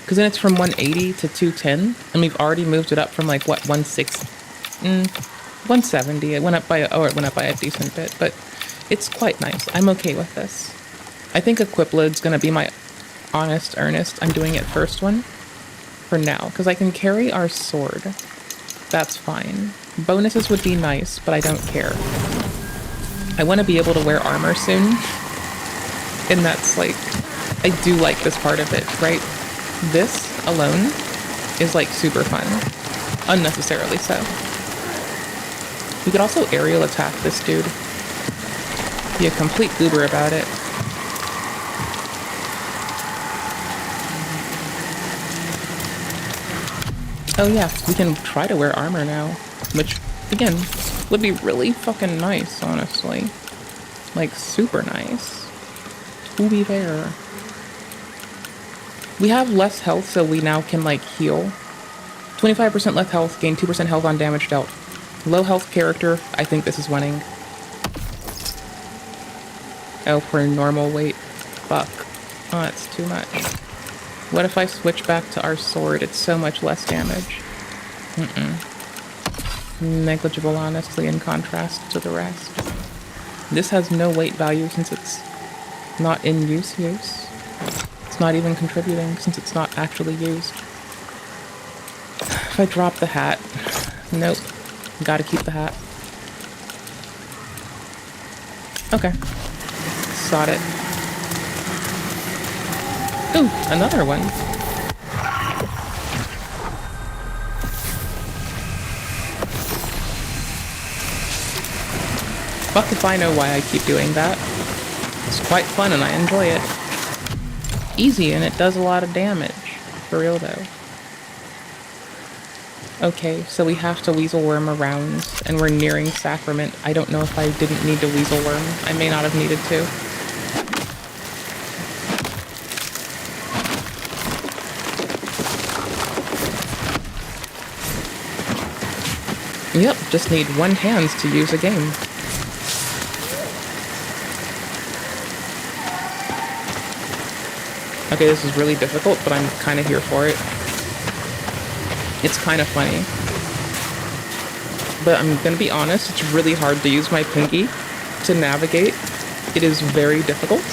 Because then it's from 180 to 210, and we've already moved it up from like, what, 160? 170. It went up by a decent bit, but it's quite nice. I'm okay with this. I think equip load's gonna be my honest earnest. I'm doing it first one for now, because I can carry our sword. That's fine. Bonuses would be nice, but I don't care. I want to be able to wear armor soon, and that's like, I do like this part of it, right? This alone is like super fun, unnecessarily so. We could also aerial attack this dude. Be a complete goober about it. Oh yeah, we can try to wear armor now, which, again, would be really fucking nice, honestly. Like, super nice. To be fair. We have less health, so we now can, like, heal. 25% less health, gain 2% health on damage dealt. Low health character, I think this is winning. Oh, for normal weight. Fuck. Oh, that's too much. What if I switch back to our sword? It's so much less damage. Negligible, honestly, in contrast to the rest. This has no weight value since it's not in use. It's not even contributing since it's not actually used. If I drop the hat... Nope. Gotta keep the hat. Okay. Sod it. Ooh, another one. Fuck if I know why I keep doing that. It's quite fun and I enjoy it. easy and it does a lot of damage. For real though. Okay, so we have to weasel worm around and we're nearing Sacrament. I don't know if I didn't need to weasel worm. I may not have needed to. Yep, just need one hand to use a game. Okay, this is really difficult, but I'm kind of here for it. It's kind of funny. But I'm gonna be honest, it's really hard to use my pinky to navigate. It is very difficult.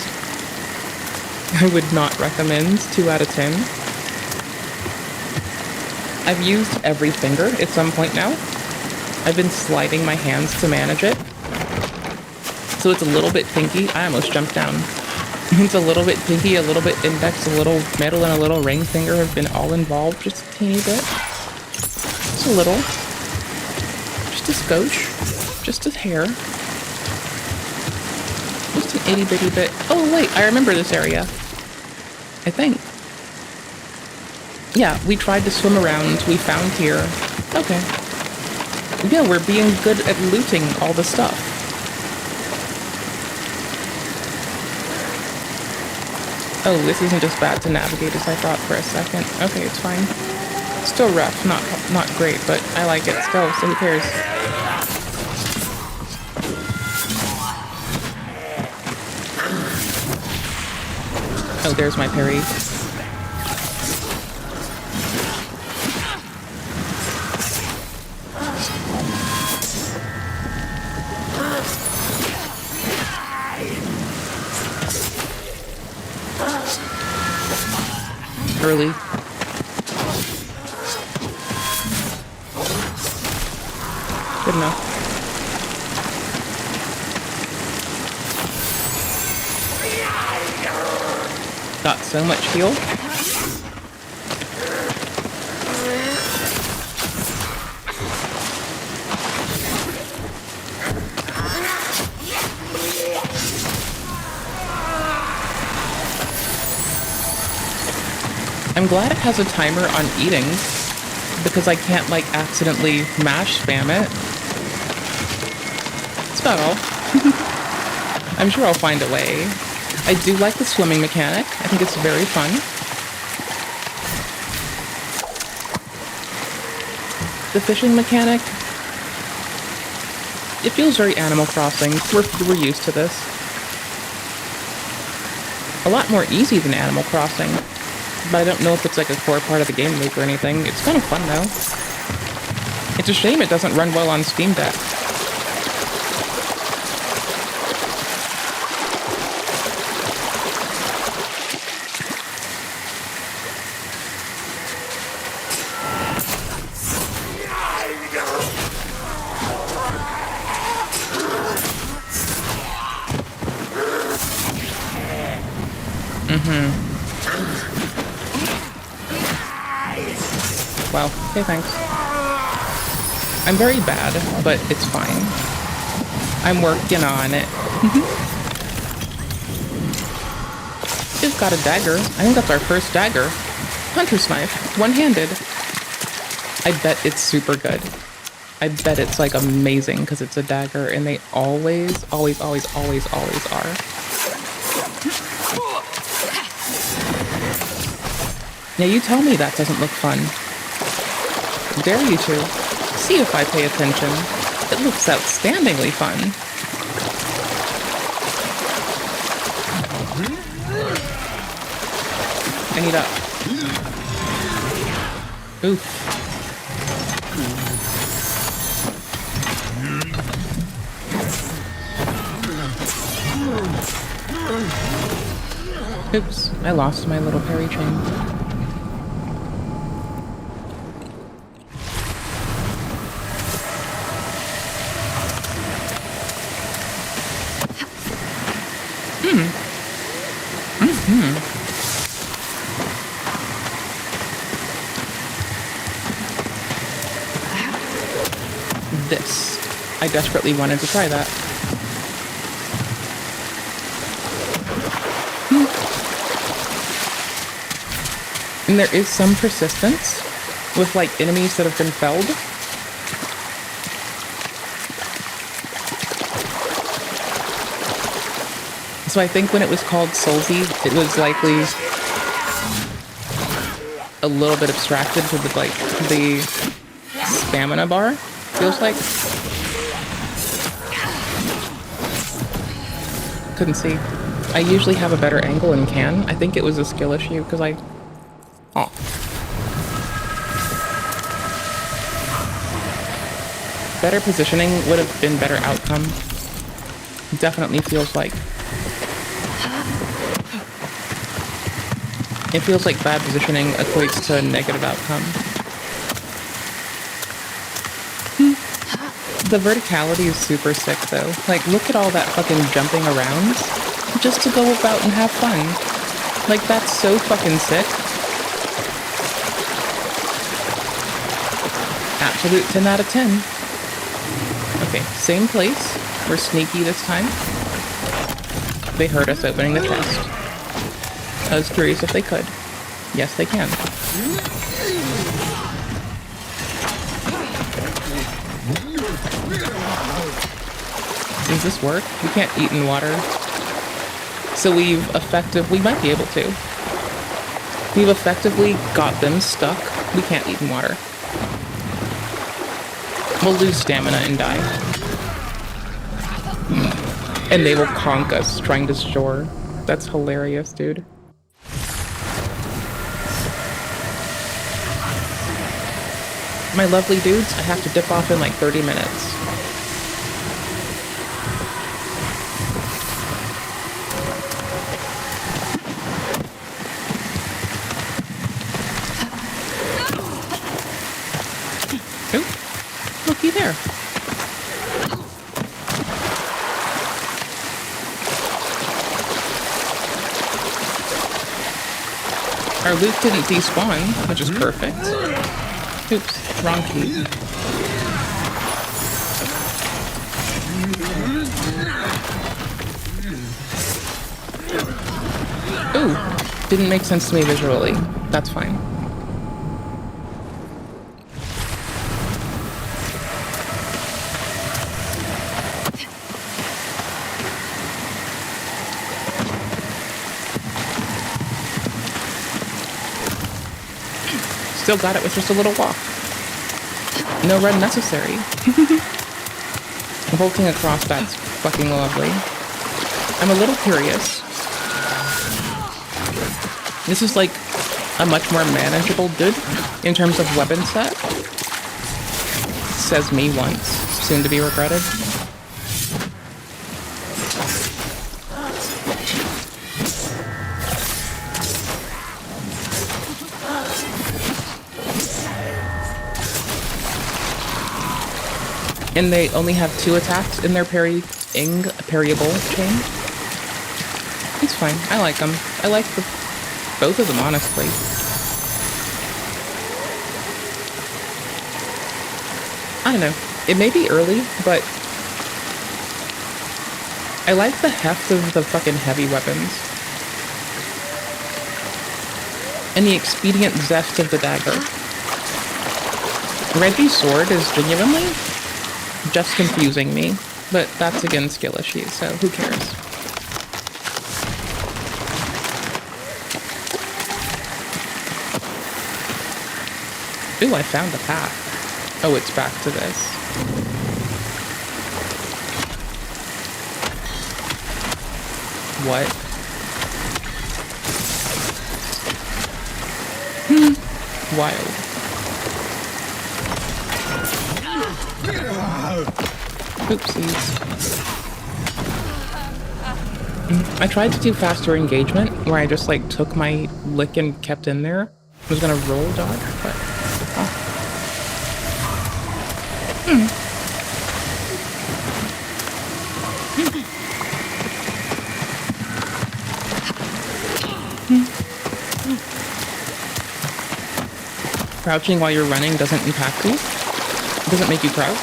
I would not recommend 2 out of 10. I've used every finger at some point now. I've been sliding my hands to manage it. So it's a little bit pinky. I almost jumped down. It's a little bit pinky, a little bit index, a little middle, and a little ring finger have been all involved just a teeny bit. Just a little. Just a skosh. Just a hair. Just an itty bitty bit. Oh wait, I remember this area. I think. Yeah, we tried to swim around. We found here. Okay. Yeah, we're being good at looting all the stuff. Oh, this isn't as bad to navigate as I thought for a second. Okay, it's fine. Still rough, not great, but I like it still, so who cares? Oh, there's my parry. Early. Good enough. Got so much heal. I'm glad it has a timer on eating, because I can't, like, accidentally mash spam it. That's about all. I'm sure I'll find a way. I do like the swimming mechanic. I think it's very fun. The fishing mechanic, it feels very Animal Crossing. We're used to this. A lot more easy than Animal Crossing. But I don't know if it's like a core part of the game loop or anything. It's kind of fun though. It's a shame it doesn't run well on Steam Deck. Well, okay, thanks. I'm very bad, but it's fine. I'm working on it. We've got a dagger. I think that's our first dagger. Hunter's knife. One-handed. I bet it's super good. I bet it's like amazing because it's a dagger and they always are. Now you tell me that doesn't look fun. Dare you to. See if I pay attention. It looks outstandingly fun. I need up. Oof. Oops, I lost my little parry chain. This. I desperately wanted to try that. And there is some persistence with like enemies that have been felled. So I think when it was called Soulsy, it was likely a little bit abstracted to the stamina bar, feels like. Couldn't see. I usually have a better angle and can. I think it was a skill issue because I... Oh. Better positioning would have been better outcome. Definitely feels like... It feels like bad positioning equates to a negative outcome. The verticality is super sick though. Like, look at all that fucking jumping around just to go about and have fun. Like, that's so fucking sick. Absolute 10 out of 10. Okay, same place. We're sneaky this time. They heard us opening the chest. I was curious if they could. Yes, they can. Does this work? We can't eat in water. So we might be able to. We've effectively got them stuck. We can't eat in water. We'll lose stamina and die. And they will conk us trying to shore. That's hilarious, dude. My lovely dudes, I have to dip off in like 30 minutes. Oh, looky there. Our loot didn't despawn, which is perfect. Oops, wrong key. Ooh, didn't make sense to me visually. That's fine. Still got it with just a little walk. No run necessary. Bolting across, that's fucking lovely. I'm a little curious. This is like a much more manageable dude in terms of weapon set. Says me once, soon to be regretted. And they only have 2 attacks in their parryable chain. It's fine. I like them. I like both of them, honestly. I don't know. It may be early, but I like the heft of the fucking heavy weapons. And the expedient zest of the dagger. Reggie's sword is genuinely just confusing me, but that's again skill issue, so who cares? Ooh, I found the path. Oh, it's back to this. What? Wild. Oopsies. I tried to do faster engagement, where I just like took my lick and kept in there. I was gonna roll dodge, but... Crouching while you're running doesn't impact you. It doesn't make you crouch.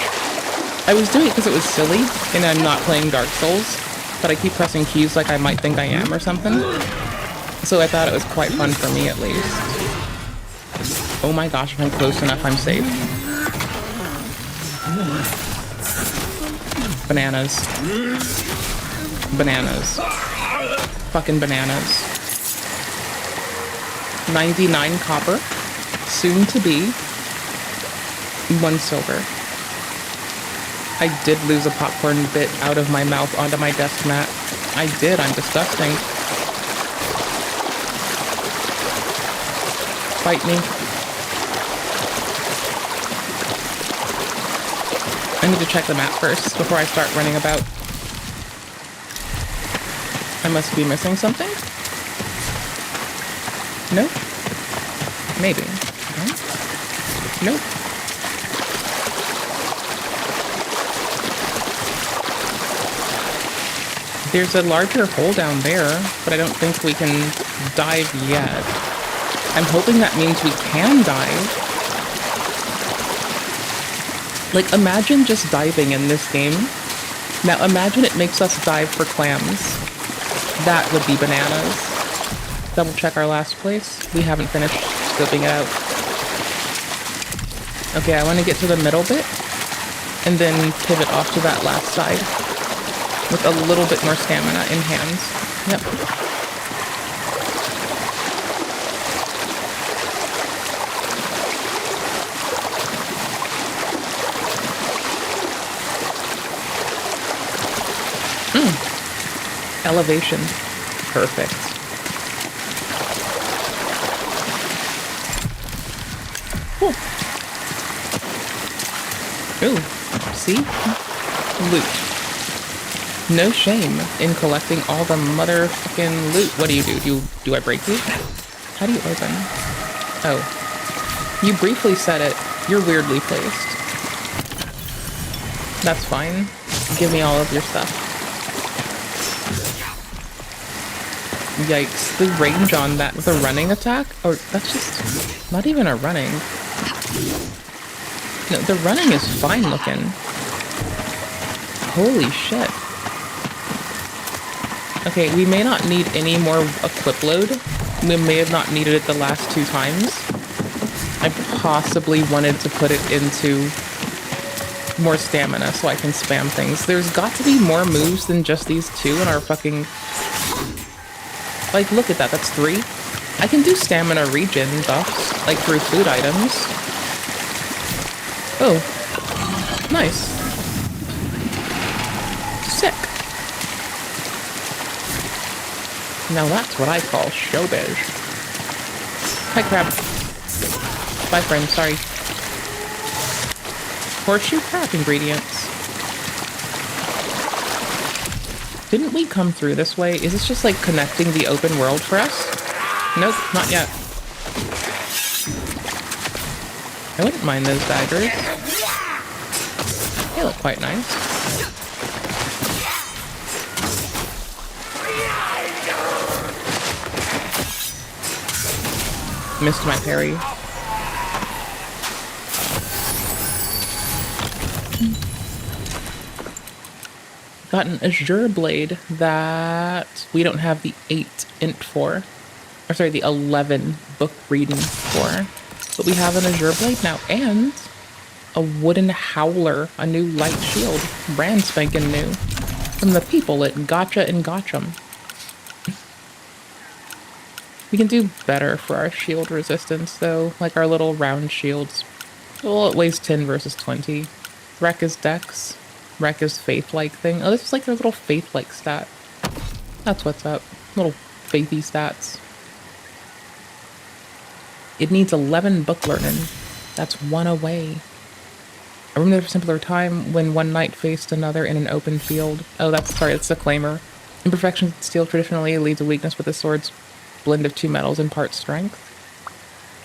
I was doing it because it was silly, and I'm not playing Dark Souls, but I keep pressing keys like I might think I am or something. So I thought it was quite fun for me, at least. Oh my gosh, if I'm close enough, I'm safe. Bananas. Bananas. Fucking bananas. 99 copper. Soon to be 1 silver. I did lose a popcorn bit out of my mouth onto my desk mat. I did, I'm disgusting. Fight me. I need to check the map first before I start running about. I must be missing something? Nope. Maybe. No? Nope. There's a larger hole down there, but I don't think we can dive yet. I'm hoping that means we can dive. Like, imagine just diving in this game. Now imagine it makes us dive for clams. That would be bananas. Double check our last place. We haven't finished scoping it out. Okay, I want to get to the middle bit, and then pivot off to that last side. With a little bit more stamina in hands. Yep. Elevation. Perfect. Cool. Ooh. See? Loot. No shame in collecting all the motherfucking loot. What do you do? Do I break you? How do you open? Oh. You briefly said it. You're weirdly placed. That's fine. Give me all of your stuff. Yikes. The range on that with a running attack? Or that's just not even a running. No, the running is fine looking. Holy shit. Okay, we may not need any more equip load. We may have not needed it the last 2 times. I possibly wanted to put it into more stamina so I can spam things. There's got to be more moves than just these 2 in our fucking... Like, look at that, that's 3. I can do stamina regen buffs, like through food items. Oh. Nice. Sick. Now that's what I call showbiz. Hi, crab. Bye, friend. Sorry. Horseshoe crab ingredients. Didn't we come through this way? Is this just like connecting the open world for us? Nope, not yet. I wouldn't mind those daggers. They look quite nice. Missed my parry. Got an Azure Blade that we don't have the 8 int for. Or sorry, the 11 book reading for. But we have an Azure Blade now, and a wooden howler, a new light shield, brand spanking new. From the people at Gotcha and Gotcham. We can do better for our shield resistance, though, like our little round shields. Well, it weighs 10 versus 20. Wreck is Dex. Wreck is Faith-like thing. Oh, this is like their little Faith-like stat. That's what's up. Little Faithy stats. It needs 11 book learning. That's 1 away. I remember a simpler time when one knight faced another in an open field. Oh, that's the claimer. Imperfections in steel traditionally leads to weakness, but the sword's blend of 2 metals imparts strength.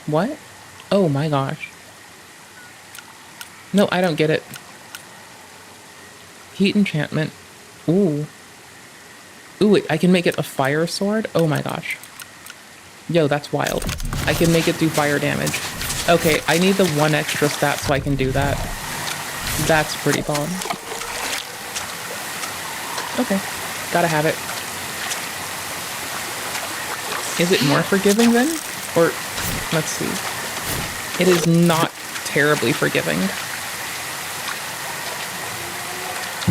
What? Oh my gosh. No, I don't get it. Heat enchantment. Ooh. Ooh, wait, I can make it a fire sword? Oh my gosh. Yo, that's wild. I can make it do fire damage. Okay, I need the 1 extra stat so I can do that. That's pretty bomb. Okay, gotta have it. Is it more forgiving then? Or, let's see. It is not terribly forgiving.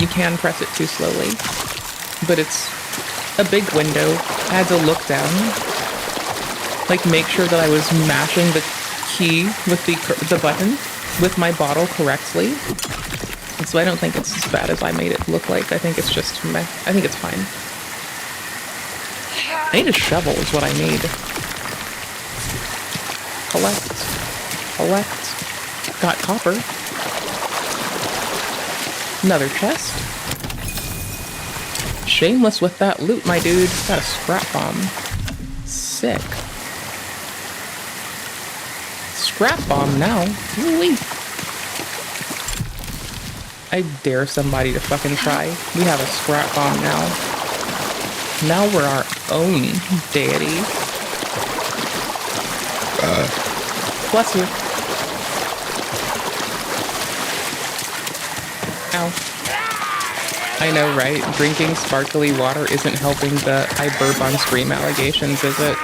You can press it too slowly, but it's a big window, adds a look down. Like, make sure that I was mashing the key with the button with my bottle correctly. And so I don't think it's as bad as I made it look like. I think it's just meh. I think it's fine. I need a shovel is what I need. Collect. Got copper. Another chest. Shameless with that loot, my dude. Got a scrap bomb. Sick. Scrap bomb now. Woo-wee. I dare somebody to fucking try. We have a scrap bomb now. Now we're our own deity. Bless you. Ow. I know, right? Drinking sparkly water isn't helping the I burp on stream allegations, is it?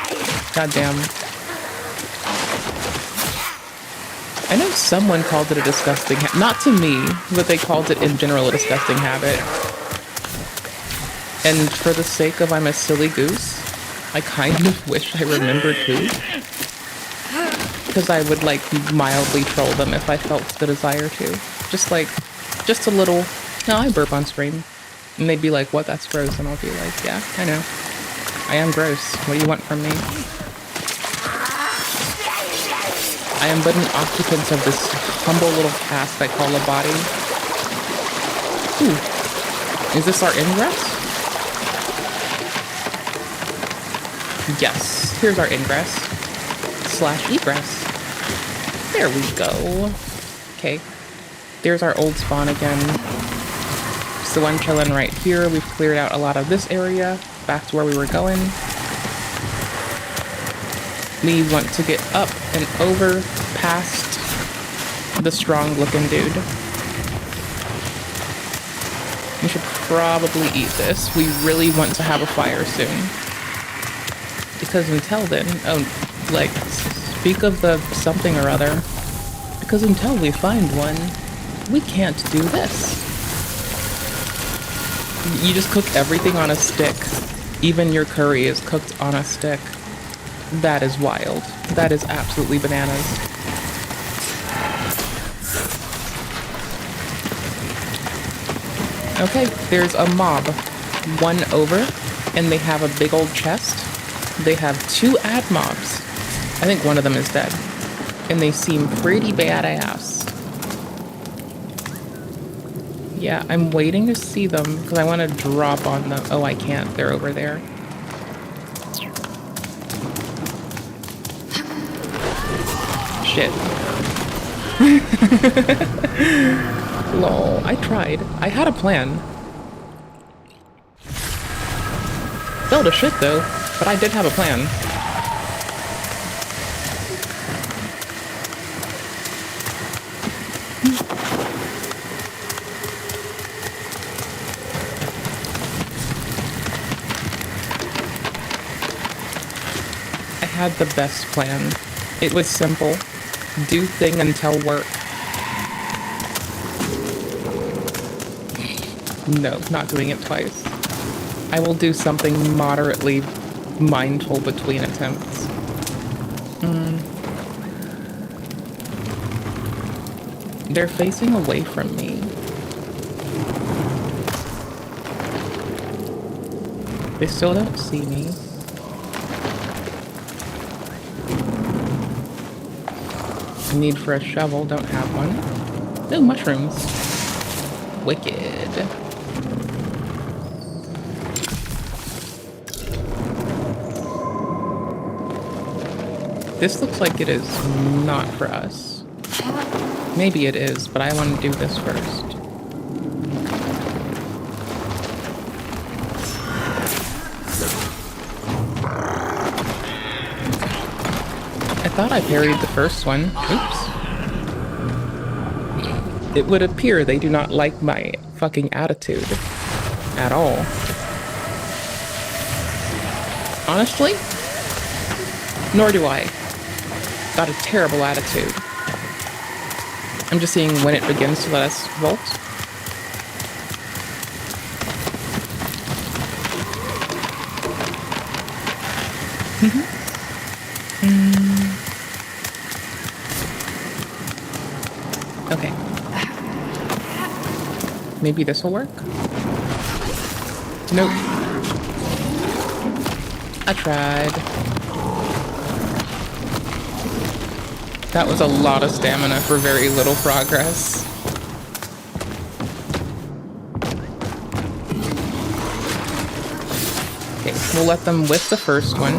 Goddamn. I know someone called it a disgusting not to me, but they called it in general a disgusting habit. And for the sake of I'm a silly goose, I kind of wish I remembered who. Because I would like mildly troll them if I felt the desire to. Just a little, no, I burp on stream. And they'd be like, what, that's gross. And I'll be like, yeah, I know. I am gross. What do you want from me? I am but an occupant of this humble little cask I call a body. Ooh. Is this our ingress? Yes. Here's our ingress. / egress. There we go. Okay. There's our old spawn again. So I'm chilling right here. We've cleared out a lot of this area. Back to where we were going. We want to get up and over past the strong looking dude. We should probably eat this. We really want to have a fire soon. Because until then, like, speak of the something or other. Because until we find one, we can't do this. You just cook everything on a stick. Even your curry is cooked on a stick. That is wild. That is absolutely bananas. Okay, there's a mob. One over, and they have a big old chest. They have 2 ad mobs. I think one of them is dead. And they seem pretty badass. Yeah, I'm waiting to see them because I want to drop on them. Oh, I can't. They're over there. Shit. Lol, I tried. I had a plan. Fell to shit though, but I did have a plan. I had the best plan. It was simple. Do thing until work. No, not doing it twice. I will do something moderately mindful between attempts. They're facing away from me. They still don't see me. Need for a shovel, don't have one. No mushrooms. Wicked. This looks like it is not for us. Maybe it is, but I want to do this first. I thought I parried the first one. Oops. It would appear they do not like my fucking attitude. At all. Honestly? Nor do I. Got a terrible attitude. I'm just seeing when it begins to let us vault. Okay. Maybe this will work? Nope. I tried. That was a lot of stamina for very little progress. Okay, we'll let them whip the first one.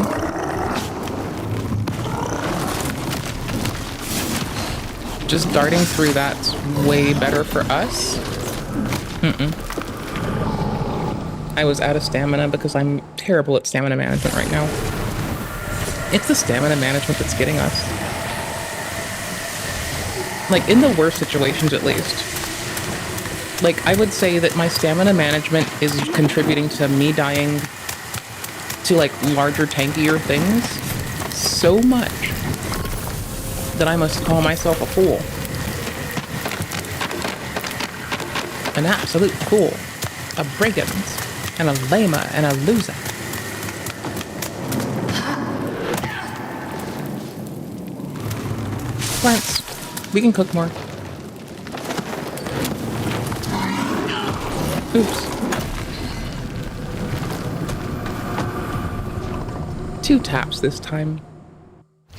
Just darting through that's way better for us. I was out of stamina because I'm terrible at stamina management right now. It's the stamina management that's getting us. Like, in the worst situations, at least. Like, I would say that my stamina management is contributing to me dying to, like, larger, tankier things so much that I must call myself a fool. An absolute fool. A brigand. And a lamer. And a loser. Plants. We can cook more. Oops. 2 taps this time.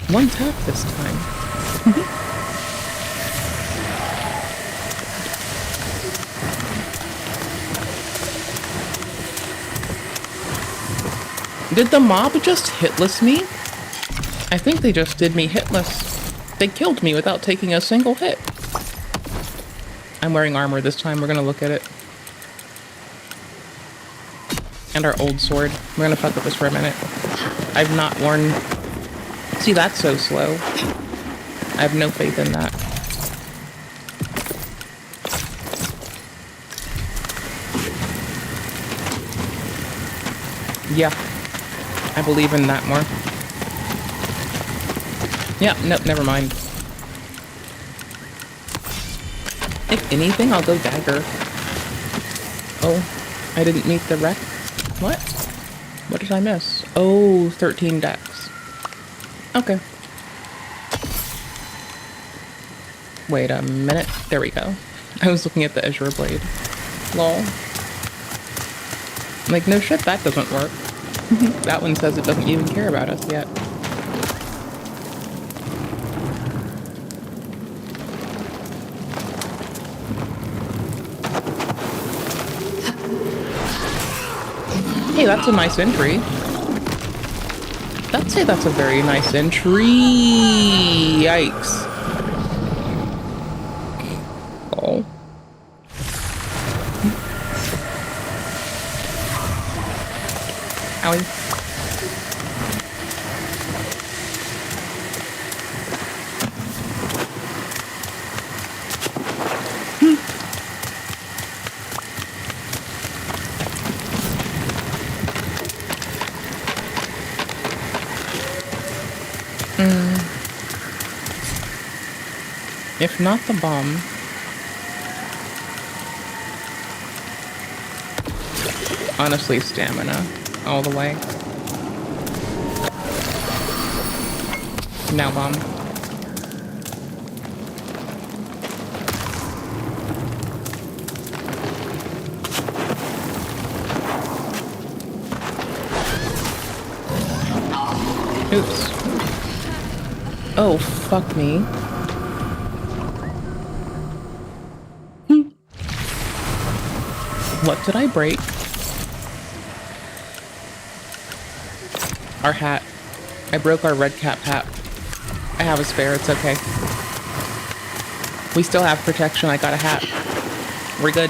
1 tap this time. Did the mob just hitless me? I think they just did me hitless. They killed me without taking a single hit. I'm wearing armor this time. We're gonna look at it. And our old sword. We're gonna fuck with this for a minute. I've not worn... See, that's so slow. I have no faith in that. Yeah. I believe in that more. Yeah, nope, never mind. If anything, I'll go dagger. Oh, I didn't meet the rec. What? What did I miss? Oh, 13 decks. Okay. Wait a minute. There we go. I was looking at the Azure Blade. Lol. Like, no shit, that doesn't work. That one says it doesn't even care about us yet. Hey, that's a nice entry. I'd say that's a very nice entry. Yikes. Oh. Owie. If not the bomb. Honestly, stamina all the way. Now bomb. Oops. Oh, fuck me. What did I break? Our hat. I broke our red cap hat. I have a spare, it's okay. We still have protection, I got a hat. We're good.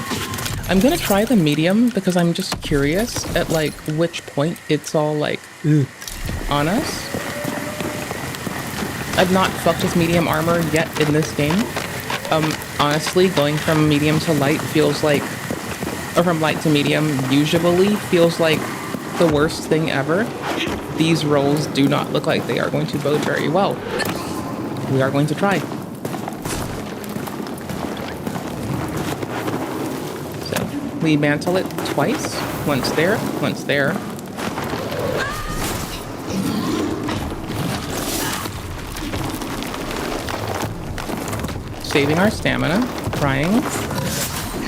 I'm gonna try the medium because I'm just curious at like which point it's all like on us. I've not fucked with medium armor yet in this game. Honestly, going from medium to light feels like, or from light to medium usually feels like the worst thing ever. These rolls do not look like they are going to bode very well. We are going to try. We mantle it twice. Once there, once there. Saving our stamina. Crying.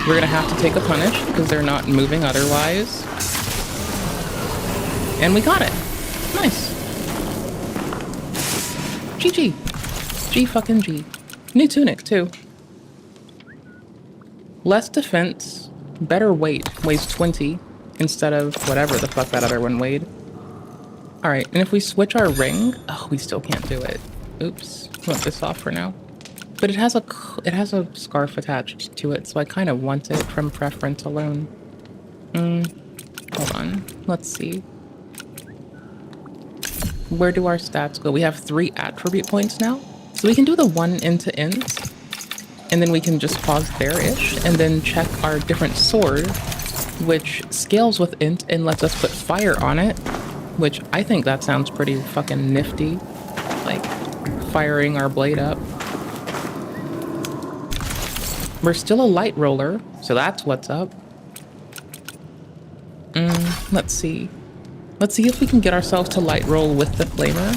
We're gonna have to take a punish because they're not moving otherwise. And we got it. Nice. GG. G fucking G. New tunic too. Less defense, better weight. Weighs 20 instead of whatever the fuck that other one weighed. Alright, and if we switch our ring... Oh, we still can't do it. Oops. Want this off for now. But it has a scarf attached to it, so I kind of want it from preference alone. Hold on. Let's see. Where do our stats go? We have 3 attribute points now. So we can do the 1 into int. And then we can just pause there-ish. And then check our different sword, which scales with int and lets us put fire on it. Which I think that sounds pretty fucking nifty. Like, firing our blade up. We're still a light roller, so that's what's up. Let's see. Let's see if we can get ourselves to light roll with the flamer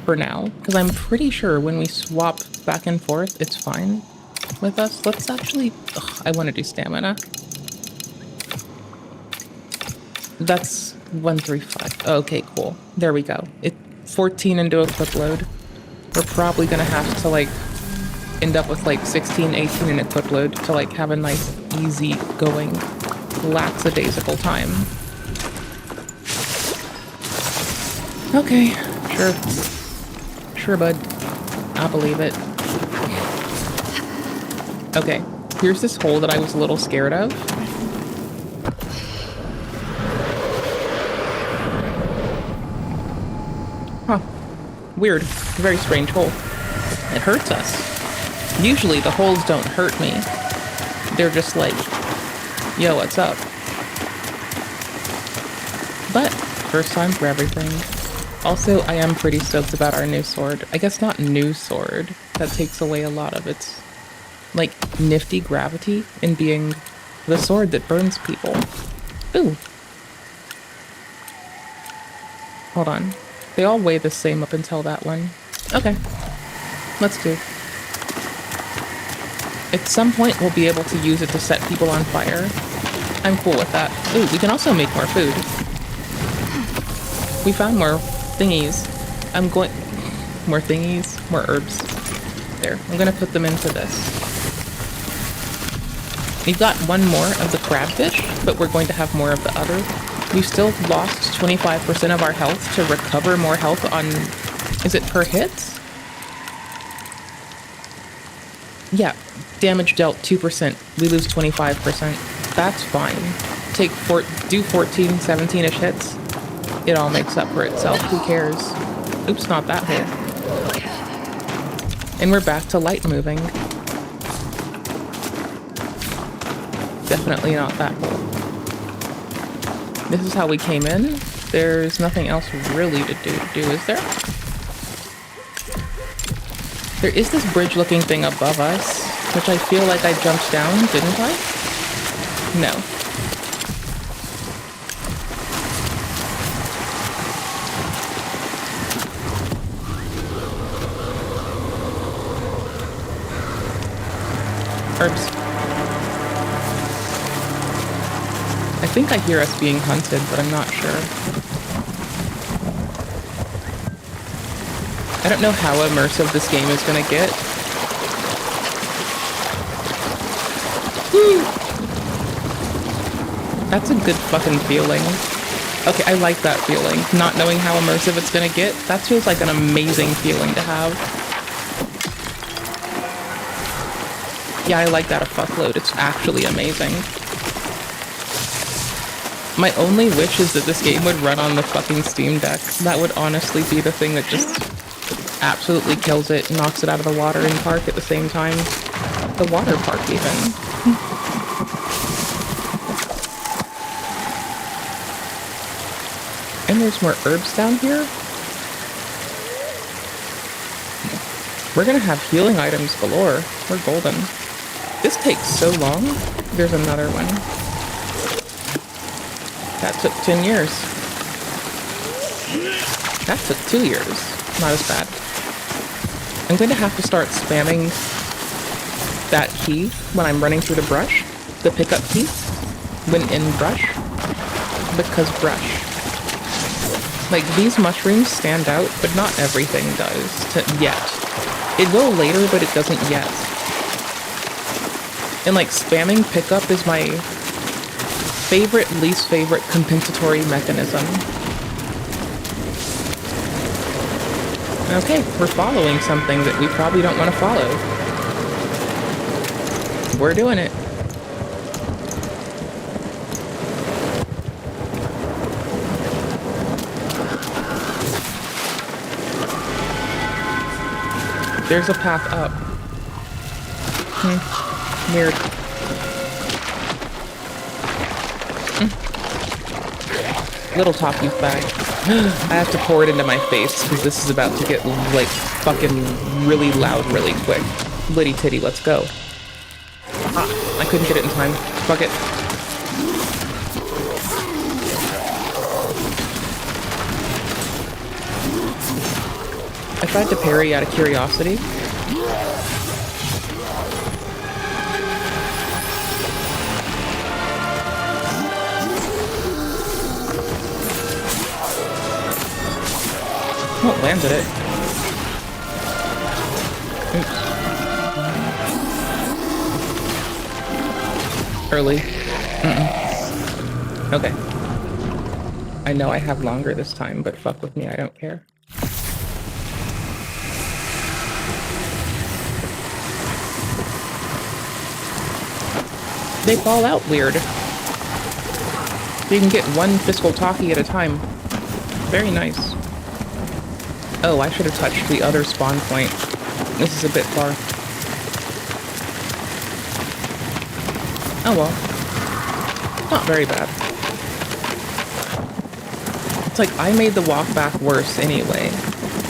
for now, because I'm pretty sure when we swap back and forth, it's fine with us. Let's actually... Ugh, I want to do stamina. That's 135. Okay, cool. There we go. 14 into a quick load. We're probably going to have to, like, end up with, like, 16, 18 in a quick load to, like, have a nice, easy going, lackadaisical time. Okay, sure. Sure, bud. I believe it. Okay, here's this hole that I was a little scared of. Huh. Weird. Very strange hole. It hurts us. Usually the holes don't hurt me. They're just like, yo, what's up? But, first time for everything. Also, I am pretty stoked about our new sword. I guess not new sword. That takes away a lot of its, like, nifty gravity in being the sword that burns people. Ooh. Hold on. They all weigh the same up until that one. Okay. Let's do. At some point, we'll be able to use it to set people on fire. I'm cool with that. Ooh, we can also make more food. We found more thingies. More thingies, more herbs. There, I'm gonna put them into this. We've got one more of the crabfish, but we're going to have more of the other. We've still lost 25% of our health to recover more health on... Is it per hit? Yeah, damage dealt 2%. We lose 25%. That's fine. Do 14, 17-ish hits. It all makes up for itself. Who cares? Oops, not that hole. And we're back to light moving. Definitely not that hole. This is how we came in. There's nothing else really to do, is there? There is this bridge-looking thing above us, which I feel like I jumped down, didn't I? No. Herbs. I think I hear us being hunted, but I'm not sure. I don't know how immersive this game is gonna get. Woo! That's a good fucking feeling. Okay, I like that feeling. Not knowing how immersive it's gonna get. That feels like an amazing feeling to have. Yeah, I like that a fuckload. It's actually amazing. My only wish is that this game would run on the fucking Steam Deck. That would honestly be the thing that just absolutely kills it, knocks it out of the water and park at the same time. The water park, even. And there's more herbs down here. We're gonna have healing items galore. We're golden. This takes so long. There's another one. That took 10 years. That took 2 years. Not as bad. I'm going to have to start spamming that key when I'm running through the brush. The pickup key. When in brush. Because brush. Like, these mushrooms stand out, but not everything does yet. It will later, but it doesn't yet. And like, spamming pickup is my favorite, least favorite compensatory mechanism. Okay, we're following something that we probably don't want to follow. We're doing it. There's a path up. Weird. Little top youth bag. I have to pour it into my face because this is about to get like fucking really loud really quick. Litty titty, let's go. Ah, I couldn't get it in time. Fuck it. I tried to parry out of curiosity. Oh, landed it. Oops. Early. Okay. I know I have longer this time, but fuck with me, I don't care. They fall out weird. You can get one fiscal talkie at a time. Very nice. Oh, I should have touched the other spawn point. This is a bit far. Oh well. Not very bad. It's like, I made the walk back worse anyway.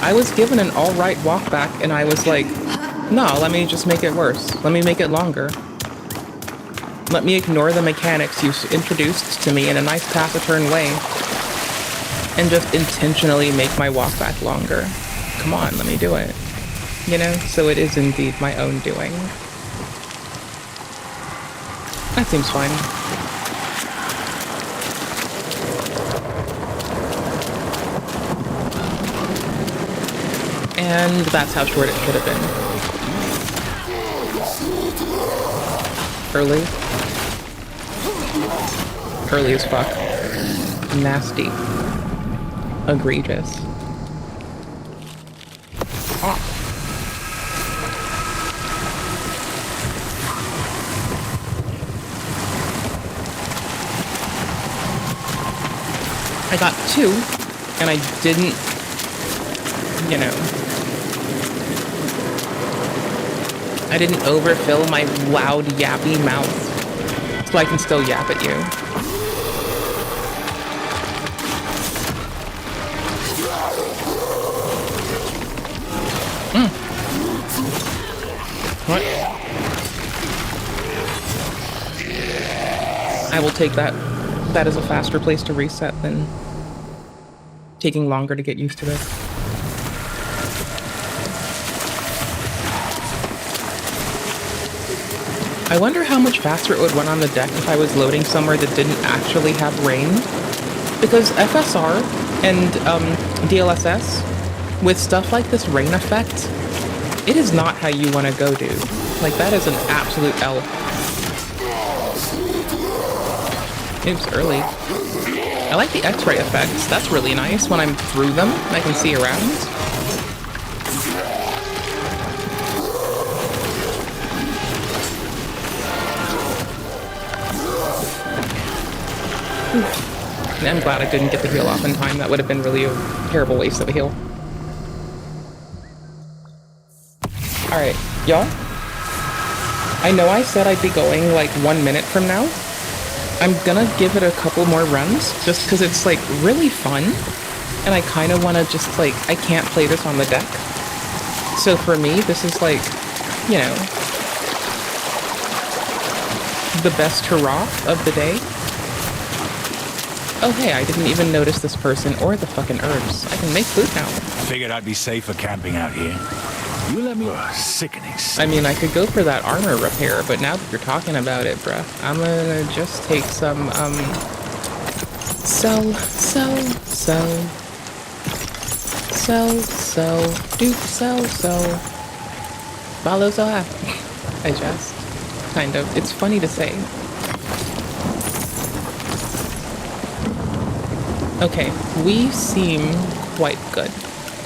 I was given an alright walk back and I was like, no, let me just make it worse. Let me make it longer. Let me ignore the mechanics you introduced to me in a nice pass-a-turn way. And just intentionally make my walk back longer. Come on, let me do it. You know, so it is indeed my own doing. That seems fine. And that's how short it should have been. Early. Early as fuck. Nasty. Egregious. Oh. I got 2, and I didn't, you know, I didn't overfill my loud, yappy mouth, so I can still yap at you. What? I will take that. That is a faster place to reset than taking longer to get used to this. I wonder how much faster it would run on the deck if I was loading somewhere that didn't actually have rain. Because FSR and DLSS, with stuff like this rain effect, it is not how you want to go, dude. Like, that is an absolute L. Oops, early. I like the X-ray effects. That's really nice. When I'm through them, I can see around. I'm glad I didn't get the heal off in time. That would have been really a terrible waste of a heal. Alright, y'all. I know I said I'd be going like 1 minute from now. I'm gonna give it a couple more runs just because it's like really fun. And I kind of want to just like, I can't play this on the deck. So for me, this is like, you know, the best hurrah of the day. Oh hey, I didn't even notice this person or the fucking herbs. I can make food now. Figured I'd be safer camping out here. You let me... sickening. I mean, I could go for that armor repair, but now that you're talking about it, bruh, I'm gonna just take some, sell, follow so happy. I just, kind of, it's funny to say. Okay, we seem quite good.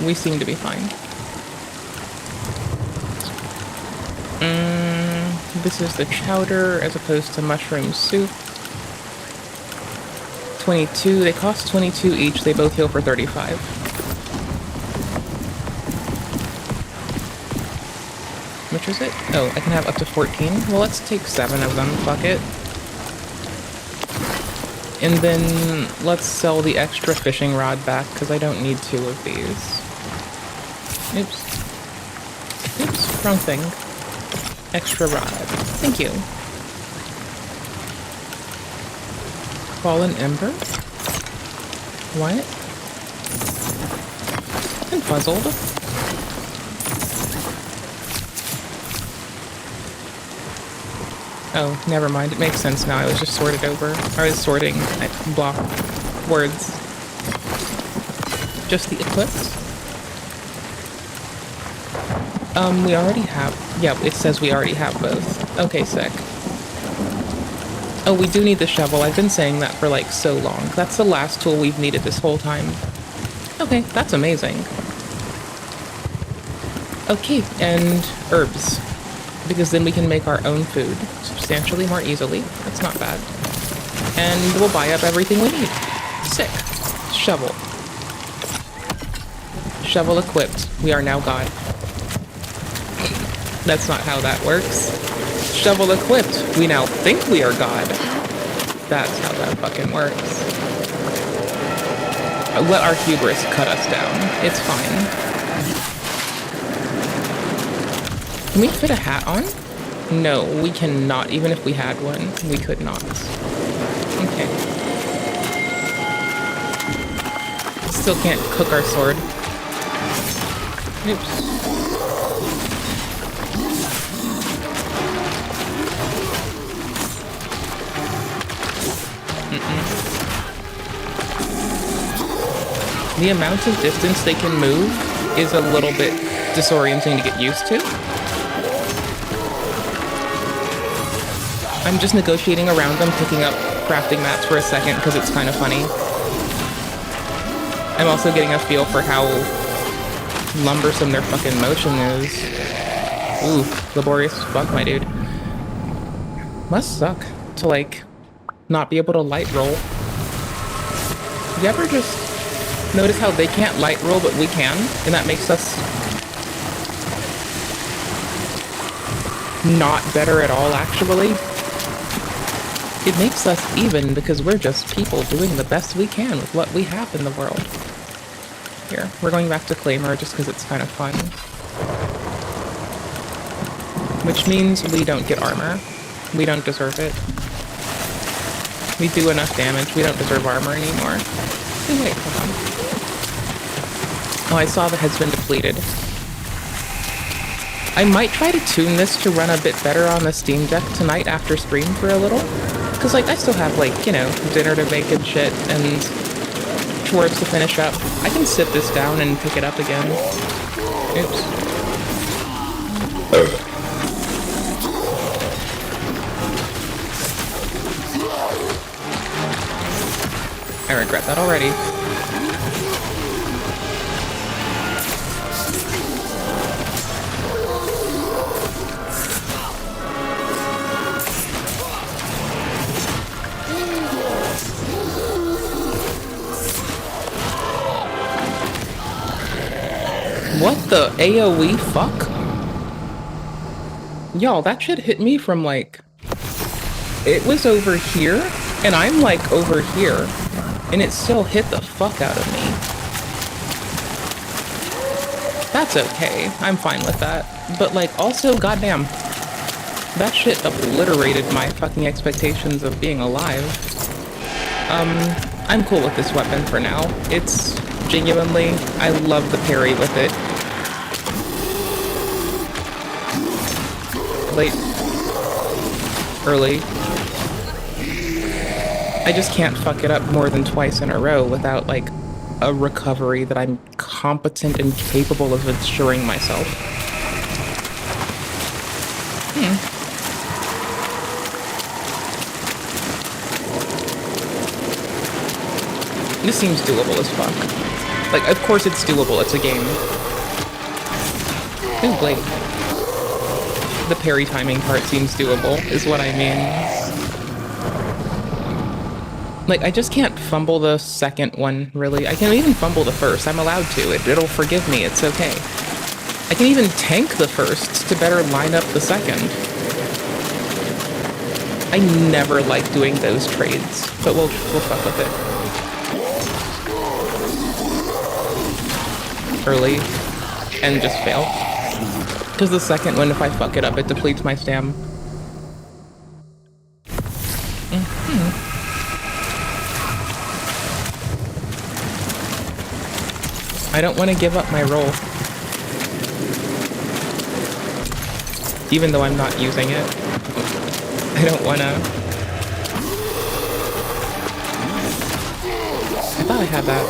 We seem to be fine. This is the chowder as opposed to mushroom soup. 22, they cost 22 each, they both heal for 35. Which is it? Oh, I can have up to 14. Well, let's take 7 of them, fuck it. And then let's sell the extra fishing rod back, because I don't need 2 of these. Oops. Oops, wrong thing. Extra rod. Thank you. Fallen Ember? What? I'm puzzled. Oh, never mind. It makes sense now. I was just sorted over. I was sorting block words. Just the Eclipse? We already have... Yeah, it says we already have both. Okay, sick. Oh, we do need the shovel. I've been saying that for like so long. That's the last tool we've needed this whole time. Okay, that's amazing. Okay, and herbs. Because then we can make our own food substantially more easily. That's not bad. And we'll buy up everything we need. Sick. Shovel. Shovel equipped. We are now God. That's not how that works. Shovel equipped. We now think we are God. That's how that fucking works. Let our hubris cut us down. It's fine. Can we fit a hat on? No, we cannot. Even if we had one, we could not. Okay. Still can't cook our sword. Oops. The amount of distance they can move is a little bit disorienting to get used to. I'm just negotiating around them, picking up crafting mats for a second because it's kind of funny. I'm also getting a feel for how lumbersome their fucking motion is. Ooh, laborious as fuck, my dude. Must suck to, like, not be able to light roll. You ever just notice how they can't light roll, but we can? And that makes us not better at all, actually. It makes us even because we're just people doing the best we can with what we have in the world. Here, we're going back to Claymore just because it's kind of fun. Which means we don't get armor. We don't deserve it. We do enough damage. We don't deserve armor anymore. Oh, wait, hold on. Oh, I saw the head's been depleted. I might try to tune this to run a bit better on the Steam Deck tonight after stream for a little. Because, like, I still have, like, you know, dinner to make and shit, and chores to finish up. I can sit this down and pick it up again. Oops. I regret that already. What the AoE fuck? Y'all, that shit hit me from like... It was over here, and I'm like over here, and it still hit the fuck out of me. That's okay. I'm fine with that. But like, also, goddamn, that shit obliterated my fucking expectations of being alive. I'm cool with this weapon for now. It's genuinely, I love the parry with it. Late. Early. I just can't fuck it up more than twice in a row without, like, a recovery that I'm competent and capable of ensuring myself. This seems doable as fuck. Like, of course it's doable, it's a game. Ooh, Blade. The parry timing part seems doable, is what I mean. Like, I just can't fumble the second one, really. I can even fumble the first. I'm allowed to. It'll forgive me. It's okay. I can even tank the first to better line up the second. I never like doing those trades, but we'll fuck with it. Early, and just fail. Because the second one, if I fuck it up, it depletes my stam. I don't want to give up my roll. Even though I'm not using it. I don't want to. I thought I had that.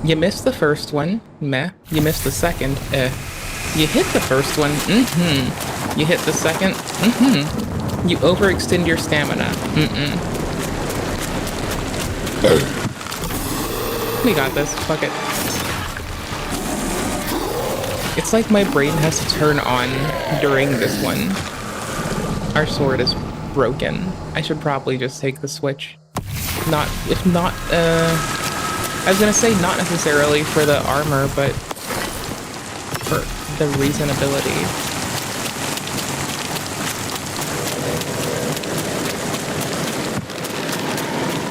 You missed the first one. Meh. You missed the second. You hit the first one. You hit the second. You overextend your stamina. We got this. Fuck it. It's like my brain has to turn on during this one. Our sword is broken. I should probably just take the switch. I was gonna say not necessarily for the armor, but for the reasonability.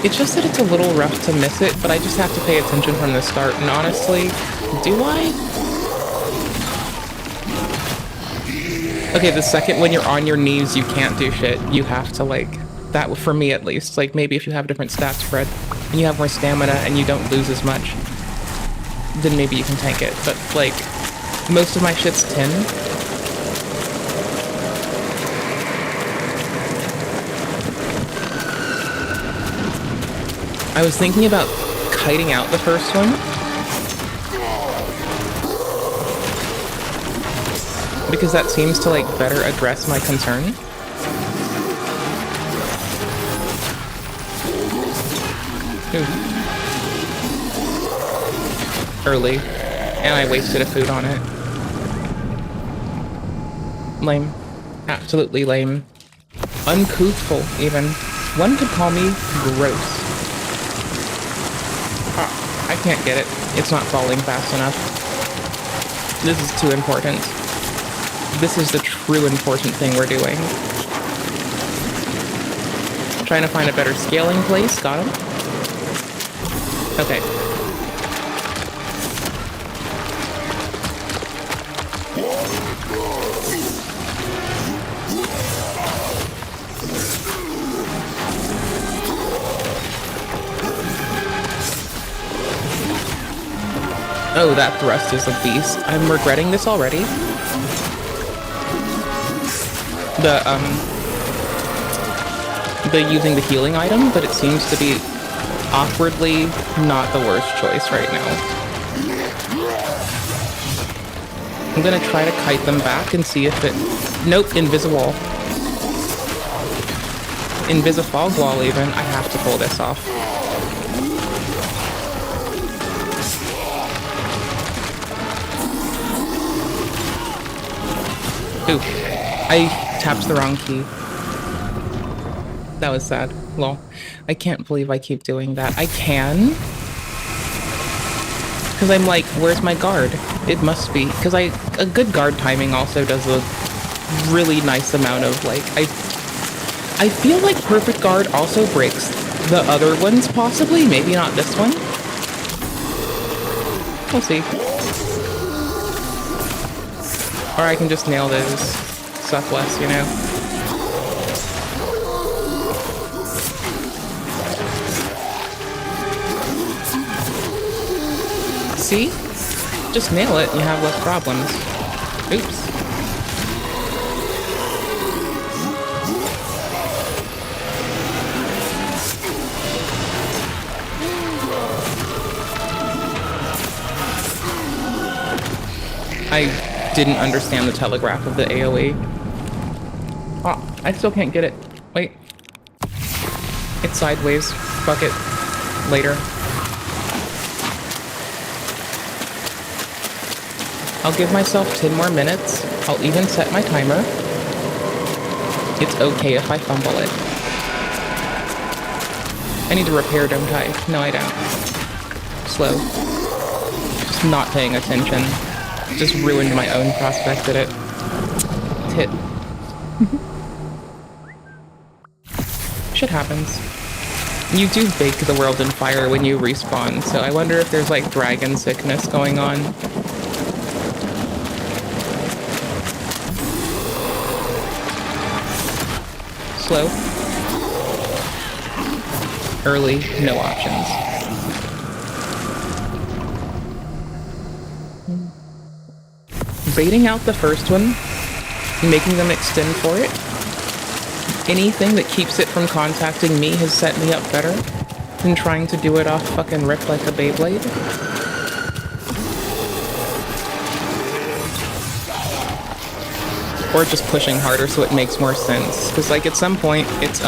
It's just that it's a little rough to miss it, but I just have to pay attention from the start, and honestly, do I? Okay, the second when you're on your knees, you can't do shit. You have to, like, that for me at least, like, maybe if you have different stat spread, and you have more stamina and you don't lose as much, then maybe you can tank it, but, like, most of my shit's 10. I was thinking about kiting out the first one. Because that seems to, like, better address my concern. Ooh. Early. And I wasted a food on it. Lame. Absolutely lame. Uncouthful, even. One could call me gross. I can't get it. It's not falling fast enough. This is too important. This is the true important thing we're doing. Trying to find a better scaling place. Got him. Okay. Oh, that thrust is a beast. I'm regretting this already. The using the healing item, but it seems to be awkwardly not the worst choice right now. I'm gonna try to kite them back and see if it... Nope, Inviswall. Invisifog wall even. I have to pull this off. Ooh, I tapped the wrong key. That was sad. Lol. I can't believe I keep doing that. I can. Because I'm like, where's my guard? It must be. Because a good guard timing also does a really nice amount of, like, I feel like perfect guard also breaks the other ones, possibly. Maybe not this one. We'll see. Or I can just nail those. suck less, you know? See? Just nail it and you have less problems. Oops. I didn't understand the telegraph of the AoE. Oh, I still can't get it. Wait. It's sideways. Fuck it. Later. I'll give myself 10 more minutes. I'll even set my timer. It's okay if I fumble it. I need to repair, don't I? No, I don't. Slow. Just not paying attention. Just ruined my own prospect at it. Tit. Shit happens. You do bake the world in fire when you respawn, so I wonder if there's like dragon sickness going on. Slow. Early, no options. Baiting out the first one, making them extend for it. Anything that keeps it from contacting me has set me up better than trying to do it off fucking rip like a Beyblade. Or just pushing harder so it makes more sense. Because like at some point, it's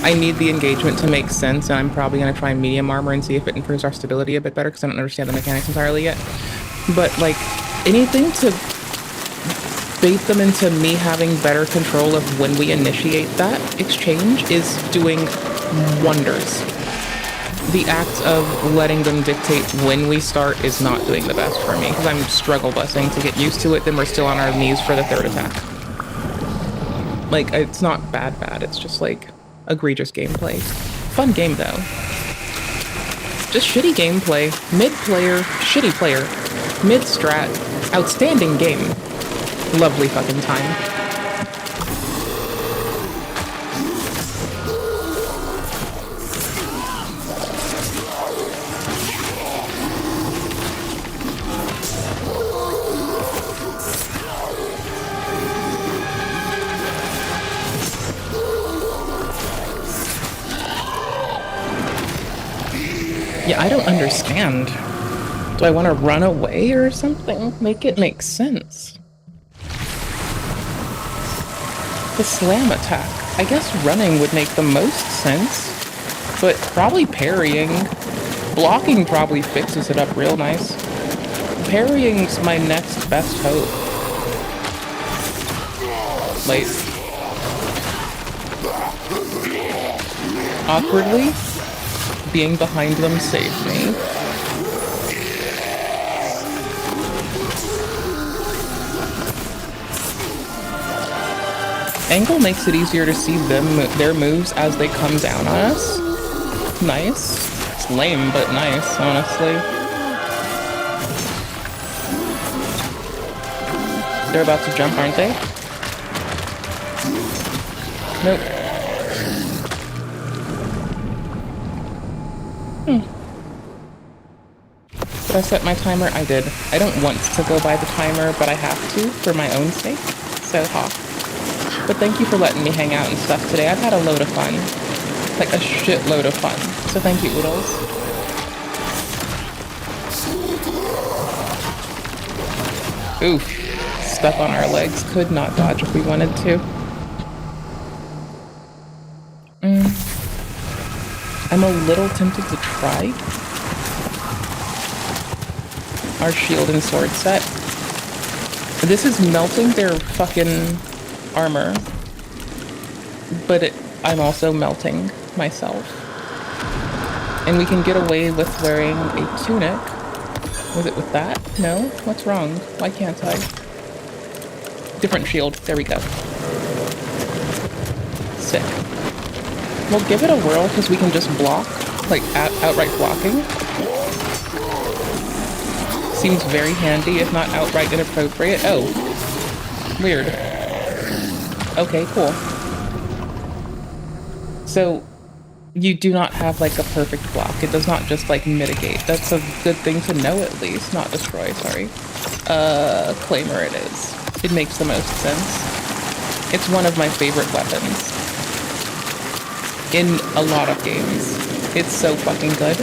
I need the engagement to make sense, and I'm probably going to try medium armor and see if it improves our stability a bit better, because I don't understand the mechanics entirely yet. But like, anything to bait them into me having better control of when we initiate that exchange is doing wonders. The act of letting them dictate when we start is not doing the best for me, because I'm struggle busing to get used to it, then we're still on our knees for the third attack. Like, it's not bad, it's just like egregious gameplay. Fun game though. Just shitty gameplay, mid-player, shitty player, mid-strat, outstanding game. Lovely fucking time. Yeah, I don't understand. Do I want to run away or something? Make it make sense. The slam attack. I guess running would make the most sense, but probably parrying. Blocking probably fixes it up real nice. Parrying's my next best hope. Late. Awkwardly, being behind them saved me. Angle makes it easier to see their moves as they come down on us. Nice. It's lame, but nice, honestly. They're about to jump, aren't they? Nope. Did I set my timer? I did. I don't want to go by the timer, but I have to for my own sake. So, ha. But thank you for letting me hang out and stuff today. I've had a load of fun. Like a shitload of fun. So thank you, Oodles. Oof. Stuck on our legs. Could not dodge if we wanted to. I'm a little tempted to try our shield and sword set. This is melting their fucking armor, but I'm also melting myself. And we can get away with wearing a tunic. Was it with that? No? What's wrong? Why can't I? Different shield. There we go. Sick. We'll give it a whirl because we can just block, like outright blocking. Seems very handy, if not outright inappropriate. Oh. Weird. Okay, cool. So, you do not have like a perfect block. It does not just like mitigate. That's a good thing to know at least. Not destroy, sorry. Claimer it is. It makes the most sense. It's one of my favorite weapons. In a lot of games. It's so fucking good.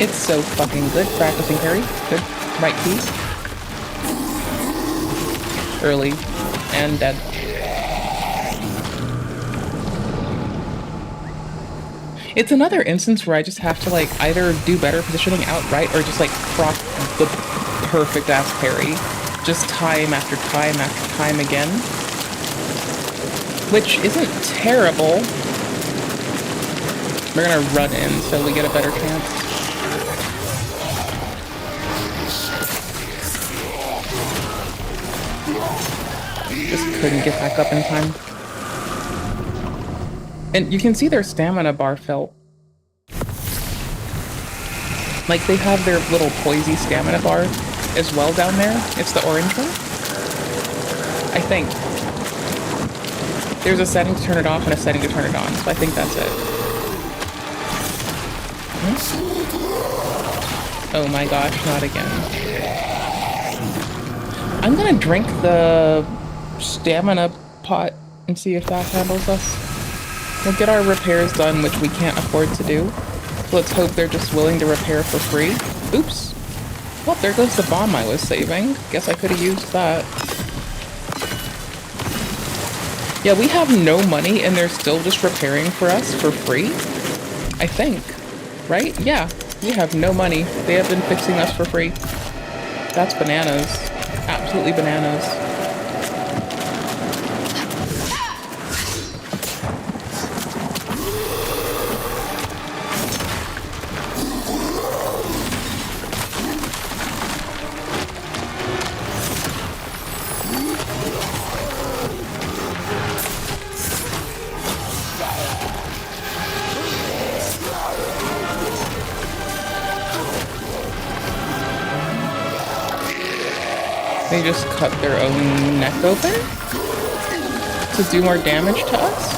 It's so fucking good. Practicing parry. Good. Right key. Early. And dead. It's another instance where I just have to like either do better positioning outright or just like proc the perfect ass parry. Just time after time after time again. Which isn't terrible. We're gonna run in so we get a better chance. Just couldn't get back up in time. And you can see their stamina bar fell. Like they have their little poisey stamina bar as well down there. It's the orange one. I think. There's a setting to turn it off and a setting to turn it on, so I think that's it. Oh my gosh, not again. I'm gonna drink the stamina pot and see if that handles us. We'll get our repairs done, which we can't afford to do. So let's hope they're just willing to repair for free. Oops. Well, there goes the bomb I was saving. Guess I could have used that. Yeah, we have no money and they're still just repairing for us for free? I think. Right? Yeah. We have no money. They have been fixing us for free. That's bananas. Absolutely bananas. They just cut their own neck open to do more damage to us?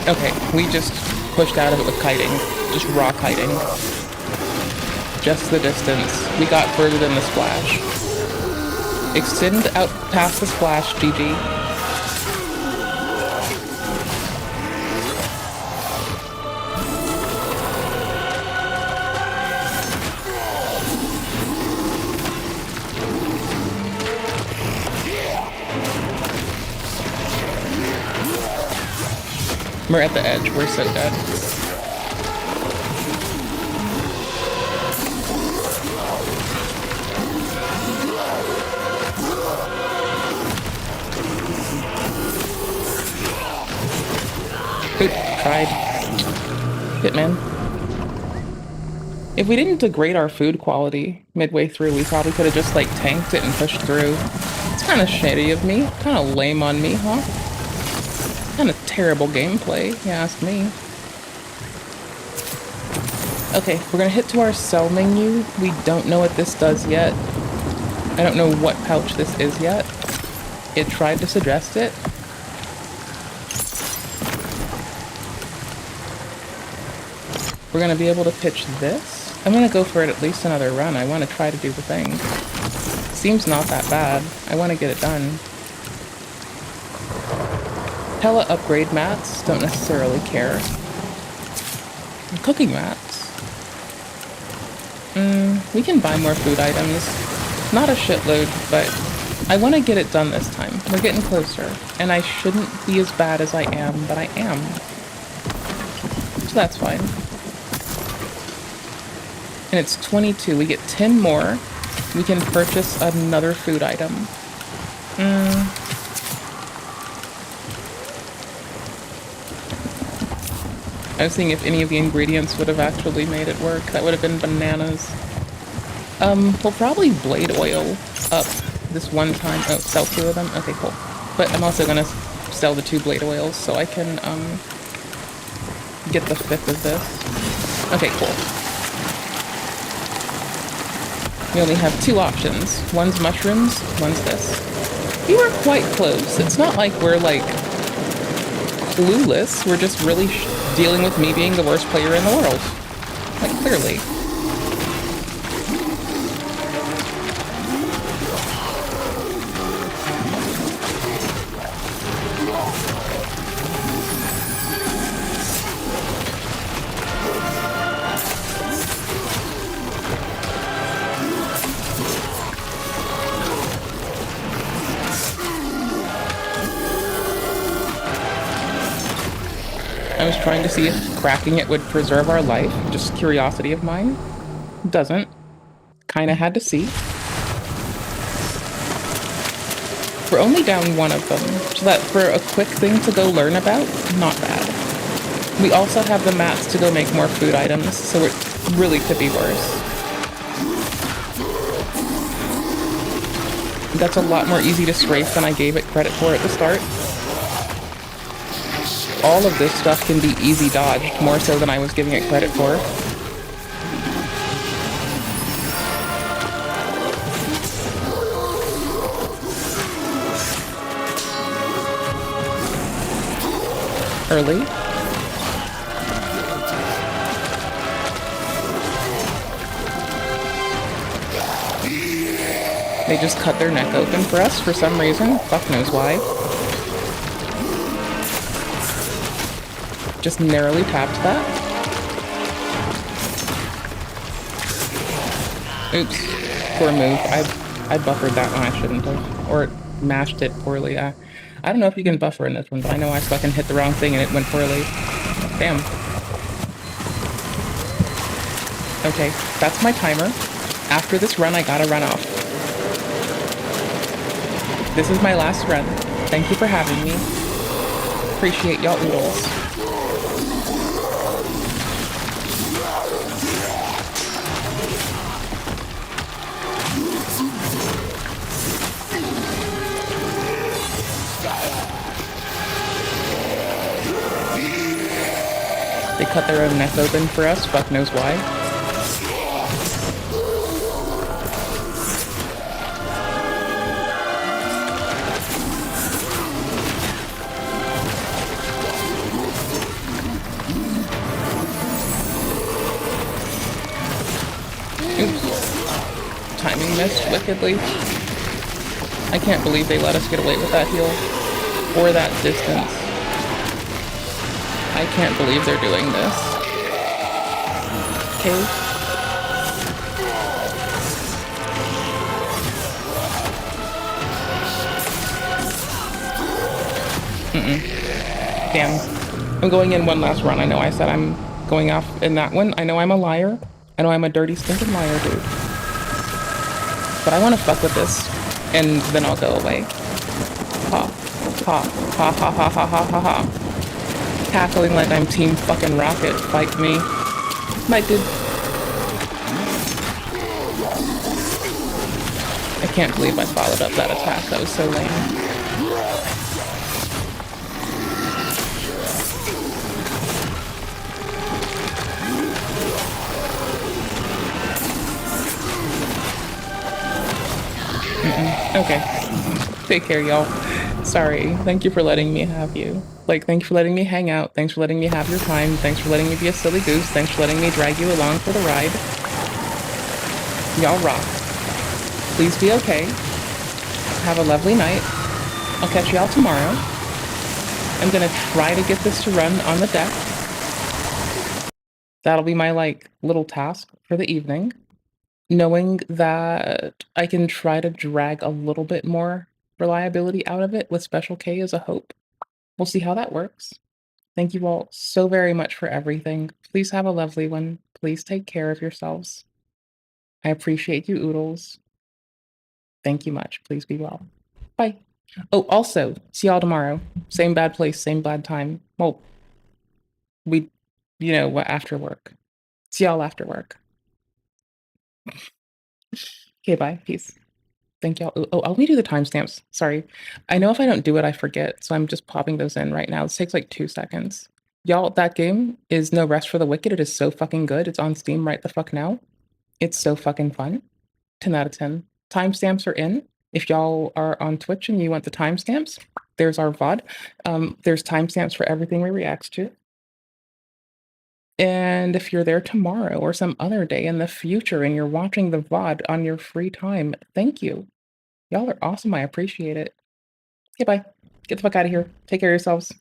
Okay, we just pushed out of it with kiting. Just raw kiting. Just the distance. We got further than the splash. Extend out past the splash, GG. We're at the edge, we're so dead. Oop, tried. Hit, man. If we didn't degrade our food quality midway through, we probably could have just like tanked it and pushed through. It's kind of shady of me. Kind of lame on me, huh? Kind of terrible gameplay, if you ask me. Okay, we're gonna hit to our sell menu. We don't know what this does yet. I don't know what pouch this is yet. It tried to suggest it. We're gonna be able to pitch this. I'm gonna go for it at least another run. I want to try to do the thing. Seems not that bad. I want to get it done. Hella upgrade mats. Don't necessarily care. Cooking mats. We can buy more food items. Not a shitload, but I want to get it done this time. We're getting closer. And I shouldn't be as bad as I am, but I am. So that's fine. And it's 22. We get 10 more. We can purchase another food item. I was seeing if any of the ingredients would have actually made it work. That would have been bananas. We'll probably blade oil up this one time. Oh, sell 2 of them? Okay, cool. But I'm also gonna sell the 2 blade oils so I can get the 5th of this. Okay, cool. We only have 2 options. One's mushrooms, one's this. We were quite close. It's not like we're like clueless. We're just really dealing with me being the worst player in the world. Like, clearly. I was trying to see if cracking it would preserve our life. Just curiosity of mine. Doesn't. Kinda had to see. We're only down 1 of them, so that for a quick thing to go learn about, not bad. We also have the mats to go make more food items, so it really could be worse. That's a lot more easy to strafe than I gave it credit for at the start. All of this stuff can be easy dodged, more so than I was giving it credit for. Early. They just cut their neck open for us for some reason. Fuck knows why. Just narrowly tapped that. Oops. Poor move. I buffered that one. I shouldn't have. Or mashed it poorly. I don't know if you can buffer in this one, but I know I fucking hit the wrong thing and it went poorly. Damn. Okay, that's my timer. After this run, I gotta run off. This is my last run. Thank you for having me. Appreciate y'all oodles. They cut their own neck open for us, fuck knows why. Oops. Timing missed wickedly. I can't believe they let us get away with that heal. Or that distance. I can't believe they're doing this. Okay. Damn. I'm going in one last run. I know I said I'm going off in that one. I know I'm a liar. I know I'm a dirty, stinking liar, dude. But I want to fuck with this, and then I'll go away. Ha. Ha. Ha ha ha ha ha ha ha. Cackling like I'm Team fucking Rocket. Fight me. Might dude. I can't believe I followed up that attack. That was so lame. Okay. Take care, y'all. Sorry. Thank you for letting me have you. Like, thanks for letting me hang out. Thanks for letting me have your time. Thanks for letting me be a silly goose. Thanks for letting me drag you along for the ride. Y'all rock. Please be okay. Have a lovely night. I'll catch y'all tomorrow. I'm gonna try to get this to run on the deck. That'll be my, like, little task for the evening. Knowing that I can try to drag a little bit more reliability out of it with Special K as a hope. We'll see how that works. Thank you all so very much for everything. Please have a lovely one. Please take care of yourselves. I appreciate you, oodles. Thank you much. Please be well. Bye. Oh, also, see y'all tomorrow. Same bad place, same bad time. Well, after work. See y'all after work. Okay, bye. Peace. Thank y'all. Oh, let me do the timestamps. Sorry. I know if I don't do it, I forget. So I'm just popping those in right now. This takes like 2 seconds. Y'all, that game is No Rest for the Wicked. It is so fucking good. It's on Steam right the fuck now. It's so fucking fun. 10 out of 10. Timestamps are in. If y'all are on Twitch and you want the timestamps, there's our VOD. There's timestamps for everything we react to. And if you're there tomorrow or some other day in the future and you're watching the VOD on your free time, thank you. Y'all are awesome. I appreciate it. Okay, bye. Get the fuck out of here. Take care of yourselves.